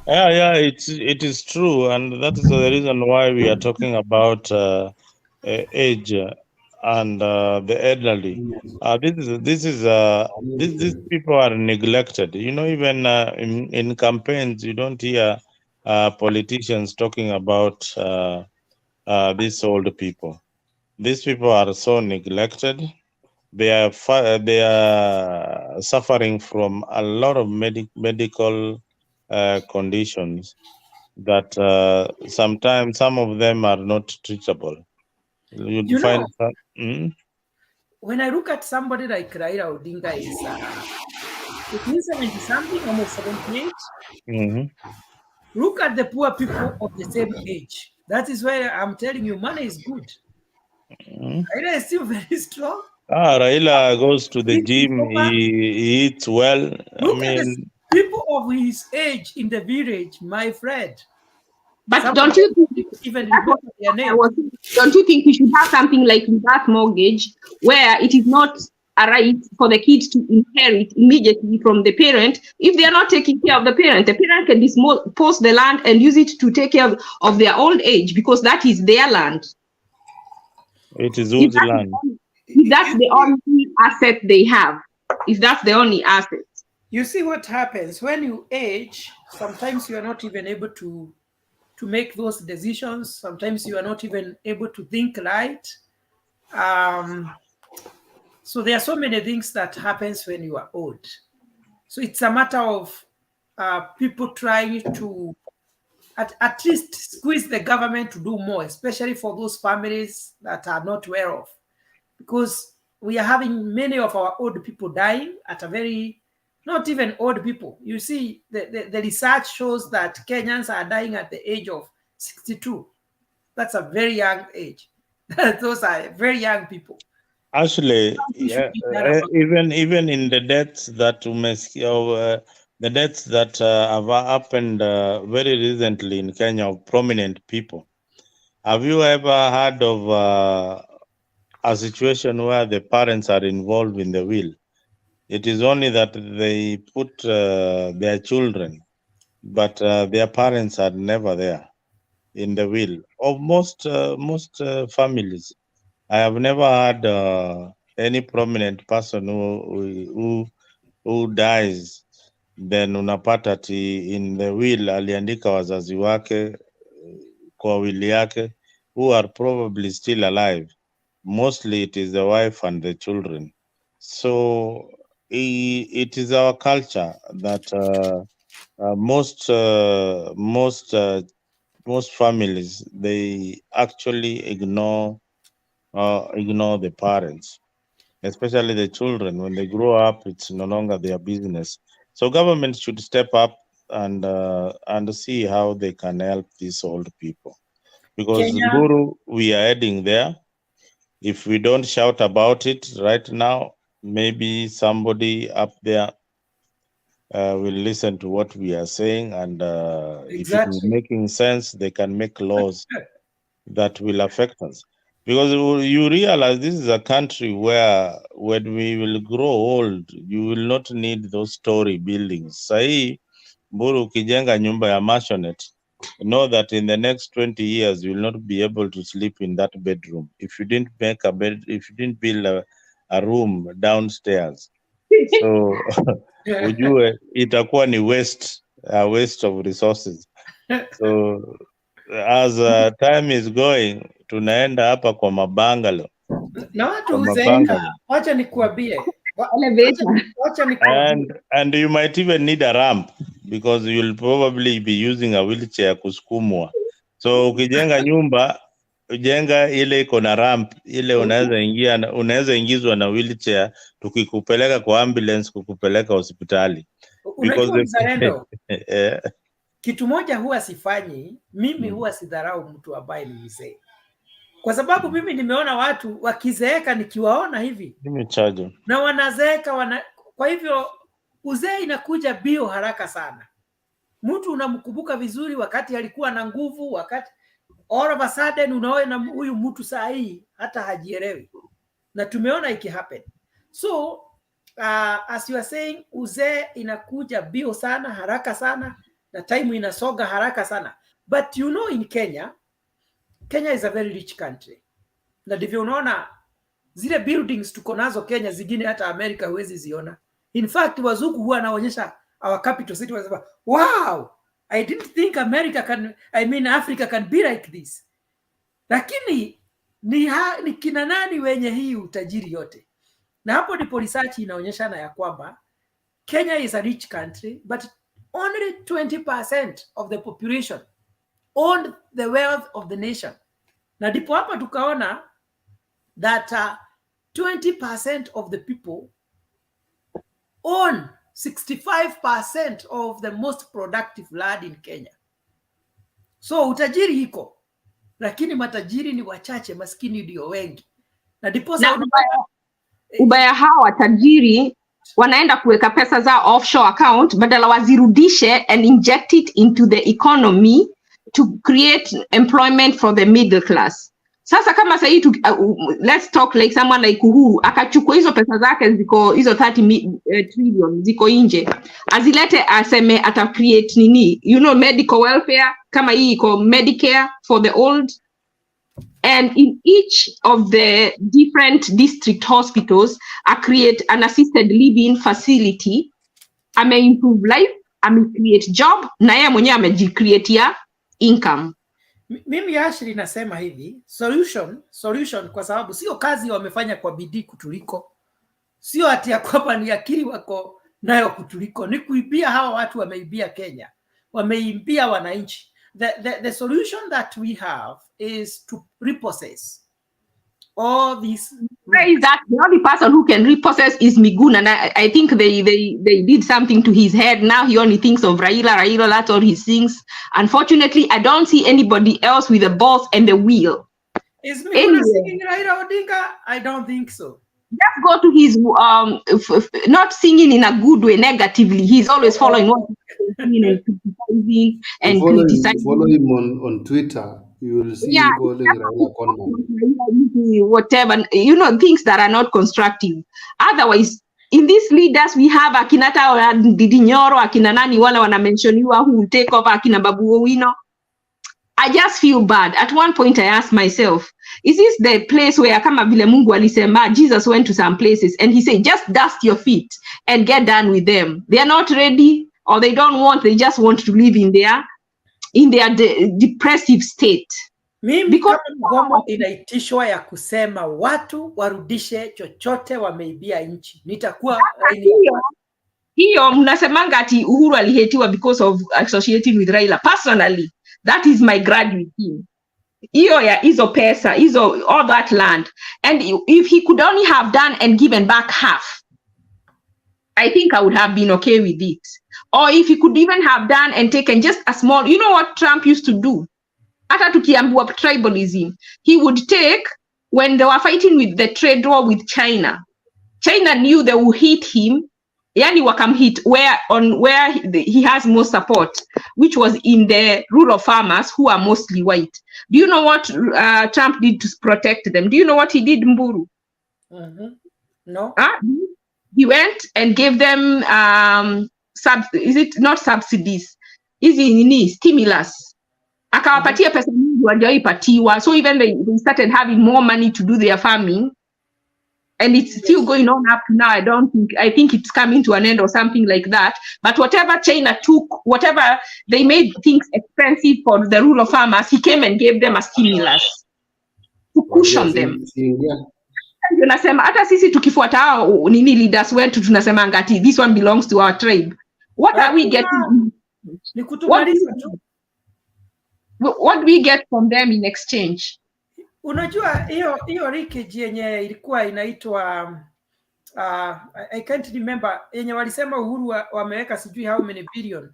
Yeah, it is true, and that is the reason why we are talking about age and the elderly. These people are neglected. Even in campaigns, you don't hear politicians talking about these old people. These people are so neglected. They are suffering from a lot of medical conditions that sometimes some of them are not treatable. You'd find when I look at somebody like Raila Odinga, is 70 something, almost 78. Look at the poor people of the same age. That is why I'm telling you, money is good. Raila is still very strong. Raila goes to the gym. He eats well. Look at the people of his age in the village, my friend. But don't you think we should have something like reverse mortgage, where it is not a right for the kids to inherit immediately from the parent if they are not taking care of the parent? The parent can dispose the land and use it to take care of their old age, because that is their land. It is whose land? If that's the only asset they have, if that's the only asset. You see what happens when you age. Sometimes you are not even able to make those decisions. Sometimes you are not even able to think right. So there are so many things that happens when you are old. So it's a matter of people trying to at least squeeze the government to do more, especially for those families that are not well off, because we are having many of our old people dying at a very, not even old people. You see, the research shows that Kenyans are dying at the age of 62. That's a very young age. Those are very young people. Actually, even in the deaths that the deaths that have happened very recently in Kenya of prominent people, have you ever heard of a situation where the parents are involved in the will? It is only that they put their children, but their parents are never there in the will of most families. I have never had any prominent person who dies, then unapata ati in the will aliandika wazazi wake kwa will yake, who are probably still alive. Mostly it is the wife and the children. So it is our culture that most families, they actually ignore the parents. especially the children. When they grow up, it's no longer their business. So government should step up and see how they can help these old people. Because Uhuru, we are heading there. If we don't shout about it right now, maybe somebody up there will listen to what we are saying, and if it is making sense, they can make laws that will affect us. Because you realize this is a country where when we will grow old, you will not need those story buildings. Sahi, Mburu ukijenga nyumba ya maisonette, know that in the next 20 years, you will not be able to sleep in that bedroom. If you didn't make a bed, if you didn't build a room downstairs. So, ujue itakuwa ni waste of resources. So, as time is going, tunaenda hapa kwa mabangalo. Na watu uzeeka, wacha nikuambie. And you might even need a ramp because you'll probably be using a wheelchair kusukumwa. So ukijenga nyumba, ujenga ile iko na ramp, ile unaweza ingizwa na wheelchair tukikupeleka kwa ambulance kukupeleka hospitali. Unajua mzalendo, kitu moja huwa sifanyi, mimi huwa sidharau mtu ambaye ni mzee. Kwa sababu mimi nimeona watu wakizeeka nikiwaona hivi. Nimechaja. Na wanazeeka kwa hivyo uzee inakuja bio haraka sana. Mtu unamkumbuka vizuri wakati alikuwa na nguvu, wakati all of a sudden unaona huyu mtu saa hii hata hajielewi. Na tumeona iki happen. So as you are saying, uzee inakuja bio sana, haraka sana, na time inasoga haraka sana. But you know, in Kenya is a very rich country. Na ndivyo unaona zile buildings tuko nazo Kenya, zingine hata America huwezi ziona. In fact, wazungu huwa wanaonyesha our capital city, wanasema wow, I didn't think Africa can be like this. Lakini ni kina nani wenye hii utajiri yote? Na hapo ndipo research inaonyesha na ya kwamba Kenya is a rich country, but only 20% of the population own the wealth of the nation. Na ndipo hapa tukaona that 20% of the people own 65% of the most productive land in Kenya. So utajiri hiko, lakini matajiri ni wachache, maskini ndio wengi. Na ndipo ubaya hawa tajiri wanaenda kuweka pesa za offshore account badala wazirudishe and inject it into the economy to create employment for the middle class. Sasa kama sasa hii let's talk like someone like Uhuru akachukua hizo pesa zake ziko hizo 30 trillion ziko nje, azilete aseme ata create nini, medical welfare kama hii iko Medicare for the old, and in each of the different district hospitals create an assisted living facility, improve life, create job, na yeye mwenyewe amejicreatea income. Mimi Ashri nasema hivi, solution kwa sababu sio kazi wamefanya kwa bidii kutuliko. Sio ati ya kwamba ni akili wako nayo kutuliko, ni kuibia hawa watu, wameibia Kenya, wameibia wananchi. The solution that we have is to repossess all these. Where is that? The only person who can repossess is Miguna, and I think they did something to his head. Now he only thinks of Raila, that's all he thinks. Unfortunately, I don't see anybody else with the balls and the wheel. Is Miguna singing Raila Odinga? I don't think so. Just go to his not singing in a good way, negatively. He's always following what he's criticizing and criticizing. Follow him on Twitter. You will see him calling Raila whatever, things that are not constructive. Otherwise, in these leaders we have akinata Didinyoro, akina nani wale wana mentioniwa who will take over, akina Babu Owino. I just feel bad. At one point I asked myself, is this the place where kama vile Mungu alisema Jesus went to some places and he said, just dust your feet and get done with them. They are not ready, or they don't want, they just want to live in their depressive state. Mimi kama mgomo inaitishwa ya kusema watu warudishe chochote wameibia nchi, nitakuwa hiyo mnasemanga ati Uhuru alihetiwa because of associating with Raila. Personally, that is my graduate team. hizo pesa, all that land, and if he could only have done and given back half, I think I would have been okay with it. Or if he could even have done and taken just a small, you know what Trump used to do? Hata tukiambiwa tribalism, he would take, when they were fighting with the trade war with China knew they would hit him, yani wakam hit where he has most support, which was in the rural farmers who are mostly white. Do you know what Trump did to protect them? Do you know what he did, Mburu? No. He went and gave them is it not subsidies? Stimulus. Akawapatia pesa mingi wajaipatiwa. So even they started having more money to do their farming. And it's still going on up to now. I think it's coming to an end or something like that. But whatever China took, whatever they made things expensive for the rural farmers, he came and gave them a stimulus to cushion them. Tunasema hata sisi tukifuata nini leaders wetu tunasema ngati this one belongs to our tribe. What are we getting? What do we get from them in exchange? Unajua hiyo leakage yenye ilikuwa inaitwa I can't remember, yenye walisema Uhuru wameweka sijui how many billion.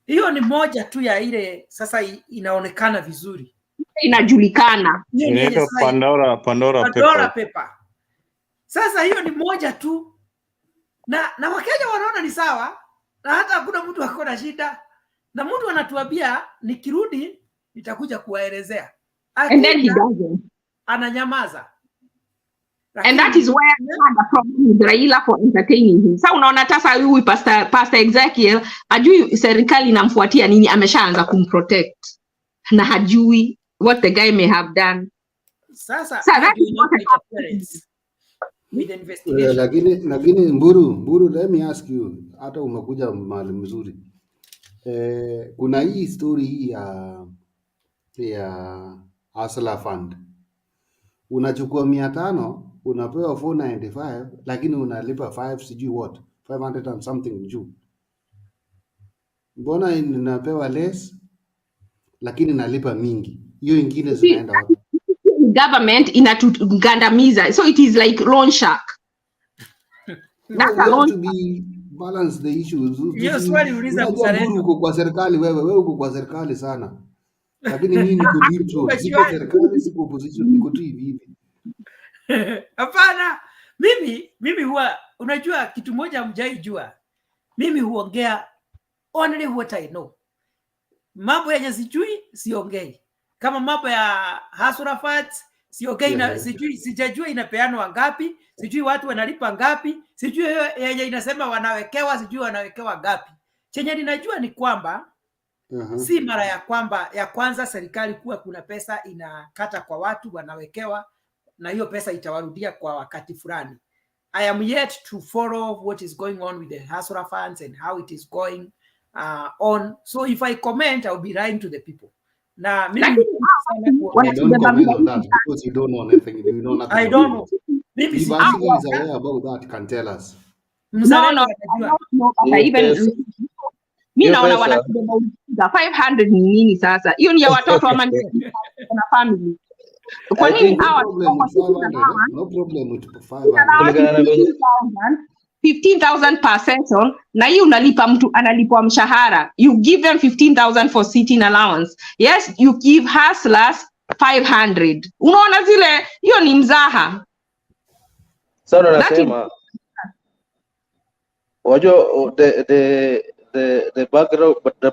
Hiyo ni moja tu ya ile sasa inaonekana vizuri. Inajulikana. Inaitwa Pandora paper. Sasa hiyo ni moja tu. Na Wakenya wanaona ni sawa, na hata hakuna mtu ako na shida. Na mtu anatuambia nikirudi nitakuja kuwaelezea. And then he doesn't. Ananyamaza. And that is where I had a problem with Raila for entertaining him. Sasa unaona tasa huyu Pastor Ezekiel ajui serikali inamfuatia nini, ameshaanza kumprotect na hajui what the guy may have done. Sasa that is what happens with the investigation. Lakini Mburu, let me ask you, hata umekuja mahali mzuri. Kuna hii story hii ya Hustler Fund. Unachukua 500 unapewa 495 lakini unalipa 500 and something juu. Mbona ninapewa less lakini nalipa mingi? Hiyo ingine zinaenda wapi? Government inatugandamiza, so it is like loan shark. That's a loan to be balance the issues. Hiyo swali uliza mzalendo. Uko kwa serikali wewe uko kwa serikali sana. Lakini mimi niko neutral, siko serikali, siko opposition, niko tu hivi. Hapana, mimi huwa unajua kitu moja mjaijua. Mimi huongea only what I know. Mambo yenye sijui siongei. Kama mambo ya Hustler Funds siongei, na sijui, sijajua inapeanwa ngapi, sijui watu wanalipa ngapi, sijui yenye inasema wanawekewa, sijui wanawekewa ngapi. Chenye ninajua ni kwamba si mara ya kwanza serikali kuwa kuna pesa inakata kwa watu wanawekewa, na hiyo pesa itawarudia kwa wakati fulani. I am yet to follow what is going on with the Hustler Funds and how it is going on. So if I comment, I'll be lying to the people. Na mimi I don't comment on that because you don't know anything. You know nothing. I don't know. If Basili is aware about that, can tell us. No, I don't know. Even mimi naona wanasema 500 ni nini sasa? Hiyo ni ya watoto ama na family. Kwa nini hawa no problem with 500. 15,000 per session, na hiyo unalipa mtu analipwa mshahara. You give them 15,000 for sitting allowance. Yes, you give hustlers 500. Unaona zile, hiyo ni mzaha. Sasa nasema wajua the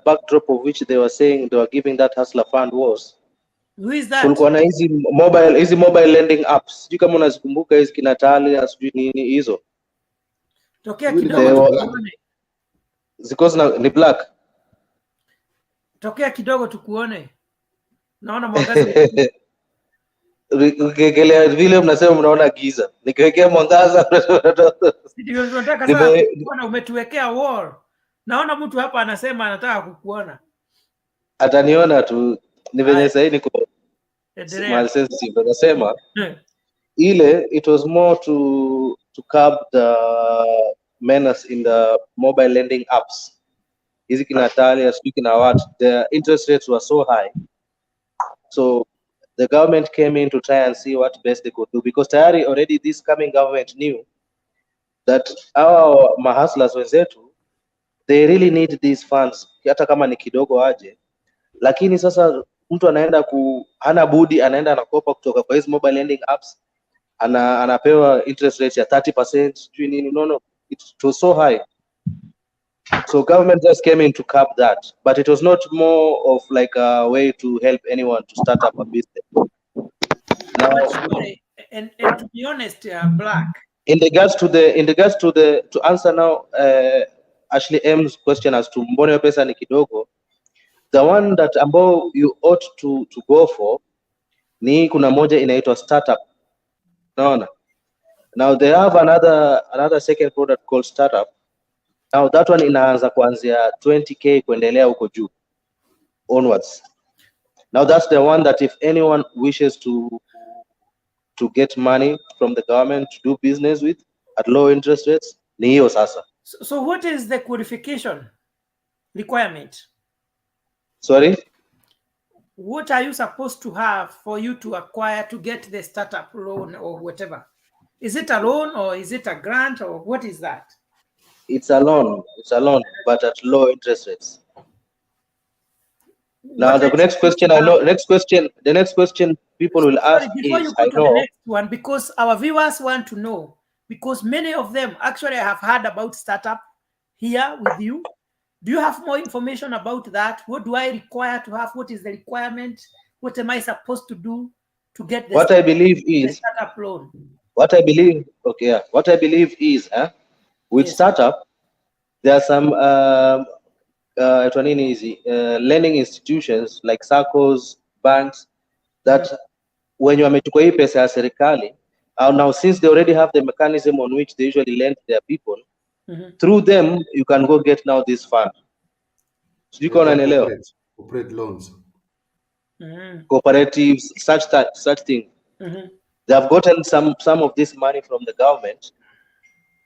backdrop of which they were saying they were giving that hustler fund was, who is that? Kulikuwa na hizi mobile lending apps. Sijui kama unazikumbuka hizi kinatali, sijui nini hizo. Tokea kidogo tukuone. Ziko ni black. Tokea kidogo tukuone. Naona mwangaza. Ukikelea vile mnasema mnaona giza. Nikiwekea mwangaza ndio tunataka sasa kuona umetuwekea wall. Naona mtu hapa anasema anataka kukuona. Ataniona tu. Ni venye sasa niko small sensitive. Nasema ile it was more to curb the menace in the mobile lending apps. Hizi kinatali, speaking of what, the interest rates were so high. So the government came in to try and see what best they could do, because tayari already this coming government knew that our mahaslas wenzetu, they really need these funds, hata kama ni kidogo aje. Lakini sasa mtu anaenda hana budi, anaenda anakopa kutoka kwa hizo mobile lending apps, anapewa interest rates ya 30%, no, it was so high. So government just came in to cap that, but it was not more of like a way to help anyone to start up a business. Now, and to be honest, Black. In regards to answer now, Ashley M's question as to mbona pesa ni kidogo, the one that ambao you ought to go for ni kuna moja inaitwa startup. Naona. Now they have another second product called startup. Now that one inaanza kuanzia 20k kuendelea huko juu onwards. Now that's the one that if anyone wishes to get money from the government to do business with at low interest rates, ni hiyo sasa. So what is the qualification requirement? Sorry? What are you supposed to have for you to acquire to get the startup loan or whatever? Is it a loan or is it a grant or what is that? It's a loan, but at low interest rates. Now the next question the next question people will ask before is, you go to the next one, because our viewers want to know, because many of them actually have heard about startup here with you. Do you have more information about that? What do I require to have? What is the requirement? What am I supposed to do to get the startup loan? What I believe is, with startup, there are some lending institutions like SACCOs, banks, that when you wamechukua hii pesa ya serikali, now since they already have the mechanism on which they usually lend their people, through them you can go get now this fund. Corporate loans. Cooperatives, such thing. They have gotten some of this money from the government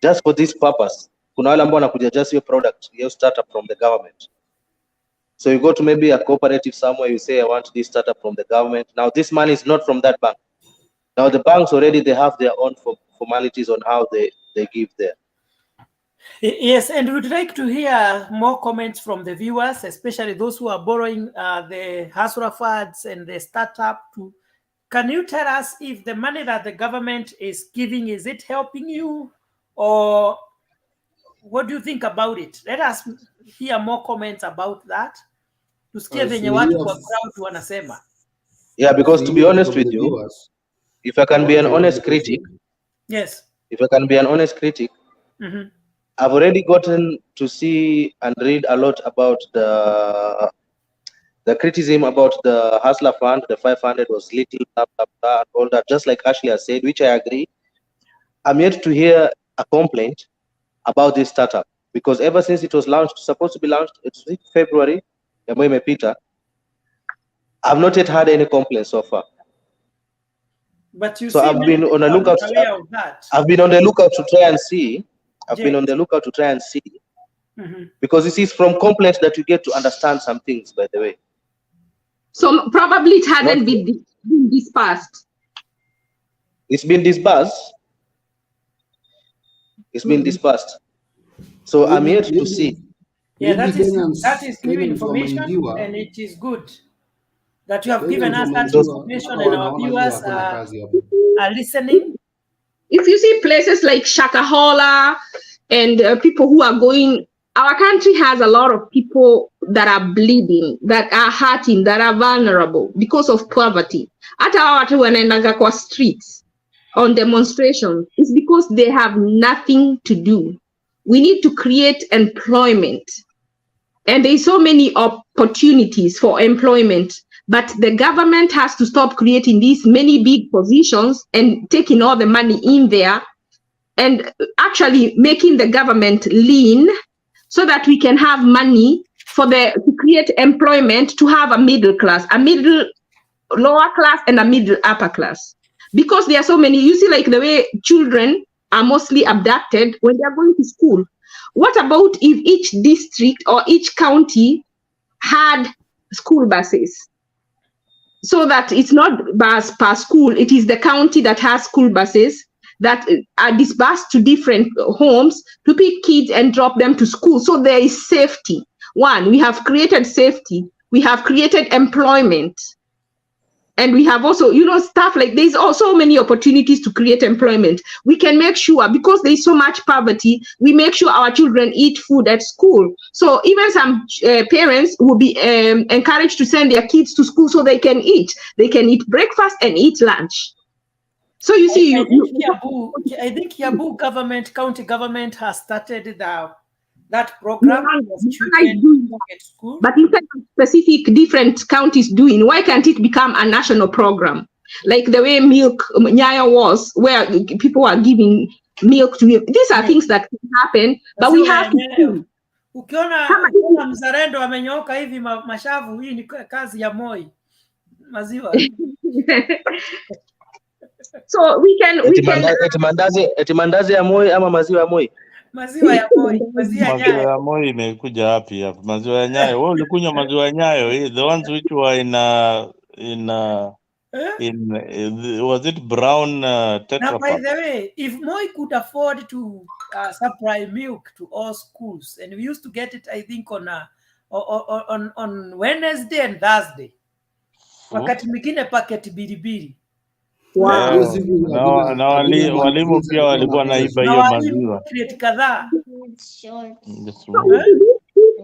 just for this purpose. Kuna wale ambao wanakuja just your product, your startup from the government. So you go to maybe a cooperative somewhere, you say, I want this startup from the government. Now this money is not from that bank. Now the banks already, they have their own formalities on how they give there. Yes, and we'd like to hear more comments from the viewers, especially those who are borrowing the Hasura funds and the startup. Can you tell us if the money that the government is giving, is it helping you, or what do you think about it? Let us hear more comments about that. Yeah, because to be honest with you, if I can be an honest critic, I've already gotten to see and read a lot about the criticism about the Hustler Fund. The 500 was little, blah, blah, blah, and all that, just like Ashley has said, which I agree. I'm yet to hear a complaint about this startup, because ever since it was launched, supposed to be launched, it's February, I've not yet had any complaints so far. But you so I've been on the lookout. I've been on the lookout to try and see. Because this is from complaints that you get to understand some things, by the way. So probably it hadn't been dispersed. It's been dispersed. It's been dispersed. So I'm yet to see. Yeah, that is new information, and it is good that you have given us that information, and our viewers are listening. If you see places like Shakahola and people who are going, our country has a lot of people that are bleeding, that are hurting, that are vulnerable because of poverty. Hata watu wanaendaga kwa streets on demonstrations, it's because they have nothing to do. We need to create employment. And there's so many opportunities for employment, but the government has to stop creating these many big positions and taking all the money in there and actually making the government lean so that we can have money to create employment, to have a middle class, a middle lower class and a middle upper class. Because there are so many, you see, like the way children are mostly abducted when they are going to school. What about if each district or each county had school buses? so that it's not bus per school. It is the county that has school buses that are disbursed to different homes to pick kids and drop them to school. So there is safety. One, we have created safety. We have created employment. And we have also, stuff like there's also many opportunities to create employment. We can make sure, because there's so much poverty, we make sure our children eat food at school. So even some parents will be encouraged to send their kids to school so they can eat. They can eat breakfast and eat lunch. So you see, I think Kiambu government, county government has started that program. But instead of specific different counties doing, why can't it become a national program? Like the way milk Nyayo was, where people are giving milk to you. These are things that can happen, but we have to. Ukiona mzalendo amenyoka hivi mashavu, hii ni kazi ya Moi. Maziwa. So we can eti mandazi ya Moi ama maziwa ya Moi? Maziwa ya Moi, maziwa ya Nyayo. Maziwa ya Moi imekuja wapi hapa? Maziwa ya Nyayo. Wewe ulikunywa maziwa ya Nyayo, the ones which were was it brown Tetra Now, by Pak? the way, if Moi could afford to supply milk to all schools, and we used to get it, I think on Wednesday and Thursday, wakati mwingine packet bilibili. Wow. Na walimu pia walikuwa naiba hiyo maziwa.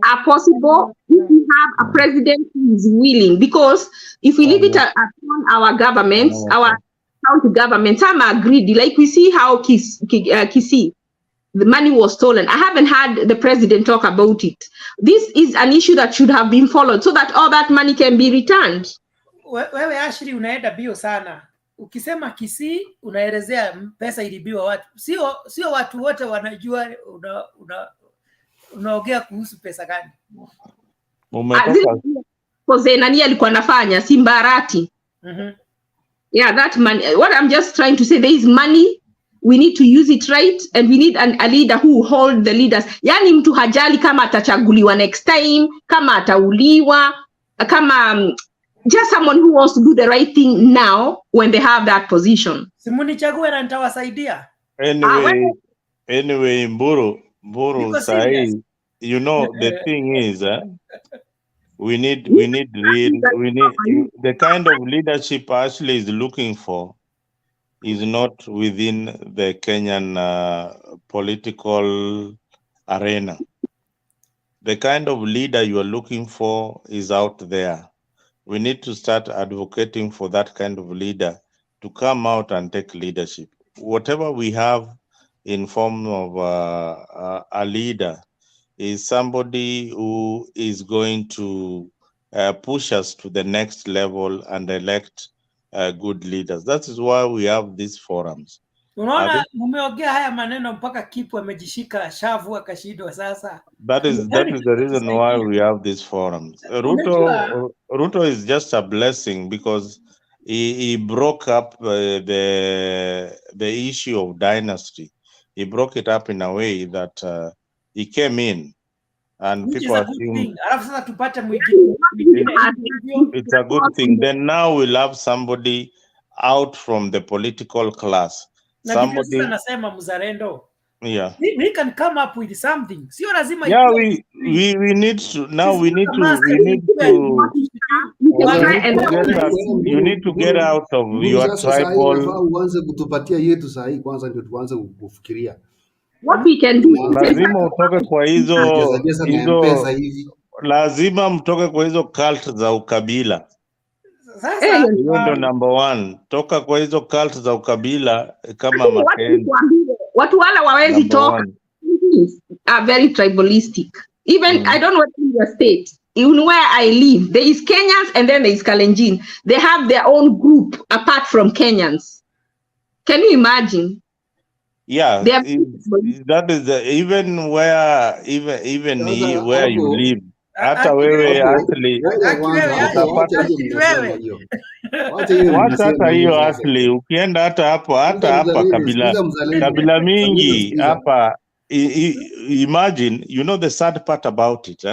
Are possible if we have a president who is willing, because if we leave it upon our governments, our county governments, some are greedy. Like we see how Kisii, the money was stolen. I haven't heard the president talk about it. This is an issue that should have been followed so that all that money can be returned. Wewe Ashri unaenda bio sana. Ukisema Kisii unaelezea pesa ilibiwa watu. Sio watu wote wanajua unaongea kuhusu pesa gani. Kwa nani alikuwa anafanya Simbarati. Yeah, that money. What I'm just trying to say, there is money. We need to use it right, and we need a leader who hold the leaders. Yani mtu hajali kama atachaguliwa next time, kama atauliwa, kama just someone who wants to do the right thing now when they have that position. Simunichague na nitawasaidia. Anyway, Mburu sai, the thing is, we need the kind of leadership Ashley is looking for is not within the Kenyan political arena. The kind of leader you are looking for is out there. We need to start advocating for that kind of leader to come out and take leadership. Whatever we have in form of a leader is somebody who is going to push us to the next level and elect good leaders. That is why we have these forums. Unaona mumeongea haya maneno mpaka Kipu amejishika shavu akashindwa sasa. That is the reason why we have these forums. Ruto is just a blessing because he broke up the issue of dynasty. He broke it up in a way that he came in and which people assume it's a good thing. Then now we'll have somebody out from the political class. Somebody, yeah, we can come up with something. Yeah, we need to now. You need to get out of your tribal. What we can do, lazima utoke kwa lazima mtoke kwa hizo cult za ukabila. Hiyo ndo number one. Toka kwa hizo cult za ukabila kama Makenya. Watu wala wawezi toka are very tribalistic. Even I don't know what in your state. Even where I live, there is Kenyans and then there is Kalenjin. They have their own group apart from Kenyans. Can you imagine? Yeah, that is even where where you live. Hata wewe actually hata hiyo actually ukienda hata hapa kabila mingi hapa. Imagine, the sad part about it,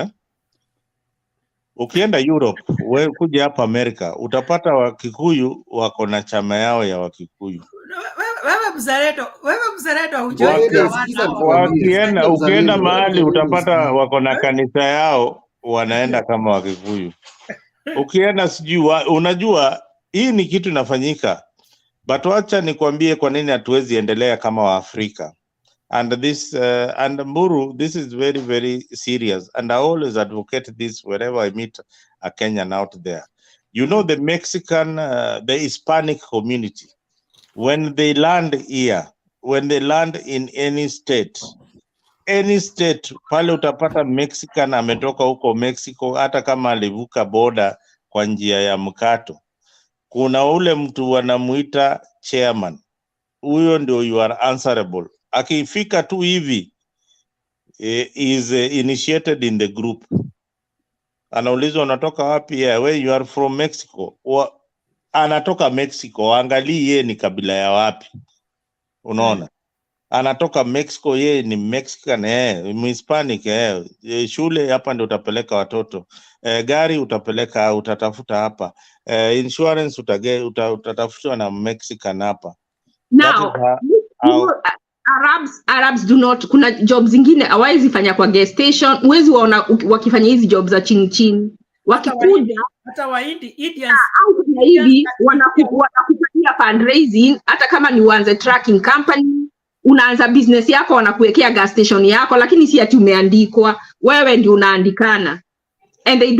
Ukienda Europe, we kuja hapa Amerika, utapata Wakikuyu wako na chama yao ya Wakikuyu. Wewe mzalendo hujui Ukienda mahali utapata wako na kanisa yao wanaenda kama Wakikuyu. Ukienda sijui unajua hii ni kitu inafanyika. But wacha nikwambie kwa nini hatuwezi endelea kama Waafrika. And this and Mburu, this is very, very serious. And I always advocate this wherever I meet a Kenyan out there. You know, the Mexican, the Hispanic community, when they land here, when they land in any state, pale utapata Mexican ametoka huko Mexico, hata kama alivuka boda kwa njia ya mkato. Kuna ule mtu wanamuita chairman. Huyo ndio you are answerable. Akifika tu hivi is initiated in the group. Anaulizwa unatoka wapi? Where you are from Mexico. Anatoka Mexico, angalii yeye ni kabila ya wapi. Unaona? Anatoka Mexico, yeye ni Mexican, Hispanic, shule hapa ndio utapeleka watoto. Gari utatafuta hapa. Insurance utatafutwa na Mexican hapa. Now, Arabs do not, kuna jobs zingine hawezi fanya kwa gas station, huwezi waona wakifanya hizi jobs za chini chini. Wakikuja hata Wahindi Indians au hivi wanakufanyia fundraising, hata kama ni uanze tracking company, unaanza business yako, wanakuwekea gas station yako, lakini si ati umeandikwa, wewe ndio unaandikana. And they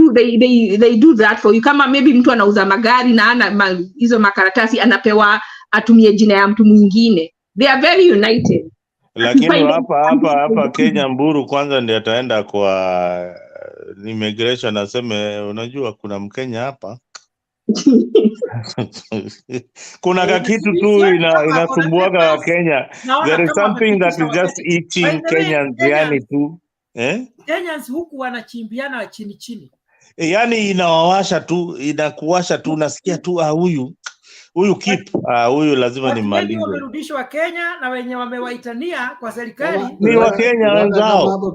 do that for you. Kama maybe mtu anauza magari na ana hizo makaratasi, anapewa atumie jina ya mtu mwingine. They are very united. Lakini hapa Kenya, Mburu kwanza ndiye ataenda kwa immigration aseme unajua kuna Mkenya hapa. Kuna kakitu tu inasumbuaga wa Kenya. There is something that is just eating Kenyans yani tu. Kenyans huku wanachimbiana chini chini. Yani inawawasha tu, inakuwasha tu, unasikia tu huyu keep huyu lazima nimalize. Watu wamerudishwa Kenya na wenye wamewaitania kwa serikali ni wa Kenya wenzao.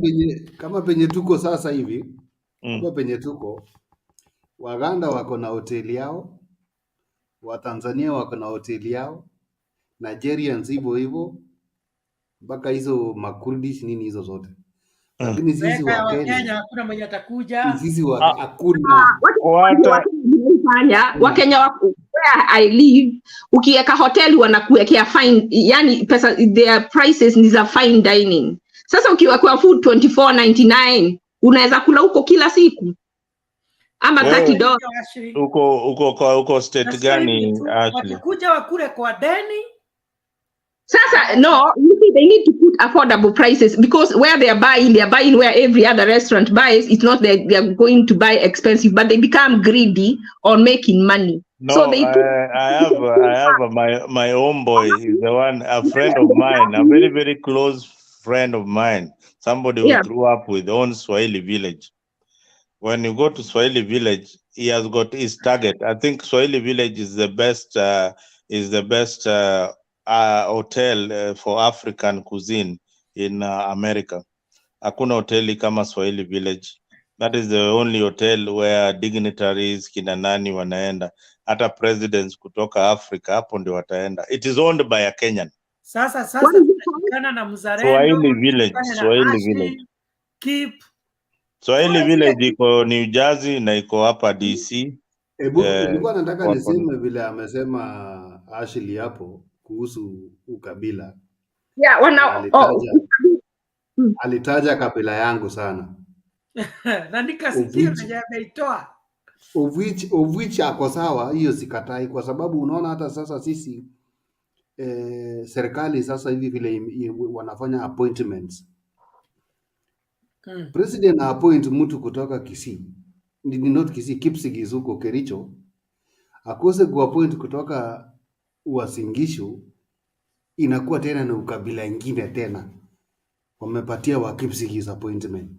Kama penye tuko sasa hivi, kama penye tuko, Waganda wako na hoteli yao, Watanzania wako na hoteli yao, Nigerians hivyo, mpaka hizo Makurdish nini hizo zote. Lakini sisi wa Kenya hakuna mwenye atakuja. Sisi hakuna. Wakenya where I live, ukiweka hoteli wanakuwekea fine, yani pesa, their prices ni za fine dining. Sasa ukiwekea food $24.99, unaweza kula huko kila siku. Ama $30. Uko state gani actually? Wakikuja wakule kwa deni. Sasa no, you see, they need to put affordable prices, because where they are buying where every other restaurant buys. It's not that they are going to buy expensive, but they become greedy on making money. No, so they I have my own boy is the one, a friend of mine, a very, very close friend of mine, somebody who grew up with own Swahili village. When you go to Swahili village, he has got his target. I think Swahili village is the best hotel for African cuisine in America. Hakuna hoteli kama Swahili village. That is the only hotel where dignitaries kina nani wanaenda. Hata presidents kutoka Africa hapo ndio wataenda. It is owned by a Kenyan. Sasa tunashikana na Mzalendo. Swahili village. Keep. Swahili village iko New Jersey na iko hapa DC. Nilikuwa nataka niseme vile amesema Ashley hapo kuhusu ukabila. Alitaja kabila yangu sana. Na nikasikia hajaitoa. Of which ako sawa, hiyo sikatai, kwa sababu unaona hata sasa sisi serikali sasa hivi vile wanafanya appointments. President appoint mtu kutoka Kisii. Not Kisii, Kipsigis huko Kericho. Akose kuappoint kutoka Uasin Gishu, inakuwa tena na ukabila ingine tena. Wamepatia wa Kipsigis appointment.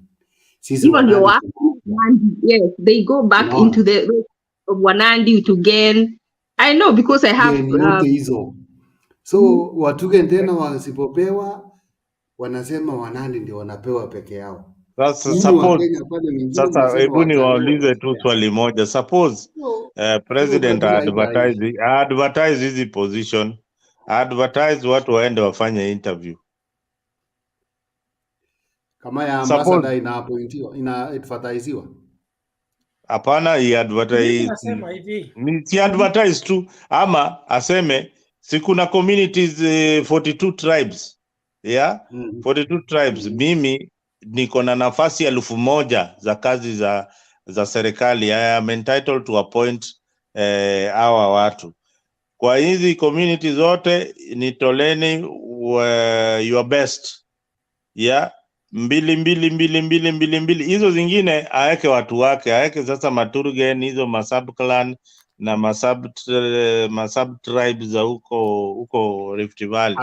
Sisi yes, they go back into the of Wanandi to gain. I know because I have so watuge tena wasipopewa wanasema Wanandi ndio wanapewa peke yao. Sasa hebu niwaulize tu swali moja. Suppose president advertise hizi position, advertise watu waende wafanye interview. Kama ya ambassador ina-advertisiwa. Hapana, advertise si advertise tu, ama aseme si kuna communities 42 tribes, yeah? 42 tribes. Mimi niko na nafasi 1,000 za kazi za serikali. I am entitled to appoint hawa watu kwa hizi community zote, nitoleni your best, yeah? 2 hizo zingine aweke watu wake, aweke sasa Maturgen, hizo masub clan na masub tribes za huko Rift Valley.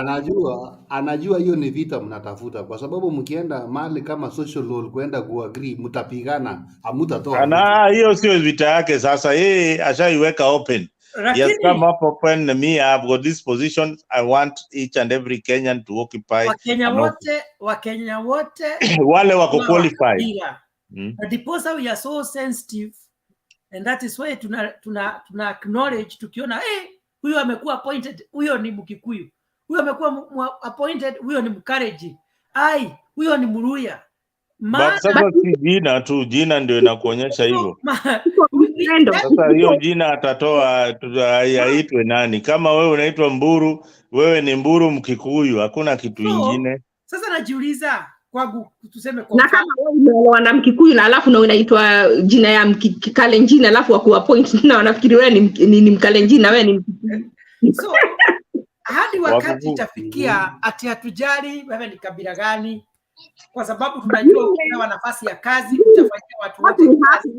Anajua hiyo ni vita mnatafuta, kwa sababu mkienda mahali kama social hall kwenda kuagree mtapigana, hamutatoa. Hiyo sio vita yake. Sasa yeye ashaiweka open. Yes, come up open. Me, I have got this position. I want each and every Kenyan to occupy. Wakenya wote wale wako qualified. Ndiposa we are so sensitive, and that is why tuna acknowledge tukiona huyo amekuwa appointed, huyo ni Mkikuyu, huyo amekuwa appointed, huyo ni Mkareji, huyo ni Muluya. Sasa si jina tu, jina ndio inakuonyesha hivyo. Sasa hiyo jina atatoa aitwe nani? Kama wewe unaitwa Mburu, wewe ni Mburu Mkikuyu, hakuna kitu ingine. Sasa najiuliza kwangu, tuseme kwa na kama wewe na Mkikuyu na alafu na unaitwa jina ya Mkalenjin alafu wakuwa point na wanafikiri wewe ni Mkalenjin na wewe ni Mkikuyu. So hadi wakati itafikia ati hatujali wewe ni kabila gani, kwa sababu tunajua ukiwa nafasi ya kazi utafanyia watu wote kazi,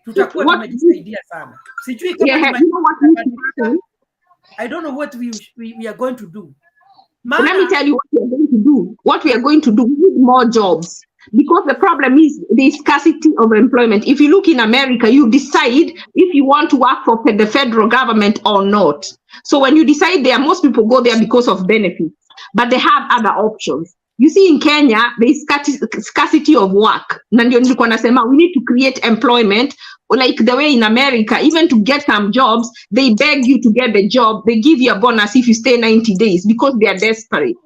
tutakuwa tumejisaidia sana. Sijui kama I don't know what we are going to do. Let me tell you what we are going to do. What we are going to do, we need more jobs. Because the problem is the scarcity of employment. If you look in America, you decide if you want to work for the federal government or not. So when you decide there, most people go there because of benefits, but they have other options. You see, in Kenya, there is scarcity of work. We need to create employment, like the way in America. Even to get some jobs, they beg you to get the job. They give you a bonus if you stay 90 days because they are desperate.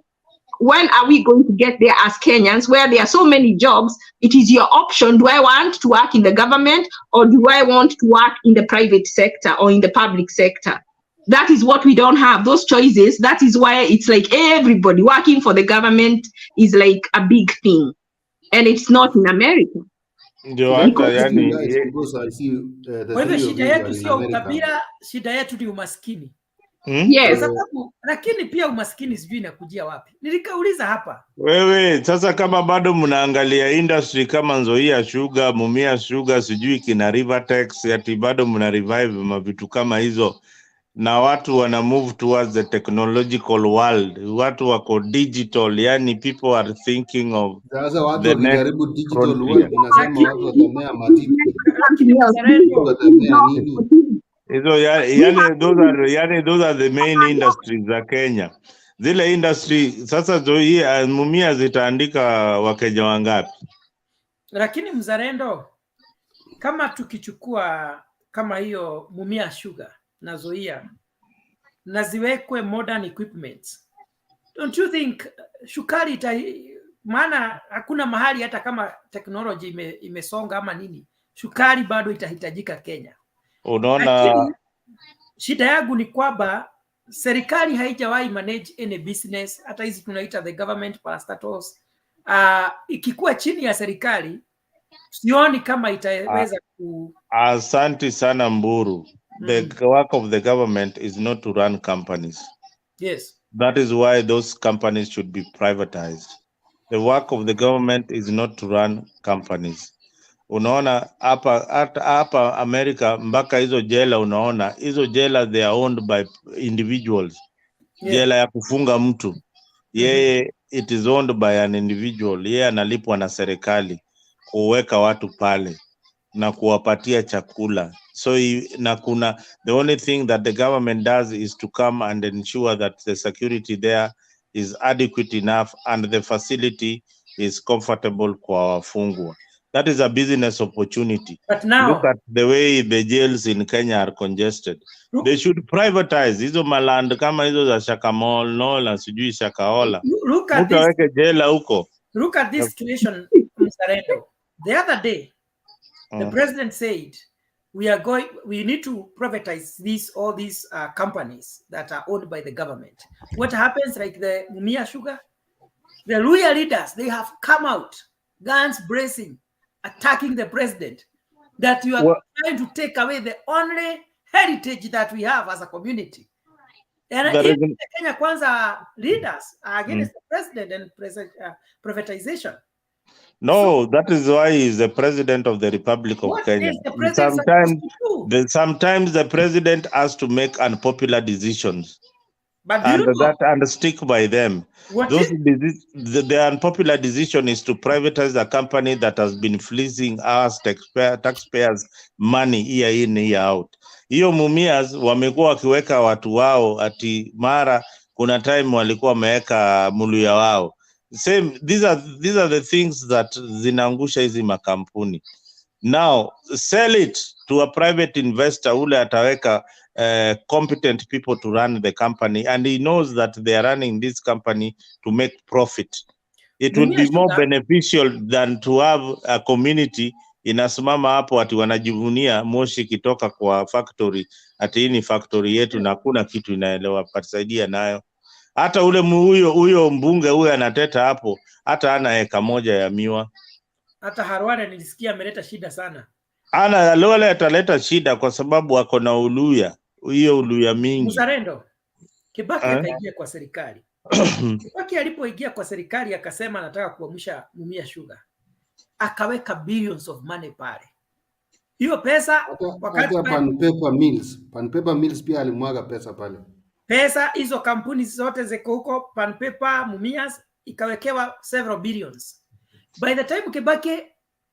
When are we going to get there as Kenyans, where there are so many jobs? It is your option. Do I want to work in the government, or do I want to work in the private sector or in the public sector? That is what we don't have, those choices. That is why it's like everybody working for the government is like a big thing. And it's not in America. Kwa hivyo shida yetu sio ukabila, shida yetu ni umaskini. Yes. Lakini pia umaskini sijui inakujia wapi. Nilikauliza hapa. Wewe sasa kama bado mnaangalia industry kama Nzoia Sugar, Mumia Sugar, sijui kina Rivertex, ati bado mna revive mavitu kama hizo. Na watu wana move towards the technological world. Watu wako digital, yani people are thinking of the next digital world. Those are the main industries za Kenya. Zile industry sasa Nzoia Mumia zitaandika Wakenya wangapi? Lakini mzalendo, kama tukichukua kama hiyo Mumia Sugar na Nzoia na ziwekwe modern equipment, don't you think shukari maana hakuna mahali hata kama technology imesonga ama nini, shukari bado itahitajika Kenya. Unaona, shida yangu ni kwamba serikali haijawahi manage any business, hata hizi tunaita the government parastatals. Ikikuwa chini ya serikali sioni kama itaweza Asante sana Mburu. The work of the government is not to run companies. Yes. That is why those companies should be privatized. The work of the government is not to run companies. Unaona hapa America mpaka hizo jela, unaona hizo jela they are owned by individuals. Yeah. Jela ya kufunga mtu. Yeye it is owned by an individual. Yeye analipwa na serikali kuweka watu pale na kuwapatia chakula. So the only thing that the government does is to come and ensure that the security there is adequate enough and the facility is comfortable kwa wafungwa. That is a business opportunity. But now, look at the way the jails in Kenya are congested. They should privatize hizo maland kama hizo za Shakamola na sijui Shakaola. Mtu aweke jela huko. Look at this situation, Mzalendo. The other day, the president said, we need to privatize all these companies that are owned by the government. What happens, like the Mumia Sugar? The Luya leaders, they have come out, guns blazing, attacking the president, that you are trying to take away the only heritage that we have as a community. And even the Kenya Kwanza leaders are against the president and privatization. No, that is why he's the president of the Republic of Kenya. Sometimes the president has to make unpopular decisions. But and stick by them. The unpopular decision is to privatize a company that has been fleecing us taxpayers money year in, year out. Hiyo Mumias wamekuwa wakiweka watu wao ati mara kuna time walikuwa wameweka muluya wao. Same, these are the things that zinaangusha hizi makampuni. Now sell it to a private investor ule ataweka competent people to run the company, and he knows that they are running this company to make profit. It would be more beneficial than to have a community inasimama hapo ati wanajivunia moshi kitoka kwa factory, ati hii ni factory yetu na kuna kitu inaelewa patisaidia nayo. Hata ule huyo mbunge huyo anateta hapo, hata ana eka moja ya miwa. Hata Harware nilisikia ameleta shida sana. Ana lole ataleta shida kwa sababu wako na uluya. Hiyo uluya mingi. Mzalendo, Kibaki akaingia kwa serikali. Kibaki alipoingia kwa serikali akasema anataka kuamsha Mumia Sugar. Akaweka billions of money pale. Hiyo pesa wakati Pan Paper Mills pia alimwaga pesa pale. Pesa hizo kampuni zote ziko huko, Pan Paper, Mumias, ikawekewa several billions. By the time Kibaki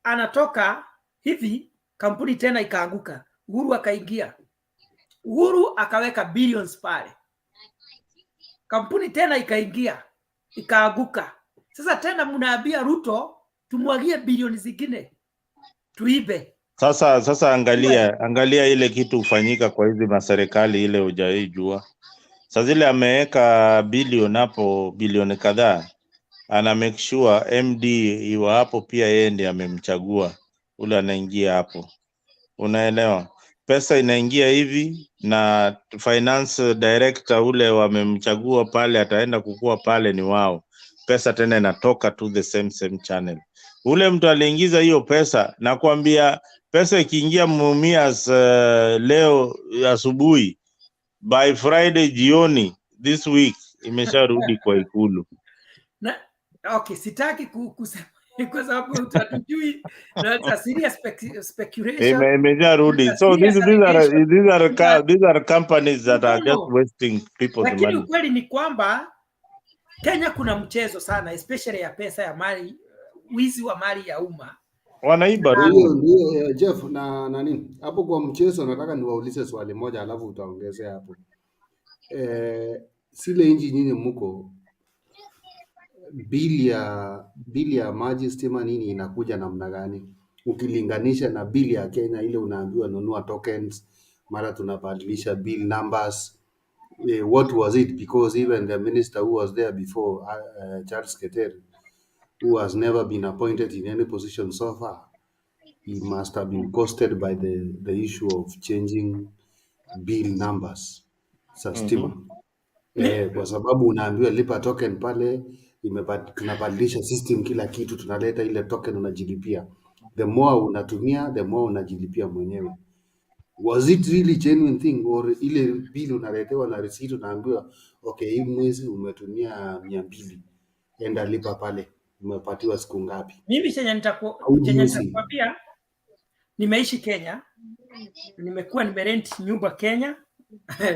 anatoka hivi, kampuni tena ikaanguka. Uhuru akaingia. Uhuru akaweka billions pale. Kampuni tena ikaingia, ikaanguka. Sasa tena mnaambia Ruto tumwagie bilioni zingine tuibe. Sasa angalia ile kitu ufanyika kwa hizi maserikali ile hujaijua. Sasa zile ameweka bilioni hapo, bilioni kadhaa. Ana make sure MD iwa hapo pia yeye ndiye amemchagua ule anaingia hapo. Unaelewa? Pesa inaingia hivi na finance director ule wamemchagua pale ataenda kukua pale ni wao. Pesa tena inatoka to the same channel. Ule mtu aliingiza hiyo pesa, nakwambia pesa ikiingia Mumias leo asubuhi, by Friday jioni this week imesharudi kwa ikulu. Okay, sitaki kusema kwa sababu utatujui na serious speculation. Imesharudi. So these are companies that are just wasting people's money. Lakini ukweli ni kwamba Kenya kuna mchezo sana, especially ya pesa ya mali, wizi wa mali ya umma. Wanaiba ndio Jeff na nani? Hapo kwa mchezo nataka niwaulize swali moja alafu utaongezea hapo. Sile inji nyinyi mko bili ya maji, stima nini inakuja namna gani ukilinganisha na bili ya Kenya ile unaambiwa nunua tokens, mara tunabadilisha bill numbers? What was it? Because even the minister who was there before, Charles Keter, who has never been appointed in any position so far, he must have been costed by the issue of changing bill numbers za stima. Kwa sababu unaambiwa lipa token pale, tunabadilisha system kila kitu, tunaleta ile token unajilipia. The more unatumia, the more unajilipia mwenyewe. Was it really genuine thing, or ile bill unaletewa na receipt unaambiwa okay, hii mwezi umetumia 200, enda lipa pale, umepatiwa siku ngapi? Mimi chenye nitakwambia, nimeishi Kenya, nimekuwa nimerent nyumba Kenya,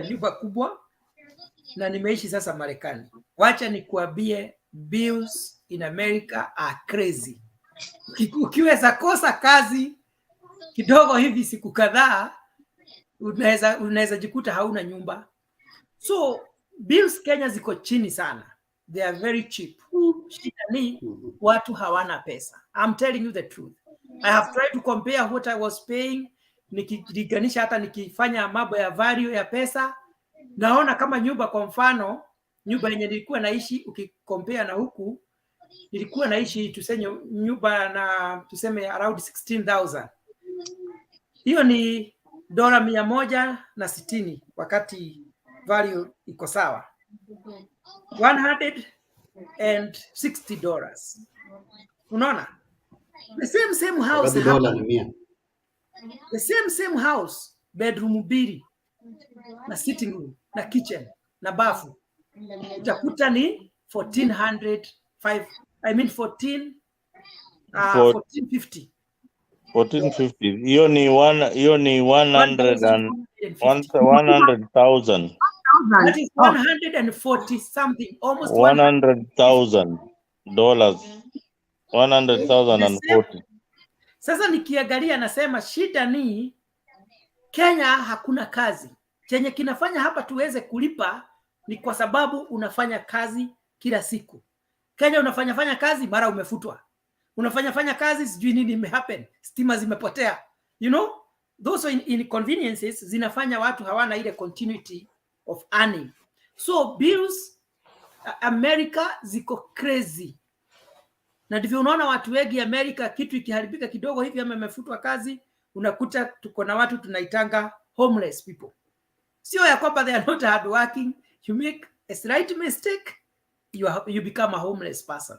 nyumba kubwa, na nimeishi sasa Marekani. Wacha nikuambie, bills in America are crazy. Ukiweza kosa kazi kidogo hivi siku kadhaa, unaweza jikuta hauna nyumba. So bills Kenya ziko chini sana. they are very cheap. Shida ni watu hawana pesa. I'm telling you the truth. I have tried to compare what I was paying, nikilinganisha hata nikifanya mambo ya value ya pesa, naona kama nyumba, kwa mfano nyumba yenye nilikuwa naishi ukikompare na huku, nilikuwa naishi tuseme nyumba na tuseme around 16,000. Hiyo ni dola 160 wakati value iko sawa. $160. Unaona? The same house hapa. The same house, bedroom mbili na sitting room na kitchen na bafu, utakuta ni 1450. 1450. Hiyo ni 100,000. That is 140 something, almost $100,000. 100,040. Sasa nikiangalia nasema shida ni Kenya hakuna kazi. Chenye kinafanya hapa tuweze kulipa ni kwa sababu unafanya kazi kila siku. Kenya unafanya kazi mara umefutwa. Unafanya kazi sijui nini imehappen. Stima zimepotea. You know, those inconveniences zinafanya watu hawana ile continuity of earning. So bills America ziko crazy. Na ndivyo unaona watu wengi America, kitu ikiharibika kidogo hivi ama imefutwa kazi, unakuta tuko na watu tunaitanga homeless people. Sio ya kwamba they are not hard working. You make a slight mistake, you become a homeless person.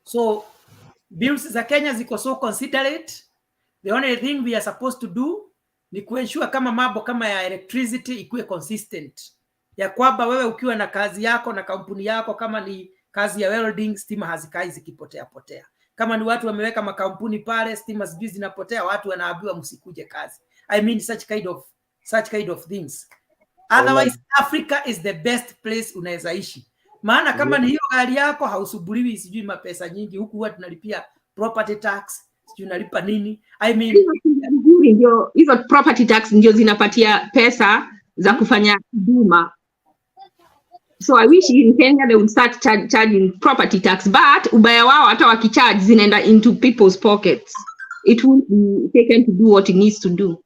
So bills za Kenya ziko so considerate. The only thing we are supposed to do ni kuensure kama mambo kama ya electricity ikuwe consistent, ya kwamba wewe ukiwa na kazi yako na kampuni yako, kama ni kazi ya welding, stima hazikai zikipotea. Kama ni watu wameweka makampuni pale, stima sijui zinapotea, watu wanaambiwa msikuje kazi. I mean such kind of things. Otherwise Africa is the best place unaweza ishi. Maana kama ni hiyo gari yako hausubuliwi sijui mapesa nyingi, huku huwa tunalipia property tax, sijui unalipa nini. I mean ndio hizo property tax ndio zinapatia pesa za kufanya huduma. So I wish in Kenya they would start charging property tax, but ubaya wao hata wakicharge zinaenda into people's pockets. It won't be taken to do what it needs to do.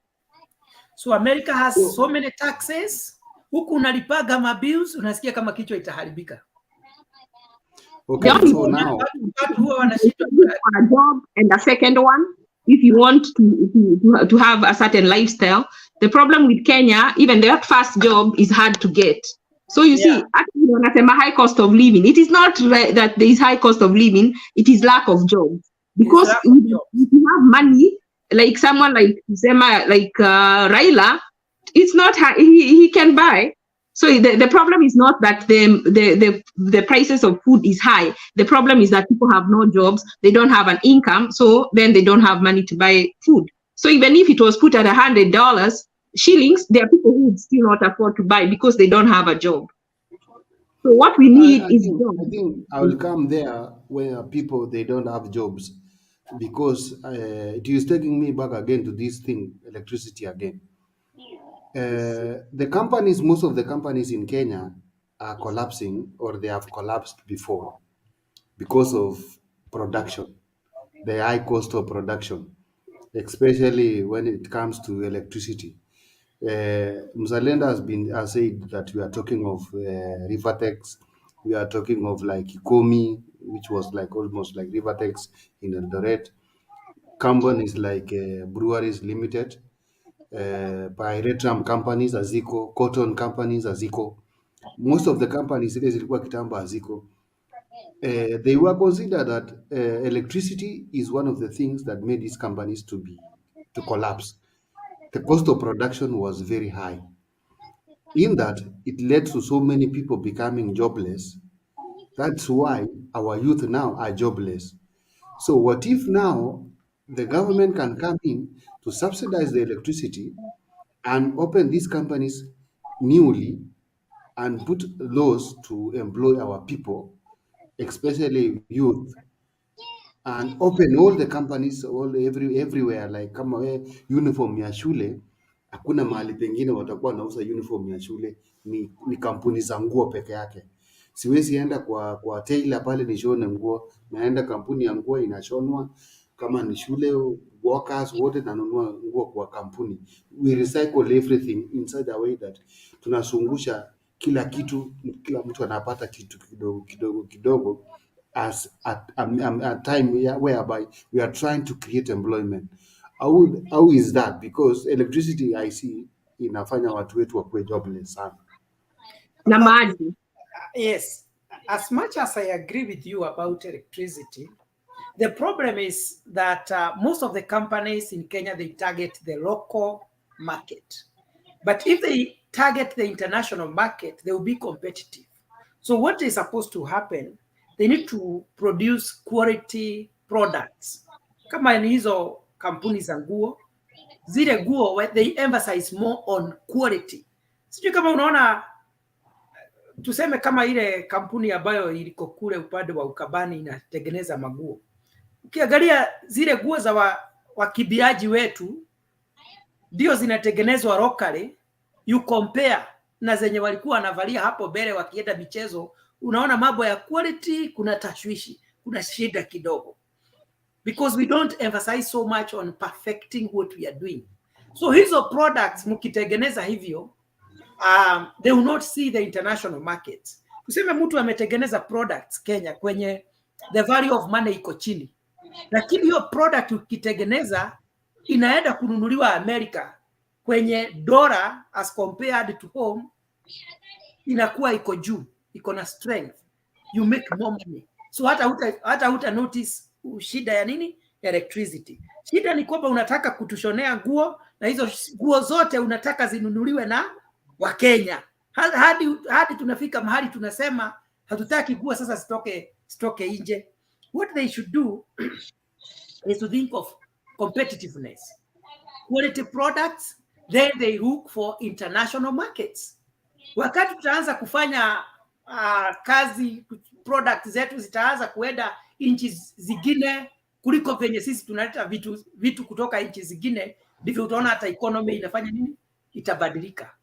So America has so many taxes. Huku unalipaga mabills, unasikia kama kichwa itaharibika. Okay, so now a job and a second one if you want to have a certain lifestyle. The problem with Kenya, even that first job is hard to get. So you see, actually wanasema high cost of living. It is not that there is high cost of living, it is lack of jobs. Because if you have money, like someone like Raila, it's not he can buy. So the problem is not that the prices of food is high. The problem is that people have no jobs, they don't have an income, so then they don't have money to buy food. So even if it was put at $100 shillings, there are people who would still not afford to buy because they don't have a job. So what we need I think I will come there where people, they don't have jobs, because it is taking me back again to this thing, electricity again. The companies, most of the companies in Kenya are collapsing, or they have collapsed before because of production, the high cost of production, especially when it comes to electricity. Mzalenda has said that we are talking of Rivertex, we are talking of like Ikomi, which was like almost like Rivertex in Eldoret. Companies like Breweries Limited, Pyretram companies Aziko, cotton companies Aziko. Most of the companies zilikuwa kitambo Aziko. They were considered that electricity is one of the things that made these companies to collapse. The cost of production was very high. In that, it led to so many people becoming jobless. That's why our youth now are jobless. So what if now the government can come in to subsidize the electricity and open these companies newly and put laws to employ our people, especially youth, and open all the companies everywhere, like kama uniform ya shule, hakuna mahali pengine watakuwa nauza uniform ya shule, ni kampuni za nguo peke yake. Siwezi enda kwa tailor pale nishone nguo, naenda kampuni ya nguo inashonwa. Kama ni shule, workers wote nanunua nguo kwa kampuni. We recycle everything in such a way that tunasungusha kila kitu, kila mtu anapata kitu kidogo as a time whereby we are trying to create employment. How is that? Because electricity I see inafanya watu wetu wakuwe jobless sana. Na maji. Yes, as much as I agree with you about electricity, the problem is that most of the companies in Kenya, they target the local market. But if they target the international market, they will be competitive. So what is supposed to happen, they need to produce quality products. Kama ni hizo kampuni za nguo, zile nguo, they emphasize more on quality. Sijui kama unaona, tuseme kama ile kampuni ambayo iliko kule upande wa Ukambani inatengeneza maguo. Ukiangalia zile nguo za wakimbiaji wetu ndio zinatengenezwa locally, you compare na zenye walikuwa wanavalia hapo mbele wakienda michezo, unaona mambo ya quality kuna tashwishi, kuna shida kidogo, because we don't emphasize so much on perfecting what we are doing. So hizo products mkitengeneza hivyo, they will not see the international markets. Tuseme mtu ametengeneza products Kenya kwenye the value of money iko chini, lakini hiyo product ukitengeneza inaenda kununuliwa Amerika kwenye dola as compared to home, inakuwa iko juu, iko na strength, you make more money. So hata uta notice shida ya nini? Electricity. Shida ni kwamba unataka kutushonea nguo na hizo nguo zote unataka zinunuliwe na WaKenya. Hadi tunafika mahali tunasema hatutaki nguo sasa stoke nje. What they should do is to think of competitiveness, quality products, then they look for international markets. Wakati tutaanza kufanya kazi, products zetu zitaanza kuenda nchi zingine kuliko venye sisi tunaleta vitu kutoka nchi zingine, ndivyo utaona hata economy inafanya nini? Itabadilika.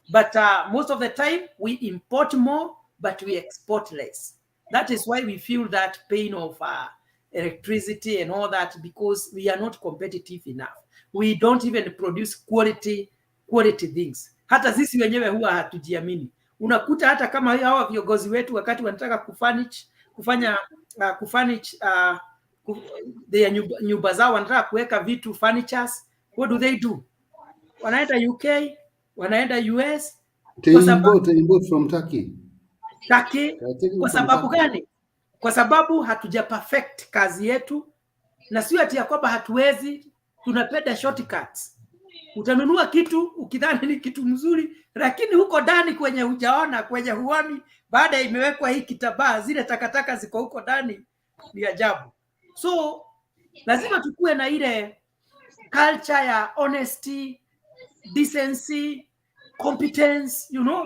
But most of the time we import more but we export less. That is why we feel that pain of electricity and all that, because we are not competitive enough. We don't even produce quality things. Hata sisi wenyewe huwa hatujiamini. Unakuta hata kama hawa viongozi wetu wakati wanataka kufanya nyumba zao, wanataka kuweka vitu furnitures, what do? Wanaenda UK, wanaenda US, import from Turkey. Kwa sababu gani? Kwa sababu hatuja perfect kazi yetu, na sio ati ya kwamba hatuwezi, tunapenda shortcuts. Utanunua kitu ukidhani ni kitu mzuri, lakini huko ndani kwenye hujaona, kwenye huoni, baada imewekwa hii kitabaa, zile takataka ziko huko ndani, ni ajabu. So lazima tukue na ile culture ya honesty, decency, competence,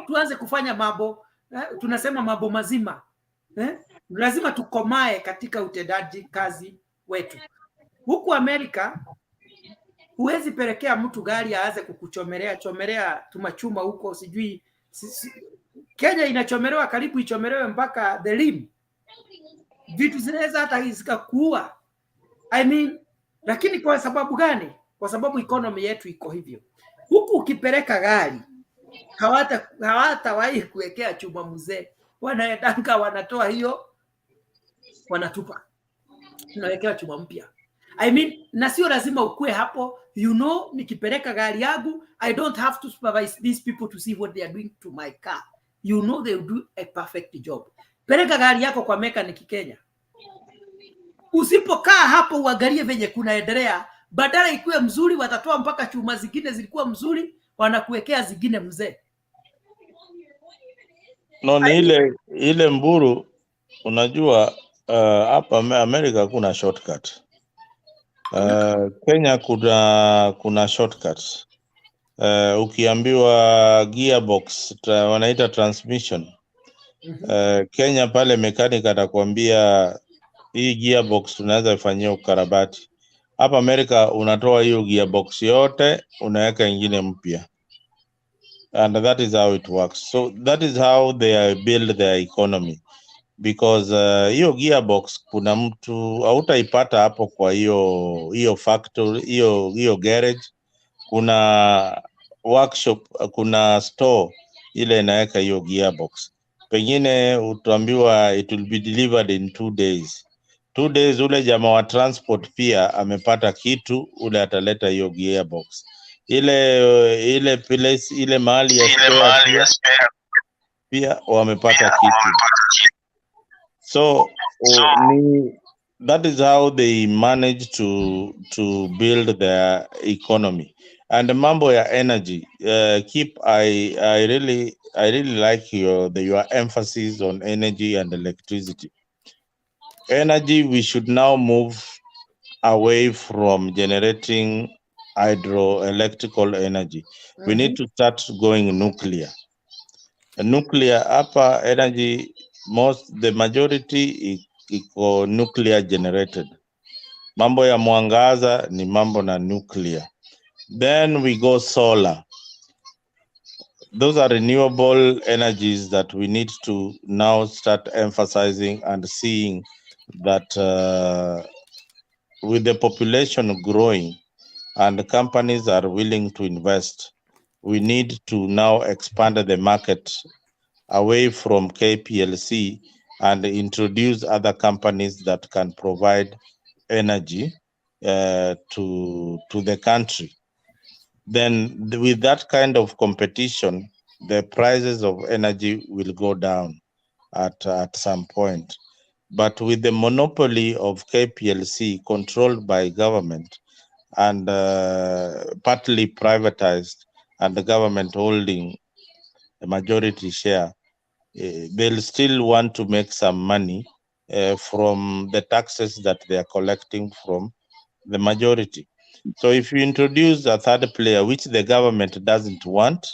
tuanze kufanya mambo, tunasema mambo mazima. Lazima tukomae katika utendaji kazi wetu. Huku Amerika huwezi pelekea mtu gari aanze kukuchomelea tumachuma huko, sijui. Kenya inachomelewa, karibu ichomelewe mpaka the limb. Vitu zinaweza hata zikakuua. Lakini kwa sababu gani? Kwa sababu economy yetu iko hivyo. Huku ukipeleka gari, hawatawahi kuwekea chuma mzee. Wanaendanga wanatoa hiyo, wanatupa, tunawekea chuma mpya. Na sio lazima ukue hapo. Nikipeleka gari yangu, I don't have to supervise these people to see what they are doing to my car. They will do a perfect job. Peleka gari yako kwa mechanic Kenya. Usipokaa hapo uangalie venye kunaendelea, badala ikuwe mzuri, watatoa mpaka chuma zingine zilikuwa mzuri, wanakuwekea zingine mzee. No, ni ile Mburu, unajua hapa Amerika kuna shortcut. Kenya kuna shortcut. Ukiambiwa gearbox, wanaita transmission. Kenya pale mechanic atakwambia hii gearbox tunaweza ifanyia ukarabati. Hapa Amerika unatoa hiyo gearbox yote, unaweka ingine mpya. and that is how it works. So that is how they build their economy, because hiyo gearbox kuna mtu hautaipata hapo kwa hiyo factory, hiyo garage. Kuna workshop, kuna store ile inaweka hiyo gearbox. Pengine utaambiwa it will be delivered in 2 days. 2 days ule jamaa wa transport pia amepata kitu, ule ataleta hiyo gearbox. Ile place, ile mahali ya spare pia wamepata kitu. So that is how they manage to build their economy. And mambo ya energy, I really like your emphasis on energy and electricity. Energy, we should now move away from generating hydroelectrical energy. We need to start going nuclear. Nuclear hapa energy, the majority iko nuclear generated. Mambo ya mwangaza ni mambo na nuclear. Then we go solar. Those are renewable energies that we need to now start emphasizing and seeing that with the population growing and the companies are willing to invest, we need to now expand the market away from KPLC and introduce other companies that can provide energy to the country. Then with that kind of competition, the prices of energy will go down at some point. But with the monopoly of KPLC controlled by government and partly privatized, and the government holding a majority share, they'll still want to make some money from the taxes that they are collecting from the majority. So if you introduce a third player, which the government doesn't want,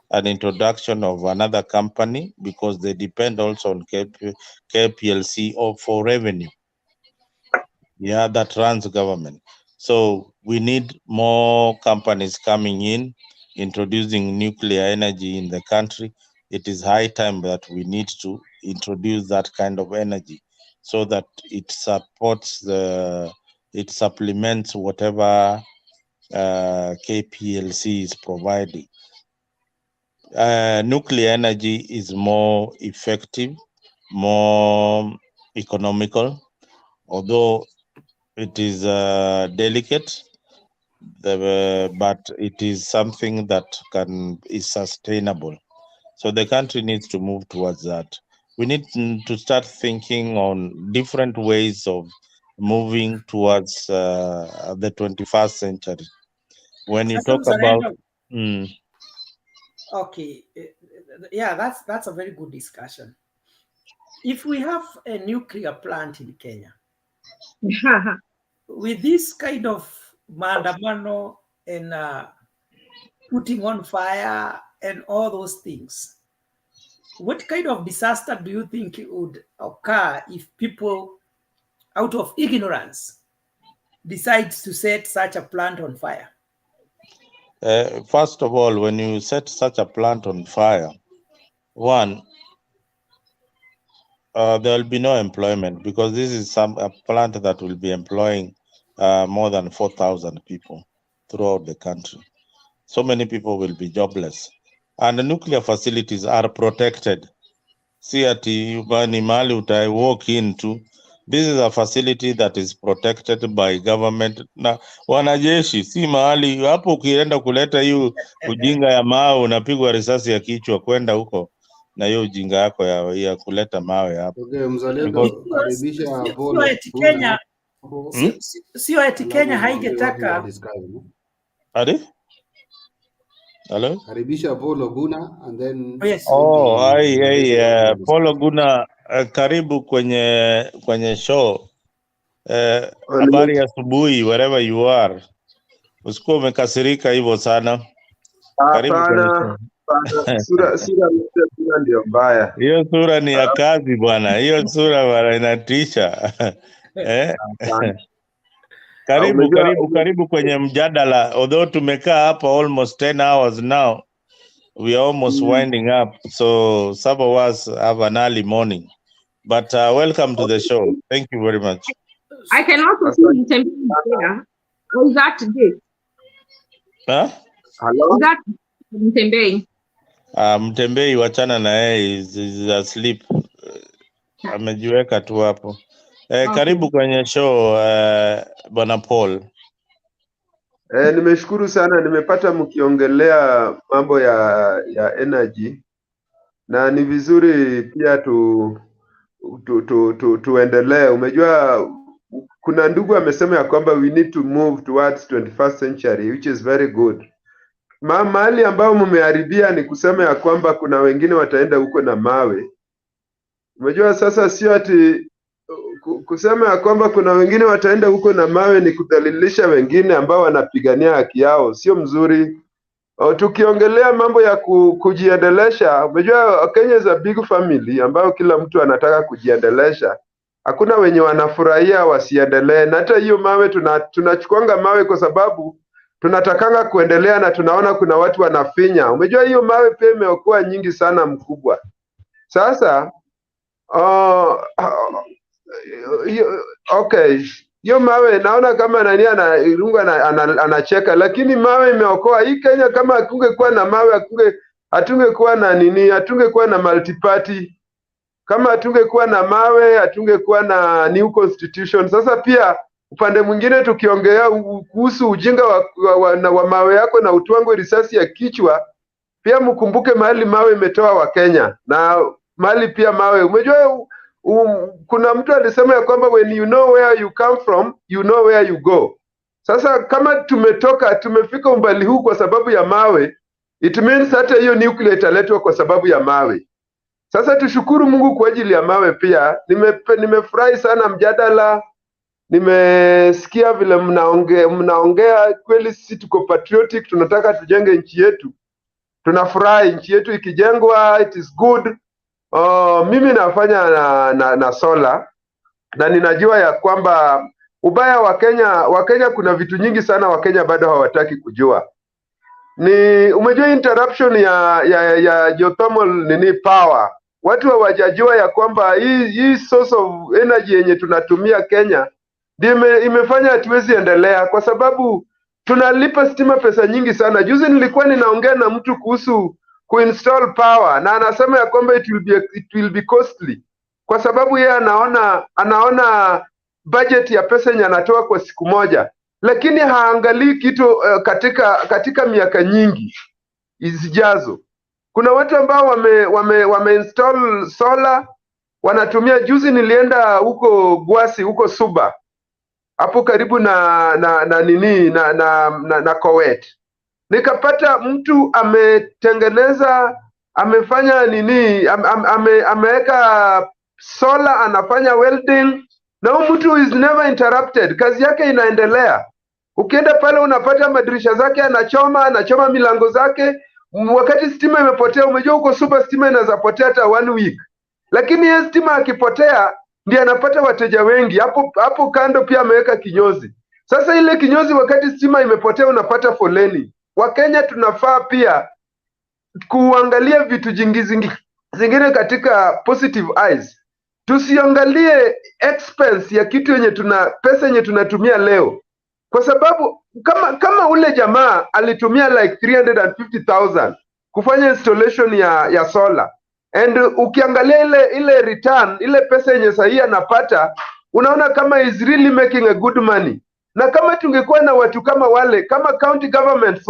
an introduction of another company, because they depend also on KPLC or for revenue, that runs government. So we need more companies coming in, introducing nuclear energy in the country. It is high time that we need to introduce that kind of energy so that it supports it supplements whatever KPLC is providing. Nuclear energy is more effective, more economical, although it is delicate, but it is something that is sustainable. So the country needs to move towards that. We need to start thinking on different ways of moving towards the 21st century. When you talk about... Okay, yeah, that's a very good discussion. If we have a nuclear plant in Kenya, with this kind of maandamano and putting on fire and all those things, what kind of disaster do you think would occur if people, out of ignorance, decide to set such a plant on fire? First of all, when you set such a plant on fire, one, there will be no employment, because this is a plant that will be employing more than 4,000 people throughout the country. So many people will be jobless. And the nuclear facilities are protected. See at Mali utai walk into. This is a facility that is protected by government. Na wanajeshi, si mahali hapo ukienda kuleta hiyo ujinga ya mawe unapigwa risasi ya kichwa kwenda huko na hiyo ujinga yako ya kuleta mawe hapo. Okay, mzalendo, karibisha Apollo. Sio eti Kenya haigetaka. Hello? Karibisha Apollo Guna and then... Yes. Apollo Guna, karibu kwenye show. Habari ya asubuhi wherever you are. Usikuwa umekasirika hivyo sana. Karibu kwenye show. Sura ndio mbaya. Hiyo sura ni ya kazi bwana. Hiyo sura bwana inatisha. Karibu kwenye mjadala. Although tumekaa hapa almost 10 hours now, we are almost winding up, so some of us have an early morning. But welcome to the show. Thank you very much. I can also see Mtembei there. Or is that today? Huh? Is that Mtembei? Mtembei wachana na yeye is asleep. Amejiweka tu hapo. Karibu kwenye show Bwana Paul. Nimeshukuru sana, nimepata mkiongelea mambo ya energy na ni vizuri pia tuendelee. Umejua kuna ndugu amesema ya kwamba we need to move towards 21st century which is very good. Mahali ambao mmeharibia ni kusema ya kwamba kuna wengine wataenda huko na mawe. Umejua sasa sio ati kusema ya kwamba kuna wengine wataenda huko na mawe ni kudhalilisha wengine ambao wanapigania haki yao, sio mzuri. Tukiongelea mambo ya kujiendelesha, umejua Kenya is a big family ambao kila mtu anataka kujiendelesha. Hakuna wenye wanafurahia wasiendelee, na hata hiyo mawe tunachukuanga mawe kwa sababu tunatakanga kuendelea na tunaona kuna watu wanafinya. Umejua hiyo mawe pia imeokoa nyingi sana mkubwa. Sasa okay, hiyo mawe naona kama nani anacheka, lakini mawe imeokoa hii Kenya. Kama hatungekuwa na mawe hatungekuwa na nini, hatungekuwa na multiparty. Kama hatungekuwa na mawe hatungekuwa na new constitution. Sasa pia upande mwingine tukiongea kuhusu ujinga wa mawe yako na utwango risasi ya kichwa, pia mkumbuke mahali mawe imetoa wa Kenya na mahali pia mawe. Umejua kuna mtu alisema ya kwamba when you know where you come from, you know where you go. Sasa kama tumefika umbali huu kwa sababu ya mawe, it means hata hiyo nuclear italetwa kwa sababu ya mawe. Sasa tushukuru Mungu kwa ajili ya mawe pia. Nimefurahi sana mjadala. Nimesikia vile mnaongea kweli, sisi tuko patriotic, tunataka tujenge nchi yetu. Tunafurahi nchi yetu ikijengwa, it is good. Mimi nafanya na solar na ninajua ya kwamba ubaya wa Kenya kuna vitu nyingi sana wa Kenya bado hawataki kujua. Umejua interruption ya geothermal power. Watu hawajajua ya kwamba hii source of energy yenye tunatumia Kenya imefanya hatuwezi endelea kwa sababu tunalipa stima pesa nyingi sana. Juzi nilikuwa ninaongea na mtu kuhusu kuinstall power na anasema ya kwamba it will be costly kwa sababu yeye anaona budget ya pesa yenye anatoa kwa siku moja, lakini haangalii kitu katika miaka nyingi zijazo. Kuna watu ambao wame install solar wanatumia. Juzi nilienda huko Gwasi, huko Suba, hapo karibu na Kowet. Nikapata mtu ametengeneza, amefanya ameweka solar, anafanya welding, na huyu mtu is never interrupted, kazi yake inaendelea. Ukienda pale unapata madirisha zake anachoma milango zake. Wakati stima imepotea, umejua huko Suba stima inaweza potea hata 1 week, lakini yeye stima akipotea ndiye anapata wateja wengi. Hapo kando pia ameweka kinyozi. Sasa ile kinyozi wakati stima imepotea unapata foleni. Wakenya tunafaa pia kuangalia vitu zingine katika positive eyes. Tusiangalie expense ya kitu yenye pesa yenye tunatumia leo. Kwa sababu kama ule jamaa alitumia like 350,000 kufanya installation ya solar, and ukiangalia ile return, ile pesa yenye sahihi anapata, unaona kama is really making a good money. Na kama tungekuwa na watu kama wale, kama county governments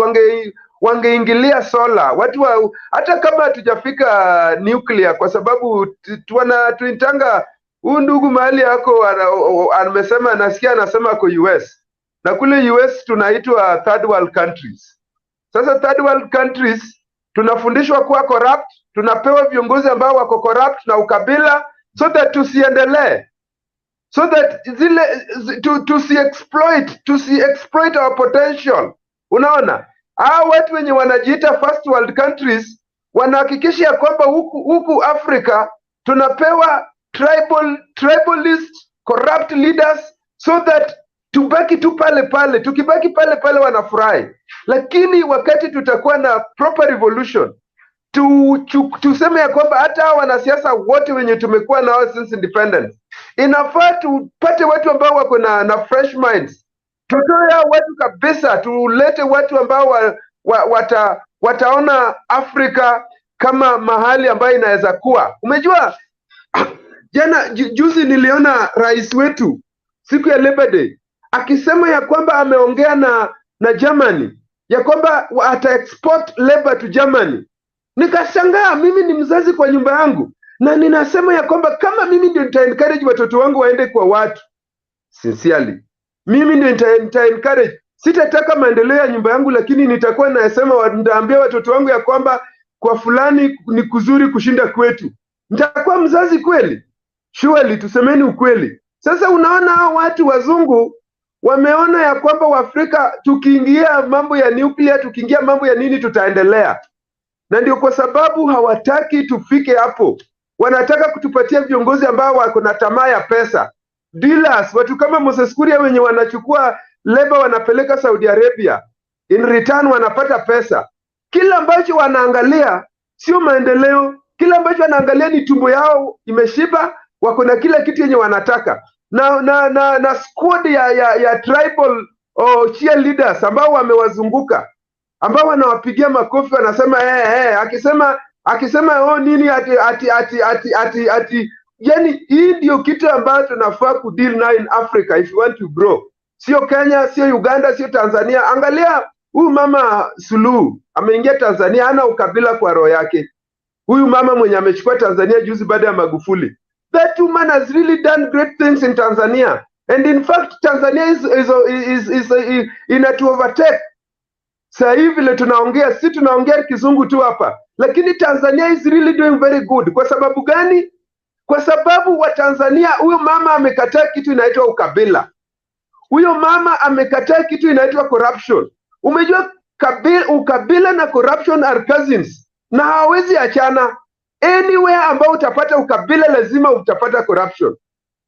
wangeingilia solar, hata kama hatujafika nuclear, kwa sababu tuintanga huyu ndugu mahali yako amesema, nasikia anasema kwa US, na kule US tunaitwa third world countries. Sasa third world countries tunafundishwa kuwa corrupt, tunapewa viongozi ambao wako corrupt na ukabila, so that tusiendelee, so that tusi-exploit our potential. Unaona, hao watu wenye wanajiita first world countries wanahakikisha kwamba huku Afrika tunapewa tribalist corrupt leaders, so that tubaki tu pale. Tukibaki pale wanafurahi. Lakini wakati tutakuwa na proper revolution, tuseme ya kwamba hata wanasiasa wote wenye tumekuwa nao since independence, inafaa tupate watu ambao wako na fresh minds, tutoe watu kabisa, tulete watu ambao wataona Afrika kama mahali ambayo inaweza kuwa. Umejua juzi niliona rais wetu siku ya Labor Day akisema ya kwamba ameongea na Germany ya kwamba ata export labor to Germany. Nikashangaa, mimi ni mzazi kwa nyumba yangu na ninasema ya kwamba kama mimi ndio nita encourage watoto wangu waende kwa watu, sincerely mimi ndio nita encourage. Sitataka maendeleo ya nyumba yangu, lakini nitakuwa nasema, nitaambia watoto wangu ya kwamba kwa fulani ni kuzuri kushinda kwetu. Nitakuwa mzazi kweli? Surely, tusemeni ukweli. Sasa unaona hao watu wazungu wameona ya kwamba Waafrika tukiingia mambo ya nuclear, tukiingia mambo ya nini tutaendelea, na ndio kwa sababu hawataki tufike hapo. Wanataka kutupatia viongozi ambao wako na tamaa ya pesa, dealers, watu kama Moses Kuria wenye wanachukua labor wanapeleka Saudi Arabia, in return wanapata pesa. Kila ambacho wanaangalia sio maendeleo, kila ambacho wanaangalia ni tumbo yao imeshiba, wako na kila kitu yenye wanataka. Na squad ya tribal cheerleaders ambao wamewazunguka, ambao wanawapigia makofi, wanasema akisema nini ati. Yani hii ndio kitu ambayo tunafaa kudeal na in Africa if you want to grow. Sio Kenya, sio Uganda, sio Tanzania. Angalia huyu mama Suluhu ameingia Tanzania, hana ukabila kwa roho yake. Huyu mama mwenye amechukua Tanzania juzi baada ya Magufuli, that woman has really done great things in Tanzania, and in fact Tanzania is in to overtake. Sasa hivi vile tunaongea, si tunaongea kizungu tu hapa, lakini Tanzania is really doing very good. Kwa sababu gani? Kwa sababu wa Tanzania, huyo mama amekataa kitu inaitwa ukabila. Huyo mama amekataa kitu inaitwa corruption. Umejua ukabila na corruption are cousins, na hawezi achana. Anywhere ambao utapata ukabila lazima utapata corruption.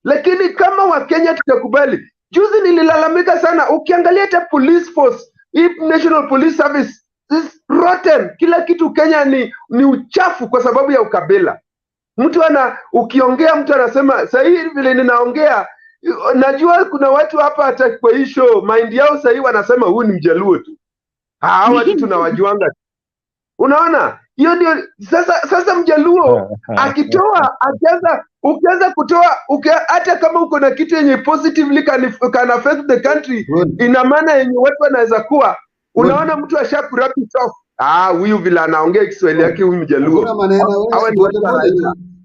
Lakini kama Wakenya tutakubali, juzi nililalamika sana, ukiangalia hata police force, National Police Service is rotten. Kila kitu Kenya ni uchafu kwa sababu ya ukabila. Ukiongea mtu anasema, sasa hivi vile ninaongea, najua kuna watu hapa hata kwa hii show mind yao sasa hivi wanasema huyu ni Mjaluo tu. Hawa watu tunawajuanga. Unaona? Hiyo ndio sasa Mjaluo akitoa ukianza kutoa hata kama uko na kitu yenye positively can affect the country, ina maana yenye watu wanaweza kuwa, unaona mtu ashakurapi off. Huyu vile anaongea Kiswahili yake huyu Mjaluo. Hakuna maneno wewe,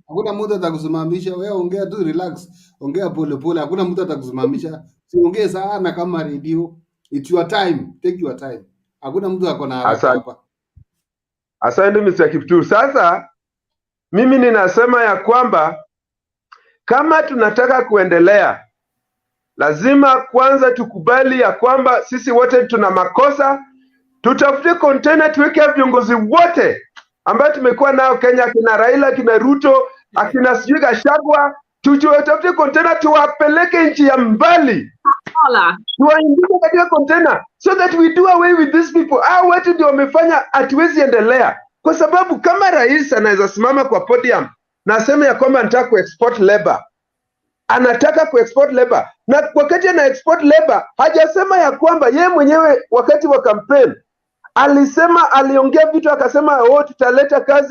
hakuna mtu atakusimamisha wewe, ongea tu relax, ongea pole pole, hakuna mtu atakusimamisha. Siongee sana kama radio. It's your time, take your time. Hakuna mtu ako na haraka hapa. Asante Mr. Kiptu. Sasa mimi ninasema ya kwamba kama tunataka kuendelea, lazima kwanza tukubali ya kwamba sisi wote tuna makosa. Tutafute container, tuweke viongozi wote ambao tumekuwa nao Kenya, akina Raila, akina Ruto, akina sijui Gachagua, tutafute container, tuwapeleke nchi ya mbali, tuwaingize katika container so that we do away with these people. Watu ndio wamefanya hatuwezi endelea, kwa sababu kama rais anaweza simama kwa podium na aseme ya kwamba anataka kuexport labor, anataka kuexport labor, na wakati ana export labor hajasema ya kwamba yeye mwenyewe wakati wa campaign alisema, aliongea vitu akasema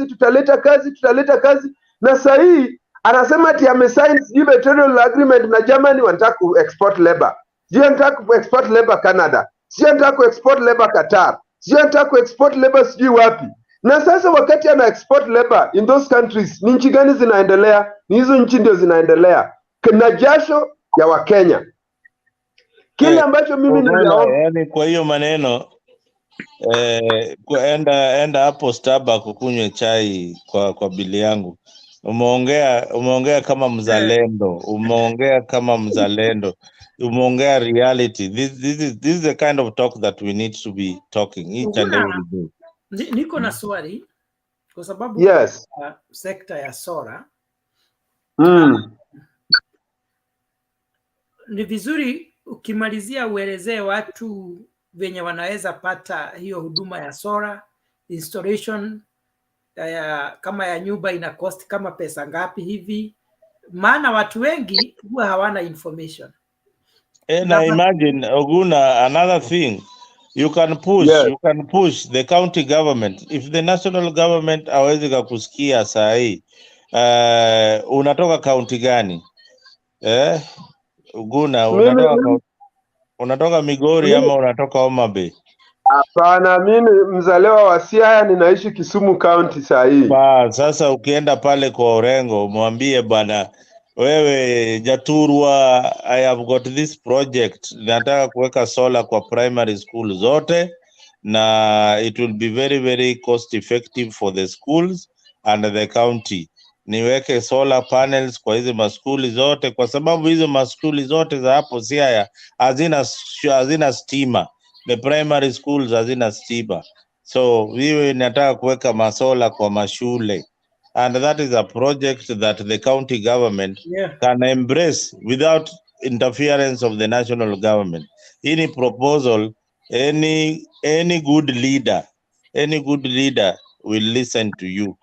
tutaleta kazi, na sasa hii anasema ati amesign bilateral agreement na Germany, wanataka kuexport labor. Sio anataka kuexport labor Canada, sio anataka kuexport labor Qatar, sio anataka kuexport labor sijui wapi. Na sasa wakati ana export labor in those countries, ni nchi gani zinaendelea? Ni hizo nchi ndio zinaendelea na jasho ya Wakenya. Kile ambacho mimi ninaona, yani kwa hiyo maneno enda hapo Starbucks kukunywe chai kwa bili yangu. Umeongea kama mzalendo, umeongea reality. This is the kind of talk that we need to be talking each and every day. Niko na swali kwa sababu sekta ya sola ni vizuri ukimalizia uelezee watu venye wanaweza pata hiyo huduma ya sola installation, kama ya nyumba ina cost kama pesa ngapi hivi, maana watu wengi huwa hawana information. And I imagine, Oguna, another thing, you can push the county government. If the national government hawezi kukusikia saa hii, unatoka county gani? Oguna, unatoka Migori ama unatoka Homa Bay? Hapana, mimi mzaliwa wa Siaya, ninaishi Kisumu County saa hii. Sasa ukienda pale kwa Orengo, mwambie bwana, wewe Jaturwa, I have got this project, nataka kuweka solar kwa primary school zote, na it will be very very cost effective for the schools and the county. Niweke solar panels kwa hizo maskuli zote, kwa sababu hizo maskuli zote za hapo Siaya hazina stima. The primary schools hazina stima, so wewe nataka kuweka masola kwa mashule, and that is a project that the county government can embrace without interference of the national government. Any proposal, any good leader will listen to you.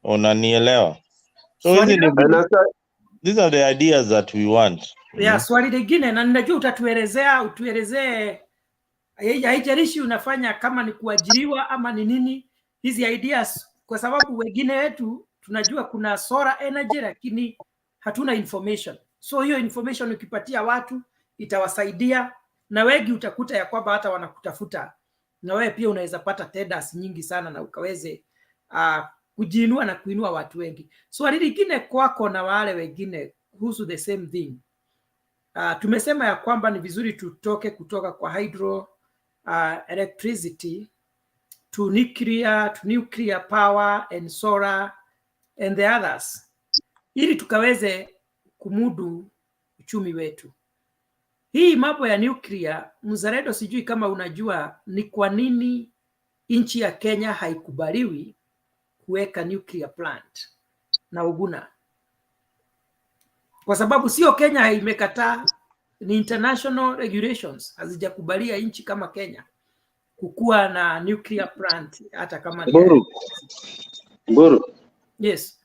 Unanielewa? So these are the ideas that we want. Swali lingine, na ninajua utuelezee, haijalishi unafanya kama ni kuajiriwa ama ni nini, hizi ideas, kwa sababu wengine wetu tunajua kuna solar energy lakini hatuna information. So hiyo information ukipatia watu itawasaidia, na wengi utakuta ya kwamba hata wanakutafuta, na wewe pia unaweza pata tenders nyingi sana na ukaweze kujiinua na kuinua watu wengi. Swali lingine kwako na wale wengine kuhusu the same thing. Tumesema ya kwamba ni vizuri tutoke kutoka kwa hydro electricity to nuclear power and solar and the others, ili tukaweze kumudu uchumi wetu. Hii mambo ya nuclear, mzalendo, sijui kama unajua ni kwa nini nchi ya Kenya haikubaliwi kuweka nuclear plant na Oguna? Kwa sababu sio Kenya imekataa, ni international regulations hazijakubalia nchi kama Kenya kukuwa na nuclear plant hata kama Mburu. Yes.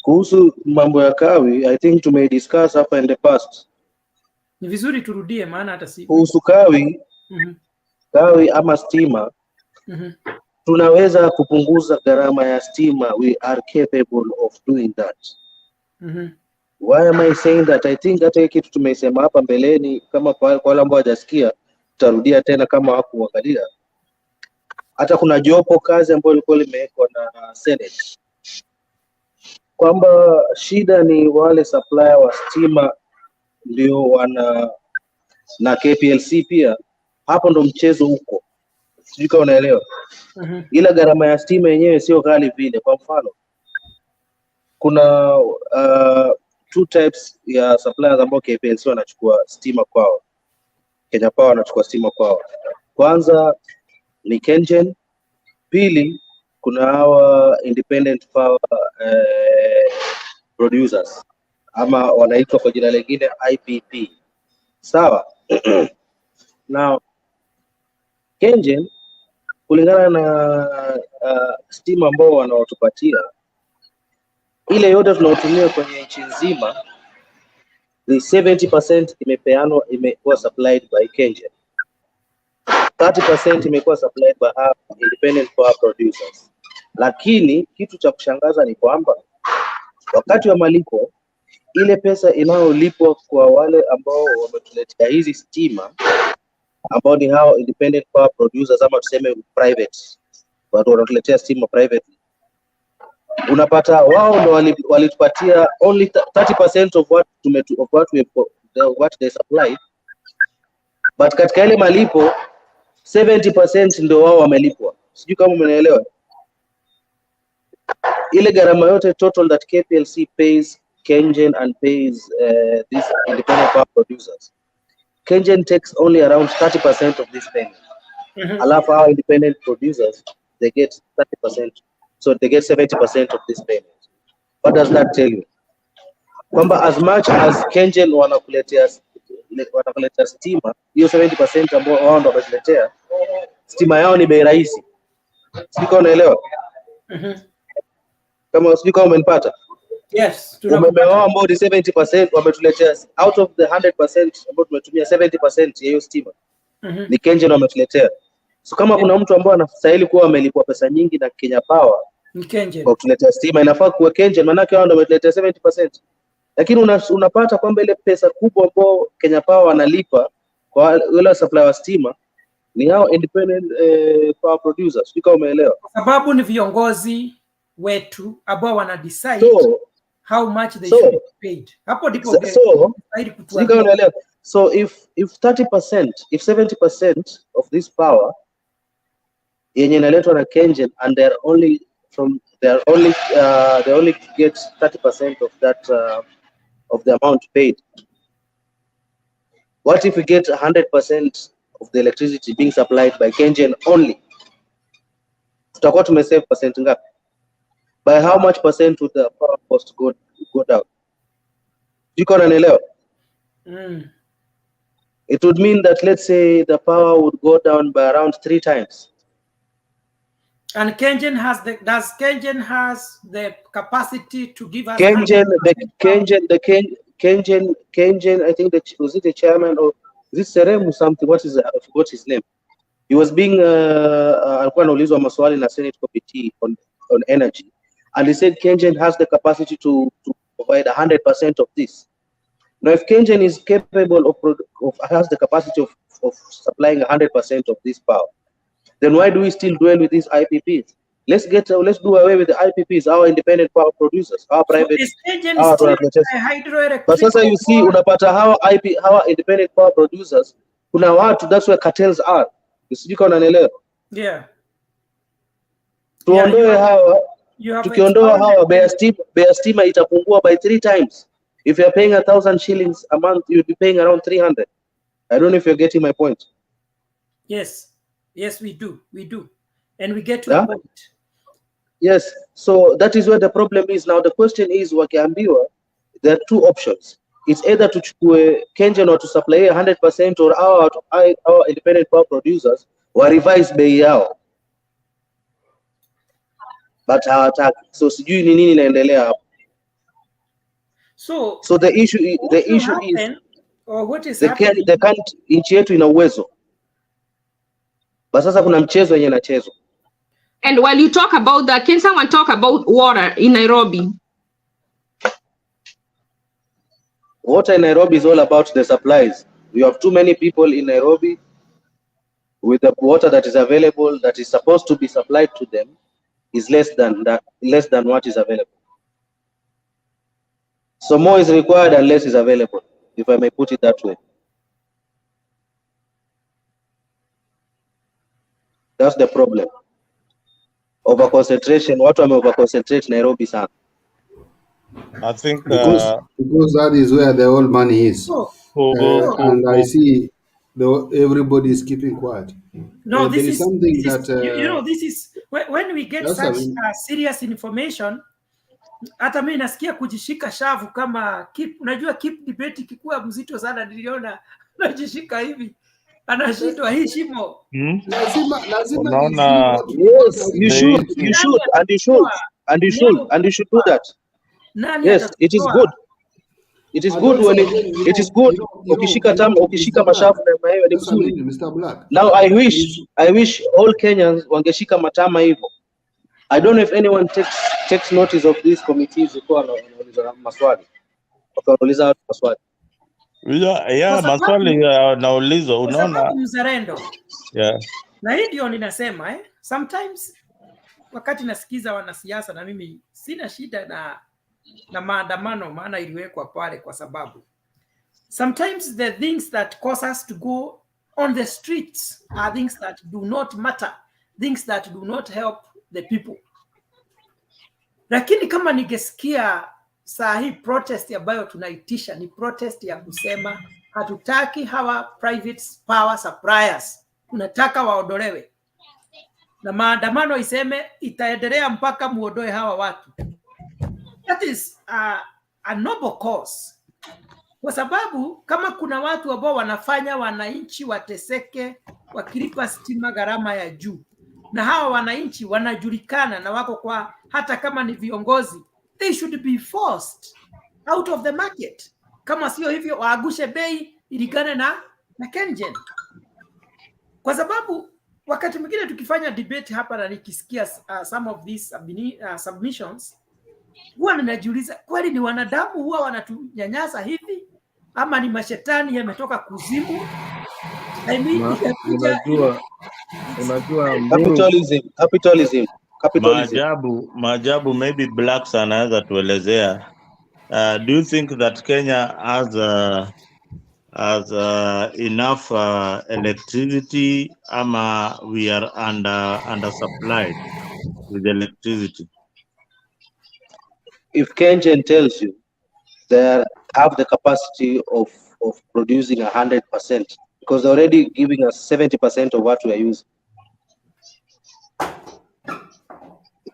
Kuhusu mambo ya kawi, I think tumediscuss hapa in the past. Ni vizuri turudie, maana hata si kuhusu kawi, kawi ama stima, tunaweza kupunguza gharama ya stima. We are capable of doing that. Why am I saying that? I think hata kitu tumesema hapa mbeleni, kama kwa wale ambao hawajasikia, tutarudia tena kama hawakuangalia. Hata kuna jopo kazi ambayo ilikuwa limewekwa na Senate, kwamba shida ni wale supplier wa stima ndio wana na KPLC pia. Hapo ndo mchezo huko, sijui kama unaelewa. Ila gharama ya stima yenyewe sio ghali vile. Kwa mfano, kuna two types ya suppliers ambao KPLC wanachukua stima kwao, Kenya Power wanachukua stima kwao. Kwanza ni KenGen, pili kuna hawa independent power producers ama wanaitwa kwa jina lingine IPP. Sawa? Now KenGen kulingana na stima ambao wanaotupatia, ile yote tunaotumia kwenye nchi nzima, the 70% imekuwa supplied by KenGen. 30% imekuwa supplied by independent power producers. Lakini kitu cha kushangaza ni kwamba wakati wa malipo, ile pesa inayolipwa kwa wale ambao wametuletea hizi stima, ambao ni hao independent power producers ama tuseme private, watu wanatuletea stima private, unapata wao ndo walitupatia only 30% of what they supply, but katika ile malipo 70% ndio wao wamelipwa. Sijui kama umeelewa. Ile gharama yote total that KPLC pays KenGen and pays these independent power producers, KenGen takes only around 30% of this payment. Alafu our independent producers, they get 30%, so they get 70% of this payment. What does that tell you? Kwamba as much as KenGen wanakuletea stima, hiyo 70% ambao wao ndo wametuletea, stima yao ni bei rahisi. Siko unaelewa? Kama siko umenipata? Yes, umeme wao ambao ni 70% wametuletea out of the 100% ambao tumetumia 70% ya hiyo stima. Ni KenGen wametuletea. So kama kuna mtu ambaye anastahili kuwa amelipwa pesa nyingi na Kenya Power ni KenGen kwa kutuletea stima, inafaa kuwa KenGen, maana wao ndio wametuletea 70%. Lakini unapata kwamba ile pesa kubwa ambao Kenya Power wanalipa kwa wale supplier wa stima ni hao independent power producers. Sio kama umeelewa? Kwa sababu ni viongozi wetu ambao wana decide how much they should be paid. Hapo ndipo so if 30%, if 70% of this power yenye inaletwa na KenGen and they only get 30% of that of the amount paid. What if we get 100% of the electricity being supplied by KenGen only? Tutakuwa tumesave percent ngapi? By how much percent would the power cost go down? Jiko unanielewa? It would mean that, let's say, the power would go down by around 3 times. And KenGen has does KenGen has the capacity to give us KenGen, I think was it the chairman or is it Serem or something? I forgot his name. He was being alikuwa anaulizwa maswali na Senate committee on energy, and he said KenGen has the capacity to provide 100% of this. Now, if KenGen is capable has the capacity of supplying 100% of this power, then why do we still dwell with these IPPs? Let's do away with the IPPs, our independent power producers, our private. But sasa you see, unapata our independent power producers, kuna watu, that's where cartels are. Usijika unanielewa? Yeah. Tuondoe hawa, tukiondoa hawa, bei stima itapungua by 3 times. If you're paying 1,000 shillings a month, you'll be paying around 300. I don't know if you're getting my point. Yes, we do. And we get to a point. Yes, so that is where the problem is. Now the question is, wakiambiwa, there are 2 options. It's either to chukue KenGen or to supply 100% or our independent power producers wa revise bei yao. But hawataki. So sijui ni nini inaendelea hapo. So the issue is or what is happening? The country, nchi yetu ina uwezo. But sasa kuna mchezo yenye inachezwa. And while you talk about that, can someone talk about water in Nairobi? Water in Nairobi is all about the supplies. We have too many people in Nairobi with the water that is available, that is supposed to be supplied to them, is less than what is available. So more is required and less is available, if I may put it that way. That's the problem. Over concentration. Watu wame over concentrate Nairobi sana. I think because that is where the old money is. And I see everybody is keeping quiet. No, this is something that this is when we get such serious information. Hata mimi nasikia kujishika shavu kama unajua keep debate kikuwa mzito sana, niliona najishika hivi anashindwa hii shimo. Lazima yes, you should and you should do that. Yes, it is good. It is good when it is good. Ukishika mashavu na mahewa ni mzuri. Mr. Black. Now I wish all Kenyans wangeshika matama hivyo. I don't know if anyone takes notice of these committees kwa wanauliza maswali. Wakauliza maswali. Yeah, maswali naulizwa, unaona mzalendo. Yeah. Na hii ndio ninasema sometimes wakati nasikiza wanasiasa, na mimi sina shida na maandamano, maana iliwekwa pale kwa sababu sometimes the things that cause us to go on the streets are things that do not matter, things that do not help the people. Lakini kama ningesikia saa hii protest ambayo tunaitisha ni protest ya kusema hatutaki hawa private power suppliers, tunataka waondolewe, na maandamano iseme itaendelea mpaka muondoe hawa watu, that is a noble cause. Kwa sababu kama kuna watu ambao wanafanya wananchi wateseke wakilipa stima gharama ya juu, na hawa wananchi wanajulikana na wako kwa, hata kama ni viongozi, they should be forced out of the market. Kama sio hivyo, waagushe bei ilingane na KenGen, kwa sababu wakati mwingine tukifanya debate hapa na nikisikia some of these submissions, huwa ninajiuliza kweli ni wanadamu huwa wanatunyanyasa hivi ama ni mashetani yametoka kuzimu? I mean, unajua capitalism. Maajabu, maybe blacks anaweza tuelezea. Do you think that Kenya has enough electricity, ama we are undersupplied with electricity? If KenGen tells you they have the capacity of producing 100%, because they're already giving us 70% of what we are using,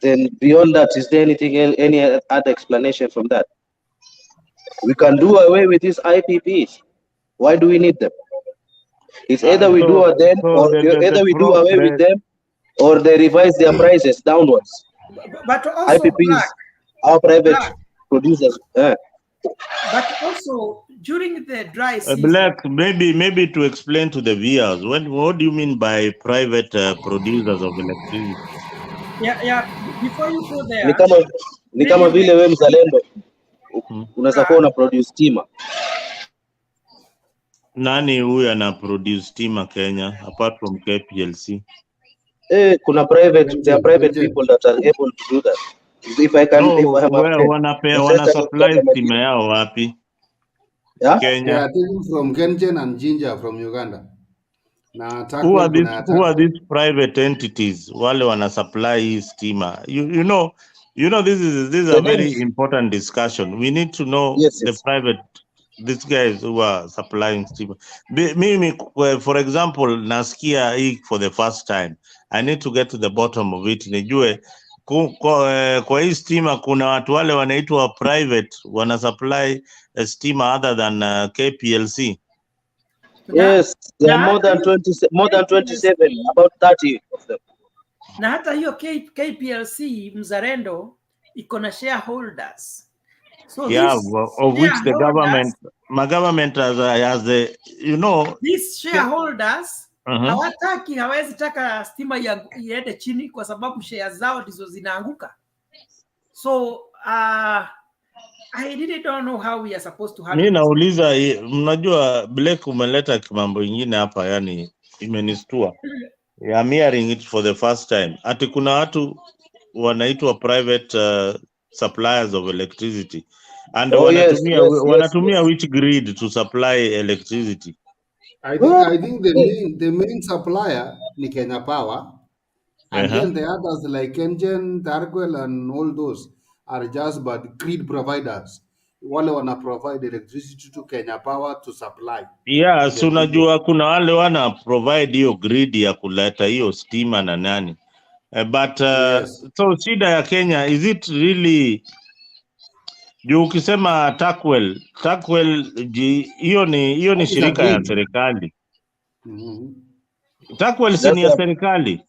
then beyond that, is there any other explanation from that? We can do away with these IPPs. Why do we need them? It's either we do them, or either we do away with them, or they revise their prices downwards. But also IPPs, our private producers. But also during the dry season. Black, maybe to explain to the viewers, what do you mean by private producers of electricity? Yeah. Before you go there. Ni kama vile wewe mzalendo unaweza kuwa una produce stima. Nani huyu ana produce stima Kenya apart from KPLC? Kuna there are private people that are able to do that. If I can, wana supply stima yao wapi? Yeah? Kenya. They are taking from KenGen and Ginger from Uganda. Who are these private entities? Wale wana supply hii stima. You know this is a very important discussion. We need to know these guys who are supplying stima. Mimi, for example, nasikia hii for the first time. I need to get to the bottom of it. Nijue kwa hii stima kuna watu wale wanaitwa private wana supply stima other than KPLC. Yes, there are more than 27, about 30 of them. Na hata hiyo KPLC mzalendo iko na shareholders. So of which the government has the, these shareholders hawezi taka stima iende chini kwa sababu share zao ndizo zinaanguka. So I really don't know how we are supposed to handle. Mimi nauliza, mnajua Black umeleta mambo ingine hapa, yani imenistua. I'm hearing it for the first time. Ati kuna watu wanaitwa private suppliers of electricity and wanatumia which grid to supply electricity? I think the main supplier ni Kenya Power, and then the others like KenGen, Tarkwel and all those are just but grid providers. Wale wana provide electricity to Kenya Power to supply. Yeah, so unajua kuna wale wana provide hiyo grid ya kuleta hiyo stima na nani. But so shida ya Kenya, is it really, juu ukisema Tarkwel hiyo ni shirika ya serikali. Tarkwel si ni ya serikali.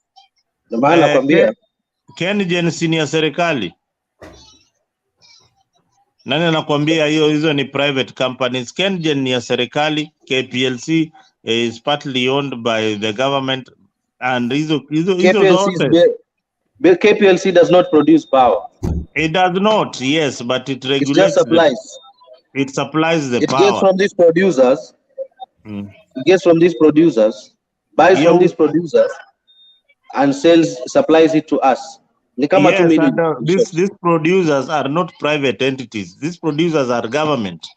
Maana nakwambia KenGen si ni ya serikali. Nani anakuambia hizo ni private companies? KenGen ni ya serikali, KPLC is partly owned by the government, and hizo KPLC does not produce power. It does not, yes, but it regulates. It just supplies. It supplies the power. It gets from these producers. It gets from these producers, buys from these producers, and supplies it to us. Yes, these producers are not private entities. These producers are government.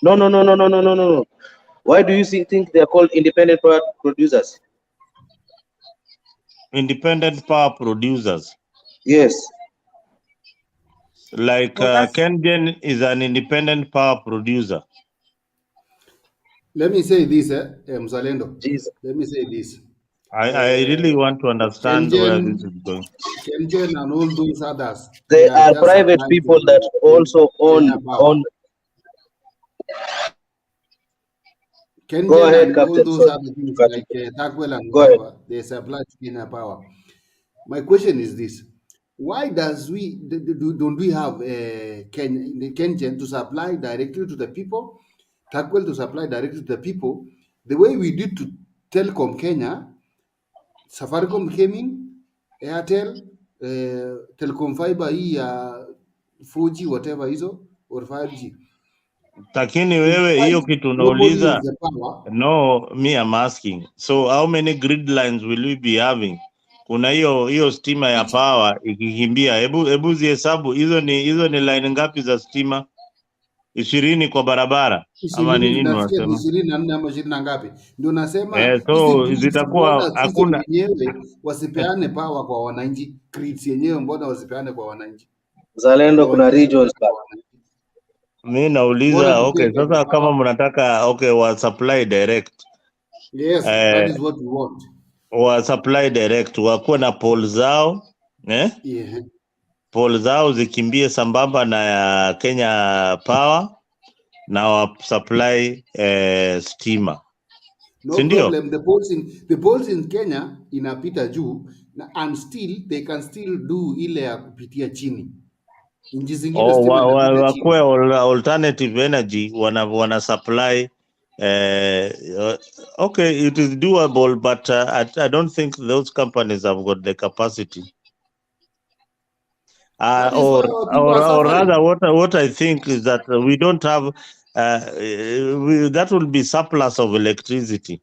No. Why do you think they are called independent power producers? Independent power producers. Yes. Like KenGen is an independent power producer. Let me say this, Mzalendo. Let me say this. I really want to understand where this is going. KenGen and all those others. They are private people that also own. KenGen and all those other things like Tarkwel and whatever, they supply to Kenya Power. My question is this: why don't we have Kengen to supply directly to the people, Takwel to supply directly to the people, the way we did to Telecom Kenya? Safaricom came in, Airtel, Telecom Fiber hii ya 4G whatever hizo or 5G. Lakini wewe hiyo kitu Nobody unauliza, has the power. no, me I'm asking. So how many grid lines will we be having? Kuna hiyo stima ya power ikikimbia, hebu zihesabu hizo ni line ngapi za stima? 20 kwa barabara ama ni 20 nini nasikia ni unasema? 24 ama 20 na ngapi? Ndio nasema hizi So grids zitakuwa mbona hizo hakuna. wenyewe wasipeane power kwa wananchi? Grids yenyewe mbona wasipeane kwa wananchi? Zalendo kuna regions kwa wananchi. Mimi Mbona nauliza, okay, tuteke sasa kama power? mnataka wa supply direct. Yes, that is what we want. Wa supply direct wakuwe na pole zao, Yeah. Pole zao zikimbie sambamba na ya Kenya Power na wa supply stima. No Sindio? problem. The polls in Kenya inapita juu and still they can still do ile ya kupitia chini. Nchi zingine stima inapita chini. Wakuwe alternative energy wana supply okay, it is doable, but I don't think those companies have got the capacity. Or rather, what I think is that we don't have that will be surplus of electricity.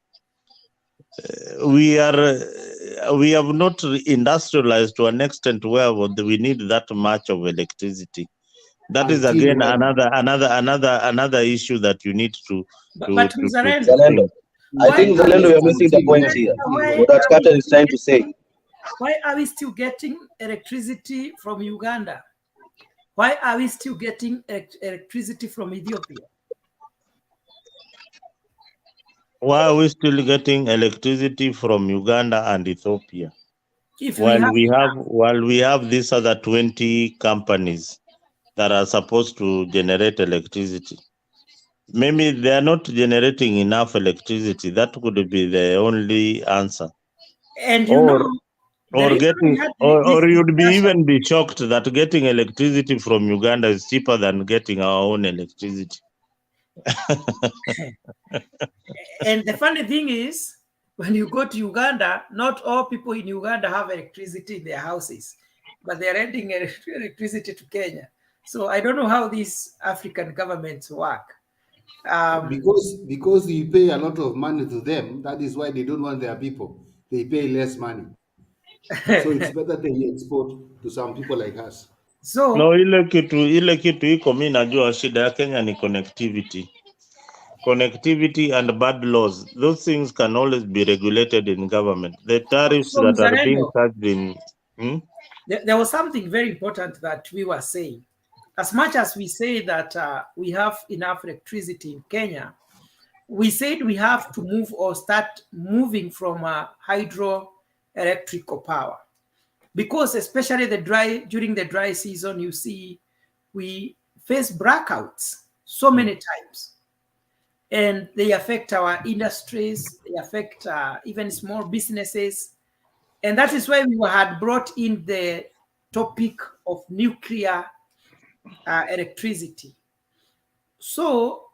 We have not industrialized to an extent where we need that much of electricity. That is again another issue that you need to Zalendo. I think Zalendo, you're missing the point here. What Carter is trying to say. Why are we still getting electricity from Uganda? Why are we still getting electricity from Ethiopia? Why are we still getting electricity from Uganda and Ethiopia? While we have these other 20 companies that are supposed to generate electricity. Maybe they are not generating enough electricity. That could be the only answer. And you'd even be shocked that getting electricity from Uganda is cheaper than getting our own electricity. And the funny thing is, when you go to Uganda, not all people in Uganda have electricity in their houses, but they're renting electricity to Kenya. So I don't know how these African governments work. Because you pay a lot of money to them, that is why they don't want their people. They pay less money. So it's better they export to some people like us. So no, ile kitu iko, mimi najua shida ya Kenya ni connectivity and bad laws. Those things can always be regulated in government. The tariffs that are being charged in there was something very important that we were saying. As much as we say that we have enough electricity in Kenya, we said we have to move or start moving from hydroelectrical power, because especially during the dry season, you see we face blackouts so many times, and they affect our industries, they affect even small businesses, and that is why we had brought in the topic of nuclear electricity. So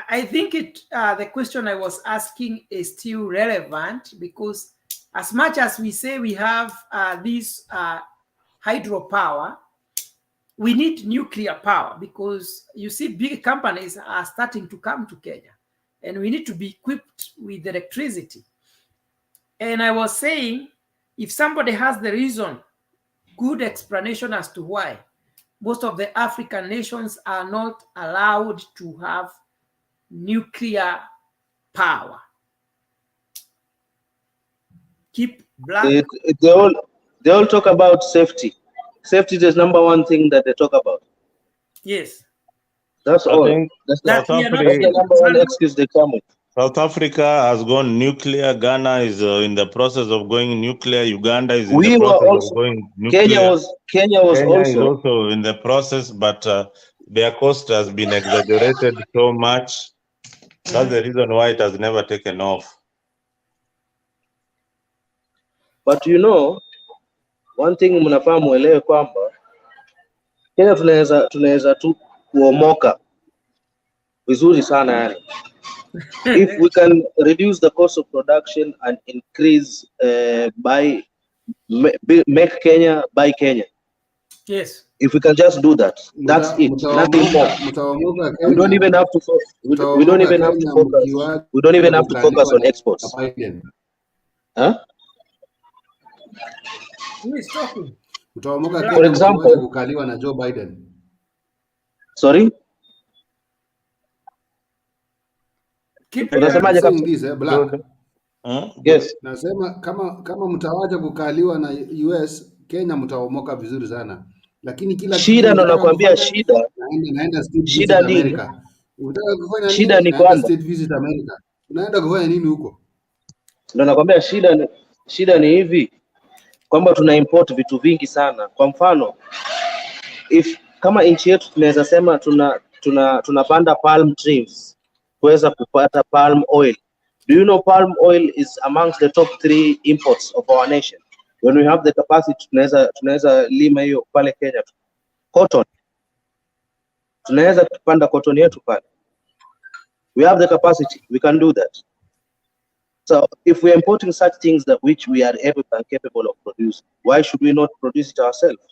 I think the question I was asking is still relevant, because as much as we say we have this hydropower, we need nuclear power, because you see big companies are starting to come to Kenya, and we need to be equipped with electricity. And I was saying, if somebody has the reason, good explanation as to why most of the African nations are not allowed to have nuclear power. They all talk about safety. Safety is number one thing that they talk about. Yes. That's all. That's the number one excuse they come with. South Africa has gone nuclear. Ghana is in the process of going nuclear. Uganda is in the process of going nuclear. Kenya is also in the process, but their cost has been exaggerated so much. That's the reason why it has never taken off. But you know, one thing mnafaa muelewe kwamba Kenya tunaweza tu kuomoka vizuri sana yani. If we can reduce the cost of production and increase make Kenya buy Kenya. Yes. If we can just do that, that's it. Nothing more. We don't even have to we don't even have to focus. We don't even have to focus on exports. Huh? Who is talking? For example, kukaliwa na Joe Biden. Sorry? Unasemaje kabisa? Black. Yes. Nasema kama mtawacha kukaliwa na US, Kenya mtaomoka vizuri sana. Lakini kila shida ndo nakwambia shida. Naenda state shida visit America. Unataka kufanya nini? Shida ni kwamba state visit America. Unaenda kufanya nini huko? Ndo nakwambia shida ni hivi kwamba tuna import vitu vingi sana. Kwa mfano, kama nchi yetu tunaweza sema tunapanda palm trees kuweza kupata palm oil. Do you know palm oil is amongst the top 3 imports of our nation? When we have the capacity tunaweza lima hiyo pale Kenya. Cotton, tunaweza kupanda cotton yetu pale. We have the capacity, we can do that. So if we are importing such things that which we are able and capable of producing, why should we not produce it ourselves?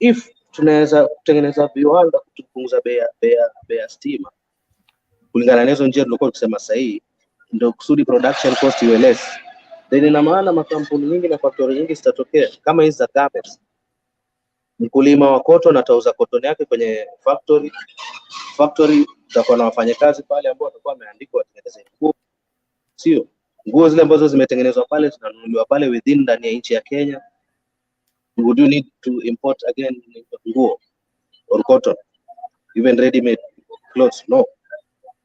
If tunaweza kutengeneza viwanda kupunguza bei ya stima kulingana na hizo njia tulikuwa tukisema sahihi, ndio kusudi production cost iwe less, then ina maana makampuni nyingi na factory nyingi zitatokea kama hizi za garments. Mkulima wa cotton atauza cotton yake kwenye factory zitakuwa na wafanyakazi pale ambao watakuwa wameandikwa watengeneze nguo, sio nguo zile ambazo zimetengenezwa pale zinanunuliwa pale within ndani ya nchi ya Kenya. Would you need to import again nguo or cotton, even ready made clothes? No.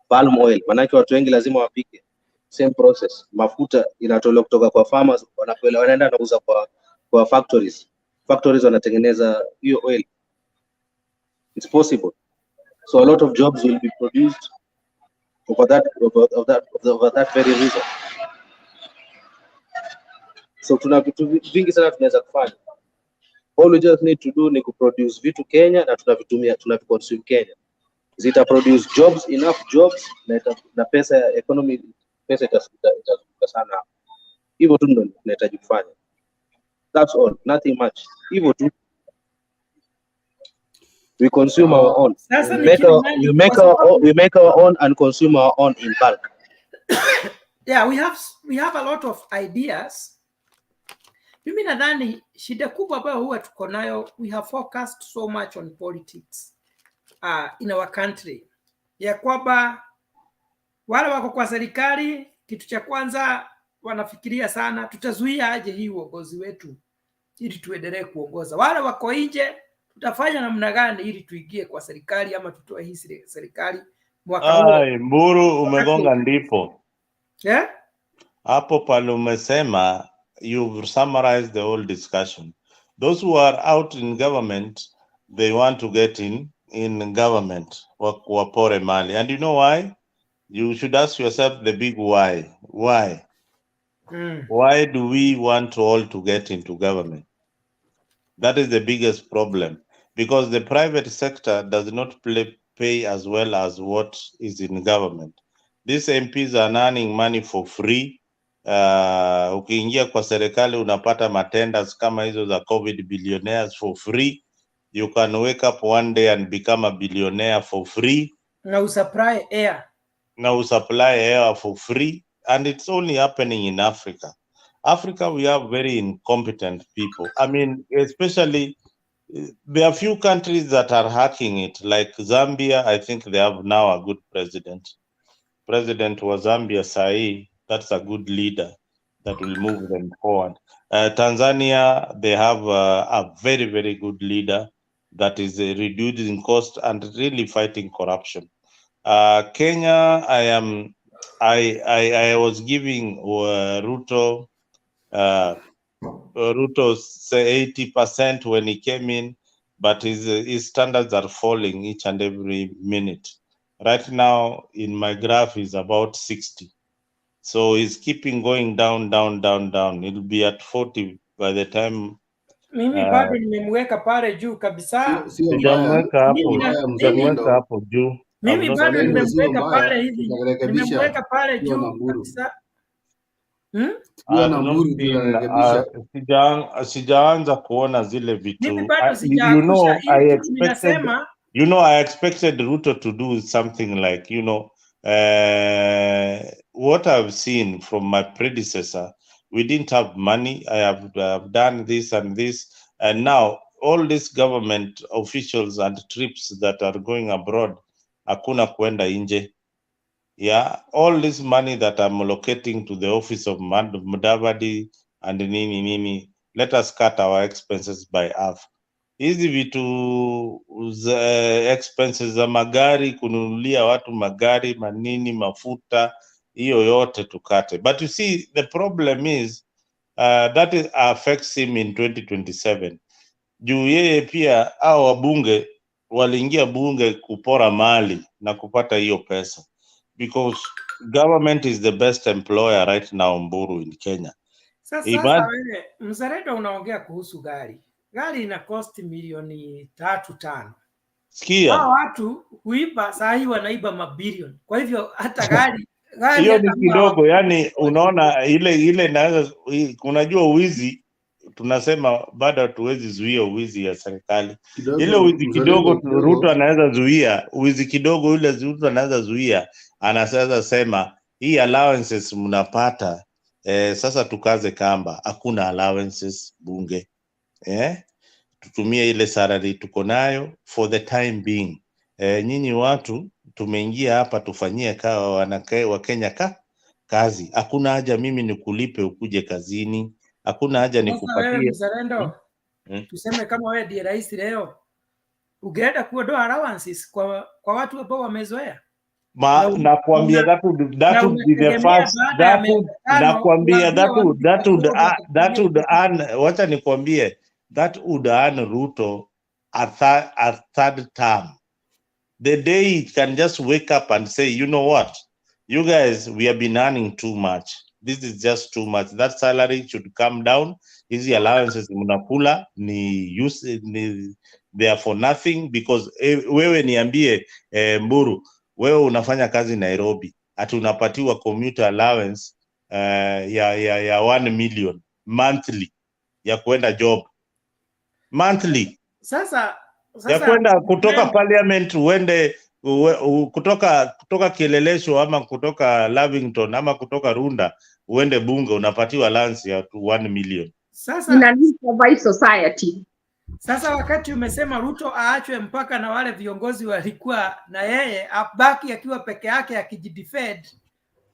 Palm oil, manake watu wengi lazima wapike, same process. Mafuta inatolewa kutoka kwa farmers, wanaenda nauza kwa factories wanatengeneza hiyo oil. It's possible. So a lot of jobs will be produced over that very reason. So tuna vitu vingi sana tunaweza kufanya. All we just need to do ni kuproduce vitu Kenya na tunaviconsume Kenya. Zita produce jobs, enough jobs, na pesa ya economy, pesa itasuka sana. Hivyo tu ndio tunahitaji kufanya. That's all, nothing much. Hivyo tu. We consume our own. We make our own and consume our own in bulk. Yeah, we have a lot of ideas. Mimi nadhani shida kubwa ambayo huwa tuko nayo, we have focused so much on politics in our country, ya kwamba wale wako kwa serikali, kitu cha kwanza wanafikiria sana tutazuia aje hii uongozi wetu ili tuendelee kuongoza. Wale wako nje, tutafanya namna gani ili tuingie kwa serikali ama tutoe hii serikali mwaka huu. Mburu umegonga ndipo. Yeah? Hapo pale umesema, you've summarized the whole discussion. Those who are out in government, they want to get in government, wapore mali. And you know why? You should ask yourself the big why. Why? Why do we want all to get into government? That is the biggest problem, because the private sector does not pay as well as what is in government. These MPs are earning money for free. Ukiingia kwa serikali unapata matenders kama hizo za COVID billionaires for free. You can wake up one day and become a billionaire for free. Na usupply air for free. And it's only happening in Africa. Africa, we have very incompetent people. I mean, especially, there are few countries that are hacking it, like Zambia. I think they have now a good president. President was Zambia Sai. That's a good leader that will move them forward. Tanzania, they have a very, very good leader that is reducing cost and really fighting corruption. Kenya, I was giving Ruto say 80% when he came in, but his standards are falling each and every minute. Right now, in my graph, is about 60. So he's keeping going down. It'll be at 40 by the time Mimi bado nimemweka pale juu kabisa. Sio mbaya. Sijamweka hapo juu. Mimi bado nimemweka pale hivi. Tutarekebisha. Nimemweka pale Tukiwa juu na Uhuru. kabisa. Tukiwa na Uhuru tutarekebisha. Sijaanza kuona zile vitu. Mimi bado sijaangusha ili ninasema. I expected Ruto to do something like, what I've seen from my predecessor. We didn't have money. I have done this and this. And now all these government officials and trips that are going abroad, hakuna kwenda nje. Yeah, all this money that I'm allocating to the office of Mudavadi and nini, let us cut our expenses by half. Hizi vitu expenses za magari, kununulia watu magari, manini, mafuta, hiyo yote tukate. But you see, the problem is that it affects him in 2027. Juu yeye pia au wabunge waliingia bunge kupora mali na kupata hiyo pesa. Because government is the best employer right now Mburu in Kenya. Sasa wewe mzalendo unaongea kuhusu gari. Gari ina cost milioni 3-5. Sikia. Hao watu huiba saa hii wanaiba mabilioni. Kwa hivyo hata gari hiyo ni kidogo, yani unaona ile naweza, unajua uwizi tunasema bado hatuwezi zuia uwizi ya serikali. Ile uwizi kidogo Ruto anaweza zuia, uwizi kidogo yule Ruto anaweza zuia, anaweza sema hii allowances mnapata sasa tukaze kamba, hakuna allowances bunge. Tutumie ile salary tuko nayo for the time being. Nyinyi watu tumeingia hapa tufanyie wa Kenya kazi. Hakuna haja mimi nikulipe ukuje kazini. Hakuna haja nikupatie. Wewe mzalendo, tuseme kama wewe ndiye rais leo, ungeenda kuondoa allowances kwa watu ambao wamezoea. Nakwambia that would be the first, nakwambia that would earn, wacha nikwambie, that would earn Ruto a third term. The day he can just wake up and say, you know what, you guys, we have been earning too much. This is just too much. That salary should come down. Hizi allowances mnakula they are for nothing, because wewe niambie Mburu, wewe unafanya kazi Nairobi, ati unapatiwa commuter allowance ya 1 million monthly ya kwenda job monthly. Sasa ya kwenda kutoka parliament uende kutoka Kielelesho ama kutoka Lavington ama kutoka Runda uende bunge, unapatiwa allowance ya 1 million. Sasa ina survive society. Sasa wakati umesema Ruto aachwe mpaka na wale viongozi walikuwa na yeye abaki akiwa peke yake akijidefend,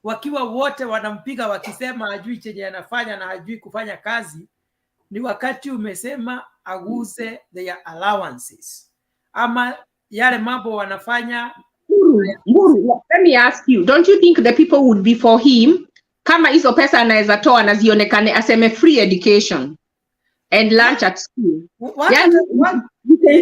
wakiwa wote wanampiga wakisema hajui chenye anafanya na hajui kufanya kazi, ni wakati umesema aguse their allowances ama yale mambo wanafanya. Uhuru, let me ask you, don't you think the people would be for him kama hizo pesa anaweza toa na zionekane aseme free education and lunch at school? You can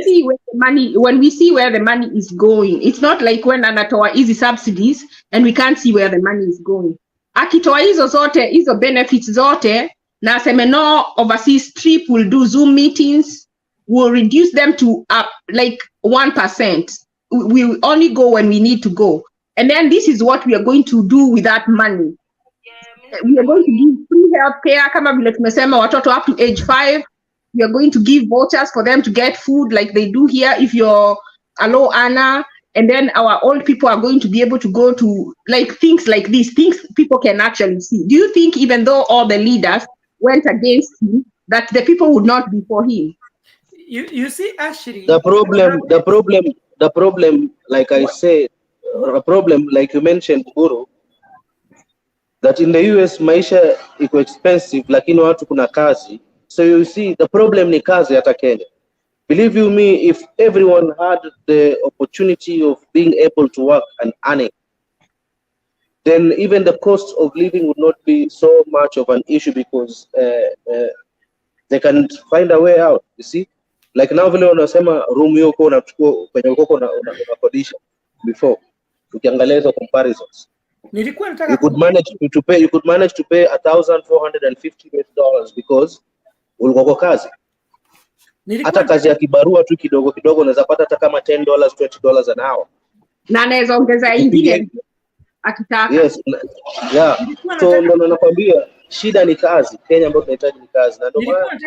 see where the money, when we see where the money is going, it's not like when anatoa easy subsidies and we can't see where the money is going. Akitoa hizo zote, hizo benefits zote, na aseme no overseas trip, will do Zoom meetings, will reduce them to like 1%. We will only go when we need to go. And then this is what we are going to do with that money. We are going to give free health care, kama vile tumesema watoto up to age 5. We are going to give vouchers for them to get food like they do here if you're a low earner. And then our old people are going to be able to go to like things like these, things people can actually see. Do you think even though all the leaders went against him, that the people would not be for him? You see, actually, the problem, like I said, a problem like you mentioned, Uhuru, that in the US maisha iko expensive, lakini watu kuna kazi. So you see, the problem ni kazi hata Kenya. Believe you me, if everyone had the opportunity of being able to work and earning, then even the cost of living would not be so much of an issue, because they can find a way out, you see. Like now vile unasema room hiyo uko unachukua kwenye uko unakodisha before, ukiangalia hizo comparisons, nilikuwa nataka you could manage to pay $1,450 because ulikuwa kwa kazi. hata kazi ya kibarua tu kidogo kidogo unaweza pata hata kama $10 $20 an hour, na anaweza ongeza ingine akitaka. Yes, yeah. So ndo nakwambia shida ni kazi. Kenya ambayo tunahitaji ni kazi, na ndio maana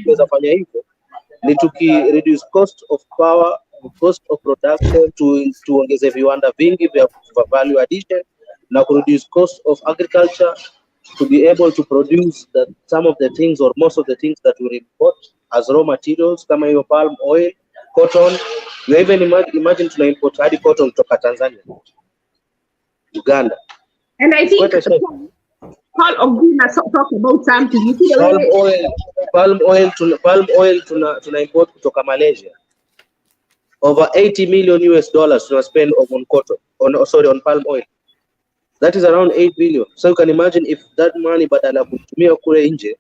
tunaweza fanya hivyo ni reduce cost of power, cost of production, tuongeze viwanda vingi vya value addition na reduce cost of agriculture, to be able to produce some of the things or most of the things that we import as raw materials kama hiyo palm oil, cotton. You even imagine tuna import hadi cotton kutoka Tanzania, Uganda. And I think Paul Oguna talk about something. You see palm oil tuna import kutoka Malaysia. Over $80 million tuna spend on cotton, on palm oil. That is around 8 billion. So you can imagine if that money badala kutumia kule nje,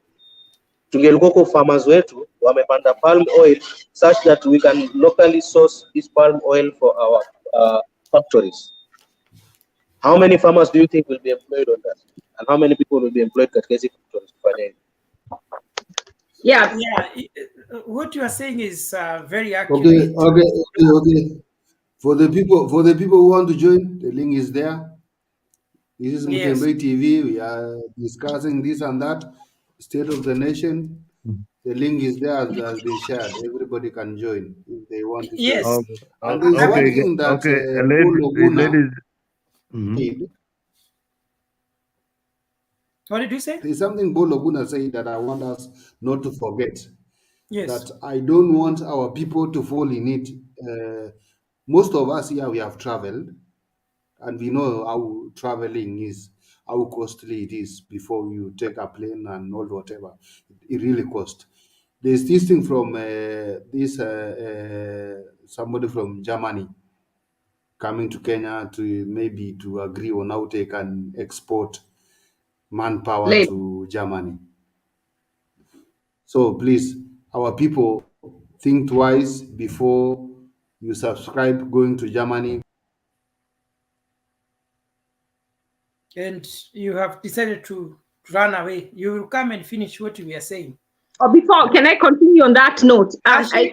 tungelikuwa kwa farmers wetu wamepanda palm oil such that we can locally source this palm oil for our factories. How many farmers do you think will be employed on that? And how many people will be employed katika hizi factories? Yeah. What you are saying is very accurate. Okay. For the people who want to join, the link is there. This is Mukembe TV. We are discussing this and that, state of the nation. The link is there, has been shared. Everybody can join if they want to join. Yes. And there's one thing that ladies. What did you say? There's something Bologuna said that I want us not to forget. Yes. That I don't want our people to fall in it. Most of us here, we have traveled, and we know how traveling is, how costly it is before you take a plane and all whatever. It really costs. There's this thing from somebody from Germany coming to Kenya to agree on how they can export manpower to Germany. So please, our people, think twice before you subscribe going to Germany. And you have decided to run away. You will come and finish what we are saying. Or before, can I continue on that note? I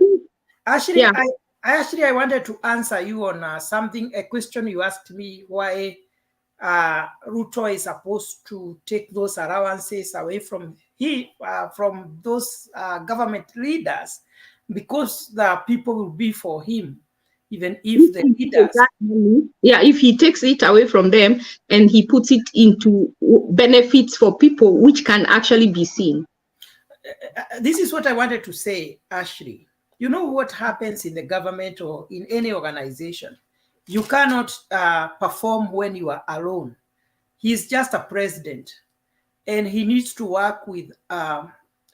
wanted to answer you on a question you asked me, why Ruto is supposed to take those allowances away from those government leaders, because the people will be for him, even if the leaders. If he takes it away from them and he puts it into benefits for people which can actually be seen. This is what I wanted to say, Ashley. You know what happens in the government or in any organization? You cannot perform when you are alone. He's just a president, and he needs to work with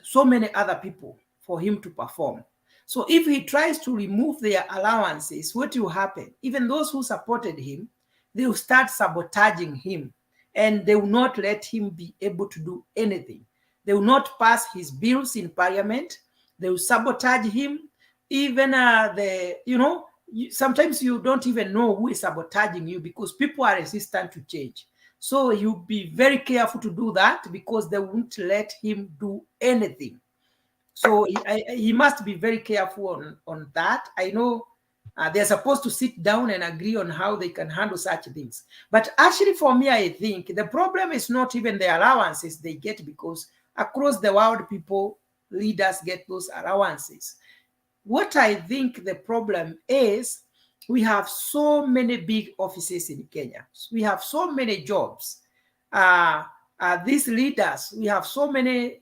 so many other people for him to perform. So if he tries to remove their allowances, what will happen? Even those who supported him, they will start sabotaging him, and they will not let him be able to do anything. They will not pass his bills in parliament. They will sabotage him. Even sometimes you don't even know who is sabotaging you, because people are resistant to change. So you be very careful to do that, because they won't let him do anything. So he must be very careful on that. I know they're supposed to sit down and agree on how they can handle such things. But actually, for me, I think the problem is not even the allowances they get, because across the world, leaders get those allowances. What I think the problem is, we have so many big offices in Kenya. We have so many jobs. These leaders, we have so many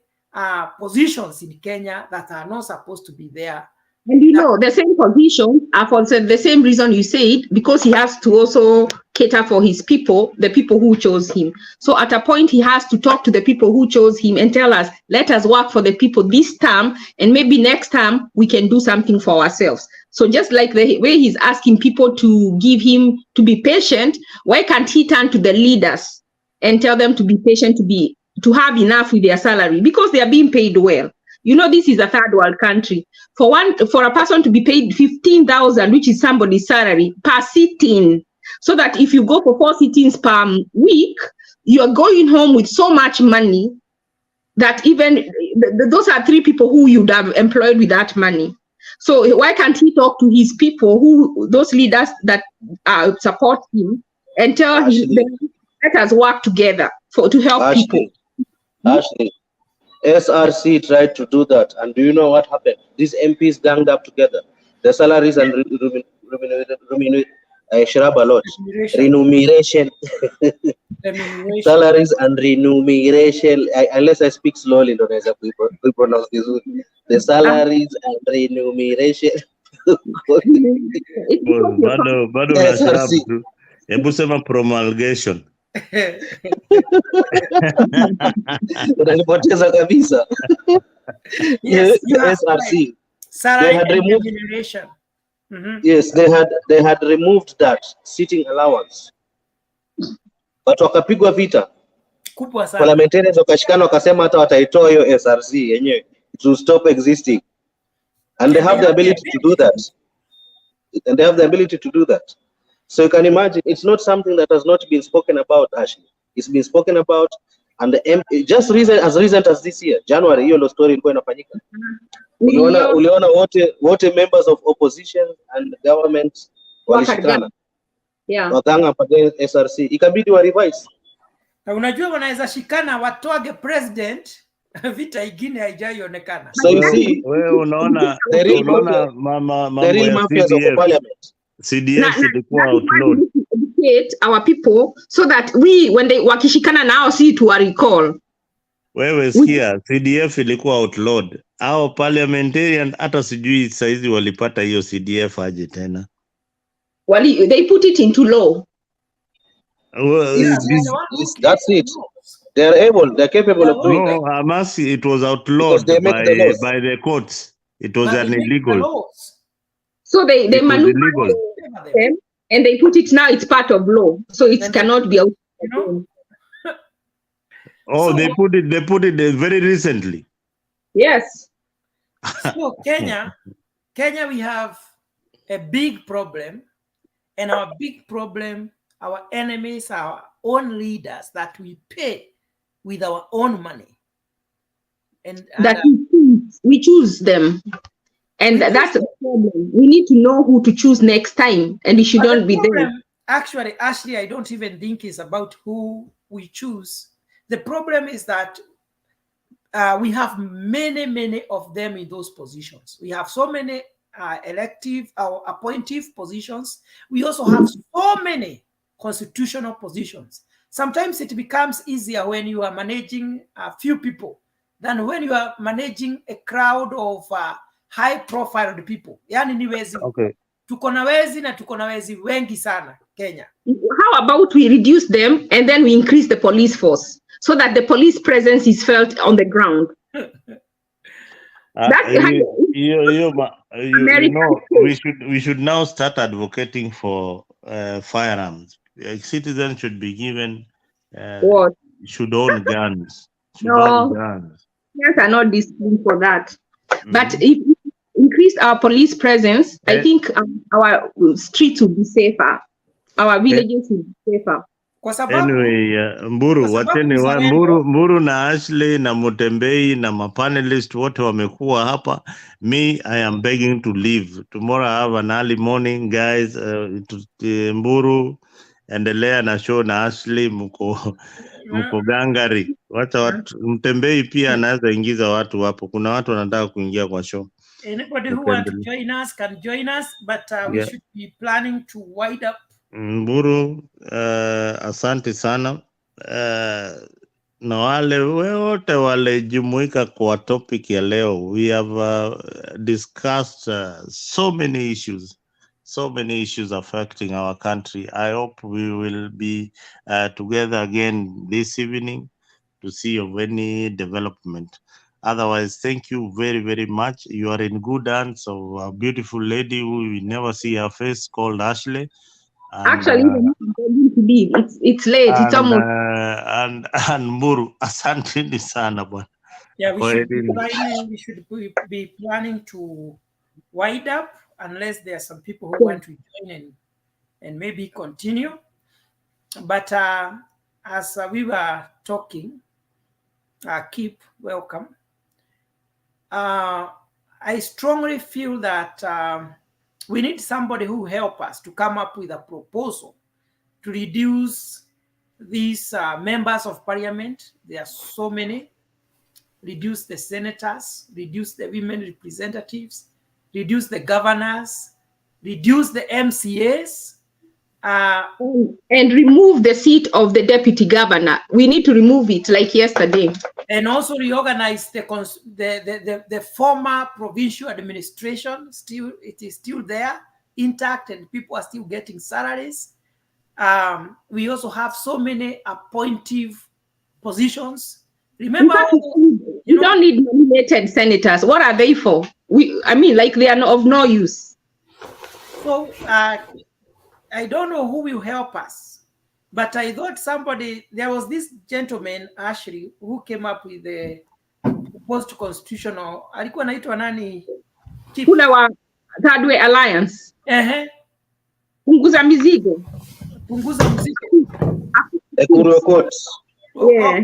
positions in Kenya that are not supposed to be there. And the same position are for the same reason you said, because he has to also cater for his people, the people who chose him. So at a point, he has to talk to the people who chose him and tell us, let us work for the people this term, and maybe next time we can do something for ourselves. So just like the way he's asking people to give him, to be patient, why can't he turn to the leaders and tell them to be patient, to have enough with their salary, because they are being paid well? This is a third world country. For a person to be paid 15,000, which is somebody's salary per sitting, so that if you go for 4 sittings per week, you are going home with so much money that even those are 3 people who you'd have employed with that money. So why can't he talk to his people, those leaders that support him, and tell him, let us work together to help people? Ashley, SRC tried to do that, and do you know what happened? These MPs ganged up together. The salaries and remuneration. Salaries and remuneration. Unless I speak slowly, we pronounce this. The salaries and remuneration. Bado SRC. Hebu sema promulgation. Unanipoteza kabisa. Yes, SRC. Salary They had removed. Yes, they had removed that sitting allowance. But wakapigwa vita. Kubwa sana. Parliamentarians wakashikana wakasema hata wataitoa hiyo SRC yenyewe to stop existing. And they have the ability to do that. And they have the ability to do that. So you can imagine, it's not something that has not been spoken about, Ashley. It's been spoken about, and just as recent as this year, January, hiyo ndo story ilikuwa inafanyika. Uliona wote members of opposition and government walishikana. Yeah. Wakanga page SRC. Ikabidi wa revise. Na unajua wanaweza shikana watoage president, vita ingine haijaionekana. So you see, wewe unaona mambo ya CDF ilikuwa outlawed. Our people so that when they wakishikana nao si to recall. Wewe sikia, CDF ilikuwa outlawed. Hao parliamentarian hata sijui saizi walipata hiyo CDF aje tena. They put it into law. That's it. They're capable of doing that. No, Hamasi, it was outlawed by the courts. It was an illegal. So they manipulate them and they put it now, it's part of law. So it cannot be outlawed. Oh, they put it very recently. Yes. So Kenya, we have a big problem, and our big problem, our enemies, our own leaders that we pay with our own money. And that we choose them. And that's the problem. We need to know who to choose next time, and it shouldn't be them. Actually, Ashley, I don't even think it's about who we choose. The problem is that we have many of them in those positions. We have so many elective or appointive positions. We also have so many constitutional positions. Sometimes it becomes easier when you are managing a few people than when you are managing a crowd of high-profile people. Yani ni wezi. Okay. Tuko na wezi na tuko na wezi wengi sana Kenya. How about we reduce them and then we increase the police force so that the police presence is felt on the ground? We should now start advocating for firearms. Citizens should be given should own guns. Yes, are not disciplined for that. But if we increase our police presence, I think our streets will be safer. Our villages will be safer. Anyway, Mburu na Ashley na Mutembei na mapanelist wote wamekuwa hapa. Me, I am begging to leave. Tomorrow I have an early morning, guys. Mburu, endelea na show na Ashley, mko gangari. Wacha watu, Mtembei pia anaweza ingiza watu hapo. Kuna watu wanataka kuingia kwa show. Anybody who wants to join us can join us, but we should be planning to wide up. Mburu, asante sana. Na wale wote walijumuika kwa topic ya leo. We have discussed so many issues affecting our country. I hope we will be together again this evening to see of any development. Otherwise, thank you very, very much. You are in good hands of a beautiful lady who we never see her face, called Ashley. And, actually, it's late. It's almost. And Mburu, asante sana bwana. Yeah, we should be planning to wide up unless there are some people who want to join and maybe continue. But as we were talking, Keep, welcome. I strongly feel that we need somebody who help us to come up with a proposal to reduce these members of parliament. There are so many. Reduce the senators, reduce the women representatives, reduce the governors, reduce the MCAs. And remove the seat of the deputy governor. We need to remove it like yesterday. And also reorganize the former provincial administration. Still, it is still there, intact, and people are still getting salaries. We also have so many appointive positions. Remember, you don't need nominated senators. What are they for? I mean, like they are of no use. So I don't know who will help us, but I thought there was this gentleman, Ashley, who came up with the post-constitutional, alikuwa anaitwa nani? Kule wa Third Way Alliance. Punguza mizigo. Punguza mizigo. Yeah.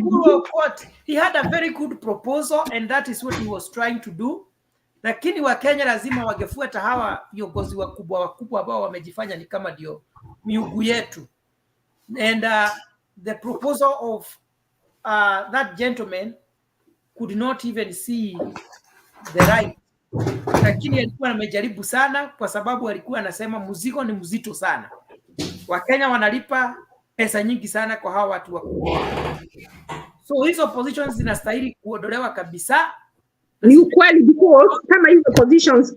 He had a very good proposal, and that is what he was trying to do. Lakini WaKenya lazima wagefuata hawa viongozi wakubwa ambao wamejifanya ni kama ndio miugu yetu. And the proposal of that gentleman could not even see the right. Lakini alikuwa amejaribu sana, kwa sababu alikuwa anasema mzigo ni mzito sana. WaKenya wanalipa pesa nyingi sana kwa hawa watu wakubwa. So hizo positions zinastahili kuondolewa kabisa. Ni ukweli, because kama hizo positions,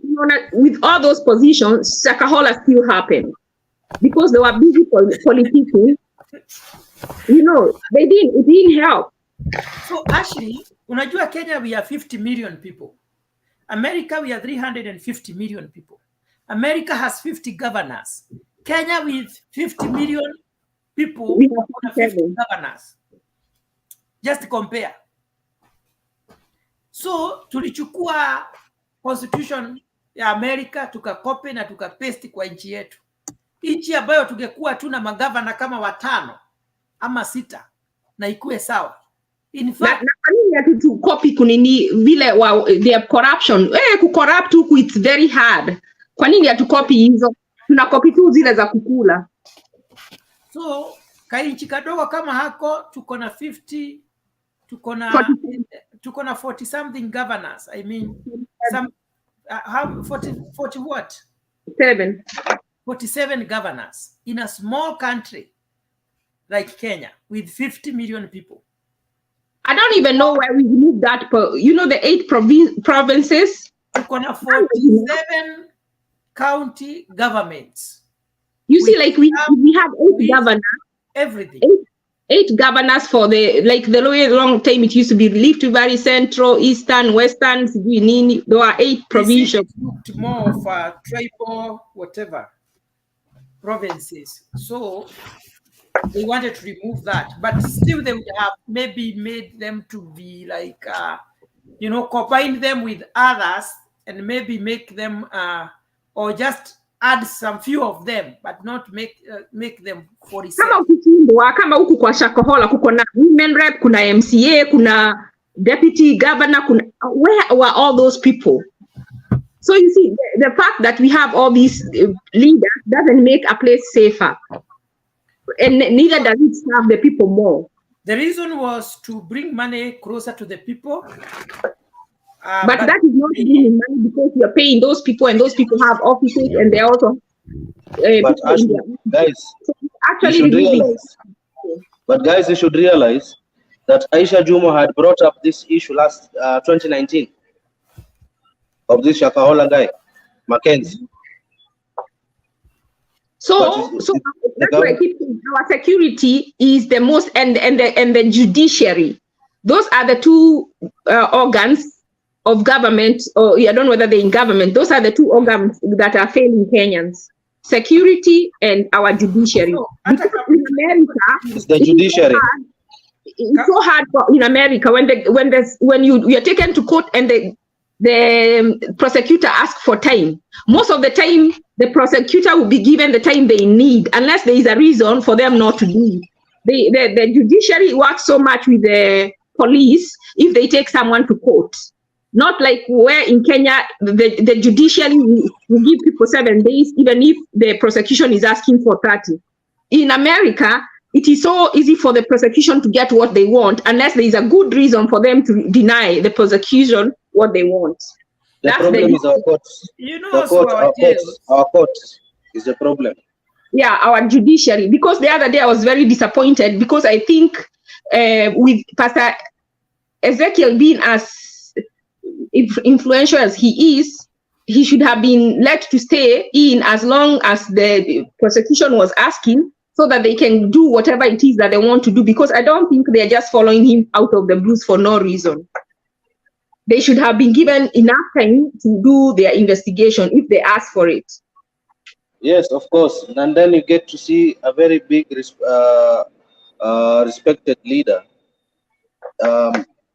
with all those positions, Shakahola still happened. Because they were busy politicking. It didn't help. So actually, unajua Kenya, we are 50 million people. America, we are 350 million people. America has 50 governors. Kenya, with 50 million people, we have 50 governors. Just compare. So tulichukua constitution ya Amerika tukakopi na tukapaste kwa nchi yetu. Nchi ambayo tungekuwa tuna magavana kama 5 ama 6 na ikuwe sawa. In fact, to copy kunini vile their corruption. Kucorrupt huku it's very hard. Kwa nini hatukopi hizo? Tuna copy tu zile za kukula. So kainchi kadogo kama hako tuko na 50, tuko na 40 something governors. I mean, some 40 what? 47 governors in a small country like Kenya with 50 million people. I don't even know where we moved that. The 8 provinces. Tuko na 47 county governments. You see, like we have 8 governors. Everything. 8 governors for the long time. It used to be Rift Valley, Central, Eastern, Western. There are 8 provincials. More of tribal, whatever provinces. So they wanted to remove that, but still they would have maybe made them to be like, combine them with others and maybe make them, or just add some few of them, but not make them 47. Kama huku kwa Shakahola kuko na women rep, kuna MCA, kuna deputy governor, where were all those people? So you see, the fact that we have all these leaders doesn't make a place safer. And neither does it serve the people more. The reason was to bring money closer to the people. But that is not bringing money, because you're paying those people, and those people have offices, and they also but actually, guys, you should realize that Aisha Jumo had brought up this issue last 2019 of this Shakahola guy, Mackenzie. So that's why I keep saying our security is the most, and the judiciary. Those are the 2 organs of government, or I don't know whether they're in government. Those are the 2 organs that are failing Kenyans: security and our judiciary. In America, it's the judiciary. It's so hard in America when you are taken to court and the prosecutor asks for time. Most of the time, the prosecutor will be given the time they need, unless there is a reason for them not to do it. The judiciary works so much with the police if they take someone to court. Not like where in Kenya, the judiciary will give people 7 days, even if the prosecution is asking for 30. In America, it is so easy for the prosecution to get what they want, unless there is a good reason for them to deny the prosecution what they want. The problem is our courts. You know, Our courts is the problem. Yeah, our judiciary. Because the other day I was very disappointed because I think with Pastor Ezekiel being as influential as he is, he should have been let to stay in as long as the prosecution was asking, so that they can do whatever it is that they want to do, because I don't think they're just following him out of the blues for no reason. They should have been given enough time to do their investigation if they ask for it. Yes, of course. And then you get to see a very big, respected leader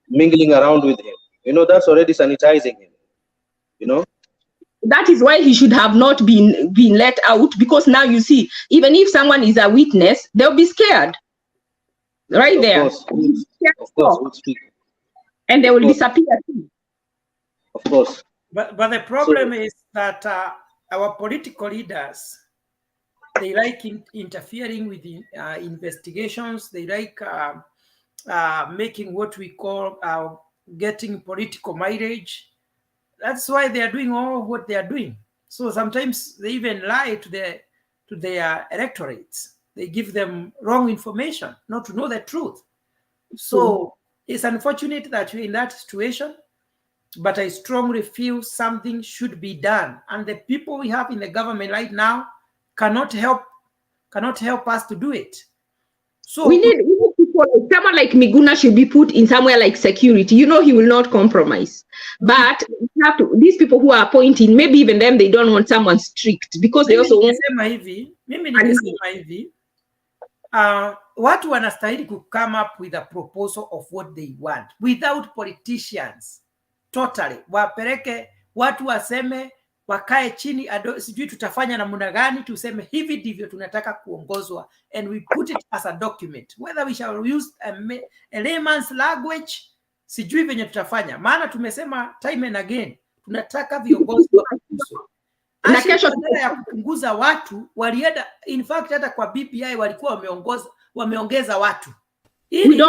mingling around with him. You know, that's already sanitizing him, you know? That is why he should have not been let out, because now you see, even if someone is a witness, they'll be scared. Right Of there. course, we'll speak. And they will disappear too. Of course. But the problem is that our political leaders, they like interfering with investigations. They like making what we call getting political mileage. That's why they are doing all what they are doing. So sometimes they even lie to their electorates. They give them wrong information, not to know the truth. So it's unfortunate that we're in that situation, but I strongly feel something should be done. And the people we have in the government right now cannot help us to do it. So we need people, someone like Miguna should be put in somewhere like security. You know, he will not compromise. But we have to, these people who are appointing, maybe even them, they don't want someone strict, because they also want. Mimi nimesema hivi, watu wanastahili to come up with a proposal of what they want without politicians. Totally. Wapeleke watu waseme, wakae chini, sijui tutafanya namna gani, tuseme hivi ndivyo tunataka kuongozwa, and we put it as a document, whether we shall use a layman's language, sijui venye tutafanya, maana tumesema time and again tunataka viongozi wakuzwe. Na kesho ya kupunguza watu walienda, in fact hata kwa BBI walikuwa wameongeza watu ili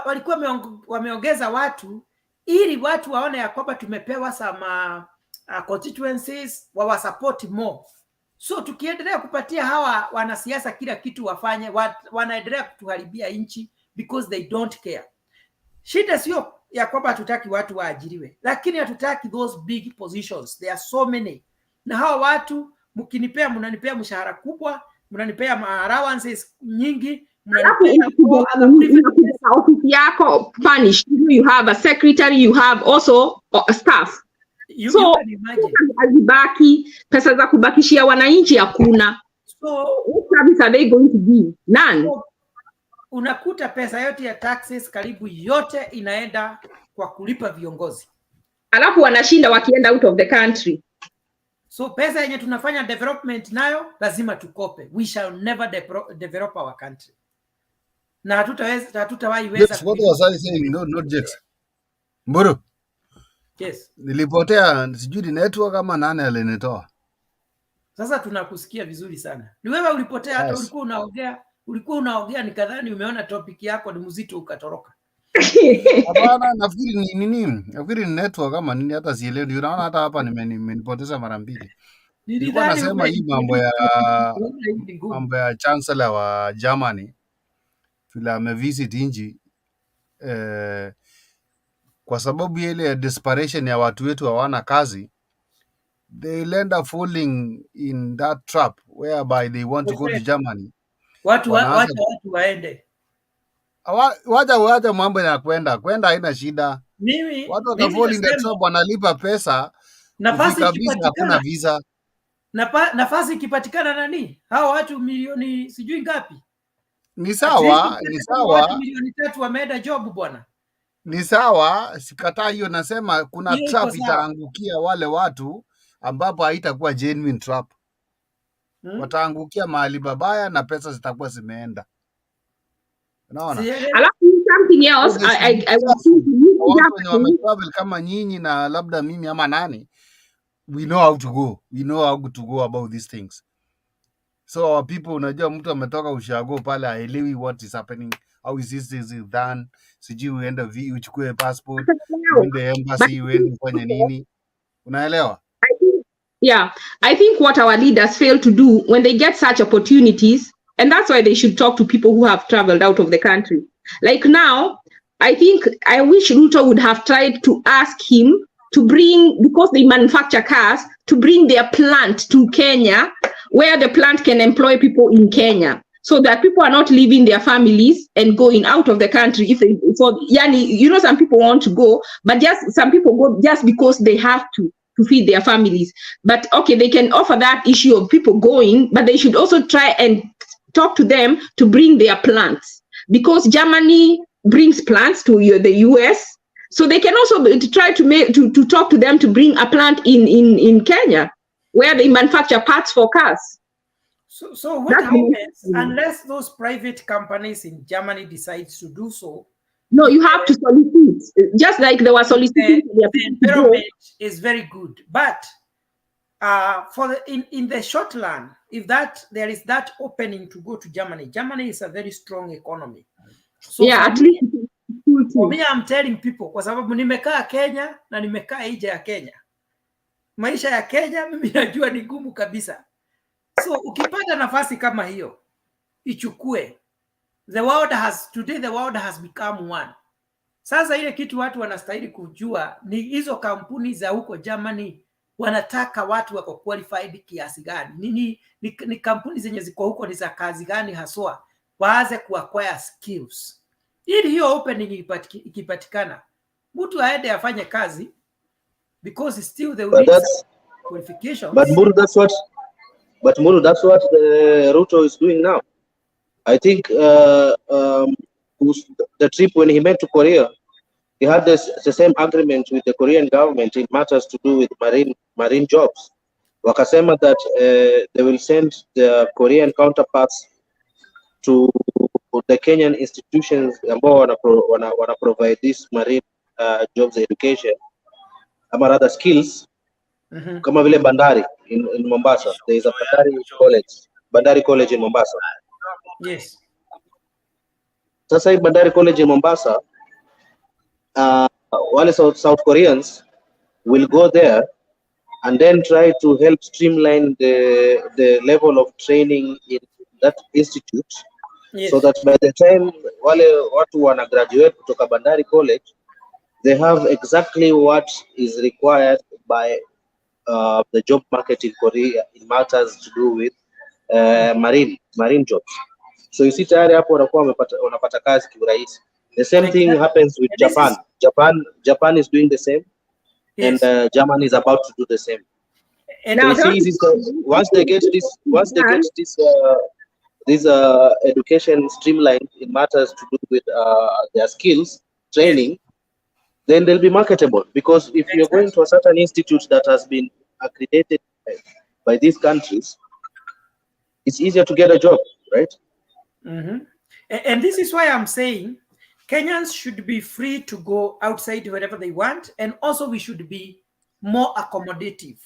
walikuwa wameongeza watu ili watu waone ya kwamba tumepewa some constituencies wa support more. So tukiendelea kupatia hawa wanasiasa kila kitu wafanye, wanaendelea kutuharibia nchi because they don't care. Shida sio ya kwamba hatutaki watu waajiriwe, lakini hatutaki those big positions. There are so many. Na hawa watu mnanipea mshahara kubwa, mnanipea allowances nyingi, ofisi yako furnished. You have a secretary, you have also a staff. So azibaki pesa za kubakishia wananchi hakuna. So what service are they going to give? None. So, unakuta pesa yote ya taxes karibu yote inaenda kwa kulipa viongozi, alafu wanashinda wakienda out of the country. So pesa yenye tunafanya development nayo lazima tukope. We shall never develop our country. Na hatutawahi weza. Yes, what was I saying? Not jokes. Mburu. Yes. Nilipotea, sijui network kama nani alinitoa. Sasa tunakusikia vizuri sana. Ni wewe ulipotea, hata ulikuwa unaongea nikadhani umeona topic yako ni mzito ukatoroka. Hapana, nafikiri ni nini? Nafikiri ni network kama nini, hata sielewi. Unaona hata hapa nimenipoteza mara mbili. Nilikuwa nasema hii mambo ya chancellor wa Germany vile amevisit nchi kwa sababu ile desperation ya watu wetu hawana kazi, they end up falling in that trap whereby they want to go to Germany. Watu waende. Wacha mambo ya kwenda haina shida. Watu watafall in the trap, wanalipa pesa, hakuna visa. Nafasi ikipatikana nani? Hao watu milioni sijui ngapi? Ni sawa. Watu milioni 3 wameenda job bwana. Ni sawa, sikataa hiyo, nasema kuna trap itaangukia wale watu ambapo haitakuwa genuine trap. Wataangukia mahali babaya na pesa zitakuwa zimeenda. Unaona? Alafu something else. So they should be I was careful. thinking, Watu wenye wametravel kama nyinyi na labda mimi ama nani, we know how to go. We know how to go about these things. So our people, unajua mtu ametoka ushago pale haelewi what is happening, how is this done, sijui uende uchukue passport, uende embassy, uende ufanye nini, unaelewa? Yeah, I think what our leaders fail to do when they get such opportunities, and that's why they should talk to people who have traveled out of the country. Like now, I wish Ruto would have tried to ask him to bring, because they manufacture cars, to bring their plant to Kenya, where the plant can employ people in Kenya, so that people are not leaving their families and going out of the country. Yani, some people want to go, but just some people go just because they have to feed their families. But okay, they can offer that issue of people going, but they should also try and talk to them to bring their plants, because Germany brings plants to the US, so they can also try to talk to them to bring a plant in Kenya, where they manufacture parts for cars. So what happens unless those private companies in Germany decides to do so? No, you have to solicit, just like they were soliciting. The environment is very good, but in the short run, if there is that opening to go to Germany, Germany is a very strong economy. So yeah, at least for me, I'm telling people, kwa sababu nimekaa Kenya na nimekaa nje ya Kenya. Maisha ya Kenya mimi najua ni ngumu kabisa. So ukipata nafasi kama hiyo, ichukue. Today the world has become one. Sasa ile kitu watu wanastahili kujua ni hizo kampuni za huko Germany wanataka watu wako qualified kiasi gani. Ni kampuni zenye ziko huko ni za kazi gani haswa, waanze kuacquire skills. Ili hiyo opening ikipatikana, mtu aende afanye kazi, because still the qualifications. But Muru, that's what Ruto is doing now. I think the trip when he went to Korea, he had the same agreement with the Korean government in matters to do with marine jobs. Wakasema that they will send the Korean counterparts to the Kenyan institutions ambao wana provide this marine jobs education, ama rather skills, kama vile bandari in Mombasa. There is a bandari college in Mombasa. Yes. Sasa hii bandari college in Mombasa, wale South Koreans will go there and then try to help streamline the level of training in that institute. Yes. So that by the time wale watu wana graduate kutoka bandari college, they have exactly what is required by the job market in Korea in matters to do with marine jobs. So you see tayari hapo wanakuwa wanapata kazi kiurahisi. The same thing happens with Japan. Japan is doing the same. Yes. And Germany is about to do the same. And so you see, once they get this education streamlined in matters to do with their skills training, then they'll be marketable. Because if you're going to a certain institute that has been accredited by these countries, it's easier to get a job, right? And this is why I'm saying Kenyans should be free to go outside wherever they want, and also we should be more accommodative.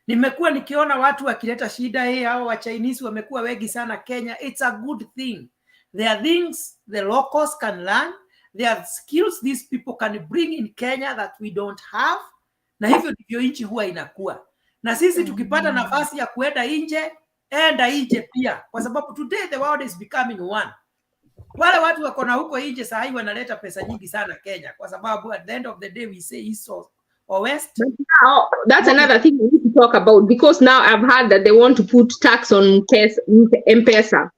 Nimekuwa nikiona watu wakileta shida hao wa Chinese wamekuwa wengi sana Kenya. It's a good thing. There are things the locals can learn. There are skills these people can bring in Kenya that we don't have. Na hivyo ndivyo nchi huwa inakuwa. Na sisi tukipata nafasi ya kuenda nje, enda nje pia, kwa sababu today the world is becoming one. Wale watu wako na huko nje saa hii wanaleta pesa nyingi sana Kenya, kwa sababu at the end of the day we say east or west. But now, that's another thing we need to talk about, because now I've heard that they want to put tax on M-Pesa,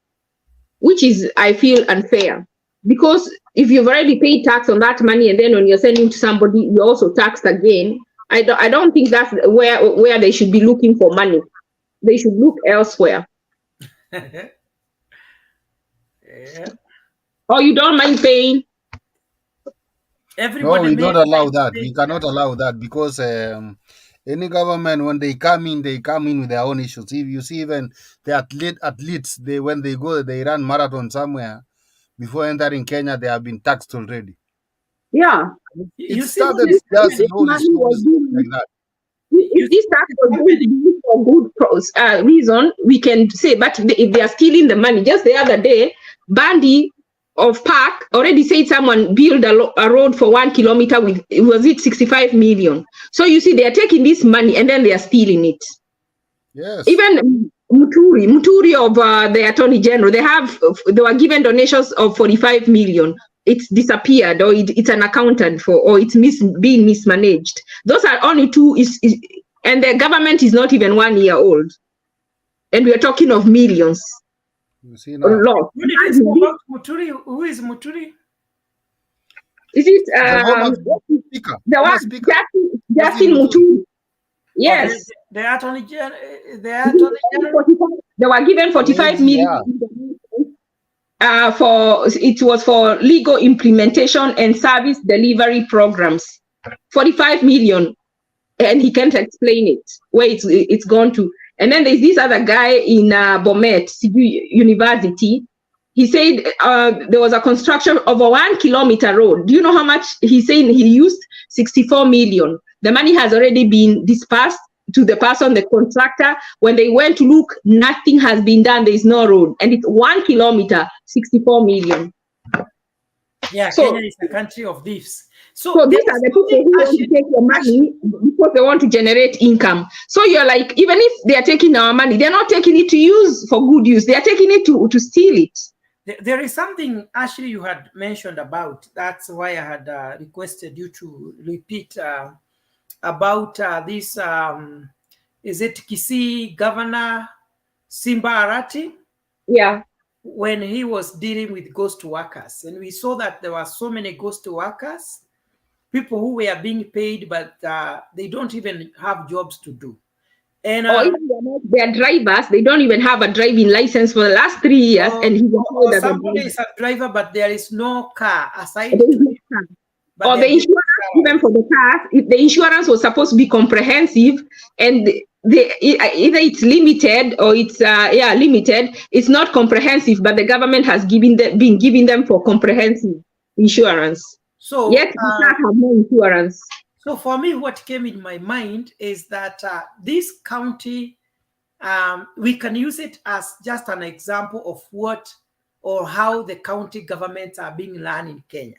which is, I feel, unfair. Because if you've already paid tax on that money and then when you're sending to somebody, you're also taxed again. I don't think that's where they should be looking for money. They should look elsewhere. Yeah. Or you don't mind paying? No, we don't allow that. We cannot allow that, because any government, when they come in with their own issues. If you see even the athletes, when they go, they run marathon somewhere. before entering Kenya, they have been taxed already. Yeah. It started just slowly like that. If this tax was going to be used for good reason, we can say, but if they are stealing the money, just the other day, Bandy of Park already said someone built a road for 1 kilometer with, was it 65 million? So you see, they are taking this money and then they are stealing it. Yes. Even Muturi of the Attorney General, they were given donations of 45 million. It's disappeared, or it's unaccounted for, or it's being mismanaged. Those are only two, and the government is not even 1 year old. And we are talking of millions. You see now. Who did you say about Muturi? Who is Muturi? Is it the speaker? The one, Justin Muturi. Yes. Oh, the Attorney General. They were given 45 million. It was for legal implementation and service delivery programs. 45 million, and he can't explain it where it's gone to. And then there's this other guy in Bomet University. He said there was a construction of a 1 kilometer road. Do you know how much he said he used? 64 million. The money has already been dispersed to the person, the contractor. When they went to look, nothing has been done. There is no road. And it's 1 kilometer, 64 million. Yeah, so, Kenya is a country of thieves. So these are the people who want to take your money because they want to generate income. So you're like, even if they are taking our money, they're not taking it to use for good use. They are taking it to steal it. There is something, Ashley, you had mentioned about. That's why I had requested you to repeat about this, is it Kisii Governor Simba Arati? Yeah. When he was dealing with ghost workers. And we saw that there were so many ghost workers, people who were being paid, but they don't even have jobs to do. And they are drivers, they don't even have a driving license for the last 3 years. And he was somebody is a driver, but there is no car aside. Or the insurance, even for the cars, if the insurance was supposed to be comprehensive, and either it's limited or it's limited, it's not comprehensive, but the government has been giving them for comprehensive insurance. So yet we can't have no insurance. So for me, what came in my mind is that this county, we can use it as just an example of what or how the county governments are being run in Kenya.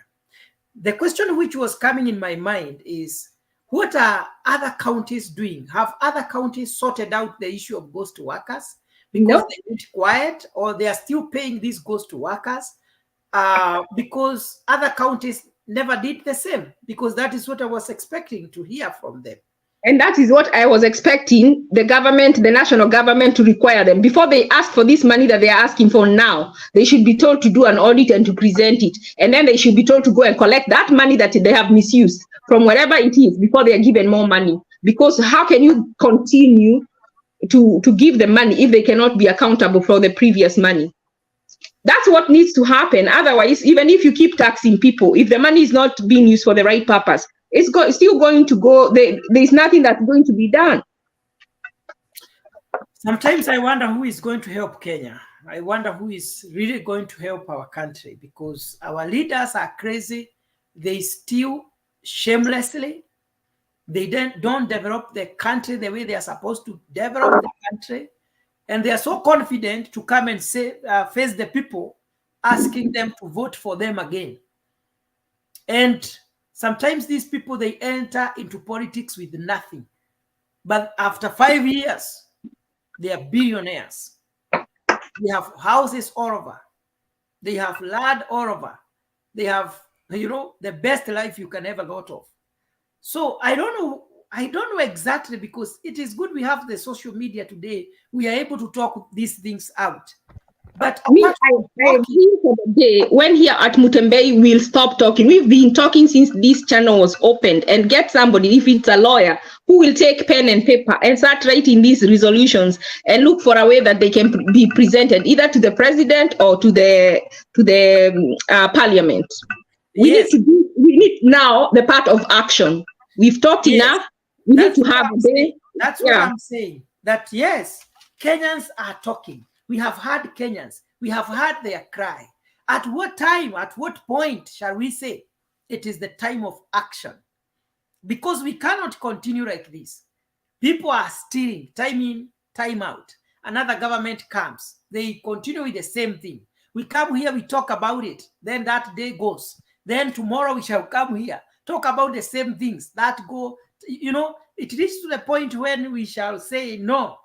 The question which was coming in my mind is, what are other counties doing? Have other counties sorted out the issue of ghost workers because they went quiet, or they are still paying these ghost workers because other counties never did the same? Because that is what I was expecting to hear from them. And that is what I was expecting the government, the national government, to require them. Before they ask for this money that they are asking for now, they should be told to do an audit and to present it. And then they should be told to go and collect that money that they have misused from wherever it is before they are given more money. Because how can you continue to give them money if they cannot be accountable for the previous money? That's what needs to happen. Otherwise, even if you keep taxing people, if the money is not being used for the right purpose, it's still going to go. There's nothing that's going to be done. Sometimes I wonder who is going to help Kenya. I wonder who is really going to help our country, because our leaders are crazy. They steal shamelessly. They don't develop the country the way they are supposed to develop the country. And they are so confident to come and say, face the people, asking them to vote for them again. And sometimes these people, they enter into politics with nothing. But after 5 years, they are billionaires. They have houses all over. They have land all over. They have, the best life you can ever got of. So I don't know exactly, because it is good we have the social media today. We are able to talk these things out. But I agree for the day when here at Mutembei we'll stop talking. We've been talking since this channel was opened, and get somebody, if it's a lawyer, who will take pen and paper and start writing these resolutions and look for a way that they can be presented either to the president or to the parliament. We need now the part of action. We've talked enough. We need to have a day. That's what I'm saying. That yes, Kenyans are talking. We have heard Kenyans. We have heard their cry. At what time, at what point shall we say it is the time of action? Because we cannot continue like this. People are stealing, time in, time out. Another government comes, they continue with the same thing. We come here, we talk about it, then that day goes. Then tomorrow we shall come here, talk about the same things that go, you know, it reaches to the point when we shall say, no,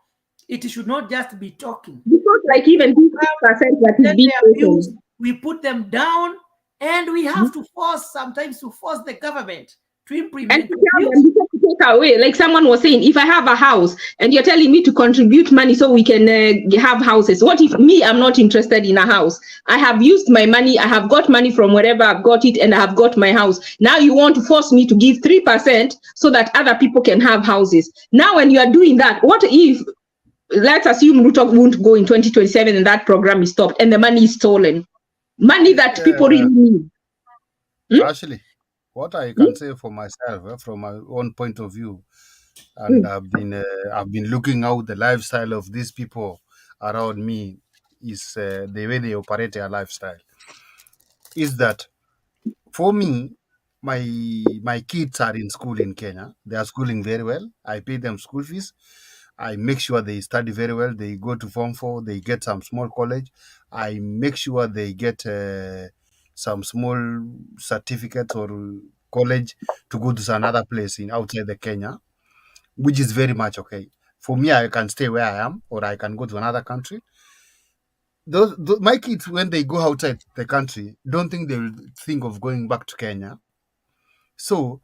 it should not just be talking. Because like even 50% that is being abused, we put them down, and we have to force, sometimes to force the government to implement. And to take away, like someone was saying, if I have a house and you're telling me to contribute money so we can have houses, what if me, I'm not interested in a house? I have used my money, I have got money from wherever I've got it, and I have got my house. Now you want to force me to give 3% so that other people can have houses. Now when you are doing that, what if, let's assume Ruto won't go in 2027 and that program is stopped and the money is stolen? Money that people really need. Actually, what I can say for myself, from my own point of view, and I've been looking out the lifestyle of these people around me, is the way they operate their lifestyle. Is that for me, my kids are in school in Kenya. They are schooling very well. I pay them school fees. I make sure they study very well. They go to Form 4. They get some small college. I make sure they get some small certificate or college to go to another place in outside the Kenya, which is very much okay. For me, I can stay where I am, or I can go to another country. My kids, when they go outside the country, don't think they will think of going back to Kenya. So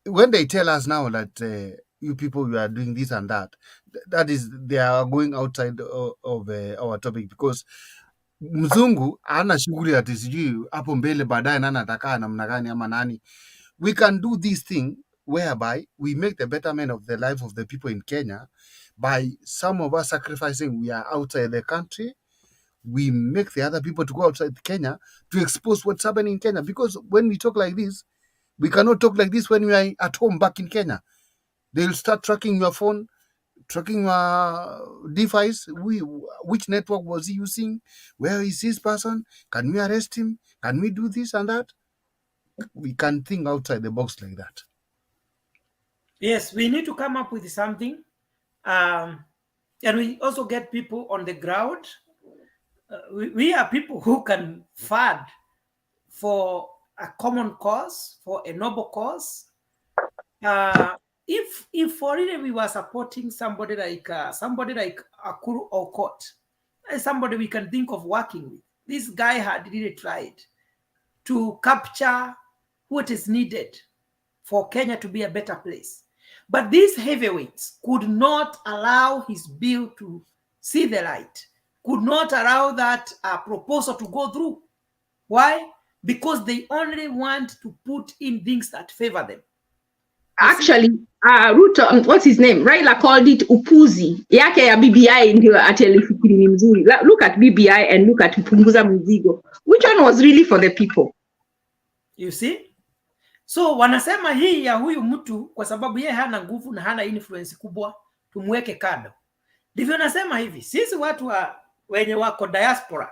when they tell us now that you people, you are doing this and that, that is, they are going outside of our topic, because mzungu ana shughuli ati sijui hapo mbele baadaye nani atakaa namna gani ama nani. We can do this thing whereby we make the betterment of the life of the people in Kenya by some of us sacrificing. We are outside the country. We make the other people to go outside Kenya to expose what's happening in Kenya. Because when we talk like this, we cannot talk like this when we are at home back in Kenya. They'll start tracking your phone, tracking your device. Which network was he using? Where is this person? Can we arrest him? Can we do this and that? We can think outside the box like that. Yes, we need to come up with something. And we also get people on the ground. We are people who can fund for a common cause, for a noble cause. If for really we were supporting somebody like Uhuru or Court, somebody we can think of working with. This guy had really tried to capture what is needed for Kenya to be a better place. But these heavyweights could not allow his bill to see the light, could not allow that proposal to go through. Why? Because they only want to put in things that favor them. Actually, Ruto, what's his name? Raila called it upuzi. Yake ya BBI ndio ati alifikiri ni mzuri. Look at BBI and look at punguza mzigo. Which one was really for the people? You see? So wanasema hii ya huyu mtu kwa sababu yeye hana nguvu na hana influence kubwa, tumweke kando. Ndivyo nasema hivi, sisi watu wenye wako diaspora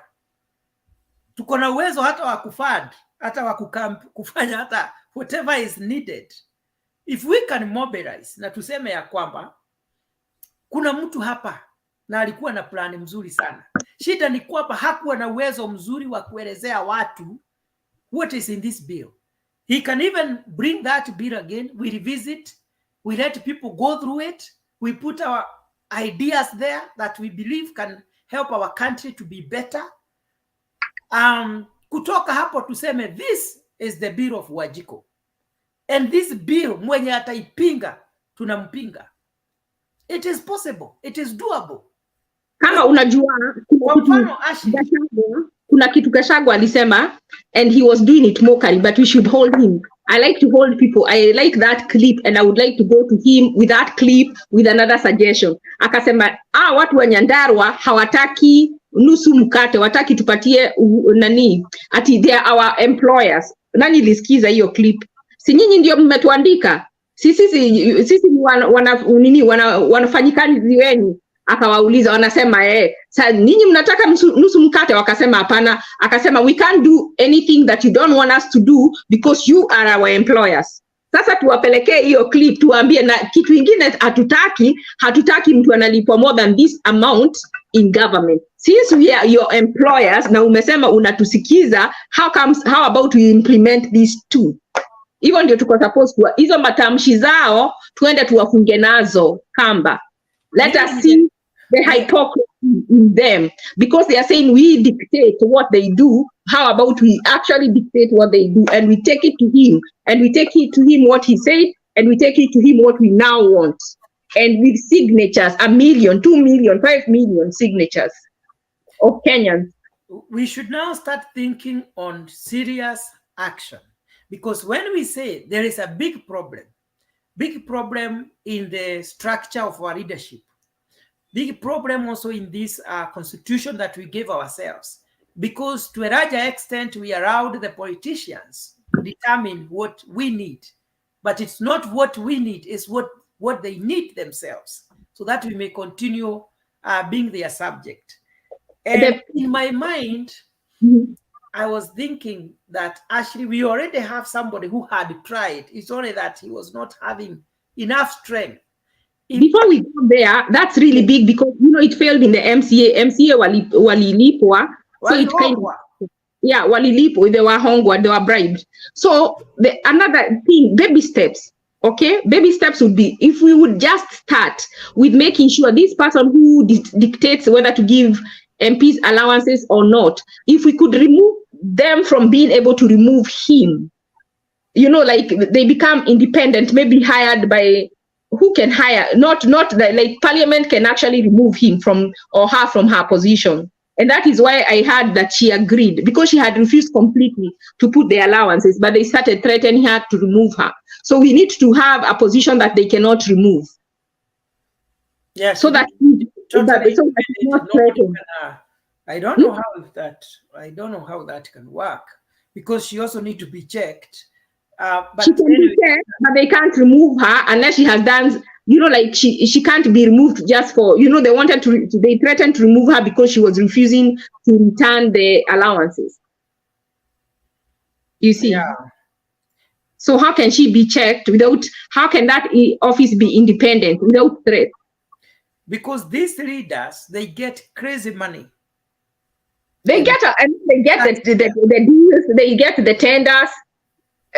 tuko na uwezo hata wa kufund, hata wa kufanya hata whatever is needed. If we can mobilize na tuseme ya kwamba kuna mtu hapa na alikuwa na plani mzuri sana. Shida ni kwamba hakuwa na uwezo mzuri wa kuelezea watu what is in this bill. He can even bring that bill again. We revisit, we let people go through it. We put our ideas there that we believe can help our country to be better. Kutoka hapo tuseme this is the bill of Wajiko. And this bill mwenye ataipinga tunampinga. It is possible. It is doable. Kama unajua kuna kitu Gachagua alisema, and he was doing it mockery, but we should hold him. I like to hold people. I like that clip, and I would like to go to him with that clip with another suggestion. Akasema, watu wa Nyandarua hawataki nusu mkate, wataki tupatie nani, ati they are our employers. Nani lisikiza hiyo clip? Si nyinyi ndio mmetuandika? Sisi ni wanafanyikazi wenyu. akawauliza, wanasema sasa ninyi mnataka nusu mkate, wakasema hapana. Akasema we can't do anything that you don't want us to do because you are our employers. Sasa tuwapelekee hiyo clip, tuambie. Na kitu kingine hatutaki mtu analipwa more than this amount in government. Since we are your employers na umesema unatusikiza, how about we implement these two? Hivyo ndio tuko supposed to, hizo matamshi zao tuende tuwafunge nazo kamba. Let us see the hypocrisy in them, because they are saying we dictate what they do. How about we actually dictate what they do, and we take it to him, and we take it to him what he said, and we take it to him what we now want, and with signatures, 1 million, 2 million, 5 million signatures of Kenyans. We should now start thinking on serious action, because when we say there is a big problem in the structure of our leadership, big problem also in this constitution that we gave ourselves, because to a larger extent we allowed the politicians to determine what we need, but it's not what we need, it's what they need themselves, so that we may continue being their subject. And in my mind, I was thinking that actually we already have somebody who had tried. It's only that he was not having enough strength. Before we go there, that's really big, because it failed in the MCA walilipwa. So it kind of, walilipwa, they were hungry, they were bribed. So another thing, baby steps. Okay, baby steps would be if we would just start with making sure this person who dictates whether to give MPs allowances or not, if we could remove them from being able to remove him, like they become independent, maybe hired by who can hire, not that, like Parliament can actually remove him from or her from her position. And that is why I heard that she agreed, because she had refused completely to put the allowances, but they started threatening her to remove her. So we need to have a position that they cannot remove. Yes. So that not threatened. I don't know how that can work, because she also needs to be checked. But she can be checked, but they can't remove her unless she has done, like she can't be removed just for, they threatened to remove her because she was refusing to return the allowances. You see? Yeah. So how can she be checked how can that office be independent without threat? Because these leaders, they get crazy money. They get the deals, they get the tenders.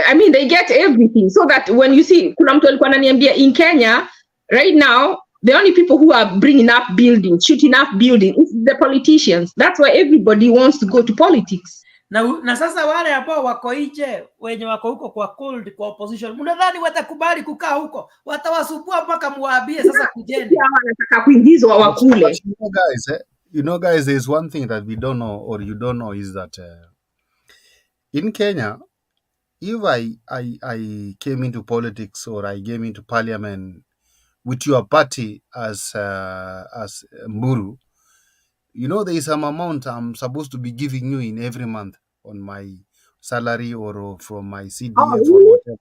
I mean, they get everything. So that when you see, kuna mtu alikuwa ananiambia in Kenya right now, the only people who are bringing up buildings, shooting up buildings, is the politicians. That's why everybody wants to go to politics. Na sasa wale ambao wako nje, wenye wako huko kwa cold, kwa opposition, mnadhani watakubali kukaa huko? Watawasubua mpaka muwaambie sasa kujeni. Wanataka kuingizwa wakule. Guys, there's one thing that we don't know, or you don't know, is that in Kenya, if I came into politics, or I came into parliament with your party as Mburu, there is some amount I'm supposed to be giving you in every month on my salary, or from my CDF, or whatever.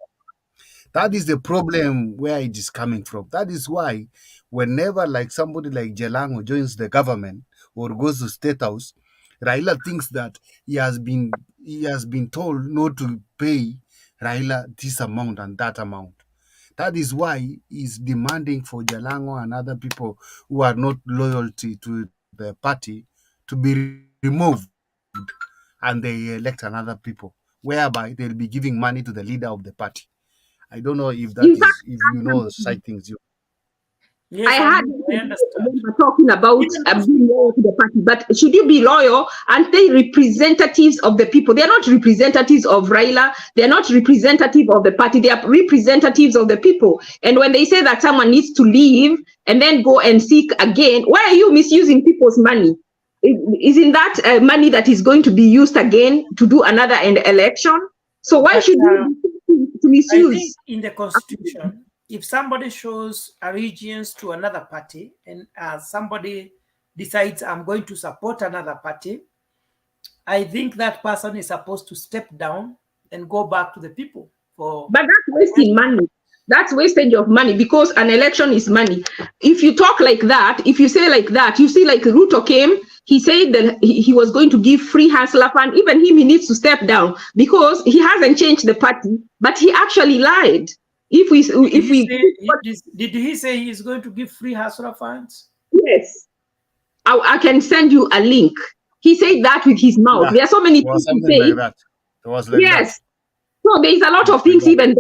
That is the problem where it is coming from. That is why whenever like somebody like Jalango joins the government or goes to State House, Raila thinks that he has been told not to pay Raila this amount and that amount. That is why he's demanding for Jalango and other people who are not loyal to the party to be removed, and they elect another people, whereby they'll be giving money to the leader of the party. I don't know if that is, if you know side things. Yes, I understand. Talking about being loyal to the party, but should you be loyal? Aren't they representatives of the people? They are not representatives of Raila. They are not representative of the party. They are representatives of the people. And when they say that someone needs to leave and then go and seek again, why are you misusing people's money? Isn't that money that is going to be used again to do another election? So why should you to misuse? I think in the Constitution, if somebody shows allegiance to another party, and somebody decides I'm going to support another party, I think that person is supposed to step down and go back to the people. But that's wasting money. That's wastage of money, because an election is money. If you talk like that, if you say like that, you see, like Ruto came, he said that he was going to give free hustler fund. Even him, he needs to step down because he hasn't changed the party, but he actually lied. Did he say he's going to give free hustler funds? Yes. I can send you a link. He said that with his mouth. Yeah. There are so many things to say. Like that. It was like yes. That. So there is a lot of things even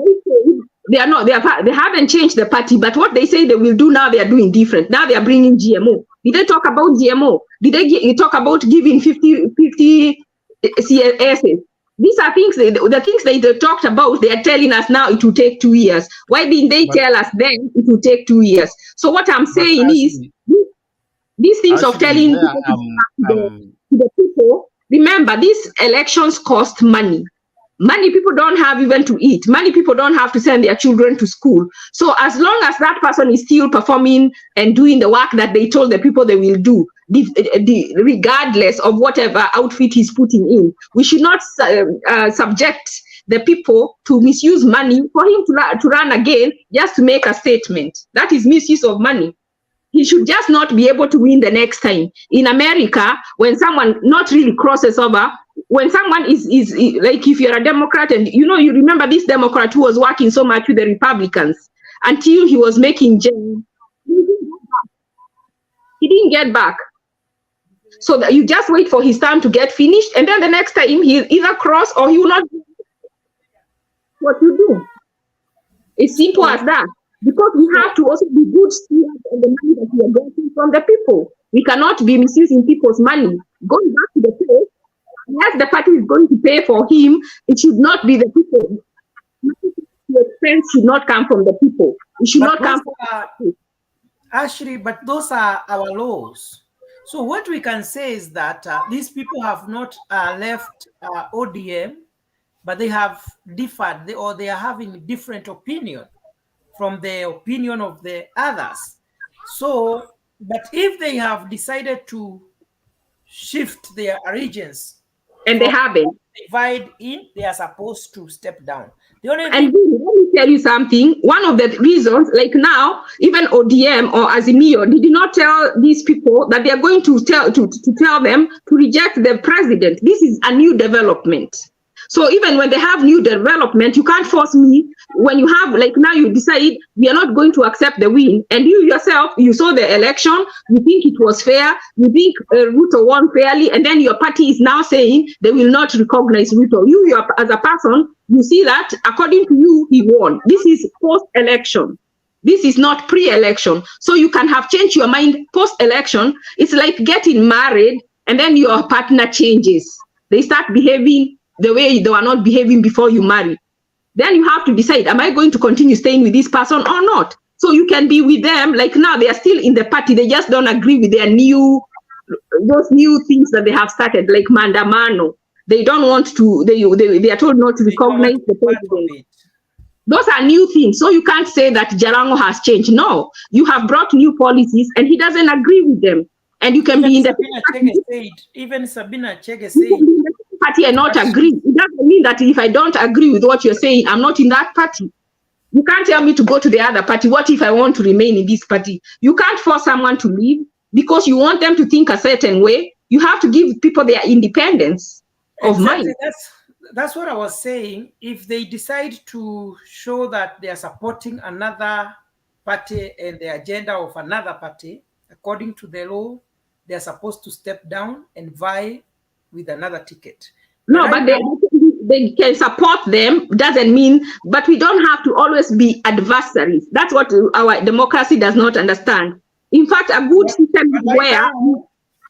they say they haven't changed the party, but what they say they will do now, they are doing different. Now they are bringing GMO. Did they talk about GMO? Did they talk about giving 50 CSS? These are things, the things they talked about, they are telling us now it will take 2 years. Why didn't they tell us then it will take 2 years? So what I'm saying is, these things of telling the people, remember, these elections cost money. Money people don't have even to eat. Money people don't have to send their children to school. So as long as that person is still performing and doing the work that they told the people they will do, regardless of whatever outfit he's putting in, we should not subject the people to misuse money for him to run again just to make a statement. That is misuse of money. He should just not be able to win the next time. In America, when someone not really crosses over, when someone is like, if you're a Democrat and you remember this Democrat who was working so much with the Republicans until he was making jail, he didn't get back. So that you just wait for his time to get finished, and then the next time he'll either cross or he will not do what you do. It's simple as that. Because we have to also be good stewards of the money that we are getting from the people. We cannot be misusing people's money. Going back to the place, unless the party is going to pay for him, it should not be the people. The expense should not come from the people. It should not come from the people. Actually, but those are our laws. So what we can say is that these people have not left ODM, but they have differed, or they are having different opinion from the opinion of the others. So, but if they have decided to shift their allegiance, and they haven't, divide in, they are supposed to step down. And let me tell you something. One of the reasons, like now, even ODM or Azimio did not tell these people that they are going to tell them to reject the president. This is a new development. So even when they have new development, you can't force me. When you have, like now you decide we are not going to accept the win, and you yourself, you saw the election, you think it was fair, you think Ruto won fairly, and then your party is now saying they will not recognize Ruto. You as a person, you see that according to you, he won. This is post-election. This is not pre-election. So you can have changed your mind post-election. It's like getting married, and then your partner changes. They start behaving the way they were not behaving before you marry. Then you have to decide, am I going to continue staying with this person or not? So you can be with them, like now they are still in the party, they just don't agree with their those new things that they have started, like Mandamano. They don't want to, they are told not to recognize the president. Those are new things. So you can't say that Jarango has changed. No, you have brought new policies and he doesn't agree with them. And you can be in the party. Even Sabina Chege said, party and not agree. It doesn't mean that if I don't agree with what you're saying, I'm not in that party. You can't tell me to go to the other party. What if I want to remain in this party? You can't force someone to leave because you want them to think a certain way. You have to give people their independence of mind. That's what I was saying. If they decide to show that they are supporting another party and the agenda of another party, according to the law, they are supposed to step down and vie with another ticket. No, but they can support them, doesn't mean, but we don't have to always be adversaries. That's what our democracy does not understand. In fact, a good system is where...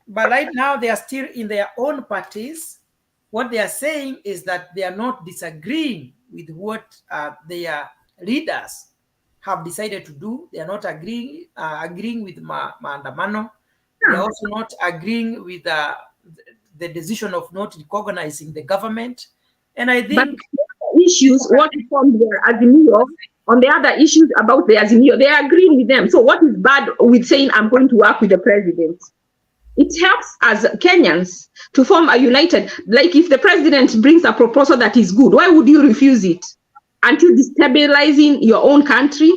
But right now, they are still in their own parties. What they are saying is that they are not disagreeing with what their leaders have decided to do. They are not agreeing with Maandamano. They are also not agreeing with the decision of not recognizing the government. And I think... But issues, what from their Azimio, on the other issues about the Azimio, they are agreeing with them. So what is bad with saying I'm going to work with the president? It helps as Kenyans to form a united, like if the president brings a proposal that is good, why would you refuse it? until destabilizing your own country.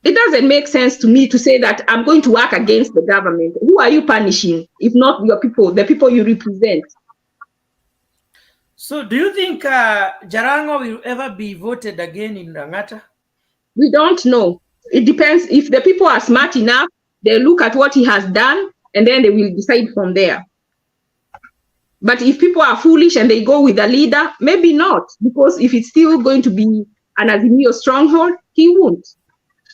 It doesn't make sense to me to say that I'm going to work against the government. Who are you punishing if not your people, the people you represent? So do you think Jarango will ever be voted again in Lang'ata? We don't know. It depends. If the people are smart enough, they look at what he has done and then they will decide from there. But if people are foolish and they go with the leader, maybe not, because if it's still going to be an Azimio stronghold, he won't.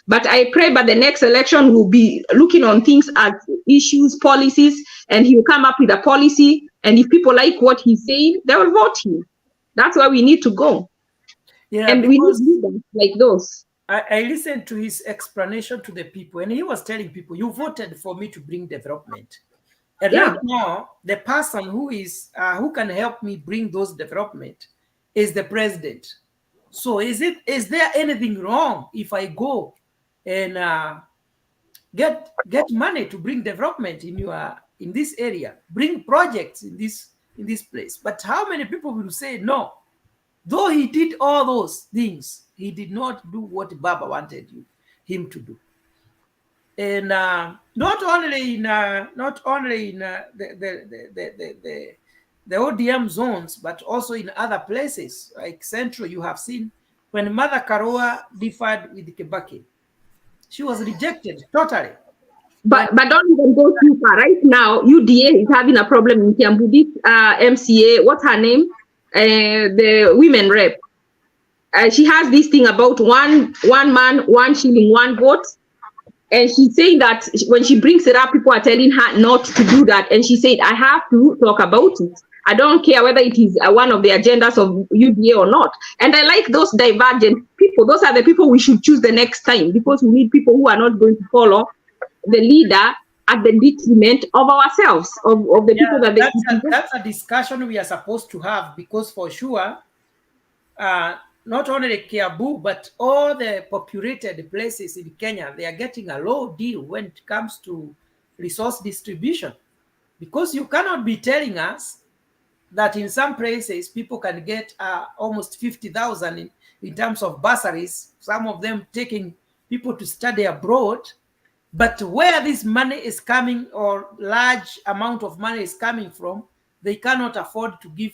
But I pray by the next election we'll be looking on things as issues, policies, and he'll come up with a policy. And if people like what he's saying, they will vote him. That's where we need to go. Yeah, and we need leaders like those. I listened to his explanation to the people, and he was telling people, you voted for me to bring development. And Yeah. right now, the person who is who can help me bring those development is the president. So is there anything wrong if I go and get money to bring development in this area, bring projects in this place? But how many people will say no? Though he did all those things, he did not do what Baba wanted him to do. And not only in the ODM zones, but also in other places like Central. You have seen when Mother Karua differed with Kibaki, she was rejected totally. But don't even go too far. Right now, UDA is having a problem in Kiambu. MCA, what's her name? The women rep. She has this thing about one man, 1 shilling, 1 vote. And she's saying that when she brings it up, people are telling her not to do that. And she said, I have to talk about it. I don't care whether it is one of the agendas of UDA or not. And I like those divergent people. Those are the people we should choose the next time, because we need people who are not going to follow the leader at the detriment of ourselves, of the people that they that's a discussion we are supposed to have, because for sure, not only Kiambu, but all the populated places in Kenya, they are getting a low deal when it comes to resource distribution. Because you cannot be telling us that in some places people can get almost 50,000 in terms of bursaries, some of them taking people to study abroad. But where this money is coming, or large amount of money is coming from, they cannot afford to give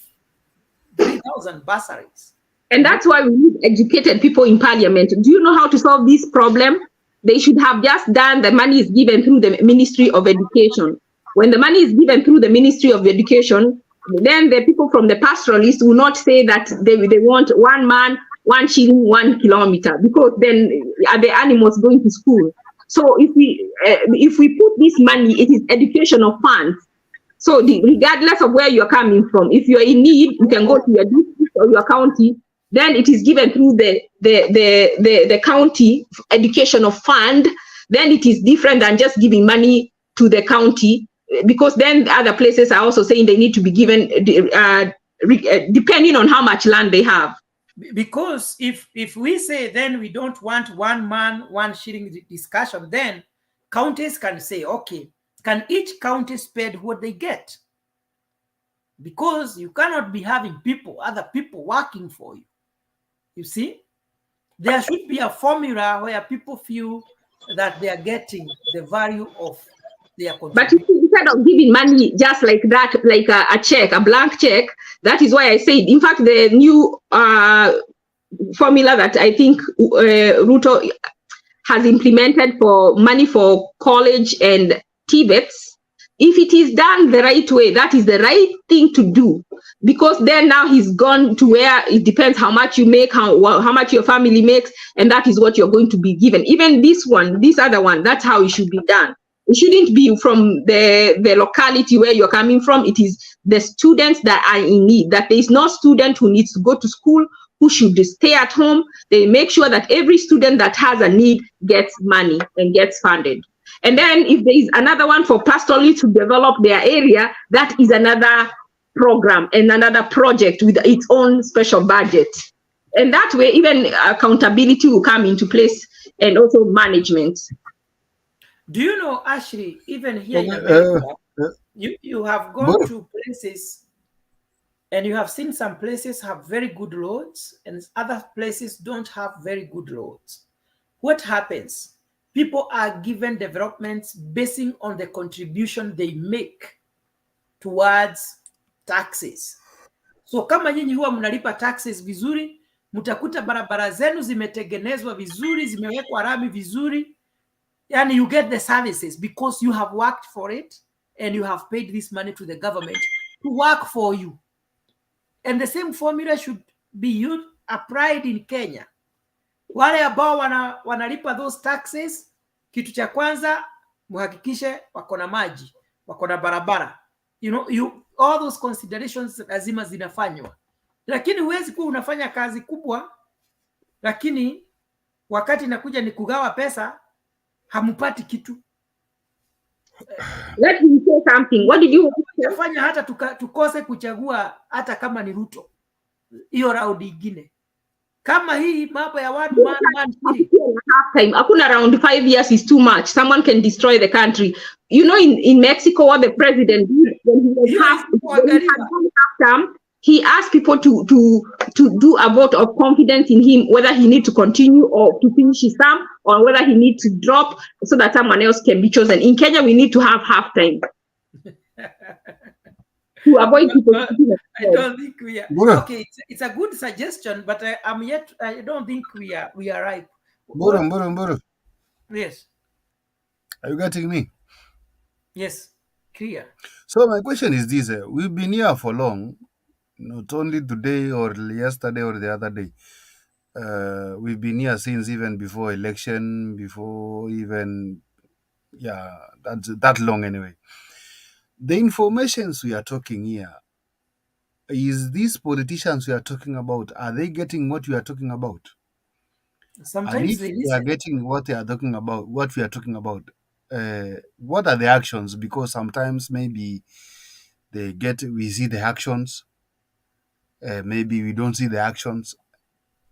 3,000 bursaries. And that's why we need educated people in parliament. Do you know how to solve this problem? They should have just done the money is given through the Ministry of Education. When the money is given through the Ministry of Education, then the people from the pastoralists will not say that they want 1 man, 1 shilling, 1 kilometer, because then are the animals going to school? So if we put this money, it is educational funds. So regardless of where you're coming from, if you're in need, you can go to your district or your county. Then it is given through the county educational fund. Then it is different than just giving money to the county, because then other places are also saying they need to be given depending on how much land they have. Because if we say then we don't want 1 man, 1 shilling discussion, then counties can say, okay, can each county spend what they get? Because you cannot be having other people working for you. You see, there should be a formula where people feel that they are getting the value of their contribution. But instead of giving money just like that, like a check, a blank check, that is why I said, in fact, the new formula that I think Ruto has implemented for money for college and TVETs, if it is done the right way, that is the right thing to do. Because then now he's gone to where it depends how much you make, how much your family makes, and that is what you're going to be given. Even this other one, that's how it should be done. It shouldn't be from the locality where you're coming from. It is the students that are in need, that there is no student who needs to go to school, who should stay at home. They make sure that every student that has a need gets money and gets funded. And then if there is another one for pastoralists to develop their area, that is another program and another project with its own special budget. And that way, even accountability will come into place, and also management. Do you know, Ashley, even here in America, you have gone to places And you have seen some places have very good roads and other places don't have very good roads. What happens? People are given developments basing on the contribution they make towards taxes. So kama nyinyi huwa mnalipa taxes vizuri, mtakuta barabara zenu zimetengenezwa vizuri, zimewekwa rami vizuri. Yani you get the services because you have worked for it and you have paid this money to the government to work for you. And the same formula should be applied in Kenya. Wale ambao wanalipa those taxes, kitu cha kwanza muhakikishe wako na maji, wako na barabara. All those considerations lazima zinafanywa. Lakini huwezi kuwa unafanya kazi kubwa, lakini wakati nakuja ni kugawa pesa, hamupati kitu. Let me say something. What did you fanya hata tukose kuchagua hata kama ni Ruto? Hiyo raundi ingine. Kama hii mambo ya one man time. Akuna around 5 years is too much. Someone can destroy the country. You know, in Mexico, what the president did when he was half term, he asked people to do a vote of confidence in him, whether he need to continue or to finish his term, or whether he need to drop so that someone else can be chosen. In Kenya, we need to have half time to avoid people. I don't think we are. Okay, it's a good suggestion, but I don't think we are right. Mburu. Yes. Are you getting me? Yes, clear. So my question is this: we've been here for long, not only today or yesterday or the other day. We've been here since even before election, before even that long anyway. The informations we are talking here, is these politicians we are talking about, are they getting what we are talking about? Sometimes they are getting what they are talking about, what we are talking about. What are the actions? Because sometimes maybe we see the actions, maybe we don't see the actions.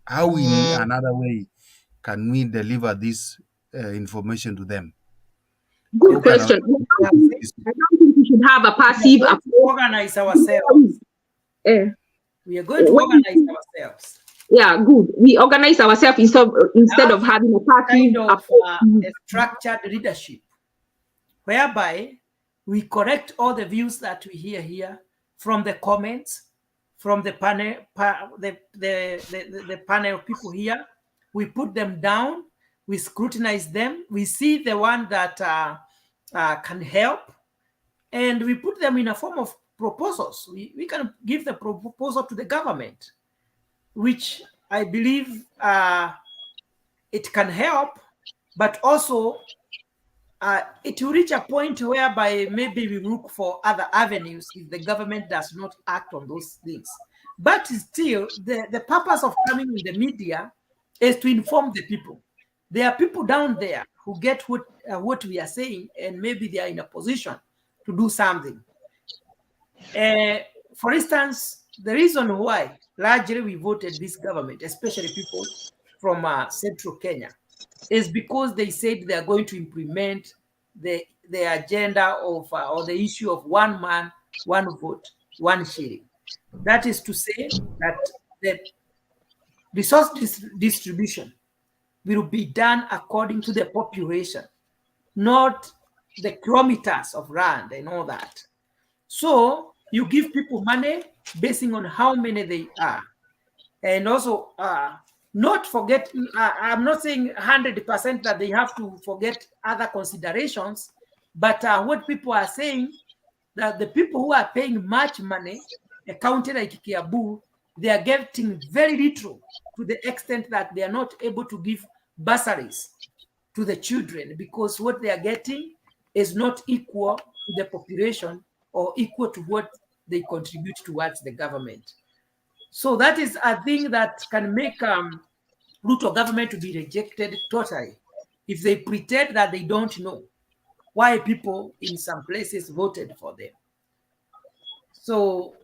How in another way can we deliver this information to them? Good question. I don't think we should have a passive approach. Organize ourselves. We are going to organize ourselves. Yeah, good. We organize ourselves instead of having a passive a structured leadership, whereby we correct all the views that we hear here from the comments, from the panel, the panel of people here. We put them down, we scrutinize them, we see the one that can help, and we put them in a form of proposals. We can give the proposal to the government, which I believe it can help, but also it will reach a point whereby maybe we look for other avenues if the government does not act on those things. But still, the purpose of coming in the media is to inform the people. There are people down there who get what we are saying, and maybe they are in a position to do something. For instance, the reason why largely we voted this government, especially people from central Kenya, is because they said they are going to implement the agenda of or the issue of one man, one vote, one shilling. That is to say that the resource distribution will be done according to the population, not the kilometers of land and all that. So you give people money basing on how many they are. And also, not forget, I'm not saying 100% that they have to forget other considerations, but what people are saying, that the people who are paying much money, a county like Kiabu, they are getting very little, to the extent that they are not able to give bursaries to the children, because what they are getting is not equal to the population or equal to what they contribute towards the government. So that is a thing that can make Ruto government to be rejected totally if they pretend that they don't know why people in some places voted for them. So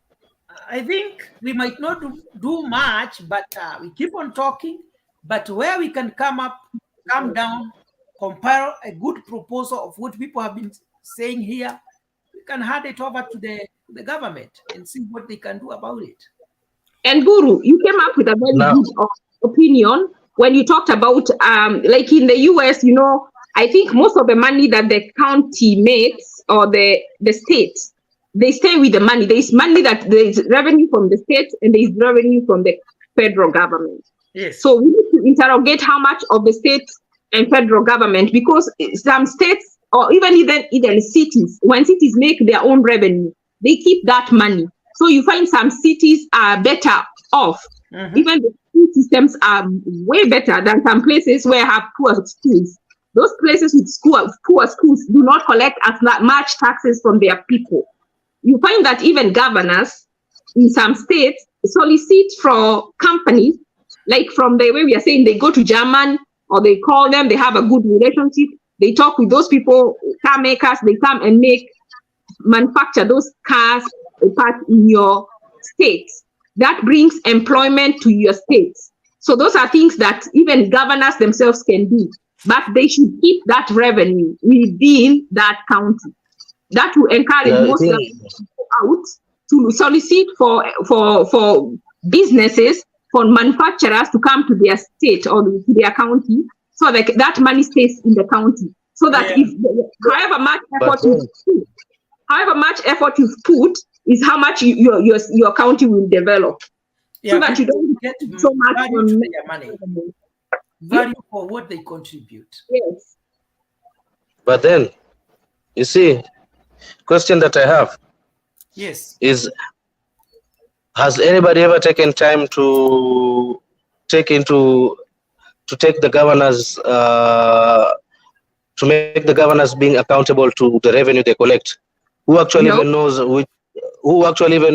I think we might not do much, but we keep on talking. But where we can come down, compile a good proposal of what people have been saying here, we can hand it over to the the government and see what they can do about it. And Guru, you came up with a very good opinion when you talked about, like in the US, you know, I think most of the money that the county makes or the state, they stay with the money. There is money that there is revenue from the state and there is revenue from the federal government. Yes. So we need to interrogate how much of the state and federal government, because some states or even cities, when cities make their own revenue, they keep that money. So you find some cities are better off. Even the school systems are way better than some places where have poor schools. Those places with poor schools do not collect as much taxes from their people. You find that even governors in some states solicit for companies, like from the way we are saying, they go to German or they call them, they have a good relationship. They talk with those people, car makers, they come and manufacture those cars in your state. That brings employment to your states. So those are things that even governors themselves can do, but they should keep that revenue within that county. That will encourage most governors to go out to solicit for businesses, for manufacturers to come to their state or to their county, so that money stays in the county. So that however much effort you've put is how much your county will develop. So that you don't get so much value to their money. Value for what they contribute. Yes. But then, you see, question that I have is, has anybody ever taken time to take the governors to make the governors being accountable to the revenue they collect? Who actually even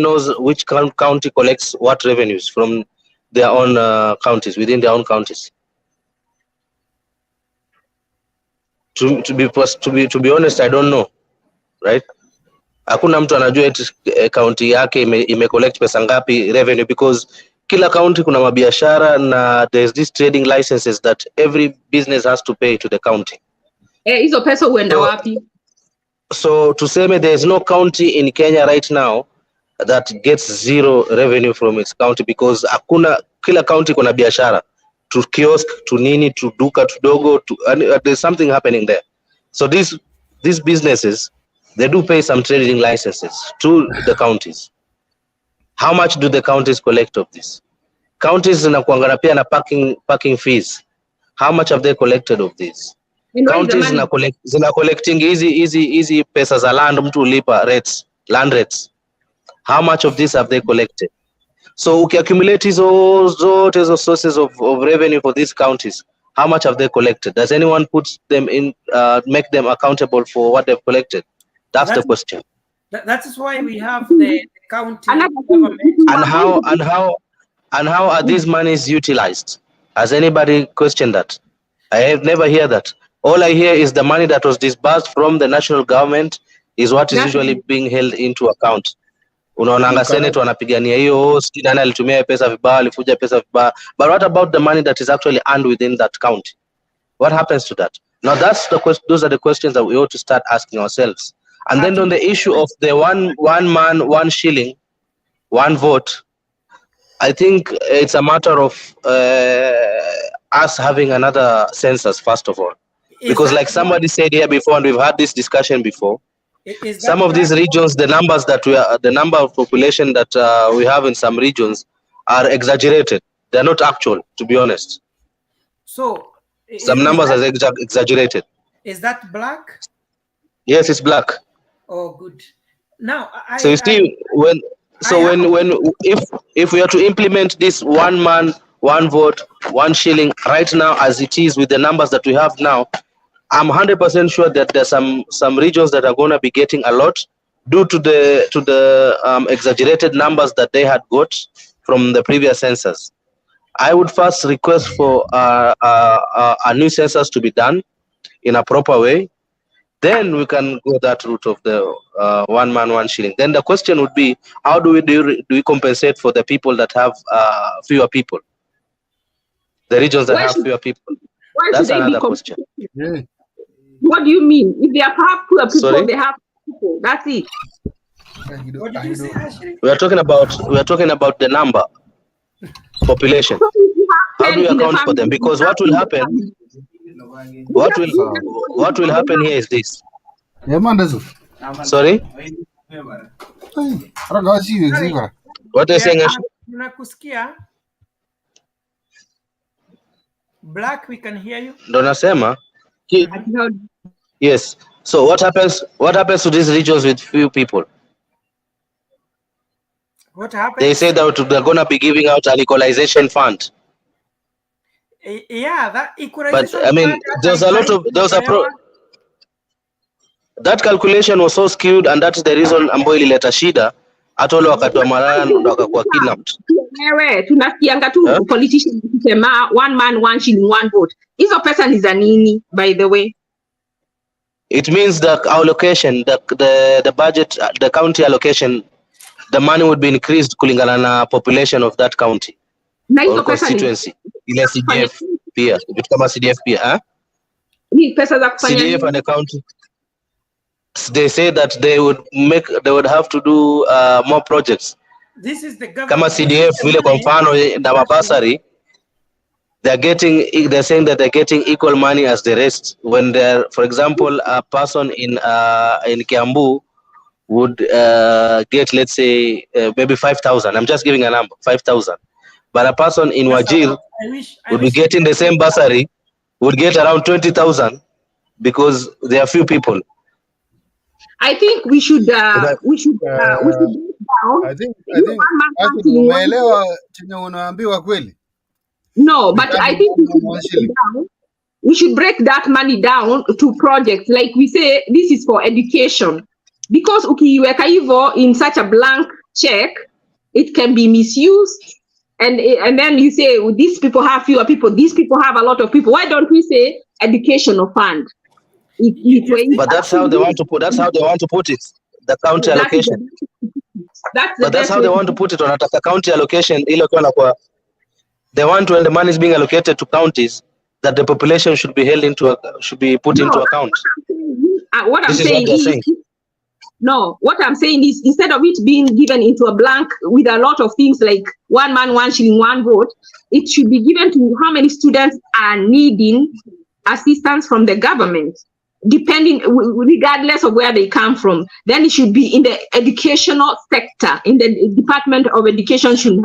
knows which county collects what revenues from their own counties, within their own counties? To be honest, I don't know, right? Hakuna mtu anajua county yake ime collect pesa ngapi revenue, because kila county kuna mabiashara na there's this trading licenses that every business has to pay to the county. Hizo pesa huenda wapi? So to say there is no county in Kenya right now that gets zero revenue from its county, because kila county kuna biashara, to kiosk, to nini, to duka, to dogo, there's something happening there. So these businesses, they do pay some trading licenses to the counties. How much do the counties collect of this? Counties zinakuanga pia na parking fees. How much have they collected of this? Counties zina collecting easy pesa za land, mtu ulipa rates, land rates. How much of this have they collected? So accumulate hizo sources of revenue for these counties. How much have they collected? Does anyone put them in, make them accountable for what they've collected? That's the question. That is why we have the county government. And how are these monies utilized? Has anybody questioned that? I have never heard that. All I hear is the money that was disbursed from the national government is what is usually being held into account. Unaonanga Senate wanapigania hiyo, sijui nani alitumia pesa vibaya, alifuja pesa vibaya. But what about the money that is actually earned within that county? What happens to that? Now those are the questions that we ought to start asking ourselves. And then on the issue of the one man, 1 shilling, 1 vote, I think it's a matter of us having another census, first of all. Because like somebody said here before, and we've had this discussion before, some of these regions, the number of population that we have in some regions are exaggerated. They're not actual, to be honest. So some numbers are exaggerated. Is that black? Yes, it's black. Oh, good. Now, so you see, if we are to implement this 1 man, 1 vote, 1 shilling right now as it is with the numbers that we have now, I'm 100% sure that there's some regions that are going to be getting a lot due to the exaggerated numbers that they had got from the previous census. I would first request for a new census to be done in a proper way. Then we can go that route of the 1 man, 1 shilling. Then the question would be, how do we compensate for the people that have fewer people? The regions that have fewer people. That's another question. Yeah. What do you mean? If they have fewer people, they have people. That's it. What did you say, Ashley? We are talking about the number, population. How do you account for them? Because what will happen? What will happen here is this. Sorry. What are you saying, Ashley? Tunakusikia. Black, we can hear you. Ndo nasema. Yes. So what happens to these regions with few people? What happens? They say that they're going to be giving out an equalization fund. Yeah, that equalization But I mean, that calculation was so skewed, and that's the reason ambayo ilileta shida hata wale wakati wa Maraya ndo wakakuwa kidnapped. Wewe tunasikianga tu politicians kusema one man one shilling one vote. Hizo pesa ni za nini, by the way? It means the allocation, the budget, the county allocation, the money would be increased kulingana na population of that county or constituency. Ile CDF pia, vitu kama CDF pia, ni pesa za kufanya CDF and the county. They say that they would have to do more projects. This is the government. Kama CDF vile kwa mfano na mabasari, they're saying that they're getting equal money as the rest. When they're, for example, a person in Kiambu would get, let's say, maybe 5,000. I'm just giving a number, 5,000. But a person in Wajir would be getting the same bursary, would get around 20,000 because there are few people. I think we should down. I think umeelewa chenye unaambiwa kweli? No, but I think we should break that money down to projects. Like we say, this is for education. Because ukiweka hivyo in such a blank check, it can be misused. And then you say, well, these people have fewer people, these people have a lot of people. Why don't we say educational fund? But that's how they want to put. That's how they want to put it. The county allocation. That's how they want to put it. On a county allocation, they want, when the money is being allocated to counties, that the population should be put into account. What I'm saying is, no, what I'm saying is, instead of it being given into a blank with a lot of things like one man, one shilling, one vote, it should be given to how many students are needing assistance from the government, depending, regardless of where they come from. Then it should be in the educational sector, in the Department of Education should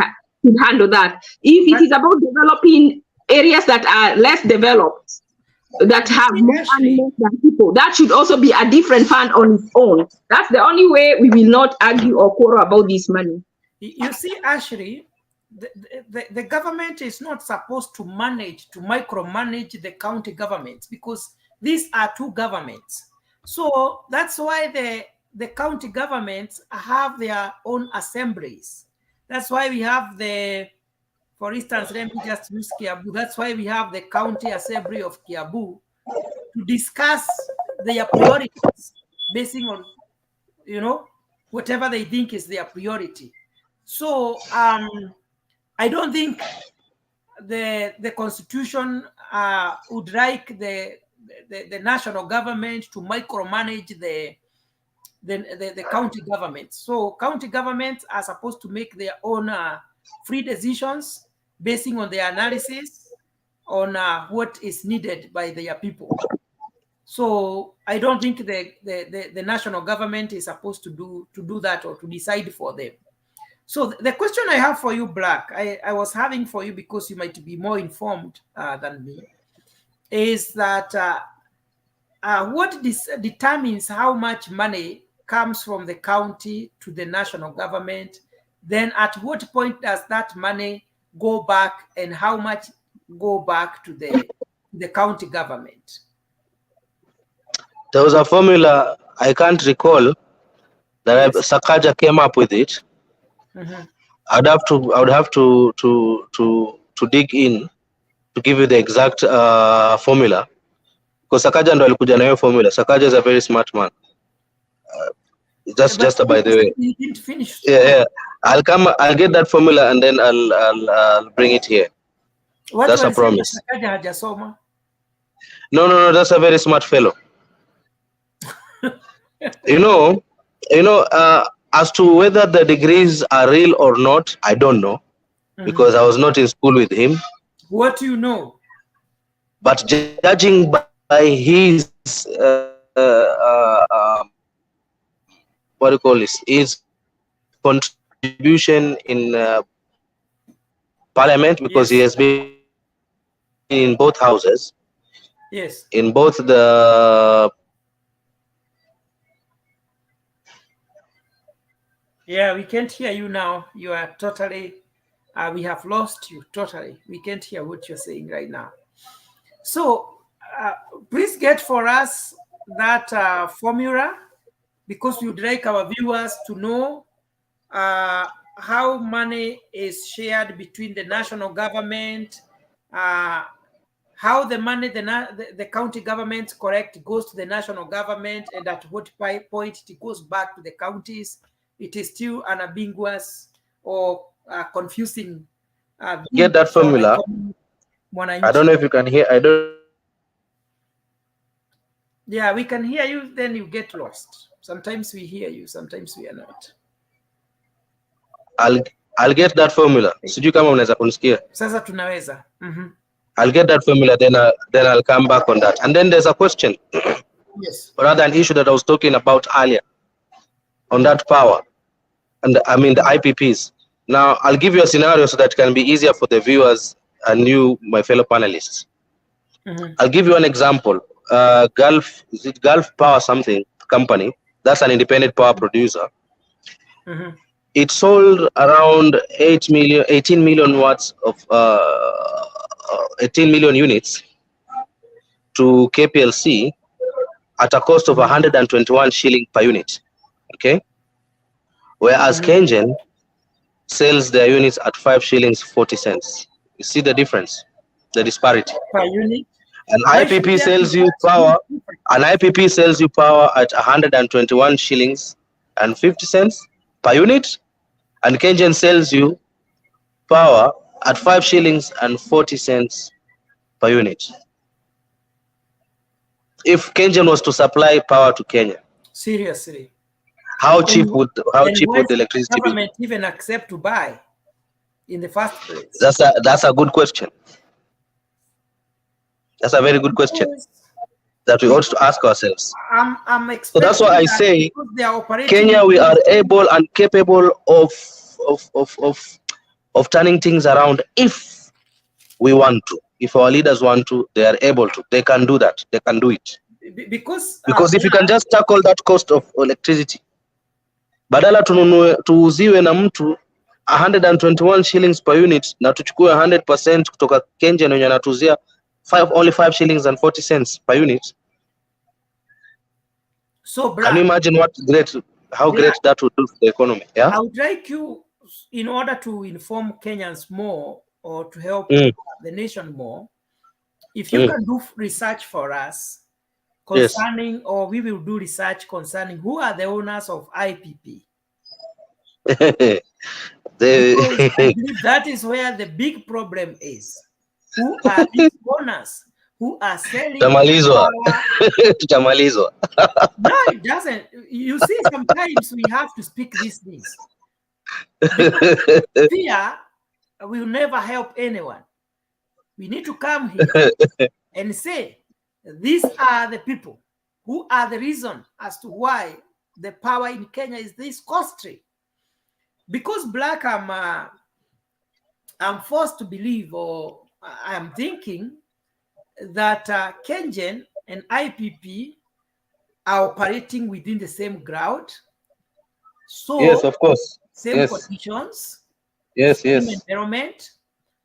handle that. If it is about developing areas that are less developed, that have more animals than people, that should also be a different fund on its own. That's the only way we will not argue or quarrel about this money. You see, Ashley, the government is not supposed to micromanage the county governments, because these are two governments. So that's why the county governments have their own assemblies. That's why we have for instance, let me just use Kiabu. That's why we have the county assembly of Kiabu to discuss their priorities, basing on, whatever they think is their priority. So I don't think the constitution would like the national government to micromanage the county governments. So county governments are supposed to make their own free decisions basing on their analysis on what is needed by their people. So I don't think the national government is supposed to do that or to decide for them. So the question I have for you, Black, I was having for you, because you might be more informed than me, is that what determines how much money comes from the county to the national government? Then at what point does that money go back, and how much go back to the county government? There was a formula, I can't recall, that Sakaja came up with it. Mm-hmm. I would have to dig in to give you the exact formula, because Sakaja ndo alikuja na hiyo formula. Sakaja is a very smart man. Just by the way. You didn't finish. Yeah. I'll get that formula and then I'll bring it here. That's a promise. No, that's a very smart fellow. As to whether the degrees are real or not, I don't know, because I was not in school with him. What do you know? But judging by his what do you call this? His contribution in Parliament, because he has been in both houses. Yes. In both the Yeah, we can't hear you now. You are totally. We have lost you totally. We can't hear what you're saying right now. So please get for us that formula, because we'd like our viewers to know how money is shared between the national government, how the money the county government correct goes to the national government, and at what point it goes back to the counties. It is still unambiguous or confusing. Get that formula. I don't know if you can hear. I don't. Yeah, we can hear you. Then you get lost. Sometimes we hear you. Sometimes we are not. I'll get that formula. Sijui kama unaweza kunisikia. Sasa tunaweza. I'll get that formula, then I'll come back on that. And then there's a question. Yes. Or rather, an issue that I was talking about earlier on that power, and I mean the IPPs. Now I'll give you a scenario so that it can be easier for the viewers and you, my fellow panelists. I'll give you an example. Gulf Power something company, that's an independent power producer. It sold around 18 million watts of 18 million units to KPLC at a cost of 121 shilling per unit. Okay, whereas Kengen sells their units at 5 shillings 40 cents. You see the difference, the disparity. Per unit. An IPP sells you power. An IPP sells you power at 121 shillings and 50 cents per unit, and Kengen sells you power at 5 shillings and 40 cents per unit. If Kengen was to supply power to Kenya, seriously, how cheap would the electricity be? Government even accept to buy in the first place? That's a good question. That's a very good question that we ought to ask ourselves. I'm So that's why I say, Kenya, we are able and capable of turning things around if we want to. If our leaders want to, they are able to. They can do that. They can do it. Because if you can just tackle that cost of electricity, badala tuuziwe na mtu 121 shillings per unit na tuchukue 100% kutoka Kengen wenye anatuzia only 5 shillings and 40 cents per unit. So, can you imagine how great that would do for the economy? Yeah, I would like you, in order to inform Kenyans more or to help the nation more, if you can do research for us concerning, or we will do research concerning who are the owners of IPP. Because I believe that is where the big problem is. Who are these owners who are selling Tamalizwa. No, it doesn't. You see, sometimes we have to speak these things. Fear will never help anyone. We need to come here and say, these are the people who are the reason as to why the power in Kenya is this costly. Because Black, I'm forced to believe, or I'm thinking that Kengen and IPP are operating within the same ground. So yes, of course. Same conditions. Yes. Same environment.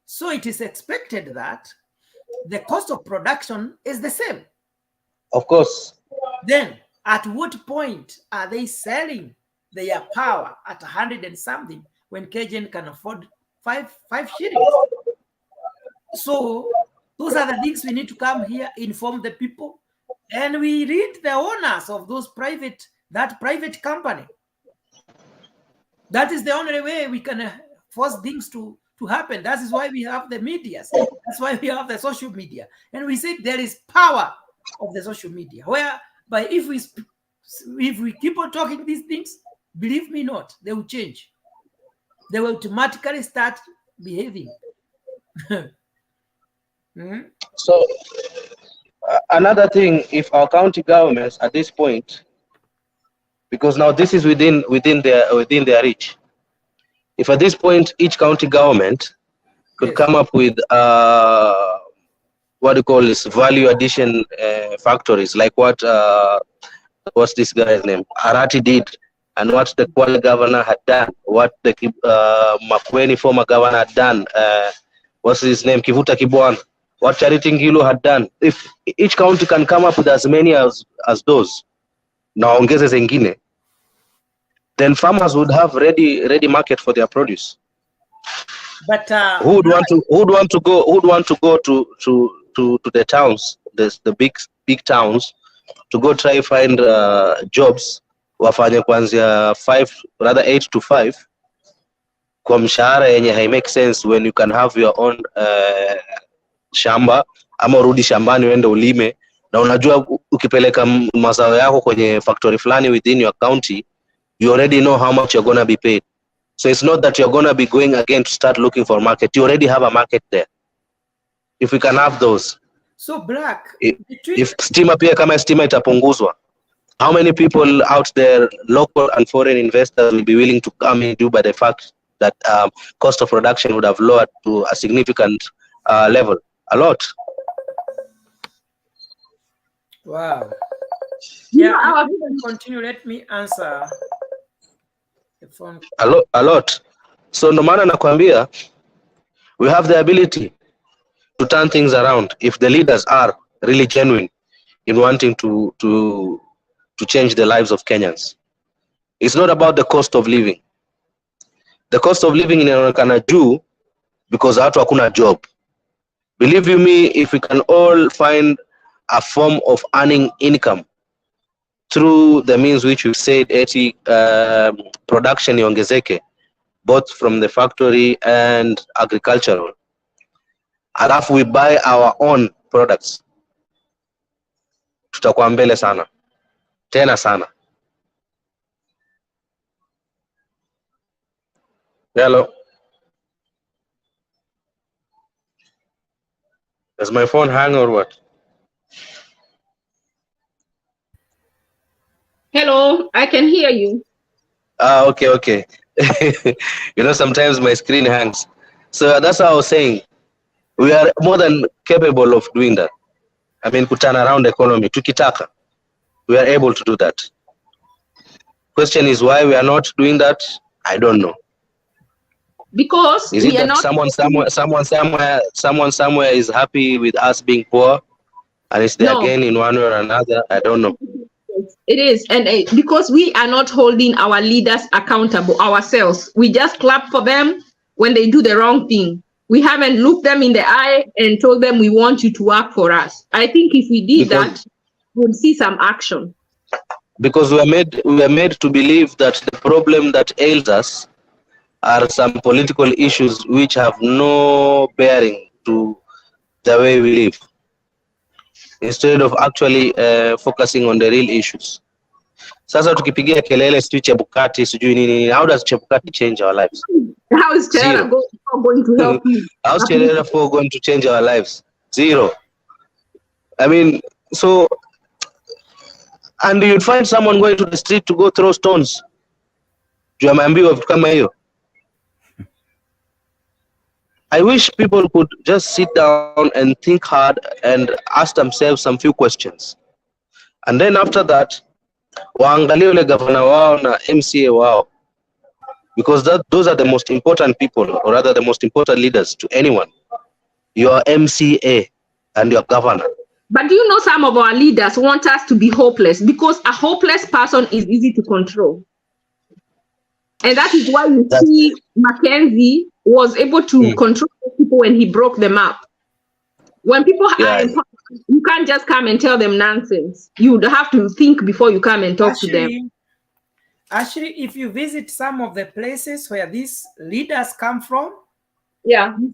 So it is expected that the cost of production is the same. Of course. Then at what point are they selling their power at 100 and something when Kengen can afford 5 shillings? So those are the things we need to come here, inform the people, and we read the owners of those private company. That is the only way we can force things to happen. That is why we have the media. That's why we have the social media. And we say there is power of the social media, whereby if we keep on talking these things, believe me not, they will change. They will automatically start behaving. So another thing, if our county governments at this point, because now this is within their reach, if at this point each county government could come up with what do you call this, value addition factories, like what's this guy's name, Arati did, and what the Kwale governor had done, what the Makueni former governor had done, what's his name, Kivuta Kibwana, what Charity Ngilu had done. If each county can come up with as many as those, na ongeze zengine, then farmers would have ready market for their produce. But who would want to go to the towns, the big towns, to go try find jobs, wafanye kwanzia 8 to 5 kwa mshahara yenye hai make sense, when you can have your own shamba, ama urudi shambani uende ulime, na unajua ukipeleka mazao yako kwenye factory fulani within your county, you already know how much you're gonna be paid. So it's not that you're gonna be going again to start looking for market. You already have a market there. If we can have those. So Black, if stima pia kama stima itapunguzwa, how many people out there, local and foreign investors, will be willing to come in due by the fact that cost of production would have lowered to a significant level? A lot. Wow. Yeah, I will continue. Let me answer the phone. A lot. So no maana nakwambia, we have the ability to turn things around if the leaders are really genuine in wanting to change the lives of Kenyans. It's not about the cost of living. The cost of living inaonekana juu because watu hakuna job. Believe you me, if we can all find a form of earning income through the means which we said, production iongezeke, both from the factory and agricultural, alafu we buy our own products, tutakuwa mbele sana, tena sana. Hello. Does my phone hang or what? Hello, I can hear you. Okay. You know, sometimes my screen hangs. So that's what I was saying. We are more than capable of doing that. I mean, to turn around the economy. Tukitaka, we are able to do that. Question is why we are not doing that? I don't know. Because is it that someone somewhere is happy with us being poor, and it's there again in one way or another? I don't know. It is, and because we are not holding our leaders accountable ourselves. We just clap for them when they do the wrong thing. We haven't looked them in the eye and told them we want you to work for us. I think if we did that, we'd see some action. Because we are made to believe that the problem that ails us are some political issues which have no bearing to the way we live, instead of actually focusing on the real issues. Sasa tukipigia kelele sijui Chebukati sijui nini, how does Chebukati change our lives? How is Cherera going to help you? How is Cherera going to change our lives? Zero. I mean, so, and you'd find someone going to the street to go throw stones. Juamambiwa vitu kama hiyo. I wish people could just sit down and think hard and ask themselves some few questions. And then after that, waangalie ule governor wao na MCA wao. Because those are the most important people, or rather the most important leaders to anyone. Your MCA and your governor. But do you know some of our leaders want us to be hopeless? Because a hopeless person is easy to control. And that is why you see Mackenzie was able to control people when he broke them up. When people are in power, you can't just come and tell them nonsense. You would have to think before you come and talk to them. Actually, if you visit some of the places where these leaders come from,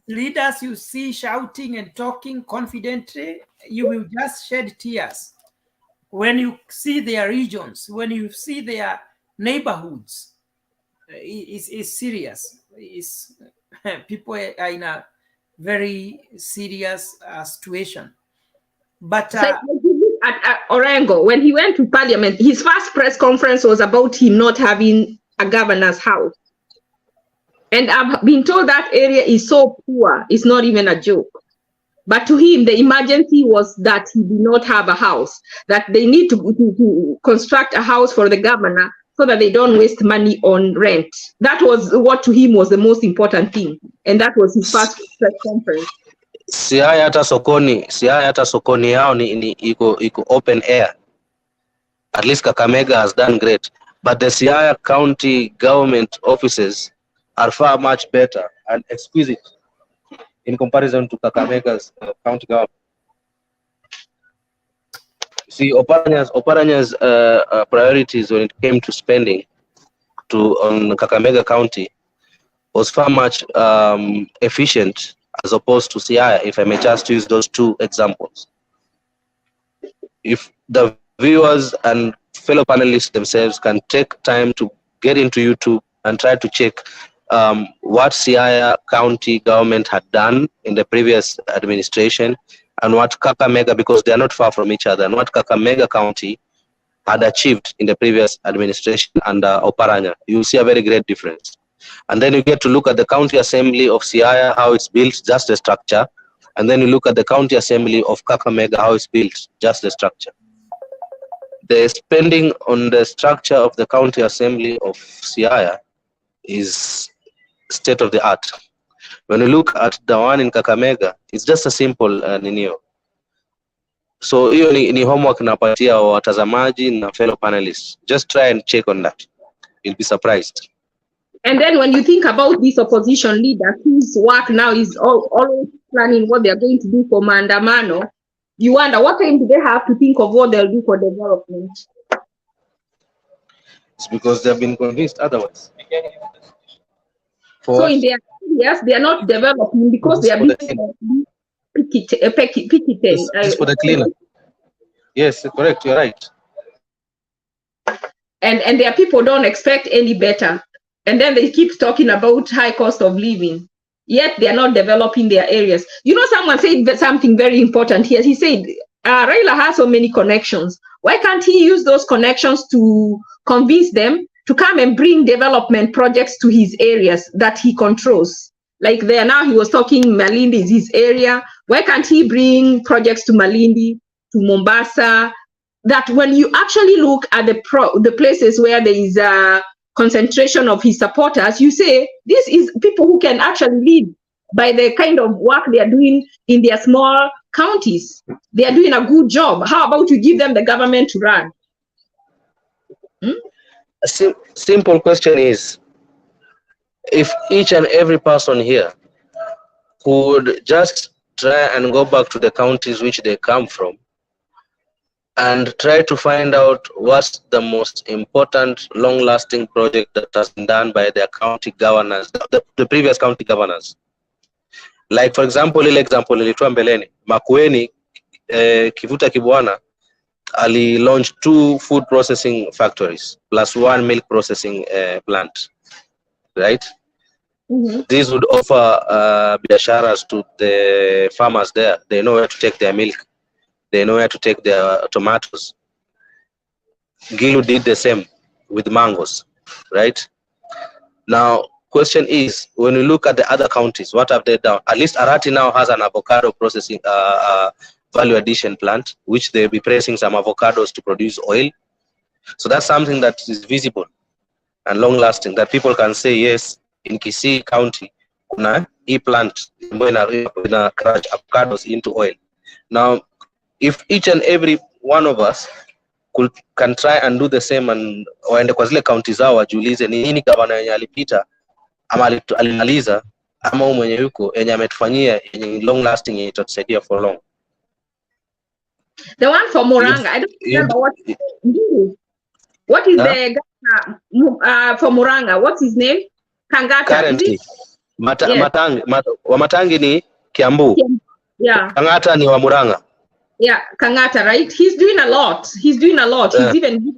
leaders you see shouting and talking confidently, you will just shed tears. When you see their regions, when you see their neighborhoods, is serious. People are in a very serious situation. But so if you look at Orengo, when he went to parliament, his first press conference was about him not having a governor's house. And I've been told that area is so poor, it's not even a joke. But to him, the emergency was that he did not have a house, that they need to construct a house for the governor so that they don't waste money on rent. That was what to him was the most important thing. And that was his first press conference. Siaya hata sokoni yao ni iko open air. At least Kakamega has done great. But the Siaya County government offices are far much better and exquisite in comparison to Kakamega's county government. See, Oparanya's priorities when it came to spending on Kakamega County was far much efficient as opposed to Siaya, if I may just use those two examples. If the viewers and fellow panelists themselves can take time to get into YouTube and try to check what Siaya County government had done in the previous administration and what Kakamega, because they are not far from each other, and what Kakamega County had achieved in the previous administration under Oparanya, you see a very great difference. And then you get to look at the county assembly of Siaya, how it's built, just the structure. And then you look at the county assembly of Kakamega, how it's built, just the structure. The spending on the structure of the county assembly of Siaya is state of the art. When you look at the one in Kakamega, it's just a simple ninio. So hiyo ni homework napatia watazamaji na fellow panelists. Just try and check on that. You'll be surprised. And then when you think about this opposition leader, whose work now is always planning what they're going to do for Maandamano, you wonder what time do they have to think of what they'll do for development? It's because they've been convinced otherwise. So in their areas, they are not developing because they are picketing. It's for the cleanup. Yes, correct, you're right. And their people don't expect any better. And then they keep talking about high cost of living, yet they are not developing their areas. You know, someone said something very important here. He said, Raila has so many connections. Why can't he use those connections to convince them to come and bring development projects to his areas that he controls? Like there now, he was talking Malindi is his area. Why can't he bring projects to Malindi, to Mombasa? That when you actually look at the places where there is a concentration of his supporters, you say this is people who can actually lead by the kind of work they are doing in their small counties. They are doing a good job. How about you give them the government to run? A simple question is, if each and every person here could just try and go back to the counties which they come from and try to find out what's the most important long-lasting project that has been done by their county governors, the previous county governors. Like for example, ilikuwa mbeleni, Makueni, Kivuta Kibwana, Ali launched 2 food processing factories plus 1 milk processing plant, right? Mm-hmm. These would offer biasharas to the farmers there. They know where to take their milk. They know where to take their tomatoes. Gilu did the same with mangoes, right? Now, question is, when you look at the other counties, what have they done? At least Arati now has an avocado processing value addition plant, which they'll be pressing some avocados to produce oil. So that's something that is visible and long lasting, that people can say, yes, in Kisii County, kuna e plant in crush avocados into oil. Now, if each and every one of us can try and do the same and waende kwa zile county zao wajiulize ni nini gavana yenye alipita ama alimaliza ama mwenye yuko yenye ametufanyia yenye long lasting yenye itatusaidia for long. The one for Muranga, I don't remember what is the governor for Muranga? What's his name? Kangata. Currently, Wamatangi ni Kiambu. Yeah. Kangata ni wa Muranga. Yeah, Kangata, right? He's doing a lot. He's even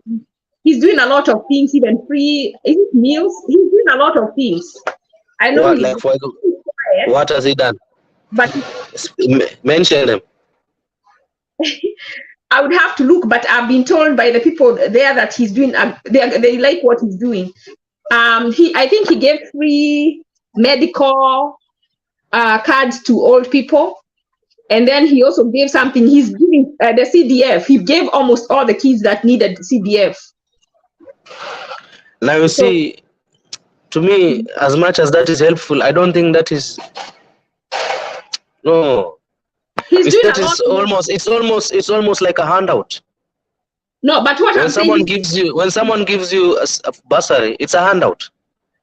He's doing a lot of things, even free meals. He's doing a lot of things. I know What, he's like for quiet, what has he done? but Mention them. I would have to look, but I've been told by the people there that he's doing, they like what he's doing. I think he gave free medical cards to old people. And then he also gave something, he's giving the CDF. He gave almost all the kids that needed CDF. Now you see, to me, as much as that is helpful, I don't think that is, no. He's doing that a lot. It's almost like a handout. No, but what when I'm someone saying, when someone gives you a bursary, it's a handout.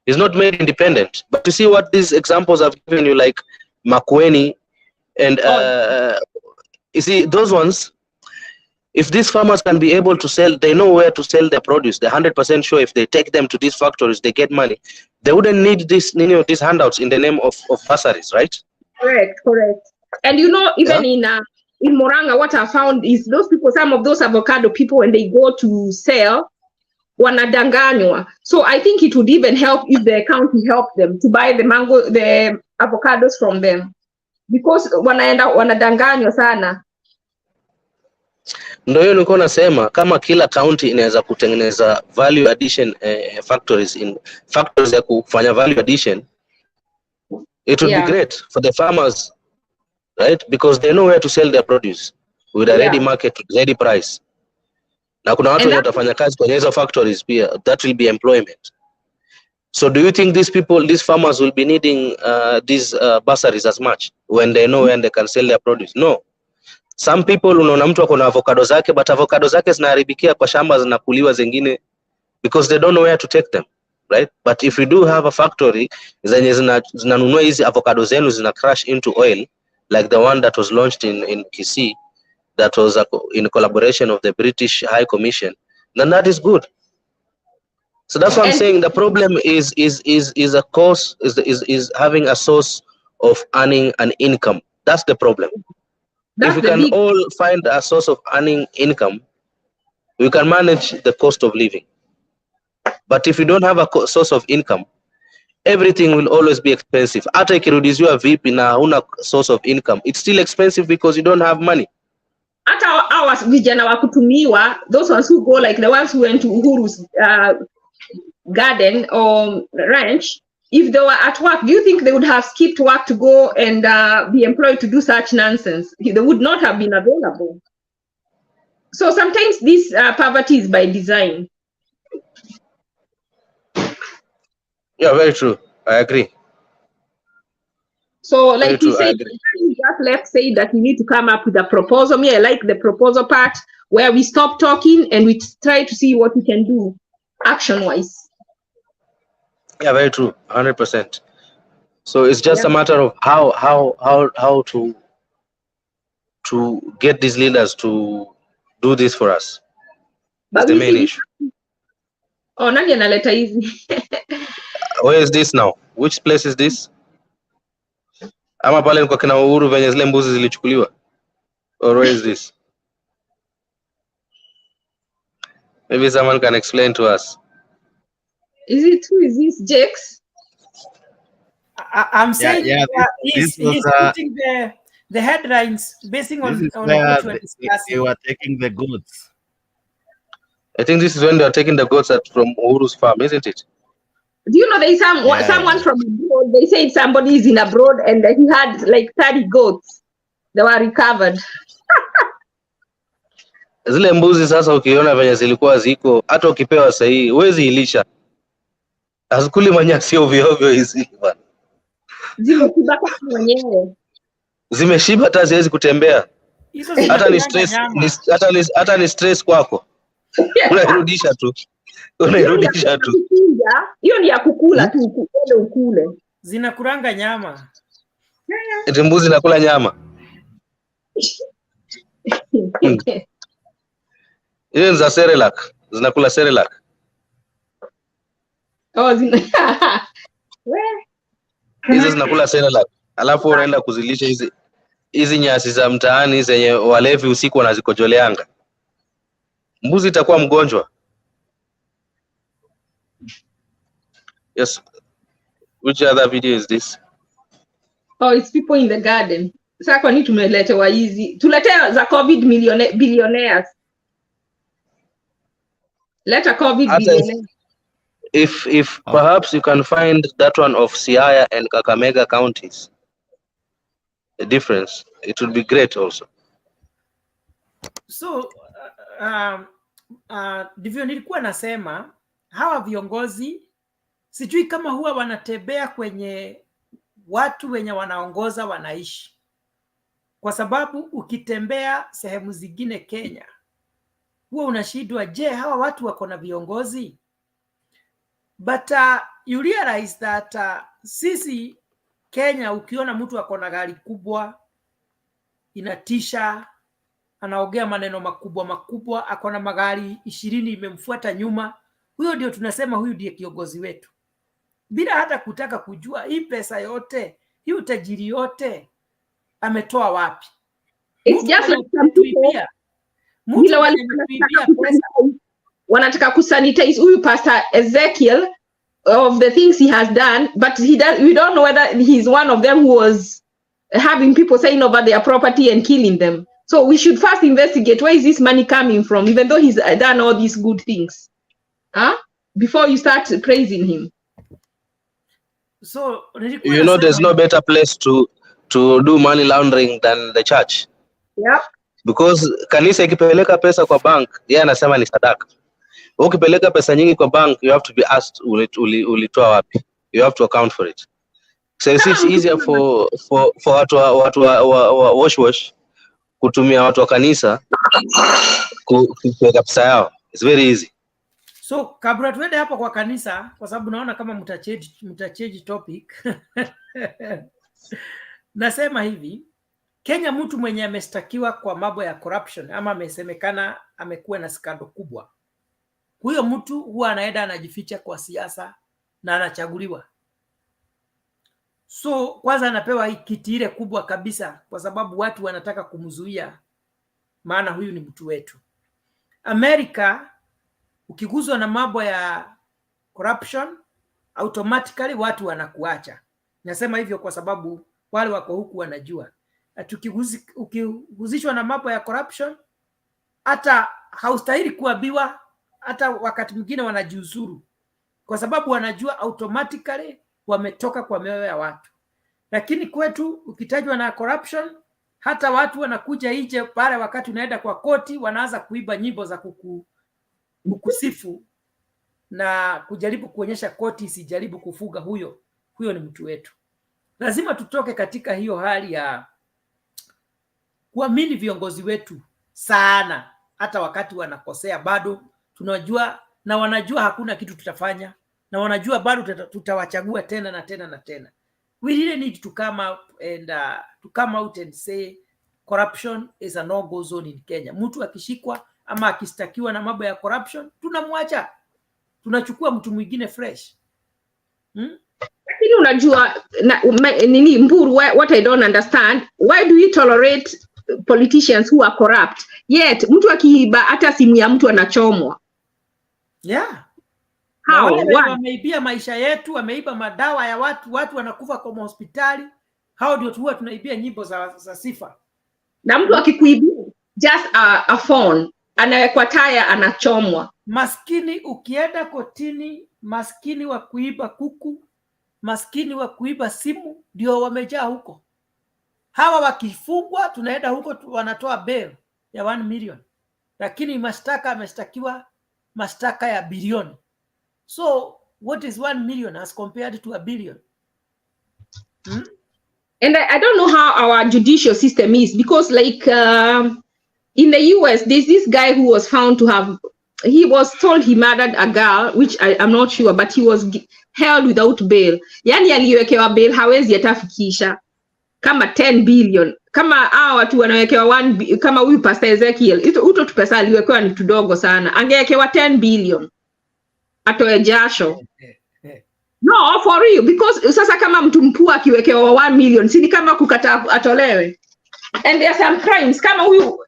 It's not made independent. But you see what these examples have given you, like Makueni, and you see those ones. If these farmers can be able to sell, they know where to sell their produce. They're 100% sure if they take them to these factories, they get money. They wouldn't need these handouts in the name of bursaries, right? Correct. And even in Moranga, what I found is those people, some of those avocado people, when they go to sell, wanadanganywa. So I think it would even help if the county helped them to buy the avocados from them, because wanadanganywa sana. Ndio hiyo nilikuwa nasema, kama kila county inaweza kutengeneza value addition factories ya kufanya value addition, it would be great for the farmers, right? Because they know where to sell their produce with a ready market, ready price. Na kuna watu watafanya kazi kwenye hizo factories pia, that will be employment. So do you think these farmers will be needing these bursaries as much when they know when they can sell their produce? No. Some people, unaona mtu ako na avocado zake, but avocado zake zinaharibikia kwa shamba, zinakuliwa zingine because they don't know where to take them, right? But if we do have a factory zenye zinanunua hizi avocado zenu, zina crush into oil, like the one that was launched in Kisii, that was in collaboration of the British High Commission, then that is good. So that's what I'm saying. The problem is having a source of earning an income. That's the problem. If we can all find a source of earning income, we can manage the cost of living. But if you don't have a source of income, everything will always be expensive. Hata ikirudiziwa vipi na huna source of income, it's still expensive because you don't have money. Hata our vijana wa kutumiwa, those ones who go, like the ones who went to Uhuru's garden or ranch, if they were at work, do you think they would have skipped work to go and be employed to do such nonsense? They would not have been available. So sometimes this poverty is by design. Yeah, very true. I agree. So like you said, you just left saying that we need to come up with a proposal. Me, I like the proposal part where we stop talking and we try to see what we can do action-wise. Yeah, very true. 100%. So it's just a matter of how to get these leaders to do this for us. That's the main issue. Oh, nani analeta hizi? Where is this now? Which place is this? Ama pale kwa kina Uhuru venye zile mbuzi zilichukuliwa? Or where is this? Maybe someone can explain to us. Is this Jakes? I'm saying he's putting the headlines basing on what we're discussing. They were taking the goods. I think this is when they are taking the goats from Uhuru's farm, isn't it? Do you know there is someone from abroad? They said somebody is in abroad and he had like 30 goats. They were recovered. Zile mbuzi sasa ukiona venye zilikuwa ziko, hata ukipewa sahihi huwezi ilisha. Hazikuli manyasi ovyo ovyo hizi bwana. Zimeshiba kama mwenyewe. Zimeshiba hata haziwezi kutembea. Hata ni stress kwako. Unairudisha tu. Hiyo ni ya kukula tu, ukule. Zinakuranga nyama. Eti mbuzi zinakula nyama. Hiyo za Cerelac, zinakula Cerelac. Oh, hizo zinakula Cerelac. Alafu unaenda kuzilisha hizi nyasi za mtaani zenye walevi usiku wanazikojoleanga. Mbuzi itakuwa mgonjwa. Yes. Which other video is this? Oh, it's people in the garden. Sasa kwa nini tumeletewa hizi? Tuletea za COVID billionaires. Let a COVID billionaire. If perhaps you can find that one of Siaya and Kakamega counties, the difference, it would be great also. So ndivyo nilikuwa nasema hawa viongozi sijui kama huwa wanatembea kwenye watu wenye wanaongoza wanaishi, kwa sababu ukitembea sehemu zingine Kenya huwa unashindwa, je, hawa watu wako na viongozi? But you realize that sisi Kenya, ukiona mtu ako na gari kubwa inatisha, anaongea maneno makubwa makubwa, ako na magari 20 imemfuata nyuma, huyo ndio tunasema huyu ndiye kiongozi wetu, bila hata kutaka kujua hii pesa yote, hii utajiri yote ametoa wapi. It's just like some people wanataka kusanitize huyu Pastor Ezekiel of the things he has done, but we don't know whether he's one of them who was having people saying over their property and killing them. So we should first investigate where is this money coming from, even though he's done all these good things, before you start praising him. So you know, there's no better place to do money laundering than the church. Yeah. Because kanisa ikipeleka pesa kwa bank, yeye anasema ni sadaka. Ukipeleka pesa nyingi kwa bank, you have to be asked ulitoa wapi. You have to account for it. So it's easier for watu wash kutumia watu wa kanisa kuweka pesa yao. It's very easy. So kabla tuende hapo kwa kanisa, kwa sababu naona kama mtachange topic. Nasema hivi, Kenya mtu mwenye amestakiwa kwa mambo ya corruption ama amesemekana amekuwa na skando kubwa, huyo mtu huwa anaenda anajificha kwa siasa na anachaguliwa. So kwanza anapewa hii kiti ile kubwa kabisa kwa sababu watu wanataka kumzuia, maana huyu ni mtu wetu. Amerika, ukiguzwa na mambo ya corruption, automatically watu wanakuacha. Nasema hivyo kwa sababu wale wako huku wanajua. Ukiguzishwa na mambo ya corruption, hata haustahili kuambiwa, hata wakati mwingine wanajiuzuru kwa sababu wanajua automatically wametoka kwa mioyo ya watu. Lakini kwetu ukitajwa na corruption, hata watu wanakuja nje pale, wakati unaenda kwa koti wanaanza kuiba nyimbo za kukusifu na kujaribu kuonyesha koti isijaribu kufuga huyo ni mtu wetu. Lazima tutoke katika hiyo hali ya kuamini viongozi wetu sana, hata wakati wanakosea bado tunajua, na wanajua hakuna kitu tutafanya, na wanajua bado tutawachagua tena na tena na tena. We really need to come out and say corruption is a no-go zone in Kenya. Mtu akishikwa ama akistakiwa na mambo ya corruption, tunamwacha, tunachukua mtu mwingine fresh. Lakini unajua nini Mburu, what I don't understand, why do you tolerate politicians who are corrupt, yet mtu akiiba hata simu ya mtu anachomwa? Yeah. How? Wameibia maisha yetu, wameiba madawa ya watu wanakufa kwa hospitali. Hao ndio huwa tunaibia nyimbo za sifa. Na mtu akikuibia just a phone, anawekwa taya, anachomwa. Maskini ukienda kotini, maskini wa kuiba kuku, maskini wa kuiba simu ndio wamejaa huko. Hawa wakifungwa tunaenda huko wanatoa bail ya 1 million. Lakini mashtaka ameshtakiwa mashtaka ya bilioni. So what is 1 million as compared to a billion? And I don't know how our judicial system is, because like in the US, there's this guy who was found to have, he was told he murdered a girl, which I'm not sure, but he was held without bail. Yani aliwekewa bail hawezi atafikisha kama 10 billion. Kama hao watu wanawekewa 1, kama huyu Pastor Ezekiel, uto tu pesa aliwekewa ni tudogo sana. Angewekewa 10 billion. Atoe jasho. No, for real, because sasa kama mtu mpua akiwekewa 1 million, si kama kukata atolewe. And there are some crimes kama huyu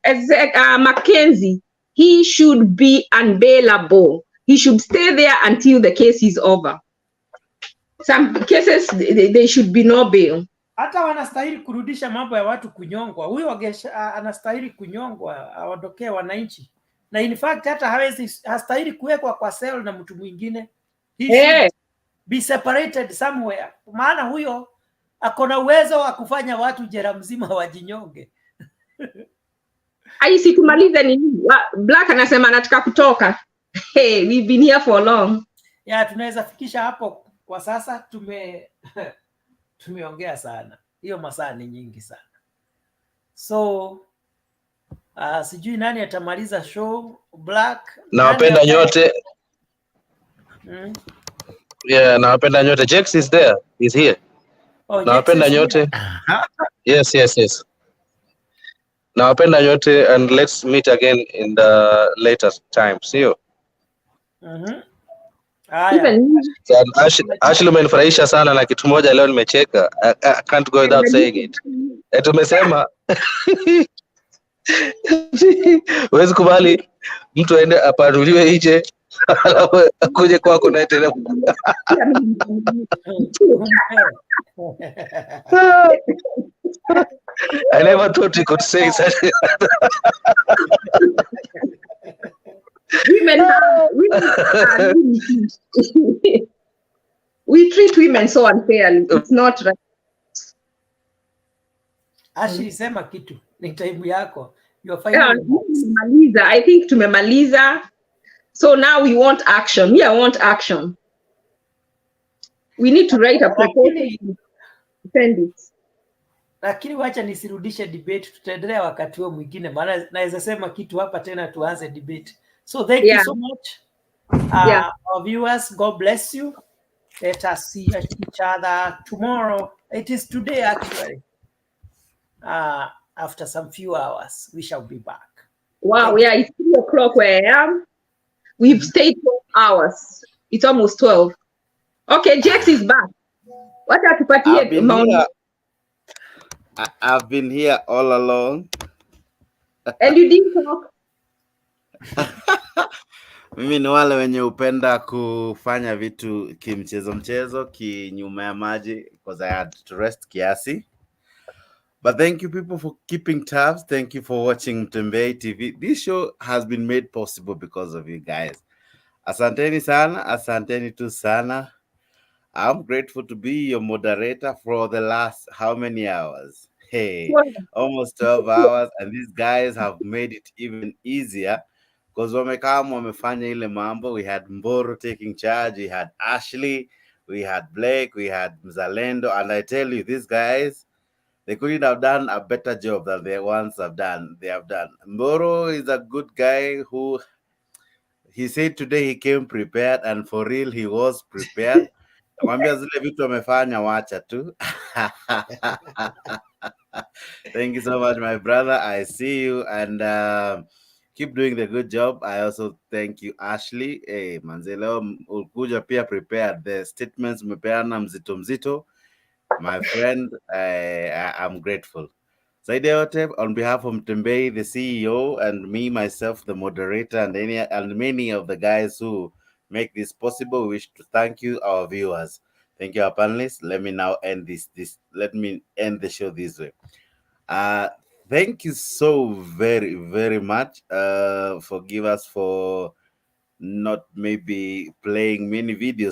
Mackenzie, he should be unbailable. He should stay there until the case is over. some cases they should be no bail. Hata wanastahili kurudisha mambo ya watu kunyongwa. Huyo anastahili kunyongwa, aondokee wananchi. Na in fact hata hastahili kuwekwa kwa cell na mtu mwingine. He should be separated somewhere. Maana huyo akona uwezo wa kufanya watu jela mzima wajinyonge. Aisi tumalize nini? Black anasema anataka kutoka. Hey, we've been here for long. Ya tunaweza fikisha hapo kwa sasa. Tumeongea sana. Hiyo masaa ni nyingi sana. So sijui nani atamaliza show. Black. Nawapenda nyote. Yeah, nawapenda nyote. Jex is there. He's here. Oh, nawapenda nyote. Yes. Nawapenda nyote, and let's meet again in the later time. See you. Ashley umenifurahisha sana na kitu moja leo nimecheka. I can't go without saying it. Tumesema huwezi kubali mtu aende aparuliwe nje alafu akuje kwako na tena. I never thought you could say such. We treat women so unfairly. It's not right. Ashley, sema kitu. Ni time yako. I think tumemaliza. So now we want action. I want action. We need to write a proposal. Send it. Lakini wacha nisirudishe debate, tutaendelea wakati huo mwingine, maana naweza sema kitu hapa tena tuanze debate. So thank you so much. Our viewers, God bless you. Let us see each other tomorrow. It is today actually. After some few hours, we shall be back. Wow, it's 3 o'clock where I am. We've stayed 12 hours. It's almost 12. Okay, Jex is back. What are you I've been here all along. And you didn't talk? Mimi ni wale wenye upenda kufanya vitu mchezo kinyume ya maji, because I had to rest kiasi. But thank you people for keeping tabs. Thank you for watching Mtembei TV. This show has been made possible because of you guys. Asanteni sana, asanteni tu sana. I'm grateful to be your moderator for the last how many hours? Hey, almost 12 hours, and these guys have made it even easier because wamefanya ile mambo. We had Mboro taking charge, we had Ashley, we had Blake, we had Mzalendo, and I tell you, these guys, they couldn't have done a better job than they once have done. They have done. Mboro is a good guy who, he said today he came prepared, and for real, he was prepared. Mwambia zile vitu amefanya wacha tu. Thank you so much, my brother. I see you, and keep doing the good job. I also thank you, Ashley. Hey, manzelo ulikuja pia prepared. The statements umepeana mzito. My friend, I'm grateful. Zaidi yote, on behalf of Mtembei, the CEO, and me, myself, the moderator, and many of the guys who make this possible, we wish to thank you, our viewers. Thank you, our panelists. Let me now end let me end the show this way. Thank you so very, very much. Forgive us for not maybe playing many videos